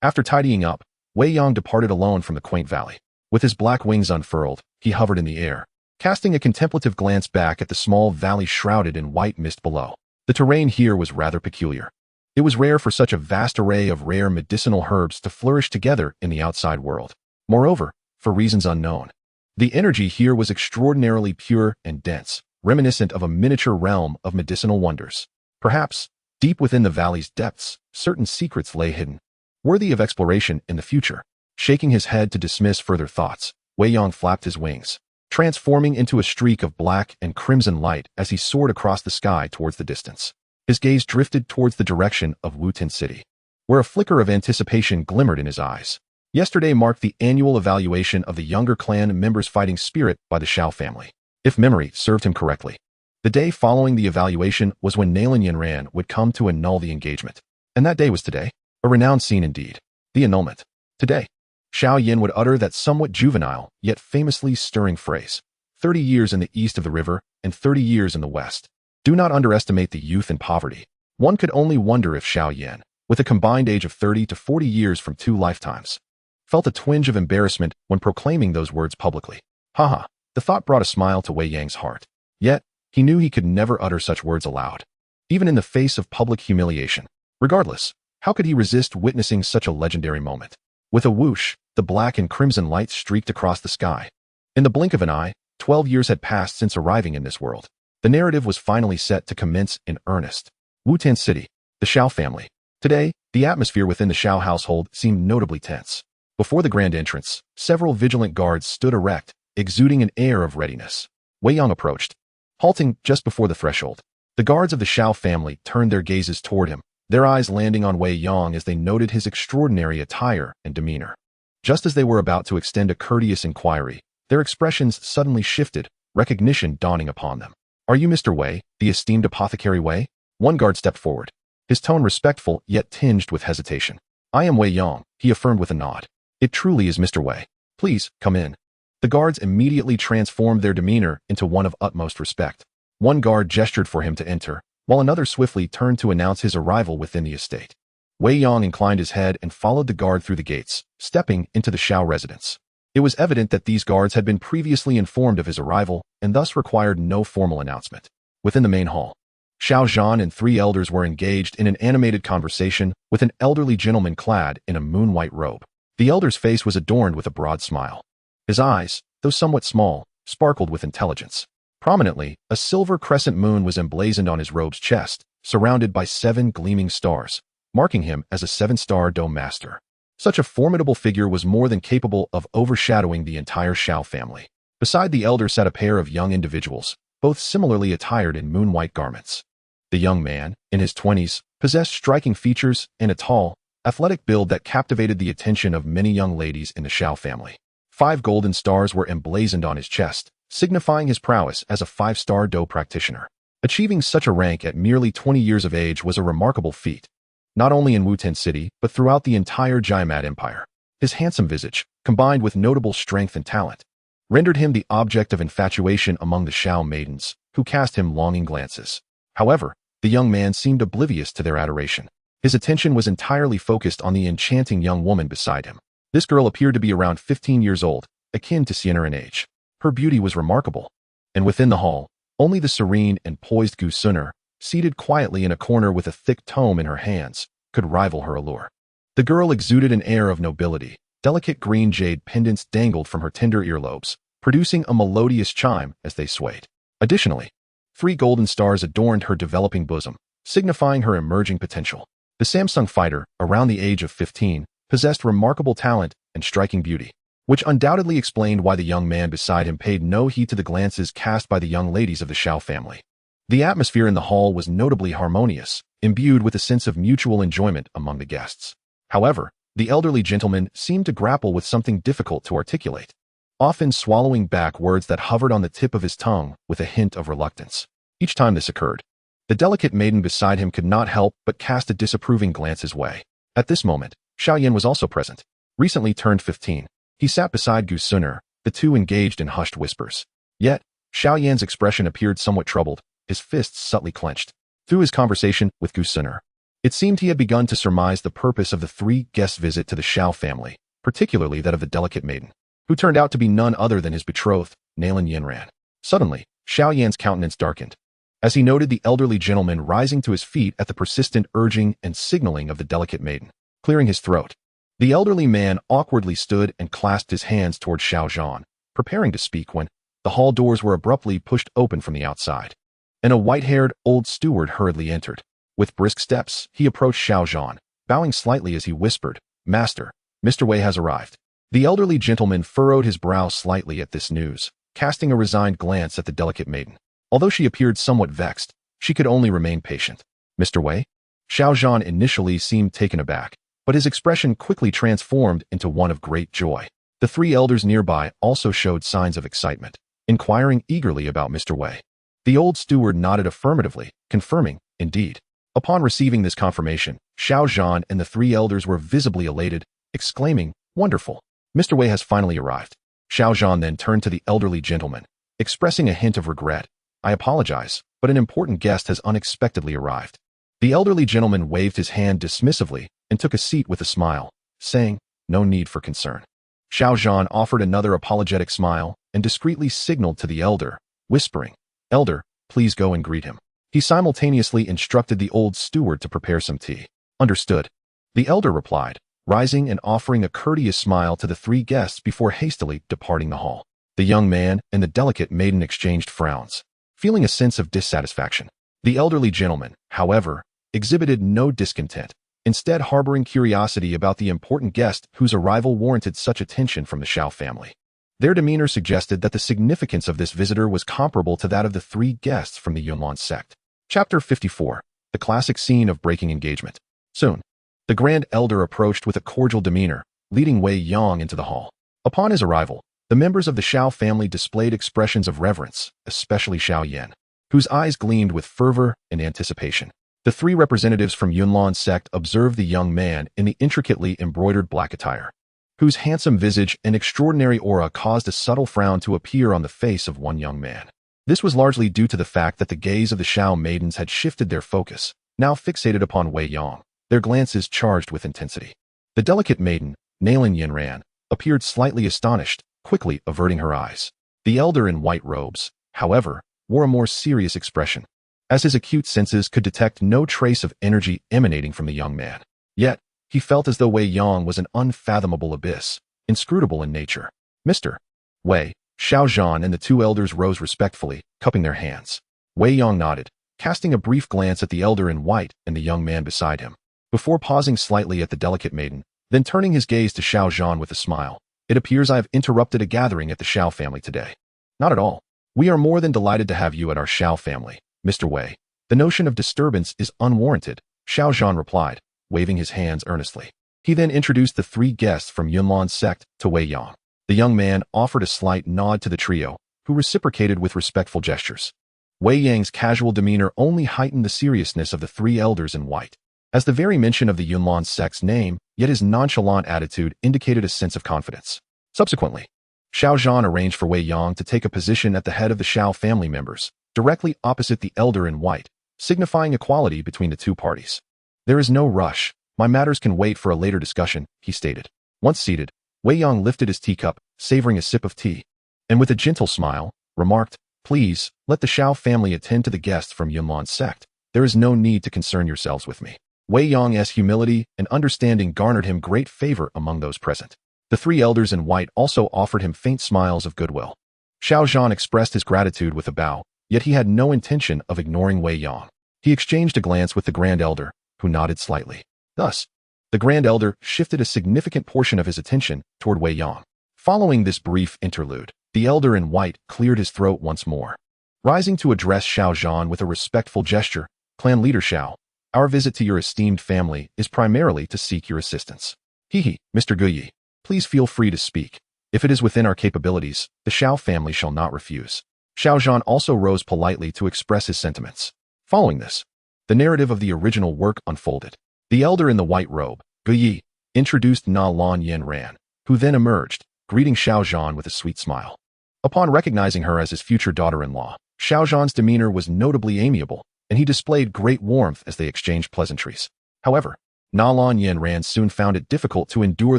Speaker 1: after tidying up, Wei Yang departed alone from the quaint valley. With his black wings unfurled, he hovered in the air, casting a contemplative glance back at the small valley shrouded in white mist below. The terrain here was rather peculiar. It was rare for such a vast array of rare medicinal herbs to flourish together in the outside world. Moreover, for reasons unknown, the energy here was extraordinarily pure and dense, reminiscent of a miniature realm of medicinal wonders. Perhaps, deep within the valley's depths, certain secrets lay hidden, worthy of exploration in the future. Shaking his head to dismiss further thoughts, Wei Yang flapped his wings, transforming into a streak of black and crimson light as he soared across the sky towards the distance. His gaze drifted towards the direction of Wutan City, where a flicker of anticipation glimmered in his eyes. Yesterday marked the annual evaluation of the younger clan members' fighting spirit by the Xiao family. If memory served him correctly, the day following the evaluation was when Yan would come to annul the engagement. And that day was today. A renowned scene indeed. The annulment. Today, Xiao Yan would utter that somewhat juvenile, yet famously stirring phrase. 30 years in the east of the river, and 30 years in the west. Do not underestimate the youth and poverty. One could only wonder if Xiao Yan, with a combined age of 30 to 40 years from 2 lifetimes, felt a twinge of embarrassment when proclaiming those words publicly. Haha, the thought brought a smile to Wei Yang's heart. Yet, he knew he could never utter such words aloud, even in the face of public humiliation. Regardless, how could he resist witnessing such a legendary moment? With a whoosh, the black and crimson light streaked across the sky. In the blink of an eye, 12 years had passed since arriving in this world. The narrative was finally set to commence in earnest. Wutan City, the Xiao family. Today, the atmosphere within the Xiao household seemed notably tense. Before the grand entrance, several vigilant guards stood erect, exuding an air of readiness. Wei Yang approached, halting just before the threshold. The guards of the Xiao family turned their gazes toward him, their eyes landing on Wei Yang as they noted his extraordinary attire and demeanor. Just as they were about to extend a courteous inquiry, their expressions suddenly shifted, recognition dawning upon them. Are you Mr. Wei, the esteemed apothecary Wei? One guard stepped forward, his tone respectful yet tinged with hesitation. I am Wei Yang, he affirmed with a nod. It truly is Mr. Wei. Please, come in. The guards immediately transformed their demeanor into one of utmost respect. One guard gestured for him to enter, while another swiftly turned to announce his arrival within the estate. Wei Yang inclined his head and followed the guard through the gates, stepping into the Xiao residence. It was evident that these guards had been previously informed of his arrival and thus required no formal announcement. Within the main hall, Xiao Yan and 3 elders were engaged in an animated conversation with an elderly gentleman clad in a moon-white robe. The elder's face was adorned with a broad smile. His eyes, though somewhat small, sparkled with intelligence. Prominently, a silver crescent moon was emblazoned on his robe's chest, surrounded by 7 gleaming stars, marking him as a 7-star Dou Master. Such a formidable figure was more than capable of overshadowing the entire Xiao family. Beside the elder sat a pair of young individuals, both similarly attired in moon-white garments. The young man, in his 20s, possessed striking features and a tall, athletic build that captivated the attention of many young ladies in the Xiao family. 5 golden stars were emblazoned on his chest, signifying his prowess as a 5-star Dou Practitioner. Achieving such a rank at merely 20 years of age was a remarkable feat, not only in Wutan City, but throughout the entire Jiamat Empire. His handsome visage, combined with notable strength and talent, rendered him the object of infatuation among the Xiao maidens, who cast him longing glances. However, the young man seemed oblivious to their adoration. His attention was entirely focused on the enchanting young woman beside him. This girl appeared to be around 15 years old, akin to Sienna in age. Her beauty was remarkable, and within the hall, only the serene and poised Gu Sunner, seated quietly in a corner with a thick tome in her hands, could rival her allure. The girl exuded an air of nobility. Delicate green jade pendants dangled from her tender earlobes, producing a melodious chime as they swayed. Additionally, 3 golden stars adorned her developing bosom, signifying her emerging potential. The Samsung fighter, around the age of 15, possessed remarkable talent and striking beauty, which undoubtedly explained why the young man beside him paid no heed to the glances cast by the young ladies of the Xiao family. The atmosphere in the hall was notably harmonious, imbued with a sense of mutual enjoyment among the guests. However, the elderly gentleman seemed to grapple with something difficult to articulate, often swallowing back words that hovered on the tip of his tongue with a hint of reluctance. Each time this occurred, the delicate maiden beside him could not help but cast a disapproving glance his way. At this moment, Xiao Yan was also present. Recently turned 15, he sat beside Gu Suner, the two engaged in hushed whispers. Yet, Xiao Yan's expression appeared somewhat troubled, his fists subtly clenched. Through his conversation with Gu Suner, it seemed he had begun to surmise the purpose of the three guests' visit to the Xiao family, particularly that of the delicate maiden, who turned out to be none other than his betrothed, Nalan Yinran. Suddenly, Xiao Yan's countenance darkened, as he noted the elderly gentleman rising to his feet at the persistent urging and signaling of the delicate maiden. Clearing his throat, the elderly man awkwardly stood and clasped his hands toward Xiao Yan, preparing to speak when the hall doors were abruptly pushed open from the outside, and a white-haired old steward hurriedly entered. With brisk steps, he approached Xiao Yan, bowing slightly as he whispered, "Master, Mr. Wei has arrived." The elderly gentleman furrowed his brow slightly at this news, casting a resigned glance at the delicate maiden. Although she appeared somewhat vexed, she could only remain patient. "Mr. Wei?" Xiao Yan initially seemed taken aback, but his expression quickly transformed into one of great joy. The three elders nearby also showed signs of excitement, inquiring eagerly about Mr. Wei. The old steward nodded affirmatively, confirming, indeed. Upon receiving this confirmation, Xiao Yan and the three elders were visibly elated, exclaiming, "Wonderful! Mr. Wei has finally arrived." Xiao Yan then turned to the elderly gentleman, expressing a hint of regret. "I apologize, but an important guest has unexpectedly arrived." The elderly gentleman waved his hand dismissively and took a seat with a smile, saying, "No need for concern." Xiao Yan offered another apologetic smile and discreetly signaled to the elder, whispering, "Elder, please go and greet him." He simultaneously instructed the old steward to prepare some tea. "Understood," the elder replied, rising and offering a courteous smile to the three guests before hastily departing the hall. The young man and the delicate maiden exchanged frowns, feeling a sense of dissatisfaction. The elderly gentleman, however, exhibited no discontent, instead harboring curiosity about the important guest whose arrival warranted such attention from the Xiao family. Their demeanor suggested that the significance of this visitor was comparable to that of the three guests from the Yunlan sect. Chapter 54. The classic scene of breaking engagement. Soon, the grand elder approached with a cordial demeanor, leading Wei Yang into the hall. Upon his arrival, the members of the Xiao family displayed expressions of reverence, especially Xiao Yan, whose eyes gleamed with fervor and anticipation. The three representatives from Yunlan sect observed the young man in the intricately embroidered black attire, whose handsome visage and extraordinary aura caused a subtle frown to appear on the face of one young man. This was largely due to the fact that the gaze of the Xiao maidens had shifted their focus, now fixated upon Wei Yang, their glances charged with intensity. The delicate maiden, Nalan Yinran, appeared slightly astonished, quickly averting her eyes. The elder in white robes, however, wore a more serious expression, as his acute senses could detect no trace of energy emanating from the young man. Yet, he felt as though Wei Yang was an unfathomable abyss, inscrutable in nature. "Mr. Wei." Xiao Yan and the two elders rose respectfully, cupping their hands. Wei Yang nodded, casting a brief glance at the elder in white and the young man beside him, before pausing slightly at the delicate maiden, then turning his gaze to Xiao Yan with a smile. "It appears I have interrupted a gathering at the Xiao family today." "Not at all. We are more than delighted to have you at our Xiao family, Mr. Wei. The notion of disturbance is unwarranted," Xiao Yan replied, waving his hands earnestly. He then introduced the three guests from Yunlan sect to Wei Yang. The young man offered a slight nod to the trio, who reciprocated with respectful gestures. Wei Yang's casual demeanor only heightened the seriousness of the three elders in white, as the very mention of the Yunlan sect's name, yet his nonchalant attitude indicated a sense of confidence. Subsequently, Xiao Yan arranged for Wei Yang to take a position at the head of the Xiao family members, directly opposite the elder in white, signifying equality between the two parties. "There is no rush. My matters can wait for a later discussion," he stated. Once seated, Wei Yang lifted his teacup, savoring a sip of tea, and with a gentle smile, remarked, "Please, let the Xiao family attend to the guests from Yunlan sect. There is no need to concern yourselves with me." Wei Yang's humility and understanding garnered him great favor among those present. The three elders in white also offered him faint smiles of goodwill. Xiao Yan expressed his gratitude with a bow, yet he had no intention of ignoring Wei Yang. He exchanged a glance with the Grand Elder, who nodded slightly. Thus, the Grand Elder shifted a significant portion of his attention toward Wei Yang. Following this brief interlude, the Elder in white cleared his throat once more. Rising to address Xiao Yan with a respectful gesture, Clan Leader Xiao, our visit to your esteemed family is primarily to seek your assistance. Mr. Guyi, please feel free to speak. If it is within our capabilities, the Xiao family shall not refuse. Xiao Yan also rose politely to express his sentiments. Following this, the narrative of the original work unfolded. The Elder in the white robe, Guyi, introduced Na Lan Yen Ran, who then emerged, greeting Xiao Yan with a sweet smile. Upon recognizing her as his future daughter-in-law, Xiao Yan's demeanor was notably amiable, and he displayed great warmth as they exchanged pleasantries. However, Na Lan Yen Ran soon found it difficult to endure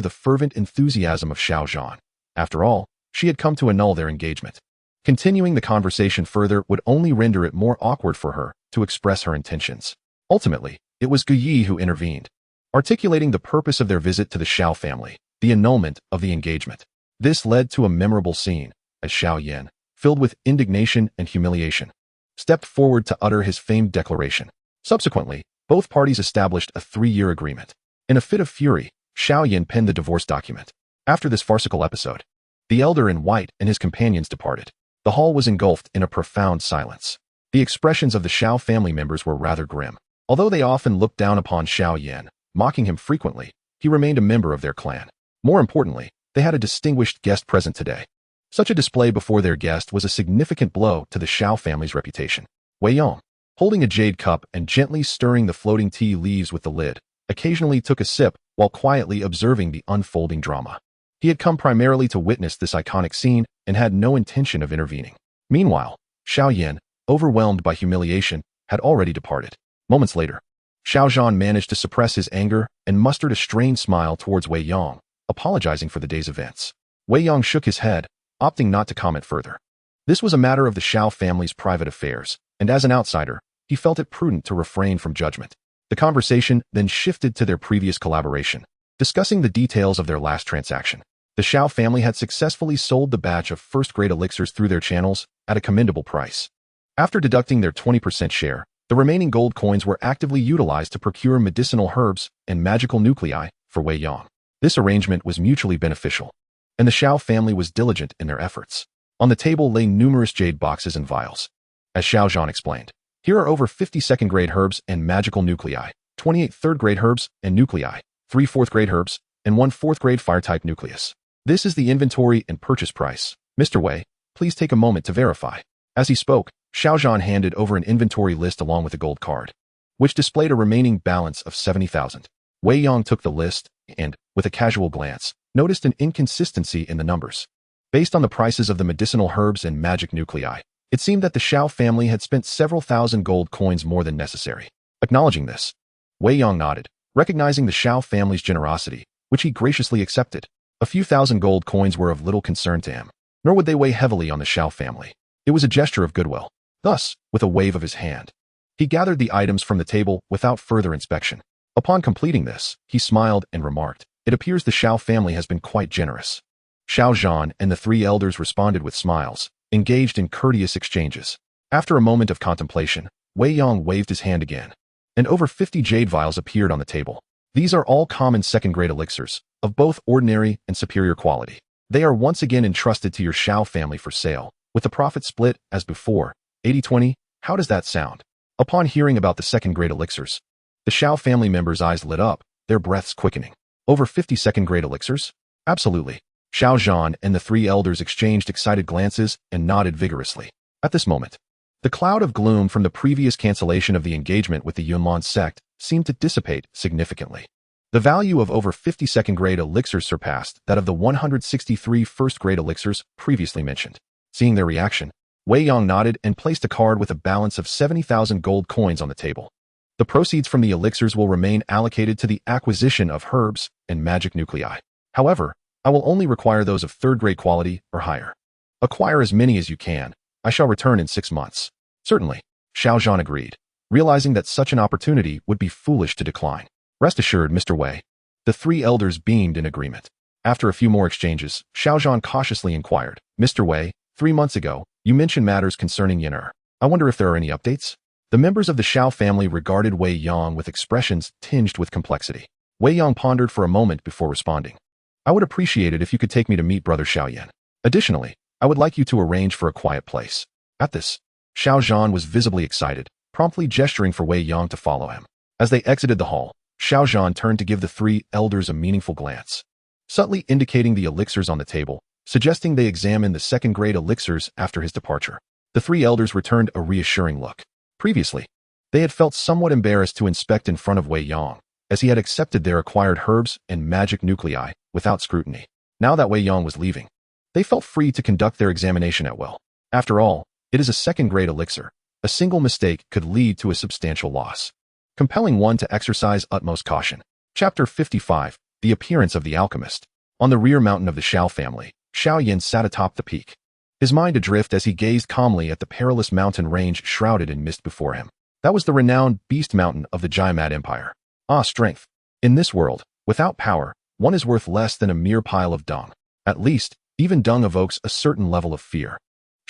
Speaker 1: the fervent enthusiasm of Xiao Yan. After all, she had come to annul their engagement. Continuing the conversation further would only render it more awkward for her to express her intentions. Ultimately, it was Guyi who intervened, articulating the purpose of their visit to the Xiao family, the annulment of the engagement. This led to a memorable scene, as Xiao Yan, filled with indignation and humiliation, stepped forward to utter his famed declaration. Subsequently, both parties established a 3-year agreement. In a fit of fury, Xiao Yan penned the divorce document. After this farcical episode, the Elder in white and his companions departed. The hall was engulfed in a profound silence. The expressions of the Xiao family members were rather grim. Although they often looked down upon Xiao Yan, mocking him frequently, he remained a member of their clan. More importantly, they had a distinguished guest present today. Such a display before their guest was a significant blow to the Xiao family's reputation. Wei Yang, holding a jade cup and gently stirring the floating tea leaves with the lid, occasionally took a sip while quietly observing the unfolding drama. He had come primarily to witness this iconic scene and had no intention of intervening. Meanwhile, Xiao Yan, overwhelmed by humiliation, had already departed. Moments later, Xiao Yan managed to suppress his anger and mustered a strained smile towards Wei Yang, apologizing for the day's events. Wei Yang shook his head, opting not to comment further. This was a matter of the Xiao family's private affairs, and as an outsider, he felt it prudent to refrain from judgment. The conversation then shifted to their previous collaboration, discussing the details of their last transaction. The Xiao family had successfully sold the batch of first-grade elixirs through their channels at a commendable price. After deducting their 20% share, the remaining gold coins were actively utilized to procure medicinal herbs and magical nuclei for Wei Yang. This arrangement was mutually beneficial, and the Xiao family was diligent in their efforts. On the table lay numerous jade boxes and vials. As Xiao Yan explained, here are over 50 second-grade herbs and magical nuclei, 28 third-grade herbs and nuclei, 3 fourth-grade herbs, and 1 fourth-grade fire-type nucleus. This is the inventory and purchase price. Mr. Wei, please take a moment to verify. As he spoke, Xiao Yan handed over an inventory list along with a gold card, which displayed a remaining balance of 70,000. Wei Yang took the list and, with a casual glance, noticed an inconsistency in the numbers. Based on the prices of the medicinal herbs and magic nuclei, it seemed that the Xiao family had spent several thousand gold coins more than necessary. Acknowledging this, Wei Yang nodded, recognizing the Xiao family's generosity, which he graciously accepted. A few thousand gold coins were of little concern to him, nor would they weigh heavily on the Xiao family. It was a gesture of goodwill. Thus, with a wave of his hand, he gathered the items from the table without further inspection. Upon completing this, he smiled and remarked, "It appears the Xiao family has been quite generous." Xiao Yan and the 3 elders responded with smiles, engaged in courteous exchanges. After a moment of contemplation, Wei Yang waved his hand again, and over 50 jade vials appeared on the table. These are all common second-grade elixirs, of both ordinary and superior quality. They are once again entrusted to your Xiao family for sale, with the profit split, as before, 80-20. How does that sound? Upon hearing about the second-grade elixirs, the Xiao family members' eyes lit up, their breaths quickening. Over 50 second-grade elixirs? Absolutely. Xiao Yan and the 3 elders exchanged excited glances and nodded vigorously. At this moment, the cloud of gloom from the previous cancellation of the engagement with the Yunlan sect seemed to dissipate significantly. The value of over 50 second-grade elixirs surpassed that of the 163 first-grade elixirs previously mentioned. Seeing their reaction, Wei Yang nodded and placed a card with a balance of 70,000 gold coins on the table. The proceeds from the elixirs will remain allocated to the acquisition of herbs and magic nuclei. However, I will only require those of third-grade quality or higher. Acquire as many as you can. I shall return in 6 months. Certainly, Xiao Yan agreed, realizing that such an opportunity would be foolish to decline. Rest assured, Mr. Wei. The 3 elders beamed in agreement. After a few more exchanges, Xiao Yan cautiously inquired, "Mr. Wei, 3 months ago, you mentioned matters concerning Yan'er. I wonder if there are any updates?" The members of the Xiao family regarded Wei Yang with expressions tinged with complexity. Wei Yang pondered for a moment before responding. I would appreciate it if you could take me to meet Brother Xiao Yan. Additionally, I would like you to arrange for a quiet place. At this, Xiao Yan was visibly excited, promptly gesturing for Wei Yang to follow him. As they exited the hall, Xiao Yan turned to give the three elders a meaningful glance, subtly indicating the elixirs on the table, suggesting they examine the second-grade elixirs after his departure. The three elders returned a reassuring look. Previously, they had felt somewhat embarrassed to inspect in front of Wei Yang, as he had accepted their acquired herbs and magic nuclei without scrutiny. Now that Wei Yang was leaving, they felt free to conduct their examination at will. After all, it is a second-grade elixir. A single mistake could lead to a substantial loss, compelling one to exercise utmost caution. Chapter 55, The Appearance of the Alchemist. On the rear mountain of the Xiao family, Xiao Yan sat atop the peak, his mind adrift as he gazed calmly at the perilous mountain range shrouded in mist before him. That was the renowned Beast Mountain of the Jaimat Empire. Ah, strength. In this world, without power, one is worth less than a mere pile of dung. At least, even dung evokes a certain level of fear.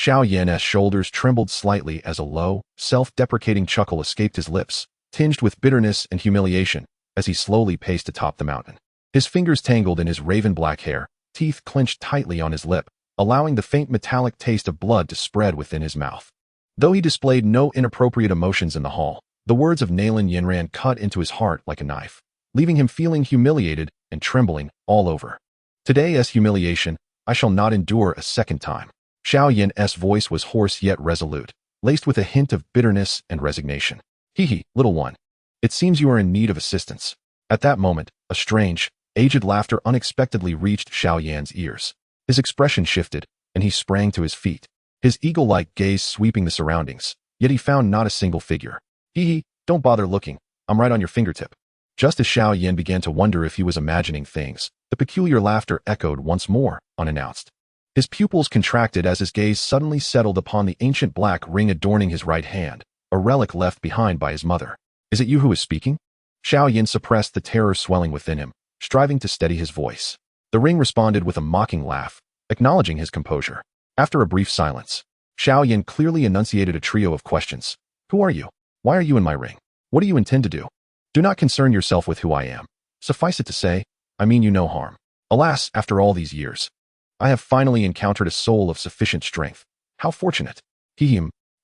Speaker 1: Xiao Yan's shoulders trembled slightly as a low, self-deprecating chuckle escaped his lips, tinged with bitterness and humiliation, as he slowly paced atop the mountain. His fingers tangled in his raven-black hair, teeth clenched tightly on his lip, allowing the faint metallic taste of blood to spread within his mouth. Though he displayed no inappropriate emotions in the hall, the words of Nalan Yinran cut into his heart like a knife, leaving him feeling humiliated and trembling all over. Today, as humiliation, I shall not endure a second time. Xiao Yan's voice was hoarse yet resolute, laced with a hint of bitterness and resignation. Hee, little one. It seems you are in need of assistance. At that moment, a strange, aged laughter unexpectedly reached Xiao Yan's ears. His expression shifted, and he sprang to his feet, his eagle-like gaze sweeping the surroundings, yet he found not a single figure. Don't bother looking, I'm right on your fingertip. Just as Xiao Yan began to wonder if he was imagining things, the peculiar laughter echoed once more, unannounced. His pupils contracted as his gaze suddenly settled upon the ancient black ring adorning his right hand, a relic left behind by his mother. Is it you who is speaking? Xiao Yan suppressed the terror swelling within him, striving to steady his voice. The ring responded with a mocking laugh, acknowledging his composure. After a brief silence, Xiao Yan clearly enunciated a trio of questions. Who are you? Why are you in my ring? What do you intend to do? Do not concern yourself with who I am. Suffice it to say, I mean you no harm. Alas, after all these years, I have finally encountered a soul of sufficient strength. How fortunate.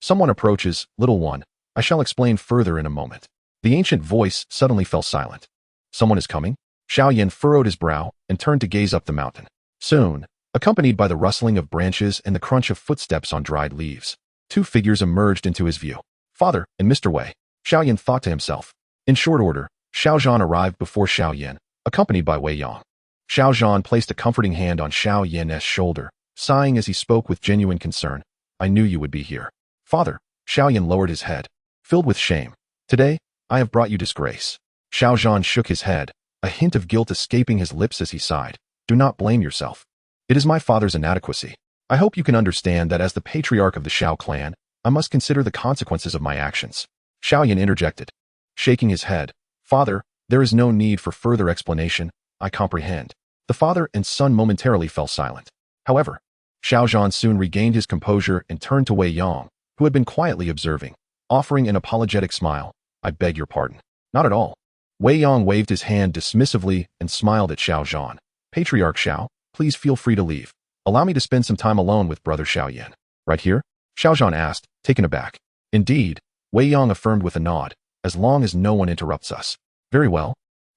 Speaker 1: Someone approaches, little one. I shall explain further in a moment. The ancient voice suddenly fell silent. Someone is coming? Xiao Yan furrowed his brow and turned to gaze up the mountain. Soon, accompanied by the rustling of branches and the crunch of footsteps on dried leaves, two figures emerged into his view. Father and Mr. Wei. Xiao Yan thought to himself. In short order, Xiao Zhan arrived before Xiao Yan, accompanied by Wei Yang. Xiao Zhan placed a comforting hand on Xiao Yan's shoulder, sighing as he spoke with genuine concern. I knew you would be here. Father. Xiao Yan lowered his head, filled with shame. Today, I have brought you disgrace. Xiao Zhan shook his head, a hint of guilt escaping his lips as he sighed. Do not blame yourself. It is my father's inadequacy. I hope you can understand that as the patriarch of the Xiao clan, I must consider the consequences of my actions. Xiao Yan interjected, shaking his head. Father, there is no need for further explanation. I comprehend. The father and son momentarily fell silent. However, Xiao Zhan soon regained his composure and turned to Wei Yang, who had been quietly observing, offering an apologetic smile. I beg your pardon. Not at all. Wei Yang waved his hand dismissively and smiled at Xiao Zhan. Patriarch Xiao, please feel free to leave. Allow me to spend some time alone with Brother Xiao Yan. Right here? Xiao Zhan asked, taken aback. Indeed, Wei Yang affirmed with a nod, as long as no one interrupts us. Very well.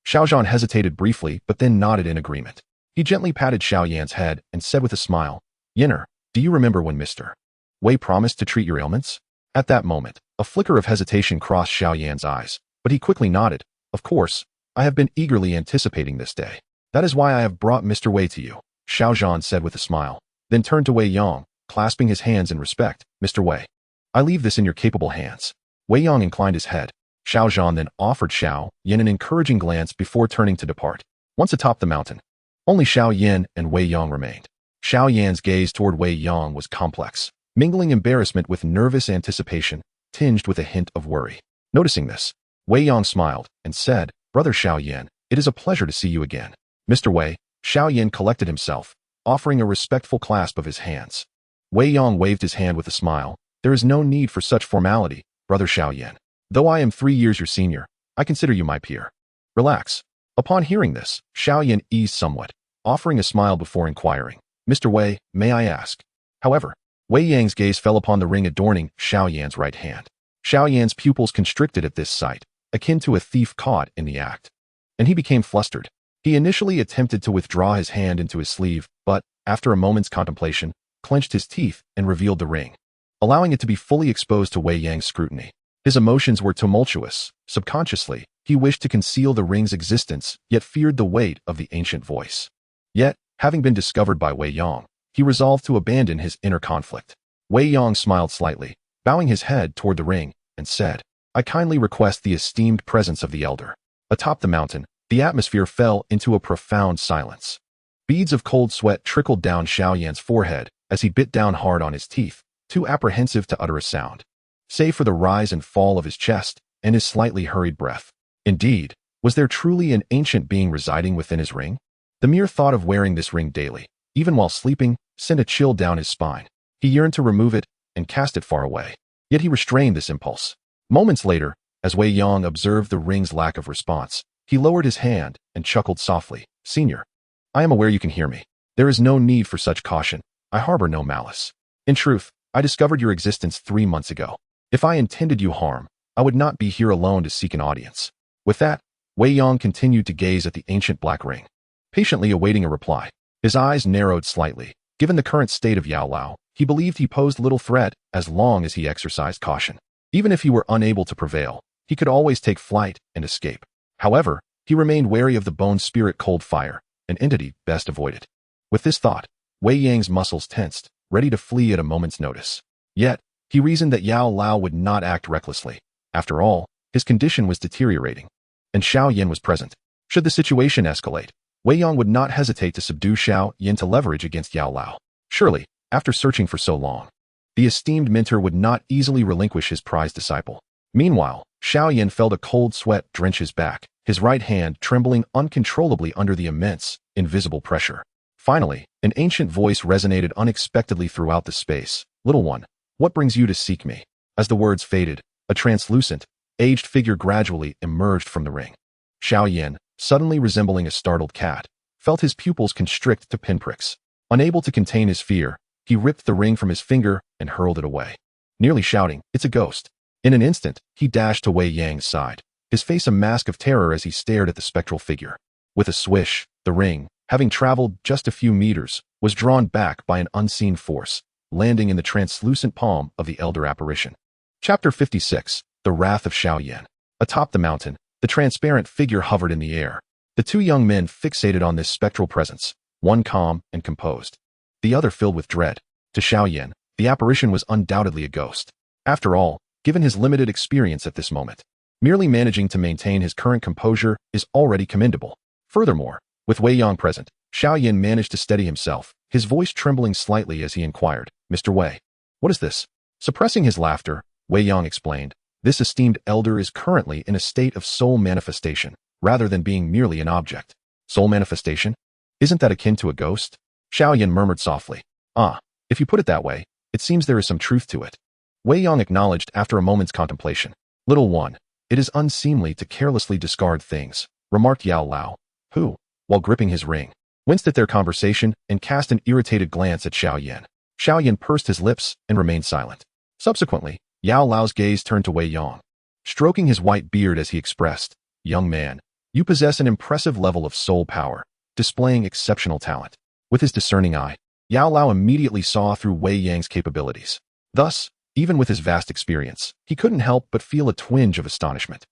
Speaker 1: Xiao Zhan hesitated briefly but then nodded in agreement. He gently patted Xiao Yan's head and said with a smile, Yenner, do you remember when Mr. Wei promised to treat your ailments? At that moment, a flicker of hesitation crossed Xiao Yan's eyes, but he quickly nodded. Of course, I have been eagerly anticipating this day. That is why I have brought Mr. Wei to you, Xiao Zhan said with a smile, then turned to Wei Yang, clasping his hands in respect. Mr. Wei, I leave this in your capable hands. Wei Yang inclined his head. Xiao Zhan then offered Xiao Yan an encouraging glance before turning to depart. Once atop the mountain, only Xiao Yan and Wei Yang remained. Xiao Yan's gaze toward Wei Yang was complex, mingling embarrassment with nervous anticipation, tinged with a hint of worry. Noticing this, Wei Yang smiled and said, Brother Xiao Yan, it is a pleasure to see you again. Mr. Wei, Xiao Yan collected himself, offering a respectful clasp of his hands. Wei Yang waved his hand with a smile. There is no need for such formality. Brother Xiao Yan. Though I am 3 years your senior, I consider you my peer. Relax. Upon hearing this, Xiao Yan eased somewhat, offering a smile before inquiring, Mr. Wei, may I ask? However, Wei Yang's gaze fell upon the ring adorning Xiao Yan's right hand. Xiao Yan's pupils constricted at this sight, akin to a thief caught in the act. And he became flustered. He initially attempted to withdraw his hand into his sleeve, but, after a moment's contemplation, clenched his teeth and revealed the ring, allowing it to be fully exposed to Wei Yang's scrutiny. His emotions were tumultuous. Subconsciously, he wished to conceal the ring's existence, yet feared the weight of the ancient voice. Yet, having been discovered by Wei Yang, he resolved to abandon his inner conflict. Wei Yang smiled slightly, bowing his head toward the ring, and said, I kindly request the esteemed presence of the elder. Atop the mountain, the atmosphere fell into a profound silence. Beads of cold sweat trickled down Xiao Yan's forehead as he bit down hard on his teeth, too apprehensive to utter a sound, save for the rise and fall of his chest and his slightly hurried breath. Indeed, was there truly an ancient being residing within his ring? The mere thought of wearing this ring daily, even while sleeping, sent a chill down his spine. He yearned to remove it and cast it far away. Yet he restrained this impulse. Moments later, as Wei Yang observed the ring's lack of response, he lowered his hand and chuckled softly. Senior, I am aware you can hear me. There is no need for such caution. I harbor no malice. In truth, I discovered your existence 3 months ago. If I intended you harm, I would not be here alone to seek an audience. With that, Wei Yang continued to gaze at the ancient black ring, patiently awaiting a reply. His eyes narrowed slightly. Given the current state of Yao Lao, he believed he posed little threat as long as he exercised caution. Even if he were unable to prevail, he could always take flight and escape. However, he remained wary of the bone spirit cold fire, an entity best avoided. With this thought, Wei Yang's muscles tensed, ready to flee at a moment's notice. Yet, he reasoned that Yao Lao would not act recklessly. After all, his condition was deteriorating, and Xiao Yan was present. Should the situation escalate, Wei Yang would not hesitate to subdue Xiao Yan to leverage against Yao Lao. Surely, after searching for so long, the esteemed mentor would not easily relinquish his prized disciple. Meanwhile, Xiao Yan felt a cold sweat drench his back, his right hand trembling uncontrollably under the immense, invisible pressure. Finally, an ancient voice resonated unexpectedly throughout the space. Little one, what brings you to seek me? As the words faded, a translucent, aged figure gradually emerged from the ring. Xiao Yan, suddenly resembling a startled cat, felt his pupils constrict to pinpricks. Unable to contain his fear, he ripped the ring from his finger and hurled it away, nearly shouting, "It's a ghost." In an instant, he dashed to Wei Yang's side, his face a mask of terror as he stared at the spectral figure. With a swish, the ring, having traveled just a few meters, was drawn back by an unseen force, landing in the translucent palm of the elder apparition. Chapter 56, The Wrath of Xiao Yan. Atop the mountain, the transparent figure hovered in the air. The two young men fixated on this spectral presence, one calm and composed, the other filled with dread. To Xiao Yan, the apparition was undoubtedly a ghost. After all, given his limited experience at this moment, merely managing to maintain his current composure is already commendable. Furthermore, with Wei Yang present, Xiao Yan managed to steady himself, his voice trembling slightly as he inquired, "Mr. Wei, what is this?" Suppressing his laughter, Wei Yang explained, "This esteemed elder is currently in a state of soul manifestation, rather than being merely an object." Soul manifestation? Isn't that akin to a ghost? Xiao Yan murmured softly. "Ah, if you put it that way, it seems there is some truth to it." Wei Yang acknowledged after a moment's contemplation. "Little one, it is unseemly to carelessly discard things," remarked Yao Lao, who, while gripping his ring, winced at their conversation and cast an irritated glance at Xiao Yan. Xiao Yan pursed his lips and remained silent. Subsequently, Yao Lao's gaze turned to Wei Yang, stroking his white beard as he expressed, "Young man, you possess an impressive level of soul power, displaying exceptional talent." With his discerning eye, Yao Lao immediately saw through Wei Yang's capabilities. Thus, even with his vast experience, he couldn't help but feel a twinge of astonishment.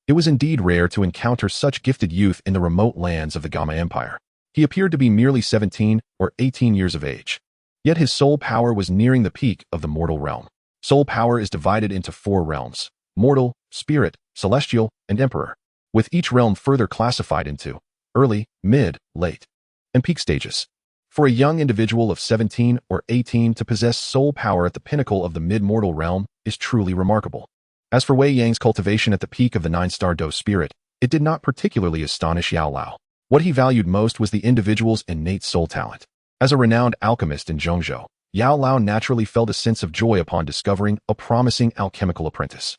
Speaker 1: It was indeed rare to encounter such gifted youth in the remote lands of the Gamma Empire. He appeared to be merely 17 or 18 years of age. Yet his soul power was nearing the peak of the mortal realm. Soul power is divided into 4 realms: mortal, spirit, celestial, and emperor, with each realm further classified into early, mid, late, and peak stages. For a young individual of 17 or 18 to possess soul power at the pinnacle of the mid-mortal realm is truly remarkable. As for Wei Yang's cultivation at the peak of the 9-star Dou spirit, it did not particularly astonish Yao Lao. What he valued most was the individual's innate soul talent. As a renowned alchemist in Zhongzhou, Yao Lao naturally felt a sense of joy upon discovering a promising alchemical apprentice.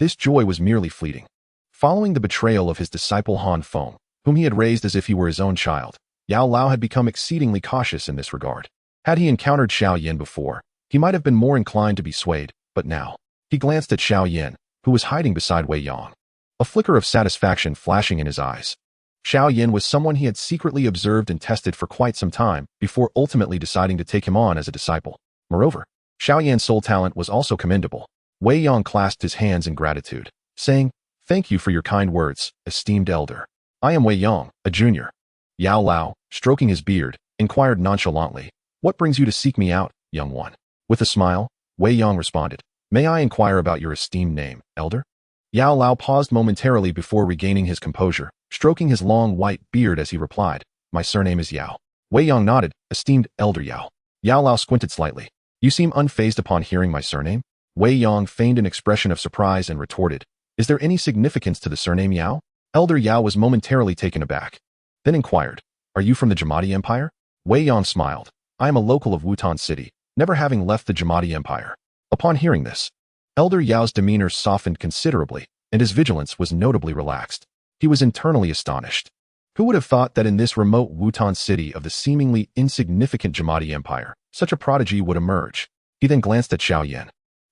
Speaker 1: this joy was merely fleeting. Following the betrayal of his disciple Han Feng, whom he had raised as if he were his own child, Yao Lao had become exceedingly cautious in this regard. Had he encountered Xiao Yan before, he might have been more inclined to be swayed, but now, he glanced at Xiao Yan, who was hiding beside Wei Yang, a flicker of satisfaction flashing in his eyes. Xiao Yan was someone he had secretly observed and tested for quite some time before ultimately deciding to take him on as a disciple. Moreover, Xiao Yan's soul talent was also commendable. Wei Yang clasped his hands in gratitude, saying, "Thank you for your kind words, esteemed elder. I am Wei Yang, a junior." Yao Lao, stroking his beard, inquired nonchalantly, "What brings you to seek me out, young one?" With a smile, Wei Yang responded, "May I inquire about your esteemed name, elder?" Yao Lao paused momentarily before regaining his composure, stroking his long white beard as he replied, "My surname is Yao." Wei Yang nodded, "Esteemed elder Yao." Yao Lao squinted slightly. "You seem unfazed upon hearing my surname?" Wei Yang feigned an expression of surprise and retorted, "Is there any significance to the surname Yao?" Elder Yao was momentarily taken aback, then inquired, "Are you from the Jamadi Empire?" Wei Yang smiled, "I am a local of Wutan City, never having left the Jamadi Empire." Upon hearing this, Elder Yao's demeanor softened considerably, and his vigilance was notably relaxed. He was internally astonished. Who would have thought that in this remote Wutan city of the seemingly insignificant Jamadi Empire, such a prodigy would emerge? He then glanced at Xiao Yan,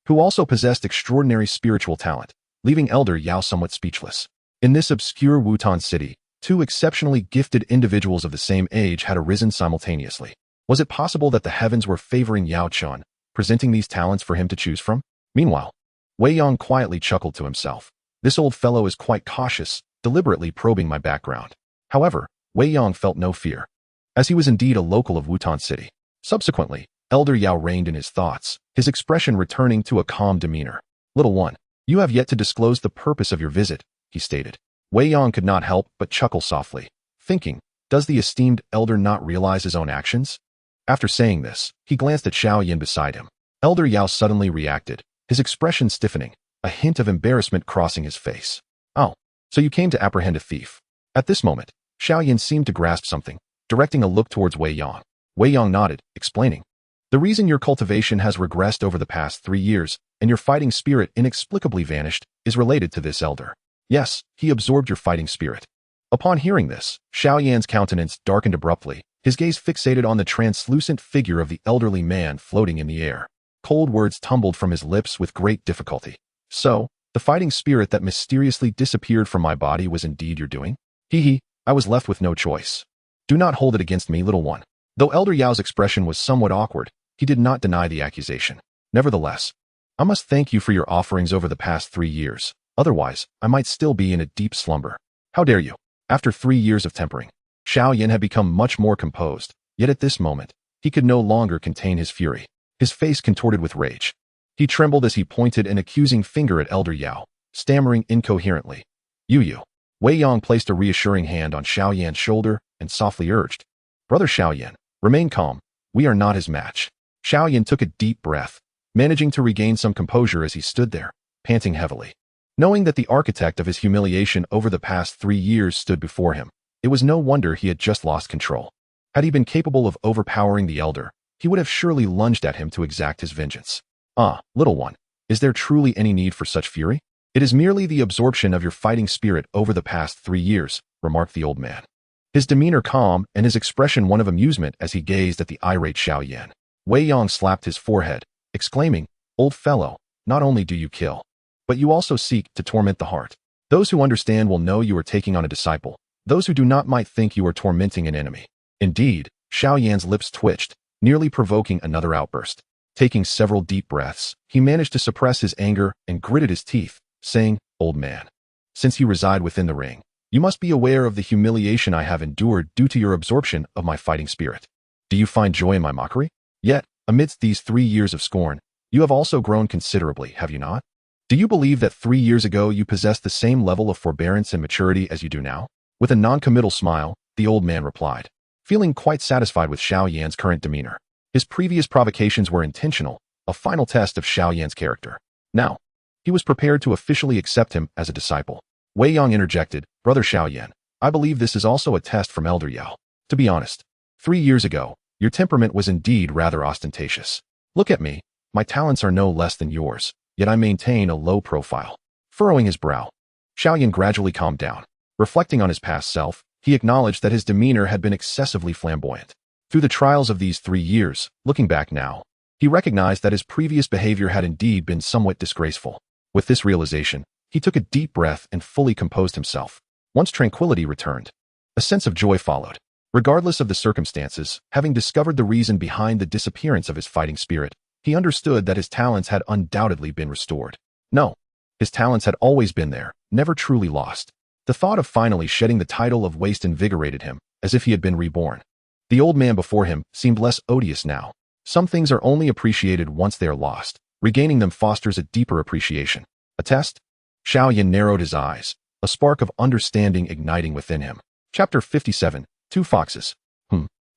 Speaker 1: who also possessed extraordinary spiritual talent, leaving Elder Yao somewhat speechless. In this obscure Wutan city, two exceptionally gifted individuals of the same age had arisen simultaneously. Was it possible that the heavens were favoring Yao Chun, presenting these talents for him to choose from? Meanwhile, Wei Yang quietly chuckled to himself. "This old fellow is quite cautious, deliberately probing my background." However, Wei Yang felt no fear, as he was indeed a local of Wutan City. Subsequently, Elder Yao reined in his thoughts, his expression returning to a calm demeanor. "Little one, you have yet to disclose the purpose of your visit," he stated. Wei Yang could not help but chuckle softly, thinking, "Does the esteemed elder not realize his own actions?" After saying this, he glanced at Xiao Yan beside him. Elder Yao suddenly reacted, his expression stiffening, a hint of embarrassment crossing his face. "Oh, so you came to apprehend a thief." At this moment, Xiao Yan seemed to grasp something, directing a look towards Wei Yang. Wei Yang nodded, explaining, "The reason your cultivation has regressed over the past 3 years and your fighting spirit inexplicably vanished is related to this elder. Yes, he absorbed your fighting spirit." Upon hearing this, Xiao Yan's countenance darkened abruptly, his gaze fixated on the translucent figure of the elderly man floating in the air. Cold words tumbled from his lips with great difficulty. "So, the fighting spirit that mysteriously disappeared from my body was indeed your doing?" "Hee, I was left with no choice. Do not hold it against me, little one." Though Elder Yao's expression was somewhat awkward, he did not deny the accusation. "Nevertheless, I must thank you for your offerings over the past 3 years. Otherwise, I might still be in a deep slumber." "How dare you?" After 3 years of tempering, Xiao Yan had become much more composed, yet at this moment, he could no longer contain his fury. His face contorted with rage. He trembled as he pointed an accusing finger at Elder Yao, stammering incoherently, "You." Wei Yang placed a reassuring hand on Xiao Yan's shoulder and softly urged, "Brother Xiao Yan, remain calm. We are not his match." Xiao Yan took a deep breath, managing to regain some composure as he stood there, panting heavily. Knowing that the architect of his humiliation over the past 3 years stood before him, it was no wonder he had just lost control. Had he been capable of overpowering the elder, he would have surely lunged at him to exact his vengeance. "Ah, little one, is there truly any need for such fury? It is merely the absorption of your fighting spirit over the past 3 years, remarked the old man, his demeanor calm and his expression one of amusement as he gazed at the irate Xiao Yan. Wei Yang slapped his forehead, exclaiming, "Old fellow, not only do you kill, but you also seek to torment the heart. Those who understand will know you are taking on a disciple. Those who do not might think you are tormenting an enemy." Indeed, Xiao Yan's lips twitched, nearly provoking another outburst. Taking several deep breaths, he managed to suppress his anger and gritted his teeth, saying, "Old man, since you reside within the ring, you must be aware of the humiliation I have endured due to your absorption of my fighting spirit. Do you find joy in my mockery? Yet, amidst these 3 years of scorn, you have also grown considerably, have you not? Do you believe that 3 years ago you possessed the same level of forbearance and maturity as you do now?" With a non-committal smile, the old man replied, feeling quite satisfied with Xiao Yan's current demeanor. His previous provocations were intentional, a final test of Xiao Yan's character. Now, he was prepared to officially accept him as a disciple. Wei Yang interjected, "Brother Xiao Yan, I believe this is also a test from Elder Yao. To be honest, 3 years ago, your temperament was indeed rather ostentatious. Look at me, my talents are no less than yours, yet I maintain a low profile. furrowing his brow. Xiao Yan gradually calmed down. Reflecting on his past self, he acknowledged that his demeanor had been excessively flamboyant. Through the trials of these 3 years, looking back now, he recognized that his previous behavior had indeed been somewhat disgraceful. With this realization, he took a deep breath and fully composed himself. Once tranquility returned, a sense of joy followed. Regardless of the circumstances, having discovered the reason behind the disappearance of his fighting spirit, he understood that his talents had undoubtedly been restored. No, his talents had always been there, never truly lost. The thought of finally shedding the title of waste invigorated him, as if he had been reborn. The old man before him seemed less odious now. Some things are only appreciated once they are lost. Regaining them fosters a deeper appreciation. A test? Xiao Yan narrowed his eyes, a spark of understanding igniting within him. Chapter 57. 2 Foxes.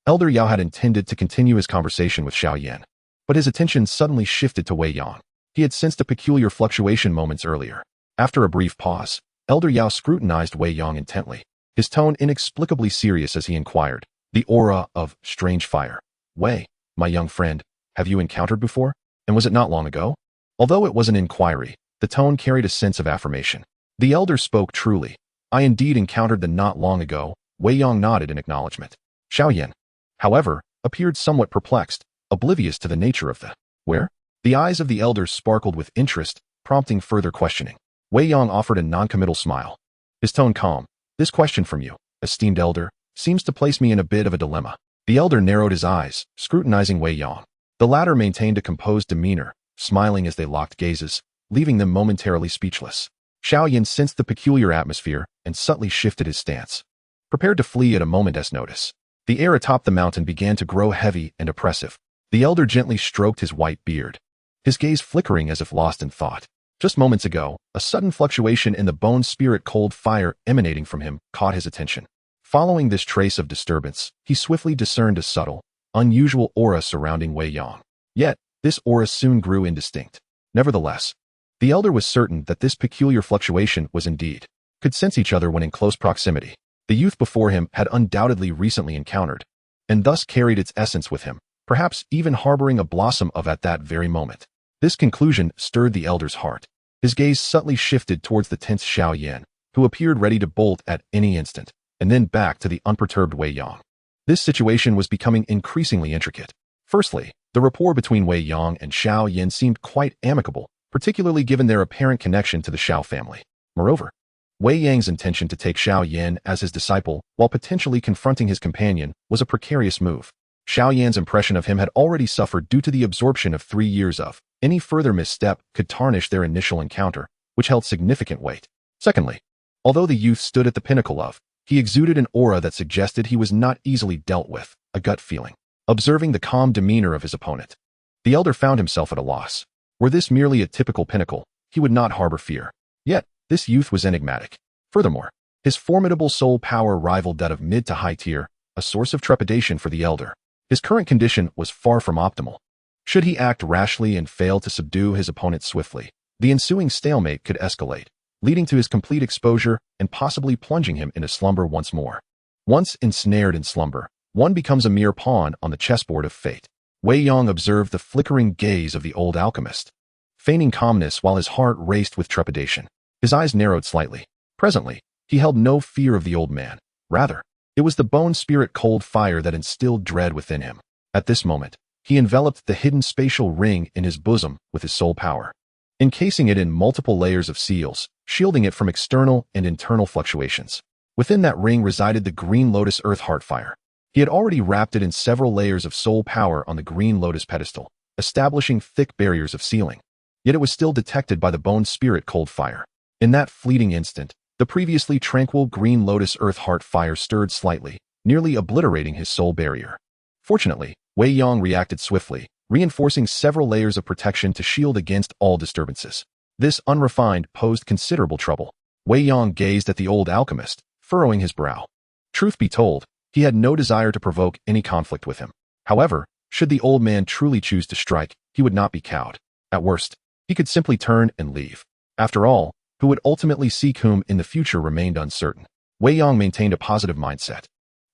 Speaker 1: Elder Yao had intended to continue his conversation with Xiao Yan, but his attention suddenly shifted to Wei Yang. He had sensed a peculiar fluctuation moments earlier. After a brief pause, Elder Yao scrutinized Wei Yang intently, his tone inexplicably serious as he inquired, the aura of strange fire. Wei, my young friend, have you encountered before? And was it not long ago? Although it was an inquiry, the tone carried a sense of affirmation. The elder spoke truly. I indeed encountered the not long ago. Wei Yang nodded in acknowledgement. Xiao Yan, however, appeared somewhat perplexed, oblivious to the nature of the where? The eyes of the elder sparkled with interest, prompting further questioning. Wei Yang offered a non-committal smile. His tone calm. This question from you, esteemed elder, seems to place me in a bit of a dilemma. The elder narrowed his eyes, scrutinizing Wei Yang. The latter maintained a composed demeanor, smiling as they locked gazes, leaving them momentarily speechless. Xiao Yan sensed the peculiar atmosphere and subtly shifted his stance, prepared to flee at a moment's notice. The air atop the mountain began to grow heavy and oppressive. The elder gently stroked his white beard, his gaze flickering as if lost in thought. Just moments ago, a sudden fluctuation in the bone spirit cold fire emanating from him caught his attention. Following this trace of disturbance, he swiftly discerned a subtle, unusual aura surrounding Wei Yang. Yet, this aura soon grew indistinct. Nevertheless, the elder was certain that this peculiar fluctuation was indeed, could sense each other when in close proximity. The youth before him had undoubtedly recently encountered, and thus carried its essence with him, perhaps even harboring a blossom of at that very moment. This conclusion stirred the elder's heart. His gaze subtly shifted towards the tense Xiao Yan, who appeared ready to bolt at any instant, and then back to the unperturbed Wei Yang. This situation was becoming increasingly intricate. Firstly, the rapport between Wei Yang and Xiao Yan seemed quite amicable, particularly given their apparent connection to the Xiao family. Moreover, Wei Yang's intention to take Xiao Yan as his disciple while potentially confronting his companion was a precarious move. Xiao Yan's impression of him had already suffered due to the absorption of 3 years of. Any further misstep could tarnish their initial encounter, which held significant weight. Secondly, although the youth stood at the pinnacle of, he exuded an aura that suggested he was not easily dealt with, a gut feeling. Observing the calm demeanor of his opponent, the elder found himself at a loss. Were this merely a typical pinnacle, he would not harbor fear. Yet, this youth was enigmatic. Furthermore, his formidable soul power rivaled that of mid to high tier, a source of trepidation for the elder. His current condition was far from optimal. Should he act rashly and fail to subdue his opponent swiftly, the ensuing stalemate could escalate, leading to his complete exposure and possibly plunging him into slumber once more. Once ensnared in slumber, one becomes a mere pawn on the chessboard of fate. Wei Yang observed the flickering gaze of the old alchemist, feigning calmness while his heart raced with trepidation. His eyes narrowed slightly. Presently, he held no fear of the old man. Rather, it was the bone spirit cold fire that instilled dread within him. At this moment, he enveloped the hidden spatial ring in his bosom with his soul power, encasing it in multiple layers of seals, shielding it from external and internal fluctuations. Within that ring resided the green lotus earth heart fire. He had already wrapped it in several layers of soul power on the green lotus pedestal, establishing thick barriers of sealing. Yet it was still detected by the bone spirit cold fire. In that fleeting instant, the previously tranquil green lotus earth heart fire stirred slightly, nearly obliterating his soul barrier. Fortunately, Wei Yang reacted swiftly, reinforcing several layers of protection to shield against all disturbances. This unrefined posed considerable trouble. Wei Yang gazed at the old alchemist, furrowing his brow. Truth be told, he had no desire to provoke any conflict with him. However, should the old man truly choose to strike, he would not be cowed. At worst, he could simply turn and leave. After all, who would ultimately seek whom in the future remained uncertain. Wei Yang maintained a positive mindset,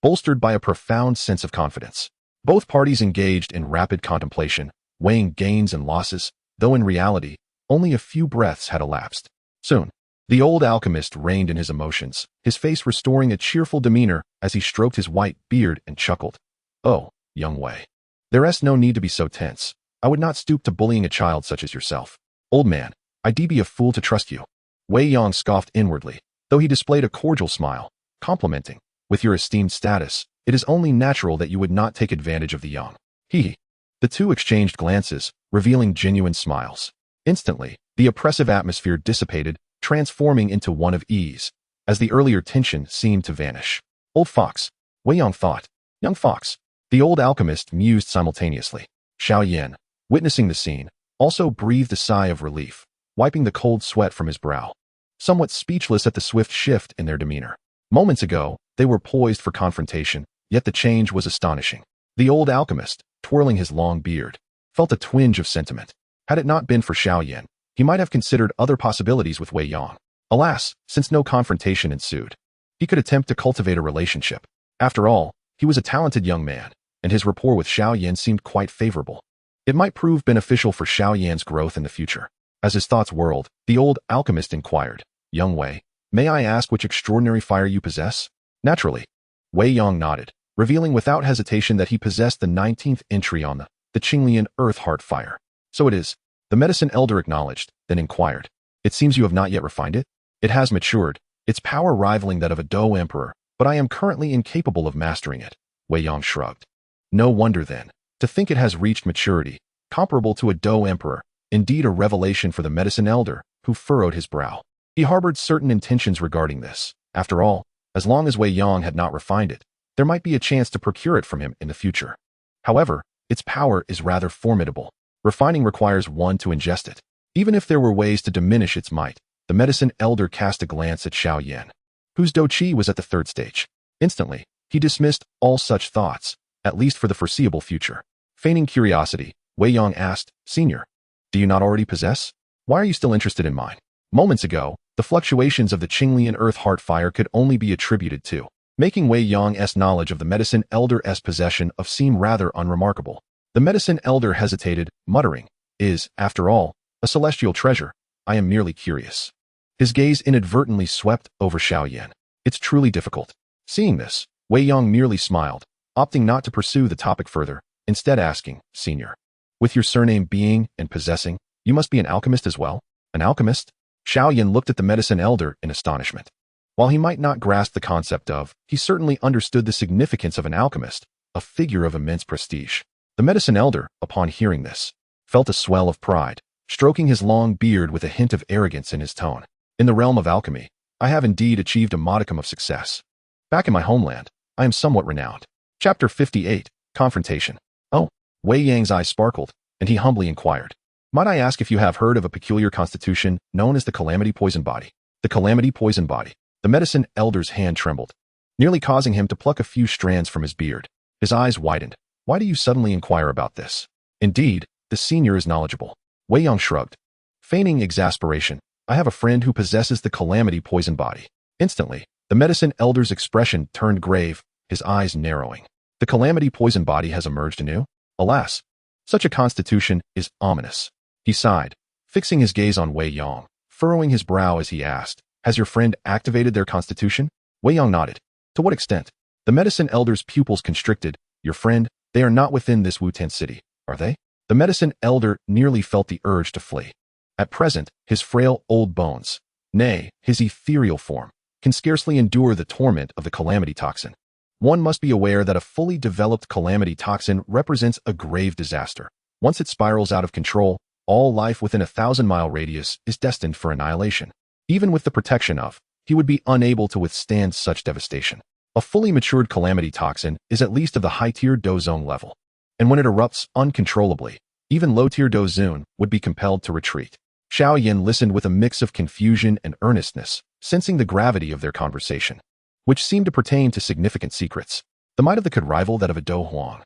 Speaker 1: bolstered by a profound sense of confidence. Both parties engaged in rapid contemplation, weighing gains and losses, though in reality, only a few breaths had elapsed. Soon, The old alchemist reined in his emotions, his face restoring a cheerful demeanor as he stroked his white beard and chuckled. Oh, young Wei. There's no need to be so tense. I would not stoop to bullying a child such as yourself. Old man, I'd be a fool to trust you. Wei Yang scoffed inwardly, though he displayed a cordial smile, complimenting. With your esteemed status, it is only natural that you would not take advantage of the young. He. The two exchanged glances, revealing genuine smiles. Instantly, the oppressive atmosphere dissipated, transforming into one of ease, as the earlier tension seemed to vanish. Old fox, Wei Yang thought. Young fox. The old alchemist mused simultaneously. Xiao Yan, witnessing the scene, also breathed a sigh of relief, wiping the cold sweat from his brow. Somewhat speechless at the swift shift in their demeanor. Moments ago, they were poised for confrontation, yet the change was astonishing. The old alchemist, twirling his long beard, felt a twinge of sentiment. Had it not been for Xiao Yan, he might have considered other possibilities with Wei Yang. Alas, since no confrontation ensued, he could attempt to cultivate a relationship. After all, he was a talented young man, and his rapport with Xiao Yan seemed quite favorable. It might prove beneficial for Xiao Yan's growth in the future. As his thoughts whirled, the old alchemist inquired, Young Wei, may I ask which extraordinary fire you possess? Naturally. Wei Yang nodded, revealing without hesitation that he possessed the 19th entry on the Qinglian Earth Heart Fire. So it is. The medicine elder acknowledged, then inquired. It seems you have not yet refined it? It has matured, its power rivaling that of a Dou Emperor, but I am currently incapable of mastering it. Wei Yang shrugged. No wonder then. To think it has reached maturity, comparable to a Dou Emperor, indeed a revelation for the medicine elder, who furrowed his brow. He harbored certain intentions regarding this. After all, as long as Wei Yang had not refined it, there might be a chance to procure it from him in the future. However, its power is rather formidable. Refining requires one to ingest it. Even if there were ways to diminish its might, the medicine elder cast a glance at Xiao Yan, whose Dou Qi was at the third stage. Instantly, he dismissed all such thoughts, at least for the foreseeable future. Feigning curiosity, Wei Yang asked, Senior, do you not already possess? Why are you still interested in mine? Moments ago, the fluctuations of the Qinglian Earth Heart Fire could only be attributed to, making Wei Yang's knowledge of the medicine elder's possession of seem rather unremarkable. The medicine elder hesitated, muttering, is, after all, a celestial treasure. I am merely curious. His gaze inadvertently swept over Xiao Yan. It's truly difficult. Seeing this, Wei Yang merely smiled, opting not to pursue the topic further, instead asking, Senior, with your surname being and possessing, you must be an alchemist as well? An alchemist? Xiao Yan looked at the medicine elder in astonishment. While he might not grasp the concept of, he certainly understood the significance of an alchemist, a figure of immense prestige. The medicine elder, upon hearing this, felt a swell of pride, stroking his long beard with a hint of arrogance in his tone. In the realm of alchemy, I have indeed achieved a modicum of success. Back in my homeland, I am somewhat renowned. Chapter 58, Confrontation. Oh, Wei Yang's eyes sparkled, and he humbly inquired. Might I ask if you have heard of a peculiar constitution known as the Calamity Poison Body? The Calamity Poison Body. The medicine elder's hand trembled, nearly causing him to pluck a few strands from his beard. His eyes widened. Why do you suddenly inquire about this? Indeed, the senior is knowledgeable. Wei Yang shrugged. Feigning exasperation, I have a friend who possesses the Calamity Poison Body. Instantly, the medicine elder's expression turned grave, his eyes narrowing. The Calamity Poison Body has emerged anew? Alas, such a constitution is ominous. He sighed, fixing his gaze on Wei Yang, furrowing his brow as he asked, has your friend activated their constitution? Wei Yang nodded. To what extent? The medicine elder's pupils constricted. Your friend, they are not within this Wutan city, are they? The medicine elder nearly felt the urge to flee. At present, his frail old bones, nay, his ethereal form, can scarcely endure the torment of the calamity toxin. One must be aware that a fully developed calamity toxin represents a grave disaster. Once it spirals out of control, all life within a 1,000-mile radius is destined for annihilation. Even with the protection of, he would be unable to withstand such devastation. A fully matured calamity toxin is at least of the high-tier Dou Zone level, and when it erupts uncontrollably, even low-tier Dou Zone would be compelled to retreat. Xiao Yan listened with a mix of confusion and earnestness, sensing the gravity of their conversation, which seemed to pertain to significant secrets. The might of the could rival that of a Dou Wang.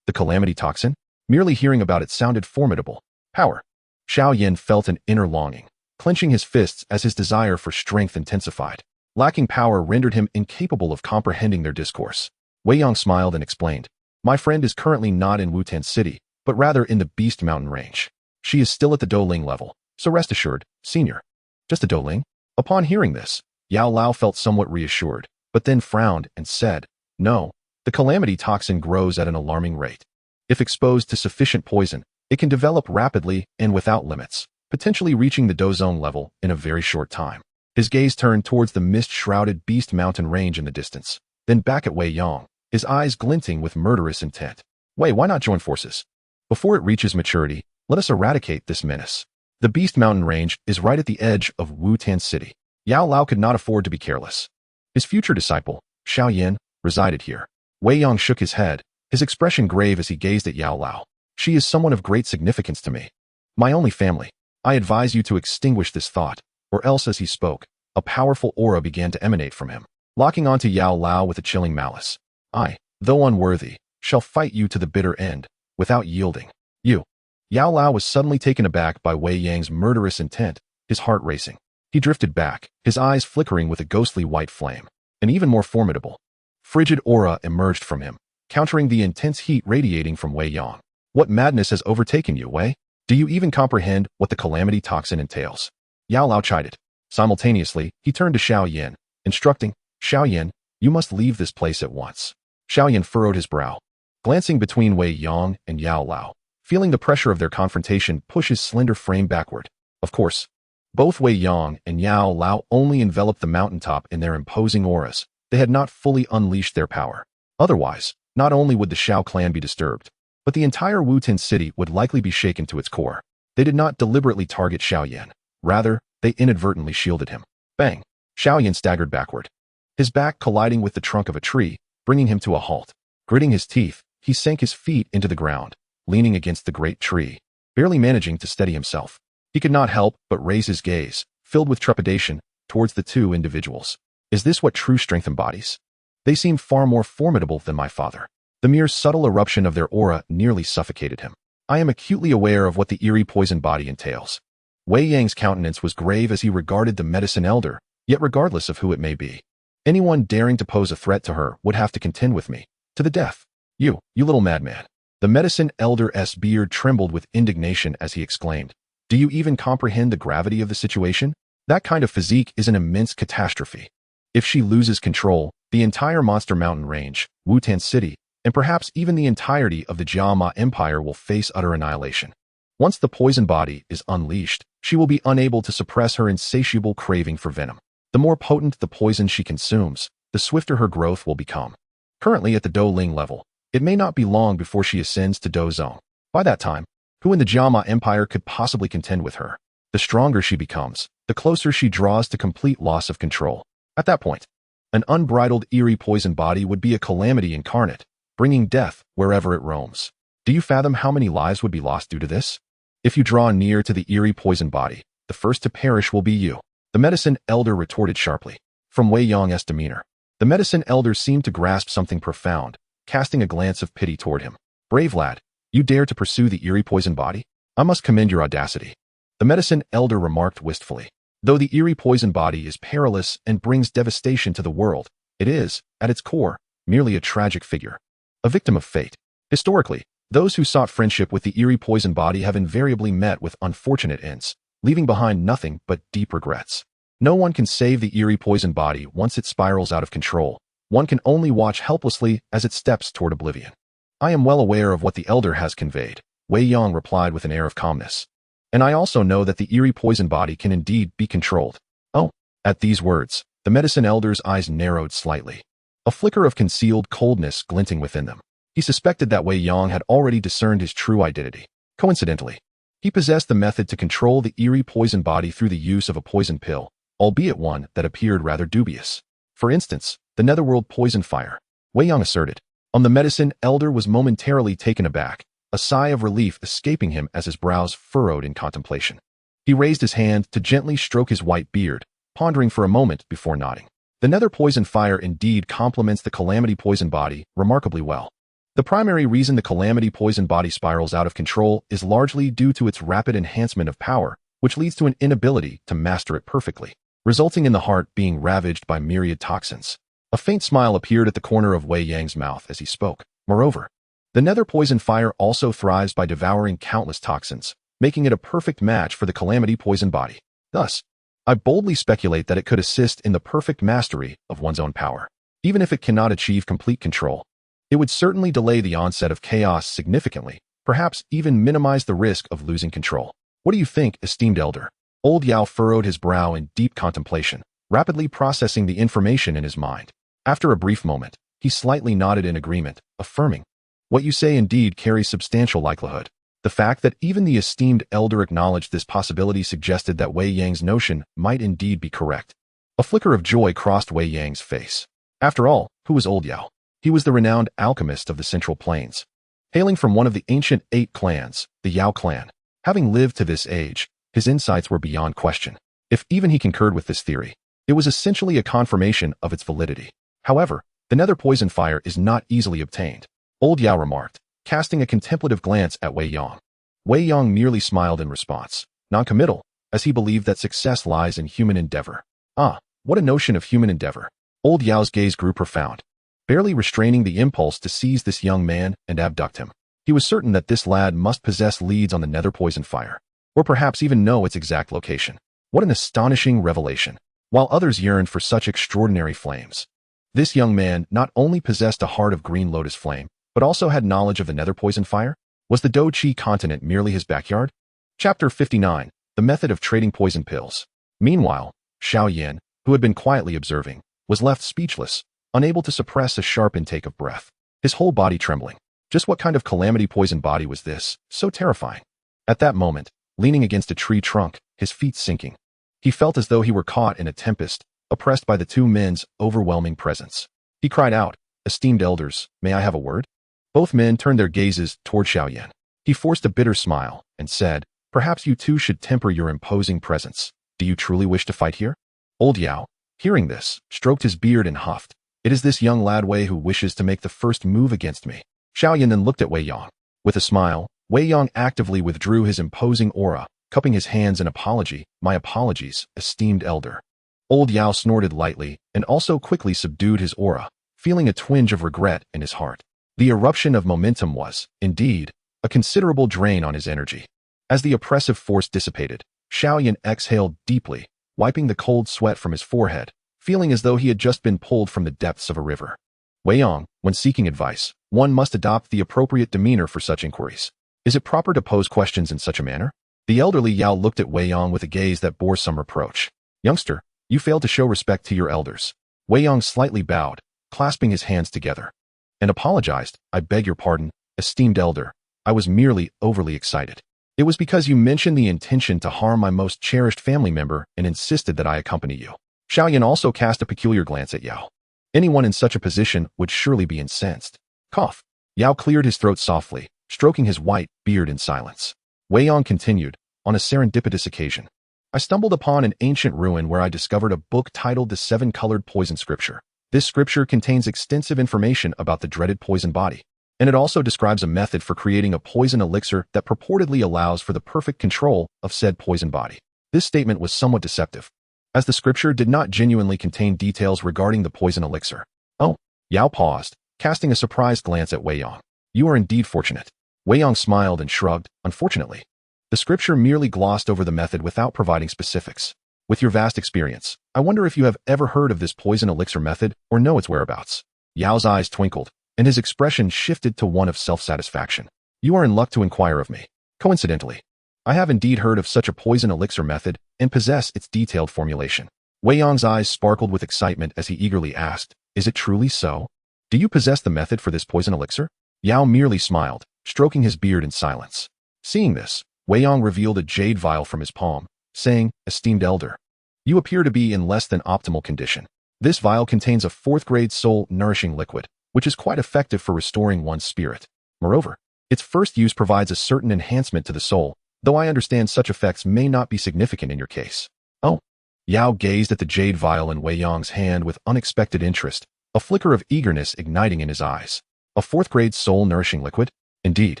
Speaker 1: The calamity toxin? Merely hearing about it sounded formidable. Power. Xiao Yan felt an inner longing, clenching his fists as his desire for strength intensified. Lacking power rendered him incapable of comprehending their discourse. Wei Yang smiled and explained, my friend is currently not in Wutan City, but rather in the Beast Mountain range. She is still at the Dou Ling level, so rest assured, Senior. Just a Dou Ling? Upon hearing this, Yao Lao felt somewhat reassured, but then frowned and said, "No, the calamity toxin grows at an alarming rate. If exposed to sufficient poison, it can develop rapidly and without limits, potentially reaching the Dou zone level in a very short time." His gaze turned towards the mist-shrouded Beast Mountain range in the distance, then back at Wei Yang, his eyes glinting with murderous intent. "Wei, why not join forces? Before it reaches maturity, let us eradicate this menace." The Beast Mountain range is right at the edge of Wutan City. Yao Lao could not afford to be careless. His future disciple, Xiao Yan, resided here. Wei Yang shook his head, his expression grave as he gazed at Yao Lao. "She is someone of great significance to me. My only family. I advise you to extinguish this thought," or else as he spoke, a powerful aura began to emanate from him, locking onto Yao Lao with a chilling malice. "I, though unworthy, shall fight you to the bitter end, without yielding. You." Yao Lao was suddenly taken aback by Wei Yang's murderous intent, his heart racing. He drifted back, his eyes flickering with a ghostly white flame. An even more formidable, frigid aura emerged from him, countering the intense heat radiating from Wei Yang. "What madness has overtaken you, Wei? Do you even comprehend what the calamity toxin entails?" Yao Lao chided. Simultaneously, he turned to Xiao Yan, instructing, "Xiao Yan, you must leave this place at once." Xiao Yan furrowed his brow, glancing between Wei Yang and Yao Lao, feeling the pressure of their confrontation push his slender frame backward. Of course, both Wei Yang and Yao Lao only enveloped the mountaintop in their imposing auras. They had not fully unleashed their power. Otherwise, not only would the Xiao clan be disturbed, but the entire Wutan city would likely be shaken to its core. They did not deliberately target Xiao Yan. Rather, they inadvertently shielded him. Bang! Xiao Yan staggered backward, his back colliding with the trunk of a tree, bringing him to a halt. Gritting his teeth, he sank his feet into the ground, leaning against the great tree, barely managing to steady himself. He could not help but raise his gaze, filled with trepidation, towards the two individuals. Is this what true strength embodies? They seem far more formidable than my father. The mere subtle eruption of their aura nearly suffocated him. I am acutely aware of what the eerie poison body entails. Wei Yang's countenance was grave as he regarded the medicine elder, yet regardless of who it may be, anyone daring to pose a threat to her would have to contend with me, to the death. You little madman." The medicine elder's beard trembled with indignation as he exclaimed, "Do you even comprehend the gravity of the situation? That kind of physique is an immense catastrophe. If she loses control, the entire Monster Mountain range, Wutan City, and perhaps even the entirety of the Jiama Empire will face utter annihilation. Once the poison body is unleashed, she will be unable to suppress her insatiable craving for venom. The more potent the poison she consumes, the swifter her growth will become. Currently at the Dou Ling level, it may not be long before she ascends to Dou zone. By that time, who in the Jiama Empire could possibly contend with her? The stronger she becomes, the closer she draws to complete loss of control. At that point, an unbridled eerie poison body would be a calamity incarnate, bringing death wherever it roams. Do you fathom how many lives would be lost due to this? If you draw near to the eerie poison body, the first to perish will be you." The medicine elder retorted sharply. From Wei Yang's demeanor, the medicine elder seemed to grasp something profound, casting a glance of pity toward him. "Brave lad, you dare to pursue the eerie poison body? I must commend your audacity." The medicine elder remarked wistfully. Though the eerie poison body is perilous and brings devastation to the world, it is, at its core, merely a tragic figure, a victim of fate. Historically, those who sought friendship with the eerie poison body have invariably met with unfortunate ends, leaving behind nothing but deep regrets. No one can save the eerie poison body once it spirals out of control. One can only watch helplessly as it steps toward oblivion. "I am well aware of what the elder has conveyed," Wei Yang replied with an air of calmness. "And I also know that the eerie poison body can indeed be controlled." "Oh." At these words, the medicine elder's eyes narrowed slightly, a flicker of concealed coldness glinting within them. He suspected that Wei Yang had already discerned his true identity. Coincidentally, he possessed the method to control the eerie poison body through the use of a poison pill, albeit one that appeared rather dubious. For instance, the netherworld poison fire, Wei Yang asserted. The medicine elder was momentarily taken aback, a sigh of relief escaping him as his brows furrowed in contemplation. He raised his hand to gently stroke his white beard, pondering for a moment before nodding. The nether poison fire indeed complements the calamity poison body remarkably well. The primary reason the calamity poison body spirals out of control is largely due to its rapid enhancement of power, which leads to an inability to master it perfectly, resulting in the heart being ravaged by myriad toxins. A faint smile appeared at the corner of Wei Yang's mouth as he spoke. Moreover, the nether poison fire also thrives by devouring countless toxins, making it a perfect match for the calamity poison body. Thus, I boldly speculate that it could assist in the perfect mastery of one's own power. Even if it cannot achieve complete control, it would certainly delay the onset of chaos significantly, perhaps even minimize the risk of losing control. What do you think, esteemed elder? Old Yao furrowed his brow in deep contemplation, rapidly processing the information in his mind. After a brief moment, he slightly nodded in agreement, affirming, "What you say indeed carries substantial likelihood." The fact that even the esteemed elder acknowledged this possibility suggested that Wei Yang's notion might indeed be correct. A flicker of joy crossed Wei Yang's face. After all, who was old Yao? He was the renowned alchemist of the Central Plains. Hailing from one of the ancient 8 clans, the Yao clan. Having lived to this age, his insights were beyond question. If even he concurred with this theory, it was essentially a confirmation of its validity. However, the nether poison fire is not easily obtained, old Yao remarked, casting a contemplative glance at Wei Yang. Wei Yang merely smiled in response, non-committal, as he believed that success lies in human endeavor. Ah, what a notion of human endeavor. Old Yao's gaze grew profound, barely restraining the impulse to seize this young man and abduct him. He was certain that this lad must possess leads on the nether poison fire, or perhaps even know its exact location. What an astonishing revelation. While others yearned for such extraordinary flames, this young man not only possessed a heart of green lotus flame, but also had knowledge of the nether poison fire? Was the Dou Shi continent merely his backyard? Chapter 59, The Method of Trading Poison Pills. Meanwhile, Xiao Yan, who had been quietly observing, was left speechless, unable to suppress a sharp intake of breath, his whole body trembling. Just what kind of calamity poison body was this, so terrifying? At that moment, leaning against a tree trunk, his feet sinking, he felt as though he were caught in a tempest, oppressed by the two men's overwhelming presence. He cried out, "Esteemed elders, may I have a word?" Both men turned their gazes toward Xiao Yan. He forced a bitter smile and said, "Perhaps you two should temper your imposing presence. Do you truly wish to fight here?" Old Yao, hearing this, stroked his beard and huffed, "It is this young lad Wei who wishes to make the first move against me." Xiao Yan then looked at Wei Yang. With a smile, Wei Yang actively withdrew his imposing aura, cupping his hands in apology. "My apologies, esteemed elder." Old Yao snorted lightly and also quickly subdued his aura, feeling a twinge of regret in his heart. The eruption of momentum was, indeed, a considerable drain on his energy. As the oppressive force dissipated, Xiao Yan exhaled deeply, wiping the cold sweat from his forehead, feeling as though he had just been pulled from the depths of a river. Wei Yang, when seeking advice, one must adopt the appropriate demeanor for such inquiries. Is it proper to pose questions in such a manner? The elderly Yao looked at Wei Yang with a gaze that bore some reproach. "Youngster, you failed to show respect to your elders." Wei Yang slightly bowed, clasping his hands together, and apologized. "I beg your pardon, esteemed elder. I was merely overly excited. It was because you mentioned the intention to harm my most cherished family member and insisted that I accompany you." Xiao Yan also cast a peculiar glance at Yao. Anyone in such a position would surely be incensed. Cough. Yao cleared his throat softly, stroking his white beard in silence. Wei Yang continued, "On a serendipitous occasion, I stumbled upon an ancient ruin where I discovered a book titled The Seven-Colored Poison Scripture. This scripture contains extensive information about the dreaded poison body, and it also describes a method for creating a poison elixir that purportedly allows for the perfect control of said poison body." This statement was somewhat deceptive, as the scripture did not genuinely contain details regarding the poison elixir. "Oh." Yao paused, casting a surprised glance at Wei Yang. "You are indeed fortunate." Wei Yang smiled and shrugged. "Unfortunately, the scripture merely glossed over the method without providing specifics. With your vast experience, I wonder if you have ever heard of this poison elixir method or know its whereabouts." Yao's eyes twinkled, and his expression shifted to one of self-satisfaction. "You are in luck to inquire of me. Coincidentally, I have indeed heard of such a poison elixir method and possess its detailed formulation." Wei Yang's eyes sparkled with excitement as he eagerly asked, "Is it truly so? Do you possess the method for this poison elixir?" Yao merely smiled, stroking his beard in silence. Seeing this, Wei Yang revealed a jade vial from his palm, saying, "Esteemed elder, you appear to be in less than optimal condition. This vial contains a 4th-grade soul-nourishing liquid, which is quite effective for restoring one's spirit. Moreover, its first use provides a certain enhancement to the soul, though I understand such effects may not be significant in your case." "Oh." Yao gazed at the jade vial in Wei Yang's hand with unexpected interest, a flicker of eagerness igniting in his eyes. "A 4th-grade soul-nourishing liquid? Indeed.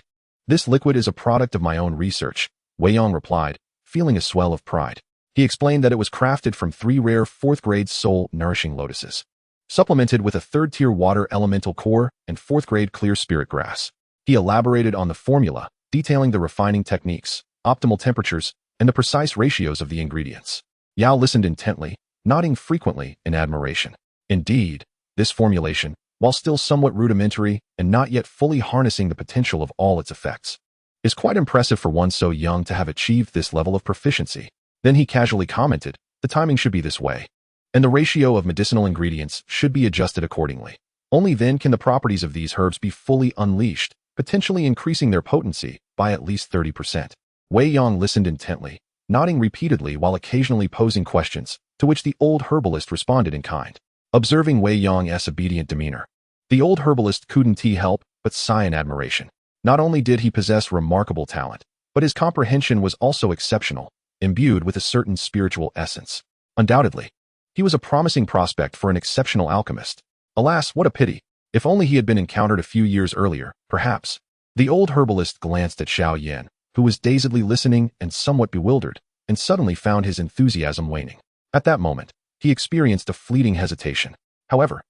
Speaker 1: This liquid is a product of my own research," Wei Yang replied, feeling a swell of pride. He explained that it was crafted from 3 rare 4th-grade soul-nourishing lotuses, supplemented with a 3rd-tier water elemental core and 4th-grade clear spirit grass. He elaborated on the formula, detailing the refining techniques, optimal temperatures, and the precise ratios of the ingredients. Yao listened intently, nodding frequently in admiration. Indeed, this formulation, while still somewhat rudimentary and not yet fully harnessing the potential of all its effects, is quite impressive for one so young to have achieved this level of proficiency. Then he casually commented, the timing should be this way, and the ratio of medicinal ingredients should be adjusted accordingly. Only then can the properties of these herbs be fully unleashed, potentially increasing their potency by at least 30%. Wei Yang listened intently, nodding repeatedly while occasionally posing questions, to which the old herbalist responded in kind. Observing Wei Yang's obedient demeanor, the old herbalist couldn't help but sigh in admiration. Not only did he possess remarkable talent, but his comprehension was also exceptional, imbued with a certain spiritual essence. Undoubtedly, he was a promising prospect for an exceptional alchemist. Alas, what a pity! If only he had been encountered a few years earlier, perhaps. The old herbalist glanced at Xiao Yan, who was dazedly listening and somewhat bewildered, and suddenly found his enthusiasm waning. At that moment, he experienced a fleeting hesitation. However,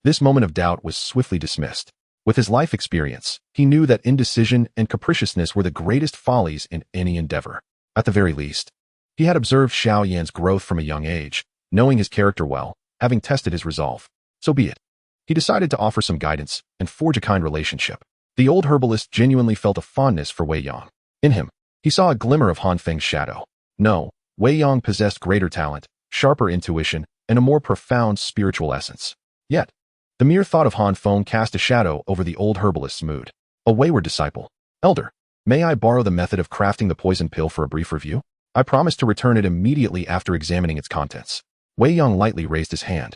Speaker 1: this moment of doubt was swiftly dismissed. With his life experience, he knew that indecision and capriciousness were the greatest follies in any endeavor. At the very least, he had observed Xiao Yan's growth from a young age, knowing his character well, having tested his resolve. So be it. He decided to offer some guidance and forge a kind relationship. The old herbalist genuinely felt a fondness for Wei Yang. In him, he saw a glimmer of Han Feng's shadow. No, Wei Yang possessed greater talent, sharper intuition, and a more profound spiritual essence. Yet, the mere thought of Han Feng cast a shadow over the old herbalist's mood. A wayward disciple. Elder, may I borrow the method of crafting the poison pill for a brief review? I promise to return it immediately after examining its contents. Wei Yang lightly raised his hand,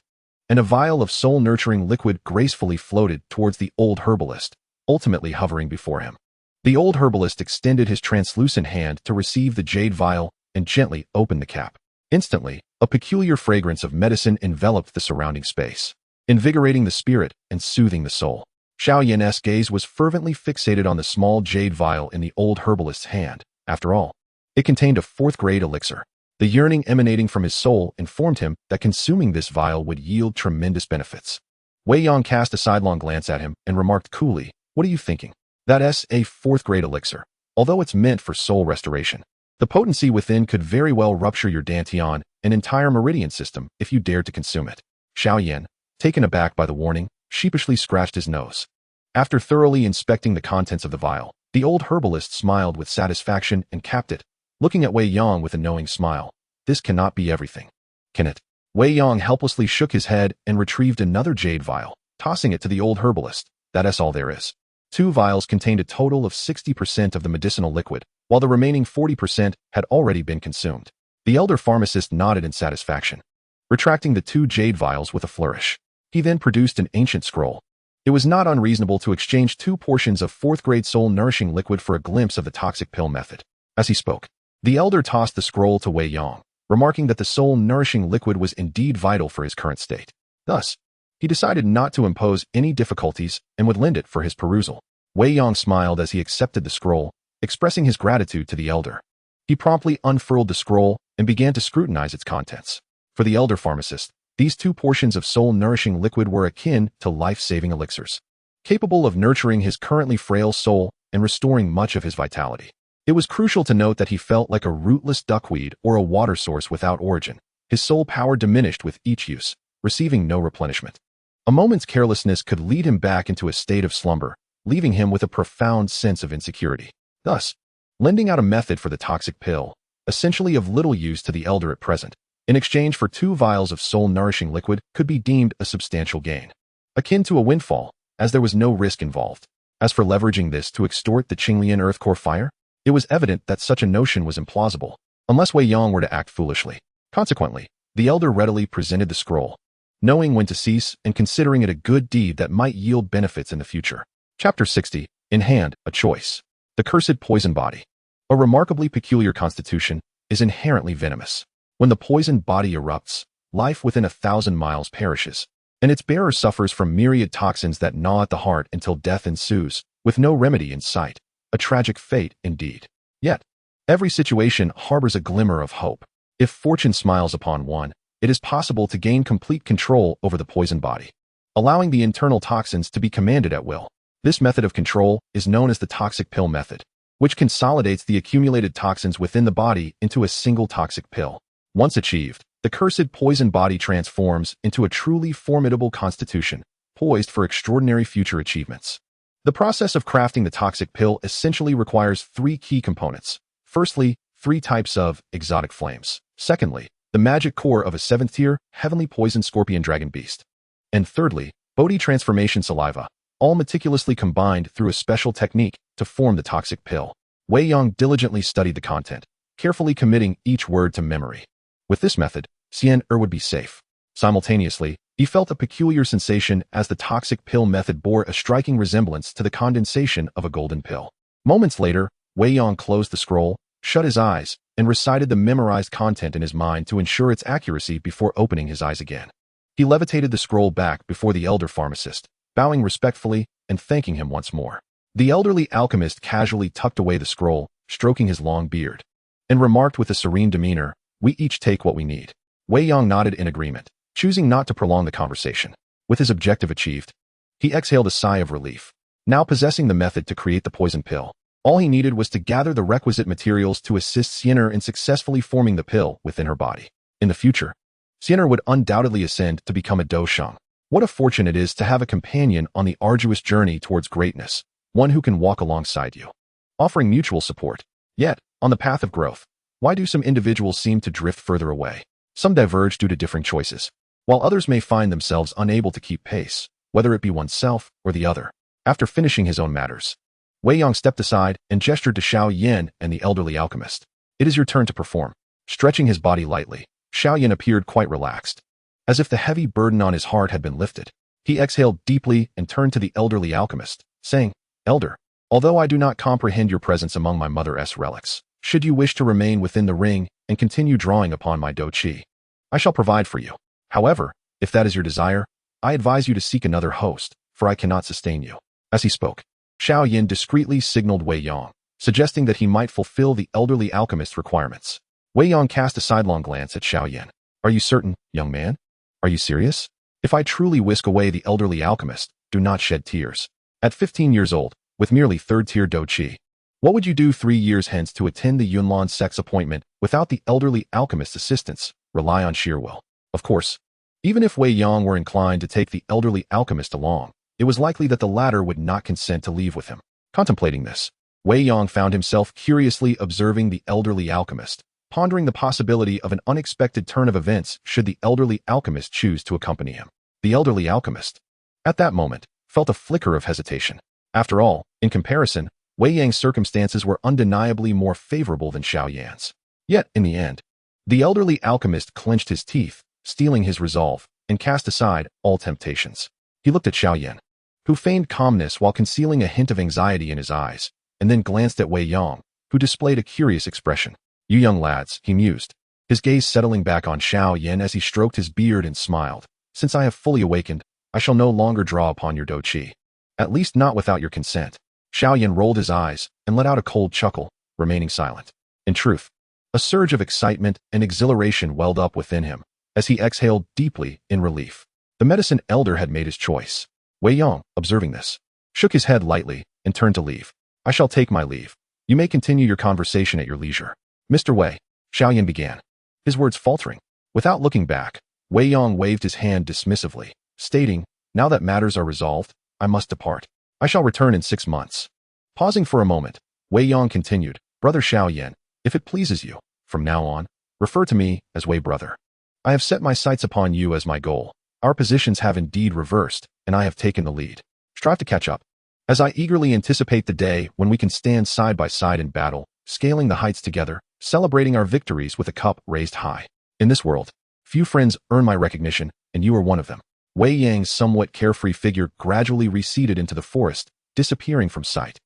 Speaker 1: and a vial of soul-nurturing liquid gracefully floated towards the old herbalist, ultimately hovering before him. The old herbalist extended his translucent hand to receive the jade vial and gently opened the cap. Instantly, a peculiar fragrance of medicine enveloped the surrounding space, invigorating the spirit and soothing the soul. Xiao Yan's gaze was fervently fixated on the small jade vial in the old herbalist's hand. After all, it contained a fourth-grade elixir. The yearning emanating from his soul informed him that consuming this vial would yield tremendous benefits. Wei Yang cast a sidelong glance at him and remarked coolly, "What are you thinking? That's a fourth-grade elixir. Although it's meant for soul restoration, the potency within could very well rupture your dantian, an entire meridian system, if you dared to consume it." Xiao Yan, taken aback by the warning, sheepishly scratched his nose. After thoroughly inspecting the contents of the vial, the old herbalist smiled with satisfaction and capped it, looking at Wei Yang with a knowing smile. "This cannot be everything, can it?" Wei Yang helplessly shook his head and retrieved another jade vial, tossing it to the old herbalist. "That's all there is." 2 vials contained a total of 60% of the medicinal liquid, while the remaining 40% had already been consumed. The elder pharmacist nodded in satisfaction, retracting the 2 jade vials with a flourish. He then produced an ancient scroll. It was not unreasonable to exchange 2 portions of 4th-grade soul-nourishing liquid for a glimpse of the toxic pill method. As he spoke, the elder tossed the scroll to Wei Yang, remarking that the soul-nourishing liquid was indeed vital for his current state. Thus, he decided not to impose any difficulties and would lend it for his perusal. Wei Yang smiled as he accepted the scroll, expressing his gratitude to the elder. He promptly unfurled the scroll and began to scrutinize its contents. For the elder pharmacist, these 2 portions of soul-nourishing liquid were akin to life-saving elixirs, capable of nurturing his currently frail soul and restoring much of his vitality. It was crucial to note that he felt like a rootless duckweed or a water source without origin. His soul power diminished with each use, receiving no replenishment. A moment's carelessness could lead him back into a state of slumber, leaving him with a profound sense of insecurity. Thus, lending out a method for the toxic pill, essentially of little use to the elder at present, in exchange for 2 vials of soul-nourishing liquid, could be deemed a substantial gain, akin to a windfall, as there was no risk involved. As for leveraging this to extort the Qinglian earth core fire, it was evident that such a notion was implausible, unless Wei Yang were to act foolishly. Consequently, the elder readily presented the scroll, knowing when to cease and considering it a good deed that might yield benefits in the future. Chapter 60. In Hand, a Choice. The Cursed Poison Body. A remarkably peculiar constitution is inherently venomous. When the poisoned body erupts, life within 1,000 miles perishes, and its bearer suffers from myriad toxins that gnaw at the heart until death ensues, with no remedy in sight. A tragic fate, indeed. Yet, every situation harbors a glimmer of hope. If fortune smiles upon one, it is possible to gain complete control over the poisoned body, allowing the internal toxins to be commanded at will. This method of control is known as the toxic pill method, which consolidates the accumulated toxins within the body into a single toxic pill. Once achieved, the cursed poison body transforms into a truly formidable constitution, poised for extraordinary future achievements. The process of crafting the toxic pill essentially requires three key components. Firstly, 3 types of exotic flames. Secondly, the magic core of a 7th-tier, heavenly poison scorpion dragon beast. And thirdly, Bodhi transformation saliva, all meticulously combined through a special technique to form the toxic pill. Wei Yang diligently studied the content, carefully committing each word to memory. With this method, Sienna would be safe. Simultaneously, he felt a peculiar sensation as the toxic pill method bore a striking resemblance to the condensation of a golden pill. Moments later, Wei Yang closed the scroll, shut his eyes, and recited the memorized content in his mind to ensure its accuracy before opening his eyes again. He levitated the scroll back before the elder pharmacist, bowing respectfully and thanking him once more. The elderly alchemist casually tucked away the scroll, stroking his long beard, and remarked with a serene demeanor, "We each take what we need." Wei Yang nodded in agreement, choosing not to prolong the conversation. With his objective achieved, he exhaled a sigh of relief. Now possessing the method to create the poison pill, all he needed was to gather the requisite materials to assist Sienna in successfully forming the pill within her body. In the future, Sienna would undoubtedly ascend to become a Dou Shang. What a fortune it is to have a companion on the arduous journey towards greatness, one who can walk alongside you, offering mutual support. Yet, on the path of growth, why do some individuals seem to drift further away? Some diverge due to differing choices, while others may find themselves unable to keep pace, whether it be oneself or the other. After finishing his own matters, Wei Yang stepped aside and gestured to Xiao Yan and the elderly alchemist. "It is your turn to perform." Stretching his body lightly, Xiao Yan appeared quite relaxed, as if the heavy burden on his heart had been lifted. He exhaled deeply and turned to the elderly alchemist, saying, "Elder, although I do not comprehend your presence among my mother's relics, should you wish to remain within the ring and continue drawing upon my Dou Shi, I shall provide for you. However, if that is your desire, I advise you to seek another host, for I cannot sustain you." As he spoke, Xiao Yan discreetly signaled Wei Yang, suggesting that he might fulfill the elderly alchemist's requirements. Wei Yang cast a sidelong glance at Xiao Yan. "Are you certain, young man? Are you serious? If I truly whisk away the elderly alchemist, do not shed tears. At 15 years old, with merely 3rd-tier Dou Shi, what would you do 3 years hence to attend the Yunlan sex appointment without the elderly alchemist's assistance? Rely on sheer will." Of course, even if Wei Yang were inclined to take the elderly alchemist along, it was likely that the latter would not consent to leave with him. Contemplating this, Wei Yang found himself curiously observing the elderly alchemist, pondering the possibility of an unexpected turn of events should the elderly alchemist choose to accompany him. The elderly alchemist, at that moment, felt a flicker of hesitation. After all, in comparison, Wei Yang's circumstances were undeniably more favorable than Xiao Yan's. Yet, in the end, the elderly alchemist clenched his teeth, steeling his resolve, and cast aside all temptations. He looked at Xiao Yan, who feigned calmness while concealing a hint of anxiety in his eyes, and then glanced at Wei Yang, who displayed a curious expression. "You young lads," he mused, his gaze settling back on Xiao Yan as he stroked his beard and smiled. "Since I have fully awakened, I shall no longer draw upon your Dou Shi. At least not without your consent." Xiao Yan rolled his eyes and let out a cold chuckle, remaining silent. In truth, a surge of excitement and exhilaration welled up within him as he exhaled deeply in relief. The medicine elder had made his choice. Wei Yang, observing this, shook his head lightly and turned to leave. "I shall take my leave. You may continue your conversation at your leisure." "Mr. Wei," Xiao Yan began, his words faltering. Without looking back, Wei Yang waved his hand dismissively, stating, "Now that matters are resolved, I must depart. I shall return in 6 months." Pausing for a moment, Wei Yang continued, "Brother Xiao Yan, if it pleases you, from now on, refer to me as Wei Brother. I have set my sights upon you as my goal. Our positions have indeed reversed, and I have taken the lead. Strive to catch up, as I eagerly anticipate the day when we can stand side by side in battle, scaling the heights together, celebrating our victories with a cup raised high. In this world, few friends earn my recognition, and you are one of them." Wei Yang's somewhat carefree figure gradually receded into the forest, disappearing from sight,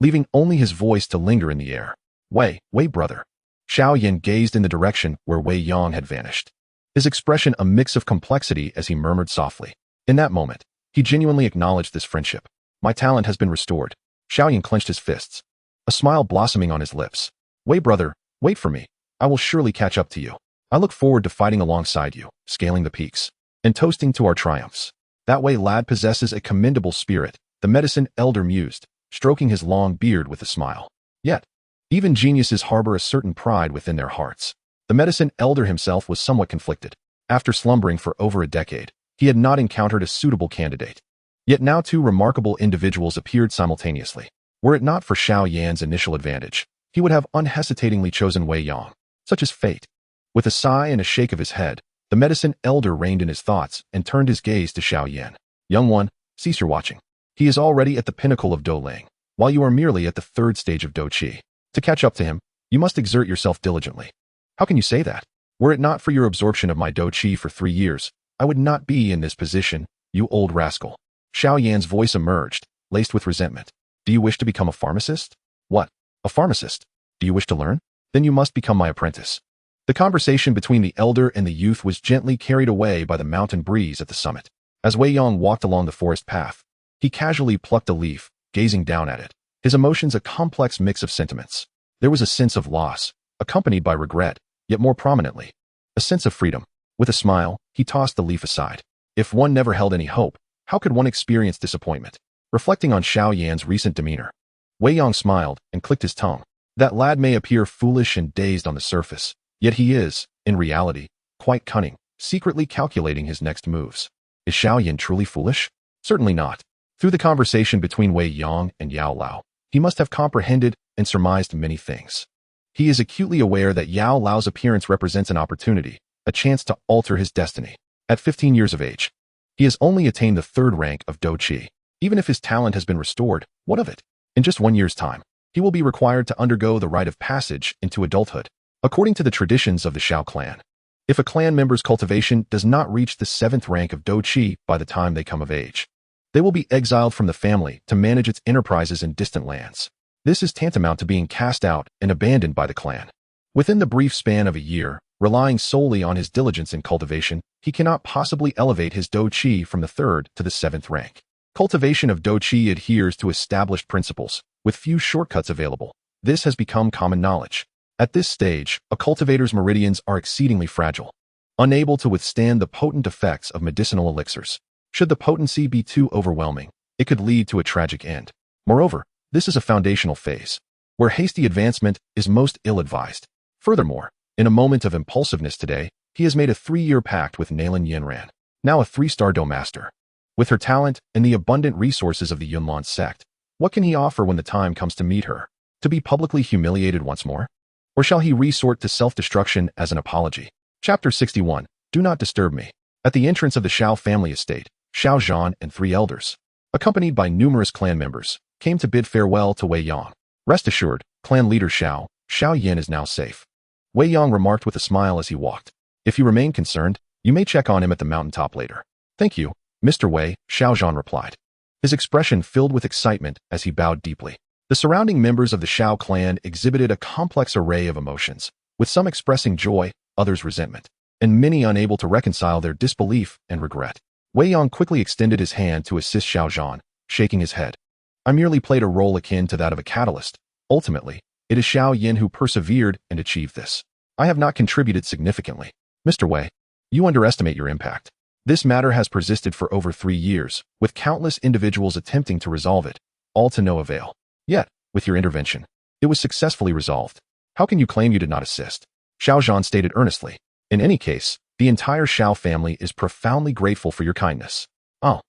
Speaker 1: leaving only his voice to linger in the air. Wei Brother." Xiao Yan gazed in the direction where Wei Yang had vanished, his expression a mix of complexity as he murmured softly. In that moment, he genuinely acknowledged this friendship. "My talent has been restored." Xiao Yan clenched his fists, a smile blossoming on his lips. "Wei Brother, wait for me. I will surely catch up to you. I look forward to fighting alongside you, scaling the peaks, and toasting to our triumphs." "That Wei lad possesses a commendable spirit," the medicine elder mused, stroking his long beard with a smile. "Yet, even geniuses harbor a certain pride within their hearts." The The medicine elder himself was somewhat conflicted. After slumbering for over a decade, he had not encountered a suitable candidate. Yet now two remarkable individuals appeared simultaneously. Were it not for Xiao Yan's initial advantage, he would have unhesitatingly chosen Wei Yang. Such is fate. With a sigh and a shake of his head, the medicine elder reined in his thoughts and turned his gaze to Xiao Yan. Young one, cease your watching. He is already at the pinnacle of Dou Ling, while you are merely at the third stage of Dou Shi. To catch up to him, you must exert yourself diligently. How can you say that? Were it not for your absorption of my Dou Shi for 3 years, I would not be in this position, you old rascal. Xiao Yan's voice emerged, laced with resentment. Do you wish to become a pharmacist? What? A pharmacist? Do you wish to learn? Then you must become my apprentice. The conversation between the elder and the youth was gently carried away by the mountain breeze at the summit. As Wei Yang walked along the forest path, he casually plucked a leaf, gazing down at it, his emotions a complex mix of sentiments. There was a sense of loss, accompanied by regret, yet more prominently, a sense of freedom. With a smile, he tossed the leaf aside. If one never held any hope, how could one experience disappointment? Reflecting on Xiao Yan's recent demeanor, Wei Yang smiled and clicked his tongue. That lad may appear foolish and dazed on the surface, yet he is, in reality, quite cunning, secretly calculating his next moves. Is Xiao Yan truly foolish? Certainly not. Through the conversation between Wei Yang and Yao Lao, he must have comprehended and surmised many things. He is acutely aware that Yao Lao's appearance represents an opportunity, a chance to alter his destiny. At 15 years of age, he has only attained the 3rd rank of Dou Shi. Even if his talent has been restored, what of it? In just 1 year's time, he will be required to undergo the rite of passage into adulthood, according to the traditions of the Xiao clan. If a clan member's cultivation does not reach the 7th rank of Dou Shi by the time they come of age, they will be exiled from the family to manage its enterprises in distant lands. This is tantamount to being cast out and abandoned by the clan. Within the brief span of a year, relying solely on his diligence in cultivation, he cannot possibly elevate his Dou Shi from the 3rd to the 7th rank. Cultivation of Dou Shi adheres to established principles, with few shortcuts available. This has become common knowledge. At this stage, a cultivator's meridians are exceedingly fragile, unable to withstand the potent effects of medicinal elixirs. Should the potency be too overwhelming, it could lead to a tragic end. Moreover, this is a foundational phase, where hasty advancement is most ill-advised. Furthermore, in a moment of impulsiveness today, he has made a 3-year pact with Nalan Yanran, now a 3-star Dou Master. With her talent and the abundant resources of the Yunlan sect, what can he offer when the time comes to meet her? To be publicly humiliated once more? Or shall he resort to self-destruction as an apology? Chapter 61. Do not disturb me. At the entrance of the Xiao family estate, Xiao Yan and 3 elders, accompanied by numerous clan members, came to bid farewell to Wei Yang. Rest assured, clan leader Xiao Yan is now safe. Wei Yang remarked with a smile as he walked. If you remain concerned, you may check on him at the mountaintop later. Thank you, Mr. Wei, Xiao Yan replied. His expression filled with excitement as he bowed deeply. The surrounding members of the Xiao clan exhibited a complex array of emotions, with some expressing joy, others resentment, and many unable to reconcile their disbelief and regret. Wei Yang quickly extended his hand to assist Xiao Yan, shaking his head. I merely played a role akin to that of a catalyst. Ultimately, it is Xiao Yan who persevered and achieved this. I have not contributed significantly. Mr. Wei, you underestimate your impact. This matter has persisted for over 3 years, with countless individuals attempting to resolve it, all to no avail. Yet, with your intervention, it was successfully resolved. How can you claim you did not assist? Xiao Yan stated earnestly. In any case, the entire Xiao family is profoundly grateful for your kindness. Oh.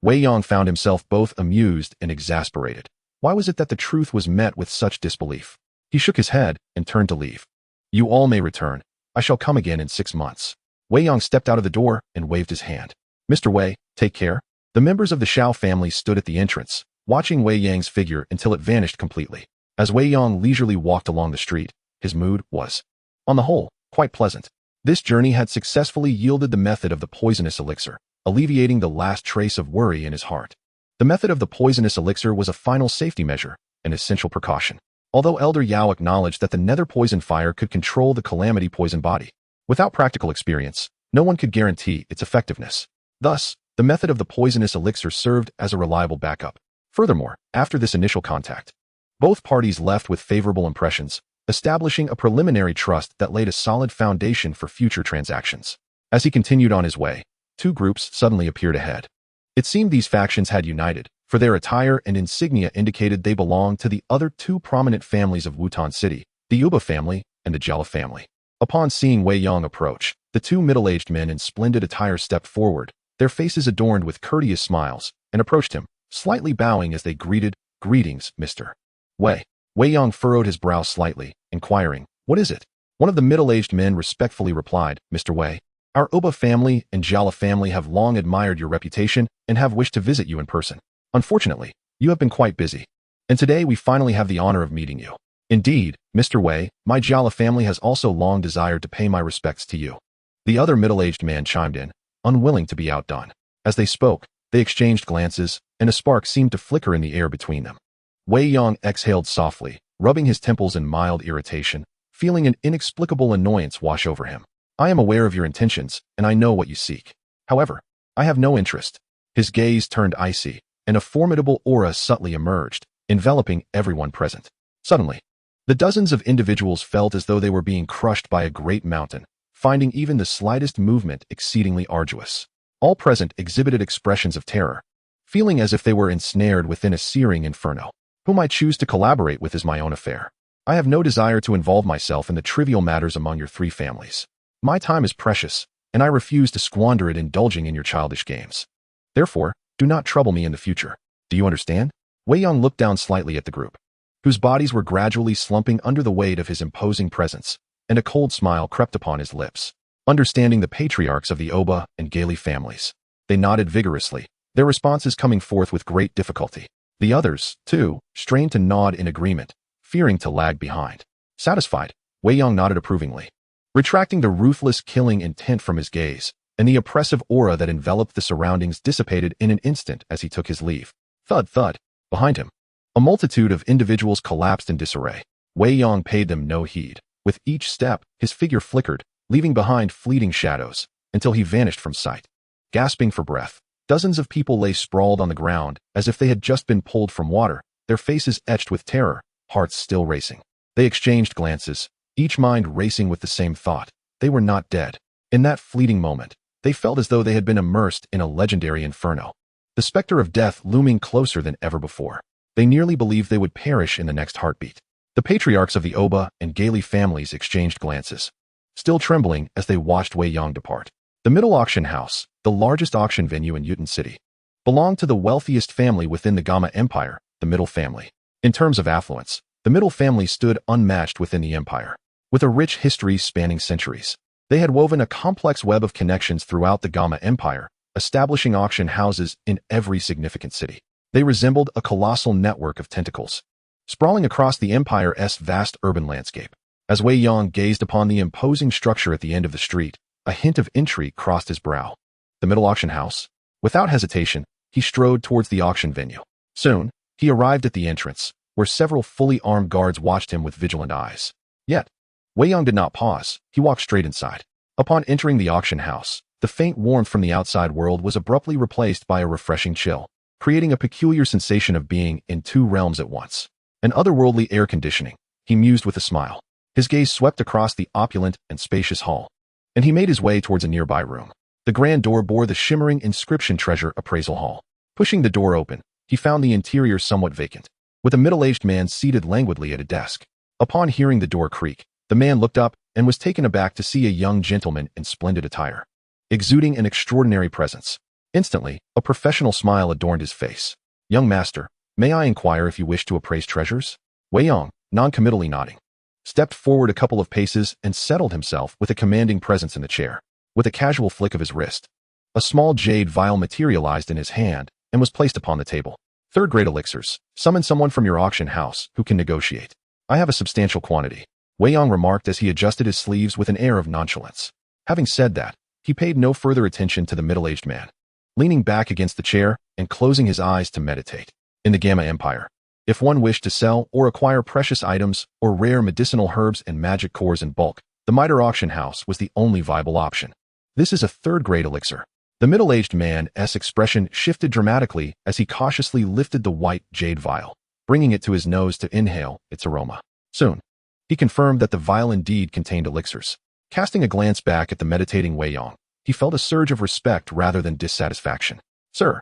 Speaker 1: Wei Yang found himself both amused and exasperated. Why was it that the truth was met with such disbelief? He shook his head and turned to leave. You all may return. I shall come again in 6 months. Wei Yang stepped out of the door and waved his hand. Mr. Wei, take care. The members of the Xiao family stood at the entrance, watching Wei Yang's figure until it vanished completely. As Wei Yang leisurely walked along the street, his mood was, on the whole, quite pleasant. This journey had successfully yielded the method of the poisonous elixir, alleviating the last trace of worry in his heart. The method of the poisonous elixir was a final safety measure, an essential precaution. Although Elder Yao acknowledged that the nether poison fire could control the calamity poison body, without practical experience, no one could guarantee its effectiveness. Thus, the method of the poisonous elixir served as a reliable backup. Furthermore, after this initial contact, both parties left with favorable impressions, establishing a preliminary trust that laid a solid foundation for future transactions. As he continued on his way, 2 groups suddenly appeared ahead. It seemed these factions had united, for their attire and insignia indicated they belonged to the other 2 prominent families of Wutan City, the Uba family and the Jella family. Upon seeing Wei Yang approach, the two middle-aged men in splendid attire stepped forward, their faces adorned with courteous smiles, and approached him, slightly bowing as they greeted, "Greetings, Mr. Wei." Wei Yang furrowed his brow slightly, inquiring, "What is it?" One of the middle-aged men respectfully replied, "Mr. Wei, our Oba family and Jiala family have long admired your reputation and have wished to visit you in person. Unfortunately, you have been quite busy, and today we finally have the honor of meeting you. Indeed, Mr. Wei, my Jiala family has also long desired to pay my respects to you." The other middle-aged man chimed in, unwilling to be outdone. As they spoke, they exchanged glances, and a spark seemed to flicker in the air between them. Wei Yang exhaled softly, rubbing his temples in mild irritation, feeling an inexplicable annoyance wash over him. "I am aware of your intentions, and I know what you seek. However, I have no interest." His gaze turned icy, and a formidable aura subtly emerged, enveloping everyone present. Suddenly, the dozens of individuals felt as though they were being crushed by a great mountain, finding even the slightest movement exceedingly arduous. All present exhibited expressions of terror, feeling as if they were ensnared within a searing inferno. Whom I choose to collaborate with is my own affair. I have no desire to involve myself in the trivial matters among your three families. My time is precious, and I refuse to squander it indulging in your childish games. Therefore, do not trouble me in the future. Do you understand? Wei Yang looked down slightly at the group, whose bodies were gradually slumping under the weight of his imposing presence, and a cold smile crept upon his lips. Understanding the patriarchs of the Oba and Gailey families, they nodded vigorously, their responses coming forth with great difficulty. The others, too, strained to nod in agreement, fearing to lag behind. Satisfied, Wei Yang nodded approvingly, retracting the ruthless killing intent from his gaze, and the oppressive aura that enveloped the surroundings dissipated in an instant as he took his leave. Thud, thud. Behind him, a multitude of individuals collapsed in disarray. Wei Yang paid them no heed. With each step, his figure flickered, leaving behind fleeting shadows, until he vanished from sight. Gasping for breath, dozens of people lay sprawled on the ground as if they had just been pulled from water, their faces etched with terror, hearts still racing. They exchanged glances, each mind racing with the same thought. They were not dead. In that fleeting moment, they felt as though they had been immersed in a legendary inferno, the specter of death looming closer than ever before. They nearly believed they would perish in the next heartbeat. The patriarchs of the Oba and Gailey families exchanged glances, still trembling as they watched Wei Yang depart. The Middle Auction House, the largest auction venue in Wutan City, belonged to the wealthiest family within the Gamma Empire, the Middle family. In terms of affluence, the Middle family stood unmatched within the empire. With a rich history spanning centuries, they had woven a complex web of connections throughout the Gamma Empire, establishing auction houses in every significant city. They resembled a colossal network of tentacles, sprawling across the empire's vast urban landscape. As Wei Yang gazed upon the imposing structure at the end of the street, a hint of intrigue crossed his brow. The Middle Auction House. Without hesitation, he strode towards the auction venue. Soon, he arrived at the entrance, where several fully armed guards watched him with vigilant eyes. Yet, Wei Yang did not pause. He walked straight inside. Upon entering the auction house, the faint warmth from the outside world was abruptly replaced by a refreshing chill, creating a peculiar sensation of being in two realms at once. An otherworldly air conditioning, he mused with a smile. His gaze swept across the opulent and spacious hall, and he made his way towards a nearby room. The grand door bore the shimmering inscription Treasure Appraisal Hall. Pushing the door open, he found the interior somewhat vacant, with a middle-aged man seated languidly at a desk. Upon hearing the door creak, the man looked up and was taken aback to see a young gentleman in splendid attire, exuding an extraordinary presence. Instantly, a professional smile adorned his face. "Young master, may I inquire if you wish to appraise treasures?" Wei Yang, non-committally nodding, stepped forward a couple of paces and settled himself with a commanding presence in the chair. With a casual flick of his wrist, a small jade vial materialized in his hand and was placed upon the table. "Third-grade elixirs. Summon someone from your auction house who can negotiate. I have a substantial quantity," Wei Yang remarked as he adjusted his sleeves with an air of nonchalance. Having said that, he paid no further attention to the middle-aged man, leaning back against the chair and closing his eyes to meditate. In the Gamma Empire, if one wished to sell or acquire precious items or rare medicinal herbs and magic cores in bulk, the Mitre Auction House was the only viable option. "This is a third-grade elixir." The middle-aged man's expression shifted dramatically as he cautiously lifted the white jade vial, bringing it to his nose to inhale its aroma. Soon, he confirmed that the vial indeed contained elixirs. Casting a glance back at the meditating Wei Yang, he felt a surge of respect rather than dissatisfaction. "Sir,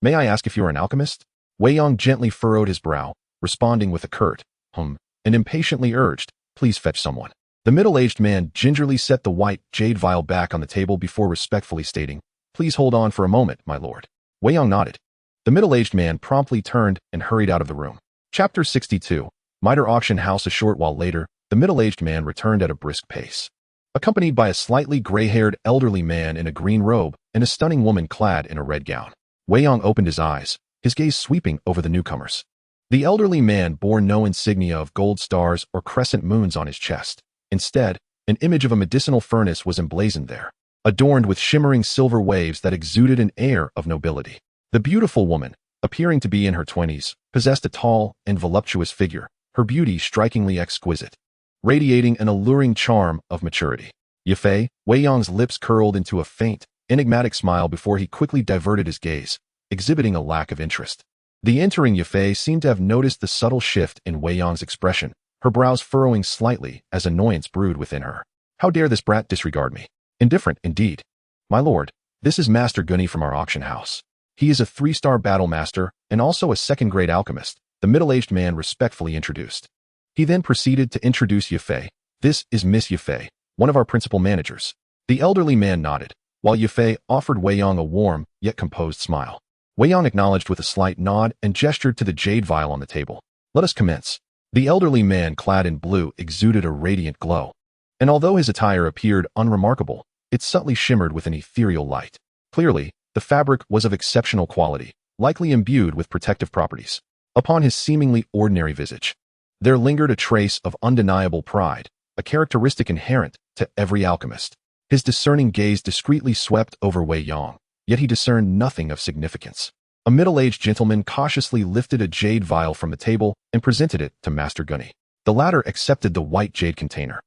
Speaker 1: may I ask if you are an alchemist?" Wei Yang gently furrowed his brow, responding with a curt, and impatiently urged, "Please fetch someone." The middle-aged man gingerly set the white jade vial back on the table before respectfully stating, "Please hold on for a moment, my lord." Wei Yang nodded. The middle-aged man promptly turned and hurried out of the room. Chapter 62. Mitre Auction House. A short while later, the middle-aged man returned at a brisk pace, accompanied by a slightly gray-haired elderly man in a green robe and a stunning woman clad in a red gown. Wei Yang opened his eyes, his gaze sweeping over the newcomers. The elderly man bore no insignia of gold stars or crescent moons on his chest. Instead, an image of a medicinal furnace was emblazoned there, adorned with shimmering silver waves that exuded an air of nobility. The beautiful woman, appearing to be in her 20s, possessed a tall and voluptuous figure, her beauty strikingly exquisite, radiating an alluring charm of maturity. Yafei, Wei Yang's lips curled into a faint, enigmatic smile before he quickly diverted his gaze, exhibiting a lack of interest. The entering Yafei seemed to have noticed the subtle shift in Wei Yang's expression, her brows furrowing slightly as annoyance brewed within her. How dare this brat disregard me? Indifferent, indeed. My lord, this is Master Gunny from our auction house. He is a 3-star battle master and also a second-grade alchemist, the middle-aged man respectfully introduced. He then proceeded to introduce Yafei. This is Miss Yafei, one of our principal managers. The elderly man nodded, while Yafei offered Wei Yang a warm, yet composed smile. Wei Yang acknowledged with a slight nod and gestured to the jade vial on the table. Let us commence. The elderly man clad in blue exuded a radiant glow, and although his attire appeared unremarkable, it subtly shimmered with an ethereal light. Clearly, the fabric was of exceptional quality, likely imbued with protective properties. Upon his seemingly ordinary visage, there lingered a trace of undeniable pride, a characteristic inherent to every alchemist. His discerning gaze discreetly swept over Wei Yang, yet he discerned nothing of significance. A middle-aged gentleman cautiously lifted a jade vial from the table and presented it to Master Gunny. The latter accepted the white jade container,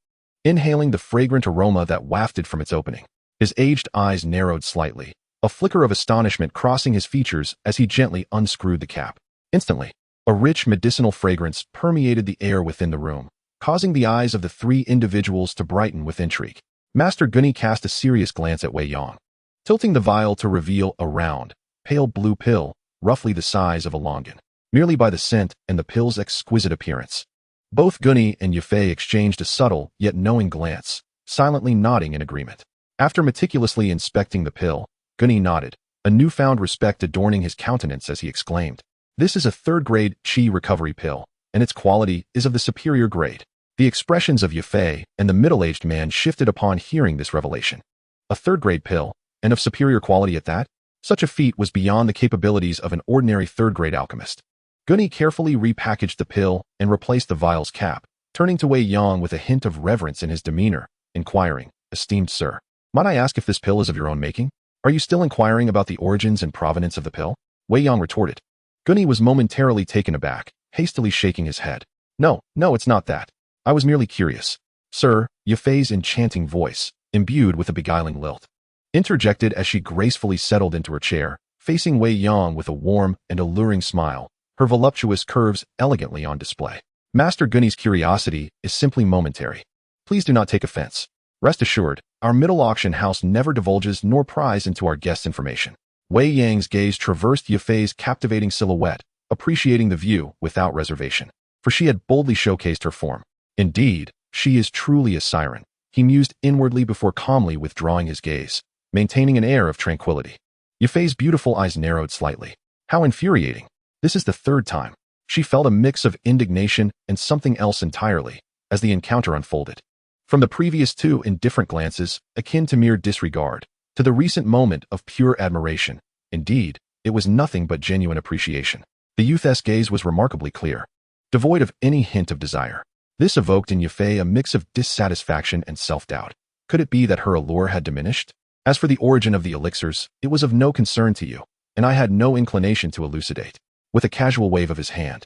Speaker 1: inhaling the fragrant aroma that wafted from its opening. His aged eyes narrowed slightly, a flicker of astonishment crossing his features as he gently unscrewed the cap. Instantly, a rich medicinal fragrance permeated the air within the room, causing the eyes of the 3 individuals to brighten with intrigue. Master Gunny cast a serious glance at Wei Yang, tilting the vial to reveal a round, pale blue pill, roughly the size of a longan, merely by the scent and the pill's exquisite appearance. Both Gunny and Yafei exchanged a subtle yet knowing glance, silently nodding in agreement. After meticulously inspecting the pill, Gunny nodded, a newfound respect adorning his countenance as he exclaimed, "This is a 3rd-grade Qi recovery pill, and its quality is of the superior grade." The expressions of Yafei and the middle-aged man shifted upon hearing this revelation. A 3rd-grade pill, and of superior quality at that? Such a feat was beyond the capabilities of an ordinary 3rd-grade alchemist. Gunny carefully repackaged the pill and replaced the vial's cap, turning to Wei Yang with a hint of reverence in his demeanor, inquiring, "Esteemed sir, might I ask if this pill is of your own making? Are you still inquiring about the origins and provenance of the pill?" Wei Yang retorted. Gunny was momentarily taken aback, hastily shaking his head. No, it's not that. I was merely curious." "Sir," Yafei's enchanting voice, imbued with a beguiling lilt, interjected as she gracefully settled into her chair, facing Wei Yang with a warm and alluring smile, her voluptuous curves elegantly on display. "Master Gunny's curiosity is simply momentary. Please do not take offense. Rest assured, our middle auction house never divulges nor pries into our guests' information." Wei Yang's gaze traversed Yafei's captivating silhouette, appreciating the view without reservation, for she had boldly showcased her form. Indeed, she is truly a siren, he mused inwardly before calmly withdrawing his gaze, maintaining an air of tranquility. Yafei's beautiful eyes narrowed slightly. How infuriating. This is the 3rd time. She felt a mix of indignation and something else entirely as the encounter unfolded. From the previous 2 indifferent glances, akin to mere disregard, to the recent moment of pure admiration, indeed, it was nothing but genuine appreciation. The youth's gaze was remarkably clear, devoid of any hint of desire. This evoked in Yafei a mix of dissatisfaction and self-doubt. Could it be that her allure had diminished? As for the origin of the elixirs, it was of no concern to you, and I had no inclination to elucidate. With a casual wave of his hand,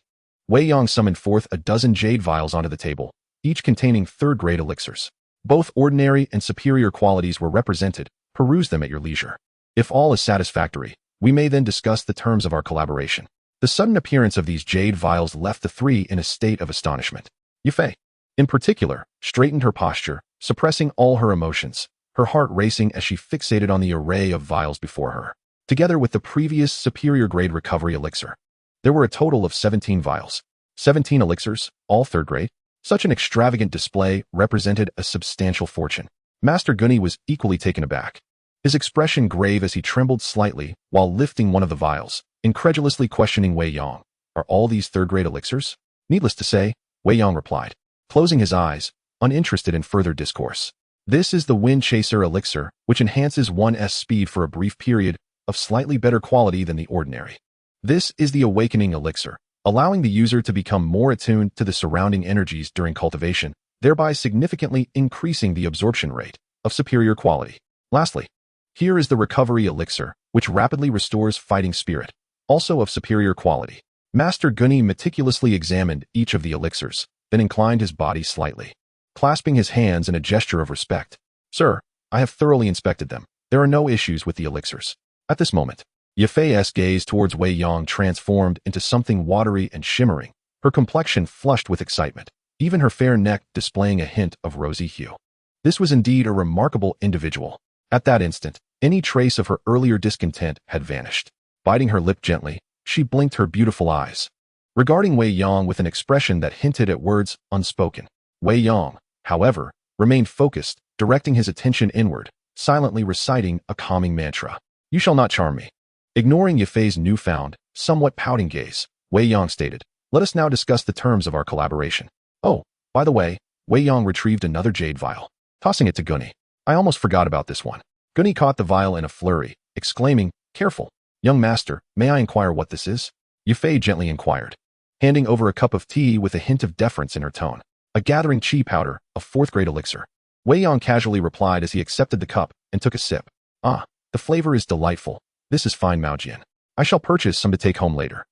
Speaker 1: Wei Yang summoned forth a dozen jade vials onto the table, each containing 3rd-grade elixirs. Both ordinary and superior qualities were represented. Peruse them at your leisure. If all is satisfactory, we may then discuss the terms of our collaboration. The sudden appearance of these jade vials left the 3 in a state of astonishment. Yafei, in particular, straightened her posture, suppressing all her emotions, her heart racing as she fixated on the array of vials before her. Together with the previous superior-grade recovery elixir, there were a total of 17 vials. 17 elixirs, all 3rd grade. Such an extravagant display represented a substantial fortune. Master Gunny was equally taken aback, his expression grave as he trembled slightly while lifting one of the vials, incredulously questioning Wei Yang. Are all these third-grade elixirs? Needless to say, Wei Yang replied, closing his eyes, uninterested in further discourse. This is the Wind Chaser elixir, which enhances one's speed for a brief period of slightly better quality than the ordinary. This is the Awakening elixir, allowing the user to become more attuned to the surrounding energies during cultivation, thereby significantly increasing the absorption rate of superior quality. Lastly, here is the Recovery elixir, which rapidly restores fighting spirit, also of superior quality. Master Gunny meticulously examined each of the elixirs, then inclined his body slightly, clasping his hands in a gesture of respect. Sir, I have thoroughly inspected them. There are no issues with the elixirs. At this moment, Yafei's gaze towards Wei Yang transformed into something watery and shimmering, her complexion flushed with excitement, even her fair neck displaying a hint of rosy hue. This was indeed a remarkable individual. At that instant, any trace of her earlier discontent had vanished. Biting her lip gently, she blinked her beautiful eyes, regarding Wei Yang with an expression that hinted at words unspoken. Wei Yang, however, remained focused, directing his attention inward, silently reciting a calming mantra. You shall not charm me. Ignoring Yafei's newfound, somewhat pouting gaze, Wei Yang stated, let us now discuss the terms of our collaboration. Oh, by the way, Wei Yang retrieved another jade vial, tossing it to Gunny. I almost forgot about this one. Gunny caught the vial in a flurry, exclaiming, careful. Young master, may I inquire what this is? Yafei gently inquired, handing over a cup of tea with a hint of deference in her tone. A gathering chi powder, a fourth-grade elixir. Wei Yang casually replied as he accepted the cup and took a sip. Ah, the flavor is delightful. This is fine, Maojian. I shall purchase some to take home later.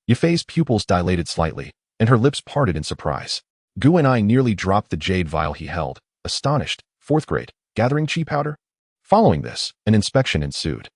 Speaker 1: Yafei's pupils dilated slightly, and her lips parted in surprise. Gu and I nearly dropped the jade vial he held, astonished. Fourth grade, gathering chi powder? Following this, an inspection ensued,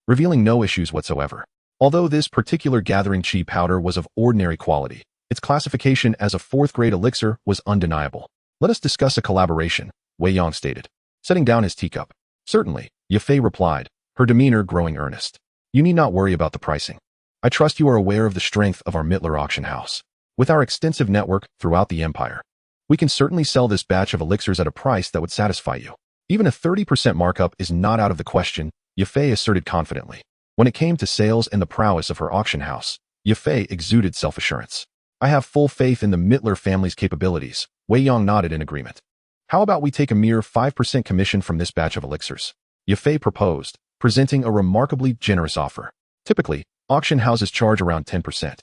Speaker 1: revealing no issues whatsoever. Although this particular gathering chi powder was of ordinary quality, its classification as a fourth-grade elixir was undeniable. Let us discuss a collaboration, Wei Yang stated, setting down his teacup. Certainly, Yafei replied, her demeanor growing earnest. You need not worry about the pricing. I trust you are aware of the strength of our Mittler auction house. With our extensive network throughout the empire, we can certainly sell this batch of elixirs at a price that would satisfy you. Even a 30% markup is not out of the question, Yafei asserted confidently. When it came to sales and the prowess of her auction house, Yafei exuded self-assurance. I have full faith in the Mittler family's capabilities. Wei Yang nodded in agreement. How about we take a mere 5% commission from this batch of elixirs? Yafei proposed, presenting a remarkably generous offer. Typically, auction houses charge around 10%.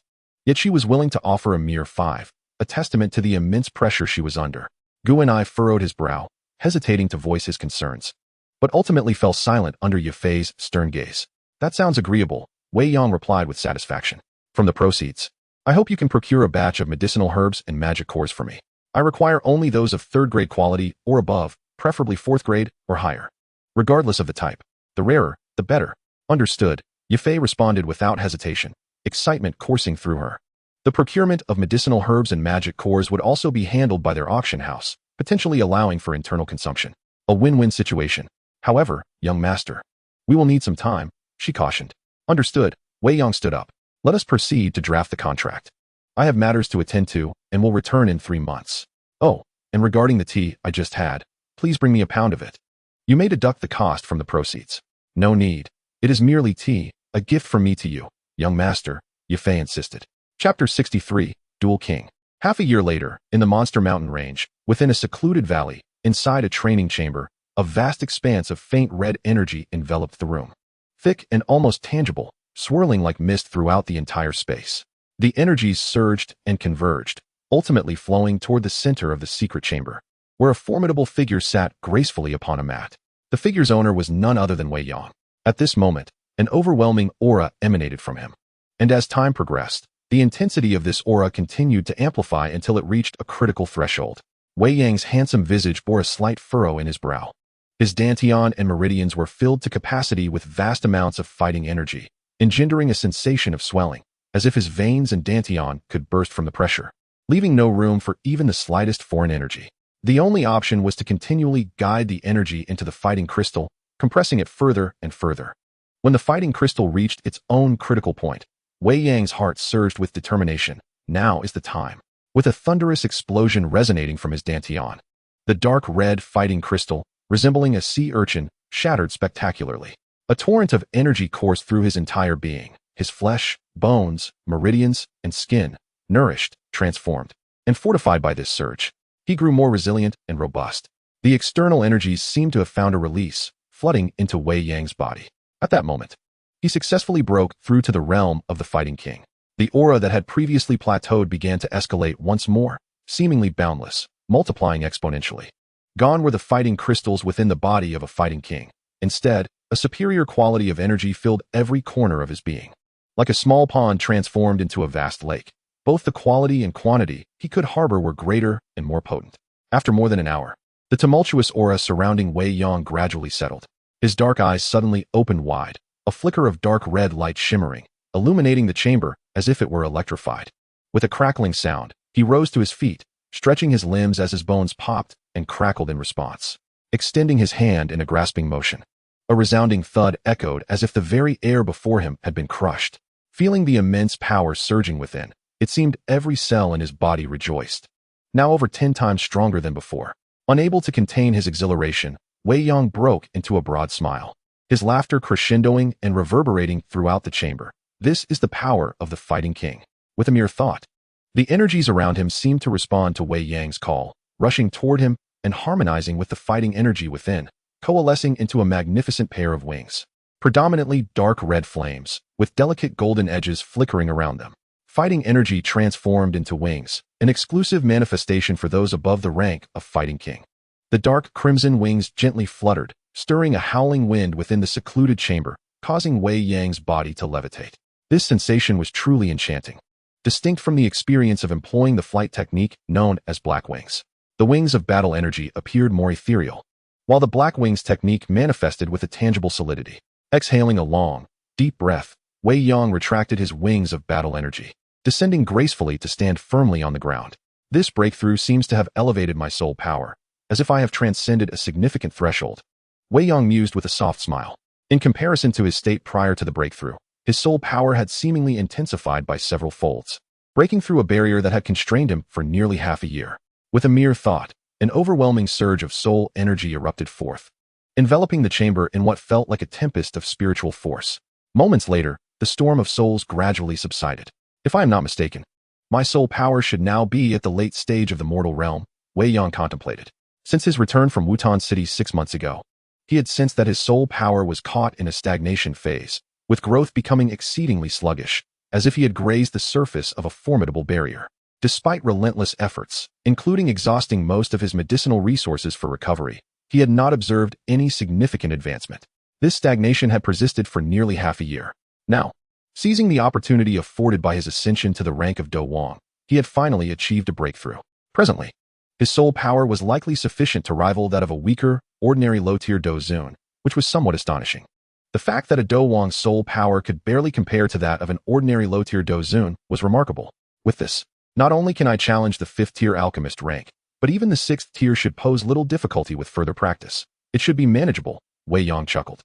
Speaker 1: Yet she was willing to offer a mere 5%, a testament to the immense pressure she was under. Gu and I furrowed his brow, hesitating to voice his concerns, but ultimately fell silent under Yafei's stern gaze. That sounds agreeable, Wei Yang replied with satisfaction. From the proceeds, I hope you can procure a batch of medicinal herbs and magic cores for me. I require only those of third-grade quality or above, preferably fourth grade or higher. Regardless of the type, the rarer, the better. Understood, Yafei responded without hesitation, excitement coursing through her. The procurement of medicinal herbs and magic cores would also be handled by their auction house, potentially allowing for internal consumption. A win-win situation. However, young master, we will need some time, she cautioned. Understood, Wei Yang stood up. Let us proceed to draft the contract. I have matters to attend to and will return in 3 months. Oh, and regarding the tea I just had, please bring me a pound of it. You may deduct the cost from the proceeds. No need. It is merely tea, a gift from me to you, young master, Yafei insisted. Chapter 63, Dual King. Half a year later, in the Monster Mountain Range, within a secluded valley, inside a training chamber, a vast expanse of faint red energy enveloped the room. Thick and almost tangible, swirling like mist throughout the entire space. The energies surged and converged, ultimately flowing toward the center of the secret chamber, where a formidable figure sat gracefully upon a mat. The figure's owner was none other than Wei Yang. At this moment, an overwhelming aura emanated from him. And as time progressed, the intensity of this aura continued to amplify until it reached a critical threshold. Wei Yang's handsome visage bore a slight furrow in his brow. His dantian and meridians were filled to capacity with vast amounts of fighting energy, engendering a sensation of swelling, as if his veins and dantian could burst from the pressure, leaving no room for even the slightest foreign energy. The only option was to continually guide the energy into the fighting crystal, compressing it further and further. When the fighting crystal reached its own critical point, Wei Yang's heart surged with determination. Now is the time. with a thunderous explosion resonating from his dantian. The dark red fighting crystal, resembling a sea urchin, shattered spectacularly. A torrent of energy coursed through his entire being, his flesh, bones, meridians, and skin, nourished, transformed, and fortified by this surge. He grew more resilient and robust. The external energies seemed to have found a release, flooding into Wei Yang's body. At that moment, he successfully broke through to the realm of the Fighting King. The aura that had previously plateaued began to escalate once more, seemingly boundless, multiplying exponentially. Gone were the fighting crystals within the body of a fighting king. Instead, a superior quality of energy filled every corner of his being. Like a small pond transformed into a vast lake, both the quality and quantity he could harbor were greater and more potent. After more than an hour, the tumultuous aura surrounding Wei Yang gradually settled. His dark eyes suddenly opened wide, a flicker of dark red light shimmering, illuminating the chamber as if it were electrified. With a crackling sound, he rose to his feet, stretching his limbs as his bones popped and crackled in response, extending his hand in a grasping motion. A resounding thud echoed as if the very air before him had been crushed. Feeling the immense power surging within, it seemed every cell in his body rejoiced. Now over 10 times stronger than before. Unable to contain his exhilaration, Wei Yang broke into a broad smile, his laughter crescendoing and reverberating throughout the chamber. This is the power of the Fighting King. With a mere thought, the energies around him seemed to respond to Wei Yang's call, rushing toward him and harmonizing with the fighting energy within, coalescing into a magnificent pair of wings. Predominantly dark red flames, with delicate golden edges flickering around them. Fighting energy transformed into wings, an exclusive manifestation for those above the rank of Fighting King. The dark crimson wings gently fluttered, stirring a howling wind within the secluded chamber, causing Wei Yang's body to levitate. This sensation was truly enchanting, distinct from the experience of employing the flight technique known as black wings. The wings of battle energy appeared more ethereal, while the black wings technique manifested with a tangible solidity. Exhaling a long, deep breath, Wei Yang retracted his wings of battle energy, descending gracefully to stand firmly on the ground. This breakthrough seems to have elevated my soul power, as if I have transcended a significant threshold. Wei Yang mused with a soft smile. In comparison to his state prior to the breakthrough, his soul power had seemingly intensified by several folds, breaking through a barrier that had constrained him for nearly half a year. With a mere thought, an overwhelming surge of soul energy erupted forth, enveloping the chamber in what felt like a tempest of spiritual force. Moments later, the storm of souls gradually subsided. If I am not mistaken, my soul power should now be at the late stage of the mortal realm, Wei Yang contemplated. Since his return from Wutan City 6 months ago, he had sensed that his soul power was caught in a stagnation phase, with growth becoming exceedingly sluggish, as if he had grazed the surface of a formidable barrier. Despite relentless efforts, including exhausting most of his medicinal resources for recovery, he had not observed any significant advancement. This stagnation had persisted for nearly half a year. Now, seizing the opportunity afforded by his ascension to the rank of Dou Wang, he had finally achieved a breakthrough. Presently, his soul power was likely sufficient to rival that of a weaker, ordinary low-tier Dou Zun, which was somewhat astonishing. The fact that a Dou Wang's soul power could barely compare to that of an ordinary low-tier Dou Zun was remarkable. With this, not only can I challenge the 5th-tier alchemist rank, but even the 6th tier should pose little difficulty with further practice. It should be manageable, Wei Yang chuckled.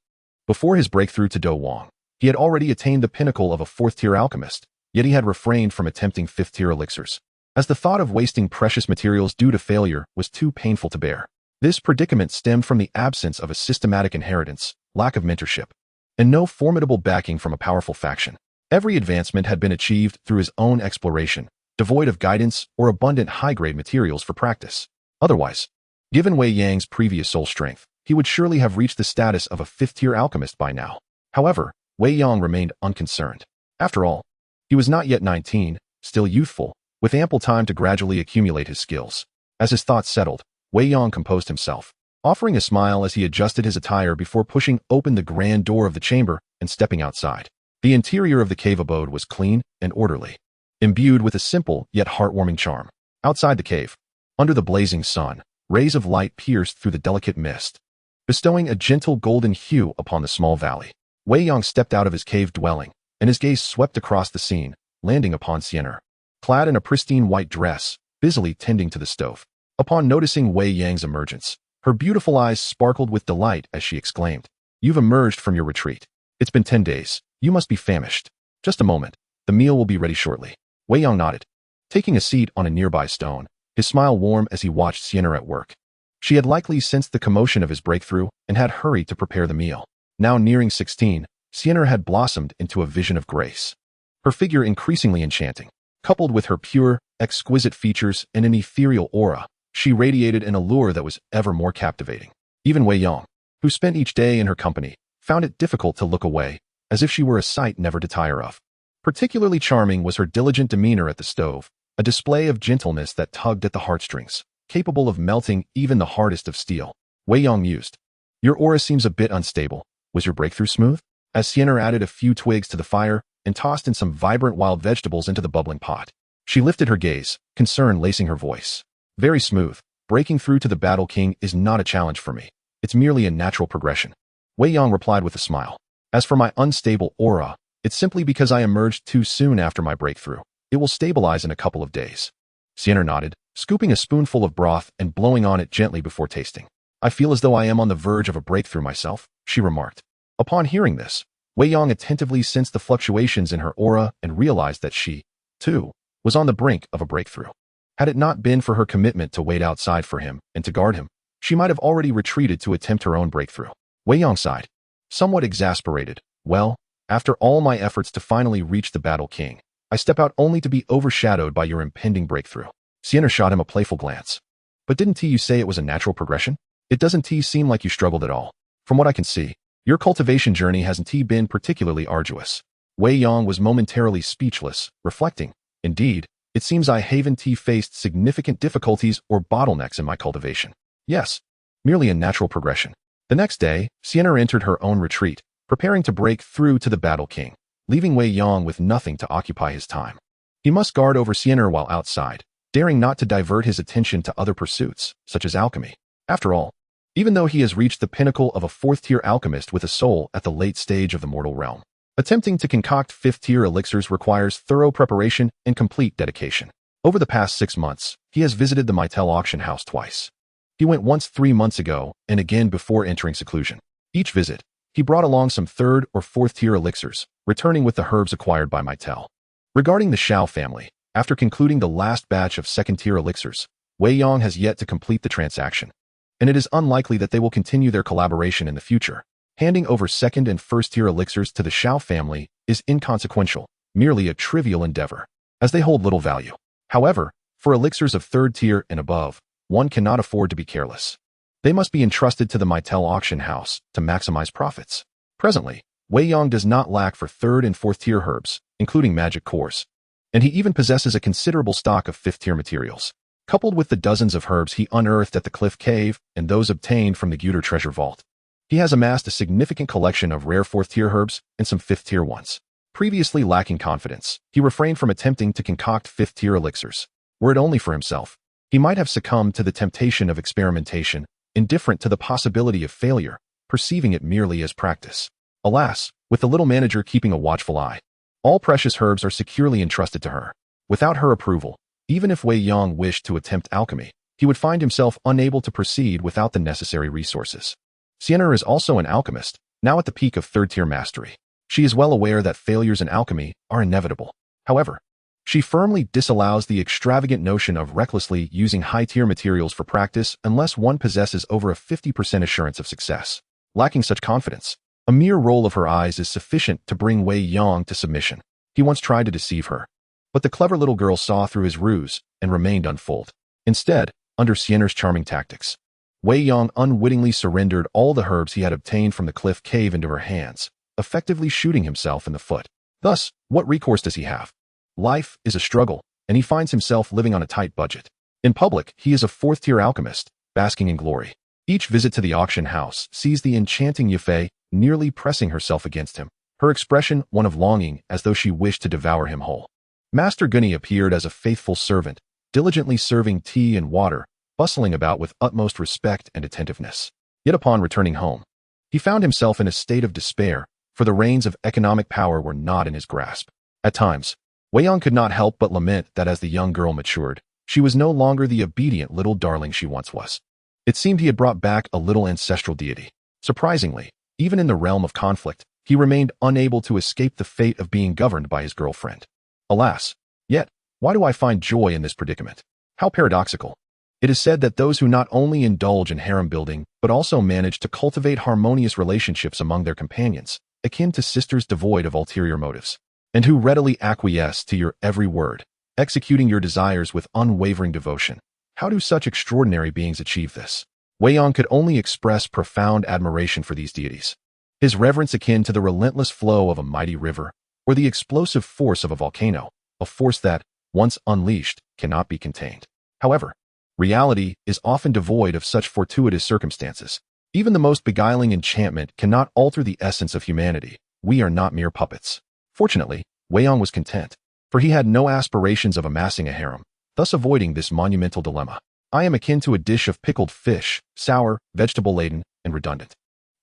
Speaker 1: Before his breakthrough to Dou Wang, he had already attained the pinnacle of a 4th-tier alchemist, yet he had refrained from attempting 5th-tier elixirs, as the thought of wasting precious materials due to failure was too painful to bear. This predicament stemmed from the absence of a systematic inheritance, lack of mentorship, and no formidable backing from a powerful faction. Every advancement had been achieved through his own exploration, devoid of guidance or abundant high-grade materials for practice. Otherwise, given Wei Yang's previous soul strength, he would surely have reached the status of a 5th-tier alchemist by now. However, Wei Yang remained unconcerned. After all, he was not yet 19, still youthful, with ample time to gradually accumulate his skills. As his thoughts settled, Wei Yang composed himself, offering a smile as he adjusted his attire before pushing open the grand door of the chamber and stepping outside. The interior of the cave abode was clean and orderly, imbued with a simple yet heartwarming charm. Outside the cave, under the blazing sun, rays of light pierced through the delicate mist, bestowing a gentle golden hue upon the small valley. Wei Yang stepped out of his cave dwelling, and his gaze swept across the scene, landing upon Sienna, clad in a pristine white dress, busily tending to the stove. Upon noticing Wei Yang's emergence, her beautiful eyes sparkled with delight as she exclaimed, "You've emerged from your retreat. It's been 10 days. You must be famished. Just a moment. The meal will be ready shortly." Wei Yang nodded, taking a seat on a nearby stone, his smile warm as he watched Sienna at work. She had likely sensed the commotion of his breakthrough and had hurried to prepare the meal. Now nearing 16, Sienna had blossomed into a vision of grace. Her figure increasingly enchanting. Coupled with her pure, exquisite features and an ethereal aura, she radiated an allure that was ever more captivating. Even Wei Yang, who spent each day in her company, found it difficult to look away, as if she were a sight never to tire of. Particularly charming was her diligent demeanor at the stove, a display of gentleness that tugged at the heartstrings, capable of melting even the hardest of steel. Wei Yang mused. Your aura seems a bit unstable. Was your breakthrough smooth? As Sienna added a few twigs to the fire and tossed in some vibrant wild vegetables into the bubbling pot, she lifted her gaze, concern lacing her voice. Very smooth. Breaking through to the Battle King is not a challenge for me. It's merely a natural progression. Wei Yang replied with a smile. As for my unstable aura, it's simply because I emerged too soon after my breakthrough. It will stabilize in a couple of days. Sienna nodded, scooping a spoonful of broth and blowing on it gently before tasting. I feel as though I am on the verge of a breakthrough myself, she remarked. Upon hearing this, Wei Yang attentively sensed the fluctuations in her aura and realized that she, too, was on the brink of a breakthrough. Had it not been for her commitment to wait outside for him and to guard him, she might have already retreated to attempt her own breakthrough. Wei Yang sighed, somewhat exasperated. Well, after all my efforts to finally reach the Battle King, I step out only to be overshadowed by your impending breakthrough. Sienna shot him a playful glance. But didn't you say it was a natural progression? It doesn't seem like you struggled at all. From what I can see, your cultivation journey hasn't been particularly arduous. Wei Yang was momentarily speechless, reflecting. Indeed, it seems I haven't faced significant difficulties or bottlenecks in my cultivation. Yes, merely a natural progression. The next day, Sienna entered her own retreat, preparing to break through to the Battle King, leaving Wei Yang with nothing to occupy his time. He must guard over Sienna while outside, daring not to divert his attention to other pursuits, such as alchemy. After all, even though he has reached the pinnacle of a fourth-tier alchemist with a soul at the late stage of the mortal realm, attempting to concoct fifth-tier elixirs requires thorough preparation and complete dedication. Over the past 6 months, he has visited the Mitel auction house twice. He went once 3 months ago and again before entering seclusion. Each visit, he brought along some third or fourth-tier elixirs, returning with the herbs acquired by Mitel. Regarding the Xiao family, after concluding the last batch of second-tier elixirs, Wei Yang has yet to complete the transaction, and it is unlikely that they will continue their collaboration in the future. Handing over second and first-tier elixirs to the Xiao family is inconsequential, merely a trivial endeavor, as they hold little value. However, for elixirs of third tier and above, one cannot afford to be careless. They must be entrusted to the Mitel auction house to maximize profits. Presently, Wei Yang does not lack for third and fourth-tier herbs, including magic cores, and he even possesses a considerable stock of fifth-tier materials. Coupled with the dozens of herbs he unearthed at the Cliff Cave and those obtained from the Guter treasure vault, he has amassed a significant collection of rare fourth-tier herbs and some fifth-tier ones. Previously lacking confidence, he refrained from attempting to concoct fifth-tier elixirs. Were it only for himself, he might have succumbed to the temptation of experimentation, indifferent to the possibility of failure, perceiving it merely as practice. Alas, with the little manager keeping a watchful eye, all precious herbs are securely entrusted to her. Without her approval, even if Wei Yang wished to attempt alchemy, he would find himself unable to proceed without the necessary resources. Sienna is also an alchemist, now at the peak of third-tier mastery. She is well aware that failures in alchemy are inevitable. However, she firmly disallows the extravagant notion of recklessly using high-tier materials for practice unless one possesses over a 50% assurance of success. Lacking such confidence, a mere roll of her eyes is sufficient to bring Wei Yang to submission. He once tried to deceive her, but the clever little girl saw through his ruse and remained unfooled. Instead, under Sienna's charming tactics, Wei Yang unwittingly surrendered all the herbs he had obtained from the Cliff Cave into her hands, effectively shooting himself in the foot. Thus, what recourse does he have? Life is a struggle, and he finds himself living on a tight budget. In public, he is a fourth-tier alchemist, basking in glory. Each visit to the auction house sees the enchanting Yifei nearly pressing herself against him, her expression one of longing as though she wished to devour him whole. Master Gunny appeared as a faithful servant, diligently serving tea and water, bustling about with utmost respect and attentiveness. Yet upon returning home, he found himself in a state of despair, for the reins of economic power were not in his grasp. At times, Wei Yang could not help but lament that as the young girl matured, she was no longer the obedient little darling she once was. It seemed he had brought back a little ancestral deity. Surprisingly, even in the realm of conflict, he remained unable to escape the fate of being governed by his girlfriend. Alas, yet, Why do I find joy in this predicament? How paradoxical. It is said that those who not only indulge in harem building, but also manage to cultivate harmonious relationships among their companions, akin to sisters devoid of ulterior motives, and who readily acquiesce to your every word, executing your desires with unwavering devotion. How do such extraordinary beings achieve this? Wei Yang could only express profound admiration for these deities. His reverence akin to the relentless flow of a mighty river, or the explosive force of a volcano, a force that, once unleashed, cannot be contained. However, reality is often devoid of such fortuitous circumstances. Even the most beguiling enchantment cannot alter the essence of humanity. We are not mere puppets. Fortunately, Wei Yang was content, for he had no aspirations of amassing a harem, thus avoiding this monumental dilemma. I am akin to a dish of pickled fish, sour, vegetable-laden, and redundant.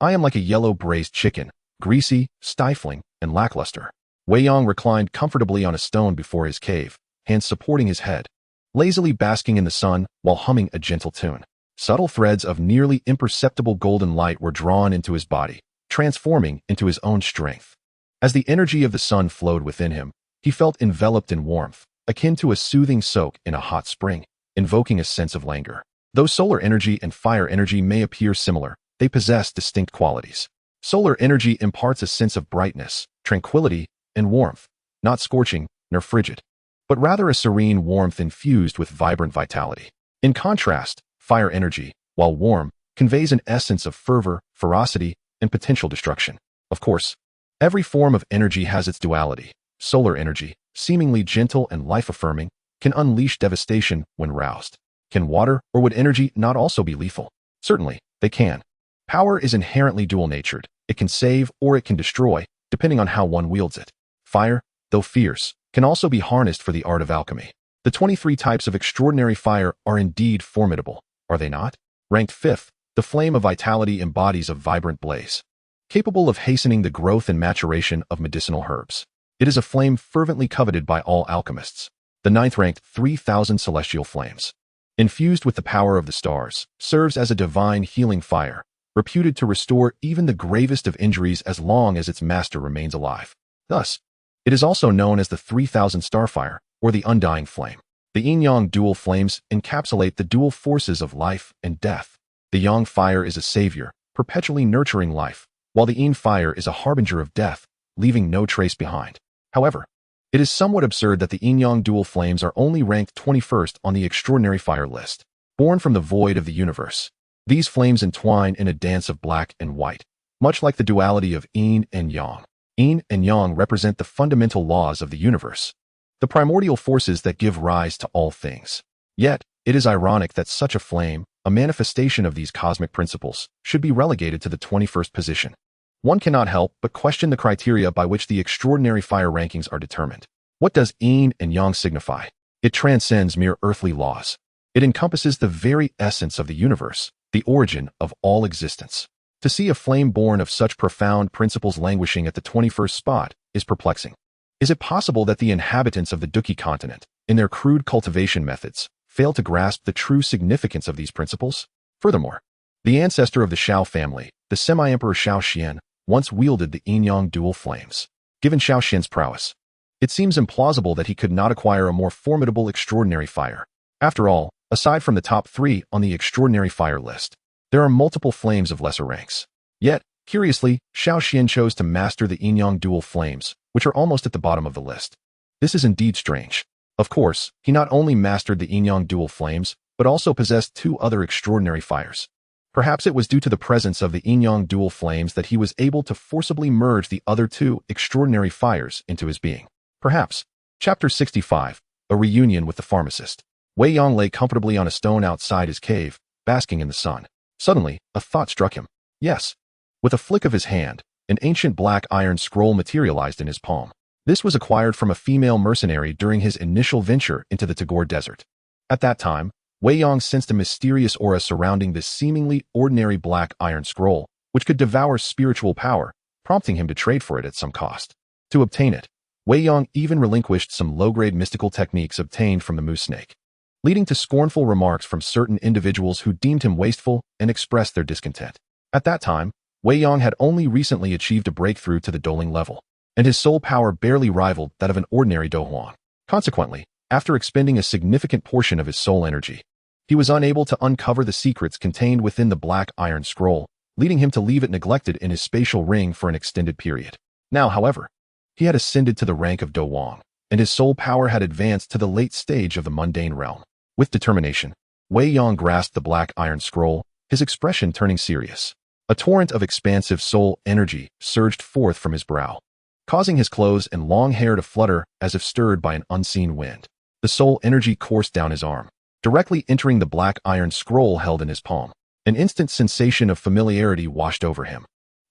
Speaker 1: I am like a yellow braised chicken, greasy, stifling, and lackluster. Wei Yang reclined comfortably on a stone before his cave, hands supporting his head, lazily basking in the sun while humming a gentle tune. Subtle threads of nearly imperceptible golden light were drawn into his body, transforming into his own strength. As the energy of the sun flowed within him, he felt enveloped in warmth, akin to a soothing soak in a hot spring, invoking a sense of languor. Though solar energy and fire energy may appear similar, they possess distinct qualities. Solar energy imparts a sense of brightness, tranquility, and warmth, not scorching nor frigid, but rather a serene warmth infused with vibrant vitality. In contrast, fire energy, while warm, conveys an essence of fervor, ferocity, and potential destruction. Of course, every form of energy has its duality. Solar energy, seemingly gentle and life-affirming, can unleash devastation when roused. Can water or wood energy not also be lethal? Certainly, they can. Power is inherently dual-natured. It can save or it can destroy, depending on how one wields it. Fire, though fierce, can also be harnessed for the art of alchemy. The 23 types of extraordinary fire are indeed formidable, are they not? Ranked 5th, the flame of vitality embodies a vibrant blaze, capable of hastening the growth and maturation of medicinal herbs. It is a flame fervently coveted by all alchemists. The 9th ranked 3,000 celestial flames, infused with the power of the stars, serves as a divine healing fire, reputed to restore even the gravest of injuries as long as its master remains alive. Thus, it is also known as the 3,000 starfire, or the undying flame. The yin-yang dual flames encapsulate the dual forces of life and death. The yang fire is a savior, perpetually nurturing life, while the yin fire is a harbinger of death, leaving no trace behind. However, it is somewhat absurd that the yin-yang dual flames are only ranked 21st on the extraordinary fire list. Born from the void of the universe, these flames entwine in a dance of black and white, much like the duality of yin and yang. Yin and yang represent the fundamental laws of the universe, the primordial forces that give rise to all things. Yet, it is ironic that such a flame, a manifestation of these cosmic principles, should be relegated to the 21st position. One cannot help but question the criteria by which the extraordinary fire rankings are determined. What does yin and yang signify? It transcends mere earthly laws. It encompasses the very essence of the universe, the origin of all existence. To see a flame born of such profound principles languishing at the 21st spot is perplexing. Is it possible that the inhabitants of the Duki continent, in their crude cultivation methods, fail to grasp the true significance of these principles? Furthermore, the ancestor of the Xiao family, the semi-emperor Xiao Yan, once wielded the yin-yang dual flames. Given Xiao Xian's prowess, it seems implausible that he could not acquire a more formidable extraordinary fire. After all, aside from the top 3 on the extraordinary fire list, there are multiple flames of lesser ranks. Yet, curiously, Xiao Xian chose to master the yin-yang dual flames, which are almost at the bottom of the list. This is indeed strange. Of course, he not only mastered the yin-yang dual flames, but also possessed 2 other extraordinary fires. Perhaps it was due to the presence of the yin-yang dual flames that he was able to forcibly merge the other 2 extraordinary fires into his being. Perhaps. Chapter 65, A Reunion with the Pharmacist. Wei Yang lay comfortably on a stone outside his cave, basking in the sun. Suddenly, a thought struck him. Yes. With a flick of his hand, an ancient black iron scroll materialized in his palm. This was acquired from a female mercenary during his initial venture into the Tagore Desert. At that time, Wei Yang sensed a mysterious aura surrounding this seemingly ordinary black iron scroll, which could devour spiritual power, prompting him to trade for it at some cost. To obtain it, Wei Yang even relinquished some low-grade mystical techniques obtained from the moose snake, leading to scornful remarks from certain individuals who deemed him wasteful and expressed their discontent. At that time, Wei Yang had only recently achieved a breakthrough to the Dou Ling level, and his soul power barely rivaled that of an ordinary Dou Wang. Consequently, After expending a significant portion of his soul energy, he was unable to uncover the secrets contained within the black iron scroll, leading him to leave it neglected in his spatial ring for an extended period. Now, however, he had ascended to the rank of Dou Wang, and his soul power had advanced to the late stage of the mundane realm. With determination, Wei Yang grasped the black iron scroll, his expression turning serious. A torrent of expansive soul energy surged forth from his brow, causing his clothes and long hair to flutter as if stirred by an unseen wind. The soul energy coursed down his arm, directly entering the black iron scroll held in his palm. An instant sensation of familiarity washed over him,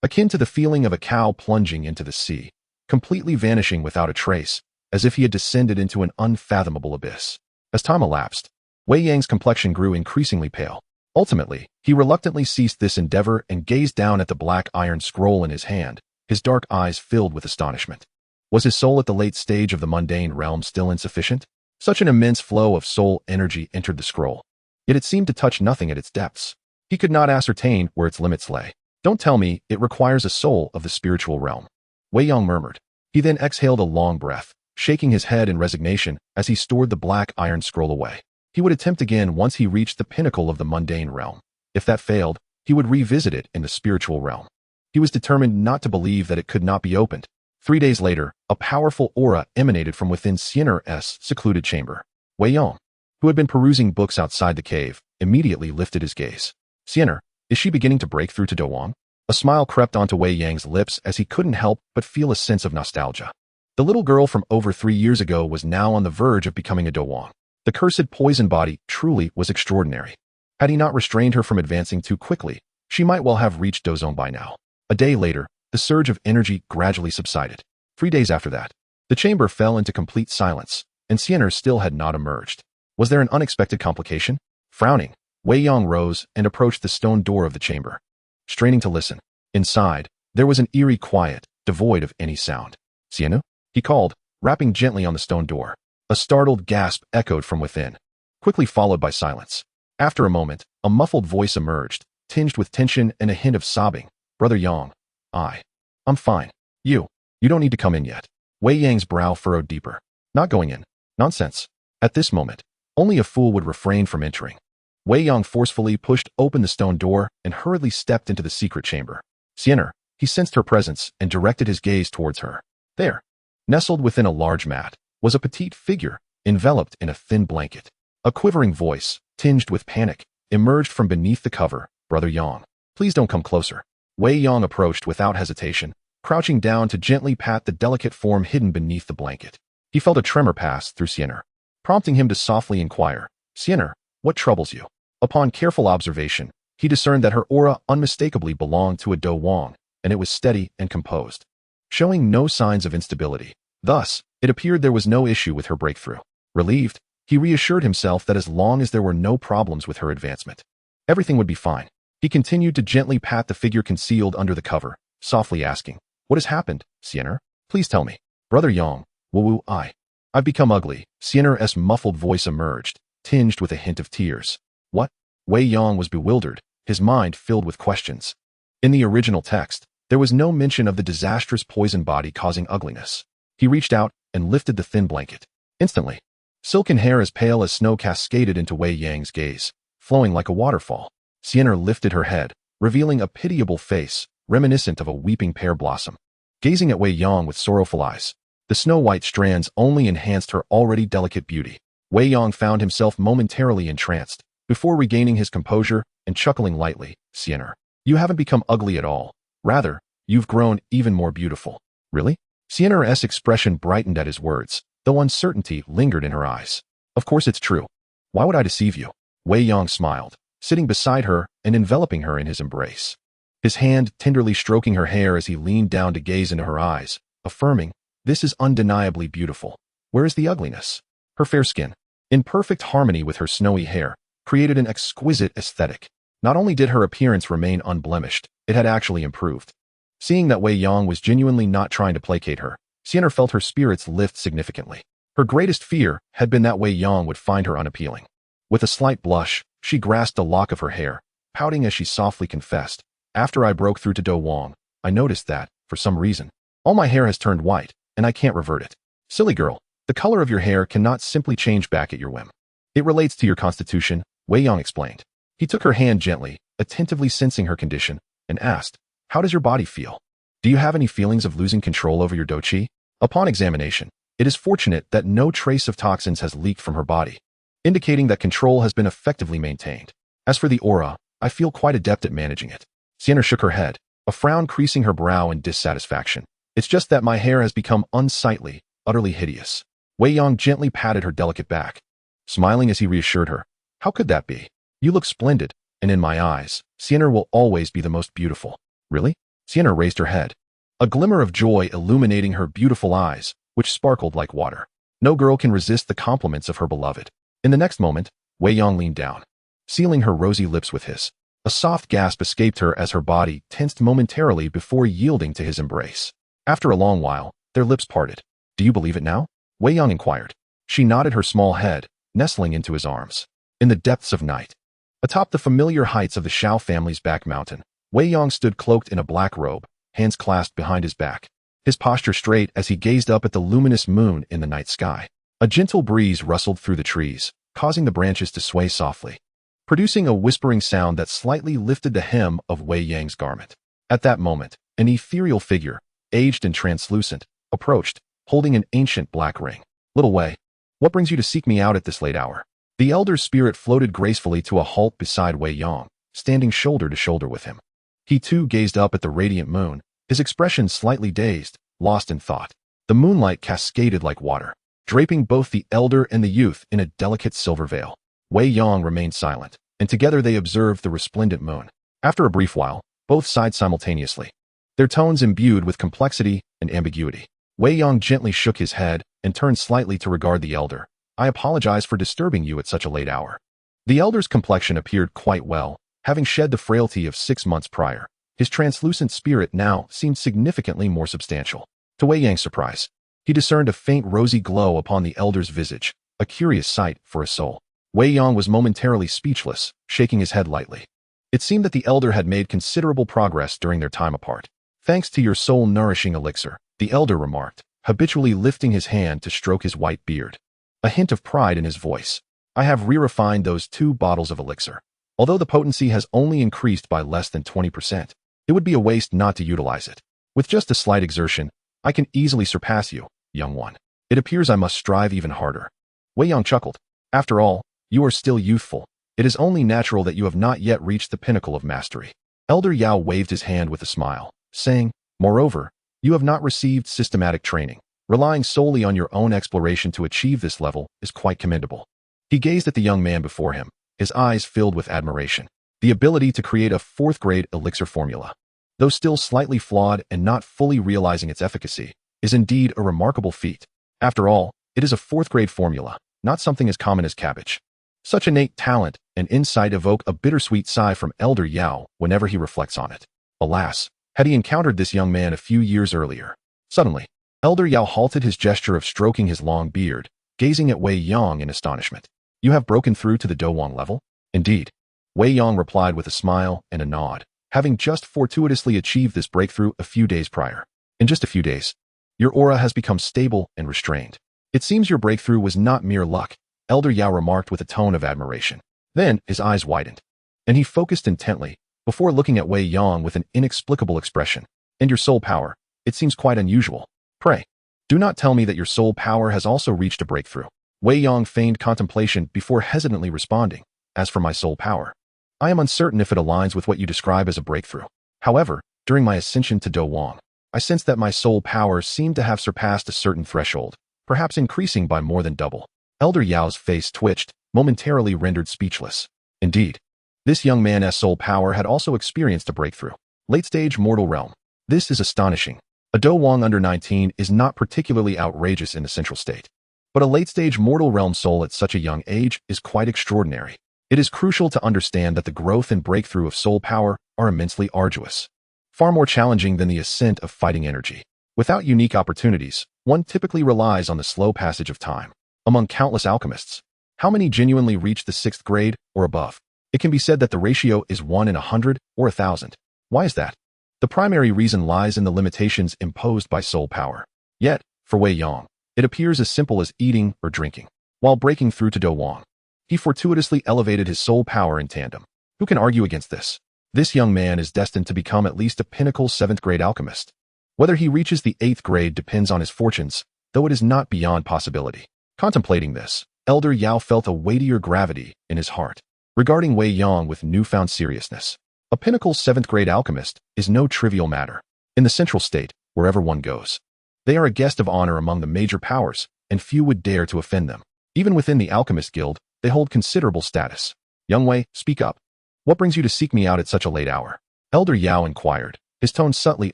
Speaker 1: akin to the feeling of a cow plunging into the sea, completely vanishing without a trace, as if he had descended into an unfathomable abyss. As time elapsed, Wei Yang's complexion grew increasingly pale. Ultimately, he reluctantly ceased this endeavor and gazed down at the black iron scroll in his hand, his dark eyes filled with astonishment. Was his soul at the late stage of the mundane realm still insufficient? Such an immense flow of soul energy entered the scroll, yet it seemed to touch nothing at its depths. He could not ascertain where its limits lay. Don't tell me it requires a soul of the spiritual realm, Wei Yang murmured. He then exhaled a long breath, shaking his head in resignation as he stored the black iron scroll away. He would attempt again once he reached the pinnacle of the mundane realm. If that failed, he would revisit it in the spiritual realm. He was determined not to believe that it could not be opened. 3 days later, a powerful aura emanated from within Sienna's secluded chamber. Wei Yang, who had been perusing books outside the cave, immediately lifted his gaze. Sienna, is she beginning to break through to Dou Wang? A smile crept onto Wei Yang's lips as he couldn't help but feel a sense of nostalgia. The little girl from over 3 years ago was now on the verge of becoming a Dou Wang. The cursed poison body truly was extraordinary. Had he not restrained her from advancing too quickly, she might well have reached Dou Zong by now. A day later, the surge of energy gradually subsided. 3 days after that, the chamber fell into complete silence, and Sienna still had not emerged. Was there an unexpected complication? Frowning, Wei Yang rose and approached the stone door of the chamber. Straining to listen, inside, there was an eerie quiet, devoid of any sound. Sienna? He called, rapping gently on the stone door. A startled gasp echoed from within, quickly followed by silence. After a moment, a muffled voice emerged, tinged with tension and a hint of sobbing. Brother Yang. I'm fine. You don't need to come in yet. Wei Yang's brow furrowed deeper. Not going in. Nonsense. At this moment, only a fool would refrain from entering. Wei Yang forcefully pushed open the stone door and hurriedly stepped into the secret chamber. Sienna, he sensed her presence and directed his gaze towards her. There, nestled within a large mat, was a petite figure, enveloped in a thin blanket. A quivering voice, tinged with panic, emerged from beneath the cover. Brother Yang, please don't come closer. Wei Yang approached without hesitation, crouching down to gently pat the delicate form hidden beneath the blanket. He felt a tremor pass through Sienna, prompting him to softly inquire, Sienna, what troubles you? Upon careful observation, he discerned that her aura unmistakably belonged to a Dou Wang, and it was steady and composed, showing no signs of instability. Thus, it appeared there was no issue with her breakthrough. Relieved, he reassured himself that as long as there were no problems with her advancement, everything would be fine. He continued to gently pat the figure concealed under the cover, softly asking, What has happened, Sienna? Please tell me. Brother Yang, I've become ugly. Sienna's muffled voice emerged, tinged with a hint of tears. What? Wei Yang was bewildered, his mind filled with questions. In the original text, there was no mention of the disastrous poison body causing ugliness. He reached out and lifted the thin blanket. Instantly, silken hair as pale as snow cascaded into Wei Yang's gaze, flowing like a waterfall. Sienna lifted her head, revealing a pitiable face, reminiscent of a weeping pear blossom. Gazing at Wei Yang with sorrowful eyes, the snow-white strands only enhanced her already delicate beauty. Wei Yang found himself momentarily entranced, before regaining his composure and chuckling lightly. Sienna, you haven't become ugly at all. Rather, you've grown even more beautiful. Really? Sienna's expression brightened at his words, though uncertainty lingered in her eyes. Of course it's true. Why would I deceive you? Wei Yang smiled, sitting beside her and enveloping her in his embrace. His hand tenderly stroking her hair as he leaned down to gaze into her eyes, affirming, This is undeniably beautiful. Where is the ugliness? Her fair skin, in perfect harmony with her snowy hair, created an exquisite aesthetic. Not only did her appearance remain unblemished, it had actually improved. Seeing that Wei Yang was genuinely not trying to placate her, Sienna felt her spirits lift significantly. Her greatest fear had been that Wei Yang would find her unappealing. With a slight blush, she grasped a lock of her hair, pouting as she softly confessed, After I broke through to Dou Wang, I noticed that, for some reason, all my hair has turned white, and I can't revert it. Silly girl, The color of your hair cannot simply change back at your whim. It relates to your constitution, Wei Yang explained. He took her hand gently, attentively sensing her condition, and asked, "How does your body feel? Do you have any feelings of losing control over your Dou Qi?" Upon examination, it is fortunate that no trace of toxins has leaked from her body, indicating that control has been effectively maintained. As for the aura, I feel quite adept at managing it. Sienna shook her head, a frown creasing her brow in dissatisfaction. It's just that my hair has become unsightly, utterly hideous. Wei Yang gently patted her delicate back, smiling as he reassured her. How could that be? You look splendid, and in my eyes, Sienna will always be the most beautiful. Really? Sienna raised her head, a glimmer of joy illuminating her beautiful eyes, which sparkled like water. No girl can resist the compliments of her beloved. In the next moment, Wei Yang leaned down, sealing her rosy lips with his. A soft gasp escaped her as her body tensed momentarily before yielding to his embrace. After a long while, their lips parted. Do you believe it now? Wei Yang inquired. She nodded her small head, nestling into his arms. In the depths of night, atop the familiar heights of the Xiao family's back mountain, Wei Yang stood cloaked in a black robe, hands clasped behind his back, his posture straight as he gazed up at the luminous moon in the night sky. A gentle breeze rustled through the trees, causing the branches to sway softly, producing a whispering sound that slightly lifted the hem of Wei Yang's garment. At that moment, an ethereal figure, aged and translucent, approached, holding an ancient black ring. Little Wei, what brings you to seek me out at this late hour? The elder's spirit floated gracefully to a halt beside Wei Yang, standing shoulder to shoulder with him. He too gazed up at the radiant moon, his expression slightly dazed, lost in thought. The moonlight cascaded like water, draping both the elder and the youth in a delicate silver veil. Wei Yang remained silent, and together they observed the resplendent moon. After a brief while, both sighed simultaneously, their tones imbued with complexity and ambiguity. Wei Yang gently shook his head and turned slightly to regard the elder. I apologize for disturbing you at such a late hour. The elder's complexion appeared quite well, having shed the frailty of 6 months prior. His translucent spirit now seemed significantly more substantial. To Wei Yang's surprise, he discerned a faint rosy glow upon the elder's visage, a curious sight for a soul. Wei Yang was momentarily speechless, shaking his head lightly. It seemed that the elder had made considerable progress during their time apart. Thanks to your soul-nourishing elixir, the elder remarked, habitually lifting his hand to stroke his white beard, a hint of pride in his voice. I have re-refined those 2 bottles of elixir. Although the potency has only increased by less than 20%, it would be a waste not to utilize it. With just a slight exertion, I can easily surpass you, young one. It appears I must strive even harder. Wei Yang chuckled. After all, you are still youthful. It is only natural that you have not yet reached the pinnacle of mastery. Elder Yao waved his hand with a smile, saying, moreover, you have not received systematic training. Relying solely on your own exploration to achieve this level is quite commendable. He gazed at the young man before him, his eyes filled with admiration. The ability to create a 4th-grade elixir formula, though still slightly flawed and not fully realizing its efficacy, is indeed a remarkable feat. After all, it is a 4th-grade formula, not something as common as cabbage. Such innate talent and insight evoke a bittersweet sigh from Elder Yao whenever he reflects on it. Alas, had he encountered this young man a few years earlier. Suddenly, Elder Yao halted his gesture of stroking his long beard, gazing at Wei Yang in astonishment. You have broken through to the Dou Wang level? Indeed. Wei Yang replied with a smile and a nod, having just fortuitously achieved this breakthrough a few days prior. In just a few days, your aura has become stable and restrained. It seems your breakthrough was not mere luck, Elder Yao remarked with a tone of admiration. Then his eyes widened, and he focused intently, before looking at Wei Yang with an inexplicable expression. And your soul power, it seems quite unusual. Pray, do not tell me that your soul power has also reached a breakthrough. Wei Yang feigned contemplation before hesitantly responding. As for my soul power, I am uncertain if it aligns with what you describe as a breakthrough. However, during my ascension to Dou Wang, I sensed that my soul power seemed to have surpassed a certain threshold, perhaps increasing by more than double. Elder Yao's face twitched, momentarily rendered speechless. Indeed, this young man's soul power had also experienced a breakthrough. Late-stage mortal realm. This is astonishing. A Dou Wang under 19 is not particularly outrageous in the central state, but a late-stage mortal realm soul at such a young age is quite extraordinary. It is crucial to understand that the growth and breakthrough of soul power are immensely arduous, far more challenging than the ascent of fighting energy. Without unique opportunities, one typically relies on the slow passage of time. Among countless alchemists, how many genuinely reach the 6th grade or above? It can be said that the ratio is 1 in 100 or 1,000. Why is that? The primary reason lies in the limitations imposed by soul power. Yet, for Wei Yang, It appears as simple as eating or drinking. While breaking through to Dou Wang, he fortuitously elevated his soul power in tandem. Who can argue against this? This young man is destined to become at least a pinnacle 7th grade alchemist. Whether he reaches the 8th grade depends on his fortunes, though it is not beyond possibility. Contemplating this, Elder Yao felt a weightier gravity in his heart, regarding Wei Yang with newfound seriousness. A pinnacle 7th grade alchemist is no trivial matter. In the Central State, wherever one goes, they are a guest of honor among the major powers, and few would dare to offend them. Even within the Alchemist Guild, they hold considerable status. Young Wei, speak up. What brings you to seek me out at such a late hour? Elder Yao inquired, his tone subtly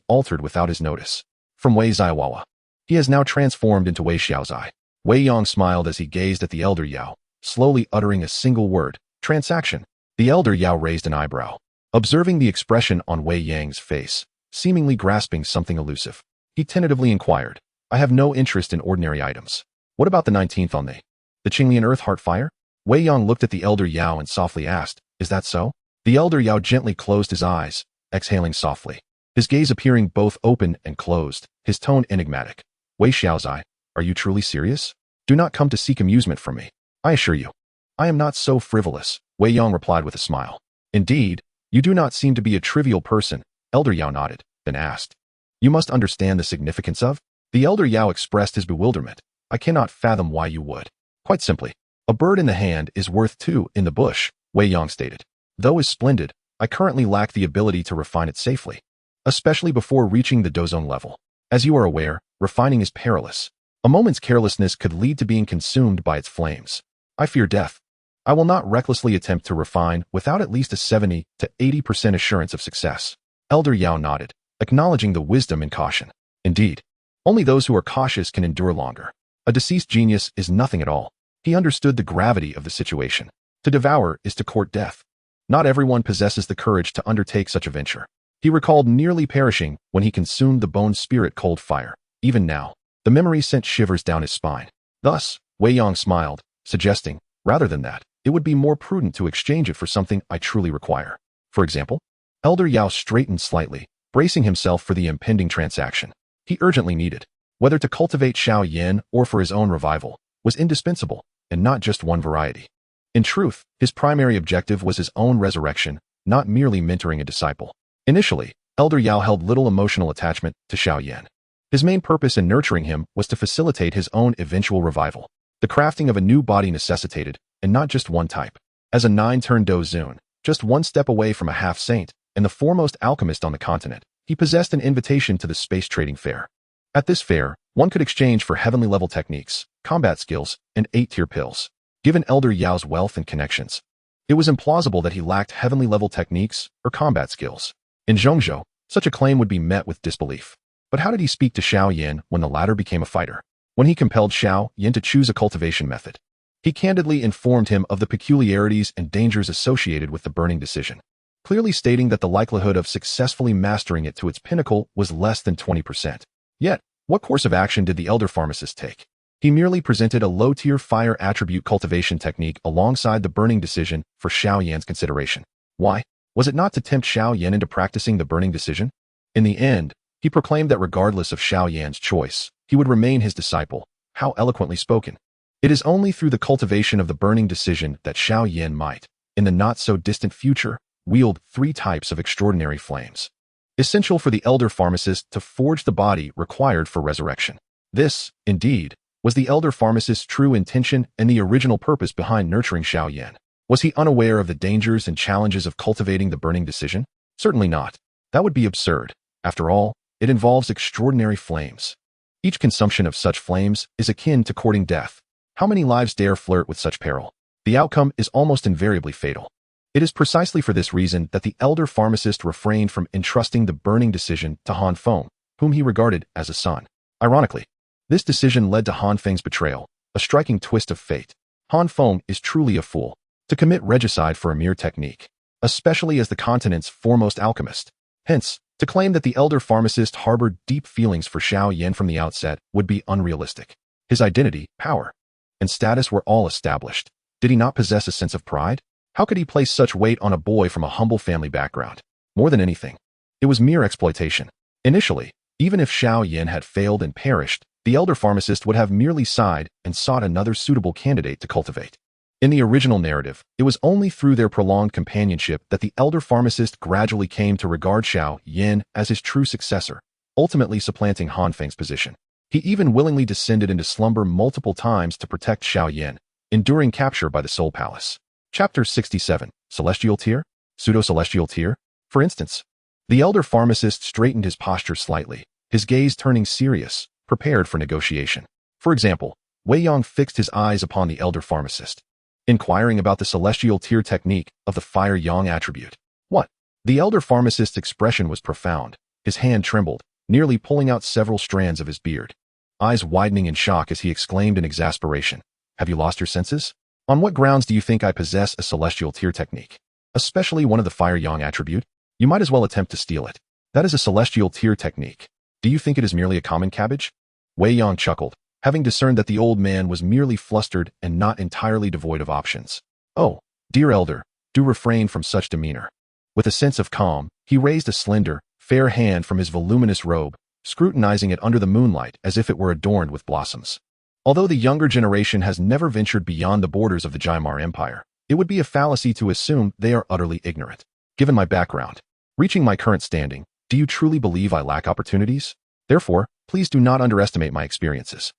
Speaker 1: altered without his notice. From Wei Zaiwawa. He has now transformed into Wei Xiaozai. Wei Yang smiled as he gazed at the Elder Yao, slowly uttering a single word, transaction. The Elder Yao raised an eyebrow, observing the expression on Wei Yang's face, seemingly grasping something elusive. He tentatively inquired, I have no interest in ordinary items. What about the 19th on the Qinglian Earth Heart Fire? Wei Yang looked at the Elder Yao and softly asked, is that so? The Elder Yao gently closed his eyes, exhaling softly, his gaze appearing both open and closed, his tone enigmatic. Wei Xiaozai, are you truly serious? Do not come to seek amusement from me. I assure you, I am not so frivolous, Wei Yang replied with a smile. Indeed, you do not seem to be a trivial person. Elder Yao nodded, then asked, you must understand the significance of? The Elder Yao expressed his bewilderment. I cannot fathom why you would. Quite simply, a bird in the hand is worth 2 in the bush, Wei Yang stated. Though is splendid, I currently lack the ability to refine it safely, especially before reaching the Douzone level. As you are aware, refining is perilous. A moment's carelessness could lead to being consumed by its flames. I fear death. I will not recklessly attempt to refine without at least a 70 to 80% assurance of success. Elder Yao nodded, acknowledging the wisdom and caution. Indeed, only those who are cautious can endure longer. A deceased genius is nothing at all. He understood the gravity of the situation. To devour is to court death. Not everyone possesses the courage to undertake such a venture. He recalled nearly perishing when he consumed the bone spirit cold fire. Even now, the memory sent shivers down his spine. Thus, Wei Yang smiled, suggesting, rather than that, it would be more prudent to exchange it for something I truly require. For example, Elder Yao straightened slightly, bracing himself for the impending transaction. He urgently needed, whether to cultivate Xiao Yan or for his own revival, was indispensable, and not just one variety. In truth, his primary objective was his own resurrection, not merely mentoring a disciple. Initially, Elder Yao held little emotional attachment to Xiao Yan. His main purpose in nurturing him was to facilitate his own eventual revival. The crafting of a new body necessitated, and not just one type. As a 9-turn Douzone, just one step away from a half-saint, and the foremost alchemist on the continent, he possessed an invitation to the space trading fair. At this fair, one could exchange for heavenly-level techniques, combat skills, and 8-tier pills. Given Elder Yao's wealth and connections, it was implausible that he lacked heavenly-level techniques or combat skills. In Zhongzhou, such a claim would be met with disbelief. But how did he speak to Xiao Yan when the latter became a fighter? When he compelled Xiao Yan to choose a cultivation method, he candidly informed him of the peculiarities and dangers associated with the burning decision, clearly stating that the likelihood of successfully mastering it to its pinnacle was less than 20%. Yet, what course of action did the elder pharmacist take? He merely presented a low-tier fire attribute cultivation technique alongside the burning decision for Xiao Yan's consideration. Why? Was it not to tempt Xiao Yan into practicing the burning decision? In the end, he proclaimed that regardless of Xiao Yan's choice, he would remain his disciple. How eloquently spoken. It is only through the cultivation of the burning decision that Xiao Yan might, in the not-so-distant future, wield 3 types of extraordinary flames, essential for the elder pharmacist to forge the body required for resurrection. This, indeed, was the elder pharmacist's true intention and the original purpose behind nurturing Xiao Yan. Was he unaware of the dangers and challenges of cultivating the burning decision? Certainly not. That would be absurd. After all, it involves extraordinary flames. Each consumption of such flames is akin to courting death. How many lives dare flirt with such peril? The outcome is almost invariably fatal. It is precisely for this reason that the elder pharmacist refrained from entrusting the burning decision to Han Feng, whom he regarded as a son. Ironically, this decision led to Han Feng's betrayal, a striking twist of fate. Han Feng is truly a fool to commit regicide for a mere technique, especially as the continent's foremost alchemist. Hence, to claim that the elder pharmacist harbored deep feelings for Xiao Yan from the outset would be unrealistic. His identity, power, and status were all established. Did he not possess a sense of pride? How could he place such weight on a boy from a humble family background? More than anything, it was mere exploitation. Initially, even if Xiao Yan had failed and perished, the elder pharmacist would have merely sighed and sought another suitable candidate to cultivate. In the original narrative, it was only through their prolonged companionship that the elder pharmacist gradually came to regard Xiao Yan as his true successor, ultimately supplanting Han Feng's position. He even willingly descended into slumber multiple times to protect Xiao Yan, enduring capture by the Soul Palace. Chapter 67, Celestial Tier? Pseudo-Celestial Tier? For instance, the elder pharmacist straightened his posture slightly, his gaze turning serious, prepared for negotiation. For example, Wei Yang fixed his eyes upon the elder pharmacist, inquiring about the Celestial Tier technique of the Fire Yang attribute. What? The elder pharmacist's expression was profound. His hand trembled, nearly pulling out several strands of his beard. Eyes widening in shock as he exclaimed in exasperation, "Have you lost your senses? On what grounds do you think I possess a Celestial Tier technique? Especially one of the Fire Yang attribute? You might as well attempt to steal it. That is a Celestial Tier technique. Do you think it is merely a common cabbage?" Wei Yang chuckled, having discerned that the old man was merely flustered and not entirely devoid of options. "Oh, dear elder, do refrain from such demeanor." With a sense of calm, he raised a slender, fair hand from his voluminous robe, scrutinizing it under the moonlight as if it were adorned with blossoms. Although the younger generation has never ventured beyond the borders of the Jaimar Empire, it would be a fallacy to assume they are utterly ignorant. Given my background, reaching my current standing, do you truly believe I lack opportunities? Therefore, please do not underestimate my experiences.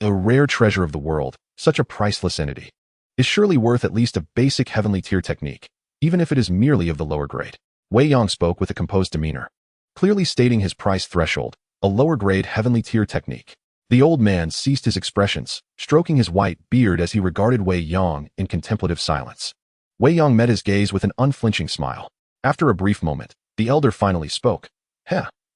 Speaker 1: A rare treasure of the world, such a priceless entity, is surely worth at least a basic heavenly tier technique, even if it is merely of the lower grade. Wei Yang spoke with a composed demeanor, clearly stating his price threshold, a lower grade heavenly tier technique. The old man ceased his expressions, stroking his white beard as he regarded Wei Yang in contemplative silence. Wei Yang met his gaze with an unflinching smile. After a brief moment, the elder finally spoke.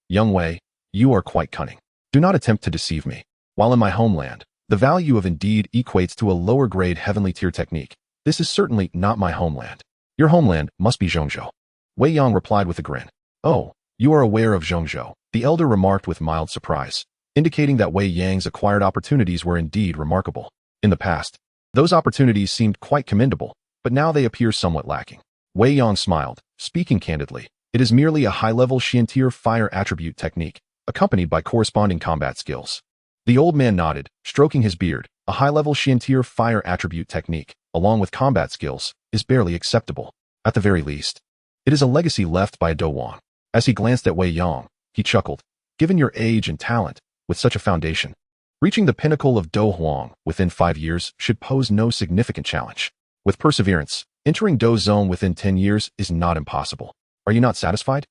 Speaker 1: Young Wei, you are quite cunning. Do not attempt to deceive me. While in my homeland, the value of indeed equates to a lower grade heavenly tier technique. This is certainly not my homeland. Your homeland must be Zhongzhou. Wei Yang replied with a grin. Oh, you are aware of Zhongzhou, the elder remarked with mild surprise, indicating that Wei Yang's acquired opportunities were indeed remarkable. In the past, those opportunities seemed quite commendable, but now they appear somewhat lacking. Wei Yang smiled, speaking candidly. It is merely a high-level Xiantier fire attribute technique, accompanied by corresponding combat skills. The old man nodded, stroking his beard. A high-level Xiantier fire attribute technique, along with combat skills, is barely acceptable. At the very least, it is a legacy left by a Dou Wang. As he glanced at Wei Yang, he chuckled. Given your age and talent, with such a foundation, reaching the pinnacle of Dou Wang within 5 years should pose no significant challenge. With perseverance, entering Dou Zone within 10 years is not impossible. Are you not satisfied?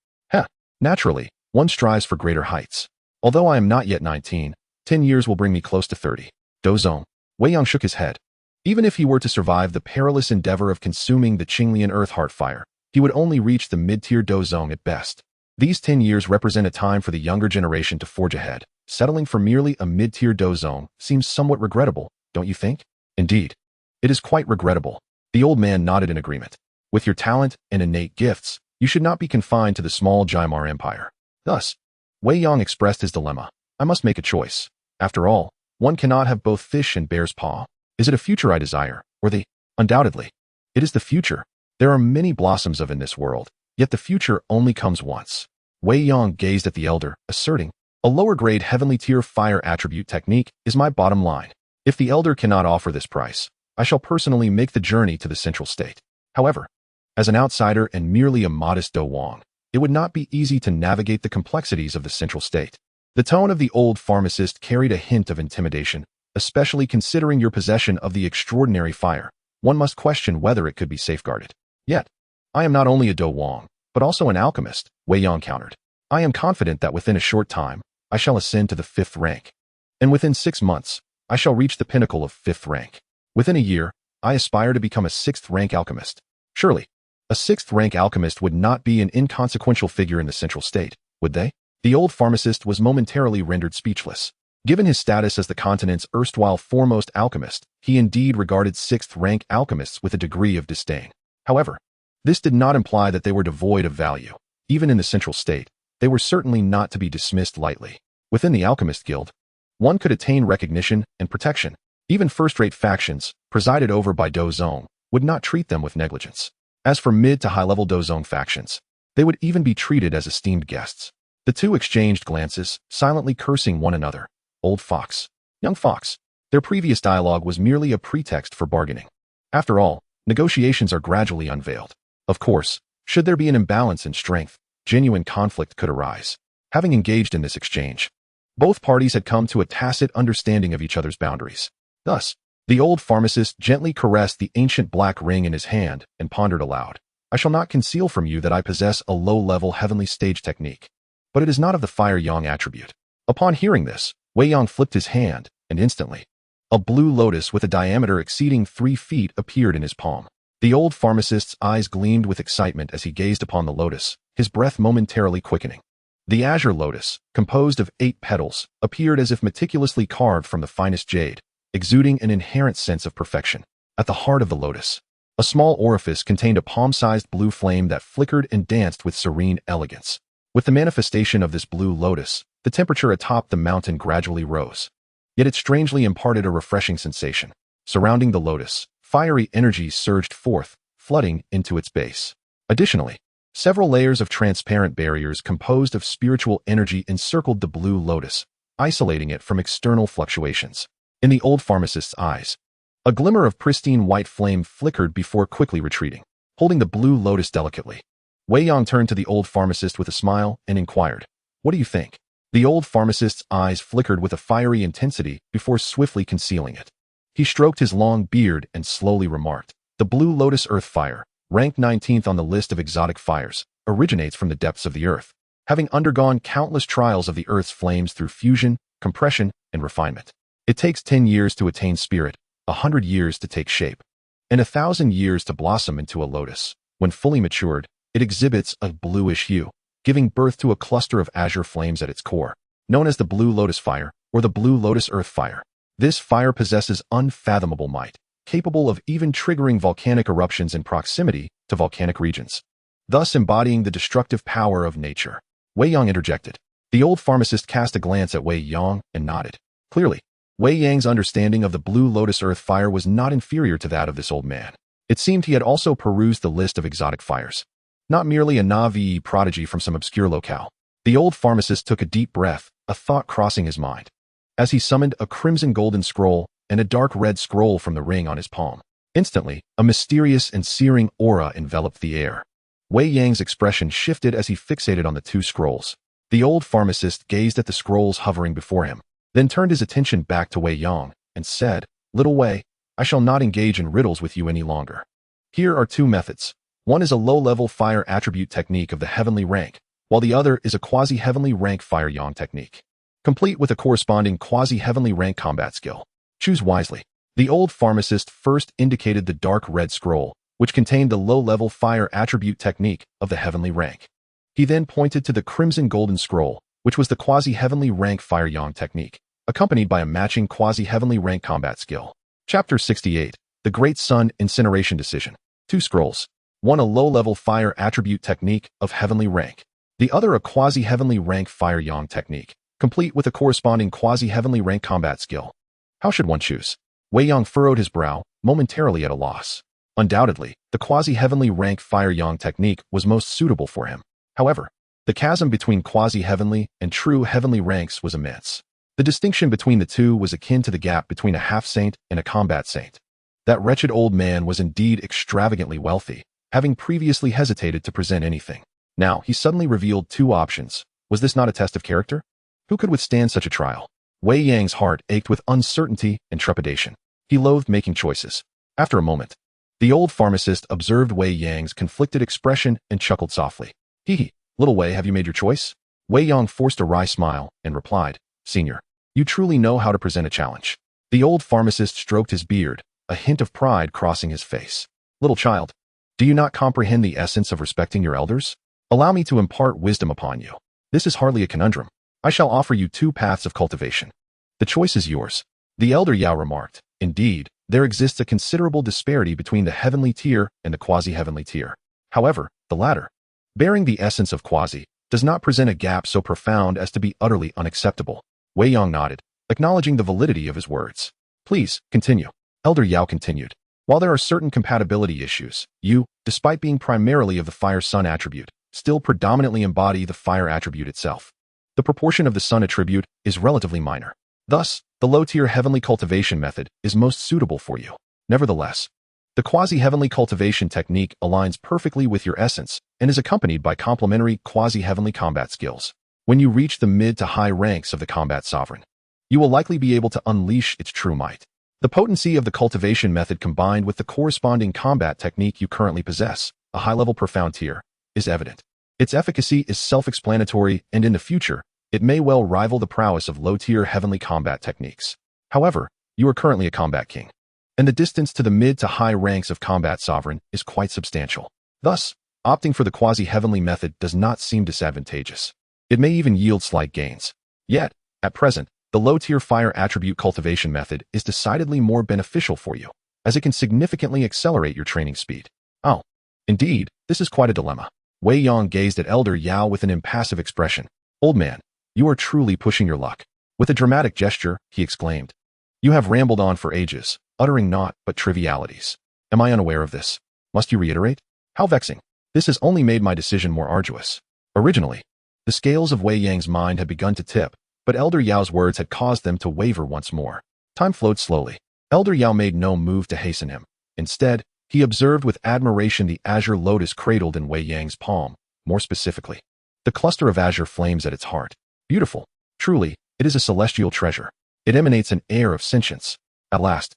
Speaker 1: Naturally, one strives for greater heights. Although I am not yet 19, 10 years will bring me close to 30. Dou Zone. Wei Yang shook his head. Even if he were to survive the perilous endeavor of consuming the Qinglian Earth Heart Fire, he would only reach the mid-tier Dou Zone at best. These 10 years represent a time for the younger generation to forge ahead. Settling for merely a mid-tier Dou Zone seems somewhat regrettable, don't you think? Indeed, it is quite regrettable. The old man nodded in agreement. With your talent and innate gifts, you should not be confined to the small Jaimar Empire. Thus, Wei Yang expressed his dilemma. I must make a choice. After all, one cannot have both fish and bear's paw. Is it a future I desire, or the... Undoubtedly, it is the future. There are many blossoms of in this world, yet the future only comes once. Wei Yang gazed at the elder, asserting, a lower grade heavenly tier fire attribute technique is my bottom line. If the elder cannot offer this price, I shall personally make the journey to the central state. However, as an outsider and merely a modest Dou Wang, it would not be easy to navigate the complexities of the central state. The tone of the old pharmacist carried a hint of intimidation, especially considering your possession of the extraordinary fire. One must question whether it could be safeguarded. Yet, I am not only a Dou Wang, but also an alchemist, Wei Yang countered. I am confident that within a short time, I shall ascend to the 5th rank. And within 6 months, I shall reach the pinnacle of 5th rank. Within a year, I aspire to become a 6th rank alchemist. Surely, a 6th rank alchemist would not be an inconsequential figure in the central state, would they? The old pharmacist was momentarily rendered speechless. Given his status as the continent's erstwhile foremost alchemist, he indeed regarded 6th rank alchemists with a degree of disdain. However, this did not imply that they were devoid of value. Even in the central state, they were certainly not to be dismissed lightly. Within the Alchemist Guild, one could attain recognition and protection. Even first-rate factions, presided over by Dou Zone, would not treat them with negligence. As for mid to high-level Dou Zone factions, they would even be treated as esteemed guests. The two exchanged glances, silently cursing one another. old fox, young fox. Their previous dialogue was merely a pretext for bargaining. After all, negotiations are gradually unveiled. Of course, should there be an imbalance in strength, genuine conflict could arise. Having engaged in this exchange, both parties had come to a tacit understanding of each other's boundaries. Thus, the old pharmacist gently caressed the ancient black ring in his hand and pondered aloud. I shall not conceal from you that I possess a low-level heavenly stage technique, but it is not of the Fire Yang attribute. Upon hearing this, Wei Yang flipped his hand, and instantly, a blue lotus with a diameter exceeding 3 feet appeared in his palm. The old pharmacist's eyes gleamed with excitement as he gazed upon the lotus, his breath momentarily quickening. The azure lotus, composed of 8 petals, appeared as if meticulously carved from the finest jade, exuding an inherent sense of perfection. At the heart of the lotus, a small orifice contained a palm-sized blue flame that flickered and danced with serene elegance. With the manifestation of this blue lotus, the temperature atop the mountain gradually rose. Yet it strangely imparted a refreshing sensation. Surrounding the lotus, fiery energy surged forth, flooding into its base. Additionally, several layers of transparent barriers composed of spiritual energy encircled the blue lotus, isolating it from external fluctuations. In the old pharmacist's eyes, a glimmer of pristine white flame flickered before quickly retreating. Holding the blue lotus delicately, Wei Yang turned to the old pharmacist with a smile and inquired, "What do you think?" The old pharmacist's eyes flickered with a fiery intensity before swiftly concealing it. He stroked his long beard and slowly remarked, "The blue lotus earth fire, ranked 19th on the list of exotic fires, originates from the depths of the earth, having undergone countless trials of the earth's flames through fusion, compression, and refinement. It takes 10 years to attain spirit, 100 years to take shape, and 1,000 years to blossom into a lotus. When fully matured, it exhibits a bluish hue, giving birth to a cluster of azure flames at its core, known as the blue lotus fire or the blue lotus earth fire. This fire possesses unfathomable might, capable of even triggering volcanic eruptions in proximity to volcanic regions, thus embodying the destructive power of nature." Wei Yang interjected. The old pharmacist cast a glance at Wei Yang and nodded. Clearly, Wei Yang's understanding of the blue lotus earth fire was not inferior to that of this old man. It seemed he had also perused the list of exotic fires, not merely a Navi prodigy from some obscure locale. The old pharmacist took a deep breath, a thought crossing his mind, as he summoned a crimson golden scroll and a dark red scroll from the ring on his palm. Instantly, a mysterious and searing aura enveloped the air. Wei Yang's expression shifted as he fixated on the 2 scrolls. The old pharmacist gazed at the scrolls hovering before him, then turned his attention back to Wei Yang and said, "Little Wei, I shall not engage in riddles with you any longer. Here are 2 methods. One is a low-level fire attribute technique of the heavenly rank, while the other is a quasi-heavenly rank Fire Yang technique, complete with a corresponding quasi-heavenly rank combat skill. Choose wisely." The old pharmacist first indicated the dark red scroll, which contained the low-level fire attribute technique of the heavenly rank. He then pointed to the crimson golden scroll, which was the quasi-heavenly rank Fire Yang technique, accompanied by a matching quasi-heavenly rank combat skill. Chapter 68, The Great Sun Incineration Decision. 2 scrolls. One a low-level fire attribute technique of heavenly rank, the other a quasi-heavenly rank Fire Yang technique, complete with a corresponding quasi-heavenly rank combat skill. How should one choose? Wei Yang furrowed his brow, momentarily at a loss. Undoubtedly, the quasi-heavenly rank Fire Yang technique was most suitable for him. However, the chasm between quasi-heavenly and true heavenly ranks was immense. The distinction between the two was akin to the gap between a half-saint and a combat saint. That wretched old man was indeed extravagantly wealthy, having previously hesitated to present anything. Now, he suddenly revealed 2 options. Was this not a test of character? Who could withstand such a trial? Wei Yang's heart ached with uncertainty and trepidation. He loathed making choices. After a moment, the old pharmacist observed Wei Yang's conflicted expression and chuckled softly. "Hee, little Wei, have you made your choice?" Wei Yang forced a wry smile and replied, "Senior, you truly know how to present a challenge." The old pharmacist stroked his beard, a hint of pride crossing his face. "Little child, do you not comprehend the essence of respecting your elders? Allow me to impart wisdom upon you. This is hardly a conundrum. I shall offer you 2 paths of cultivation. The choice is yours." The elder Yao remarked, "Indeed, there exists a considerable disparity between the heavenly tier and the quasi-heavenly tier. However, the latter, bearing the essence of quasi, does not present a gap so profound as to be utterly unacceptable." Wei Yang nodded, acknowledging the validity of his words. "Please, continue." Elder Yao continued. "While there are certain compatibility issues, you, despite being primarily of the fire-sun attribute, still predominantly embody the fire attribute itself. The proportion of the sun attribute is relatively minor. Thus, the low-tier heavenly cultivation method is most suitable for you. Nevertheless, the quasi-heavenly cultivation technique aligns perfectly with your essence and is accompanied by complementary quasi-heavenly combat skills. When you reach the mid to high ranks of the combat sovereign, you will likely be able to unleash its true might. The potency of the cultivation method combined with the corresponding combat technique you currently possess, a high-level profound tier, is evident. Its efficacy is self-explanatory, and in the future, it may well rival the prowess of low-tier heavenly combat techniques. However, you are currently a combat king, and the distance to the mid to high ranks of combat sovereign is quite substantial. Thus, opting for the quasi-heavenly method does not seem disadvantageous. It may even yield slight gains. Yet, at present, the low-tier fire attribute cultivation method is decidedly more beneficial for you, as it can significantly accelerate your training speed. Oh, indeed, this is quite a dilemma. Wei Yang gazed at Elder Yao with an impassive expression. Old man, you are truly pushing your luck. With a dramatic gesture, he exclaimed. You have rambled on for ages, uttering naught but trivialities. Am I unaware of this? Must you reiterate? How vexing. This has only made my decision more arduous. Originally, the scales of Wei Yang's mind had begun to tip, but Elder Yao's words had caused them to waver once more. Time flowed slowly. Elder Yao made no move to hasten him. Instead, he observed with admiration the azure lotus cradled in Wei Yang's palm, more specifically, the cluster of azure flames at its heart. Beautiful. Truly, it is a celestial treasure. It emanates an air of sentience. At last,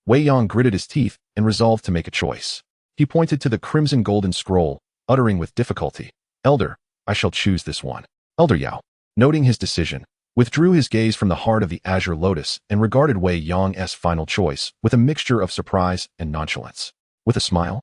Speaker 1: Wei Yang gritted his teeth and resolved to make a choice. He pointed to the crimson golden scroll, uttering with difficulty, Elder, I shall choose this one. Elder Yao, noting his decision, withdrew his gaze from the heart of the azure lotus and regarded Wei Yang's final choice with a mixture of surprise and nonchalance. With a smile,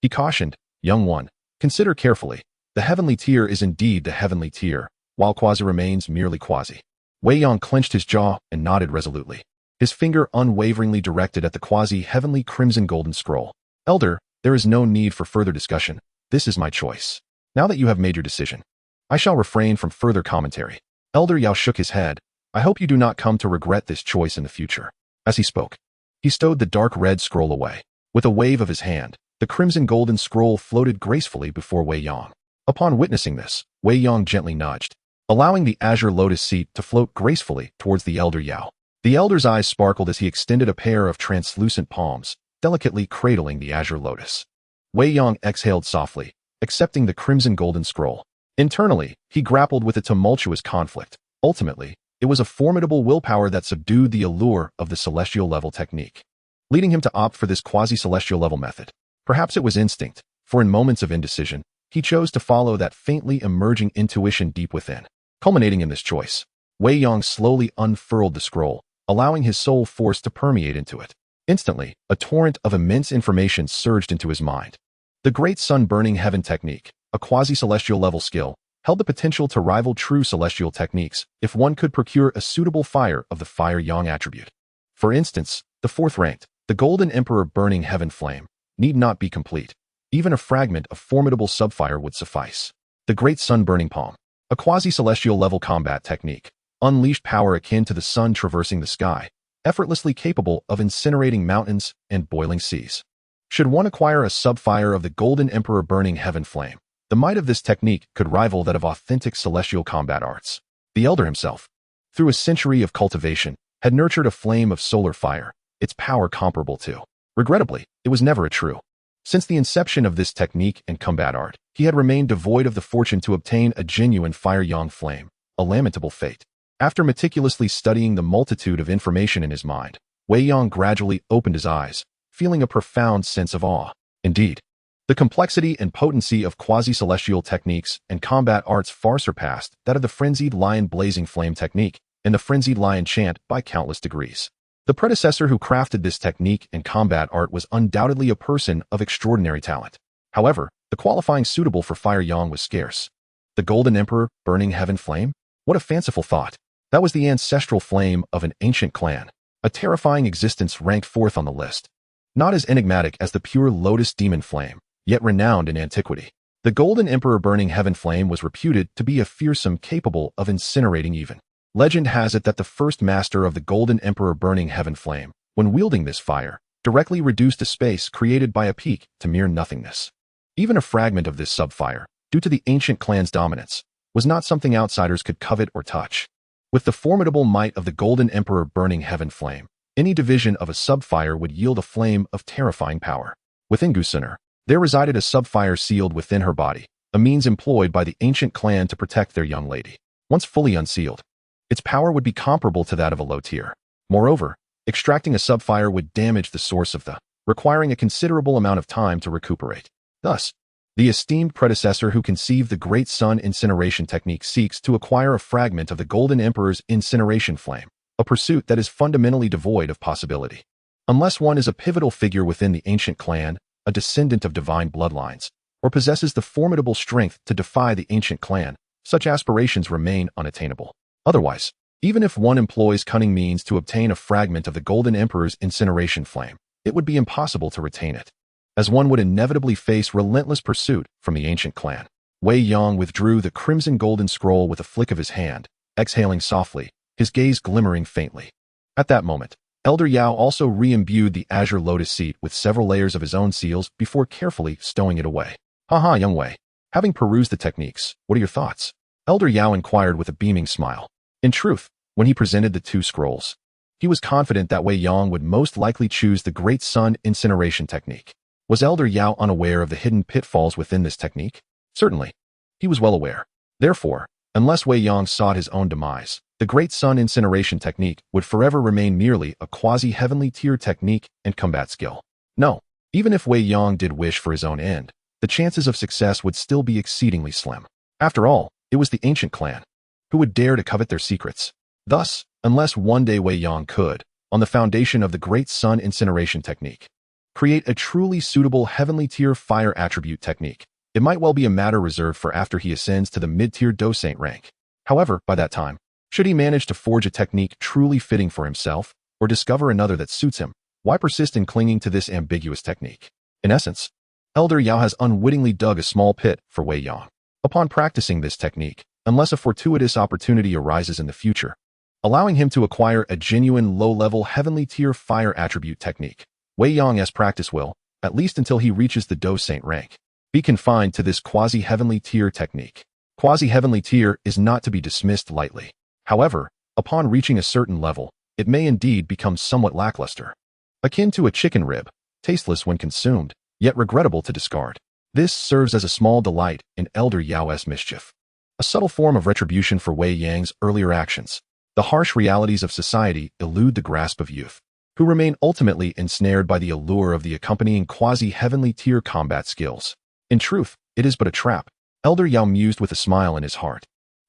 Speaker 1: he cautioned, Young one, consider carefully. The heavenly tier is indeed the heavenly tier, while quasi remains merely quasi. Wei Yang clenched his jaw and nodded resolutely, his finger unwaveringly directed at the quasi-heavenly crimson golden scroll. Elder, there is no need for further discussion. This is my choice. Now that you have made your decision, I shall refrain from further commentary. Elder Yao shook his head. I hope you do not come to regret this choice in the future. As he spoke, he stowed the dark red scroll away. With a wave of his hand, the crimson golden scroll floated gracefully before Wei Yang. Upon witnessing this, Wei Yang gently nudged, allowing the azure lotus seat to float gracefully towards the Elder Yao. The Elder's eyes sparkled as he extended a pair of translucent palms, delicately cradling the azure lotus. Wei Yang exhaled softly, accepting the crimson golden scroll. Internally, he grappled with a tumultuous conflict. Ultimately, it was a formidable willpower that subdued the allure of the celestial level technique, leading him to opt for this quasi-celestial level method. Perhaps it was instinct, for in moments of indecision, he chose to follow that faintly emerging intuition deep within. Culminating in this choice, Wei Yang slowly unfurled the scroll, allowing his soul force to permeate into it. Instantly, a torrent of immense information surged into his mind. The Great Sun-Burning Heaven technique, a quasi-celestial level skill, held the potential to rival true celestial techniques if one could procure a suitable fire of the Fire Yang attribute. For instance, the fourth-ranked, the Golden Emperor Burning Heaven Flame, need not be complete. Even a fragment of formidable subfire would suffice. The Great Sun-Burning Palm, a quasi-celestial level combat technique, unleashed power akin to the sun traversing the sky, effortlessly capable of incinerating mountains and boiling seas. Should one acquire a subfire of the Golden Emperor Burning Heaven Flame, the might of this technique could rival that of authentic celestial combat arts. The Elder himself, through a century of cultivation, had nurtured a flame of solar fire, its power comparable to. Regrettably, it was never a true. Since the inception of this technique and combat art, he had remained devoid of the fortune to obtain a genuine Fire Yang flame, a lamentable fate. After meticulously studying the multitude of information in his mind, Wei Yang gradually opened his eyes, feeling a profound sense of awe. Indeed, the complexity and potency of quasi-celestial techniques and combat arts far surpassed that of the Frenzied Lion Blazing Flame technique and the Frenzied Lion Chant by countless degrees. The predecessor who crafted this technique and combat art was undoubtedly a person of extraordinary talent. However, the qualifying suitable for Fire Yang was scarce. The Golden Emperor Burning Heaven Flame? What a fanciful thought. That was the ancestral flame of an ancient clan, a terrifying existence ranked fourth on the list. Not as enigmatic as the pure Lotus Demon Flame, yet renowned in antiquity. The Golden Emperor Burning Heaven Flame was reputed to be a fearsome capable of incinerating even. Legend has it that the first master of the Golden Emperor Burning Heaven Flame, when wielding this fire, directly reduced a space created by a peak to mere nothingness. Even a fragment of this subfire, due to the ancient clan's dominance, was not something outsiders could covet or touch. With the formidable might of the Golden Emperor burning heaven flame, any division of a subfire would yield a flame of terrifying power. Within Gusuner, there resided a subfire sealed within her body, a means employed by the ancient clan to protect their young lady. Once fully unsealed, its power would be comparable to that of a low tier. Moreover, extracting a subfire would damage the source of the, requiring a considerable amount of time to recuperate. Thus, the esteemed predecessor who conceived the Great Sun incineration technique seeks to acquire a fragment of the Golden Emperor's incineration flame, a pursuit that is fundamentally devoid of possibility. Unless one is a pivotal figure within the ancient clan, a descendant of divine bloodlines, or possesses the formidable strength to defy the ancient clan, such aspirations remain unattainable. Otherwise, even if one employs cunning means to obtain a fragment of the Golden Emperor's incineration flame, it would be impossible to retain it, as one would inevitably face relentless pursuit from the ancient clan. Wei Yang withdrew the crimson golden scroll with a flick of his hand, exhaling softly, his gaze glimmering faintly. At that moment, Elder Yao also re-imbued the azure lotus seed with several layers of his own seals before carefully stowing it away. Haha, young Wei. Having perused the techniques, what are your thoughts? Elder Yao inquired with a beaming smile. In truth, when he presented the two scrolls, he was confident that Wei Yang would most likely choose the Great Sun incineration technique. Was Elder Yao unaware of the hidden pitfalls within this technique? Certainly. He was well aware. Therefore, unless Wei Yang sought his own demise, the Great Sun incineration technique would forever remain merely a quasi-heavenly tier technique and combat skill. No, even if Wei Yang did wish for his own end, the chances of success would still be exceedingly slim. After all, it was the ancient clan. Who would dare to covet their secrets? Thus, unless one day Wei Yang could, on the foundation of the Great Sun incineration technique, create a truly suitable heavenly tier fire attribute technique, it might well be a matter reserved for after he ascends to the mid-tier Dou Saint rank. However, by that time, should he manage to forge a technique truly fitting for himself, or discover another that suits him, why persist in clinging to this ambiguous technique? In essence, Elder Yao has unwittingly dug a small pit for Wei Yang. Upon practicing this technique, unless a fortuitous opportunity arises in the future, allowing him to acquire a genuine low-level heavenly tier fire attribute technique, Wei Yang's practice will, at least until he reaches the Dou Saint rank, be confined to this quasi-heavenly tier technique. Quasi-heavenly tier is not to be dismissed lightly. However, upon reaching a certain level, it may indeed become somewhat lackluster. Akin to a chicken rib, tasteless when consumed, yet regrettable to discard. This serves as a small delight in Elder Yao's mischief. A subtle form of retribution for Wei Yang's earlier actions. The harsh realities of society elude the grasp of youth, who remain ultimately ensnared by the allure of the accompanying quasi-heavenly tier combat skills. In truth, it is but a trap, Elder Yao mused with a smile in his heart.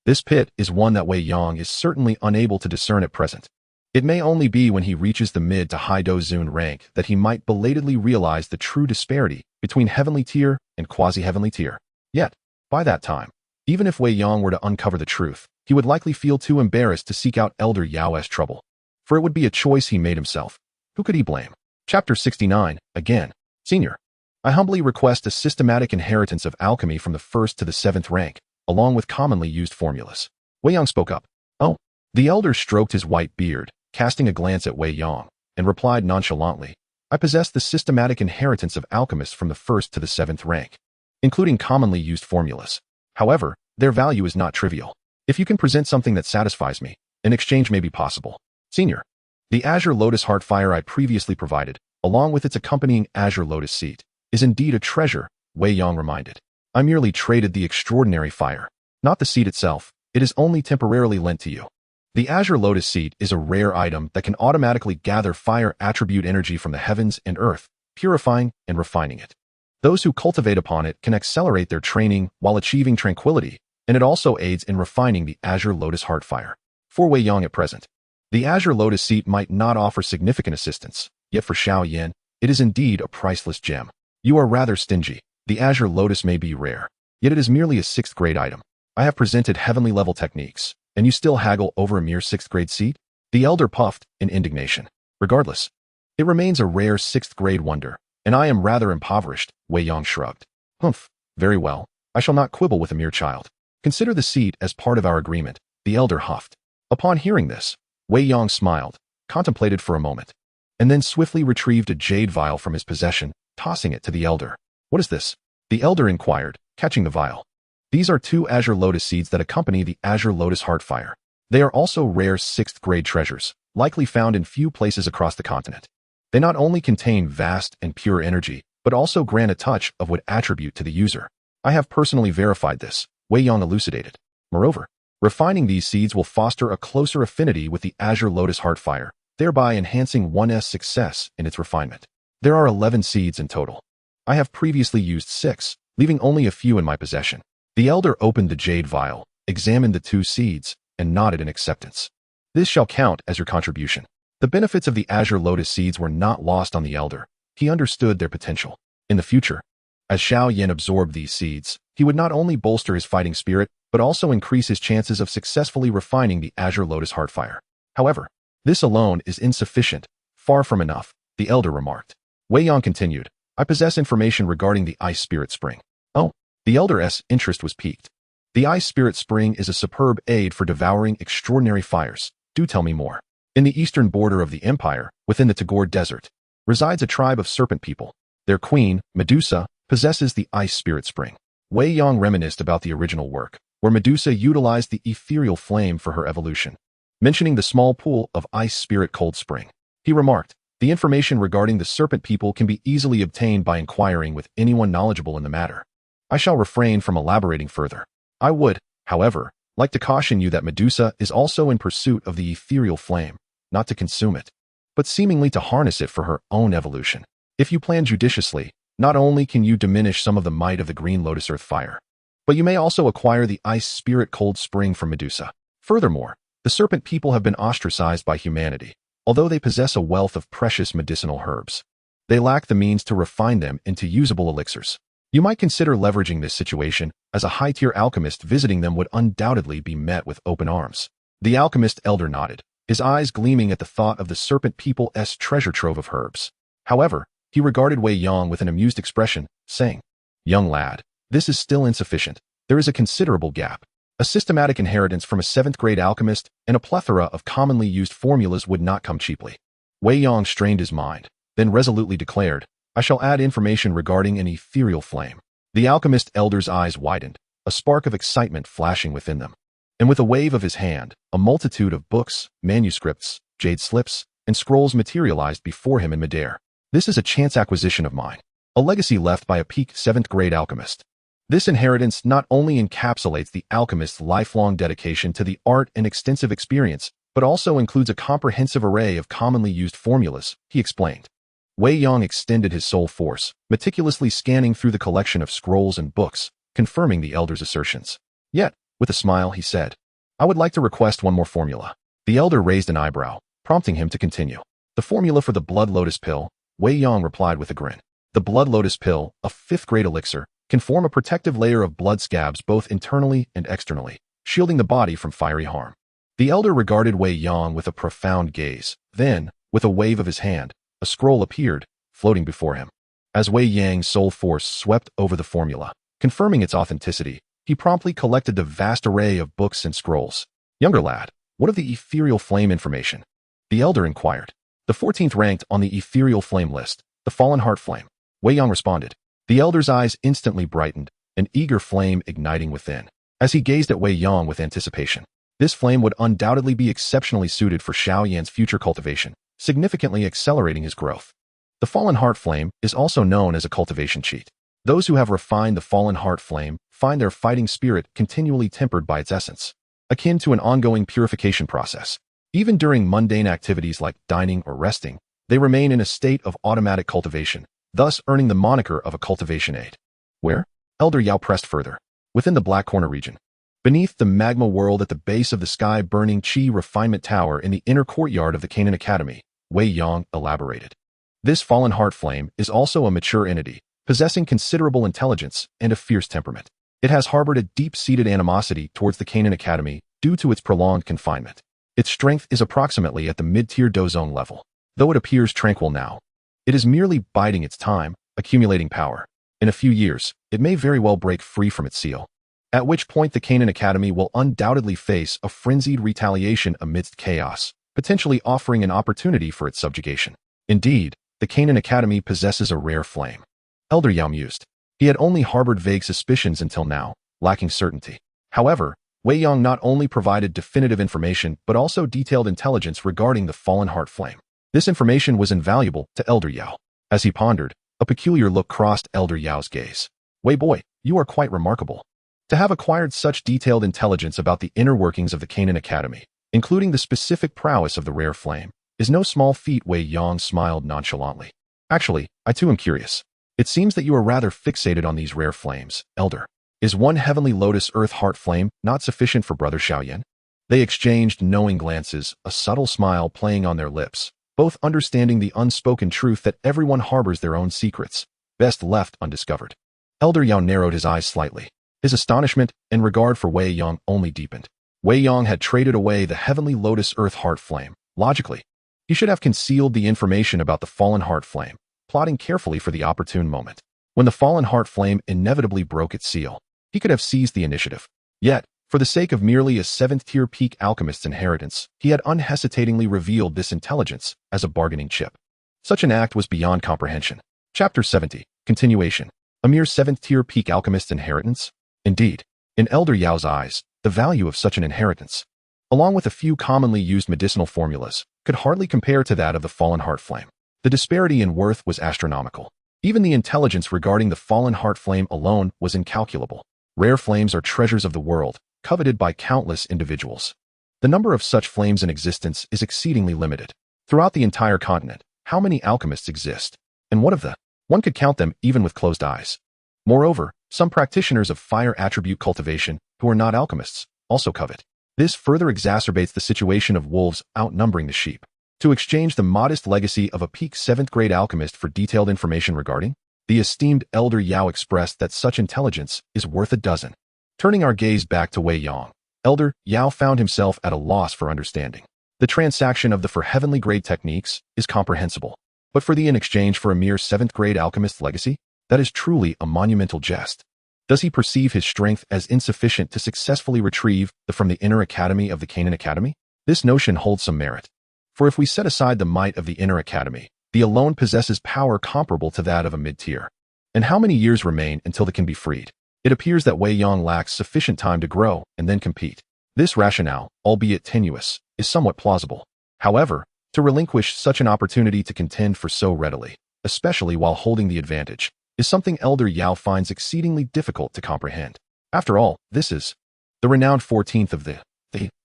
Speaker 1: This pit is one that Wei Yang is certainly unable to discern at present. It may only be when he reaches the mid to high Dou Zun rank that he might belatedly realize the true disparity between heavenly tier and quasi-heavenly tier. Yet, by that time, even if Wei Yang were to uncover the truth, he would likely feel too embarrassed to seek out Elder Yao's trouble, for it would be a choice he made himself. Who could he blame? Chapter 69, again. Senior, I humbly request a systematic inheritance of alchemy from the 1st to the 7th rank, along with commonly used formulas. Wei Yang spoke up. Oh. The elder stroked his white beard, casting a glance at Wei Yang, and replied nonchalantly, I possess the systematic inheritance of alchemists from the 1st to the 7th rank, including commonly used formulas. However, their value is not trivial. If you can present something that satisfies me, an exchange may be possible. Senior, the azure lotus heart fire I previously provided, along with its accompanying azure lotus seed, is indeed a treasure, Wei Yang reminded. I merely traded the extraordinary fire, not the seed itself. It is only temporarily lent to you. The azure lotus seed is a rare item that can automatically gather fire attribute energy from the heavens and earth, purifying and refining it. Those who cultivate upon it can accelerate their training while achieving tranquility, and it also aids in refining the azure lotus heart fire. For Wei Yang at present, the azure lotus seed might not offer significant assistance, yet for Xiao Yan, it is indeed a priceless gem. You are rather stingy. The azure lotus may be rare, yet it is merely a 6th grade item. I have presented heavenly level techniques, and you still haggle over a mere 6th grade seed? The elder puffed in indignation. Regardless, it remains a rare 6th grade wonder, and I am rather impoverished, Wei Yang shrugged. Humph, very well, I shall not quibble with a mere child. Consider the seed as part of our agreement, the elder huffed. Upon hearing this, Wei Yang smiled, contemplated for a moment, and then swiftly retrieved a jade vial from his possession, tossing it to the elder. What is this? The elder inquired, catching the vial. These are 2 azure lotus seeds that accompany the azure lotus heart fire. They are also rare 6th-grade treasures, likely found in few places across the continent. They not only contain vast and pure energy, but also grant a touch of what attribute to the user. I have personally verified this, Wei Yang elucidated. Moreover, refining these seeds will foster a closer affinity with the Azure Lotus Heartfire, thereby enhancing one's success in its refinement. There are 11 seeds in total. I have previously used 6, leaving only a few in my possession. The elder opened the jade vial, examined the 2 seeds, and nodded in acceptance. This shall count as your contribution. The benefits of the Azure Lotus seeds were not lost on the elder. He understood their potential. In the future, as Xiao Yan absorbed these seeds, he would not only bolster his fighting spirit, but also increase his chances of successfully refining the Azure Lotus Heartfire. However, this alone is insufficient, far from enough, the elder remarked. Wei Yang continued, I possess information regarding the Ice Spirit Spring. Oh, the elder's interest was piqued. The Ice Spirit Spring is a superb aid for devouring extraordinary fires. Do tell me more. In the eastern border of the empire, within the Tagore Desert, resides a tribe of serpent people. Their queen, Medusa, possesses the Ice Spirit Spring. Wei Yang reminisced about the original work, where Medusa utilized the ethereal flame for her evolution. Mentioning the small pool of Ice Spirit Cold Spring, he remarked, the information regarding the serpent people can be easily obtained by inquiring with anyone knowledgeable in the matter. I shall refrain from elaborating further. I would, however, like to caution you that Medusa is also in pursuit of the ethereal flame, not to consume it, but seemingly to harness it for her own evolution. If you plan judiciously, not only can you diminish some of the might of the green lotus earth fire, but you may also acquire the Ice Spirit Cold Spring from Medusa. Furthermore, the serpent people have been ostracized by humanity, although they possess a wealth of precious medicinal herbs. They lack the means to refine them into usable elixirs. You might consider leveraging this situation, as a high-tier alchemist visiting them would undoubtedly be met with open arms. The alchemist elder nodded, his eyes gleaming at the thought of the serpent people's treasure trove of herbs. However, he regarded Wei Yang with an amused expression, saying, Young lad, this is still insufficient. There is a considerable gap. A systematic inheritance from a 7th-grade alchemist and a plethora of commonly used formulas would not come cheaply. Wei Yang strained his mind, then resolutely declared, I shall add information regarding an ethereal flame. The alchemist elder's eyes widened, a spark of excitement flashing within them. And with a wave of his hand, a multitude of books, manuscripts, jade slips, and scrolls materialized before him in midair. This is a chance acquisition of mine, a legacy left by a peak 7th-grade alchemist. This inheritance not only encapsulates the alchemist's lifelong dedication to the art and extensive experience, but also includes a comprehensive array of commonly used formulas, he explained. Wei Yang extended his soul force, meticulously scanning through the collection of scrolls and books, confirming the elder's assertions. Yet, with a smile, he said, I would like to request one more formula. The elder raised an eyebrow, prompting him to continue. The formula for the Blood Lotus Pill, Wei Yang replied with a grin. The Blood Lotus Pill, a 5th-grade elixir, can form a protective layer of blood scabs both internally and externally, shielding the body from fiery harm. The elder regarded Wei Yang with a profound gaze. Then, with a wave of his hand, a scroll appeared, floating before him. As Wei Yang's soul force swept over the formula, confirming its authenticity, he promptly collected the vast array of books and scrolls. Younger lad, what of the ethereal flame information? The elder inquired. The 14th ranked on the ethereal flame list, the Fallen Heart Flame. Wei Yang responded. The elder's eyes instantly brightened, an eager flame igniting within, as he gazed at Wei Yang with anticipation. This flame would undoubtedly be exceptionally suited for Xiao Yan's future cultivation, significantly accelerating his growth. The Fallen Heart Flame is also known as a cultivation cheat. Those who have refined the Fallen Heart Flame find their fighting spirit continually tempered by its essence, akin to an ongoing purification process. Even during mundane activities like dining or resting, they remain in a state of automatic cultivation, thus earning the moniker of a cultivation aid. Where? Elder Yao pressed further. Within the Black Corner region. Beneath the magma world at the base of the sky-burning Qi refinement tower in the inner courtyard of the Canaan Academy, Wei Yang elaborated. This Fallen Heart Flame is also a mature entity, possessing considerable intelligence and a fierce temperament. It has harbored a deep-seated animosity towards the Canaan Academy due to its prolonged confinement. Its strength is approximately at the mid-tier Dozone level. Though it appears tranquil now, it is merely biding its time, accumulating power. In a few years, it may very well break free from its seal, at which point the Canaan Academy will undoubtedly face a frenzied retaliation amidst chaos, potentially offering an opportunity for its subjugation. Indeed, the Canaan Academy possesses a rare flame. Elder Yao mused. He had only harbored vague suspicions until now, lacking certainty. However, Wei Yang not only provided definitive information but also detailed intelligence regarding the fallen heart flame. This information was invaluable to Elder Yao. As he pondered, a peculiar look crossed Elder Yao's gaze. Wei boy, you are quite remarkable. To have acquired such detailed intelligence about the inner workings of the Canaan Academy, including the specific prowess of the rare flame, is no small feat. Wei Yang smiled nonchalantly. Actually, I too am curious. It seems that you are rather fixated on these rare flames, Elder. Is one heavenly lotus earth heart flame not sufficient for Brother Xiao Yan? They exchanged knowing glances, a subtle smile playing on their lips, both understanding the unspoken truth that everyone harbors their own secrets, best left undiscovered. Elder Yao narrowed his eyes slightly. His astonishment and regard for Wei Yang only deepened. Wei Yang had traded away the heavenly lotus earth heart flame. Logically, he should have concealed the information about the fallen heart flame, plotting carefully for the opportune moment. When the fallen heart flame inevitably broke its seal, he could have seized the initiative. Yet, for the sake of merely a 7th-tier peak alchemist's inheritance, he had unhesitatingly revealed this intelligence as a bargaining chip. Such an act was beyond comprehension. Chapter 70, Continuation. A mere 7th-tier peak alchemist's inheritance? Indeed, in Elder Yao's eyes, the value of such an inheritance, along with a few commonly used medicinal formulas, could hardly compare to that of the fallen heart flame. The disparity in worth was astronomical. Even the intelligence regarding the fallen heart flame alone was incalculable. Rare flames are treasures of the world, coveted by countless individuals. The number of such flames in existence is exceedingly limited. Throughout the entire continent, how many alchemists exist? And what of the? One could count them even with closed eyes. Moreover, some practitioners of fire attribute cultivation, who are not alchemists, also covet. This further exacerbates the situation of wolves outnumbering the sheep. To exchange the modest legacy of a peak 7th-grade alchemist for detailed information regarding? The esteemed Elder Yao expressed that such intelligence is worth a dozen. Turning our gaze back to Wei Yang, Elder Yao found himself at a loss for understanding. The transaction of the for heavenly grade techniques is comprehensible, but for the in exchange for a mere 7th-grade alchemist's legacy? That is truly a monumental jest. Does he perceive his strength as insufficient to successfully retrieve from the inner academy of the Canaan Academy? This notion holds some merit. For if we set aside the might of the inner academy, the alone possesses power comparable to that of a mid-tier. And how many years remain until it can be freed? It appears that Wei Yang lacks sufficient time to grow and then compete. This rationale, albeit tenuous, is somewhat plausible. However, to relinquish such an opportunity to contend for so readily, especially while holding the advantage, is something Elder Yao finds exceedingly difficult to comprehend. After all, this is the renowned 14th of the,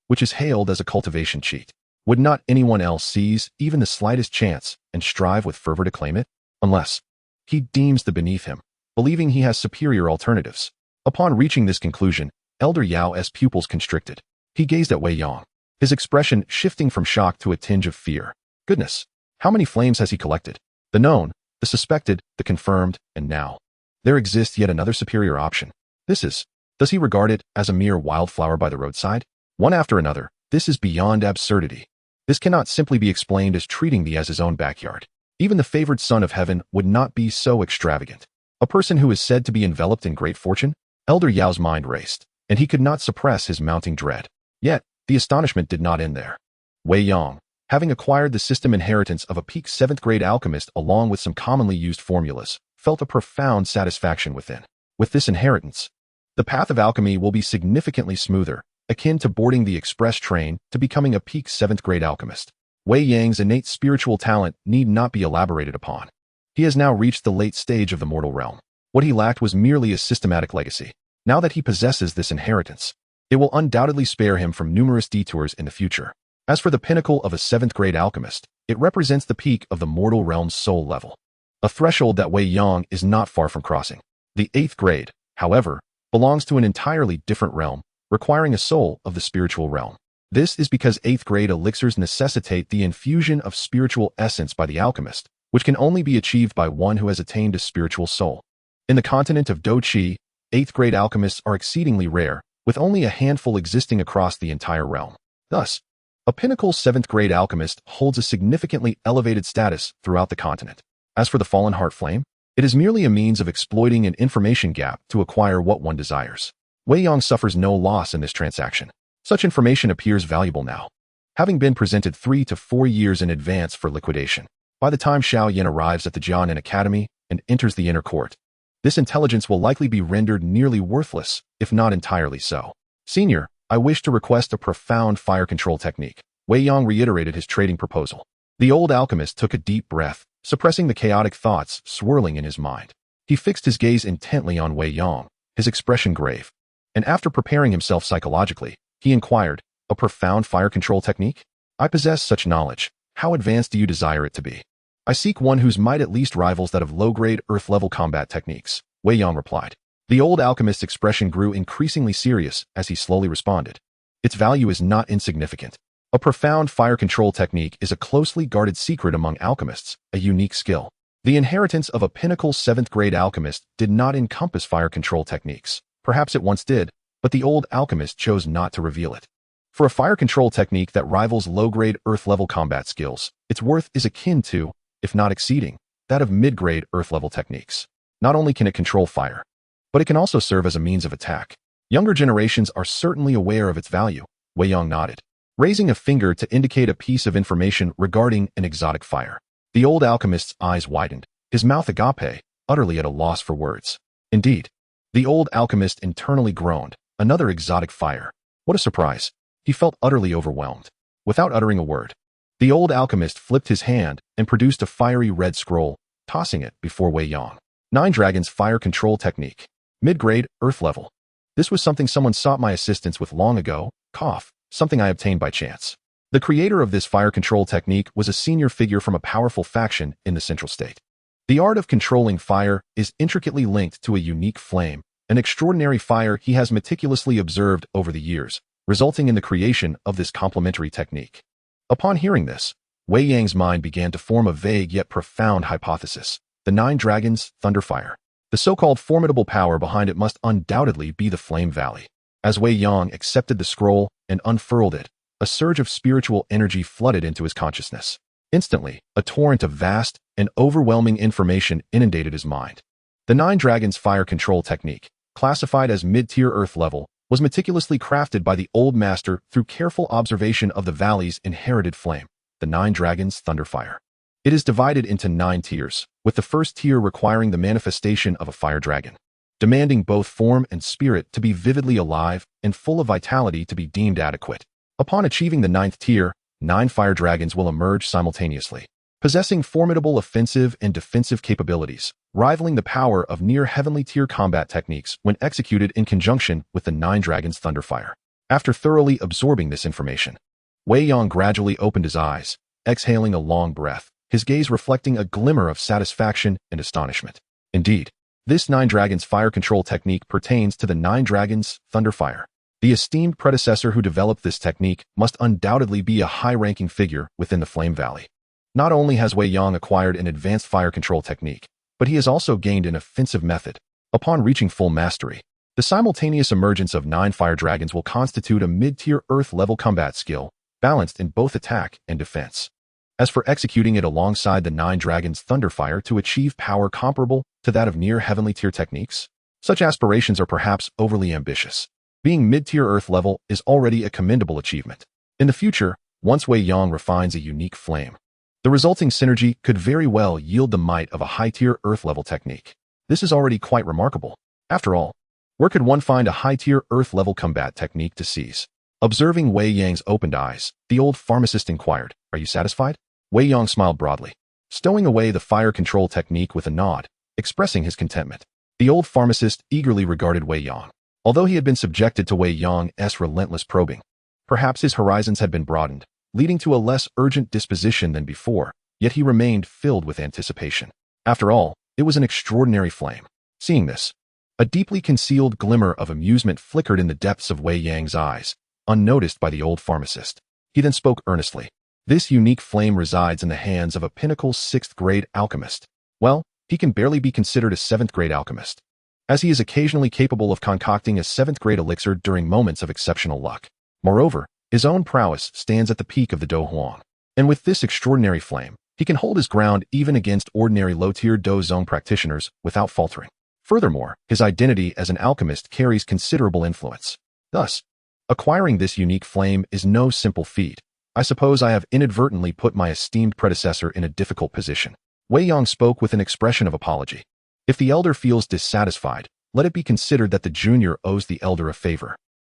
Speaker 1: which is hailed as a cultivation cheat. Would not anyone else seize even the slightest chance and strive with fervor to claim it? Unless he deems the beneath him, believing he has superior alternatives. Upon reaching this conclusion, Elder Yao's pupils constricted. He gazed at Wei Yang, his expression shifting from shock to a tinge of fear. Goodness, how many flames has he collected? The known, the suspected, the confirmed, and now there exists yet another superior option. Does he regard it as a mere wildflower by the roadside? One after another, this is beyond absurdity. This cannot simply be explained as treating thee as his own backyard. Even the favored son of heaven would not be so extravagant. A person who is said to be enveloped in great fortune? Elder Yao's mind raced, and he could not suppress his mounting dread. Yet, the astonishment did not end there. Wei Yang, having acquired the system inheritance of a peak 7th-grade alchemist along with some commonly used formulas, felt a profound satisfaction within. With this inheritance, the path of alchemy will be significantly smoother, akin to boarding the express train to becoming a peak 7th-grade alchemist. Wei Yang's innate spiritual talent need not be elaborated upon. He has now reached the late stage of the mortal realm. What he lacked was merely a systematic legacy. Now that he possesses this inheritance, it will undoubtedly spare him from numerous detours in the future. As for the pinnacle of a 7th-grade alchemist, it represents the peak of the mortal realm's soul level, a threshold that Wei Yang is not far from crossing. The 8th grade, however, belongs to an entirely different realm, requiring a soul of the spiritual realm. This is because 8th grade elixirs necessitate the infusion of spiritual essence by the alchemist, which can only be achieved by one who has attained a spiritual soul. In the continent of Dou Shi, 8th grade alchemists are exceedingly rare, with only a handful existing across the entire realm. Thus, a pinnacle 7th grade alchemist holds a significantly elevated status throughout the continent. As for the fallen heart flame, it is merely a means of exploiting an information gap to acquire what one desires. Wei Yang suffers no loss in this transaction. Such information appears valuable now, having been presented 3 to 4 years in advance for liquidation. By the time Xiao Yan arrives at the Jianan Academy and enters the inner court, this intelligence will likely be rendered nearly worthless, if not entirely so. Senior, I wish to request a profound fire control technique. Wei Yang reiterated his trading proposal. The old alchemist took a deep breath, suppressing the chaotic thoughts swirling in his mind. He fixed his gaze intently on Wei Yang, his expression grave. And after preparing himself psychologically, he inquired, a profound fire control technique? I possess such knowledge. How advanced do you desire it to be? I seek one whose might at least rivals that of low-grade earth-level combat techniques, Wei Yang replied. The old alchemist's expression grew increasingly serious as he slowly responded. Its value is not insignificant. A profound fire control technique is a closely guarded secret among alchemists, a unique skill. The inheritance of a pinnacle 7th-grade alchemist did not encompass fire control techniques. Perhaps it once did, but the old alchemist chose not to reveal it. For a fire control technique that rivals low-grade earth-level combat skills, its worth is akin to, if not exceeding, that of mid-grade earth-level techniques. Not only can it control fire, but it can also serve as a means of attack. Younger generations are certainly aware of its value, Wei Yang nodded, raising a finger to indicate a piece of information regarding an exotic fire. The old alchemist's eyes widened, his mouth agape, utterly at a loss for words. Indeed, the old alchemist internally groaned, another exotic fire. What a surprise. He felt utterly overwhelmed. Without uttering a word, the old alchemist flipped his hand and produced a fiery red scroll, tossing it before Wei Yang. 9 Dragons Fire Control Technique. Mid-grade, Earth level. This was something someone sought my assistance with long ago, something I obtained by chance. The creator of this fire control technique was a senior figure from a powerful faction in the Central State. The art of controlling fire is intricately linked to a unique flame, an extraordinary fire he has meticulously observed over the years, resulting in the creation of this complementary technique. Upon hearing this, Wei Yang's mind began to form a vague yet profound hypothesis. The 9 Dragons, Thunderfire. The so-called formidable power behind it must undoubtedly be the Flame Valley. As Wei Yang accepted the scroll and unfurled it, a surge of spiritual energy flooded into his consciousness. Instantly, a torrent of vast and overwhelming information inundated his mind. The 9 Dragons Fire Control Technique, classified as mid-tier Earth level, was meticulously crafted by the Old Master through careful observation of the valley's inherited flame, the 9 Dragons Thunderfire. It is divided into 9 tiers, with the first tier requiring the manifestation of a fire dragon, demanding both form and spirit to be vividly alive and full of vitality to be deemed adequate. Upon achieving the 9th tier, 9 fire dragons will emerge simultaneously, possessing formidable offensive and defensive capabilities, rivaling the power of near-heavenly tier combat techniques when executed in conjunction with the 9 Dragons Thunderfire. After thoroughly absorbing this information, Wei Yang gradually opened his eyes, exhaling a long breath, his gaze reflecting a glimmer of satisfaction and astonishment. Indeed, this 9 Dragons Fire Control technique pertains to the 9 Dragons Thunderfire. The esteemed predecessor who developed this technique must undoubtedly be a high-ranking figure within the Flame Valley. Not only has Wei Yang acquired an advanced fire control technique, but he has also gained an offensive method. Upon reaching full mastery, the simultaneous emergence of 9 fire dragons will constitute a mid-tier Earth-level combat skill, balanced in both attack and defense. As for executing it alongside the 9 Dragons Thunderfire to achieve power comparable to that of near-heavenly tier techniques, such aspirations are perhaps overly ambitious. Being mid-tier Earth level is already a commendable achievement. In the future, once Wei Yang refines a unique flame, the resulting synergy could very well yield the might of a high-tier Earth-level technique. This is already quite remarkable. After all, where could one find a high-tier Earth-level combat technique to seize? Observing Wei Yang's opened eyes, the old pharmacist inquired, "Are you satisfied?" Wei Yang smiled broadly, stowing away the fire control technique with a nod, expressing his contentment. The old pharmacist eagerly regarded Wei Yang. Although he had been subjected to Wei Yang's relentless probing, perhaps his horizons had been broadened, leading to a less urgent disposition than before, yet he remained filled with anticipation. After all, it was an extraordinary flame. Seeing this, a deeply concealed glimmer of amusement flickered in the depths of Wei Yang's eyes, unnoticed by the old pharmacist. He then spoke earnestly. This unique flame resides in the hands of a pinnacle 6th-grade alchemist. Well, he can barely be considered a 7th-grade alchemist, as he is occasionally capable of concocting a 7th-grade elixir during moments of exceptional luck. Moreover, his own prowess stands at the peak of the Dou Wang, and with this extraordinary flame, he can hold his ground even against ordinary low-tier Dou practitioners without faltering. Furthermore, his identity as an alchemist carries considerable influence. Thus, acquiring this unique flame is no simple feat. I suppose I have inadvertently put my esteemed predecessor in a difficult position. Wei Yang spoke with an expression of apology. If the elder feels dissatisfied, let it be considered that the junior owes the elder a favor.